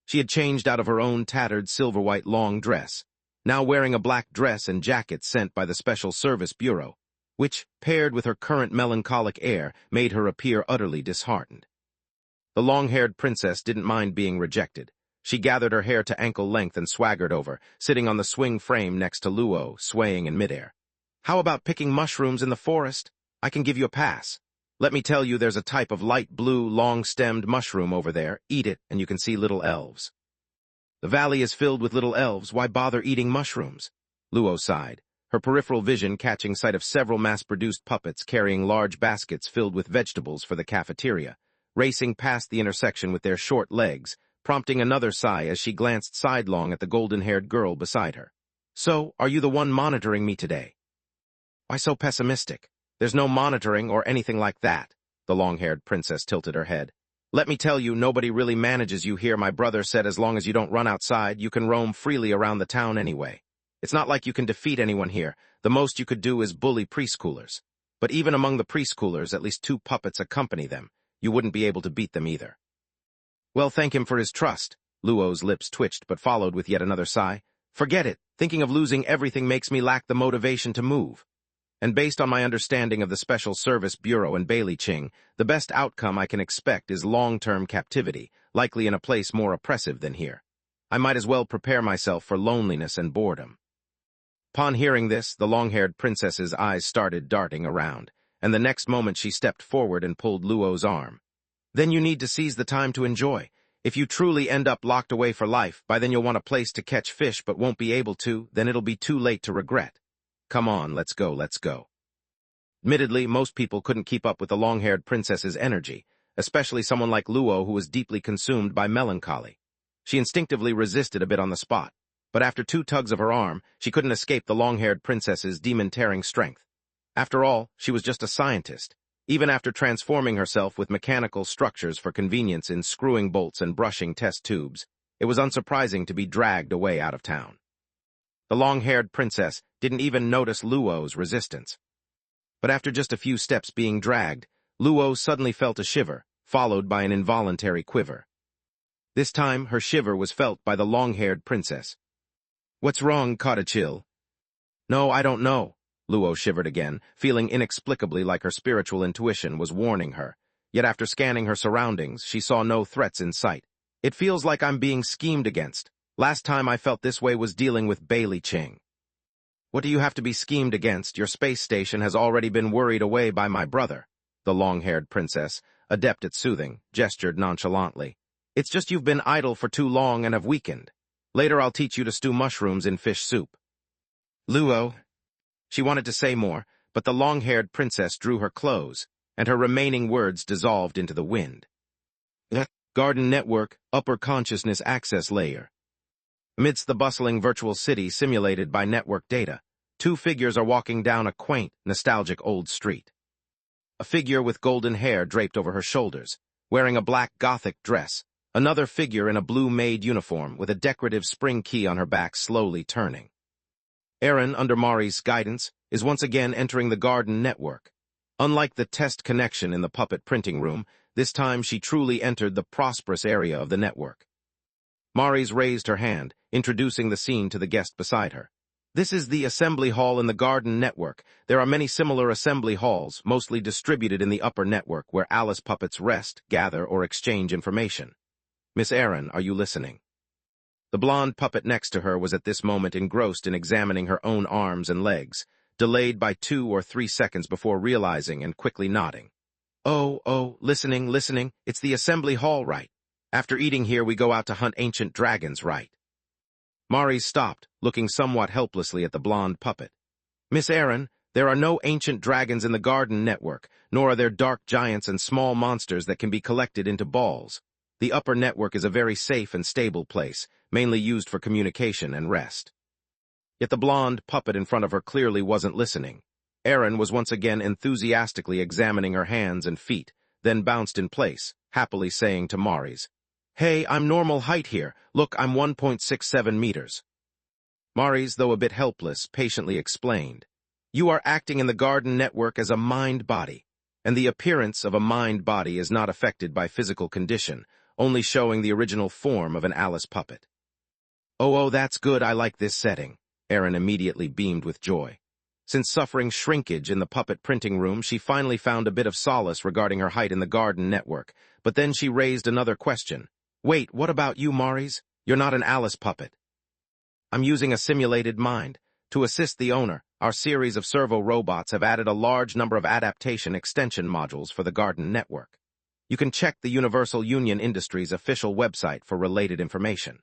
[SPEAKER 1] She had changed out of her own tattered silver-white long dress, now wearing a black dress and jacket sent by the Special Service Bureau, which, paired with her current melancholic air, made her appear utterly disheartened. The long-haired princess didn't mind being rejected. She gathered her hair to ankle length and swaggered over, sitting on the swing frame next to Luo, swaying in midair. "How about picking mushrooms in the forest? I can give you a pass. Let me tell you, there's a type of light blue, long-stemmed mushroom over there. Eat it, and you can see little elves." "The valley is filled with little elves. Why bother eating mushrooms?" Luo sighed, her peripheral vision catching sight of several mass-produced puppets carrying large baskets filled with vegetables for the cafeteria, racing past the intersection with their short legs, prompting another sigh as she glanced sidelong at the golden-haired girl beside her. "So, are you the one monitoring me today?" "Why so pessimistic? There's no monitoring or anything like that." The long-haired princess tilted her head. "Let me tell you, nobody really manages you here. My brother said as long as you don't run outside, you can roam freely around the town anyway. It's not like you can defeat anyone here. The most you could do is bully preschoolers. But even among the preschoolers, at least 2 puppets accompany them. You wouldn't be able to beat them either." "Well, thank him for his trust." Luo's lips twitched but followed with yet another sigh. "Forget it. Thinking of losing everything makes me lack the motivation to move. And based on my understanding of the Special Service Bureau and Bailey Ching, the best outcome I can expect is long-term captivity, likely in a place more oppressive than here. I might as well prepare myself for loneliness and boredom." Upon hearing this, the long-haired princess's eyes started darting around, and the next moment she stepped forward and pulled Luo's arm. "Then you need to seize the time to enjoy. If you truly end up locked away for life, by then you'll want a place to catch fish but won't be able to, then it'll be too late to regret. Come on, let's go, let's go." Admittedly, most people couldn't keep up with the long-haired princess's energy, especially someone like Luo who was deeply consumed by melancholy. She instinctively resisted a bit on the spot, but after 2 tugs of her arm, she couldn't escape the long-haired princess's demon-tearing strength. After all, she was just a scientist. Even after transforming herself with mechanical structures for convenience in screwing bolts and brushing test tubes, it was unsurprising to be dragged away out of town. The long-haired princess didn't even notice Luo's resistance. But after just a few steps being dragged, Luo suddenly felt a shiver, followed by an involuntary quiver. This time, her shiver was felt by the long-haired princess. "What's wrong, Cottachill?" "No, I don't know." Luo shivered again, feeling inexplicably like her spiritual intuition was warning her. Yet after scanning her surroundings, she saw no threats in sight. "It feels like I'm being schemed against. Last time I felt this way was dealing with Bailey Ching." "What do you have to be schemed against? Your space station has already been worried away by my brother." The long-haired princess, adept at soothing, gestured nonchalantly. "It's just you've been idle for too long and have weakened. Later I'll teach you to stew mushrooms in fish soup." "Luo." She wanted to say more, but the long-haired princess drew her close, and her remaining words dissolved into the wind. "Garden Network, Upper Consciousness Access Layer." Amidst the bustling virtual city simulated by network data, 2 figures are walking down a quaint, nostalgic old street. A figure with golden hair draped over her shoulders, wearing a black Gothic dress, another figure in a blue maid uniform with a decorative spring key on her back slowly turning. Aaron, under Mari's guidance, is once again entering the garden network. Unlike the test connection in the puppet printing room, this time she truly entered the prosperous area of the network. Mari's raised her hand, introducing the scene to the guest beside her. "This is the assembly hall in the garden network. There are many similar assembly halls, mostly distributed in the upper network, where Alice puppets rest, gather, or exchange information. Miss Aaron, are you listening?" The blonde puppet next to her was at this moment engrossed in examining her own arms and legs, delayed by 2 or 3 seconds before realizing and quickly nodding. Oh, listening, it's the assembly hall, right? After eating here, we go out to hunt ancient dragons, right?" Mari stopped, looking somewhat helplessly at the blonde puppet. "Miss Aaron, there are no ancient dragons in the garden network, nor are there dark giants and small monsters that can be collected into balls. The upper network is a very safe and stable place, mainly used for communication and rest." Yet the blonde puppet in front of her clearly wasn't listening. Aaron was once again enthusiastically examining her hands and feet, then bounced in place, happily saying to Mari's, "Hey, I'm normal height here. Look, I'm 1.67 meters. Mari's, though a bit helpless, patiently explained, "You are acting in the garden network as a mind-body, and the appearance of a mind-body is not affected by physical condition, only showing the original form of an Alice puppet." Oh, that's good. I like this setting." Aaron immediately beamed with joy. Since suffering shrinkage in the puppet printing room, she finally found a bit of solace regarding her height in the garden network, but then she raised another question. Wait, what about you, Maurice? You're not an Alice puppet. I'm using a simulated mind. To assist the owner, our series of servo robots have added a large number of adaptation extension modules for the garden network. You can check the Universal Union Industries official website for related information.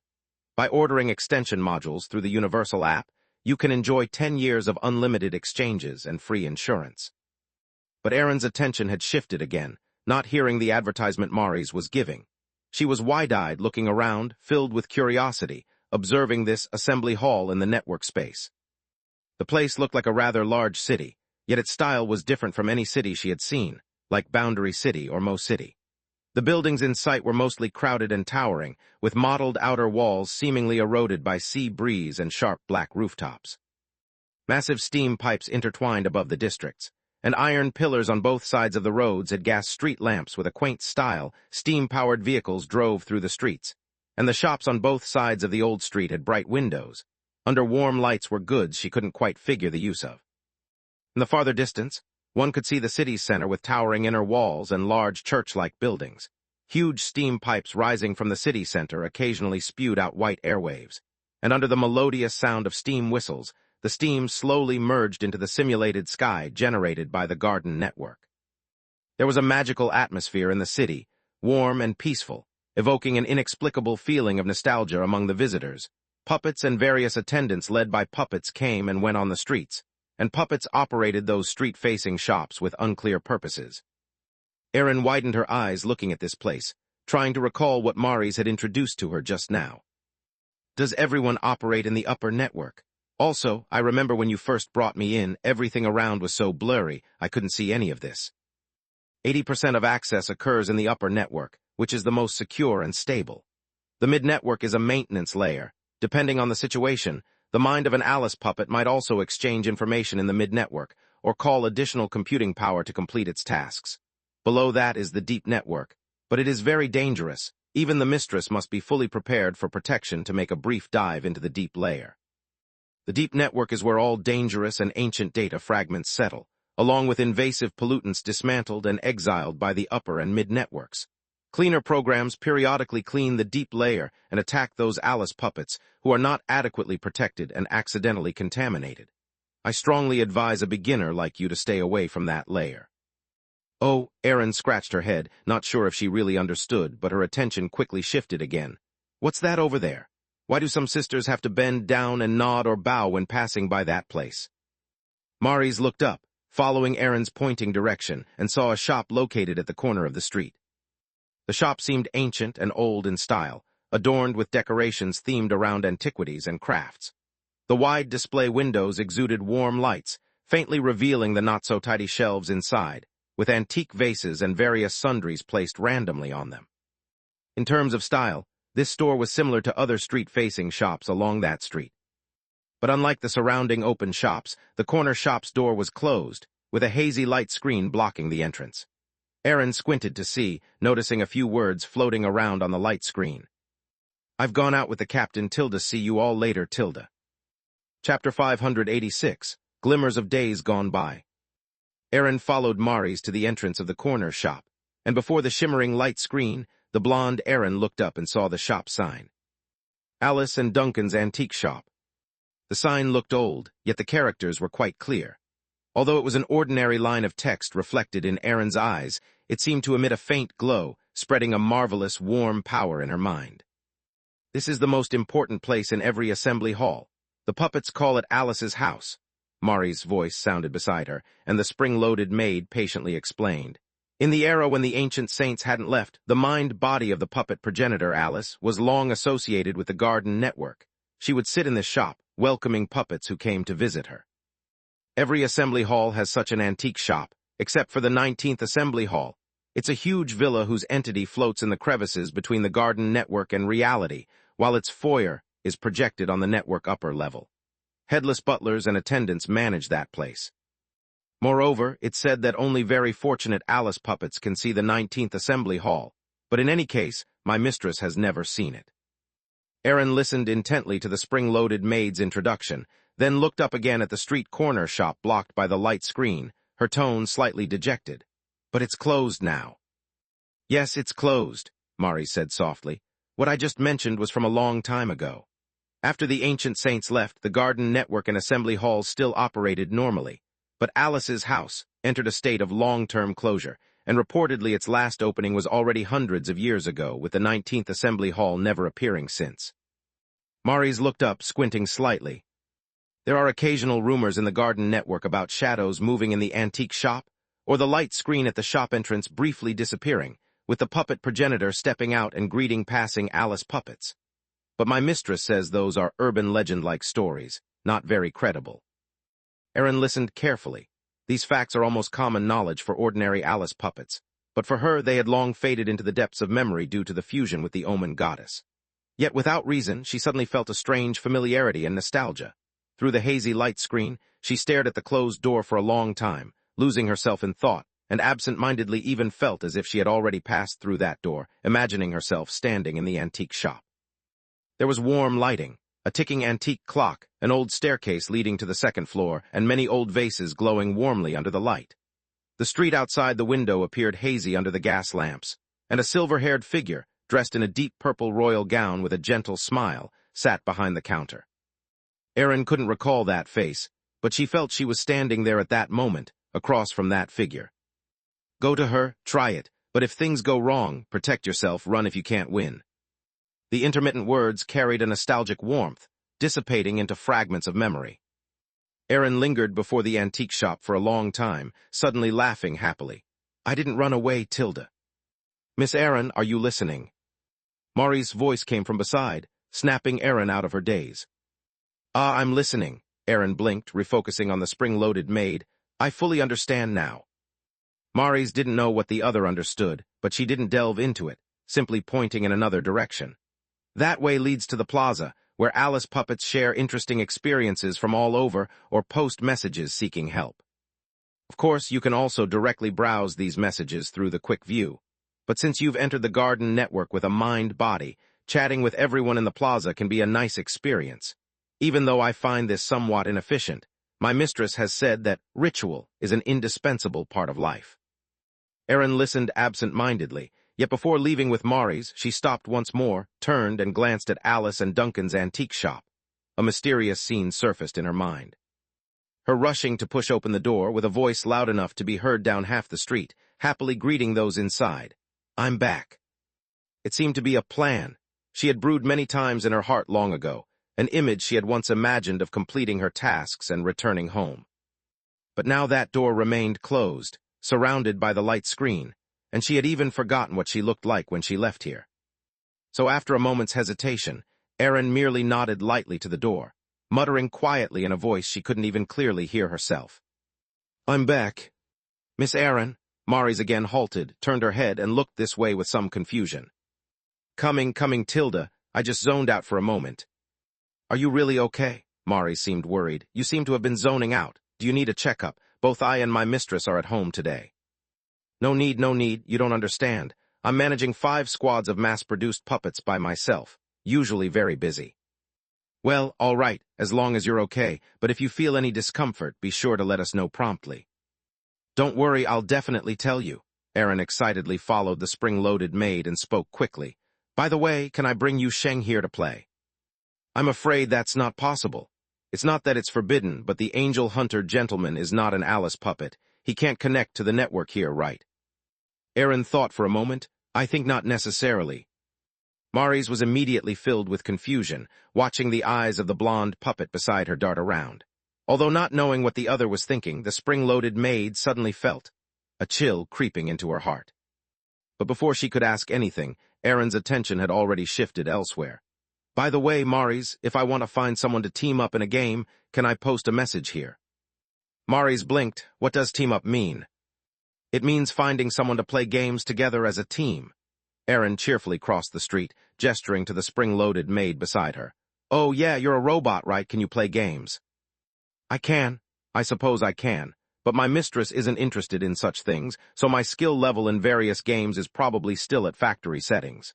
[SPEAKER 1] By ordering extension modules through the Universal app, you can enjoy 10 years of unlimited exchanges and free insurance. But Erin's attention had shifted again, not hearing the advertisement Maurice was giving. She was wide-eyed, looking around, filled with curiosity, observing this assembly hall in the network space. The place looked like a rather large city, yet its style was different from any city she had seen, like Boundary City or Mo City. The buildings in sight were mostly crowded and towering, with mottled outer walls seemingly eroded by sea breeze and sharp black rooftops. Massive steam pipes intertwined above the districts, and iron pillars on both sides of the roads had gas street lamps with a quaint style. Steam-powered vehicles drove through the streets, and the shops on both sides of the old street had bright windows. Under warm lights were goods she couldn't quite figure the use of. In the farther distance, one could see the city's center with towering inner walls and large church-like buildings. Huge steam pipes rising from the city center occasionally spewed out white airwaves, and under the melodious sound of steam whistles, the steam slowly merged into the simulated sky generated by the garden network. There was a magical atmosphere in the city, warm and peaceful, evoking an inexplicable feeling of nostalgia among the visitors. Puppets and various attendants led by puppets came and went on the streets, and puppets operated those street-facing shops with unclear purposes. Erin widened her eyes looking at this place, trying to recall what Maurice had introduced to her just now. Does everyone operate in the upper network? Also, I remember when you first brought me in, everything around was so blurry, I couldn't see any of this. 80% of access occurs in the upper network, which is the most secure and stable. The mid-network is a maintenance layer. Depending on the situation, the mind of an Alice puppet might also exchange information in the mid-network, or call additional computing power to complete its tasks. Below that is the deep network, but it is very dangerous. Even the mistress must be fully prepared for protection to make a brief dive into the deep layer. The deep network is where all dangerous and ancient data fragments settle, along with invasive pollutants dismantled and exiled by the upper and mid-networks. Cleaner programs periodically clean the deep layer and attack those Alice puppets who are not adequately protected and accidentally contaminated. I strongly advise a beginner like you to stay away from that layer. Oh, Erin scratched her head, not sure if she really understood, but her attention quickly shifted again. What's that over there? Why do some sisters have to bend down and nod or bow when passing by that place? Maurice looked up, following Erin's pointing direction, and saw a shop located at the corner of the street. The shop seemed ancient and old in style, adorned with decorations themed around antiquities and crafts. The wide display windows exuded warm lights, faintly revealing the not-so-tidy shelves inside, with antique vases and various sundries placed randomly on them. In terms of style, this store was similar to other street-facing shops along that street. But unlike the surrounding open shops, the corner shop's door was closed, with a hazy light screen blocking the entrance. Erin squinted to see, noticing a few words floating around on the light screen. I've gone out with the captain. Tilda. See you all later, Tilda. Chapter 586, Glimmers of Days Gone By. Erin followed Maurice to the entrance of the corner shop, and before the shimmering light screen, the blonde Erin looked up and saw the shop sign. Alice and Duncan's Antique Shop. The sign looked old, yet the characters were quite clear. Although it was an ordinary line of text reflected in Erin's eyes, it seemed to emit a faint glow, spreading a marvelous, warm power in her mind. This is the most important place in every assembly hall. The puppets call it Alice's house. Maurice's voice sounded beside her, and the spring-loaded maid patiently explained. In the era when the ancient saints hadn't left, the mind-body of the puppet progenitor Alice was long associated with the garden network. She would sit in this shop, welcoming puppets who came to visit her. Every assembly hall has such an antique shop, except for the 19th Assembly Hall. It's a huge villa whose entity floats in the crevices between the garden network and reality, while its foyer is projected on the network upper level. Headless butlers and attendants manage that place. Moreover, it's said that only very fortunate Alice puppets can see the 19th Assembly Hall, but in any case, my mistress has never seen it. Erin listened intently to the spring-loaded maid's introduction, then looked up again at the street corner shop blocked by the light screen, her tone slightly dejected. But it's closed now. Yes, it's closed, Mari said softly. What I just mentioned was from a long time ago. After the ancient saints left, the garden network and assembly halls still operated normally. But Alice's house entered a state of long-term closure, and reportedly its last opening was already hundreds of years ago, with the 19th assembly hall never appearing since. Mari's looked up, squinting slightly. There are occasional rumors in the garden network about shadows moving in the antique shop, or the light screen at the shop entrance briefly disappearing, with the puppet progenitor stepping out and greeting passing Alice puppets. But my mistress says those are urban legend-like stories, not very credible. Erin listened carefully. These facts are almost common knowledge for ordinary Alice puppets, but for her they had long faded into the depths of memory due to the fusion with the Omen goddess. Yet without reason, she suddenly felt a strange familiarity and nostalgia. Through the hazy light screen, she stared at the closed door for a long time, losing herself in thought, and absent-mindedly even felt as if she had already passed through that door, imagining herself standing in the antique shop. There was warm lighting, a ticking antique clock, an old staircase leading to the second floor, and many old vases glowing warmly under the light. The street outside the window appeared hazy under the gas lamps, and a silver-haired figure, dressed in a deep purple royal gown with a gentle smile, sat behind the counter. Erin couldn't recall that face, but she felt she was standing there at that moment, across from that figure. Go to her, try it, but if things go wrong, protect yourself, run if you can't win. The intermittent words carried a nostalgic warmth, dissipating into fragments of memory. Erin lingered before the antique shop for a long time, suddenly laughing happily. I didn't run away, Tilda. Miss Erin, are you listening? Mari's voice came from beside, snapping Erin out of her daze. Ah, I'm listening, Erin blinked, refocusing on the spring-loaded maid. I fully understand now. Mari's didn't know what the other understood, but she didn't delve into it, simply pointing in another direction. That way leads to the plaza, where Alice puppets share interesting experiences from all over or post messages seeking help. Of course, you can also directly browse these messages through the quick view. But since you've entered the garden network with a mind-body, chatting with everyone in the plaza can be a nice experience. Even though I find this somewhat inefficient, my mistress has said that ritual is an indispensable part of life. Erin listened absent-mindedly, yet before leaving with Mari's, she stopped once more, turned, and glanced at Alice and Duncan's antique shop. A mysterious scene surfaced in her mind. Her rushing to push open the door with a voice loud enough to be heard down half the street, happily greeting those inside. I'm back. It seemed to be a plan. She had brewed many times in her heart long ago, an image she had once imagined of completing her tasks and returning home. But now that door remained closed, surrounded by the light screen, and she had even forgotten what she looked like when she left here. So after a moment's hesitation, Erin merely nodded lightly to the door, muttering quietly in a voice she couldn't even clearly hear herself. I'm back. Miss Erin, Mari's again halted, turned her head, and looked this way with some confusion. Coming, Tilda, I just zoned out for a moment. Are you really okay? Mari seemed worried. You seem to have been zoning out. Do you need a checkup? Both I and my mistress are at home today. No need, you don't understand. I'm managing 5 squads of mass-produced puppets by myself, usually very busy. Well, all right, as long as you're okay, but if you feel any discomfort, be sure to let us know promptly. Don't worry, I'll definitely tell you. Erin excitedly followed the spring-loaded maid and spoke quickly. By the way, can I bring you Sheng here to play? I'm afraid that's not possible. It's not that it's forbidden, but the angel hunter gentleman is not an Alice puppet. He can't connect to the network here, right? Erin thought for a moment. I think not necessarily. Mari's was immediately filled with confusion, watching the eyes of the blonde puppet beside her dart around. Although not knowing what the other was thinking, the spring-loaded maid suddenly felt a chill creeping into her heart. But before she could ask anything, Erin's attention had already shifted elsewhere. By the way, Mari's, if I want to find someone to team up in a game, can I post a message here? Mari's blinked. What does team up mean? It means finding someone to play games together as a team. Erin cheerfully crossed the street, gesturing to the spring-loaded maid beside her. Oh yeah, you're a robot, right? Can you play games? I can. I suppose I can. But my mistress isn't interested in such things, so my skill level in various games is probably still at factory settings.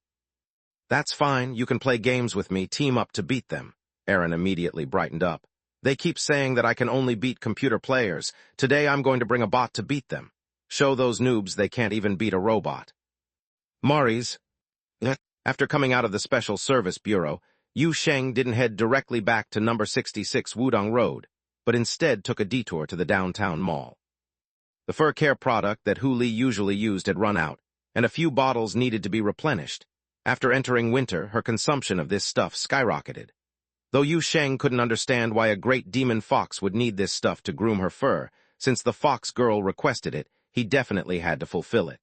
[SPEAKER 1] That's fine, you can play games with me, team up to beat them. Erin immediately brightened up. They keep saying that I can only beat computer players. Today I'm going to bring a bot to beat them. Show those noobs they can't even beat a robot. Mari's. After coming out of the Special Service Bureau, Yu Sheng didn't head directly back to number 66 Wudong Road, but instead took a detour to the downtown mall. The fur care product that Hu Li usually used had run out, and a few bottles needed to be replenished. After entering winter, her consumption of this stuff skyrocketed. Though Yu Sheng couldn't understand why a great demon fox would need this stuff to groom her fur, since the fox girl requested it, he definitely had to fulfill it.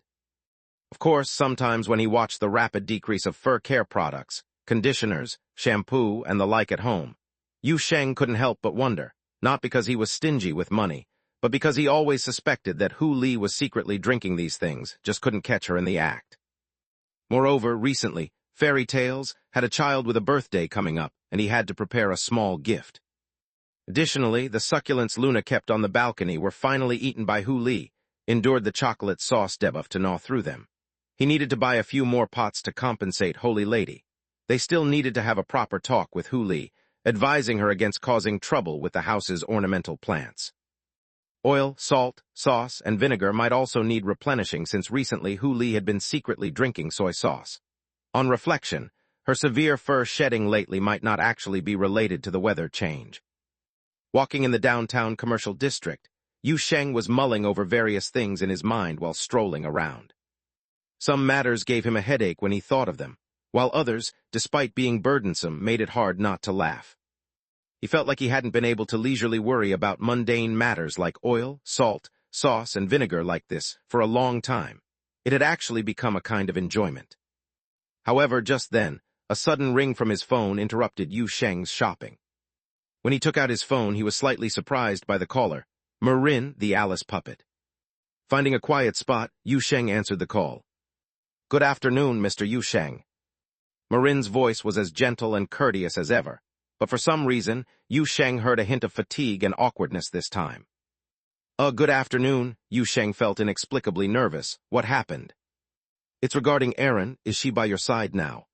[SPEAKER 1] Of course, sometimes when he watched the rapid decrease of fur care products, conditioners, shampoo, and the like at home, Yu Sheng couldn't help but wonder, not because he was stingy with money, but because he always suspected that Hu Li was secretly drinking these things, just couldn't catch her in the act. Moreover, recently, Fairy Tales had a child with a birthday coming up, and he had to prepare a small gift. Additionally, the succulents Luna kept on the balcony were finally eaten by Hu Li, endured the chocolate sauce debuff to gnaw through them. He needed to buy a few more pots to compensate Holy Lady. They still needed to have a proper talk with Hu Li, advising her against causing trouble with the house's ornamental plants. Oil, salt, sauce, and vinegar might also need replenishing since recently Hu Li had been secretly drinking soy sauce. On reflection, her severe fur shedding lately might not actually be related to the weather change. Walking in the downtown commercial district, Yu Sheng was mulling over various things in his mind while strolling around. Some matters gave him a headache when he thought of them, while others, despite being burdensome, made it hard not to laugh. He felt like he hadn't been able to leisurely worry about mundane matters like oil, salt, sauce, and vinegar like this for a long time. It had actually become a kind of enjoyment. However, just then, a sudden ring from his phone interrupted Yu Sheng's shopping. When he took out his phone, he was slightly surprised by the caller, Marin, the Alice puppet. Finding a quiet spot, Yu Sheng answered the call. "Good afternoon, Mr. Yu Sheng." Marin's voice was as gentle and courteous as ever, but for some reason, Yu Sheng heard a hint of fatigue and awkwardness this time. Good afternoon." Yu Sheng felt inexplicably nervous. What happened? "It's regarding Erin. Is she by your side now?"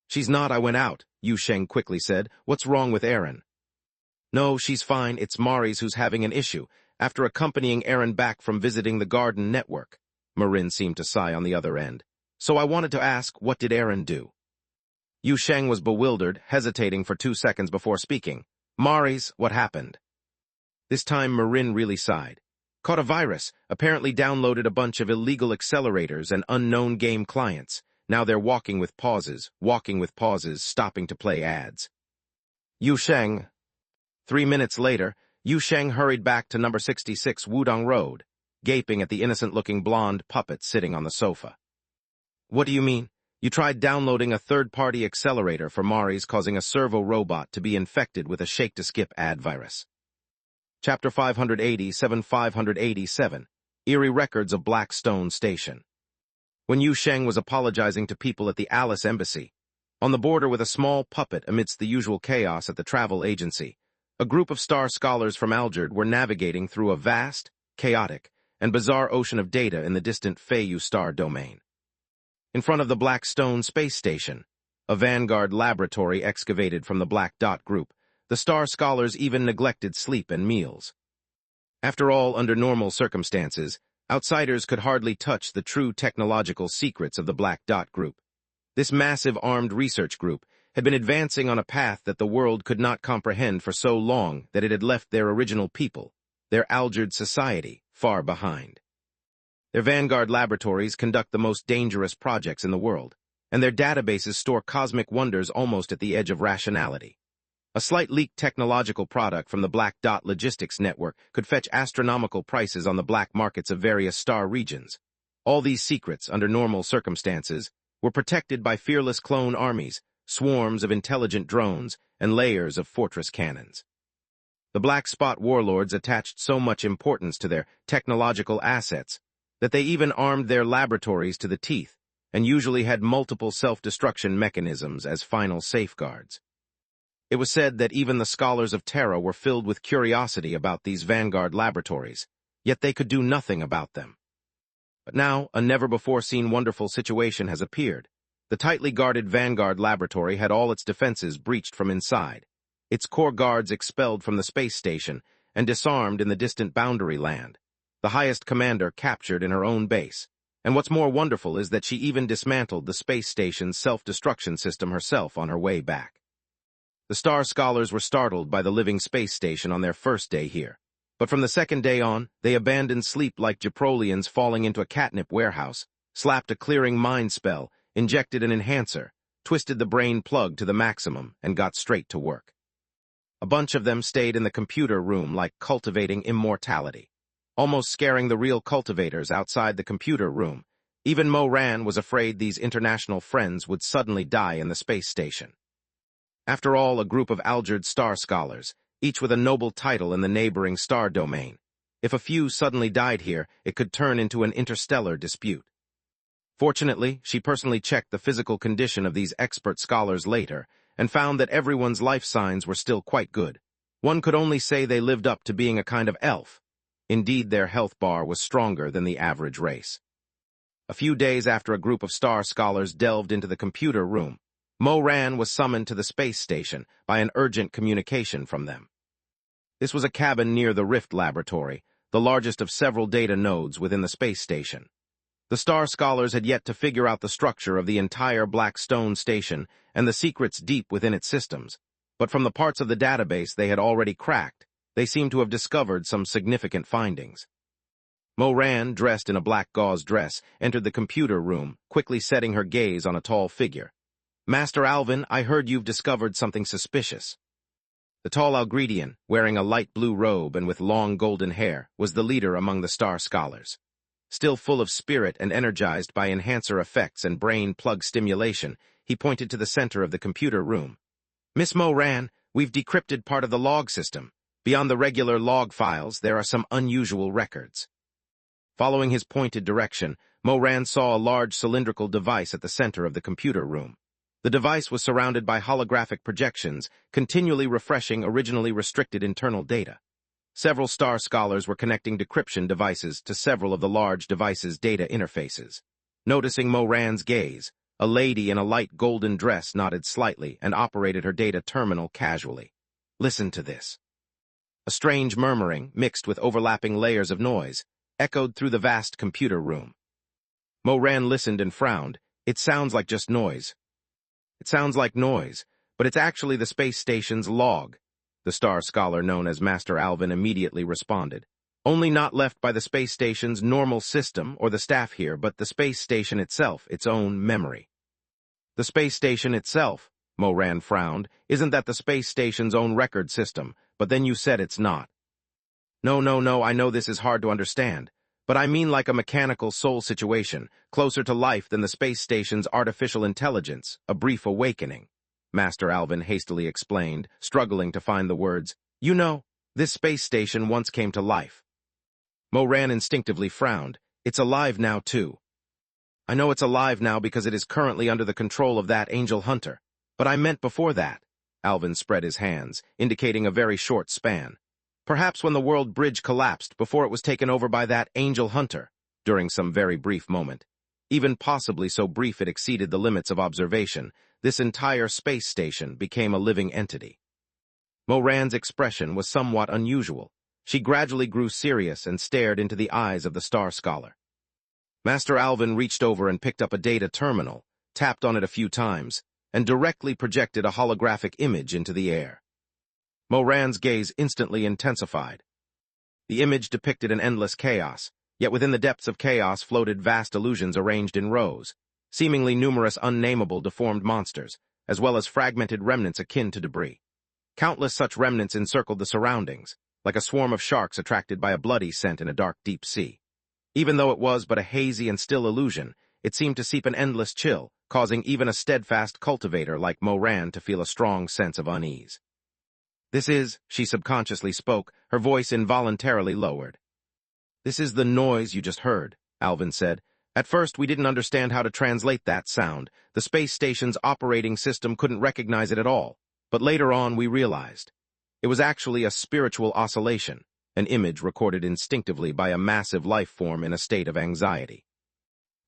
[SPEAKER 1] "She's not. I went out," Yu Sheng quickly said. "What's wrong with Erin?" "No, she's fine. It's Mari's who's having an issue, after accompanying Erin back from visiting the garden network." Marin seemed to sigh on the other end. "So I wanted to ask, what did Erin do?" Yu Sheng was bewildered, hesitating for 2 seconds before speaking. "Mari's, what happened?" This time Marin really sighed. "Caught a virus, apparently downloaded a bunch of illegal accelerators and unknown game clients. Now they're walking with pauses, stopping to play ads." Yu Sheng. 3 minutes later, Yu Sheng hurried back to number 66 Wudong Road, gaping at the innocent-looking blonde puppet sitting on the sofa. "What do you mean? You tried downloading a third-party accelerator for Mari's, causing a servo robot to be infected with a shake-to-skip ad virus." Chapter 587. Eerie Records of Blackstone Station. When Yu Sheng was apologizing to people at the Alice Embassy, on the border with a small puppet amidst the usual chaos at the travel agency, a group of star scholars from Algiers were navigating through a vast, chaotic, and bizarre ocean of data in the distant Feiyu star domain. In front of the Blackstone space station, a Vanguard laboratory excavated from the Black Dot group, the star scholars even neglected sleep and meals. After all, under normal circumstances, outsiders could hardly touch the true technological secrets of the Black Dot group. This massive armed research group had been advancing on a path that the world could not comprehend for so long that it had left their original people, their Algiers society, far behind. Their Vanguard laboratories conduct the most dangerous projects in the world, and their databases store cosmic wonders almost at the edge of rationality. A slight leaked technological product from the Black Dot logistics network could fetch astronomical prices on the black markets of various star regions. All these secrets, under normal circumstances, were protected by fearless clone armies, swarms of intelligent drones, and layers of fortress cannons. The Black Spot warlords attached so much importance to their technological assets that they even armed their laboratories to the teeth and usually had multiple self-destruction mechanisms as final safeguards. It was said that even the scholars of Terra were filled with curiosity about these Vanguard laboratories, yet they could do nothing about them. But now, a never-before-seen wonderful situation has appeared. The tightly guarded Vanguard laboratory had all its defenses breached from inside. its core guards expelled from the space station and disarmed in the distant boundary land, the highest commander captured in her own base. And what's more wonderful is that she even dismantled the space station's self-destruction system herself on her way back. The Star Scholars were startled by the living space station on their first day here. But from the second day on, they abandoned sleep like Gyprolians falling into a catnip warehouse, slapped a clearing mind spell, injected an enhancer, twisted the brain plug to the maximum, and got straight to work. A bunch of them stayed in the computer room like cultivating immortality, almost scaring the real cultivators outside the computer room. Even Moran was afraid these international friends would suddenly die in the space station. After all, a group of Algerd Star Scholars, each with a noble title in the neighboring star domain. If a few suddenly died here, it could turn into an interstellar dispute. Fortunately, she personally checked the physical condition of these expert scholars later and found that everyone's life signs were still quite good. One could only say they lived up to being a kind of elf. Indeed, their health bar was stronger than the average race. A few days after a group of star scholars delved into the computer room, Moran was summoned to the space station by an urgent communication from them. This was a cabin near the Rift Laboratory, the largest of several data nodes within the space station. The Star Scholars had yet to figure out the structure of the entire Black Stone station and the secrets deep within its systems, but from the parts of the database they had already cracked, they seemed to have discovered some significant findings. Moran, dressed in a black gauze dress, entered the computer room, quickly setting her gaze on a tall figure. "Master Alvin, I heard you've discovered something suspicious." The tall Algredian, wearing a light blue robe and with long golden hair, was the leader among the Star Scholars. Still full of spirit and energized by enhancer effects and brain plug stimulation, he pointed to the center of the computer room. "Miss Moran, we've decrypted part of the log system. Beyond the regular log files, there are some unusual records." Following his pointed direction, Moran saw a large cylindrical device at the center of the computer room. The device was surrounded by holographic projections, continually refreshing originally restricted internal data. Several Star Scholars were connecting decryption devices to several of the large device's data interfaces. Noticing Moran's gaze, a lady in a light golden dress nodded slightly and operated her data terminal casually. "Listen to this." A strange murmuring, mixed with overlapping layers of noise, echoed through the vast computer room. Moran listened and frowned. "It sounds like just noise." "It sounds like noise, but it's actually the space station's log," the Star Scholar known as Master Alvin immediately responded. "Only not left by the space station's normal system or the staff here, but the space station itself, its own memory." "The space station itself," Moran frowned. "Isn't that the space station's own record system? But then you said it's not." No, I know this is hard to understand. But I mean like a mechanical soul situation, closer to life than the space station's artificial intelligence, a brief awakening," Master Alvin hastily explained, struggling to find the words. "You know, this space station once came to life." Moran instinctively frowned. "It's alive now, too." "I know it's alive now because it is currently under the control of that angel hunter. But I meant before that." Alvin spread his hands, indicating a very short span. "Perhaps when the world bridge collapsed before it was taken over by that angel hunter, during some very brief moment. Even possibly so brief it exceeded the limits of observation, this entire space station became a living entity." Moran's expression was somewhat unusual. She gradually grew serious and stared into the eyes of the Star Scholar. Master Alvin reached over and picked up a data terminal, tapped on it a few times, and directly projected a holographic image into the air. Moran's gaze instantly intensified. The image depicted an endless chaos, yet within the depths of chaos floated vast illusions arranged in rows, seemingly numerous unnameable deformed monsters, as well as fragmented remnants akin to debris. Countless such remnants encircled the surroundings, like a swarm of sharks attracted by a bloody scent in a dark deep sea. Even though it was but a hazy and still illusion, it seemed to seep an endless chill, causing even a steadfast cultivator like Moran to feel a strong sense of unease. "This is," she subconsciously spoke, her voice involuntarily lowered. "This is the noise you just heard," Alvin said. "At first we didn't understand how to translate that sound. The space station's operating system couldn't recognize it at all. But later on we realized. It was actually a spiritual oscillation, an image recorded instinctively by a massive life form in a state of anxiety.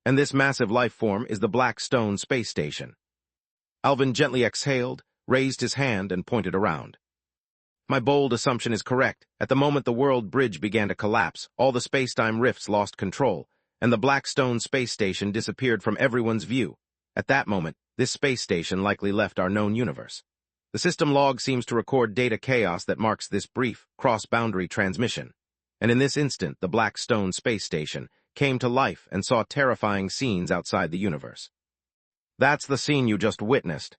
[SPEAKER 1] And this massive life form is the Black Stone space station." Alvin gently exhaled, raised his hand, and pointed around. My bold assumption is correct. At the moment the world bridge began to collapse, all the space-time rifts lost control, and the Blackstone space station disappeared from everyone's view. At that moment, this space station likely left our known universe. The system log seems to record data chaos that marks this brief, cross-boundary transmission. And in this instant, the Blackstone space station came to life and saw terrifying scenes outside the universe. That's the scene you just witnessed.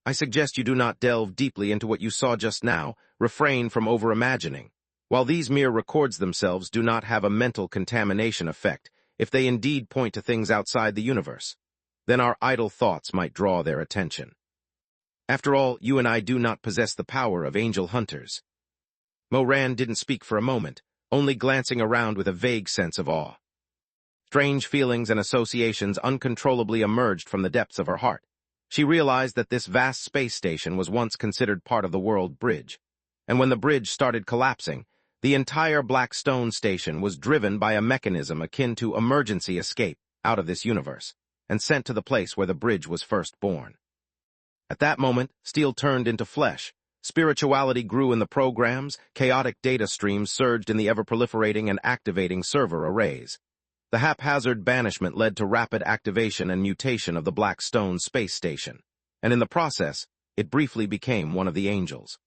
[SPEAKER 1] I suggest you do not delve deeply into what you saw just now, refrain from over-imagining. While these mere records themselves do not have a mental contamination effect, if they indeed point to things outside the universe, then our idle thoughts might draw their attention. After all, you and I do not possess the power of angel hunters. Moran didn't speak for a moment, only glancing around with a vague sense of awe. Strange feelings and associations uncontrollably emerged from the depths of her heart. She realized that this vast space station was once considered part of the world bridge, and when the bridge started collapsing, the entire Blackstone station was driven by a mechanism akin to emergency escape out of this universe, and sent to the place where the bridge was first born. At that moment, steel turned into flesh, spirituality grew in the programs, chaotic data streams surged in the ever-proliferating and activating server arrays. The haphazard banishment led to rapid activation and mutation of the Blackstone space station, and in the process, it briefly became one of the angels.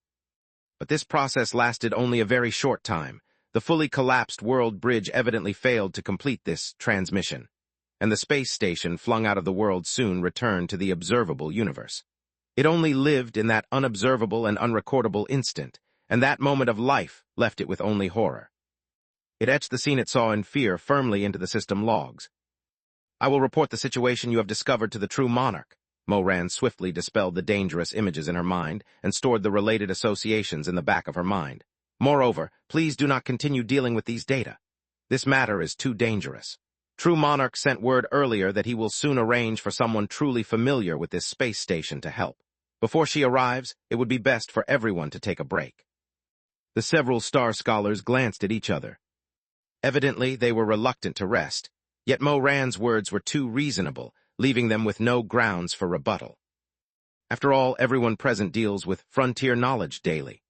[SPEAKER 1] But this process lasted only a very short time. The fully collapsed world bridge evidently failed to complete this transmission, and the space station flung out of the world soon returned to the observable universe. It only lived in that unobservable and unrecordable instant, and that moment of life left it with only horror. It etched the scene it saw in fear firmly into the system logs. I will report the situation you have discovered to the true monarch. Moran swiftly dispelled the dangerous images in her mind and stored the related associations in the back of her mind. Moreover, please do not continue dealing with these data. This matter is too dangerous. True Monarch sent word earlier that he will soon arrange for someone truly familiar with this space station to help. Before she arrives, it would be best for everyone to take a break. The several star scholars glanced at each other. Evidently, they were reluctant to rest, yet Moran's words were too reasonable, leaving them with no grounds for rebuttal. After all, everyone present deals with frontier knowledge daily.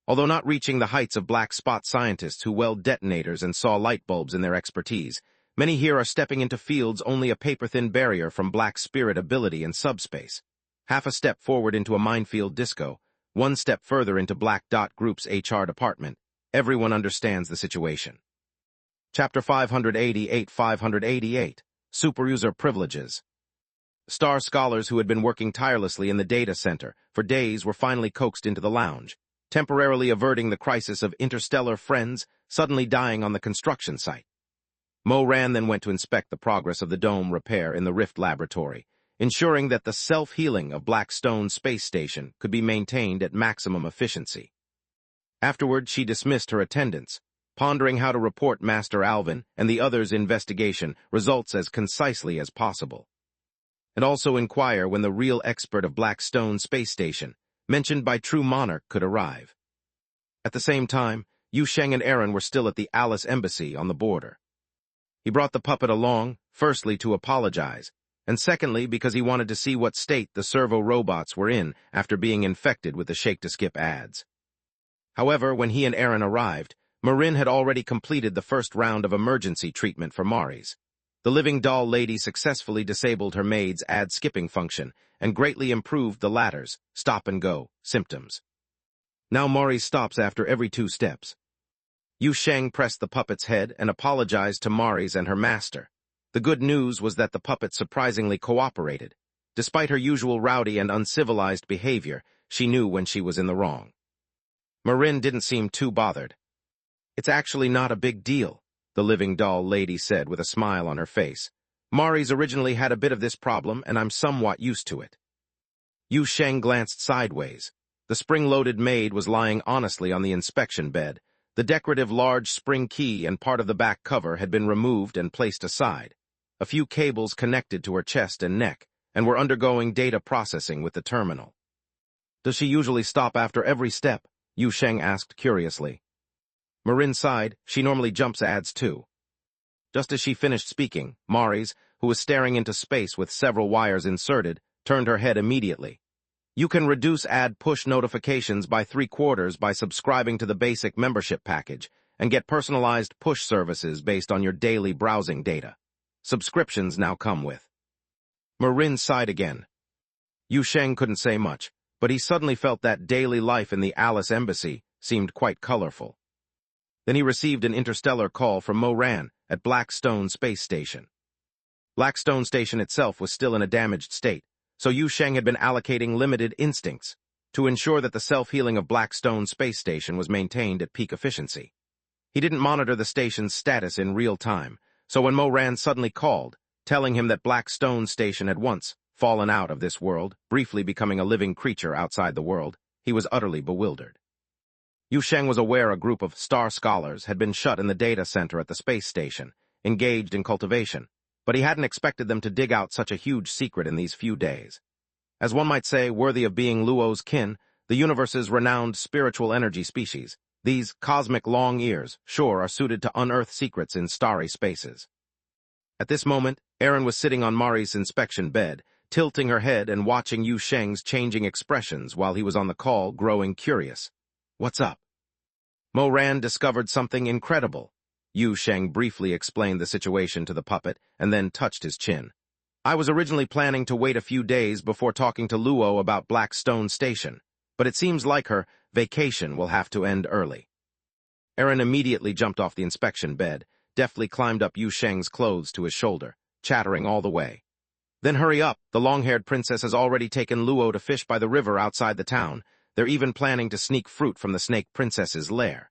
[SPEAKER 1] Although not reaching the heights of black spot scientists who weld detonators and saw light bulbs in their expertise, many here are stepping into fields only a paper-thin barrier from black spirit ability in subspace. Half a step forward into a minefield disco, one step further into Black Dot Group's HR department. Everyone understands the situation. Chapter 588 Superuser Privileges. Star scholars who had been working tirelessly in the data center for days were finally coaxed into the lounge, temporarily averting the crisis of interstellar friends suddenly dying on the construction site. Moran then went to inspect the progress of the dome repair in the Rift laboratory, ensuring that the self-healing of Blackstone space station could be maintained at maximum efficiency. Afterward, she dismissed her attendants, pondering how to report Master Alvin and the others' investigation results as concisely as possible, and also inquire when the real expert of Blackstone space station, mentioned by True Monarch, could arrive. At the same time, Yu Sheng and Aaron were still at the Alice Embassy on the border. He brought the puppet along, firstly to apologize, and secondly because he wanted to see what state the servo robots were in after being infected with the shake-to-skip ads. However, when he and Aaron arrived, Marin had already completed the first round of emergency treatment for Mari's. The living doll lady successfully disabled her maid's ad-skipping function and greatly improved the latter's stop-and-go symptoms. Now Mari stops after every 2 steps. Yu Sheng pressed the puppet's head and apologized to Mari's and her master. The good news was that the puppet surprisingly cooperated. Despite her usual rowdy and uncivilized behavior, she knew when she was in the wrong. Marin didn't seem too bothered. "It's actually not a big deal," the living doll lady said with a smile on her face. "Mari's originally had a bit of this problem, and I'm somewhat used to it." Yu Sheng glanced sideways. The spring-loaded maid was lying honestly on the inspection bed. The decorative large spring key and part of the back cover had been removed and placed aside. A few cables connected to her chest and neck, and were undergoing data processing with the terminal. "Does she usually stop after every step?" Yu Sheng asked curiously. Marin sighed. "She normally jumps ads too." Just as she finished speaking, Mari's, who was staring into space with several wires inserted, turned her head immediately. You can reduce ad push notifications by 3/4 by subscribing to the basic membership package and get personalized push services based on your daily browsing data. Subscriptions now come with. Marin sighed again. Yu Sheng couldn't say much, but he suddenly felt that daily life in the Alice Embassy seemed quite colorful. Then he received an interstellar call from Moran at Blackstone Space Station. Blackstone Station itself was still in a damaged state, so Yu Sheng had been allocating limited instincts to ensure that the self-healing of Blackstone Space Station was maintained at peak efficiency. He didn't monitor the station's status in real time, so when Moran suddenly called, telling him that Blackstone Station had once fallen out of this world, briefly becoming a living creature outside the world, he was utterly bewildered. Yu Sheng was aware a group of star scholars had been shut in the data center at the space station, engaged in cultivation, but he hadn't expected them to dig out such a huge secret in these few days. As one might say, worthy of being Luo's kin, the universe's renowned spiritual energy species, these cosmic long ears, sure, are suited to unearth secrets in starry spaces. At this moment, Erin was sitting on Mari's inspection bed, tilting her head and watching Yu Sheng's changing expressions while he was on the call, growing curious. What's up? Moran discovered something incredible. Yu Sheng briefly explained the situation to the puppet and then touched his chin. I was originally planning to wait a few days before talking to Luo about Blackstone Station, but it seems like her vacation will have to end early. Erin immediately jumped off the inspection bed, deftly climbed up Yu Sheng's clothes to his shoulder, chattering all the way. Then hurry up, the long-haired princess has already taken Luo to fish by the river outside the town. They're even planning to sneak fruit from the snake princess's lair.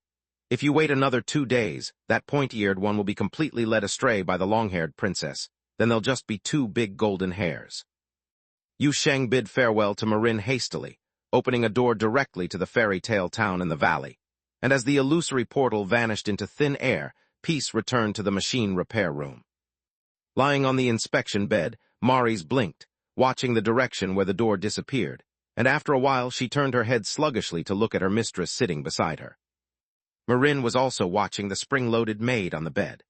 [SPEAKER 1] If you wait another 2 days, that pointy-eared one will be completely led astray by the long-haired princess. Then there'll just be 2 big golden hairs. Yu Sheng bid farewell to Marin hastily, opening a door directly to the fairy tale town in the valley. And as the illusory portal vanished into thin air, peace returned to the machine repair room. Lying on the inspection bed, Maris blinked, watching the direction where the door disappeared, and after a while she turned her head sluggishly to look at her mistress sitting beside her. Marin was also watching the spring-loaded maid on the bed.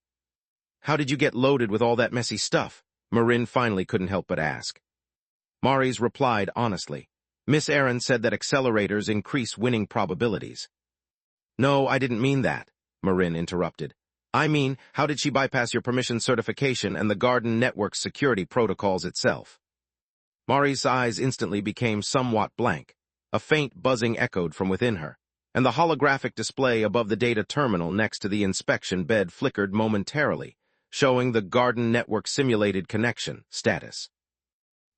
[SPEAKER 1] How did you get loaded with all that messy stuff? Marin finally couldn't help but ask. Maris replied honestly. Miss Erin said that accelerators increase winning probabilities. No, I didn't mean that, Marin interrupted. I mean, how did she bypass your permission certification and the Garden Network's security protocols itself? Maris' eyes instantly became somewhat blank. A faint buzzing echoed from within her, and the holographic display above the data terminal next to the inspection bed flickered momentarily, showing the Garden Network simulated connection status.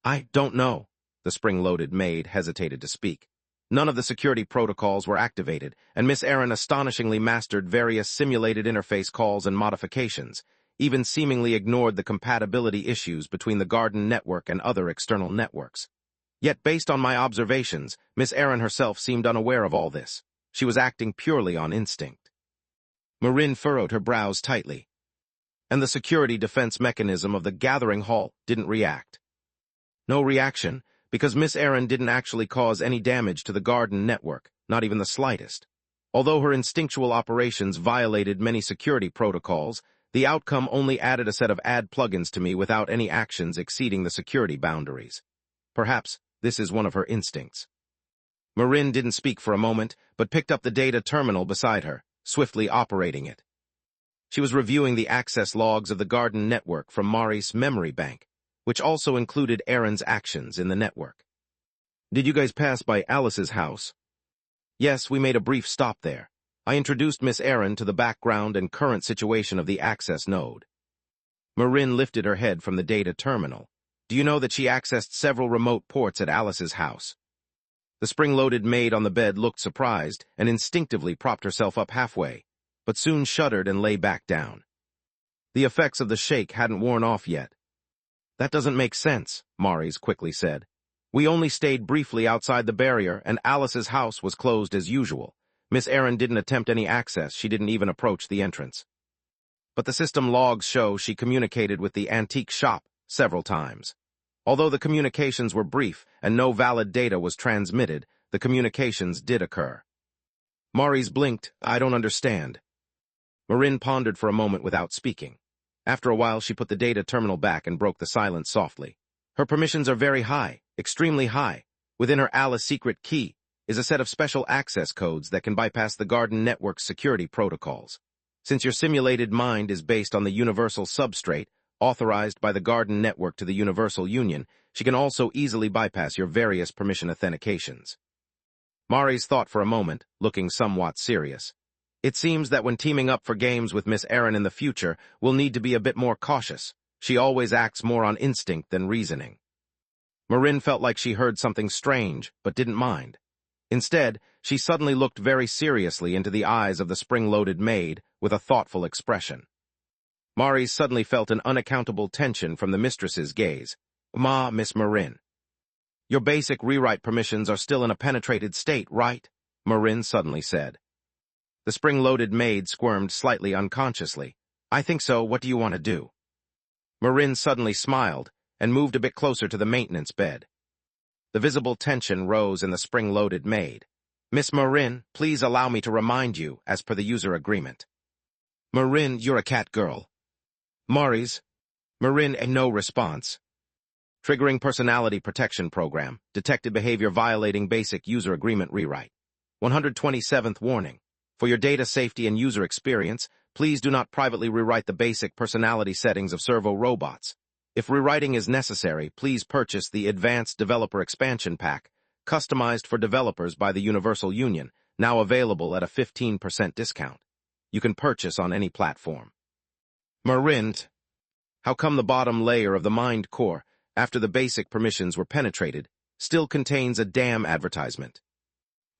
[SPEAKER 1] I don't know, the spring-loaded maid hesitated to speak. None of the security protocols were activated, and Miss Erin astonishingly mastered various simulated interface calls and modifications, even seemingly ignored the compatibility issues between the Garden Network and other external networks. Yet, based on my observations, Miss Erin herself seemed unaware of all this. She was acting purely on instinct. Marin furrowed her brows tightly. And the security defense mechanism of the gathering hall didn't react. No reaction, because Miss Erin didn't actually cause any damage to the Garden Network, not even the slightest. Although her instinctual operations violated many security protocols, the outcome only added a set of ad plugins to me without any actions exceeding the security boundaries. Perhaps this is one of her instincts. Marin didn't speak for a moment, but picked up the data terminal beside her, swiftly operating it. She was reviewing the access logs of the Garden Network from Maris' memory bank, which also included Erin's actions in the network. Did you guys pass by Alice's house? Yes, we made a brief stop there. I introduced Miss Erin to the background and current situation of the access node. Marin lifted her head from the data terminal. Do you know that she accessed several remote ports at Alice's house? The spring-loaded maid on the bed looked surprised and instinctively propped herself up halfway, but soon shuddered and lay back down. The effects of the shake hadn't worn off yet. That doesn't make sense, Maris quickly said. We only stayed briefly outside the barrier, and Alice's house was closed as usual. Miss Erin didn't attempt any access, she didn't even approach the entrance. But the system logs show she communicated with the antique shop several times. Although the communications were brief and no valid data was transmitted, the communications did occur. Maris blinked. I don't understand. Marin pondered for a moment without speaking. After a while, she put the data terminal back and broke the silence softly. Her permissions are very high, extremely high. Within her Alice secret key is a set of special access codes that can bypass the Garden Network's security protocols. Since your simulated mind is based on the universal substrate, authorized by the Garden Network to the Universal Union, she can also easily bypass your various permission authentications. Mari's thought for a moment, looking somewhat serious. It seems that when teaming up for games with Miss Erin in the future, we'll need to be a bit more cautious. She always acts more on instinct than reasoning. Marin felt like she heard something strange, but didn't mind. Instead, she suddenly looked very seriously into the eyes of the spring-loaded maid with a thoughtful expression. Mari suddenly felt an unaccountable tension from the mistress's gaze. Miss Marin. Your basic rewrite permissions are still in a penetrated state, right? Marin suddenly said. The spring-loaded maid squirmed slightly unconsciously. I think so, what do you want to do? Marin suddenly smiled and moved a bit closer to the maintenance bed. The visible tension rose in the spring-loaded maid. Miss Marin, please allow me to remind you, as per the user agreement. Marin, you're a cat girl. Mari's. Marin, no response. Triggering Personality Protection Program. Detected behavior violating basic user agreement rewrite. 127th warning. For your data safety and user experience, please do not privately rewrite the basic personality settings of servo robots. If rewriting is necessary, please purchase the Advanced Developer Expansion Pack, customized for developers by the Universal Union, now available at a 15% discount. You can purchase on any platform. Marin, how come the bottom layer of the mind core, after the basic permissions were penetrated, still contains a damn advertisement?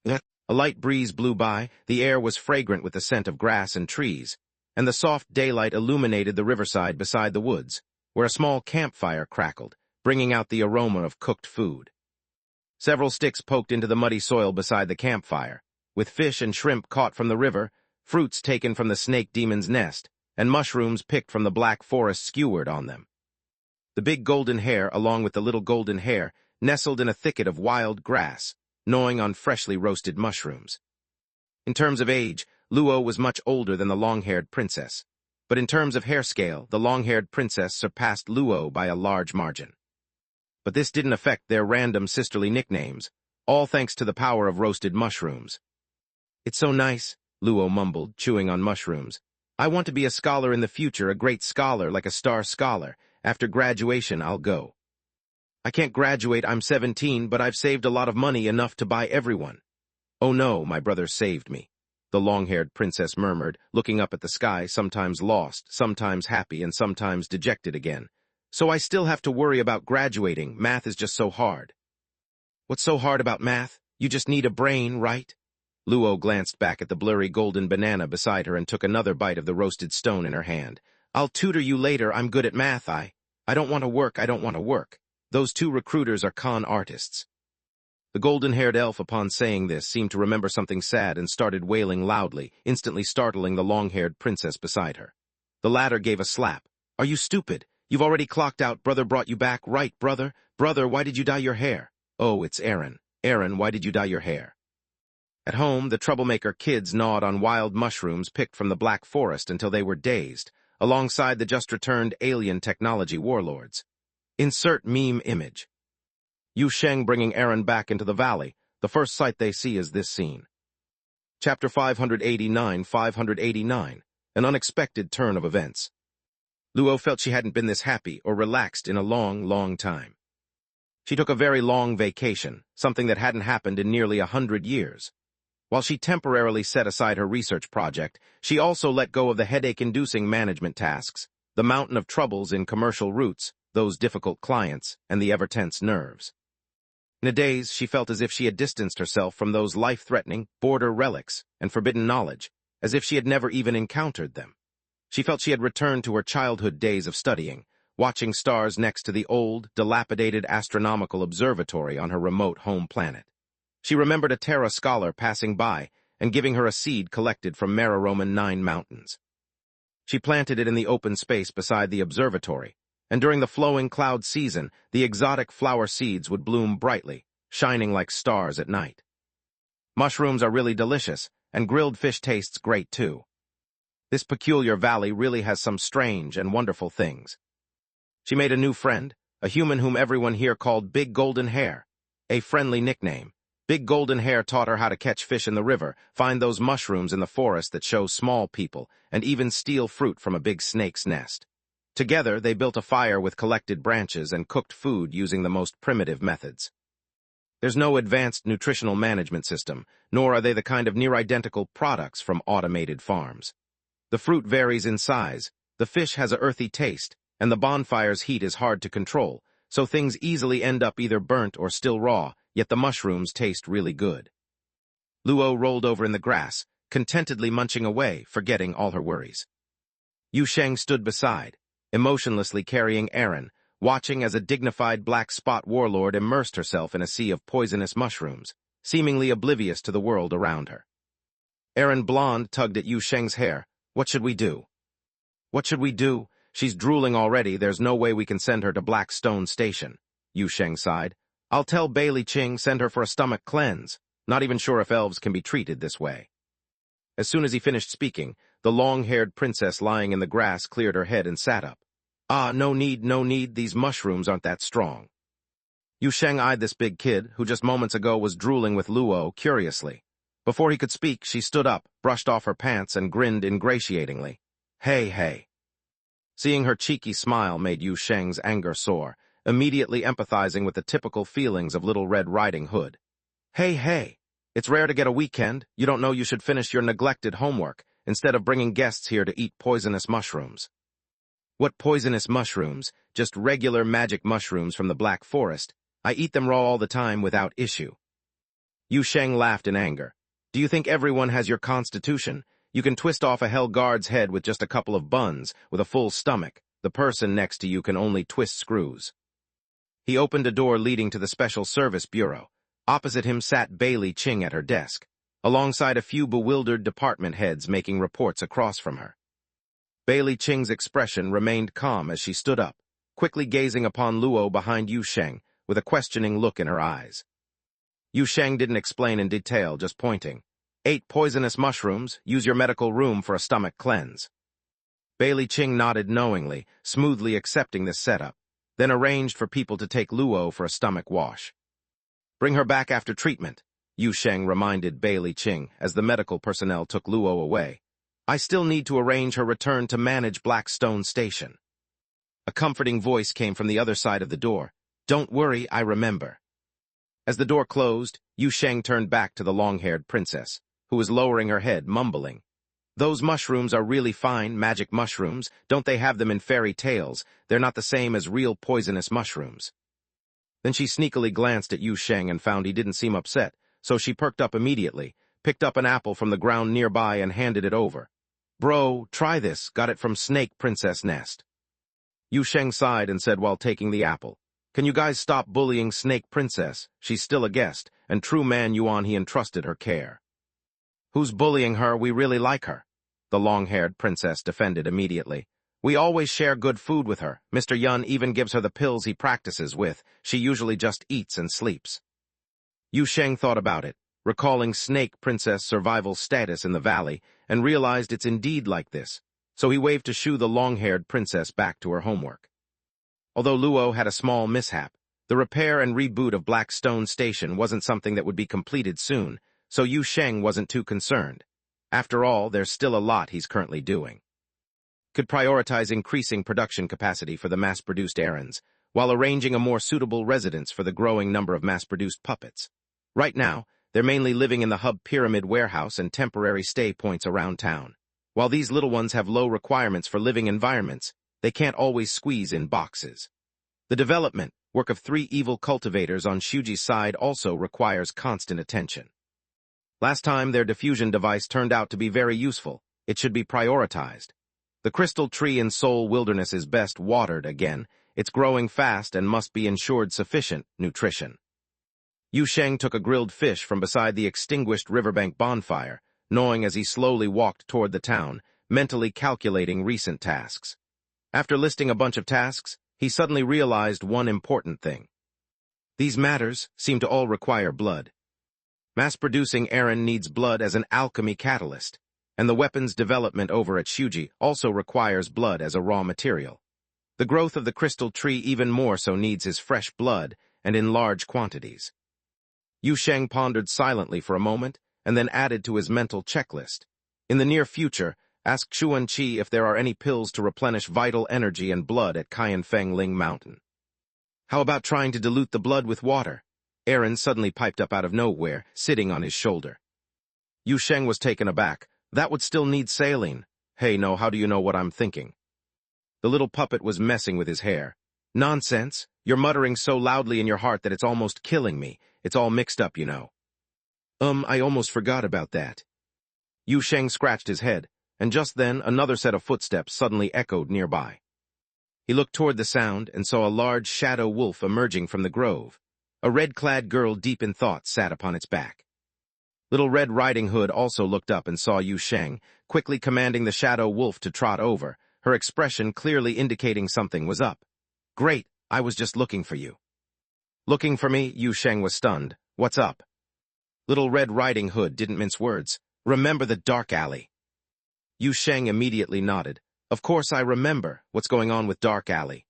[SPEAKER 1] A light breeze blew by, the air was fragrant with the scent of grass and trees, and the soft daylight illuminated the riverside beside the woods, where a small campfire crackled, bringing out the aroma of cooked food. Several sticks poked into the muddy soil beside the campfire, with fish and shrimp caught from the river, fruits taken from the snake demon's nest, and mushrooms picked from the black forest skewered on them. The big golden hare, along with the little golden hare, nestled in a thicket of wild grass, gnawing on freshly roasted mushrooms. In terms of age, Luo was much older than the long-haired princess, but in terms of hair scale, the long-haired princess surpassed Luo by a large margin. But this didn't affect their random sisterly nicknames, all thanks to the power of roasted mushrooms. It's so nice, Luo mumbled, chewing on mushrooms. I want to be a scholar in the future, a great scholar like a star scholar. After graduation, I'll go. I can't graduate, I'm 17, but I've saved a lot of money, enough to buy everyone. Oh no, my brother saved me, the long-haired princess murmured, looking up at the sky, sometimes lost, sometimes happy, and sometimes dejected again. So I still have to worry about graduating, math is just so hard. What's so hard about math? You just need a brain, right? Luo glanced back at the blurry golden banana beside her and took another bite of the roasted stone in her hand. I'll tutor you later, I'm good at math, I don't want to work, I don't want to work. Those two recruiters are con artists. The golden-haired elf, upon saying this, seemed to remember something sad and started wailing loudly, instantly startling the long-haired princess beside her. The latter gave a slap. Are you stupid? You've already clocked out, brother brought you back, right, brother? Brother, why did you dye your hair? Oh, it's Aaron. Aaron, why did you dye your hair? At home, the troublemaker kids gnawed on wild mushrooms picked from the Black Forest until they were dazed, alongside the just-returned alien technology warlords. Insert meme image. Yu Sheng bringing Aaron back into the valley. The first sight they see is this scene. Chapter 589, An unexpected turn of events. Luo felt she hadn't been this happy or relaxed in a long, long time. She took a very long vacation, something that hadn't happened in nearly 100 years. While she temporarily set aside her research project, she also let go of the headache-inducing management tasks, the mountain of troubles in commercial routes, those difficult clients, and the ever-tense nerves. In a daze, she felt as if she had distanced herself from those life-threatening, border relics and forbidden knowledge, as if she had never even encountered them. She felt she had returned to her childhood days of studying, watching stars next to the old, dilapidated astronomical observatory on her remote home planet. She remembered a Terra scholar passing by and giving her a seed collected from Mararoman 9 mountains. She planted it in the open space beside the observatory, and during the flowing cloud season, the exotic flower seeds would bloom brightly, shining like stars at night. Mushrooms are really delicious, and grilled fish tastes great too. This peculiar valley really has some strange and wonderful things. She made a new friend, a human whom everyone here called Big Golden Hair. a friendly nickname. Big golden hair taught her how to catch fish in the river, find those mushrooms in the forest that show small people, and even steal fruit from a big snake's nest. Together, they built a fire with collected branches and cooked food using the most primitive methods. There's no advanced nutritional management system, nor are they the kind of near-identical products from automated farms. The fruit varies in size, the fish has an earthy taste, and the bonfire's heat is hard to control, so things easily end up either burnt or still raw, yet the mushrooms taste really good. Luo rolled over in the grass, contentedly munching away, forgetting all her worries. Yu Sheng stood beside, emotionlessly carrying Aaron, watching as a dignified black spot warlord immersed herself in a sea of poisonous mushrooms, seemingly oblivious to the world around her. Aaron Blonde tugged at Yu Sheng's hair. What should we do? What should we do? She's drooling already, there's no way we can send her to Blackstone Station. Yu Sheng sighed. I'll tell Bailey Ching send her for a stomach cleanse. Not even sure if elves can be treated this way. As soon as he finished speaking, the long-haired princess lying in the grass cleared her head and sat up. Ah, no need, these mushrooms aren't that strong. Yu Sheng eyed this big kid, who just moments ago was drooling with Luo, curiously. Before he could speak, she stood up, brushed off her pants, and grinned ingratiatingly. Hey. Seeing her cheeky smile made Yu Sheng's anger soar, immediately empathizing with the typical feelings of Little Red Riding Hood. Hey, it's rare to get a weekend. You don't know you should finish your neglected homework, instead of bringing guests here to eat poisonous mushrooms. What poisonous mushrooms? Just regular magic mushrooms from the Black Forest. I eat them raw all the time without issue. Yu Sheng laughed in anger. Do you think everyone has your constitution? You can twist off a hell guard's head with just a couple of buns, with a full stomach. The person next to you can only twist screws. He opened a door leading to the Special Service Bureau. Opposite him sat Bailey Ching at her desk, alongside a few bewildered department heads making reports across from her. Bailey Ching's expression remained calm as she stood up, quickly gazing upon Luo behind Yu Sheng, with a questioning look in her eyes. Yu Sheng didn't explain in detail, just pointing. 8 poisonous mushrooms, use your medical room for a stomach cleanse. Bailey Ching nodded knowingly, smoothly accepting this setup, then arranged for people to take Luo for a stomach wash. Bring her back after treatment, Yu Sheng reminded Bailey Ching as the medical personnel took Luo away. I still need to arrange her return to manage Blackstone Station. A comforting voice came from the other side of the door. Don't worry, I remember. As the door closed, Yu Sheng turned back to the long-haired princess, who was lowering her head, mumbling. Those mushrooms are really fine, magic mushrooms. Don't they have them in fairy tales? They're not the same as real poisonous mushrooms. Then she sneakily glanced at Yu Sheng and found he didn't seem upset, so she perked up immediately, picked up an apple from the ground nearby and handed it over. Bro, try this, got it from Snake Princess Nest. Yu Sheng sighed and said while taking the apple, Can you guys stop bullying Snake Princess? She's still a guest, and true man Yuan he entrusted her care. Who's bullying her? We really like her, the long-haired princess defended immediately. We always share good food with her. Mr. Yuan even gives her the pills he practices with. She usually just eats and sleeps. Yu Sheng thought about it, recalling Snake Princess' survival status in the valley, and realized it's indeed like this, so he waved to shoo the long-haired princess back to her homework. Although Luo had a small mishap, the repair and reboot of Blackstone Station wasn't something that would be completed soon, so Yu Sheng wasn't too concerned. After all, there's still a lot he's currently doing. Could prioritize increasing production capacity for the mass-produced errands, while arranging a more suitable residence for the growing number of mass-produced puppets. Right now, they're mainly living in the hub pyramid warehouse and temporary stay points around town. While these little ones have low requirements for living environments, they can't always squeeze in boxes. The development work of 3 evil cultivators on Shuji's side also requires constant attention. Last time their diffusion device turned out to be very useful. It should be prioritized. The crystal tree in Seoul Wilderness is best watered again. It's growing fast and must be ensured sufficient nutrition. Yu Sheng took a grilled fish from beside the extinguished riverbank bonfire, gnawing as he slowly walked toward the town, mentally calculating recent tasks. After listing a bunch of tasks, he suddenly realized one important thing. These matters seem to all require blood. Mass-producing Aaron needs blood as an alchemy catalyst, and the weapons development over at Shuji also requires blood as a raw material. The growth of the crystal tree even more so needs his fresh blood and in large quantities. Yu Sheng pondered silently for a moment and then added to his mental checklist. In the near future, ask Chuan Qi if there are any pills to replenish vital energy and blood at Feng Ling Mountain. How about trying to dilute the blood with water? Aaron suddenly piped up out of nowhere, sitting on his shoulder. Yu Sheng was taken aback. That would still need saline. Hey, no, how do you know what I'm thinking? The little puppet was messing with his hair. Nonsense. You're muttering so loudly in your heart that it's almost killing me. It's all mixed up, you know. I almost forgot about that. Yu Sheng scratched his head, and just then another set of footsteps suddenly echoed nearby. He looked toward the sound and saw a large shadow wolf emerging from the grove. A red-clad girl deep in thought sat upon its back. Little Red Riding Hood also looked up and saw Yu Sheng, quickly commanding the shadow wolf to trot over, her expression clearly indicating something was up. Great, I was just looking for you. Looking for me? Yu Sheng was stunned. What's up? Little Red Riding Hood didn't mince words. Remember the dark alley. Yu Sheng immediately nodded. Of course I remember. What's going on with Dark Alley?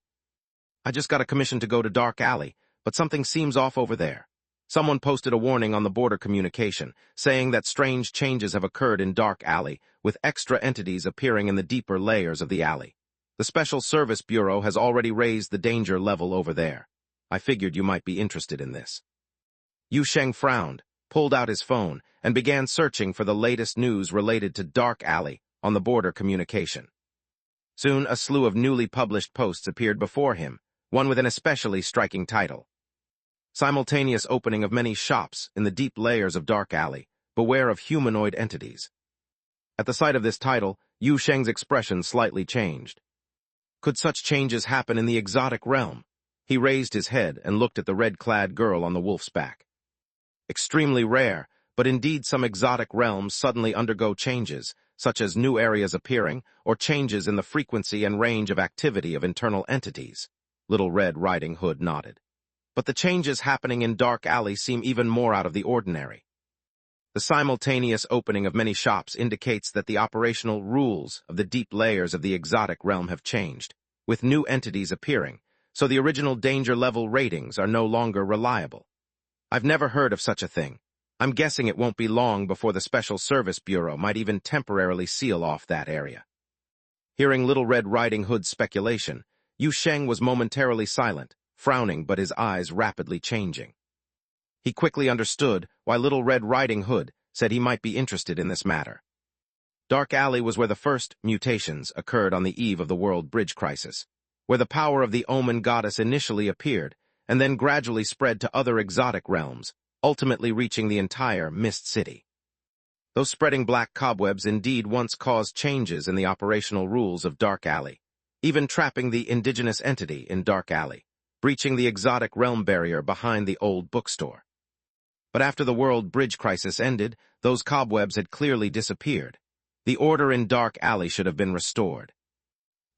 [SPEAKER 1] I just got a commission to go to Dark Alley, but something seems off over there. Someone posted a warning on the border communication, saying that strange changes have occurred in Dark Alley, with extra entities appearing in the deeper layers of the alley. The Special Service Bureau has already raised the danger level over there. I figured you might be interested in this. Yu Sheng frowned, pulled out his phone, and began searching for the latest news related to Dark Alley on the border communication. Soon, a slew of newly published posts appeared before him, one with an especially striking title. Simultaneous opening of many shops in the deep layers of Dark Alley. Beware of humanoid entities. At the sight of this title, Yu Sheng's expression slightly changed. Could such changes happen in the exotic realm? He raised his head and looked at the red-clad girl on the wolf's back. Extremely rare, but indeed some exotic realms suddenly undergo changes, such as new areas appearing, or changes in the frequency and range of activity of internal entities. Little Red Riding Hood nodded. But the changes happening in Dark Alley seem even more out of the ordinary. The simultaneous opening of many shops indicates that the operational rules of the deep layers of the exotic realm have changed, with new entities appearing, so the original danger level ratings are no longer reliable. I've never heard of such a thing. I'm guessing it won't be long before the Special Service Bureau might even temporarily seal off that area. Hearing Little Red Riding Hood's speculation, Yu Sheng was momentarily silent, frowning but his eyes rapidly changing. He quickly understood why Little Red Riding Hood said he might be interested in this matter. Dark Alley was where the first mutations occurred on the eve of the World Bridge Crisis, where the power of the Omen Goddess initially appeared and then gradually spread to other exotic realms, ultimately reaching the entire Mist City. Those spreading black cobwebs indeed once caused changes in the operational rules of Dark Alley, even trapping the indigenous entity in Dark Alley, breaching the exotic realm barrier behind the old bookstore. But after the World Bridge Crisis ended, those cobwebs had clearly disappeared. The order in Dark Alley should have been restored.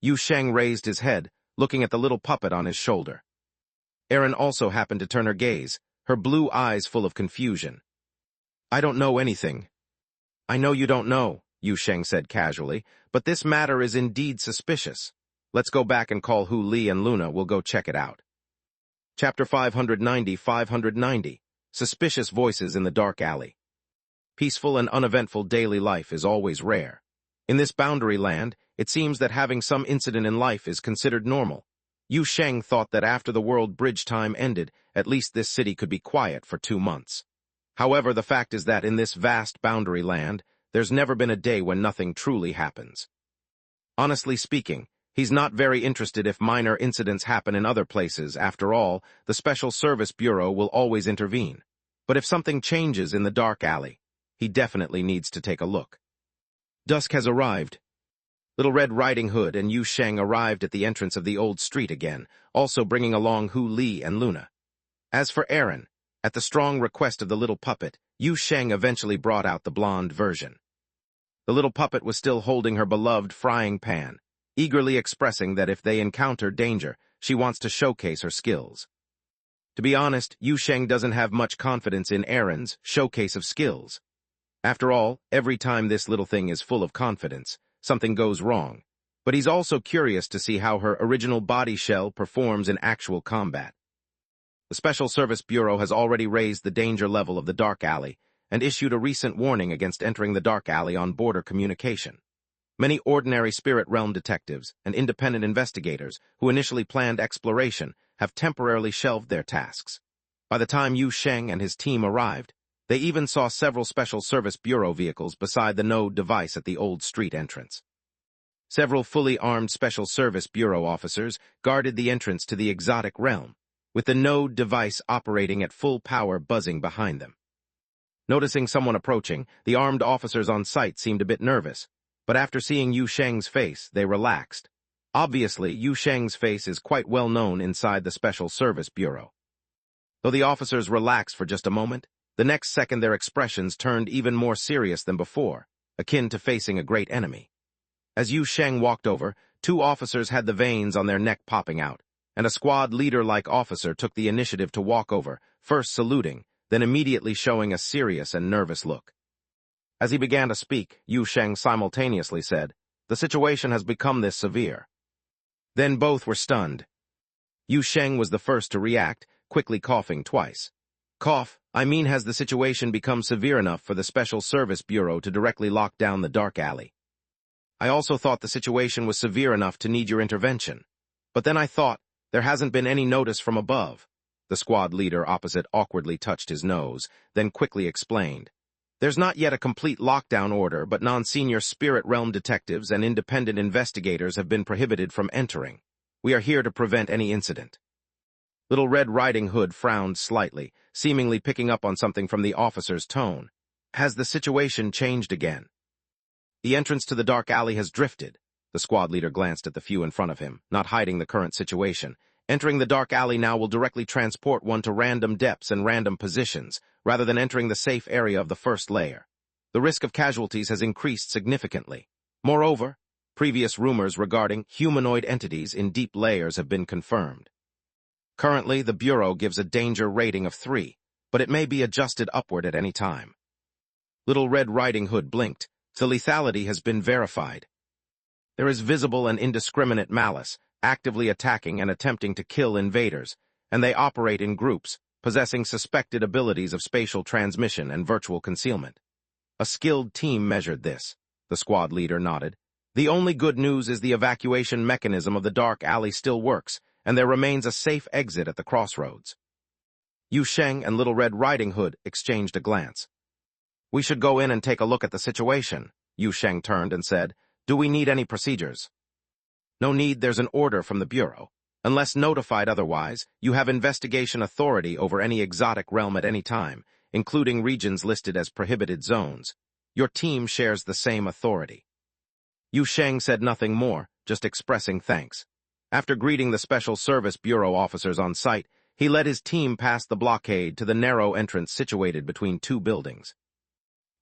[SPEAKER 1] Yu Sheng raised his head, looking at the little puppet on his shoulder. Erin also happened to turn her gaze, her blue eyes full of confusion. I don't know anything. I know you don't know, Yu Sheng said casually, but this matter is indeed suspicious. Let's go back and call Hu Li and Luna. We'll go check it out. Chapter 590. Suspicious Voices in the Dark Alley. Peaceful and uneventful daily life is always rare. In this boundary land, it seems that having some incident in life is considered normal. Yu Sheng thought that after the World Bridge time ended, at least this city could be quiet for 2 months. However, the fact is that in this vast boundary land, there's never been a day when nothing truly happens. Honestly speaking, he's not very interested if minor incidents happen in other places. After all, the Special Service Bureau will always intervene. But if something changes in the Dark Alley, he definitely needs to take a look. Dusk has arrived. Little Red Riding Hood and Yu Sheng arrived at the entrance of the old street again, also bringing along Hu Li and Luna. As for Aaron, at the strong request of the little puppet, Yu Sheng eventually brought out the blonde version. The little puppet was still holding her beloved frying pan, eagerly expressing that if they encounter danger, she wants to showcase her skills. To be honest, Yu Sheng doesn't have much confidence in Aaron's showcase of skills. After all, every time this little thing is full of confidence, something goes wrong. But he's also curious to see how her original body shell performs in actual combat. The Special Service Bureau has already raised the danger level of the dark alley and issued a recent warning against entering the dark alley on border communication. Many ordinary spirit realm detectives and independent investigators who initially planned exploration have temporarily shelved their tasks. By the time Yu Sheng and his team arrived, they even saw several Special Service Bureau vehicles beside the node device at the old street entrance. Several fully armed Special Service Bureau officers guarded the entrance to the exotic realm, with the node device operating at full power buzzing behind them. Noticing someone approaching, the armed officers on site seemed a bit nervous, but after seeing Yu Sheng's face, they relaxed. Obviously, Yu Sheng's face is quite well known inside the Special Service Bureau. Though the officers relaxed for just a moment, the next second their expressions turned even more serious than before, akin to facing a great enemy. As Yu Sheng walked over, two officers had the veins on their neck popping out, and a squad leader-like officer took the initiative to walk over, first saluting, then immediately showing a serious and nervous look. As he began to speak, Yu Sheng simultaneously said, "The situation has become this severe." Then both were stunned. Yu Sheng was the first to react, quickly coughing twice. "Cough, I mean, has the situation become severe enough for the Special Service Bureau to directly lock down the dark alley? I also thought the situation was severe enough to need your intervention. But then I thought, there hasn't been any notice from above." The squad leader opposite awkwardly touched his nose, then quickly explained. "There's not yet a complete lockdown order, but non-senior spirit realm detectives and independent investigators have been prohibited from entering. We are here to prevent any incident." Little Red Riding Hood frowned slightly, seemingly picking up on something from the officer's tone. "Has the situation changed again?" "The entrance to the dark alley has drifted." The squad leader glanced at the few in front of him, not hiding the current situation. "Entering the dark alley now will directly transport one to random depths and random positions, rather than entering the safe area of the first layer. The risk of casualties has increased significantly. Moreover, previous rumors regarding humanoid entities in deep layers have been confirmed. Currently, the Bureau gives a danger rating of 3, but it may be adjusted upward at any time." Little Red Riding Hood blinked. "The lethality has been verified. There is visible and indiscriminate malice, actively attacking and attempting to kill invaders, and they operate in groups, possessing suspected abilities of spatial transmission and virtual concealment." "A skilled team measured this." The squad leader nodded. "The only good news is the evacuation mechanism of the dark alley still works, and there remains a safe exit at the crossroads." Yu Sheng and Little Red Riding Hood exchanged a glance. "We should go in and take a look at the situation." Yu Sheng turned and said, "Do we need any procedures?" "No need, there's an order from the Bureau. Unless notified otherwise, you have investigation authority over any exotic realm at any time, including regions listed as prohibited zones. Your team shares the same authority." Yu Sheng said nothing more, just expressing thanks. After greeting the Special Service Bureau officers on site, he led his team past the blockade to the narrow entrance situated between two buildings.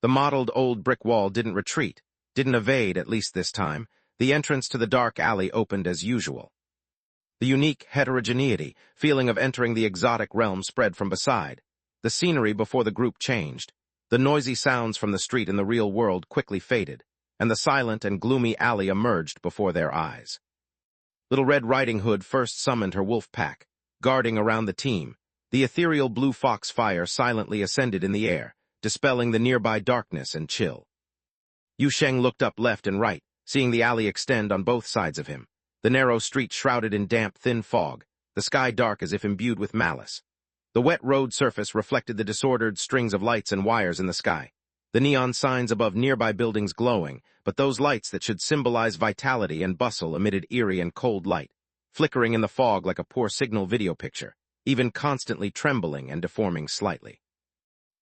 [SPEAKER 1] The mottled old brick wall didn't retreat, didn't evade at least this time. The entrance to the dark alley opened as usual. The unique heterogeneity, feeling of entering the exotic realm spread from beside. The scenery before the group changed. The noisy sounds from the street in the real world quickly faded, and the silent and gloomy alley emerged before their eyes. Little Red Riding Hood first summoned her wolf pack, guarding around the team. The ethereal blue fox fire silently ascended in the air, dispelling the nearby darkness and chill. Yu Sheng looked up left and right, seeing the alley extend on both sides of him, the narrow street shrouded in damp, thin fog, the sky dark as if imbued with malice. The wet road surface reflected the disordered strings of lights and wires in the sky, the neon signs above nearby buildings glowing, but those lights that should symbolize vitality and bustle emitted eerie and cold light, flickering in the fog like a poor signal video picture, even constantly trembling and deforming slightly.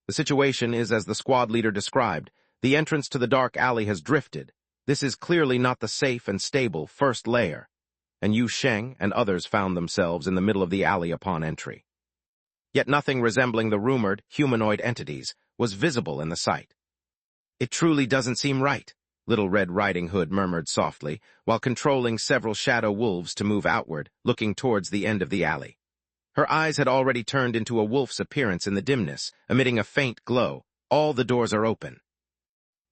[SPEAKER 1] The situation is as the squad leader described. The entrance to the dark alley has drifted. This is clearly not the safe and stable first layer, and Yu Sheng and others found themselves in the middle of the alley upon entry. Yet nothing resembling the rumored humanoid entities was visible in the sight. "It truly doesn't seem right," Little Red Riding Hood murmured softly, while controlling several shadow wolves to move outward, looking towards the end of the alley. Her eyes had already turned into a wolf's appearance in the dimness, emitting a faint glow. "All the doors are open."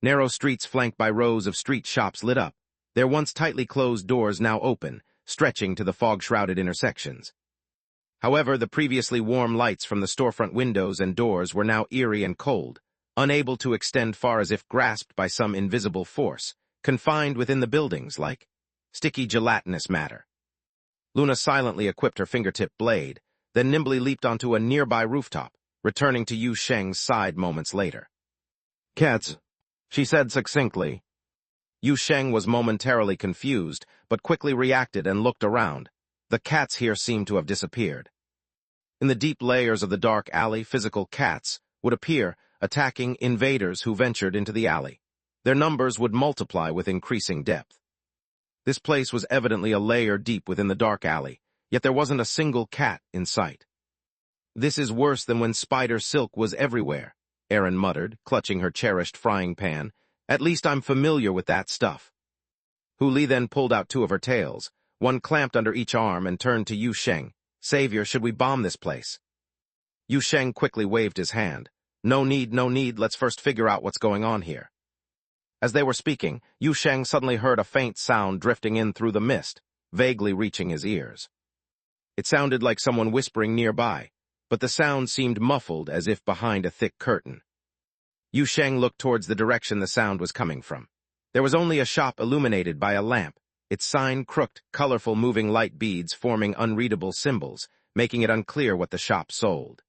[SPEAKER 1] Narrow streets flanked by rows of street shops lit up, their once tightly closed doors now open, stretching to the fog-shrouded intersections. However, the previously warm lights from the storefront windows and doors were now eerie and cold, unable to extend far as if grasped by some invisible force, confined within the buildings like sticky gelatinous matter. Luna silently equipped her fingertip blade, then nimbly leaped onto a nearby rooftop, returning to Yu Sheng's side moments later. "Cats," she said succinctly. Yu Sheng was momentarily confused, but quickly reacted and looked around. The cats here seemed to have disappeared. In the deep layers of the dark alley, physical cats would appear, attacking invaders who ventured into the alley. Their numbers would multiply with increasing depth. This place was evidently a layer deep within the dark alley, yet there wasn't a single cat in sight. "This is worse than when spider silk was everywhere," Erin muttered, clutching her cherished frying pan. "At least I'm familiar with that stuff." Hu Li then pulled out two of her tails, one clamped under each arm, and turned to Yu Sheng. "Savior, should we bomb this place?" Yu Sheng quickly waved his hand. No need, let's first figure out what's going on here." As they were speaking, Yu Sheng suddenly heard a faint sound drifting in through the mist, vaguely reaching his ears. It sounded like someone whispering nearby, but the sound seemed muffled as if behind a thick curtain. Yu Sheng looked towards the direction the sound was coming from. There was only a shop illuminated by a lamp, its sign crooked, colorful moving light beads forming unreadable symbols, making it unclear what the shop sold.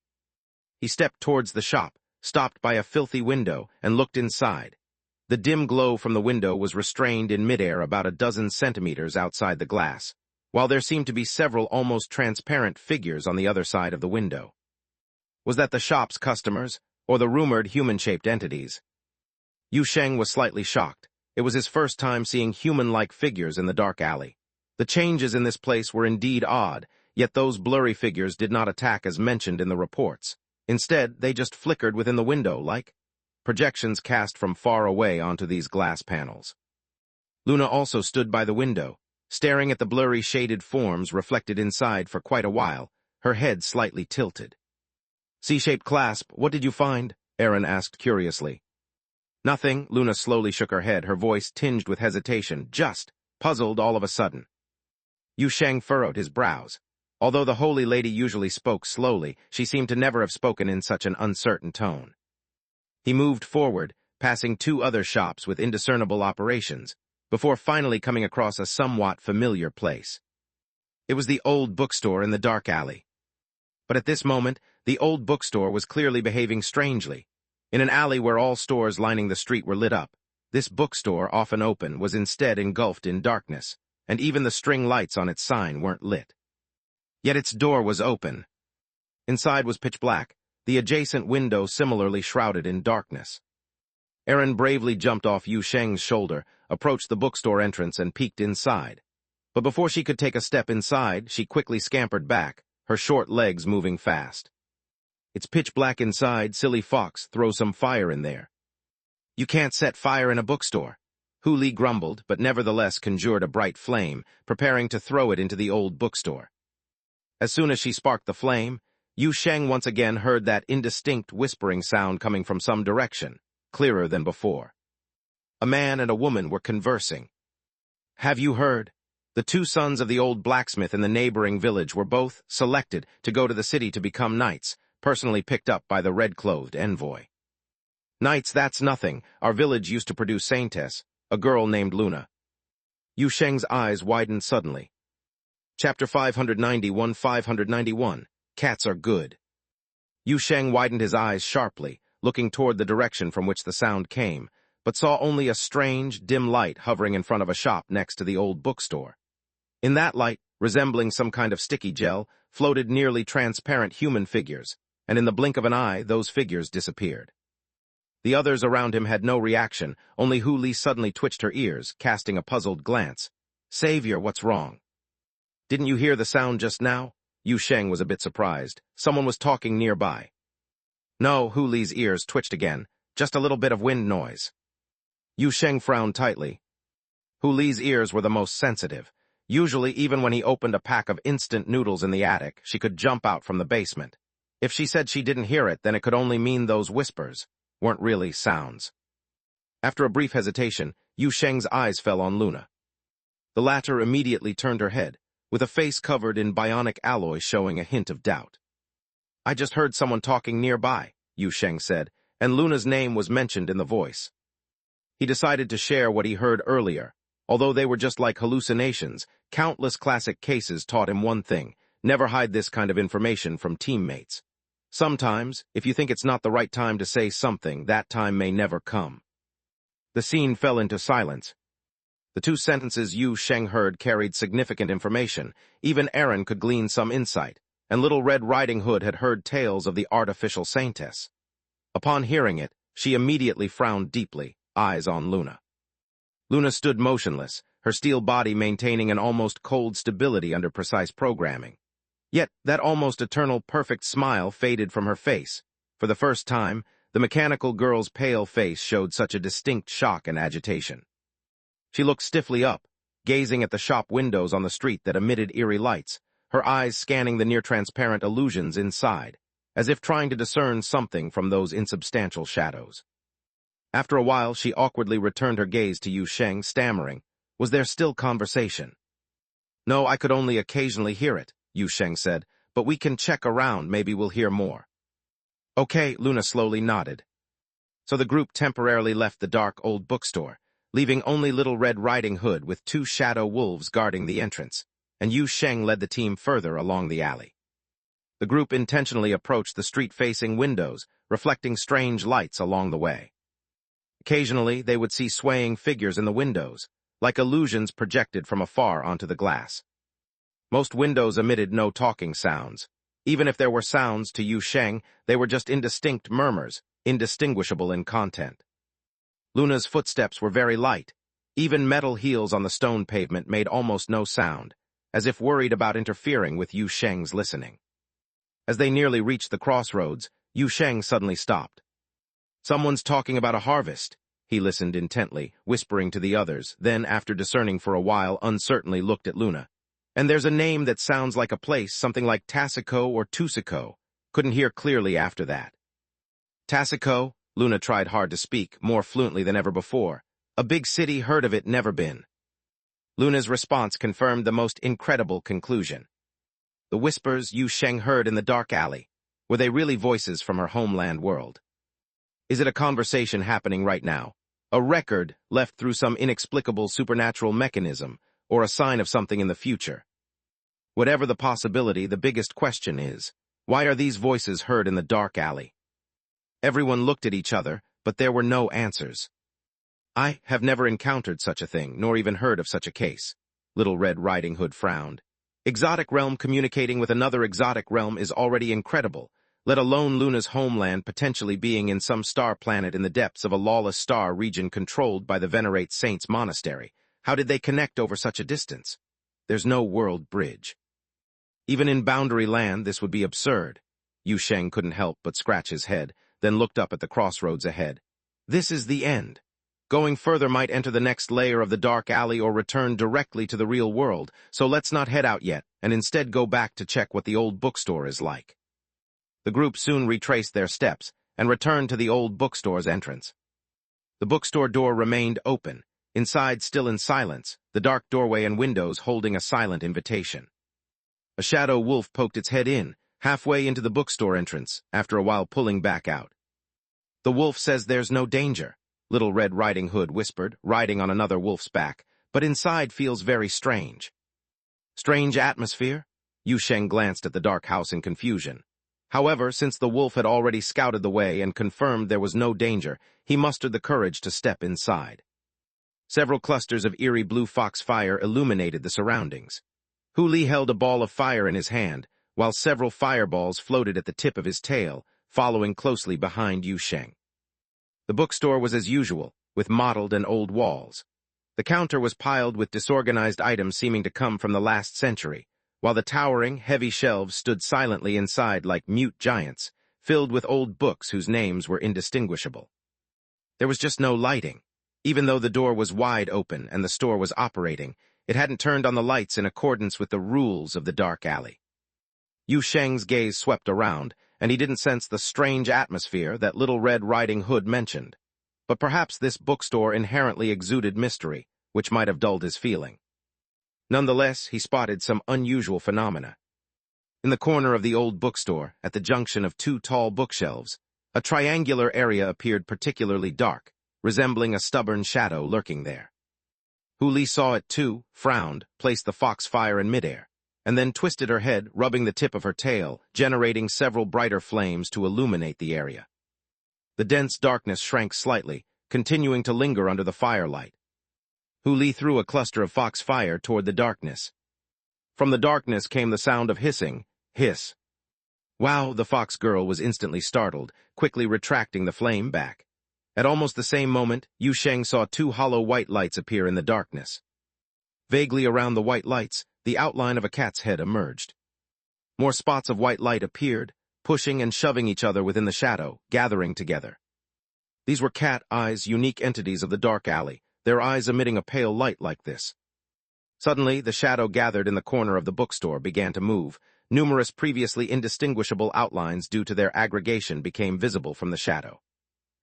[SPEAKER 1] He stepped towards the shop, stopped by a filthy window, and looked inside. The dim glow from the window was restrained in midair about a dozen centimeters outside the glass, while there seemed to be several almost transparent figures on the other side of the window. Was that the shop's customers, or the rumored human-shaped entities? Yu Sheng was slightly shocked. It was his first time seeing human-like figures in the dark alley. The changes in this place were indeed odd, yet those blurry figures did not attack as mentioned in the reports. Instead, they just flickered within the window like projections cast from far away onto these glass panels. Luna also stood by the window, staring at the blurry shaded forms reflected inside for quite a while, her head slightly tilted. "C-shaped clasp, what did you find?" Erin asked curiously. "Nothing," Luna slowly shook her head, her voice tinged with hesitation, just puzzled all of a sudden. Yu Sheng furrowed his brows. Although the holy lady usually spoke slowly, she seemed to never have spoken in such an uncertain tone. He moved forward, passing two other shops with indiscernible operations, before finally coming across a somewhat familiar place. It was the old bookstore in the dark alley. But at this moment, the old bookstore was clearly behaving strangely. In an alley where all stores lining the street were lit up, this bookstore, often open, was instead engulfed in darkness, and even the string lights on its sign weren't lit. Yet its door was open. Inside was pitch black, the adjacent window similarly shrouded in darkness. Erin bravely jumped off Yu Sheng's shoulder, approached the bookstore entrance, and peeked inside. But before she could take a step inside, she quickly scampered back, her short legs moving fast. "It's pitch black inside, silly fox, throw some fire in there." "You can't set fire in a bookstore," Hu Li grumbled, but nevertheless conjured a bright flame, preparing to throw it into the old bookstore. As soon as she sparked the flame, Yu Sheng once again heard that indistinct whispering sound coming from some direction, clearer than before. A man and a woman were conversing. "Have you heard? The two sons of the old blacksmith in the neighboring village were both selected to go to the city to become knights, personally picked up by the red-clothed envoy." "Knights, that's nothing. Our village used to produce saintess, a girl named Luna." Yu Sheng's eyes widened suddenly. Chapter 591. Cats are good. Yu Sheng widened his eyes sharply, looking toward the direction from which the sound came, but saw only a strange, dim light hovering in front of a shop next to the old bookstore. In that light, resembling some kind of sticky gel, floated nearly transparent human figures, and in the blink of an eye, those figures disappeared. The others around him had no reaction, only Hu Li suddenly twitched her ears, casting a puzzled glance. "Savior, what's wrong?" "Didn't you hear the sound just now?" Yu Sheng was a bit surprised. Someone was talking nearby. "No," Hu Li's ears twitched again. "Just a little bit of wind noise." Yu Sheng frowned tightly. Hu Li's ears were the most sensitive. Usually, even when he opened a pack of instant noodles in the attic, she could jump out from the basement. If she said she didn't hear it, then it could only mean those whispers weren't really sounds. After a brief hesitation, Yu Sheng's eyes fell on Luna. The latter immediately turned her head, with a face covered in bionic alloy showing a hint of doubt. "I just heard someone talking nearby," Yu Sheng said, and Luna's name was mentioned in the voice. He decided to share what he heard earlier. Although they were just like hallucinations, countless classic cases taught him one thing: never hide this kind of information from teammates. Sometimes, if you think it's not the right time to say something, that time may never come. The scene fell into silence. The two sentences Yu Sheng heard carried significant information. Even Aaron could glean some insight, and Little Red Riding Hood had heard tales of the artificial saintess. Upon hearing it, she immediately frowned deeply, eyes on Luna. Luna stood motionless, her steel body maintaining an almost cold stability under precise programming. Yet that almost eternal perfect smile faded from her face. For the first time, the mechanical girl's pale face showed such a distinct shock and agitation. She looked stiffly up, gazing at the shop windows on the street that emitted eerie lights, her eyes scanning the near-transparent illusions inside, as if trying to discern something from those insubstantial shadows. After a while, she awkwardly returned her gaze to Yu Sheng, stammering, "Was there still conversation?" "No, I could only occasionally hear it," Yu Sheng said, "but we can check around, maybe we'll hear more." "Okay," Luna slowly nodded. So the group temporarily left the dark old bookstore, leaving only Little Red Riding Hood with two shadow wolves guarding the entrance, and Yu Sheng led the team further along the alley. The group intentionally approached the street-facing windows, reflecting strange lights along the way. Occasionally, they would see swaying figures in the windows, like illusions projected from afar onto the glass. Most windows emitted no talking sounds. Even if there were sounds to Yu Sheng, they were just indistinct murmurs, indistinguishable in content. Luna's footsteps were very light. Even metal heels on the stone pavement made almost no sound, as if worried about interfering with Yu Sheng's listening. As they nearly reached the crossroads, Yu Sheng suddenly stopped. "Someone's talking about a harvest." He listened intently, whispering to the others, then, after discerning for a while, uncertainly looked at Luna. "And there's a name that sounds like a place, something like Tassico or Tusico." Couldn't hear clearly after that. "Tassico?" Luna tried hard to speak, more fluently than ever before. "A big city, heard of it, never been." Luna's response confirmed the most incredible conclusion. The whispers Yu Sheng heard in the dark alley, were they really voices from her homeland world? Is it a conversation happening right now? A record left through some inexplicable supernatural mechanism, or a sign of something in the future? Whatever the possibility, the biggest question is, why are these voices heard in the dark alley? Everyone looked at each other, but there were no answers. "I have never encountered such a thing, nor even heard of such a case." Little Red Riding Hood frowned. "Exotic realm communicating with another exotic realm is already incredible, let alone Luna's homeland potentially being in some star planet in the depths of a lawless star region controlled by the Venerate Saints Monastery. How did they connect over such a distance? There's no world bridge. Even in boundary land, this would be absurd." Yu Sheng couldn't help but scratch his head, then looked up at the crossroads ahead. "This is the end. Going further might enter the next layer of the dark alley or return directly to the real world, so let's not head out yet, and instead go back to check what the old bookstore is like." The group soon retraced their steps and returned to the old bookstore's entrance. The bookstore door remained open, inside still in silence, the dark doorway and windows holding a silent invitation. A shadow wolf poked its head in, halfway into the bookstore entrance, after a while pulling back out. "The wolf says there's no danger," Little Red Riding Hood whispered, riding on another wolf's back, "but inside feels very strange." "Strange atmosphere?" Yu Sheng glanced at the dark house in confusion. However, since the wolf had already scouted the way and confirmed there was no danger, he mustered the courage to step inside. Several clusters of eerie blue fox fire illuminated the surroundings. Hu Li held a ball of fire in his hand, while several fireballs floated at the tip of his tail, following closely behind Yu Sheng. The bookstore was as usual, with mottled and old walls. The counter was piled with disorganized items seeming to come from the last century, while the towering, heavy shelves stood silently inside like mute giants, filled with old books whose names were indistinguishable. There was just no lighting. Even though the door was wide open and the store was operating, it hadn't turned on the lights in accordance with the rules of the dark alley. Yu Sheng's gaze swept around, and he didn't sense the strange atmosphere that Little Red Riding Hood mentioned. But perhaps this bookstore inherently exuded mystery, which might have dulled his feeling. Nonetheless, he spotted some unusual phenomena. In the corner of the old bookstore, at the junction of two tall bookshelves, a triangular area appeared particularly dark, resembling a stubborn shadow lurking there. Hu Li saw it too, frowned, placed the foxfire in midair, and then twisted her head, rubbing the tip of her tail, generating several brighter flames to illuminate the area. The dense darkness shrank slightly, continuing to linger under the firelight. Hu Li threw a cluster of foxfire toward the darkness. From the darkness came the sound of hissing. Hiss. Wow, the fox girl was instantly startled, quickly retracting the flame back. At almost the same moment, Yu Sheng saw two hollow white lights appear in the darkness. Vaguely around the white lights, the outline of a cat's head emerged. More spots of white light appeared, pushing and shoving each other within the shadow, gathering together. These were cat eyes, unique entities of the dark alley, their eyes emitting a pale light like this. Suddenly, the shadow gathered in the corner of the bookstore began to move. Numerous previously indistinguishable outlines due to their aggregation became visible from the shadow.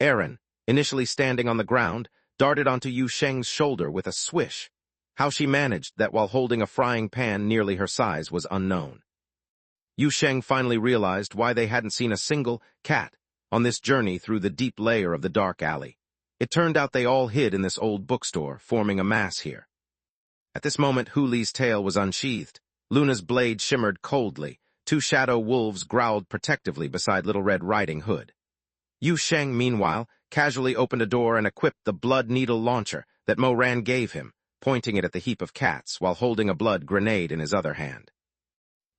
[SPEAKER 1] Aaron, initially standing on the ground, darted onto Yu Sheng's shoulder with a swish. How she managed that while holding a frying pan nearly her size was unknown. Yu Sheng finally realized why they hadn't seen a single cat on this journey through the deep layer of the dark alley. It turned out they all hid in this old bookstore, forming a mass here. At this moment, Hu Li's tail was unsheathed. Luna's blade shimmered coldly. Two shadow wolves growled protectively beside Little Red Riding Hood. Yu Sheng, meanwhile, casually opened a door and equipped the blood needle launcher that Moran gave him, pointing it at the heap of cats while holding a blood grenade in his other hand.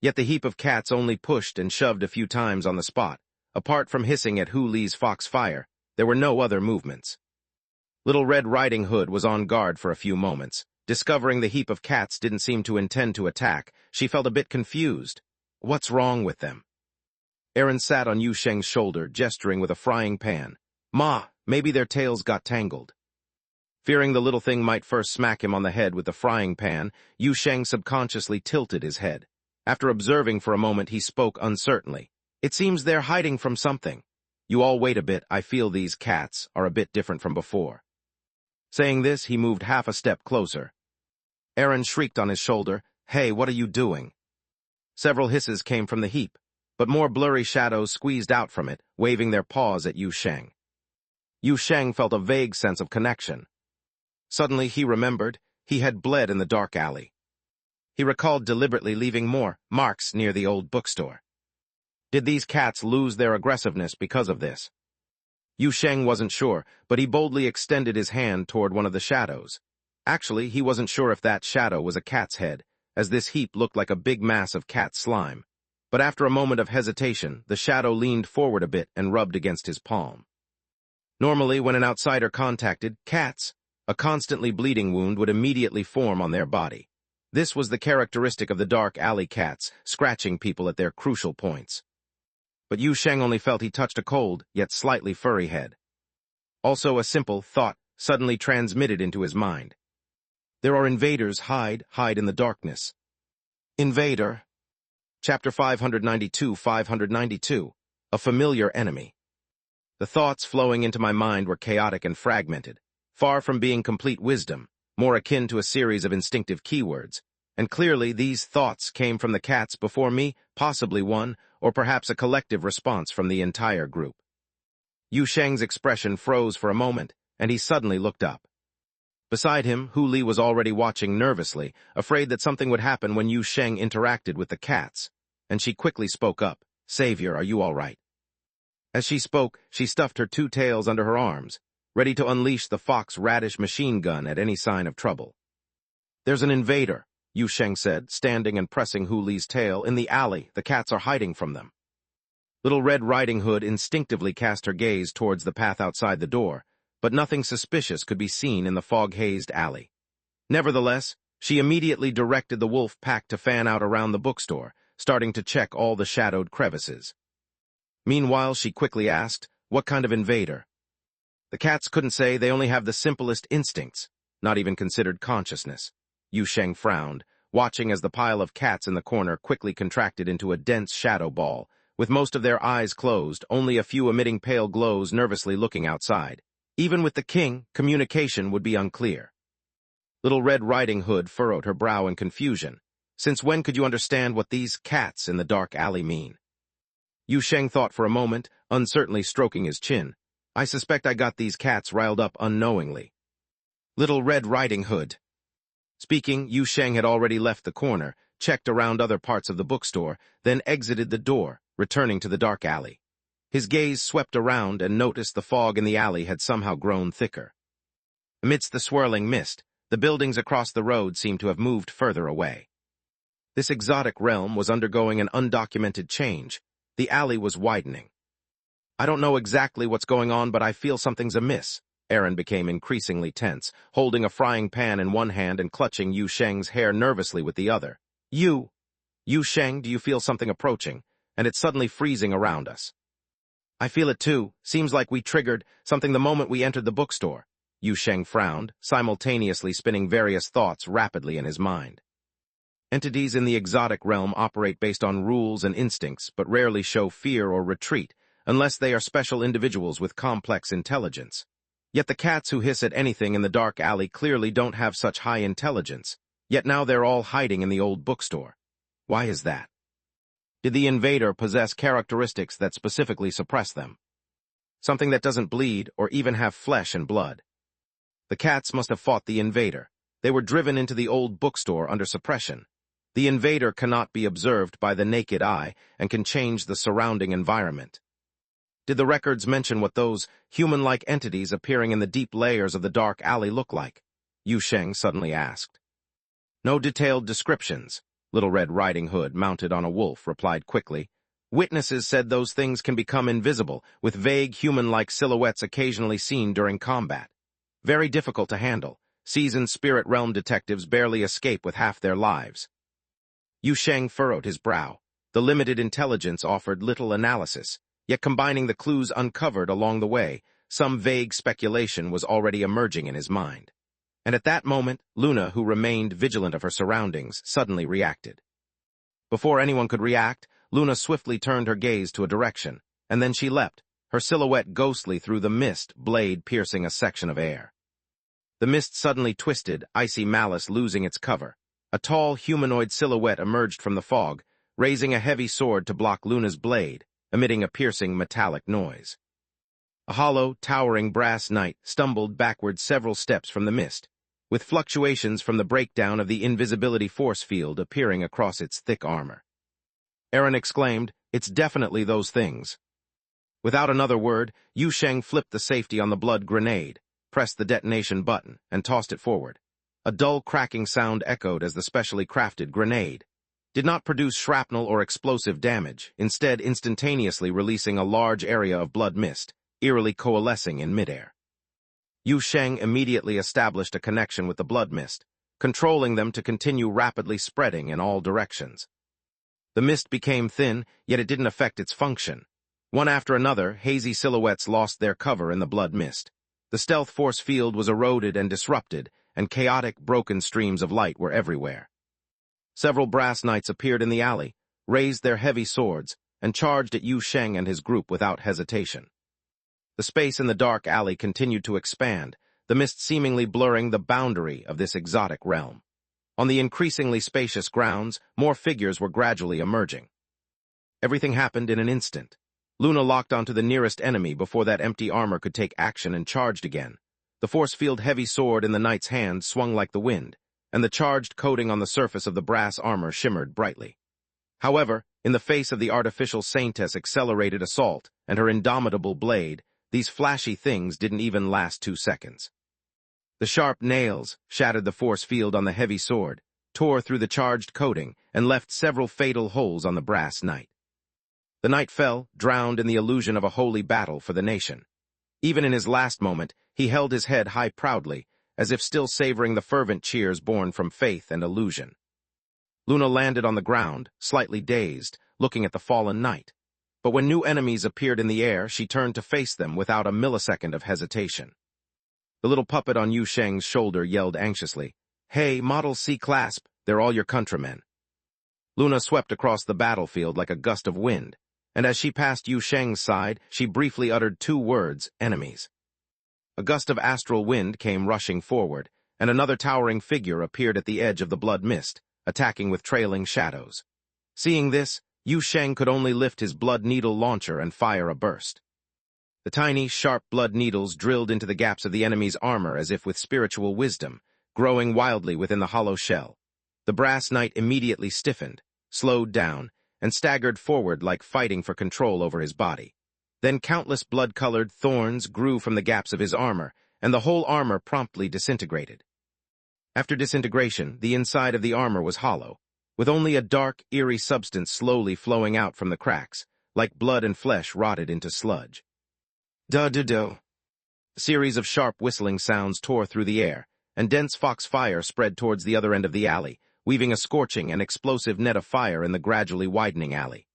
[SPEAKER 1] Yet the heap of cats only pushed and shoved a few times on the spot. Apart from hissing at Hu Li's foxfire, there were no other movements. Little Red Riding Hood was on guard for a few moments. Discovering the heap of cats didn't seem to intend to attack, she felt a bit confused. What's wrong with them? Aaron sat on Yu Sheng's shoulder, gesturing with a frying pan. Ma, maybe their tails got tangled. Fearing the little thing might first smack him on the head with the frying pan, Yu Sheng subconsciously tilted his head. After observing for a moment, he spoke uncertainly. It seems they're hiding from something. You all wait a bit, I feel these cats are a bit different from before. Saying this, he moved half a step closer. Aaron shrieked on his shoulder, Hey, what are you doing? Several hisses came from the heap, but more blurry shadows squeezed out from it, waving their paws at Yu Sheng. Yu Sheng felt a vague sense of connection. Suddenly he remembered he had bled in the dark alley. He recalled deliberately leaving more marks near the old bookstore. Did these cats lose their aggressiveness because of this? Yu Sheng wasn't sure, but he boldly extended his hand toward one of the shadows. Actually, he wasn't sure if that shadow was a cat's head, as this heap looked like a big mass of cat slime. But after a moment of hesitation, the shadow leaned forward a bit and rubbed against his palm. Normally, when an outsider contacted cats, a constantly bleeding wound would immediately form on their body. This was the characteristic of the dark alley cats, scratching people at their crucial points. But Yu Sheng only felt he touched a cold, yet slightly furry head. Also, a simple thought suddenly transmitted into his mind. There are invaders, hide in the darkness. Invader. Chapter 592, A Familiar Enemy. The thoughts flowing into my mind were chaotic and fragmented, far from being complete wisdom, more akin to a series of instinctive keywords. And clearly these thoughts came from the cats before me, possibly one, or perhaps a collective response from the entire group. Yu Sheng's expression froze for a moment, and he suddenly looked up. Beside him, Hu Li was already watching nervously, afraid that something would happen when Yu Sheng interacted with the cats, and she quickly spoke up, Savior, are you all right? As she spoke, she stuffed her two tails under her arms, ready to unleash the fox radish machine gun at any sign of trouble. There's an invader, Yu Sheng said, standing and pressing Hu Li's tail. In the alley, the cats are hiding from them. Little Red Riding Hood instinctively cast her gaze towards the path outside the door, but nothing suspicious could be seen in the fog-hazed alley. Nevertheless, she immediately directed the wolf pack to fan out around the bookstore, starting to check all the shadowed crevices. Meanwhile, she quickly asked, what kind of invader? The cats couldn't say. They only have the simplest instincts, not even considered consciousness. Yu Sheng frowned, watching as the pile of cats in the corner quickly contracted into a dense shadow ball, with most of their eyes closed, only a few emitting pale glows nervously looking outside. Even with the king, communication would be unclear. Little Red Riding Hood furrowed her brow in confusion. Since when could you understand what these cats in the dark alley mean? Yu Sheng thought for a moment, uncertainly stroking his chin. I suspect I got these cats riled up unknowingly. Little Red Riding Hood. Speaking, Yu Sheng had already left the corner, checked around other parts of the bookstore, then exited the door, returning to the dark alley. His gaze swept around and noticed the fog in the alley had somehow grown thicker. Amidst the swirling mist, the buildings across the road seemed to have moved further away. This exotic realm was undergoing an undocumented change. The alley was widening. I don't know exactly what's going on, but I feel something's amiss. Aaron became increasingly tense, holding a frying pan in one hand and clutching Yu Sheng's hair nervously with the other. Yu Sheng, do you feel something approaching? And it's suddenly freezing around us. I feel it too. Seems like we triggered something the moment we entered the bookstore. Yu Sheng frowned, simultaneously spinning various thoughts rapidly in his mind. Entities in the exotic realm operate based on rules and instincts, but rarely show fear or retreat, unless they are special individuals with complex intelligence. Yet the cats who hiss at anything in the dark alley clearly don't have such high intelligence, yet now they're all hiding in the old bookstore. Why is that? Did the invader possess characteristics that specifically suppress them? Something that doesn't bleed or even have flesh and blood. The cats must have fought the invader. They were driven into the old bookstore under suppression. The invader cannot be observed by the naked eye and can change the surrounding environment. Did the records mention what those human-like entities appearing in the deep layers of the dark alley look like? Yu Sheng suddenly asked. No detailed descriptions. Little Red Riding Hood, mounted on a wolf, replied quickly. Witnesses said those things can become invisible, with vague human-like silhouettes occasionally seen during combat. Very difficult to handle. Seasoned spirit realm detectives barely escape with half their lives. Yu Sheng furrowed his brow. The limited intelligence offered little analysis, yet combining the clues uncovered along the way, some vague speculation was already emerging in his mind. And at that moment, Luna, who remained vigilant of her surroundings, suddenly reacted. Before anyone could react, Luna swiftly turned her gaze to a direction, and then she leapt, her silhouette ghostly through the mist, blade piercing a section of air. The mist suddenly twisted, icy malice losing its cover. A tall, humanoid silhouette emerged from the fog, raising a heavy sword to block Luna's blade, emitting a piercing metallic noise. A hollow, towering brass knight stumbled backward several steps from the mist, with fluctuations from the breakdown of the invisibility force field appearing across its thick armor. Aaron exclaimed, "It's definitely those things." Without another word, Yu Sheng flipped the safety on the blood grenade, pressed the detonation button, and tossed it forward. A dull cracking sound echoed as the specially crafted grenade did not produce shrapnel or explosive damage, instead instantaneously releasing a large area of blood mist, eerily coalescing in midair. Yu Sheng immediately established a connection with the blood mist, controlling them to continue rapidly spreading in all directions. The mist became thin, yet it didn't affect its function. One after another, hazy silhouettes lost their cover in the blood mist. The stealth force field was eroded and disrupted, and chaotic, broken streams of light were everywhere. Several brass knights appeared in the alley, raised their heavy swords, and charged at Yu Sheng and his group without hesitation. The space in the dark alley continued to expand, the mist seemingly blurring the boundary of this exotic realm. On the increasingly spacious grounds, more figures were gradually emerging. Everything happened in an instant. Luna locked onto the nearest enemy before that empty armor could take action and charged again. The force field heavy sword in the knight's hand swung like the wind, and the charged coating on the surface of the brass armor shimmered brightly. However, in the face of the artificial saintess' accelerated assault and her indomitable blade, these flashy things didn't even last 2 seconds. The sharp nails shattered the force field on the heavy sword, tore through the charged coating, and left several fatal holes on the brass knight. The knight fell, drowned in the illusion of a holy battle for the nation. Even in his last moment, he held his head high proudly, as if still savoring the fervent cheers born from faith and illusion. Luna landed on the ground, slightly dazed, looking at the fallen knight. But when new enemies appeared in the air, she turned to face them without a millisecond of hesitation. The little puppet on Yu Sheng's shoulder yelled anxiously, "Hey, Model C Clasp, they're all your countrymen." Luna swept across the battlefield like a gust of wind, and as she passed Yu Sheng's side, she briefly uttered 2 words, "enemies." A gust of astral wind came rushing forward, and another towering figure appeared at the edge of the blood mist, attacking with trailing shadows. Seeing this, Yu Sheng could only lift his blood needle launcher and fire a burst. The tiny, sharp blood needles drilled into the gaps of the enemy's armor as if with spiritual wisdom, growing wildly within the hollow shell. The brass knight immediately stiffened, slowed down, and staggered forward like fighting for control over his body. Then countless blood-colored thorns grew from the gaps of his armor, and the whole armor promptly disintegrated. After disintegration, the inside of the armor was hollow, with only a dark, eerie substance slowly flowing out from the cracks, like blood and flesh rotted into sludge. Da-da-do. A series of sharp whistling sounds tore through the air, and dense foxfire spread towards the other end of the alley, weaving a scorching and explosive net of fire in the gradually widening alley.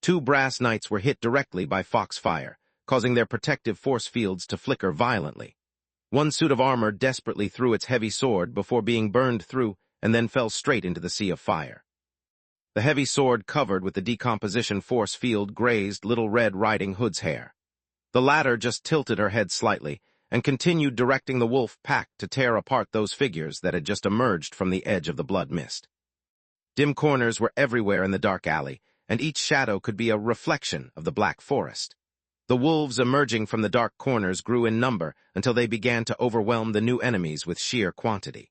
[SPEAKER 1] 2 brass knights were hit directly by foxfire, causing their protective force fields to flicker violently. One suit of armor desperately threw its heavy sword before being burned through and then fell straight into the sea of fire. The heavy sword covered with the decomposition force field grazed Little Red Riding Hood's hair. The latter just tilted her head slightly and continued directing the wolf pack to tear apart those figures that had just emerged from the edge of the blood mist. Dim corners were everywhere in the dark alley, and each shadow could be a reflection of the black forest. The wolves emerging from the dark corners grew in number until they began to overwhelm the new enemies with sheer quantity.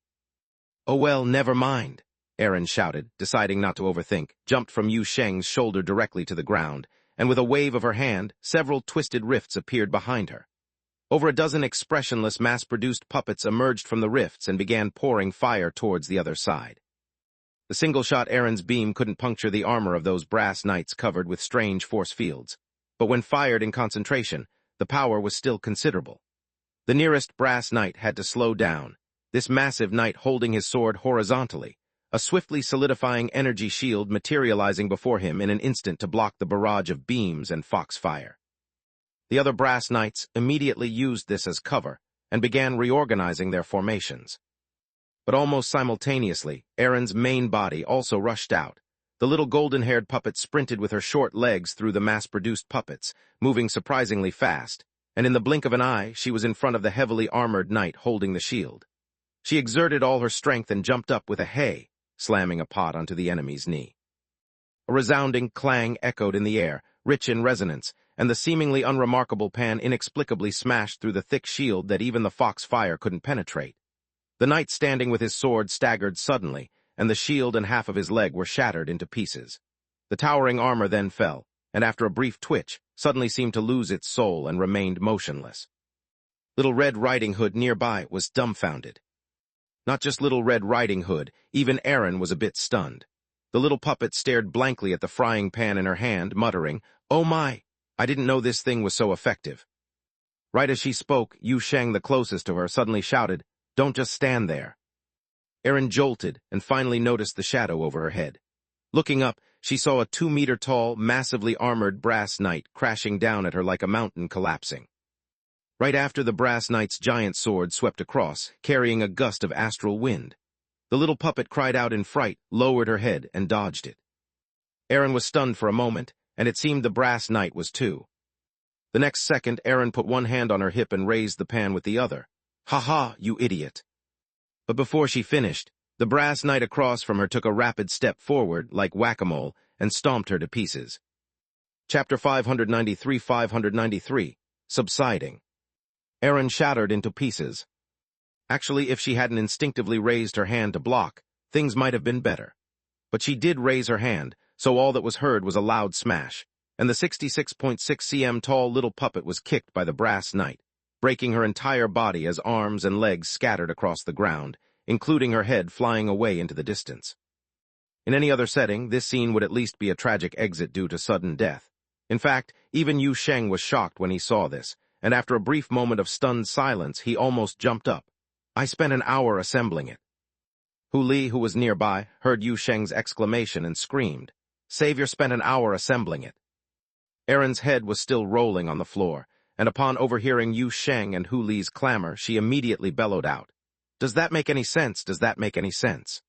[SPEAKER 1] "Oh well, never mind," Aaron shouted, deciding not to overthink, jumped from Yu Sheng's shoulder directly to the ground, and with a wave of her hand, several twisted rifts appeared behind her. Over a dozen expressionless, mass-produced puppets emerged from the rifts and began pouring fire towards the other side. The single-shot Aaron's beam couldn't puncture the armor of those brass knights covered with strange force fields, but when fired in concentration, the power was still considerable. The nearest brass knight had to slow down, this massive knight holding his sword horizontally, a swiftly solidifying energy shield materializing before him in an instant to block the barrage of beams and foxfire. The other brass knights immediately used this as cover and began reorganizing their formations. But almost simultaneously, Aaron's main body also rushed out. The little golden-haired puppet sprinted with her short legs through the mass-produced puppets, moving surprisingly fast, and in the blink of an eye, she was in front of the heavily armored knight holding the shield. She exerted all her strength and jumped up with a hey, slamming a pot onto the enemy's knee. A resounding clang echoed in the air, rich in resonance, and the seemingly unremarkable pan inexplicably smashed through the thick shield that even the foxfire couldn't penetrate. The knight standing with his sword staggered suddenly, and the shield and half of his leg were shattered into pieces. The towering armor then fell, and after a brief twitch, suddenly seemed to lose its soul and remained motionless. Little Red Riding Hood nearby was dumbfounded. Not just Little Red Riding Hood, even Aaron was a bit stunned. The little puppet stared blankly at the frying pan in her hand, muttering, "Oh my, I didn't know this thing was so effective." Right as she spoke, Yu Sheng, the closest to her, suddenly shouted, "Don't just stand there." Aaron jolted and finally noticed the shadow over her head. Looking up, she saw a 2-meter-tall, massively armored brass knight crashing down at her like a mountain collapsing. Right after the brass knight's giant sword swept across, carrying a gust of astral wind. The little puppet cried out in fright, lowered her head, and dodged it. Aaron was stunned for a moment, and it seemed the brass knight was too. The next second, Aaron put one hand on her hip and raised the pan with the other. "Ha ha, you idiot." But before she finished, the brass knight across from her took a rapid step forward, like whack-a-mole, and stomped her to pieces. Chapter 593 Subsiding. Aaron shattered into pieces. Actually, if she hadn't instinctively raised her hand to block, things might have been better. But she did raise her hand, so all that was heard was a loud smash, and the 66.6 cm tall little puppet was kicked by the brass knight, breaking her entire body as arms and legs scattered across the ground, including her head flying away into the distance. In any other setting, this scene would at least be a tragic exit due to sudden death. In fact, even Yu Sheng was shocked when he saw this, and after a brief moment of stunned silence, he almost jumped up. "I spent an hour assembling it." Hu Li, who was nearby, heard Yu Sheng's exclamation and screamed, "Savior spent an hour assembling it." Aaron's head was still rolling on the floor, and upon overhearing Yu Sheng and Hu Li's clamor, she immediately bellowed out, "Does that make any sense? Does that make any sense?"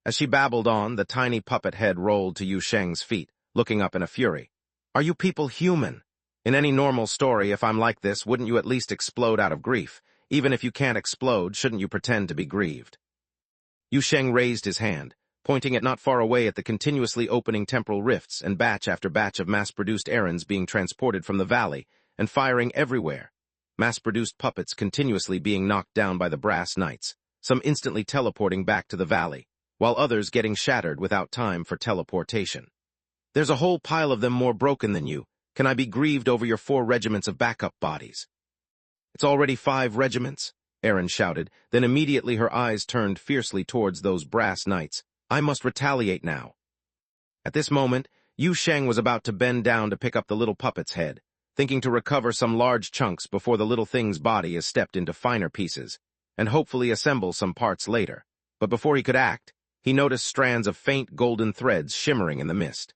[SPEAKER 1] As she babbled on, the tiny puppet head rolled to Yu Sheng's feet, looking up in a fury. "Are you people human? In any normal story, if I'm like this, wouldn't you at least explode out of grief? Even if you can't explode, shouldn't you pretend to be grieved? Yu Sheng raised his hand, pointing it not far away at the continuously opening temporal rifts and batch after batch of mass-produced errands being transported from the valley and firing everywhere. Mass-produced puppets continuously being knocked down by the brass knights, some instantly teleporting back to the valley, while others getting shattered without time for teleportation. There's a whole pile of them more broken than you. Can I be grieved over your 4 regiments of backup bodies? It's already 5 regiments, Erin shouted, then immediately her eyes turned fiercely towards those brass knights. I must retaliate now. At this moment, Yu Sheng was about to bend down to pick up the little puppet's head, thinking to recover some large chunks before the little thing's body is stepped into finer pieces, and hopefully assemble some parts later. But before he could act, he noticed strands of faint golden threads shimmering in the mist.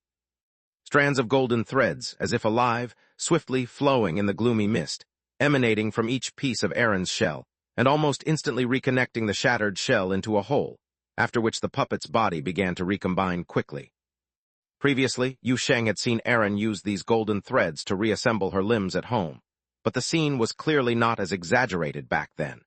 [SPEAKER 1] Strands of golden threads, as if alive, swiftly flowing in the gloomy mist, emanating from each piece of Erin's shell, and almost instantly reconnecting the shattered shell into a whole, after which the puppet's body began to recombine quickly. Previously, Yu Sheng had seen Erin use these golden threads to reassemble her limbs at home, but the scene was clearly not as exaggerated back then.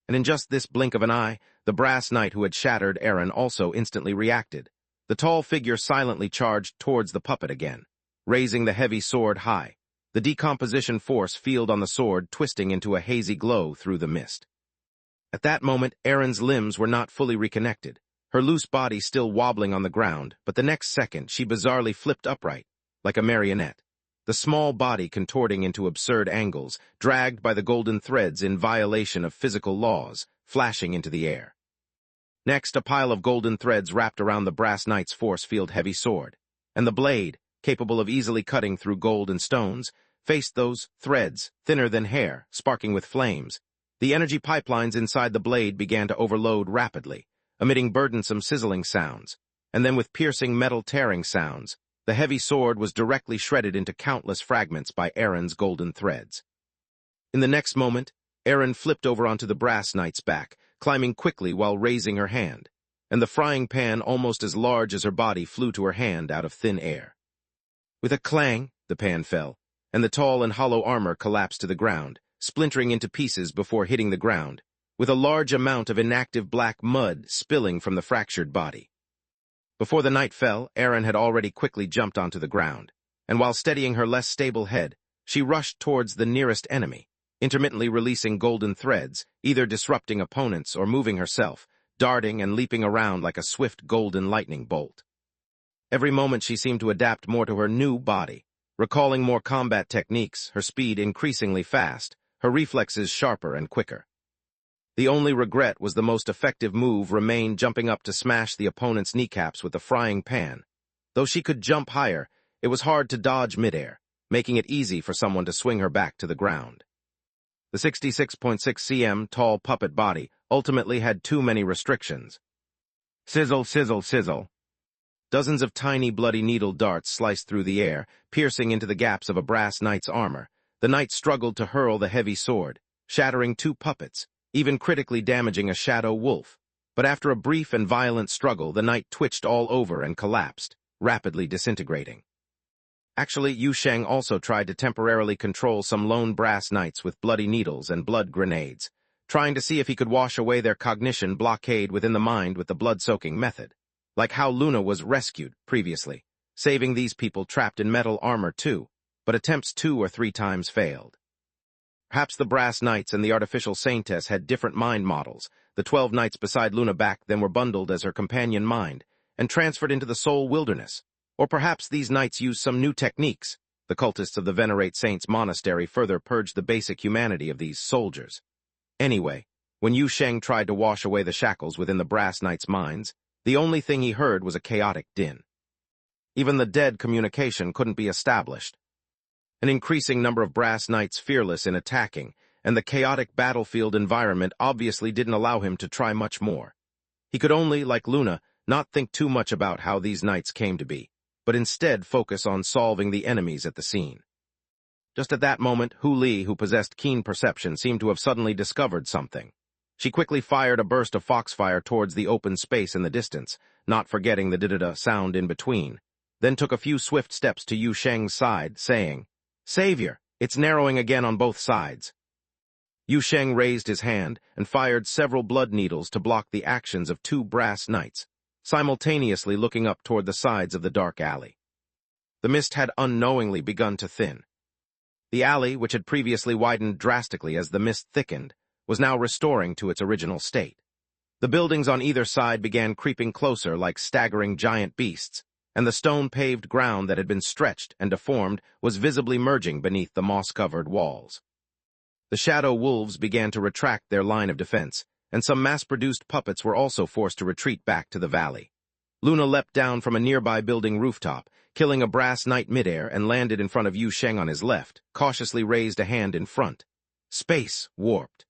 [SPEAKER 1] And in just this blink of an eye, the brass knight who had shattered Erin also instantly reacted. The tall figure silently charged towards the puppet again, raising the heavy sword high, the decomposition force field on the sword twisting into a hazy glow through the mist. At that moment, Erin's limbs were not fully reconnected, her loose body still wobbling on the ground, but the next second she bizarrely flipped upright, like a marionette, the small body contorting into absurd angles, dragged by the golden threads in violation of physical laws, flashing into the air. Next, a pile of golden threads wrapped around the brass knight's force field heavy sword, and the blade, capable of easily cutting through gold and stones, faced those threads, thinner than hair, sparking with flames. The energy pipelines inside the blade began to overload rapidly, emitting burdensome sizzling sounds, and then with piercing metal tearing sounds, the heavy sword was directly shredded into countless fragments by Erin's golden threads. In the next moment, Erin flipped over onto the brass knight's back, climbing quickly while raising her hand, and the frying pan almost as large as her body flew to her hand out of thin air. With a clang, the pan fell, and the tall and hollow armor collapsed to the ground, splintering into pieces before hitting the ground, with a large amount of inactive black mud spilling from the fractured body. Before the knight fell, Erin had already quickly jumped onto the ground, and while steadying her less stable head, she rushed towards the nearest enemy, intermittently releasing golden threads, either disrupting opponents or moving herself, darting and leaping around like a swift golden lightning bolt. Every moment she seemed to adapt more to her new body, recalling more combat techniques, her speed increasingly fast, her reflexes sharper and quicker. The only regret was the most effective move remained jumping up to smash the opponent's kneecaps with the frying pan. Though she could jump higher, it was hard to dodge midair, making it easy for someone to swing her back to the ground. The 66.6 cm tall puppet body ultimately had too many restrictions. Sizzle, sizzle, sizzle. Dozens of tiny bloody needle darts sliced through the air, piercing into the gaps of a brass knight's armor. The knight struggled to hurl the heavy sword, shattering 2 puppets, even critically damaging a shadow wolf. But after a brief and violent struggle, the knight twitched all over and collapsed, rapidly disintegrating. Actually, Yu Sheng also tried to temporarily control some lone brass knights with bloody needles and blood grenades, trying to see if he could wash away their cognition blockade within the mind with the blood-soaking method, like how Luna was rescued previously, saving these people trapped in metal armor too, but attempts 2 or 3 times failed. Perhaps the brass knights and the artificial saintess had different mind models. The 12 knights beside Luna back then were bundled as her companion mind and transferred into the soul wilderness. Or perhaps these knights used some new techniques. The cultists of the Venerate Saints Monastery further purged the basic humanity of these soldiers. Anyway, when Yu Sheng tried to wash away the shackles within the brass knights' minds, the only thing he heard was a chaotic din. Even the dead communication couldn't be established. An increasing number of brass knights fearless in attacking, and the chaotic battlefield environment obviously didn't allow him to try much more. He could only, like Luna, not think too much about how these knights came to be, but instead focus on solving the enemies at the scene. Just at that moment, Hu Li, who possessed keen perception, seemed to have suddenly discovered something. She quickly fired a burst of foxfire towards the open space in the distance, not forgetting the da-da-da sound in between, then took a few swift steps to Yu Sheng's side, saying, "Savior, it's narrowing again on both sides." Yu Sheng raised his hand and fired several blood needles to block the actions of two brass knights, simultaneously looking up toward the sides of the dark alley. The mist had unknowingly begun to thin. The alley, which had previously widened drastically as the mist thickened, was now restoring to its original state. The buildings on either side began creeping closer like staggering giant beasts, and the stone-paved ground that had been stretched and deformed was visibly merging beneath the moss-covered walls. The shadow wolves began to retract their line of defense, and some mass-produced puppets were also forced to retreat back to the valley. Luna leapt down from a nearby building rooftop, killing a brass knight midair, and landed in front of Yu Sheng on his left, cautiously raised a hand in front. Space warped.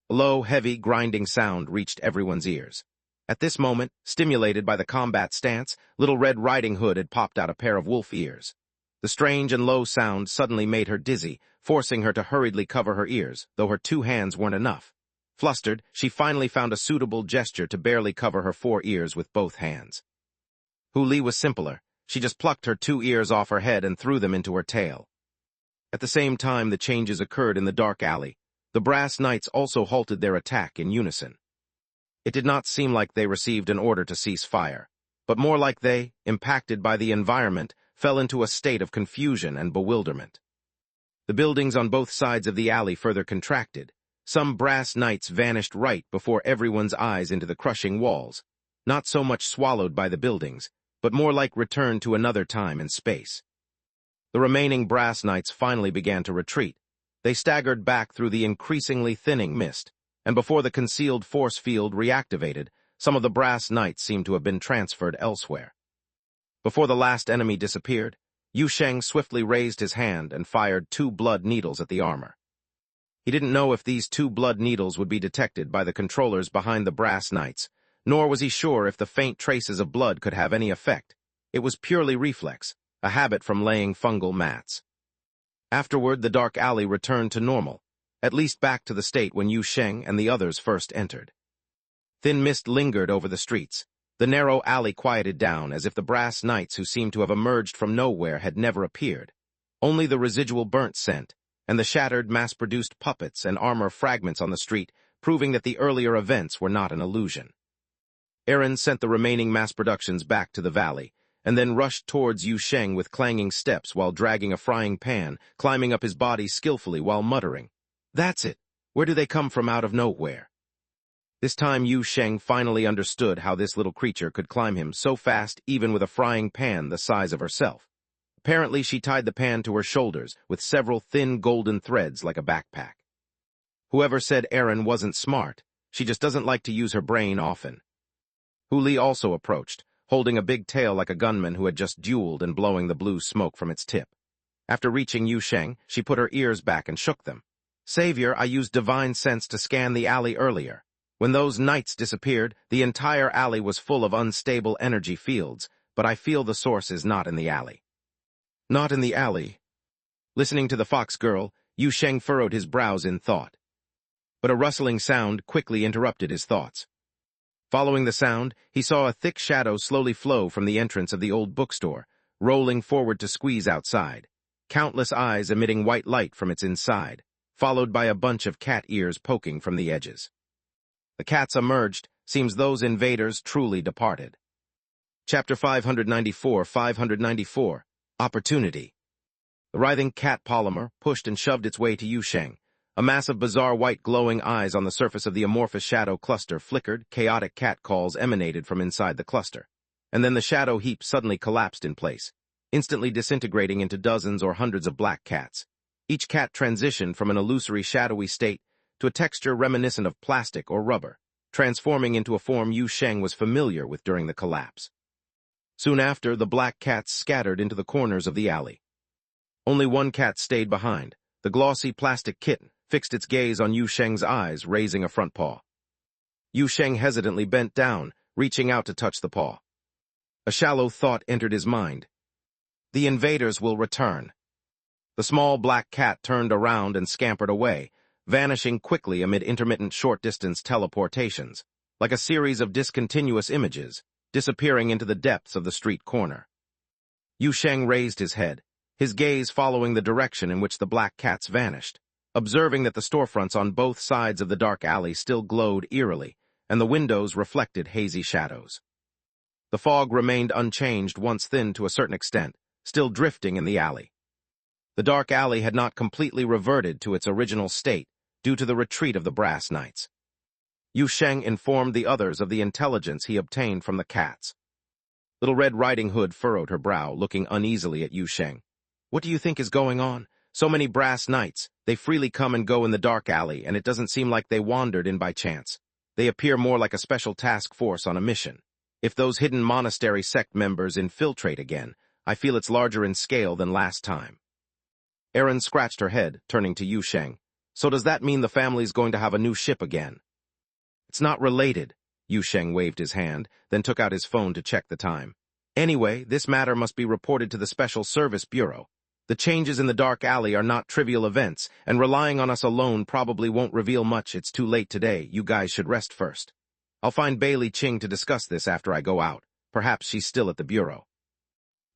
[SPEAKER 1] A low, heavy, grinding sound reached everyone's ears. At this moment, stimulated by the combat stance, Little Red Riding Hood had popped out a pair of wolf ears. The strange and low sound suddenly made her dizzy, forcing her to hurriedly cover her ears, though her two hands weren't enough. Flustered, she finally found a suitable gesture to barely cover her 4 ears with both hands. Hu Li was simpler. She just plucked her 2 ears off her head and threw them into her tail. At the same time the changes occurred in the dark alley, the brass knights also halted their attack in unison. It did not seem like they received an order to cease fire, but more like they, impacted by the environment, fell into a state of confusion and bewilderment. The buildings on both sides of the alley further contracted. Some brass knights vanished right before everyone's eyes into the crushing walls, not so much swallowed by the buildings, but more like returned to another time and space. The remaining brass knights finally began to retreat. They staggered back through the increasingly thinning mist, and before the concealed force field reactivated, some of the brass knights seemed to have been transferred elsewhere. Before the last enemy disappeared, Yu Sheng swiftly raised his hand and fired 2 blood needles at the armor. He didn't know if these 2 blood needles would be detected by the controllers behind the brass knights, nor was he sure if the faint traces of blood could have any effect. It was purely reflex, a habit from laying fungal mats. Afterward, the dark alley returned to normal, at least back to the state when Yu Sheng and the others first entered. Thin mist lingered over the streets. The narrow alley quieted down as if the brass knights who seemed to have emerged from nowhere had never appeared. Only the residual burnt scent, and the shattered, mass-produced puppets and armor fragments on the street, proving that the earlier events were not an illusion. Aaron sent the remaining mass productions back to the valley, and then rushed towards Yu Sheng with clanging steps while dragging a frying pan, climbing up his body skillfully while muttering, "That's it! Where do they come from out of nowhere?" This time Yu Sheng finally understood how this little creature could climb him so fast even with a frying pan the size of herself. Apparently she tied the pan to her shoulders with several thin golden threads like a backpack. Whoever said Aaron wasn't smart, she just doesn't like to use her brain often. Hu Li also approached, holding a big tail like a gunman who had just dueled and blowing the blue smoke from its tip. After reaching Yu Sheng, she put her ears back and shook them. "Savior, I used divine sense to scan the alley earlier. When those knights disappeared, the entire alley was full of unstable energy fields, but I feel the source is not in the alley." "Not in the alley." Listening to the fox girl, Yu Sheng furrowed his brows in thought. But a rustling sound quickly interrupted his thoughts. Following the sound, he saw a thick shadow slowly flow from the entrance of the old bookstore, rolling forward to squeeze outside, countless eyes emitting white light from its inside, followed by a bunch of cat ears poking from the edges. The cats emerged. Seems those invaders truly departed. Chapter 594 Opportunity. The writhing cat polymer pushed and shoved its way to Yu Sheng. A mass of bizarre white glowing eyes on the surface of the amorphous shadow cluster flickered, chaotic cat calls emanated from inside the cluster. And then the shadow heap suddenly collapsed in place, instantly disintegrating into dozens or hundreds of black cats. Each cat transitioned from an illusory shadowy state to a texture reminiscent of plastic or rubber, transforming into a form Yu Sheng was familiar with during the collapse. Soon after, the black cats scattered into the corners of the alley. Only one cat stayed behind. The glossy plastic kitten fixed its gaze on Yu Sheng's eyes, raising a front paw. Yu Sheng hesitantly bent down, reaching out to touch the paw. A shallow thought entered his mind. The invaders will return. The small black cat turned around and scampered away, vanishing quickly amid intermittent short-distance teleportations, like a series of discontinuous images, disappearing into the depths of the street corner. Yu Sheng raised his head, his gaze following the direction in which the black cats vanished. observing that the storefronts on both sides of the dark alley still glowed eerily, and the windows reflected hazy shadows. The fog remained unchanged, once thin to a certain extent, still drifting in the alley. The dark alley had not completely reverted to its original state due to the retreat of the brass knights. Yu Sheng informed the others of the intelligence he obtained from the cats. Little Red Riding Hood furrowed her brow, looking uneasily at Yu Sheng. What do you think is going on? So many brass knights, they freely come and go in the dark alley, and it doesn't seem like they wandered in by chance. They appear more like a special task force on a mission. If those hidden monastery sect members infiltrate again, I feel it's larger in scale than last time. Erin scratched her head, turning to Yu Sheng. So does that mean the family's going to have a new ship again? It's not related. Yu Sheng waved his hand, then took out his phone to check the time. Anyway, this matter must be reported to the Special Service Bureau. The changes in the dark alley are not trivial events, and relying on us alone probably won't reveal much. It's too late today. You guys should rest first. I'll find Bailey Ching to discuss this after I go out. Perhaps she's still at the bureau.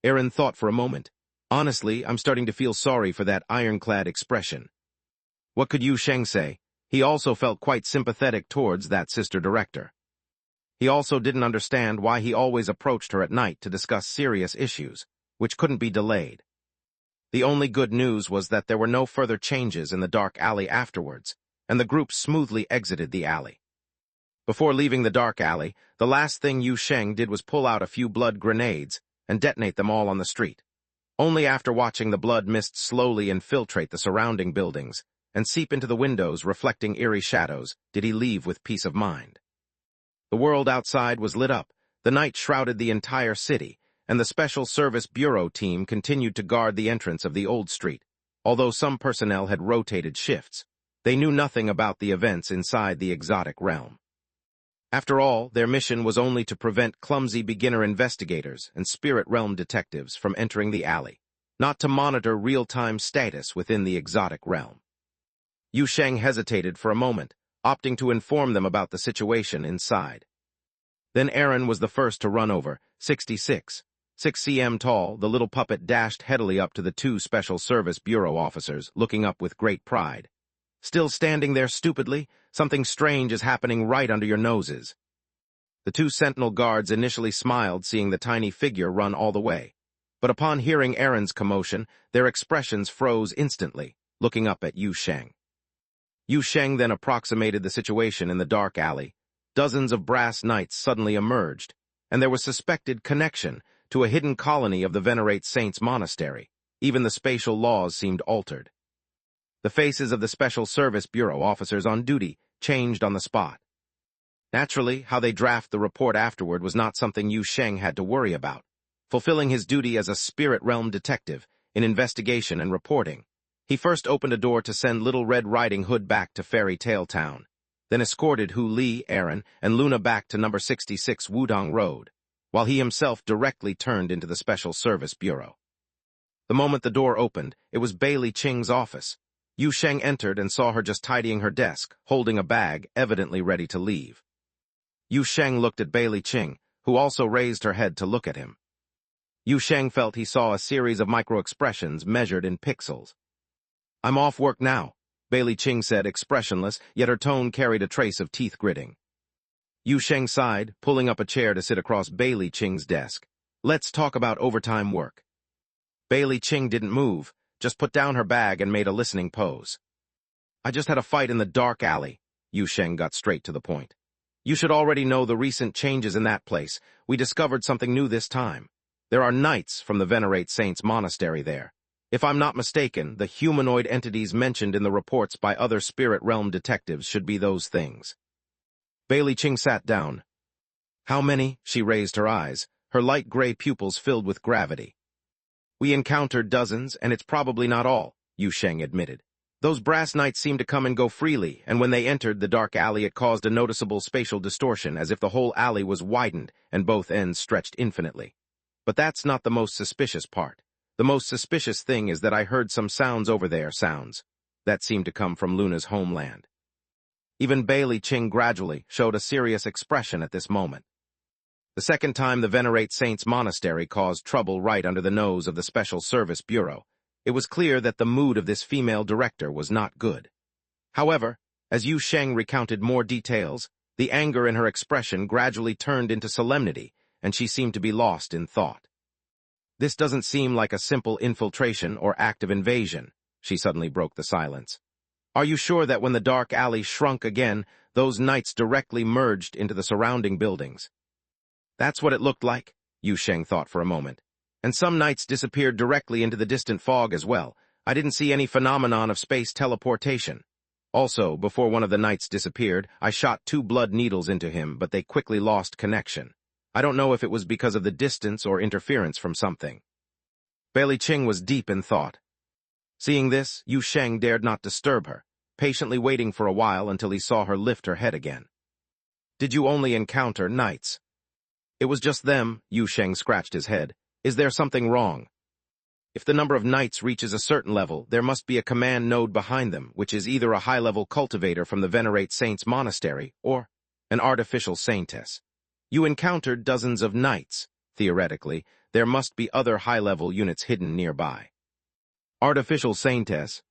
[SPEAKER 1] Erin thought for a moment. Honestly, I'm starting to feel sorry for that ironclad expression. What could Yu Sheng say? He also felt quite sympathetic towards that sister director. He also didn't understand why he always approached her at night to discuss serious issues, which couldn't be delayed. The only good news was that there were no further changes in the dark alley afterwards, and the group smoothly exited the alley. Before leaving the dark alley, the last thing Yu Sheng did was pull out a few blood grenades and detonate them all on the street. Only after watching the blood mist slowly infiltrate the surrounding buildings and seep into the windows reflecting eerie shadows did he leave with peace of mind. The world outside was lit up, the night shrouded the entire city, and the Special Service Bureau team continued to guard the entrance of the old street. Although some personnel had rotated shifts, they knew nothing about the events inside the exotic realm. After all, their mission was only to prevent clumsy beginner investigators and spirit realm detectives from entering the alley, not to monitor real-time status within the exotic realm. Yu Sheng hesitated for a moment, opting to inform them about the situation inside. Then Erin was the first to run over. 66 cm tall, the little puppet dashed heavily up to the two Special Service Bureau officers, looking up with great pride. Still standing there stupidly? Something strange is happening right under your noses. The two sentinel guards initially smiled, seeing the tiny figure run all the way. But upon hearing Erin's commotion, their expressions froze instantly, looking up at Yu Sheng. Yu Sheng then approximated the situation in the dark alley. Dozens of brass knights suddenly emerged, and there was suspected connection to a hidden colony of the Venerate Saints Monastery. Even the spatial laws seemed altered. The faces of the Special Service Bureau officers on duty changed on the spot. Naturally, how they draft the report afterward was not something Yu Sheng had to worry about, fulfilling his duty as a spirit realm detective in investigation and reporting. He first opened a door to send Little Red Riding Hood back to Fairy Tale Town, then escorted Hu Li, Erin, and Luna back to number 66 Wudong Road, while he himself directly turned into the Special Service Bureau. The moment the door opened, it was Bailey Ching's office. Yu Sheng entered and saw her just tidying her desk, holding a bag, evidently ready to leave. Yu Sheng looked at Bailey Ching, who also raised her head to look at him. Yu Sheng felt he saw a series of micro-expressions measured in pixels. "I'm off work now," Bailey Ching said, expressionless, yet her tone carried a trace of teeth gritting. Yu Sheng sighed, pulling up a chair to sit across Bailey Ching's desk. "Let's talk about overtime work." Bailey Ching didn't move, just put down her bag and made a listening pose. "I just had a fight in the dark alley." Yu Sheng got straight to the point. "You should already know the recent changes in that place. We discovered something new this time. There are knights from the Venerate Saints Monastery there. If I'm not mistaken, the humanoid entities mentioned in the reports by other spirit realm detectives should be those things." Bailey Ching sat down. "How many?" She raised her eyes, her light gray pupils filled with gravity. "We encountered dozens, and it's probably not all," Yu Sheng admitted. "Those brass knights seemed to come and go freely, and when they entered the dark alley it caused a noticeable spatial distortion, as if the whole alley was widened and both ends stretched infinitely. But that's not the most suspicious part. The most suspicious thing is that I heard some sounds over there, sounds that seemed to come from Luna's homeland." Even Bailey Ching gradually showed a serious expression at this moment. The second time the Venerate Saints Monastery caused trouble right under the nose of the Special Service Bureau, It was clear that the mood of this female director was not good. However, as Yu Sheng recounted more details, the anger in her expression gradually turned into solemnity, and she seemed to be lost in thought. "This doesn't seem like a simple infiltration or act of invasion," she suddenly broke the silence. "Are you sure that when the dark alley shrunk again, those knights directly merged into the surrounding buildings?" "That's what it looked like," Yu Sheng thought for a moment. "And some knights disappeared directly into the distant fog as well. I didn't see any phenomenon of space teleportation. Also, before one of the knights disappeared, I shot 2 blood needles into him, but they quickly lost connection. I don't know if it was because of the distance or interference from something." Bailey Qing was deep in thought. Seeing this, Yu Sheng dared not disturb her, patiently waiting for a while until he saw her lift her head again. "Did you only encounter knights?" "It was just them," Yu Sheng scratched his head. "Is there something wrong?" "If the number of knights reaches a certain level, there must be a command node behind them, which is either a high-level cultivator from the Venerate Saints Monastery or an artificial saintess. You encountered dozens of knights. Theoretically, there must be other high-level units hidden nearby." "Artificial saintess?"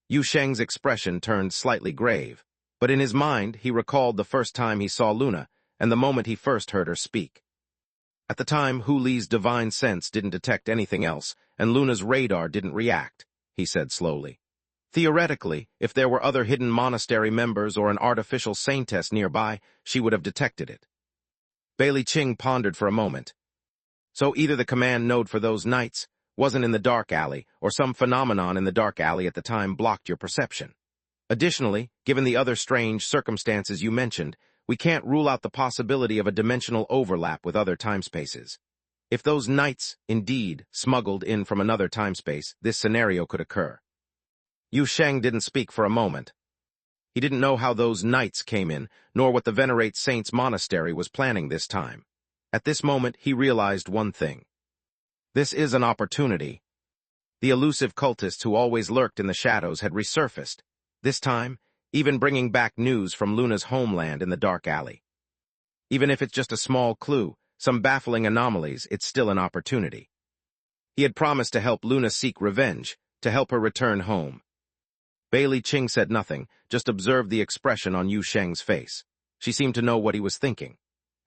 [SPEAKER 1] Yu Sheng's expression turned slightly grave, but in his mind he recalled the first time he saw Luna and the moment he first heard her speak. At the time, Hu Li's divine sense didn't detect anything else, and Luna's radar didn't react, he said slowly. Theoretically, if there were other hidden monastery members or an artificial saintess nearby, she would have detected it. Bailey Qing pondered for a moment. So either the command node for those knights wasn't in the dark alley, or some phenomenon in the dark alley at the time blocked your perception. Additionally, given the other strange circumstances you mentioned, we can't rule out the possibility of a dimensional overlap with other timespaces. If those knights, indeed, smuggled in from another timespace, this scenario could occur. Yu Sheng didn't speak for a moment. He didn't know how those knights came in, nor what the Venerate Saints Monastery was planning this time. At this moment, he realized one thing. This is an opportunity. The elusive cultists who always lurked in the shadows had resurfaced, this time, even bringing back news from Luna's homeland in the dark alley. Even if it's just a small clue, some baffling anomalies, it's still an opportunity. He had promised to help Luna seek revenge, to help her return home. Bailey Qing said nothing, just observed the expression on Yu Sheng's face. She seemed to know what he was thinking.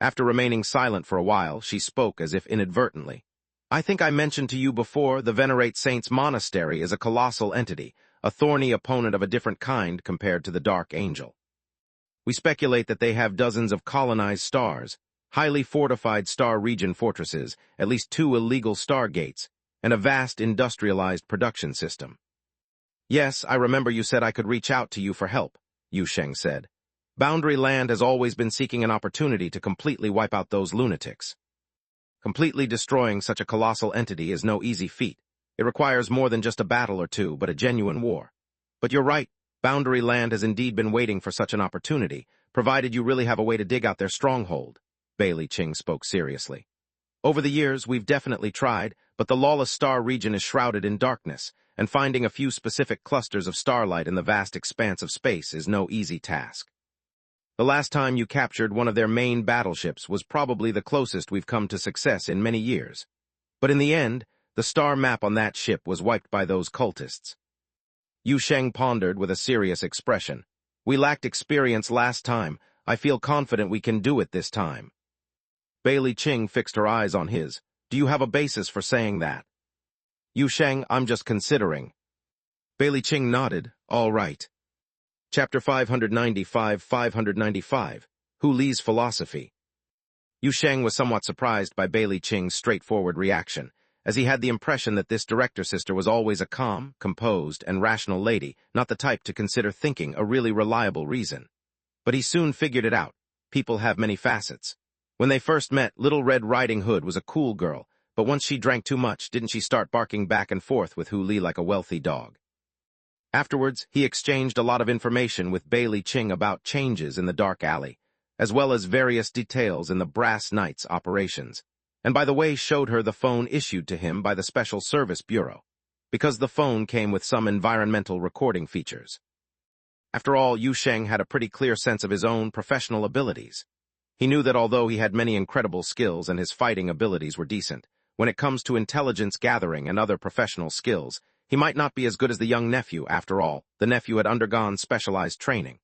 [SPEAKER 1] After remaining silent for a while, she spoke as if inadvertently. "I think I mentioned to you before, the Venerate Saints Monastery is a colossal entity, a thorny opponent of a different kind compared to the Dark Angel. We speculate that they have dozens of colonized stars, highly fortified star region fortresses, at least 2 illegal stargates, and a vast industrialized production system." "Yes, I remember you said I could reach out to you for help," Yu Sheng said. "Boundary Land has always been seeking an opportunity to completely wipe out those lunatics. Completely destroying such a colossal entity is no easy feat. It requires more than just a battle or two, but a genuine war. But you're right, Boundary Land has indeed been waiting for such an opportunity, provided you really have a way to dig out their stronghold." Bailey Qing spoke seriously. "Over the years, we've definitely tried, but the lawless star region is shrouded in darkness, and finding a few specific clusters of starlight in the vast expanse of space is no easy task. The last time you captured one of their main battleships was probably the closest we've come to success in many years. But in the end, the star map on that ship was wiped by those cultists." Yu Sheng pondered with a serious expression. "We lacked experience last time. I feel confident we can do it this time." Bailey Qing fixed her eyes on his. "Do you have a basis for saying that?" "Yu Sheng, I'm just considering." Bailey Qing nodded. "All right." Chapter 595, Hu Li's Philosophy. Yu Sheng was somewhat surprised by Bailey Qing's straightforward reaction, as he had the impression that this director sister was always a calm, composed, and rational lady, not the type to consider thinking a really reliable reason. But he soon figured it out. People have many facets. When they first met, Little Red Riding Hood was a cool girl, but once she drank too much, didn't she start barking back and forth with Hu Li like a wealthy dog? Afterwards, he exchanged a lot of information with Bailey Qing about changes in the dark alley, as well as various details in the Brass Knights operations, and by the way showed her the phone issued to him by the Special Service Bureau, because the phone came with some environmental recording features. After all, Yu Sheng had a pretty clear sense of his own professional abilities. He knew that although he had many incredible skills and his fighting abilities were decent, when it comes to intelligence gathering and other professional skills, He might not be as good as the young nephew, after all. The nephew had undergone specialized training.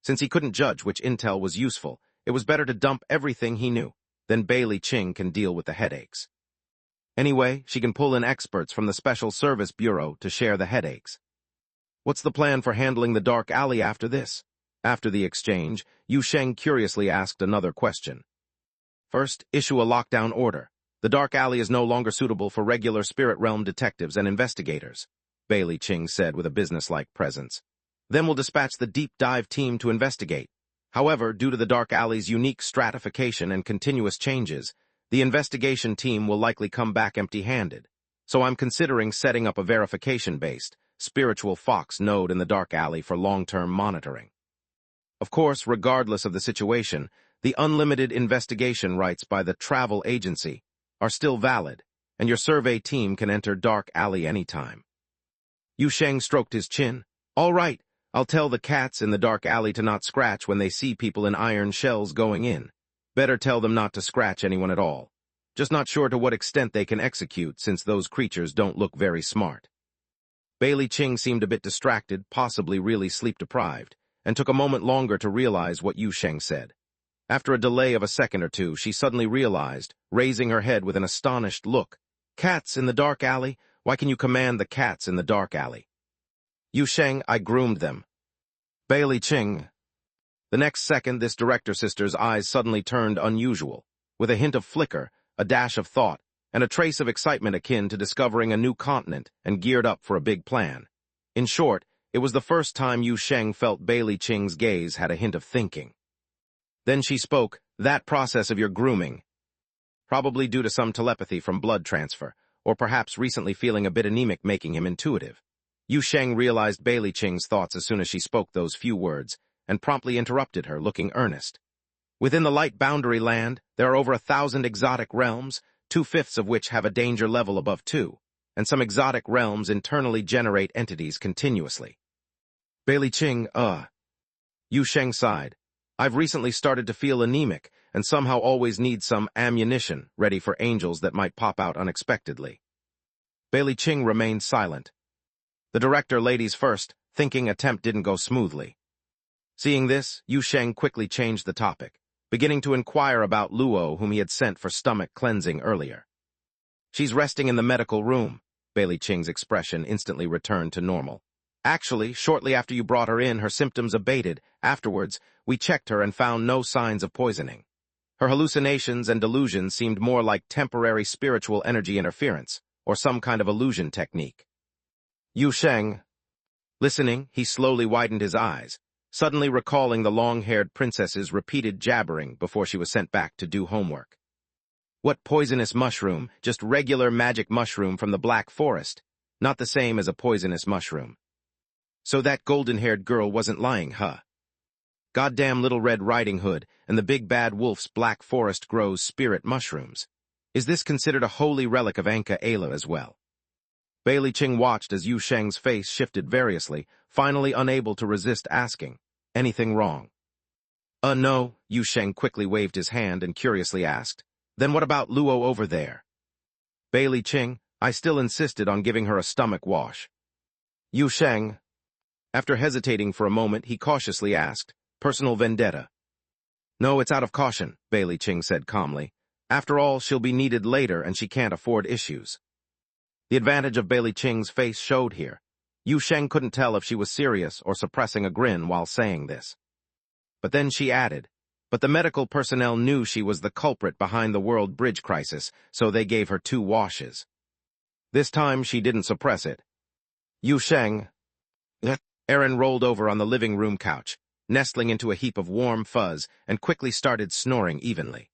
[SPEAKER 1] Since he couldn't judge which intel was useful, it was better to dump everything he knew. Then Bailey Ching can deal with the headaches. Anyway, she can pull in experts from the Special Service Bureau to share the headaches. What's the plan for handling the dark alley after this? After the exchange, Yu Sheng curiously asked another question. First, issue a lockdown order. The dark alley is no longer suitable for regular spirit realm detectives and investigators, Bailey Ching said with a businesslike presence. Then we'll dispatch the deep dive team to investigate. However, due to the dark alley's unique stratification and continuous changes, the investigation team will likely come back empty-handed. So I'm considering setting up a verification-based, spiritual fox node in the dark alley for long-term monitoring. Of course, regardless of the situation, the unlimited investigation rights by the travel agency are still valid, and your survey team can enter dark alley anytime. Yu Sheng stroked his chin. All right, I'll tell the cats in the dark alley to not scratch when they see people in iron shells going in. Better tell them not to scratch anyone at all. Just not sure to what extent they can execute, since those creatures don't look very smart. Bailey Ching seemed a bit distracted, possibly really sleep-deprived, and took a moment longer to realize what Yu Sheng said. After a delay of a second or two, she suddenly realized, raising her head with an astonished look. Cats in the dark alley? Why can you command the cats in the dark alley? Yu Sheng, I groomed them. Bailey Ching. The next second, this director sister's eyes suddenly turned unusual, with a hint of flicker, a dash of thought, and a trace of excitement akin to discovering a new continent and geared up for a big plan. In short, it was the first time Yu Sheng felt Bailey Ching's gaze had a hint of thinking. Then she spoke, that process of your grooming. Probably due to some telepathy from blood transfer, or perhaps recently feeling a bit anemic making him intuitive. Yu Sheng realized Bailey Ching's thoughts as soon as she spoke those few words, and promptly interrupted her, looking earnest. Within the light boundary land, there are over 1,000 exotic realms, 2/5 of which have a danger level above 2, and some exotic realms internally generate entities continuously. Bailey Ching, Yu Sheng sighed. I've recently started to feel anemic, and somehow always need some ammunition ready for angels that might pop out unexpectedly. Bailey Ching remained silent. The director, ladies first, thinking attempt didn't go smoothly. Seeing this, Yu Sheng quickly changed the topic, beginning to inquire about Luo, whom he had sent for stomach cleansing earlier. She's resting in the medical room. Bailey Ching's expression instantly returned to normal. Actually, shortly after you brought her in, her symptoms abated. Afterwards, we checked her and found no signs of poisoning. Her hallucinations and delusions seemed more like temporary spiritual energy interference, or some kind of illusion technique. Yu Sheng. Listening, he slowly widened his eyes, suddenly recalling the long-haired princess's repeated jabbering before she was sent back to do homework. What poisonous mushroom? Just regular magic mushroom from the Black Forest, not the same as a poisonous mushroom. So that golden-haired girl wasn't lying, huh? Goddamn Little Red Riding Hood and the Big Bad Wolf's Black Forest grows spirit mushrooms. Is this considered a holy relic of Anka Ayla as well? Bailey Ching watched as Yu Sheng's face shifted variously, finally unable to resist asking, anything wrong? No, Yu Sheng quickly waved his hand and curiously asked, then what about Luo over there? Bailey Ching, I still insisted on giving her a stomach wash. Yu Sheng. After hesitating for a moment, he cautiously asked, personal vendetta? No, it's out of caution, Bailey Ching said calmly. After all, she'll be needed later and she can't afford issues. The advantage of Bailey Ching's face showed here. Yu Sheng couldn't tell if she was serious or suppressing a grin while saying this. But then she added, but the medical personnel knew she was the culprit behind the World Bridge crisis, so they gave her 2 washes. This time she didn't suppress it. Yu Sheng. Aaron rolled over on the living room couch, nestling into a heap of warm fuzz, and quickly started snoring evenly.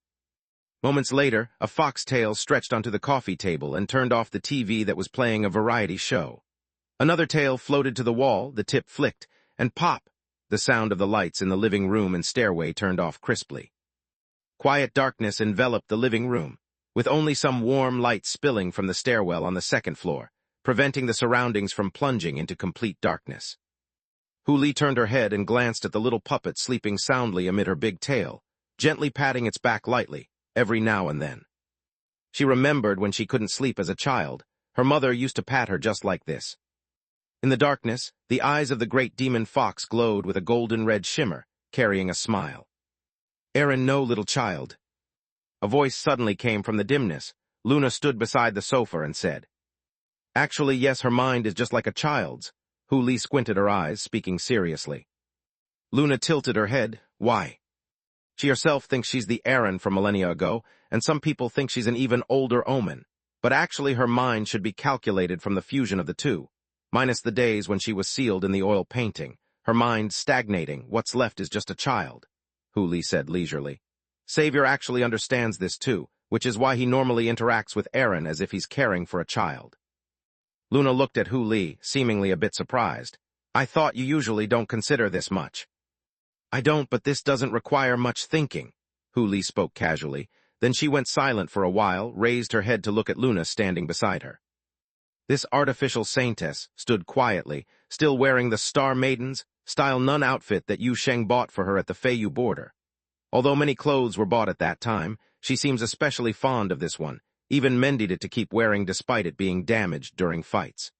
[SPEAKER 1] Moments later, a foxtail stretched onto the coffee table and turned off the TV that was playing a variety show. Another tail floated to the wall, the tip flicked, and pop! The sound of the lights in the living room and stairway turned off crisply. Quiet darkness enveloped the living room, with only some warm light spilling from the stairwell on the 2nd floor, preventing the surroundings from plunging into complete darkness. Huli turned her head and glanced at the little puppet sleeping soundly amid her big tail, gently patting its back lightly, every now and then. She remembered when she couldn't sleep as a child, her mother used to pat her just like this, In the darkness, the eyes of the great demon fox glowed with a golden-red shimmer, carrying a smile. "Aaron, no, little child." A voice suddenly came from the dimness. Luna stood beside the sofa and said, "Actually, yes, her mind is just like a child's." Hu Li squinted her eyes, speaking seriously. Luna tilted her head. Why? She herself thinks she's the Aaron from millennia ago, and some people think she's an even older Omen. But actually her mind should be calculated from the fusion of the two. Minus the days when she was sealed in the oil painting. Her mind stagnating, what's left is just a child, Hu Li said leisurely. Savior actually understands this too, which is why he normally interacts with Aaron as if he's caring for a child. Luna looked at Hu Li, seemingly a bit surprised. "I thought you usually don't consider this much." "I don't, but this doesn't require much thinking," Hu Li spoke casually. Then she went silent for a while, raised her head to look at Luna standing beside her. This artificial saintess stood quietly, still wearing the Star Maiden's style nun outfit that Yu Sheng bought for her at the Feiyu border. Although many clothes were bought at that time, she seems especially fond of this one, even mended it to keep wearing despite it being damaged during fights.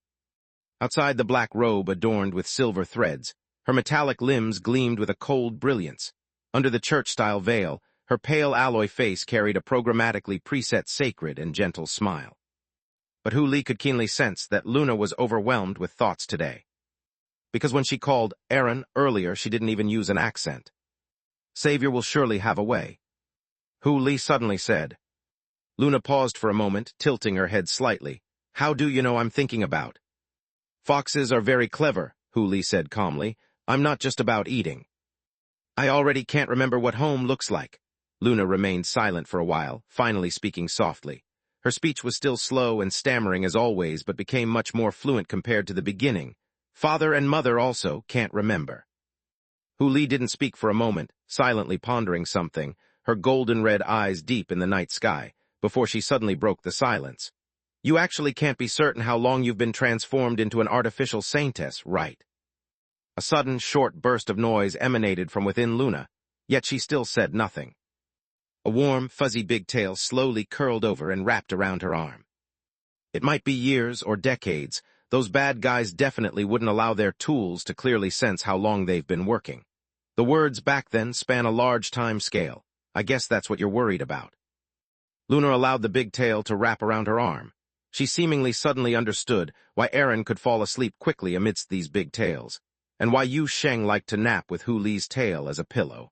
[SPEAKER 1] Outside the black robe adorned with silver threads, her metallic limbs gleamed with a cold brilliance. Under the church-style veil, her pale alloy face carried a programmatically preset sacred and gentle smile. But Hu Li could keenly sense that Luna was overwhelmed with thoughts today. Because when she called Aaron earlier, she didn't even use an accent. Savior will surely have a way. Hu Li suddenly said. Luna paused for a moment, tilting her head slightly. How do you know I'm thinking about? Foxes are very clever, Hu Li said calmly. I'm not just about eating. I already can't remember what home looks like. Luna remained silent for a while, finally speaking softly. Her speech was still slow and stammering as always, but became much more fluent compared to the beginning. Father and mother also can't remember. Hu Li didn't speak for a moment, silently pondering something, her golden-red eyes deep in the night sky, before she suddenly broke the silence. You actually can't be certain how long you've been transformed into an artificial saintess, right? A sudden, short burst of noise emanated from within Luna, yet she still said nothing. A warm, fuzzy big tail slowly curled over and wrapped around her arm. It might be years or decades, those bad guys definitely wouldn't allow their tools to clearly sense how long they've been working. The words back then span a large time scale. I guess that's what you're worried about. Luna allowed the big tail to wrap around her arm. She seemingly suddenly understood why Aaron could fall asleep quickly amidst these big tails, and why Yu Sheng liked to nap with Hu Li's tail as a pillow.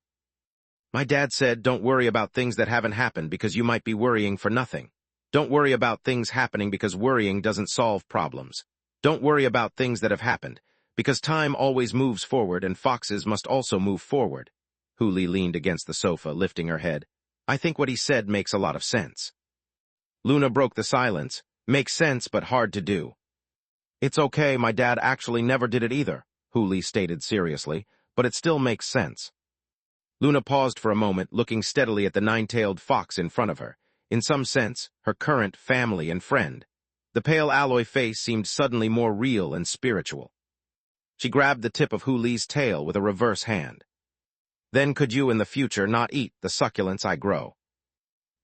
[SPEAKER 1] My dad said, don't worry about things that haven't happened because you might be worrying for nothing. Don't worry about things happening because worrying doesn't solve problems. Don't worry about things that have happened, because time always moves forward and foxes must also move forward. Hu Li leaned against the sofa, lifting her head. I think what he said makes a lot of sense. Luna broke the silence. Makes sense, but hard to do. It's okay, my dad actually never did it either, Hu Li stated seriously, but it still makes sense. Luna paused for a moment, looking steadily at the nine-tailed fox in front of her, in some sense, her current family and friend. The pale alloy face seemed suddenly more real and spiritual. She grabbed the tip of Hu Li's tail with a reverse hand. Then could you in the future not eat the succulents I grow?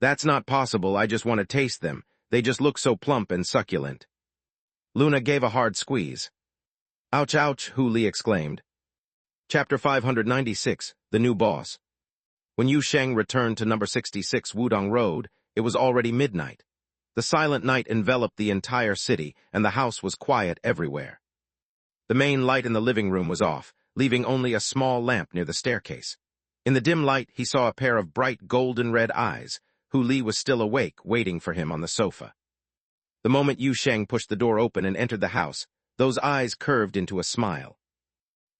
[SPEAKER 1] That's not possible, I just want to taste them. They just look so plump and succulent. Luna gave a hard squeeze. Ouch, ouch, Hu Li exclaimed. Chapter 596, The New Boss. When Yu Sheng returned to number 66 Wudong Road, it was already midnight. The silent night enveloped the entire city, and the house was quiet everywhere. The main light in the living room was off, leaving only a small lamp near the staircase. In the dim light, he saw a pair of bright golden-red eyes. Hu Li was still awake, waiting for him on the sofa. The moment Yu Sheng pushed the door open and entered the house, those eyes curved into a smile.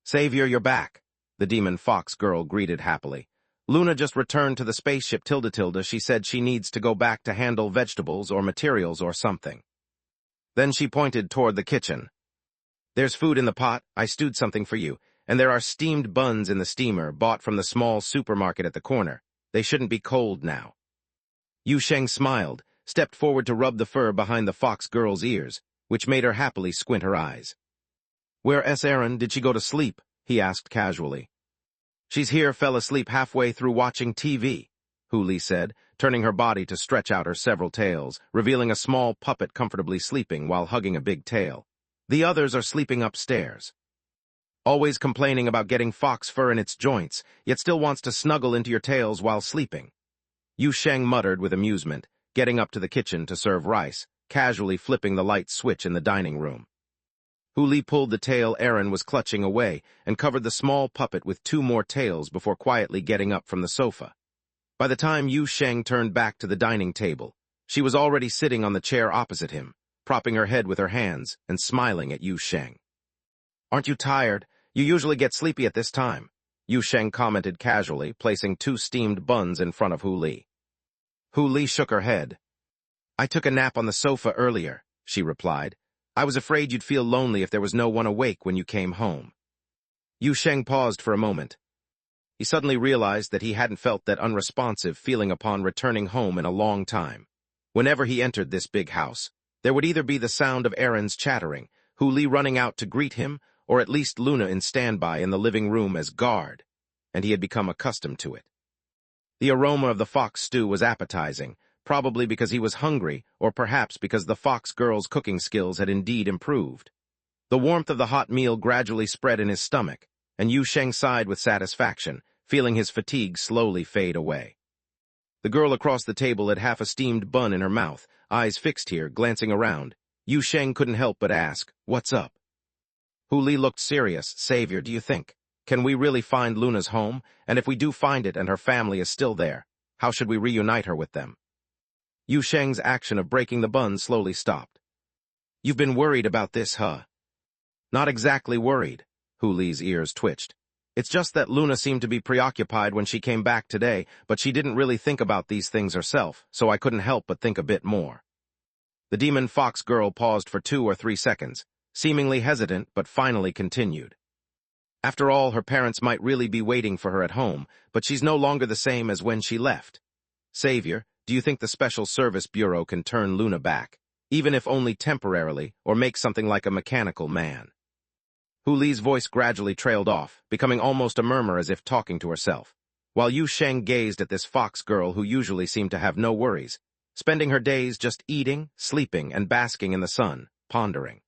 [SPEAKER 1] Savior, you're back, the demon fox girl greeted happily. Luna just returned to the spaceship Tilda. She said she needs to go back to handle vegetables or materials or something. Then she pointed toward the kitchen. There's food in the pot, I stewed something for you, and there are steamed buns in the steamer bought from the small supermarket at the corner. They shouldn't be cold now. Yu Sheng smiled, stepped forward to rub the fur behind the fox girl's ears, which made her happily squint her eyes. Where's Aaron? Did she go to sleep? He asked casually. She's here, fell asleep halfway through watching TV, Hu Li said, turning her body to stretch out her several tails, revealing a small puppet comfortably sleeping while hugging a big tail. The others are sleeping upstairs. Always complaining about getting fox fur in its joints, yet still wants to snuggle into your tails while sleeping. Yu Sheng muttered with amusement, getting up to the kitchen to serve rice, casually flipping the light switch in the dining room. Hu Li pulled the tail Aaron was clutching away and covered the small puppet with 2 more tails before quietly getting up from the sofa. By the time Yu Sheng turned back to the dining table, she was already sitting on the chair opposite him, propping her head with her hands and smiling at Yu Sheng. "Aren't you tired? You usually get sleepy at this time," Yu Sheng commented casually, placing 2 steamed buns in front of Hu Li. Hu Li shook her head. "I took a nap on the sofa earlier," she replied. "I was afraid you'd feel lonely if there was no one awake when you came home." Yu Sheng paused for a moment. He suddenly realized that he hadn't felt that unresponsive feeling upon returning home in a long time. Whenever he entered this big house, there would either be the sound of Aaron's chattering, Hu Li running out to greet him, or at least Luna in standby in the living room as guard, and he had become accustomed to it. The aroma of the fox stew was appetizing, probably because he was hungry, or perhaps because the fox girl's cooking skills had indeed improved. The warmth of the hot meal gradually spread in his stomach, and Yu Sheng sighed with satisfaction, feeling his fatigue slowly fade away. The girl across the table had half a steamed bun in her mouth, eyes fixed here, glancing around. Yu Sheng couldn't help but ask, "What's up?" Hu Li looked serious. "Savior, do you think? Can we really find Luna's home? And if we do find it and her family is still there, how should we reunite her with them?" Yu Sheng's action of breaking the bun slowly stopped. "You've been worried about this, huh?" "Not exactly worried." Hu Li's ears twitched. "It's just that Luna seemed to be preoccupied when she came back today, but she didn't really think about these things herself, so I couldn't help but think a bit more." The demon fox girl paused for 2 or 3 seconds, seemingly hesitant, but finally continued. "After all, her parents might really be waiting for her at home, but she's no longer the same as when she left. Savior, do you think the Special Service Bureau can turn Luna back, even if only temporarily, or make something like a mechanical man?" Hu Li's voice gradually trailed off, becoming almost a murmur as if talking to herself, while Yu Sheng gazed at this fox girl who usually seemed to have no worries, spending her days just eating, sleeping, and basking in the sun, pondering.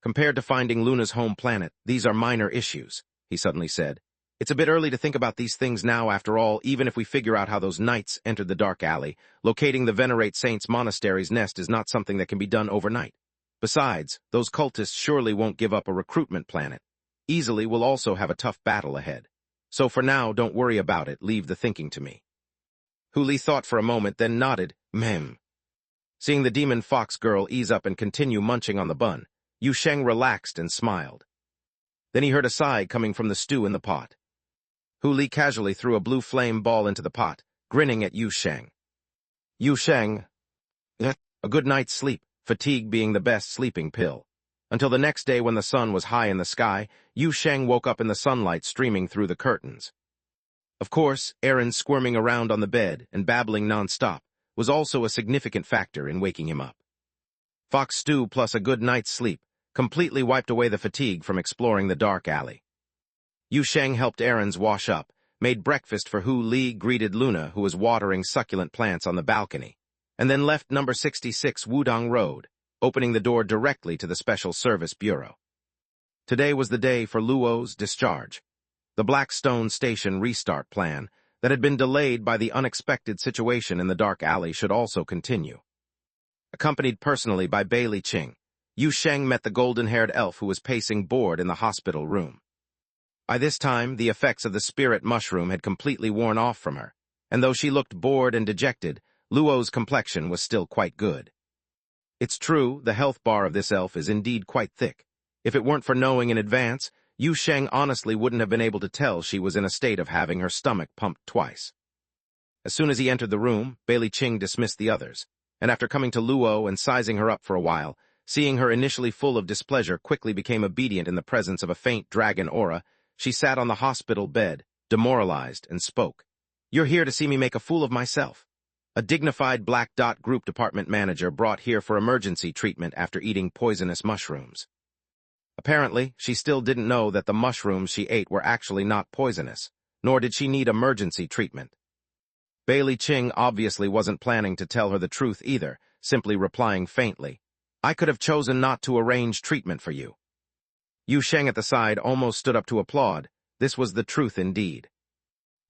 [SPEAKER 1] "Compared to finding Luna's home planet, these are minor issues," he suddenly said. "It's a bit early to think about these things now after all, even if we figure out how those knights entered the dark alley. Locating the Venerate Saints Monastery's nest is not something that can be done overnight. Besides, those cultists surely won't give up a recruitment planet. Easily will also have a tough battle ahead. So for now, don't worry about it, leave the thinking to me." Hu Li thought for a moment, then nodded, "Mem." Seeing the demon fox girl ease up and continue munching on the bun, Yu Sheng relaxed and smiled. Then he heard a sigh coming from the stew in the pot. Hu Li casually threw a blue flame ball into the pot, grinning at Yu Sheng. "Yu Sheng, a good night's sleep, fatigue being the best sleeping pill." Until the next day when the sun was high in the sky, Yu Sheng woke up in the sunlight streaming through the curtains. Of course, Aaron squirming around on the bed and babbling non-stop was also a significant factor in waking him up. Fox stew plus a good night's sleep completely wiped away the fatigue from exploring the dark alley. Yu Sheng helped Aaron's wash up, made breakfast for Hu Li, greeted Luna, who was watering succulent plants on the balcony, and then left number 66 Wudong Road, opening the door directly to the Special Service Bureau. Today was the day for Luo's discharge. The Blackstone Station restart plan that had been delayed by the unexpected situation in the dark alley should also continue. Accompanied personally by Bailey Ching, Yu Sheng met the golden-haired elf who was pacing bored in the hospital room. By this time, the effects of the spirit mushroom had completely worn off from her, and though she looked bored and dejected, Luo's complexion was still quite good. It's true, the health bar of this elf is indeed quite thick. If it weren't for knowing in advance, Yu Sheng honestly wouldn't have been able to tell she was in a state of having her stomach pumped twice. As soon as he entered the room, Bailey Ching dismissed the others, and after coming to Luo and sizing her up for a while, seeing her initially full of displeasure quickly became obedient in the presence of a faint dragon aura, she sat on the hospital bed, demoralized, and spoke. "You're here to see me make a fool of myself. A dignified Black Dot Group department manager brought here for emergency treatment after eating poisonous mushrooms." Apparently, she still didn't know that the mushrooms she ate were actually not poisonous, nor did she need emergency treatment. Bailey Ching obviously wasn't planning to tell her the truth either, simply replying faintly, I could have chosen not to arrange treatment for you. Yu Sheng at the side almost stood up to applaud. This was the truth indeed.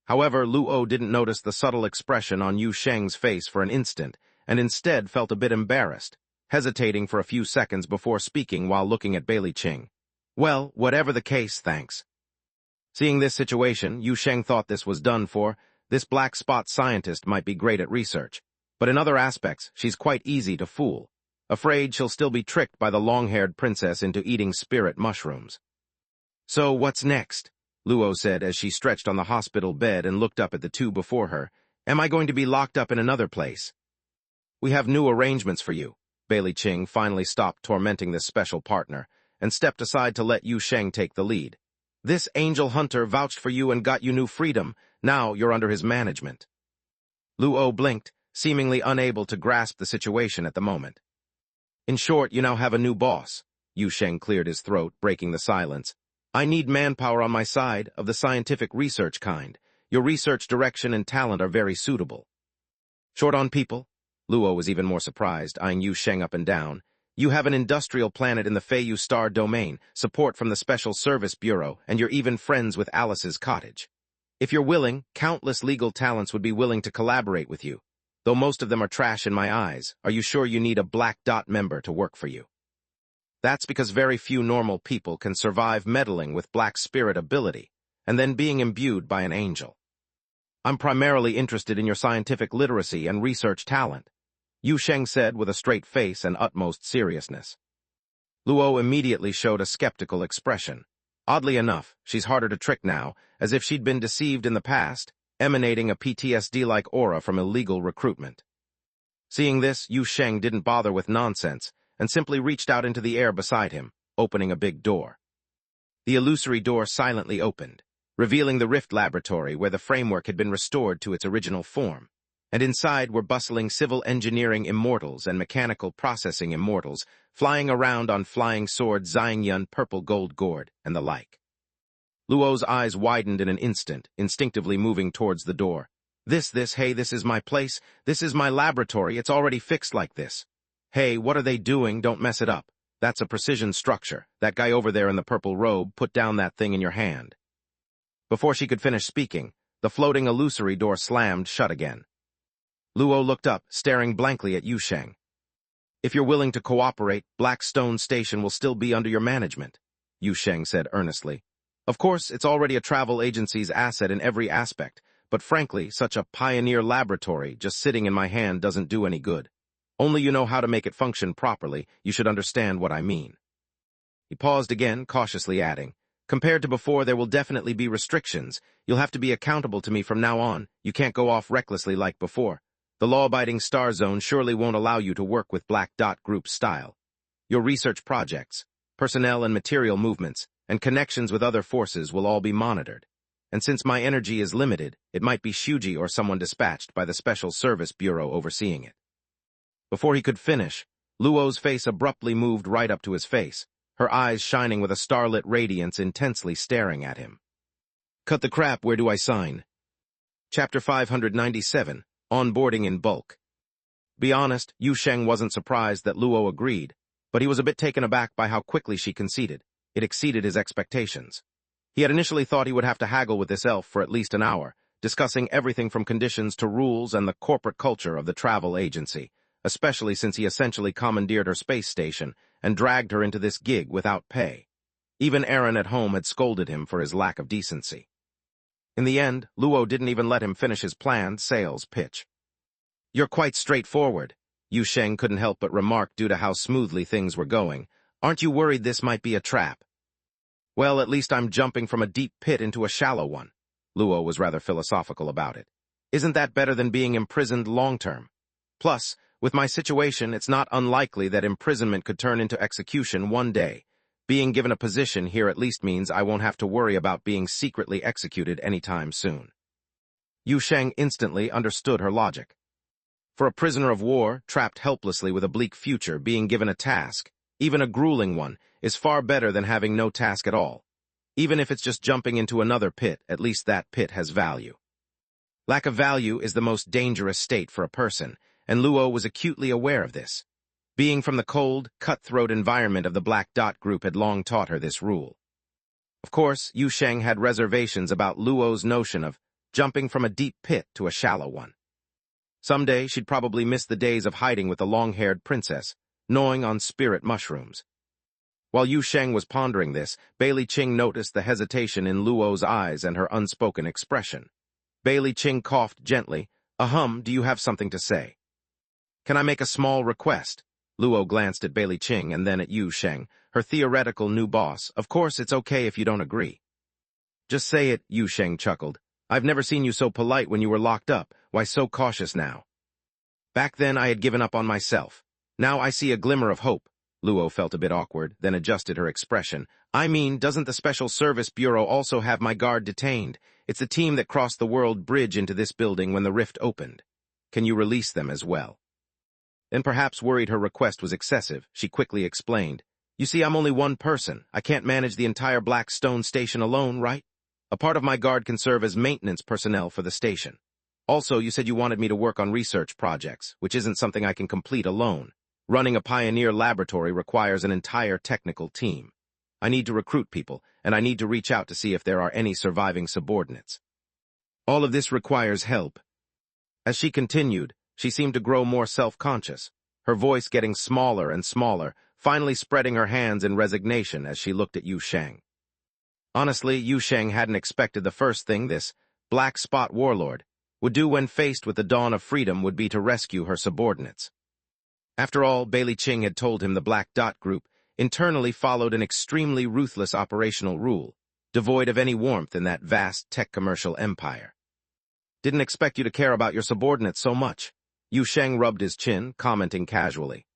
[SPEAKER 1] However, Luo didn't notice the subtle expression on Yu Sheng's face for an instant, and instead felt a bit embarrassed, hesitating for a few seconds before speaking while looking at Bailey Qing. Well, whatever the case, thanks. Seeing this situation, Yu Sheng thought this was done for. This black spot scientist might be great at research, but in other aspects, she's quite easy to fool. Afraid she'll still be tricked by the long-haired princess into eating spirit mushrooms. So what's next? Luo said as she stretched on the hospital bed and looked up at the two before her. Am I going to be locked up in another place? We have new arrangements for you. Bailey Qing finally stopped tormenting this special partner and stepped aside to let Yu Sheng take the lead. This angel hunter vouched for you and got you new freedom. Now you're under his management. Luo blinked, seemingly unable to grasp the situation at the moment. In short, you now have a new boss. Yu Sheng cleared his throat, breaking the silence. I need manpower on my side, of the scientific research kind. Your research direction and talent are very suitable. Short on people? Luo was even more surprised, eyeing Yu Sheng up and down. You have an industrial planet in the Feiyu Star domain, support from the Special Service Bureau, and you're even friends with Alice's cottage. If you're willing, countless legal talents would be willing to collaborate with you. Though most of them are trash in my eyes, are you sure you need a Black Dot member to work for you? That's because very few normal people can survive meddling with black spirit ability, and then being imbued by an angel. I'm primarily interested in your scientific literacy and research talent, Yu Sheng said with a straight face and utmost seriousness. Luo immediately showed a skeptical expression. Oddly enough, she's harder to trick now, as if she'd been deceived in the past, emanating a PTSD-like aura from illegal recruitment. Seeing this, Yu Sheng didn't bother with nonsense, and simply reached out into the air beside him, opening a big door. The illusory door silently opened, revealing the Rift Laboratory where the framework had been restored to its original form, and inside were bustling civil engineering immortals and mechanical processing immortals, flying around on flying sword Xiangyun purple gold gourd, and the like. Luo's eyes widened in an instant, instinctively moving towards the door. Hey, this is my place, this is my laboratory, it's already fixed like this. Hey, what are they doing? Don't mess it up. That's a precision structure. That guy over there in the purple robe, put down that thing in your hand. Before she could finish speaking, the floating illusory door slammed shut again. Luo looked up, staring blankly at Yu Sheng. If you're willing to cooperate, Blackstone Station will still be under your management, Yu Sheng said earnestly. Of course, it's already a travel agency's asset in every aspect, but frankly, such a pioneer laboratory just sitting in my hand doesn't do any good. Only you know how to make it function properly, you should understand what I mean. He paused again, cautiously adding, compared to before, there will definitely be restrictions. You'll have to be accountable to me from now on. You can't go off recklessly like before. The law-abiding Star Zone surely won't allow you to work with Black Dot Group style. Your research projects, personnel and material movements, and connections with other forces will all be monitored. And since my energy is limited, it might be Shuji or someone dispatched by the Special Service Bureau overseeing it. Before he could finish, Luo's face abruptly moved right up to his face, her eyes shining with a starlit radiance intensely staring at him. Cut the crap, where do I sign? Chapter 597, Onboarding in Bulk. Be honest, Yu Sheng wasn't surprised that Luo agreed, but he was a bit taken aback by how quickly she conceded. It exceeded his expectations. He had initially thought he would have to haggle with this elf for at least an hour, discussing everything from conditions to rules and the corporate culture of the travel agency, especially since he essentially commandeered her space station and dragged her into this gig without pay. Even Aaron at home had scolded him for his lack of decency. In the end, Luo didn't even let him finish his planned sales pitch. You're quite straightforward, Yu Sheng couldn't help but remark due to how smoothly things were going. Aren't you worried this might be a trap? Well, at least I'm jumping from a deep pit into a shallow one. Luo was rather philosophical about it. Isn't that better than being imprisoned long-term? Plus, with my situation, it's not unlikely that imprisonment could turn into execution one day. Being given a position here at least means I won't have to worry about being secretly executed anytime soon. Yu Sheng instantly understood her logic. For a prisoner of war, trapped helplessly with a bleak future, being given a task, even a grueling one, is far better than having no task at all. Even if it's just jumping into another pit, at least that pit has value. Lack of value is the most dangerous state for a person, and Luo was acutely aware of this. Being from the cold, cutthroat environment of the Black Dot Group had long taught her this rule. Of course, Yu Sheng had reservations about Luo's notion of jumping from a deep pit to a shallow one. Someday, she'd probably miss the days of hiding with the long-haired princess, gnawing on spirit mushrooms. While Yu Sheng was pondering this, Bailey Qing noticed the hesitation in Luo's eyes and her unspoken expression. Bailey Qing coughed gently. Do you have something to say? Can I make a small request? Luo glanced at Bailey Qing and then at Yu Sheng, her theoretical new boss. Of course, it's okay if you don't agree. Just say it, Yu Sheng chuckled. I've never seen you so polite when you were locked up. Why so cautious now? Back then I had given up on myself. Now I see a glimmer of hope. Luo felt a bit awkward, then adjusted her expression. I mean, doesn't the Special Service Bureau also have my guard detained? It's the team that crossed the world bridge into this building when the rift opened. Can you release them as well? Then perhaps worried her request was excessive, she quickly explained. You see, I'm only one person. I can't manage the entire Blackstone station alone, right? A part of my guard can serve as maintenance personnel for the station. Also, you said you wanted me to work on research projects, which isn't something I can complete alone. Running a pioneer laboratory requires an entire technical team. I need to recruit people, and I need to reach out to see if there are any surviving subordinates. All of this requires help. As she continued, she seemed to grow more self-conscious, her voice getting smaller and smaller, finally spreading her hands in resignation as she looked at Yu Sheng. Honestly, Yu Sheng hadn't expected the first thing this Black Spot warlord would do when faced with the dawn of freedom would be to rescue her subordinates. After all, Bailey Qing had told him the Black Dot Group internally followed an extremely ruthless operational rule, devoid of any warmth in that vast tech commercial empire. Didn't expect you to care about your subordinates so much. Yu Sheng rubbed his chin, commenting casually.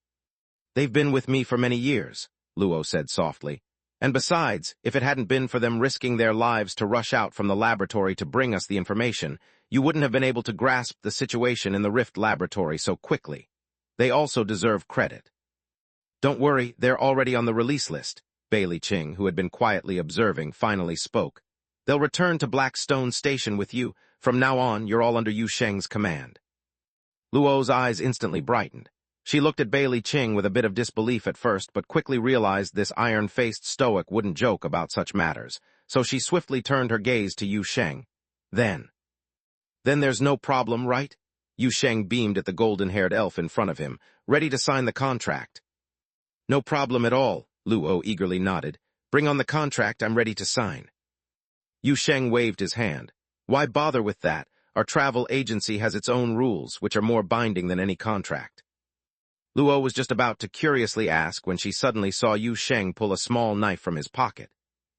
[SPEAKER 1] They've been with me for many years, Luo said softly. And besides, if it hadn't been for them risking their lives to rush out from the laboratory to bring us the information, you wouldn't have been able to grasp the situation in the Rift laboratory so quickly. They also deserve credit. Don't worry, they're already on the release list, Bailey Qing, who had been quietly observing, finally spoke. They'll return to Blackstone Station with you. From now on, you're all under Yu Sheng's command. Luo's eyes instantly brightened. She looked at Bailey Qing with a bit of disbelief at first, but quickly realized this iron-faced stoic wouldn't joke about such matters, so she swiftly turned her gaze to Yu Sheng. Then there's no problem, right? Yu Sheng beamed at the golden-haired elf in front of him, ready to sign the contract. No problem at all, Luo eagerly nodded. Bring on the contract, I'm ready to sign. Yu Sheng waved his hand. Why bother with that? Our travel agency has its own rules, which are more binding than any contract. Luo was just about to curiously ask when she suddenly saw Yu Sheng pull a small knife from his pocket.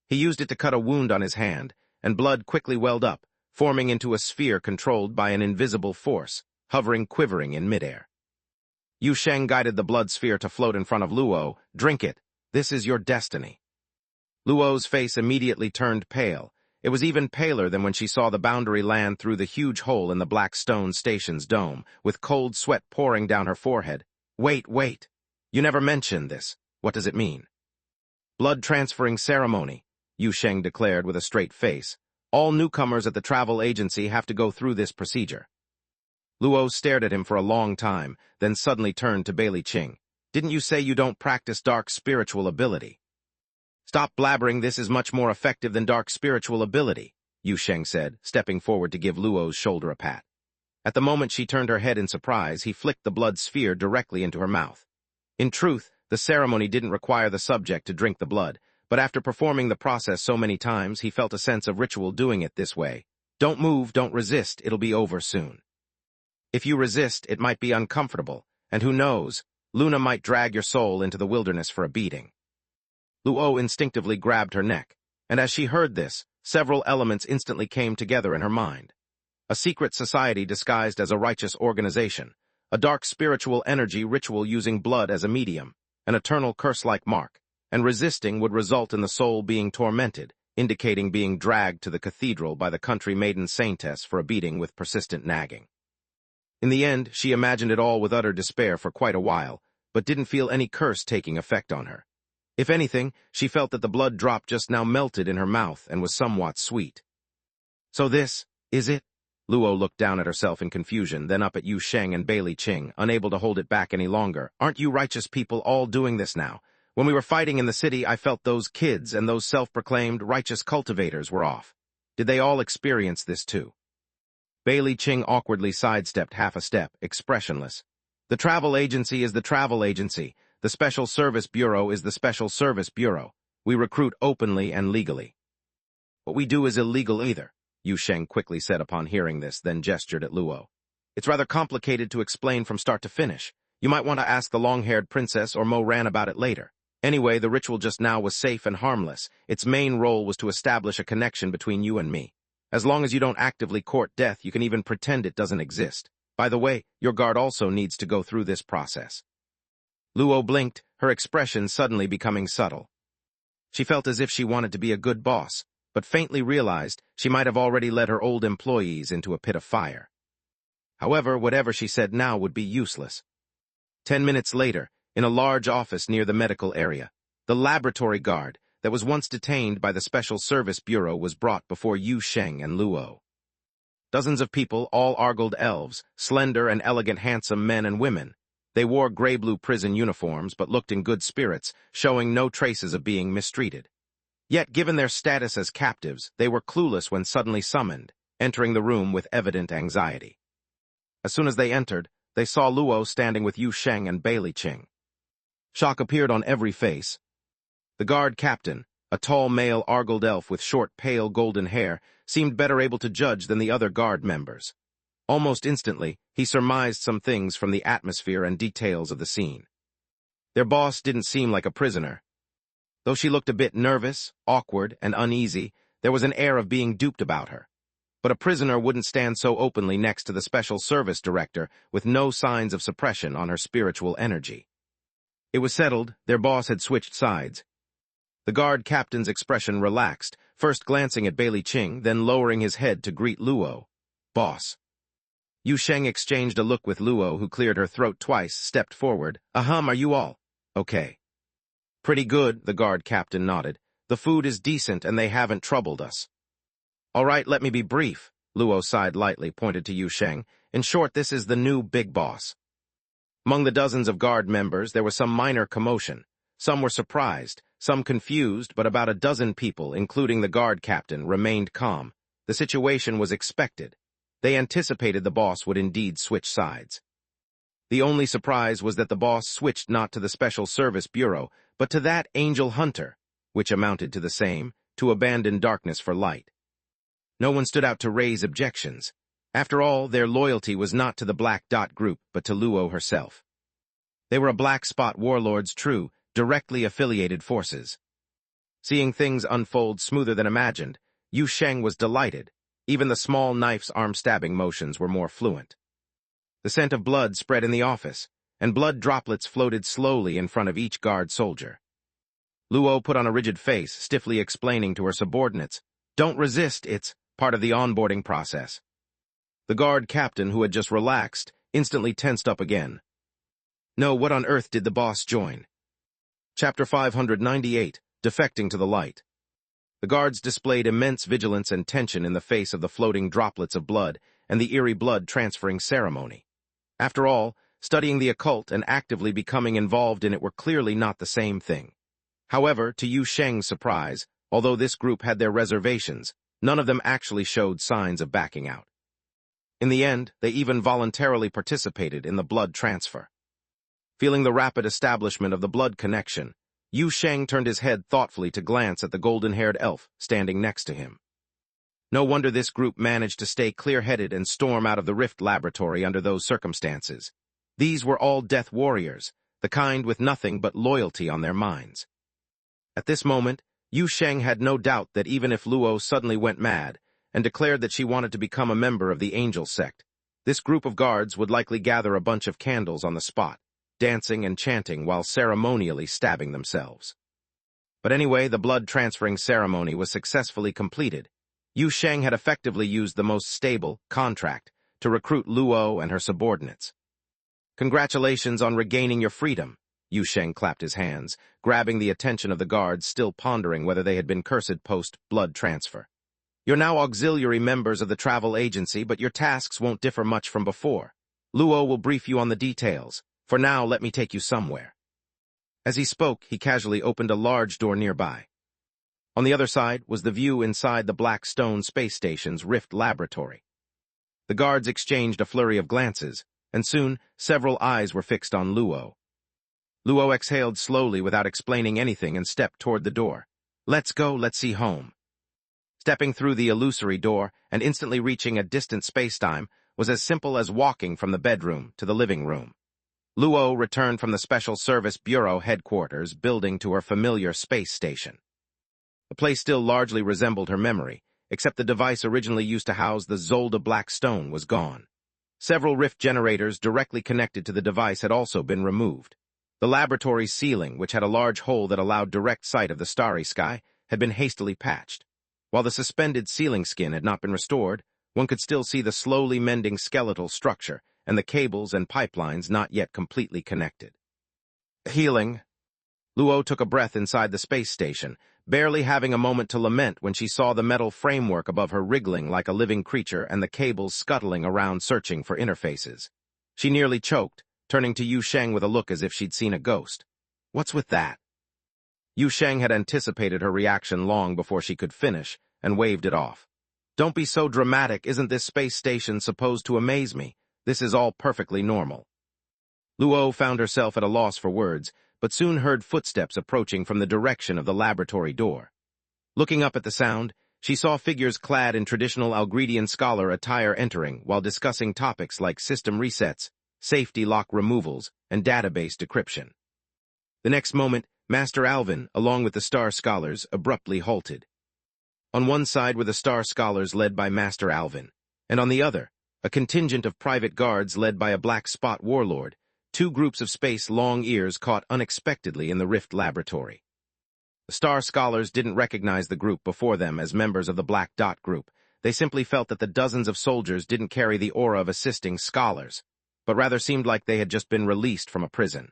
[SPEAKER 1] He used it to cut a wound on his hand, and blood quickly welled up, forming into a sphere controlled by an invisible force, hovering quivering in midair. Yu Sheng guided the blood sphere to float in front of Luo. Drink it. This is your destiny. Luo's face immediately turned pale. It was even paler than when she saw the boundary land through the huge hole in the Blackstone Station's dome, with cold sweat pouring down her forehead. Wait. You never mentioned this. What does it mean? Blood transferring ceremony, Yu Sheng declared with a straight face. All newcomers at the travel agency have to go through this procedure. Luo stared at him for a long time, then suddenly turned to Bailey Qing. Didn't you say you don't practice dark spiritual ability? Stop blabbering, this is much more effective than dark spiritual ability, Yu Sheng said, stepping forward to give Luo's shoulder a pat. At the moment she turned her head in surprise, he flicked the blood sphere directly into her mouth. In truth, the ceremony didn't require the subject to drink the blood, but after performing the process so many times, he felt a sense of ritual doing it this way. Don't move, don't resist, it'll be over soon. If you resist, it might be uncomfortable, and who knows, Luna might drag your soul into the wilderness for a beating. Luo instinctively grabbed her neck, and as she heard this, several elements instantly came together in her mind. A secret society disguised as a righteous organization, a dark spiritual energy ritual using blood as a medium, an eternal curse-like mark, and resisting would result in the soul being tormented, indicating being dragged to the cathedral by the country maiden saintess for a beating with persistent nagging. In the end, she imagined it all with utter despair for quite a while, but didn't feel any curse taking effect on her. If anything, she felt that the blood drop just now melted in her mouth and was somewhat sweet. So this, is it? Luo looked down at herself in confusion, then up at Yu Sheng and Bailey Qing, unable to hold it back any longer. Aren't you righteous people all doing this now? When we were fighting in the city, I felt those kids and those self-proclaimed righteous cultivators were off. Did they all experience this too? Bailey Qing awkwardly sidestepped half a step, expressionless. The travel agency is the travel agency. The Special Service Bureau is the Special Service Bureau. We recruit openly and legally. What we do is illegal either, Yu Sheng quickly said upon hearing this, then gestured at Luo. It's rather complicated to explain from start to finish. You might want to ask the long-haired princess or Mo Ran about it later. Anyway, the ritual just now was safe and harmless. Its main role was to establish a connection between you and me. As long as you don't actively court death, you can even pretend it doesn't exist. By the way, your guard also needs to go through this process. Luo blinked, her expression suddenly becoming subtle. She felt as if she wanted to be a good boss, but faintly realized she might have already led her old employees into a pit of fire. However, whatever she said now would be useless. 10 minutes later, in a large office near the medical area, the laboratory guard that was once detained by the Special Service Bureau was brought before Yu Sheng and Luo. Dozens of people, all argled elves, slender and elegant handsome men and women. They wore gray-blue prison uniforms but looked in good spirits, showing no traces of being mistreated. Yet, given their status as captives, they were clueless when suddenly summoned, entering the room with evident anxiety. As soon as they entered, they saw Luo standing with Yu Sheng and Bailey Qing. Shock appeared on every face. The guard captain, a tall male argled elf with short, pale golden hair, seemed better able to judge than the other guard members. Almost instantly, he surmised some things from the atmosphere and details of the scene. Their boss didn't seem like a prisoner. Though she looked a bit nervous, awkward, and uneasy, there was an air of being duped about her. But a prisoner wouldn't stand so openly next to the Special Service Director with no signs of suppression on her spiritual energy. It was settled, their boss had switched sides. The guard captain's expression relaxed, first glancing at Bailey Qing, then lowering his head to greet Luo. Boss. Yu Sheng exchanged a look with Luo, who cleared her throat twice, stepped forward. Are you all? Okay. Pretty good, the guard captain nodded. The food is decent and they haven't troubled us. All right, let me be brief. Luo sighed lightly, pointed to Yu Sheng. In short, this is the new big boss. Among the dozens of guard members, there was some minor commotion. Some were surprised, some confused, but about a dozen people, including the guard captain, remained calm. The situation was expected. They anticipated the boss would indeed switch sides. The only surprise was that the boss switched not to the Special Service Bureau, but to that angel hunter, which amounted to the same, to abandon darkness for light. No one stood out to raise objections. After all, their loyalty was not to the Black Dot Group, but to Luo herself. They were a Black Spot warlords, true, directly affiliated forces. Seeing things unfold smoother than imagined, Yu Sheng was delighted. Even the small knife's arm-stabbing motions were more fluent. The scent of blood spread in the office, and blood droplets floated slowly in front of each guard soldier. Luo put on a rigid face, stiffly explaining to her subordinates, "Don't resist, it's part of the onboarding process." The guard captain, who had just relaxed, instantly tensed up again. No, what on earth did the boss join? Chapter 598, Defecting to the Light. The guards displayed immense vigilance and tension in the face of the floating droplets of blood and the eerie blood-transferring ceremony. After all, studying the occult and actively becoming involved in it were clearly not the same thing. However, to Yu Sheng's surprise, although this group had their reservations, none of them actually showed signs of backing out. In the end, they even voluntarily participated in the blood transfer. Feeling the rapid establishment of the blood connection, Yu Sheng turned his head thoughtfully to glance at the golden-haired elf standing next to him. No wonder this group managed to stay clear-headed and storm out of the Rift Laboratory under those circumstances. These were all death warriors, the kind with nothing but loyalty on their minds. At this moment, Yu Sheng had no doubt that even if Luo suddenly went mad and declared that she wanted to become a member of the Angel sect, this group of guards would likely gather a bunch of candles on the spot, dancing and chanting while ceremonially stabbing themselves. But anyway, the blood-transferring ceremony was successfully completed. Yu Sheng had effectively used the most stable contract to recruit Luo and her subordinates. Congratulations on regaining your freedom. Yu Sheng clapped his hands, grabbing the attention of the guards still pondering whether they had been cursed post-blood transfer. You're now auxiliary members of the travel agency, but your tasks won't differ much from before. Luo will brief you on the details. For now, let me take you somewhere. As he spoke, he casually opened a large door nearby. On the other side was the view inside the Black Stone space station's Rift laboratory. The guards exchanged a flurry of glances, and soon several eyes were fixed on Luo. Luo exhaled slowly without explaining anything and stepped toward the door. Let's go, let's see home. Stepping through the illusory door and instantly reaching a distant space-time was as simple as walking from the bedroom to the living room. Luo returned from the Special Service Bureau headquarters building to her familiar space station. The place still largely resembled her memory, except the device originally used to house the Zolda Black Stone was gone. Several rift generators directly connected to the device had also been removed. The laboratory's ceiling, which had a large hole that allowed direct sight of the starry sky, had been hastily patched. While the suspended ceiling skin had not been restored, one could still see the slowly mending skeletal structure and the cables and pipelines not yet completely connected. Healing. Luo took a breath inside the space station, barely having a moment to lament when she saw the metal framework above her wriggling like a living creature and the cables scuttling around searching for interfaces. She nearly choked, turning to Yu Sheng with a look as if she'd seen a ghost. What's with that? Yu Sheng had anticipated her reaction long before she could finish and waved it off. Don't be so dramatic, isn't this space station supposed to amaze me? This is all perfectly normal. Luo found herself at a loss for words, but soon heard footsteps approaching from the direction of the laboratory door. Looking up at the sound, she saw figures clad in traditional Algredian scholar attire entering while discussing topics like system resets, safety lock removals, and database decryption. The next moment, Master Alvin, along with the Star Scholars, abruptly halted. On one side were the Star Scholars led by Master Alvin, and on the other, a contingent of private guards led by a Black Spot warlord, two groups of space long ears caught unexpectedly in the Rift laboratory. The Star Scholars didn't recognize the group before them as members of the Black Dot group. They simply felt that the dozens of soldiers didn't carry the aura of assisting scholars, but rather seemed like they had just been released from a prison.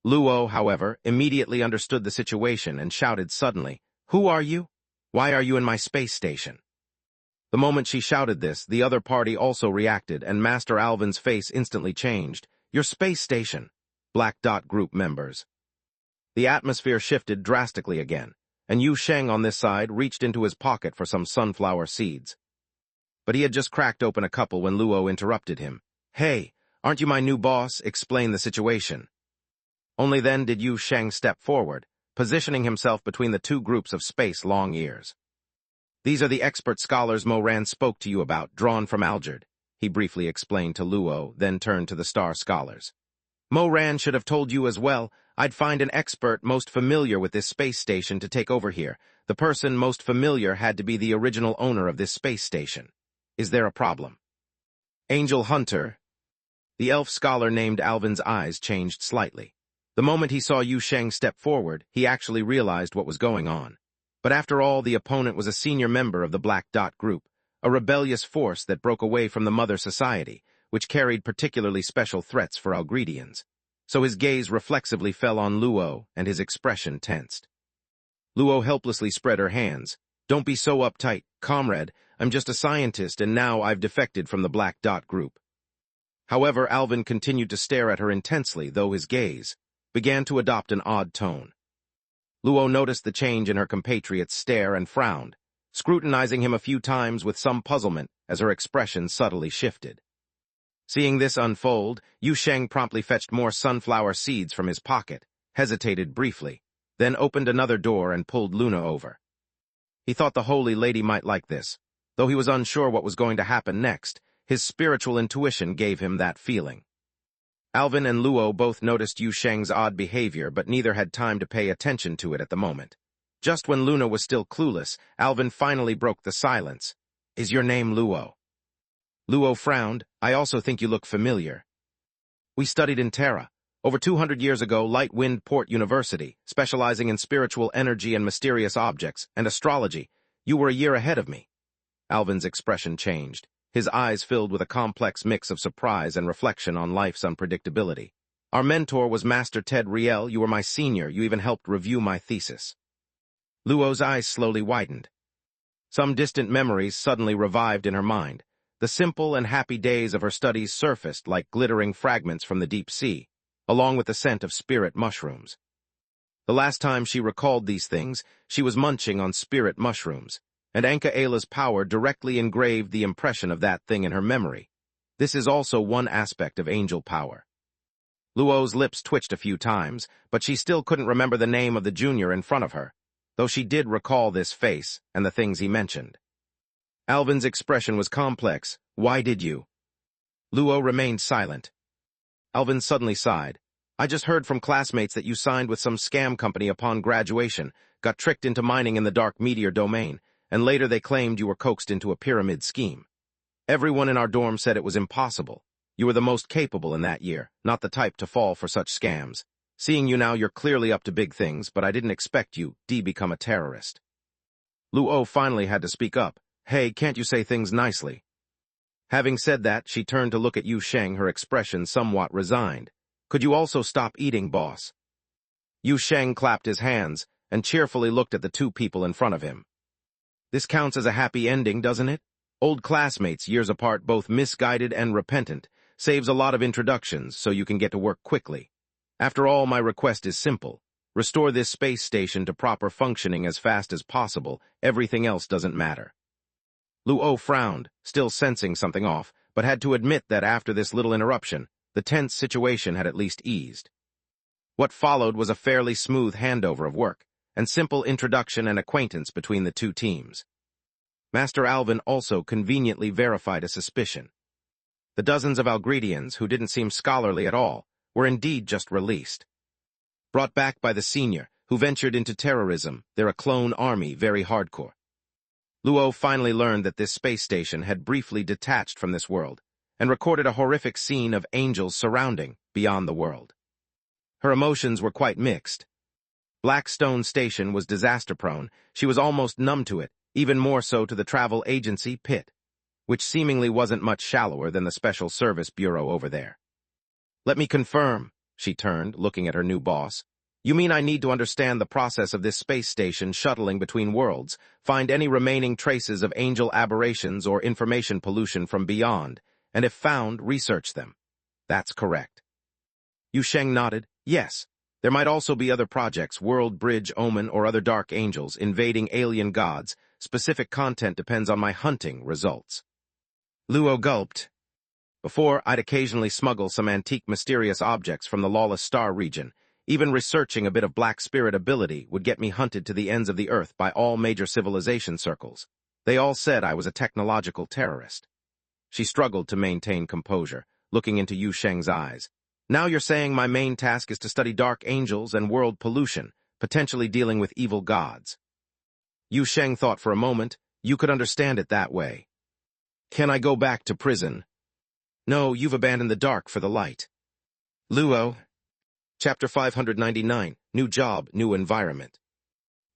[SPEAKER 1] Luo, however, immediately understood the situation and shouted suddenly, "Who are you? Why are you in my space station?" The moment she shouted this, the other party also reacted, and Master Alvin's face instantly changed. Your space station, Black Dot Group members. The atmosphere shifted drastically again, and Yu Sheng on this side reached into his pocket for some sunflower seeds. But he had just cracked open a couple when Luo interrupted him. Hey, aren't you my new boss? Explain the situation. Only then did Yu Sheng step forward, positioning himself between the two groups of space long ears. These are the expert scholars Moran spoke to you about, drawn from Algerd, he briefly explained to Luo, then turned to the Star Scholars. Moran should have told you as well. I'd find an expert most familiar with this space station to take over here. The person most familiar had to be the original owner of this space station. Is there a problem? Angel Hunter. The elf scholar named Alvin's eyes changed slightly. The moment he saw Yu Sheng step forward, he actually realized what was going on. But after all, the opponent was a senior member of the Black Dot Group, a rebellious force that broke away from the Mother Society, which carried particularly special threats for Algredians. So his gaze reflexively fell on Luo, and his expression tensed. Luo helplessly spread her hands. Don't be so uptight, comrade. I'm just a scientist, and now I've defected from the Black Dot Group. However, Alvin continued to stare at her intensely, though his gaze began to adopt an odd tone. Luo noticed the change in her compatriot's stare and frowned, scrutinizing him a few times with some puzzlement as her expression subtly shifted. Seeing this unfold, Yu Sheng promptly fetched more sunflower seeds from his pocket, hesitated briefly, then opened another door and pulled Luna over. He thought the holy lady might like this. Though he was unsure what was going to happen next, his spiritual intuition gave him that feeling. Alvin and Luo both noticed Yu Sheng's odd behavior, but neither had time to pay attention to it at the moment. Just when Luna was still clueless, Alvin finally broke the silence. Is your name Luo? Luo frowned. I also think you look familiar. We studied in Terra. Over 200 years ago, Light Wind Port University, specializing in spiritual energy and mysterious objects, and astrology. You were a year ahead of me. Alvin's expression changed. His eyes filled with a complex mix of surprise and reflection on life's unpredictability. Our mentor was Master Ted Riel. You were my senior. You even helped review my thesis. Luo's eyes slowly widened. Some distant memories suddenly revived in her mind. The simple and happy days of her studies surfaced like glittering fragments from the deep sea, along with the scent of spirit mushrooms. The last time she recalled these things, she was munching on spirit mushrooms, and Anka Ayla's power directly engraved the impression of that thing in her memory. This is also one aspect of angel power. Luo's lips twitched a few times, but she still couldn't remember the name of the junior in front of her, though she did recall this face and the things he mentioned. Alvin's expression was complex. Why did you? Luo remained silent. Alvin suddenly sighed. I just heard from classmates that you signed with some scam company upon graduation, got tricked into mining in the dark meteor domain, and later they claimed you were coaxed into a pyramid scheme. Everyone in our dorm said it was impossible. You were the most capable in that year, not the type to fall for such scams. Seeing you now, you're clearly up to big things, but I didn't expect you to become a terrorist. Luo finally had to speak up. Hey, can't you say things nicely? Having said that, she turned to look at Yu Sheng, her expression somewhat resigned. Could you also stop eating, boss? Yu Sheng clapped his hands and cheerfully looked at the two people in front of him. This counts as a happy ending, doesn't it? Old classmates, years apart, both misguided and repentant, saves a lot of introductions so you can get to work quickly. After all, my request is simple. Restore this space station to proper functioning as fast as possible. Everything else doesn't matter. Luo frowned, still sensing something off, but had to admit that after this little interruption, the tense situation had at least eased. What followed was a fairly smooth handover of work, and simple introduction and acquaintance between the two teams. Master Alvin also conveniently verified a suspicion. The dozens of Algredians, who didn't seem scholarly at all, were indeed just released. Brought back by the senior, who ventured into terrorism. They're a clone army, very hardcore. Luo finally learned that this space station had briefly detached from this world, and recorded a horrific scene of angels surrounding, beyond the world. Her emotions were quite mixed. Blackstone Station was disaster-prone. She was almost numb to it, even more so to the travel agency pit, which seemingly wasn't much shallower than the Special Service Bureau over there. Let me confirm, she turned, looking at her new boss. You mean I need to understand the process of this space station shuttling between worlds, find any remaining traces of angel aberrations or information pollution from beyond, and if found, research them. That's correct. Yu Sheng nodded. Yes. There might also be other projects, World Bridge, Omen, or other dark angels, invading alien gods. Specific content depends on my hunting results. Luo gulped. Before, I'd occasionally smuggle some antique mysterious objects from the Lawless Star region. Even researching a bit of black spirit ability would get me hunted to the ends of the earth by all major civilization circles. They all said I was a technological terrorist. She struggled to maintain composure, looking into Yu Sheng's eyes. Now you're saying my main task is to study dark angels and world pollution, potentially dealing with evil gods. Yu Sheng thought for a moment. You could understand it that way. Can I go back to prison? No, you've abandoned the dark for the light. Luo. Chapter 599, New Job, New Environment.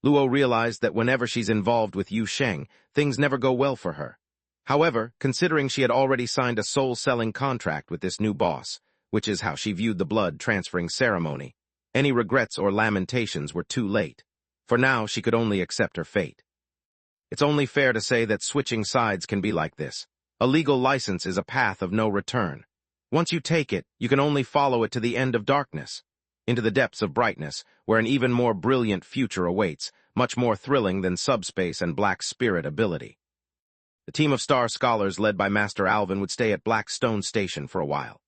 [SPEAKER 1] Luo realized that whenever she's involved with Yu Sheng, things never go well for her. However, considering she had already signed a soul-selling contract with this new boss, which is how she viewed the blood-transferring ceremony, any regrets or lamentations were too late. For now, she could only accept her fate. It's only fair to say that switching sides can be like this. A legal license is a path of no return. Once you take it, you can only follow it to the end of darkness, into the depths of brightness, where an even more brilliant future awaits, much more thrilling than subspace and black spirit ability. The team of star scholars led by Master Alvin would stay at Blackstone Station for a while.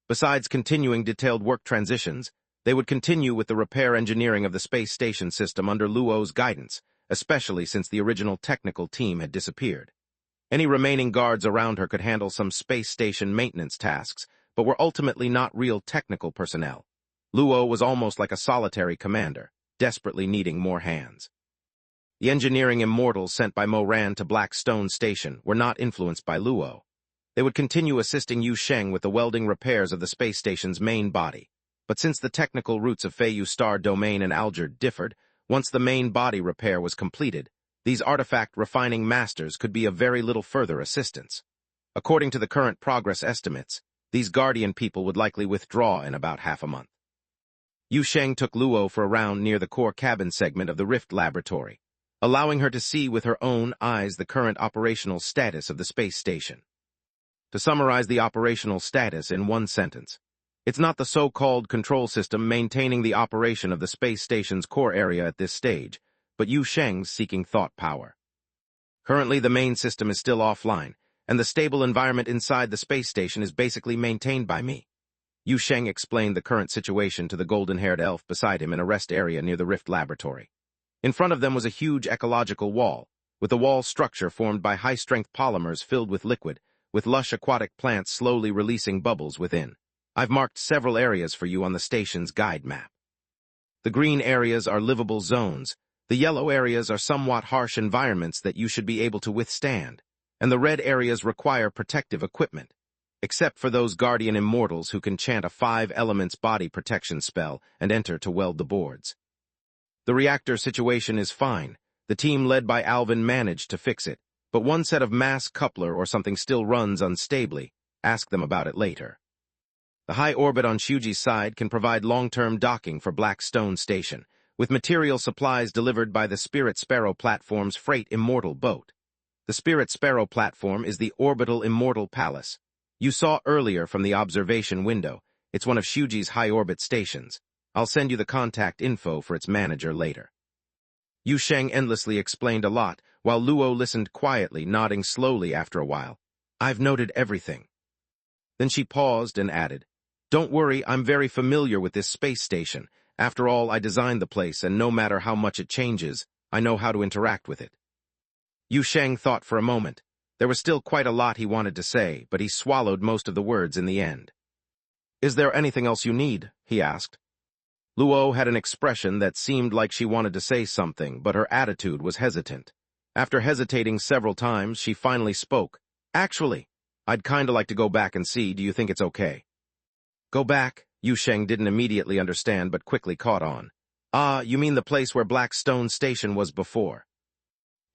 [SPEAKER 1] Besides continuing detailed work transitions, they would continue with the repair engineering of the space station system under Luo's guidance, especially since the original technical team had disappeared. Any remaining guards around her could handle some space station maintenance tasks, but were ultimately not real technical personnel. Luo was almost like a solitary commander, desperately needing more hands. The engineering immortals sent by Moran to Blackstone Station were not influenced by Luo. They would continue assisting Yu Sheng with the welding repairs of the space station's main body. But since the technical roots of Feiyu Star Domain and Alger differed, once the main body repair was completed, these artifact refining masters could be of very little further assistance. According to the current progress estimates, these Guardian people would likely withdraw in about half a month. Yu Sheng took Luo for a round near the core cabin segment of the Rift Laboratory. allowing her to see with her own eyes the current operational status of the space station. To summarize the operational status in one sentence, it's not the so-called control system maintaining the operation of the space station's core area at this stage, but Yu Sheng's seeking thought power. Currently, the main system is still offline, and the stable environment inside the space station is basically maintained by me. Yu Sheng explained the current situation to the golden-haired elf beside him in a rest area near the Rift Laboratory. In front of them was a huge ecological wall, with the wall structure formed by high-strength polymers filled with liquid, with lush aquatic plants slowly releasing bubbles within. I've marked several areas for you on the station's guide map. The green areas are livable zones, the yellow areas are somewhat harsh environments that you should be able to withstand, and the red areas require protective equipment, except for those guardian immortals who can chant a 5-elements body protection spell and enter to weld the boards. The reactor situation is fine. The team led by Alvin managed to fix it, but one set of mass coupler or something still runs unstably. Ask them about it later. The high orbit on Shuji's side can provide long-term docking for Blackstone Station, with material supplies delivered by the Spirit Sparrow platform's freight immortal boat. The Spirit Sparrow platform is the Orbital Immortal Palace. You saw earlier from the observation window. It's one of Shuji's high-orbit stations. I'll send you the contact info for its manager later. Yu Sheng endlessly explained a lot, while Luo listened quietly, nodding slowly after a while. I've noted everything. Then she paused and added, Don't worry, I'm very familiar with this space station. After all, I designed the place, and no matter how much it changes, I know how to interact with it. Yu Sheng thought for a moment. There was still quite a lot he wanted to say, but he swallowed most of the words in the end. Is there anything else you need? He asked. Luo had an expression that seemed like she wanted to say something, but her attitude was hesitant. After hesitating several times, she finally spoke. Actually, I'd kinda like to go back and see. Do you think it's okay? Go back? Yu Sheng didn't immediately understand, but quickly caught on. Ah, you mean the place where Blackstone Station was before.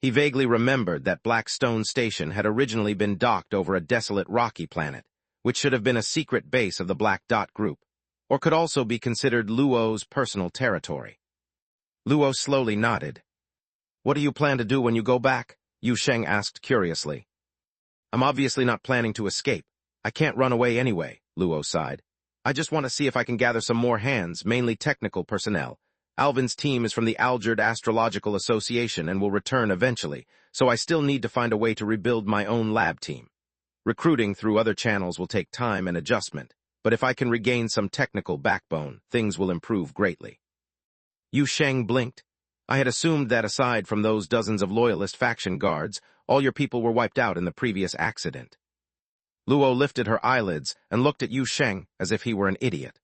[SPEAKER 1] He vaguely remembered that Blackstone Station had originally been docked over a desolate rocky planet, which should have been a secret base of the Black Dot Group, or could also be considered Luo's personal territory. Luo slowly nodded. What do you plan to do when you go back? Yu Sheng asked curiously. I'm obviously not planning to escape. I can't run away anyway, Luo sighed. I just want to see if I can gather some more hands, mainly technical personnel. Alvin's team is from the Algerd Astrological Association and will return eventually, so I still need to find a way to rebuild my own lab team. Recruiting through other channels will take time and adjustment, but if I can regain some technical backbone, things will improve greatly. Yu Sheng blinked. I had assumed that aside from those dozens of loyalist faction guards, all your people were wiped out in the previous accident. Luo lifted her eyelids and looked at Yu Sheng as if he were an idiot.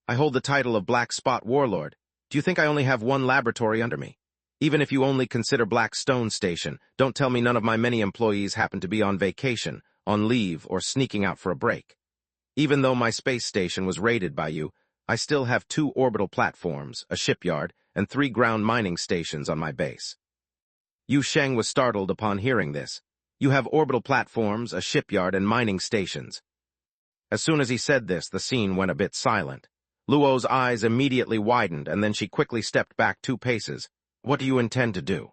[SPEAKER 1] I hold the title of Black Spot Warlord. Do you think I only have one laboratory under me? Even if you only consider Blackstone Station, don't tell me none of my many employees happen to be on vacation, on leave, or sneaking out for a break. Even though my space station was raided by you, I still have 2 orbital platforms, a shipyard, and 3 ground mining stations on my base. Yu Sheng was startled upon hearing this. You have orbital platforms, a shipyard, and mining stations. As soon as he said this, the scene went a bit silent. Luo's eyes immediately widened, and then she quickly stepped back 2 paces. What do you intend to do?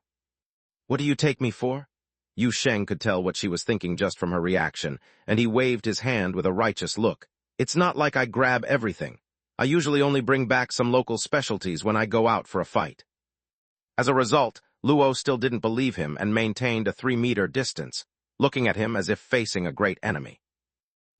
[SPEAKER 1] What do you take me for? Yu Sheng could tell what she was thinking just from her reaction, and he waved his hand with a righteous look. It's not like I grab everything. I usually only bring back some local specialties when I go out for a fight. As a result, Luo still didn't believe him and maintained a 3-meter distance, looking at him as if facing a great enemy.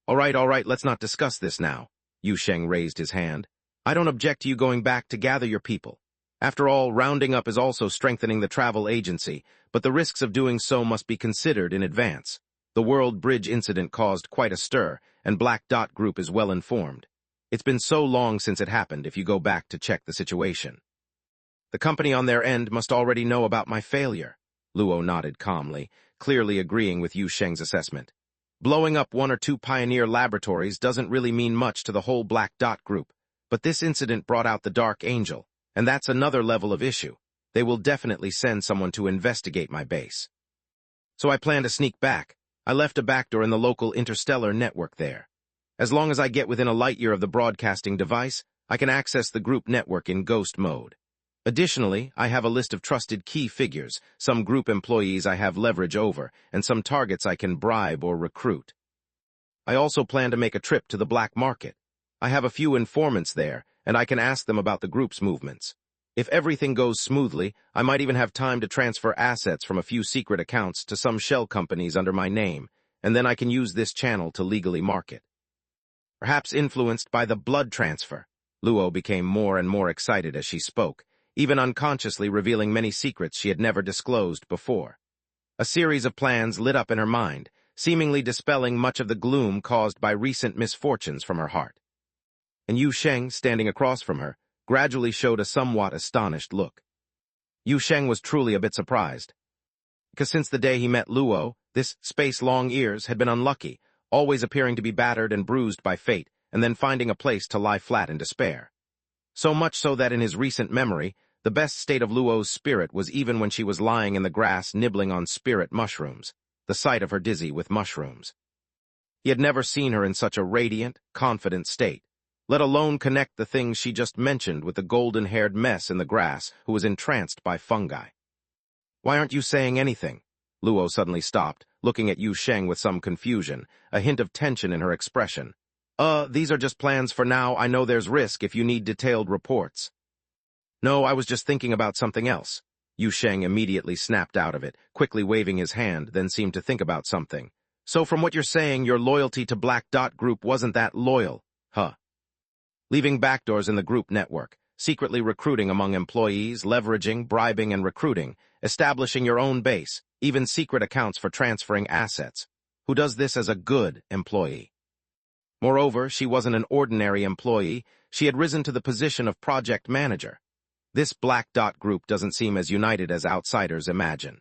[SPEAKER 1] All right, let's not discuss this now. Yu Sheng raised his hand. I don't object to you going back to gather your people. After all, rounding up is also strengthening the travel agency, but the risks of doing so must be considered in advance. The World Bridge incident caused quite a stir, and Black Dot Group is well informed. It's been so long since it happened if you go back to check the situation. The company on their end must already know about my failure. Luo nodded calmly, clearly agreeing with Yu Sheng's assessment. Blowing up 1 or 2 pioneer laboratories doesn't really mean much to the whole Black Dot Group, but this incident brought out the Dark Angel, and that's another level of issue. They will definitely send someone to investigate my base. So I plan to sneak back. I left a backdoor in the local interstellar network there. As long as I get within a light year of the broadcasting device, I can access the group network in ghost mode. Additionally, I have a list of trusted key figures, some group employees I have leverage over, and some targets I can bribe or recruit. I also plan to make a trip to the black market. I have a few informants there, and I can ask them about the group's movements. If everything goes smoothly, I might even have time to transfer assets from a few secret accounts to some shell companies under my name, and then I can use this channel to legally market. Perhaps influenced by the blood transfer, Luo became more and more excited as she spoke, even unconsciously revealing many secrets she had never disclosed before. A series of plans lit up in her mind, seemingly dispelling much of the gloom caused by recent misfortunes from her heart. And Yu Sheng, standing across from her, gradually showed a somewhat astonished look. Yu Sheng was truly a bit surprised, because since the day he met Luo, this space-long ears had been unlucky, always appearing to be battered and bruised by fate, and then finding a place to lie flat in despair. So much so that in his recent memory, the best state of Luo's spirit was even when she was lying in the grass nibbling on spirit mushrooms, the sight of her dizzy with mushrooms. He had never seen her in such a radiant, confident state, let alone connect the things she just mentioned with the golden-haired mess in the grass who was entranced by fungi. "Why aren't you saying anything?" Luo suddenly stopped, looking at Yu Sheng with some confusion, a hint of tension in her expression. These are just plans for now. I know there's risk if you need detailed reports." "No, I was just thinking about something else." Yu Sheng immediately snapped out of it, quickly waving his hand, then seemed to think about something. "So from what you're saying, your loyalty to Black Dot Group wasn't that loyal, huh? Leaving backdoors in the group network, secretly recruiting among employees, leveraging, bribing, and recruiting, establishing your own base, even secret accounts for transferring assets. Who does this as a good employee? Moreover, she wasn't an ordinary employee. She had risen to the position of project manager. This Black Dot Group doesn't seem as united as outsiders imagine."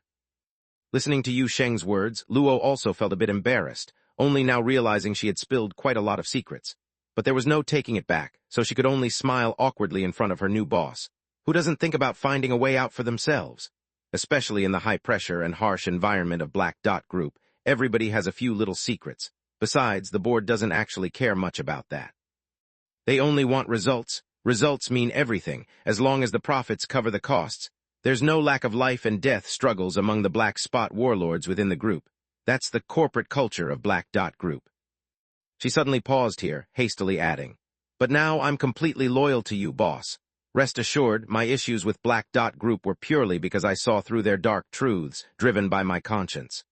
[SPEAKER 1] Listening to Yu Sheng's words, Luo also felt a bit embarrassed, only now realizing she had spilled quite a lot of secrets. But there was no taking it back, so she could only smile awkwardly in front of her new boss. Who doesn't think about finding a way out for themselves? Especially in the high-pressure and harsh environment of Black Dot Group, everybody has a few little secrets. Besides, the board doesn't actually care much about that. They only want results. Results mean everything, as long as the profits cover the costs. There's no lack of life and death struggles among the Black Spot warlords within the group. That's the corporate culture of Black Dot Group. She suddenly paused here, hastily adding, "But now I'm completely loyal to you, boss. Rest assured, my issues with Black Dot Group were purely because I saw through their dark truths, driven by my conscience."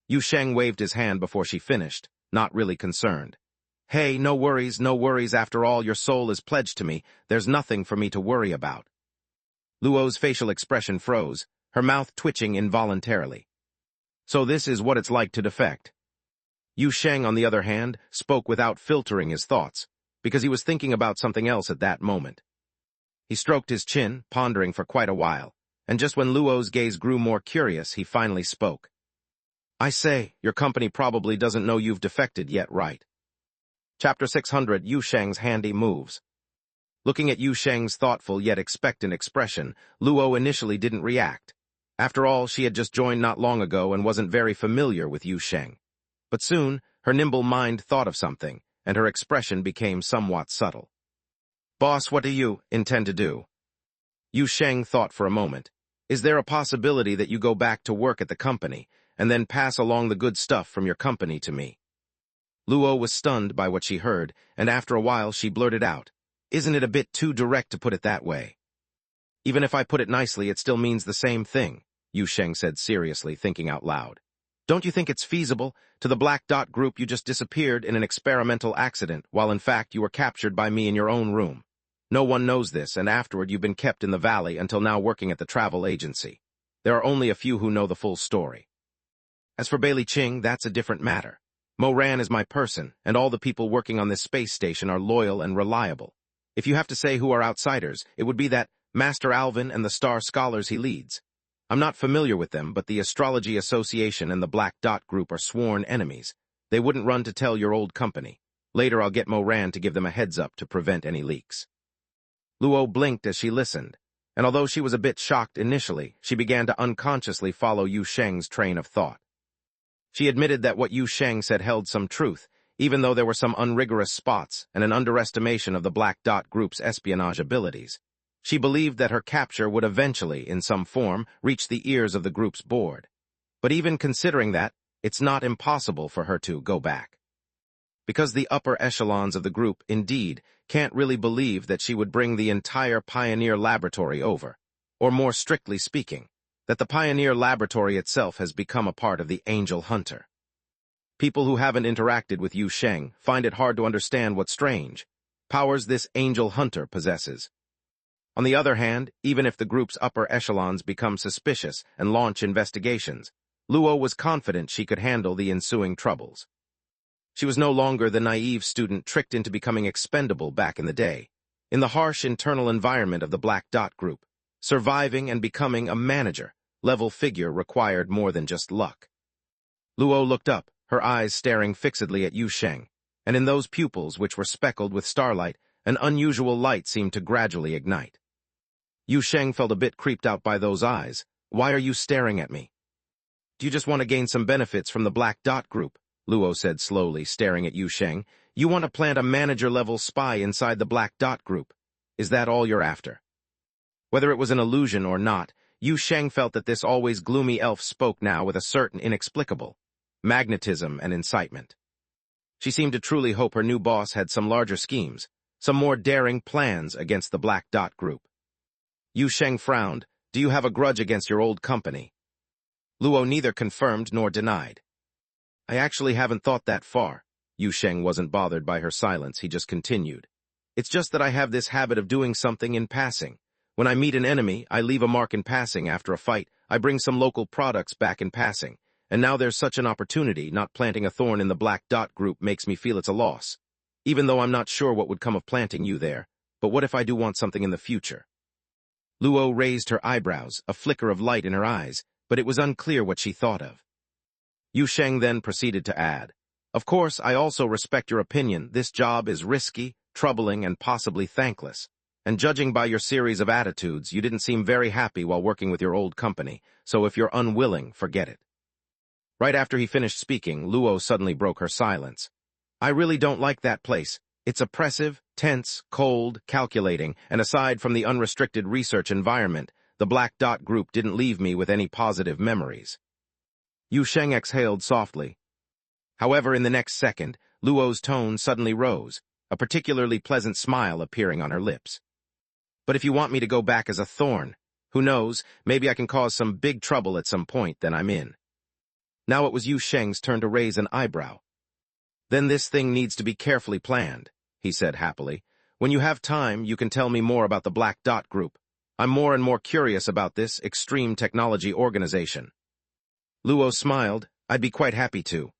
[SPEAKER 1] Yu Sheng waved his hand before she finished, not really concerned. "Hey, no worries, no worries. After all, your soul is pledged to me. There's nothing for me to worry about." Luo's facial expression froze, her mouth twitching involuntarily. "So this is what it's like to defect." Yu Sheng, on the other hand, spoke without filtering his thoughts, because he was thinking about something else at that moment. He stroked his chin, pondering for quite a while, and just when Luo's gaze grew more curious, he finally spoke. "I say, your company probably doesn't know you've defected yet, right?" Chapter 600, Yu Sheng's Handy Moves. Looking at Yu Sheng's thoughtful yet expectant expression, Luo initially didn't react. After all, she had just joined not long ago and wasn't very familiar with Yu Sheng. But soon, her nimble mind thought of something, and her expression became somewhat subtle. "Boss, what do you intend to do?" Yu Sheng thought for a moment. "Is there a possibility that you go back to work at the company, and then pass along the good stuff from your company to me?" Luo was stunned by what she heard, and after a while she blurted out, "Isn't it a bit too direct to put it that way?" "Even if I put it nicely, it still means the same thing," Yu Sheng said seriously, thinking out loud. "Don't you think it's feasible? To the Black Dot Group you just disappeared in an experimental accident, while in fact you were captured by me in your own room. No one knows this, and afterward you've been kept in the valley until now working at the travel agency. There are only a few who know the full story. As for Bailey Ching, that's a different matter. Moran is my person, and all the people working on this space station are loyal and reliable. If you have to say who are outsiders, it would be that Master Alvin and the star scholars he leads. I'm not familiar with them, but the Astrology Association and the Black Dot Group are sworn enemies. They wouldn't run to tell your old company. Later I'll get Moran to give them a heads-up to prevent any leaks." Luo blinked as she listened, and although she was a bit shocked initially, she began to unconsciously follow Yu Sheng's train of thought. She admitted that what Yu Sheng said held some truth, even though there were some unrigorous spots and an underestimation of the Black Dot Group's espionage abilities. She believed that her capture would eventually, in some form, reach the ears of the group's board. But even considering that, it's not impossible for her to go back. Because the upper echelons of the group, indeed, can't really believe that she would bring the entire Pioneer Laboratory over. Or more strictly speaking, that the Pioneer Laboratory itself has become a part of the Angel Hunter. People who haven't interacted with Yu Sheng find it hard to understand what strange powers this Angel Hunter possesses. On the other hand, even if the group's upper echelons become suspicious and launch investigations, Luo was confident she could handle the ensuing troubles. She was no longer the naive student tricked into becoming expendable back in the day. In the harsh internal environment of the Black Dot Group, surviving and becoming a manager-level figure required more than just luck. Luo looked up, her eyes staring fixedly at Yu Sheng, and in those pupils which were speckled with starlight, an unusual light seemed to gradually ignite. Yu Sheng felt a bit creeped out by those eyes. Why are you staring at me? Do you just want to gain some benefits from the Black Dot Group? Luo said slowly, staring at Yu Sheng. You want to plant a manager-level spy inside the Black Dot Group. Is that all you're after? Whether it was an illusion or not, Yu Sheng felt that this always gloomy elf spoke now with a certain inexplicable magnetism and incitement. She seemed to truly hope her new boss had some larger schemes, some more daring plans against the Black Dot Group. Yu Sheng frowned. Do you have a grudge against your old company? Luo neither confirmed nor denied. I actually haven't thought that far. Yu Sheng wasn't bothered by her silence, he just continued. It's just that I have this habit of doing something in passing. When I meet an enemy, I leave a mark in passing. After a fight, I bring some local products back in passing. And now there's such an opportunity, not planting a thorn in the Black Dot Group makes me feel it's a loss. Even though I'm not sure what would come of planting you there, but what if I do want something in the future? Luo raised her eyebrows, a flicker of light in her eyes, but it was unclear what she thought of. Yu Sheng then proceeded to add, Of course, I also respect your opinion. This job is risky, troubling, and possibly thankless. And judging by your series of attitudes, you didn't seem very happy while working with your old company, so if you're unwilling, forget it. Right after he finished speaking, Luo suddenly broke her silence. I really don't like that place. It's oppressive, tense, cold, calculating, and aside from the unrestricted research environment, the Black Dot Group didn't leave me with any positive memories. Yu Sheng exhaled softly. However, in the next second, Luo's tone suddenly rose, a particularly pleasant smile appearing on her lips. But if you want me to go back as a thorn, who knows, maybe I can cause some big trouble at some point, then I'm in. Now it was Yu Sheng's turn to raise an eyebrow. Then this thing needs to be carefully planned, he said happily. When you have time, you can tell me more about the Black Dot Group. I'm more and more curious about this extreme technology organization. Luo smiled. I'd be quite happy to.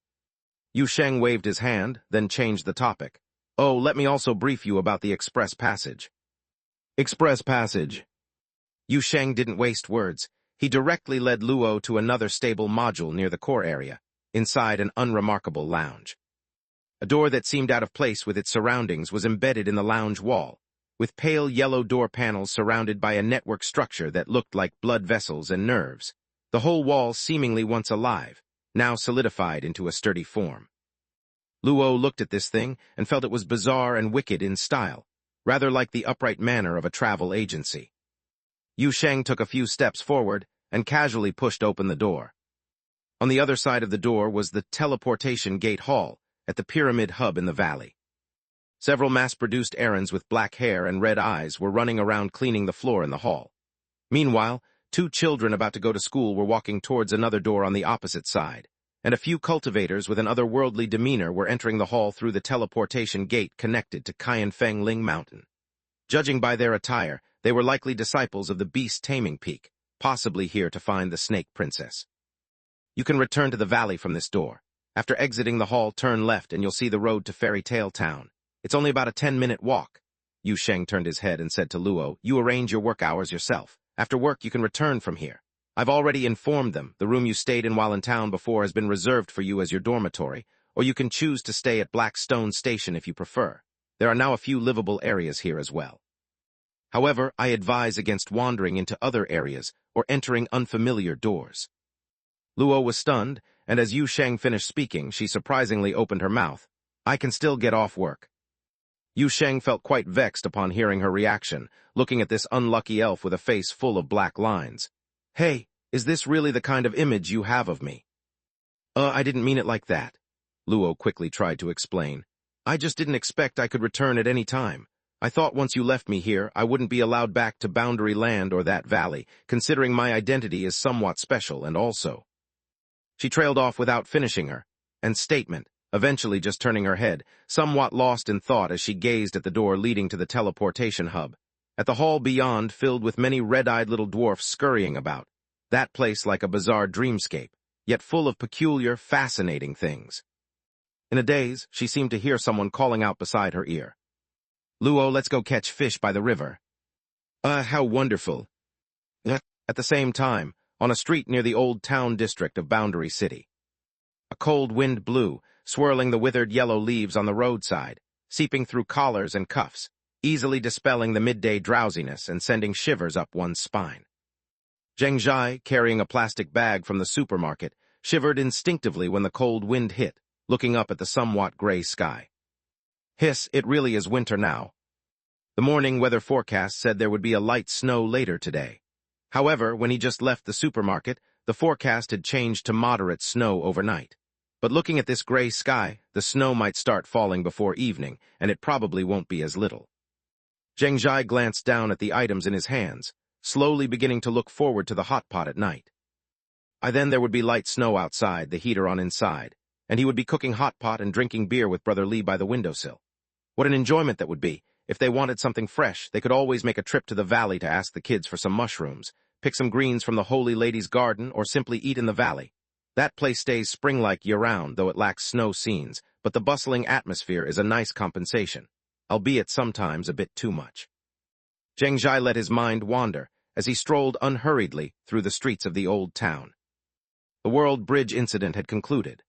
[SPEAKER 1] Yu Sheng waved his hand, then changed the topic. Oh, let me also brief you about the Express Passage. Express Passage. Yu Sheng didn't waste words. He directly led Luo to another stable module near the core area, inside an unremarkable lounge. A door that seemed out of place with its surroundings was embedded in the lounge wall, with pale yellow door panels surrounded by a network structure that looked like blood vessels and nerves, the whole wall seemingly once alive, now solidified into a sturdy form. Luo looked at this thing and felt it was bizarre and wicked in style, rather like the upright manner of a travel agency. Yu Sheng took a few steps forward and casually pushed open the door. On the other side of the door was the teleportation gate hall at the pyramid hub in the valley. Several mass-produced errands with black hair and red eyes were running around cleaning the floor in the hall. Meanwhile, 2 children about to go to school were walking towards another door on the opposite side, and a few cultivators with an otherworldly demeanor were entering the hall through the teleportation gate connected to Qianfeng Ling Mountain. Judging by their attire, they were likely disciples of the beast taming peak, possibly here to find the Snake Princess. You can return to the valley from this door. After exiting the hall, turn left and you'll see the road to Fairy Tale Town. It's only about a 10-minute walk. Yu Sheng turned his head and said to Luo, You arrange your work hours yourself. After work, you can return from here. I've already informed them. The room you stayed in while in town before has been reserved for you as your dormitory, or you can choose to stay at Blackstone Station if you prefer. There are now a few livable areas here as well. However, I advise against wandering into other areas or entering unfamiliar doors. Luo was stunned, and as Yu Sheng finished speaking, she surprisingly opened her mouth. I can still get off work. Yu Sheng felt quite vexed upon hearing her reaction, looking at this unlucky elf with a face full of black lines. Hey, is this really the kind of image you have of me? I didn't mean it like that, Luo quickly tried to explain. I just didn't expect I could return at any time. I thought once you left me here, I wouldn't be allowed back to Boundary Land or that valley, considering my identity is somewhat special and also. She trailed off without finishing her statement, eventually just turning her head, somewhat lost in thought as she gazed at the door leading to the teleportation hub. At the hall beyond, filled with many red-eyed little dwarfs scurrying about, that place like a bizarre dreamscape, yet full of peculiar, fascinating things. In a daze, she seemed to hear someone calling out beside her ear. Luo, let's go catch fish by the river. How wonderful. At the same time, on a street near the old town district of Boundary City. A cold wind blew, swirling the withered yellow leaves on the roadside, seeping through collars and cuffs, easily dispelling the midday drowsiness and sending shivers up one's spine. Zheng Zhai, carrying a plastic bag from the supermarket, shivered instinctively when the cold wind hit, looking up at the somewhat gray sky. Hiss, it really is winter now. The morning weather forecast said there would be a light snow later today. However, when he just left the supermarket, the forecast had changed to moderate snow overnight. But looking at this gray sky, the snow might start falling before evening, and it probably won't be as little. Zheng Zhai glanced down at the items in his hands, slowly beginning to look forward to the hot pot at night. Then there would be light snow outside, the heater on inside, and he would be cooking hot pot and drinking beer with Brother Li by the windowsill. What an enjoyment that would be! If they wanted something fresh, they could always make a trip to the valley to ask the kids for some mushrooms, pick some greens from the Holy Lady's garden, or simply eat in the valley. That place stays spring-like year-round, though it lacks snow scenes, but the bustling atmosphere is a nice compensation, albeit sometimes a bit too much. Zheng Zhai let his mind wander as he strolled unhurriedly through the streets of the old town. The World Bridge incident had concluded,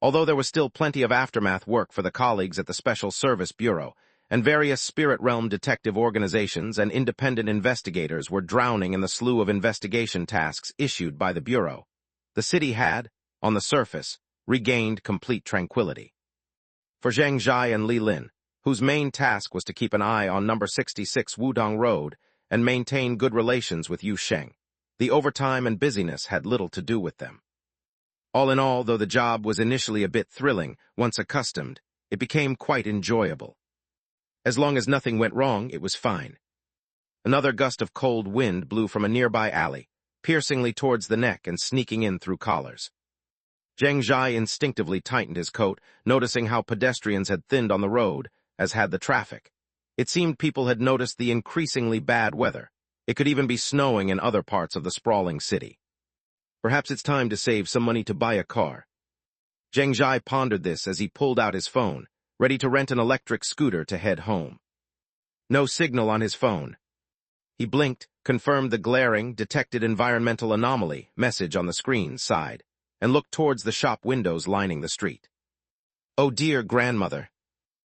[SPEAKER 1] although there was still plenty of aftermath work for the colleagues at the Special Service Bureau, and various Spirit Realm detective organizations and independent investigators were drowning in the slew of investigation tasks issued by the Bureau. The city had, on the surface, regained complete tranquility. For Zheng Zhai and Li Lin, whose main task was to keep an eye on number 66 Wudong Road and maintain good relations with Yu Sheng, the overtime and busyness had little to do with them. All in all, though the job was initially a bit thrilling, once accustomed, it became quite enjoyable. As long as nothing went wrong, it was fine. Another gust of cold wind blew from a nearby alley, piercingly towards the neck and sneaking in through collars. Zheng Zhai instinctively tightened his coat, noticing how pedestrians had thinned on the road, as had the traffic. It seemed people had noticed the increasingly bad weather. It could even be snowing in other parts of the sprawling city. Perhaps it's time to save some money to buy a car. Zheng Zhai pondered this as he pulled out his phone, ready to rent an electric scooter to head home. No signal on his phone. He blinked, confirmed the glaring, detected environmental anomaly message on the screen side, and looked towards the shop windows lining the street. Oh dear, grandmother,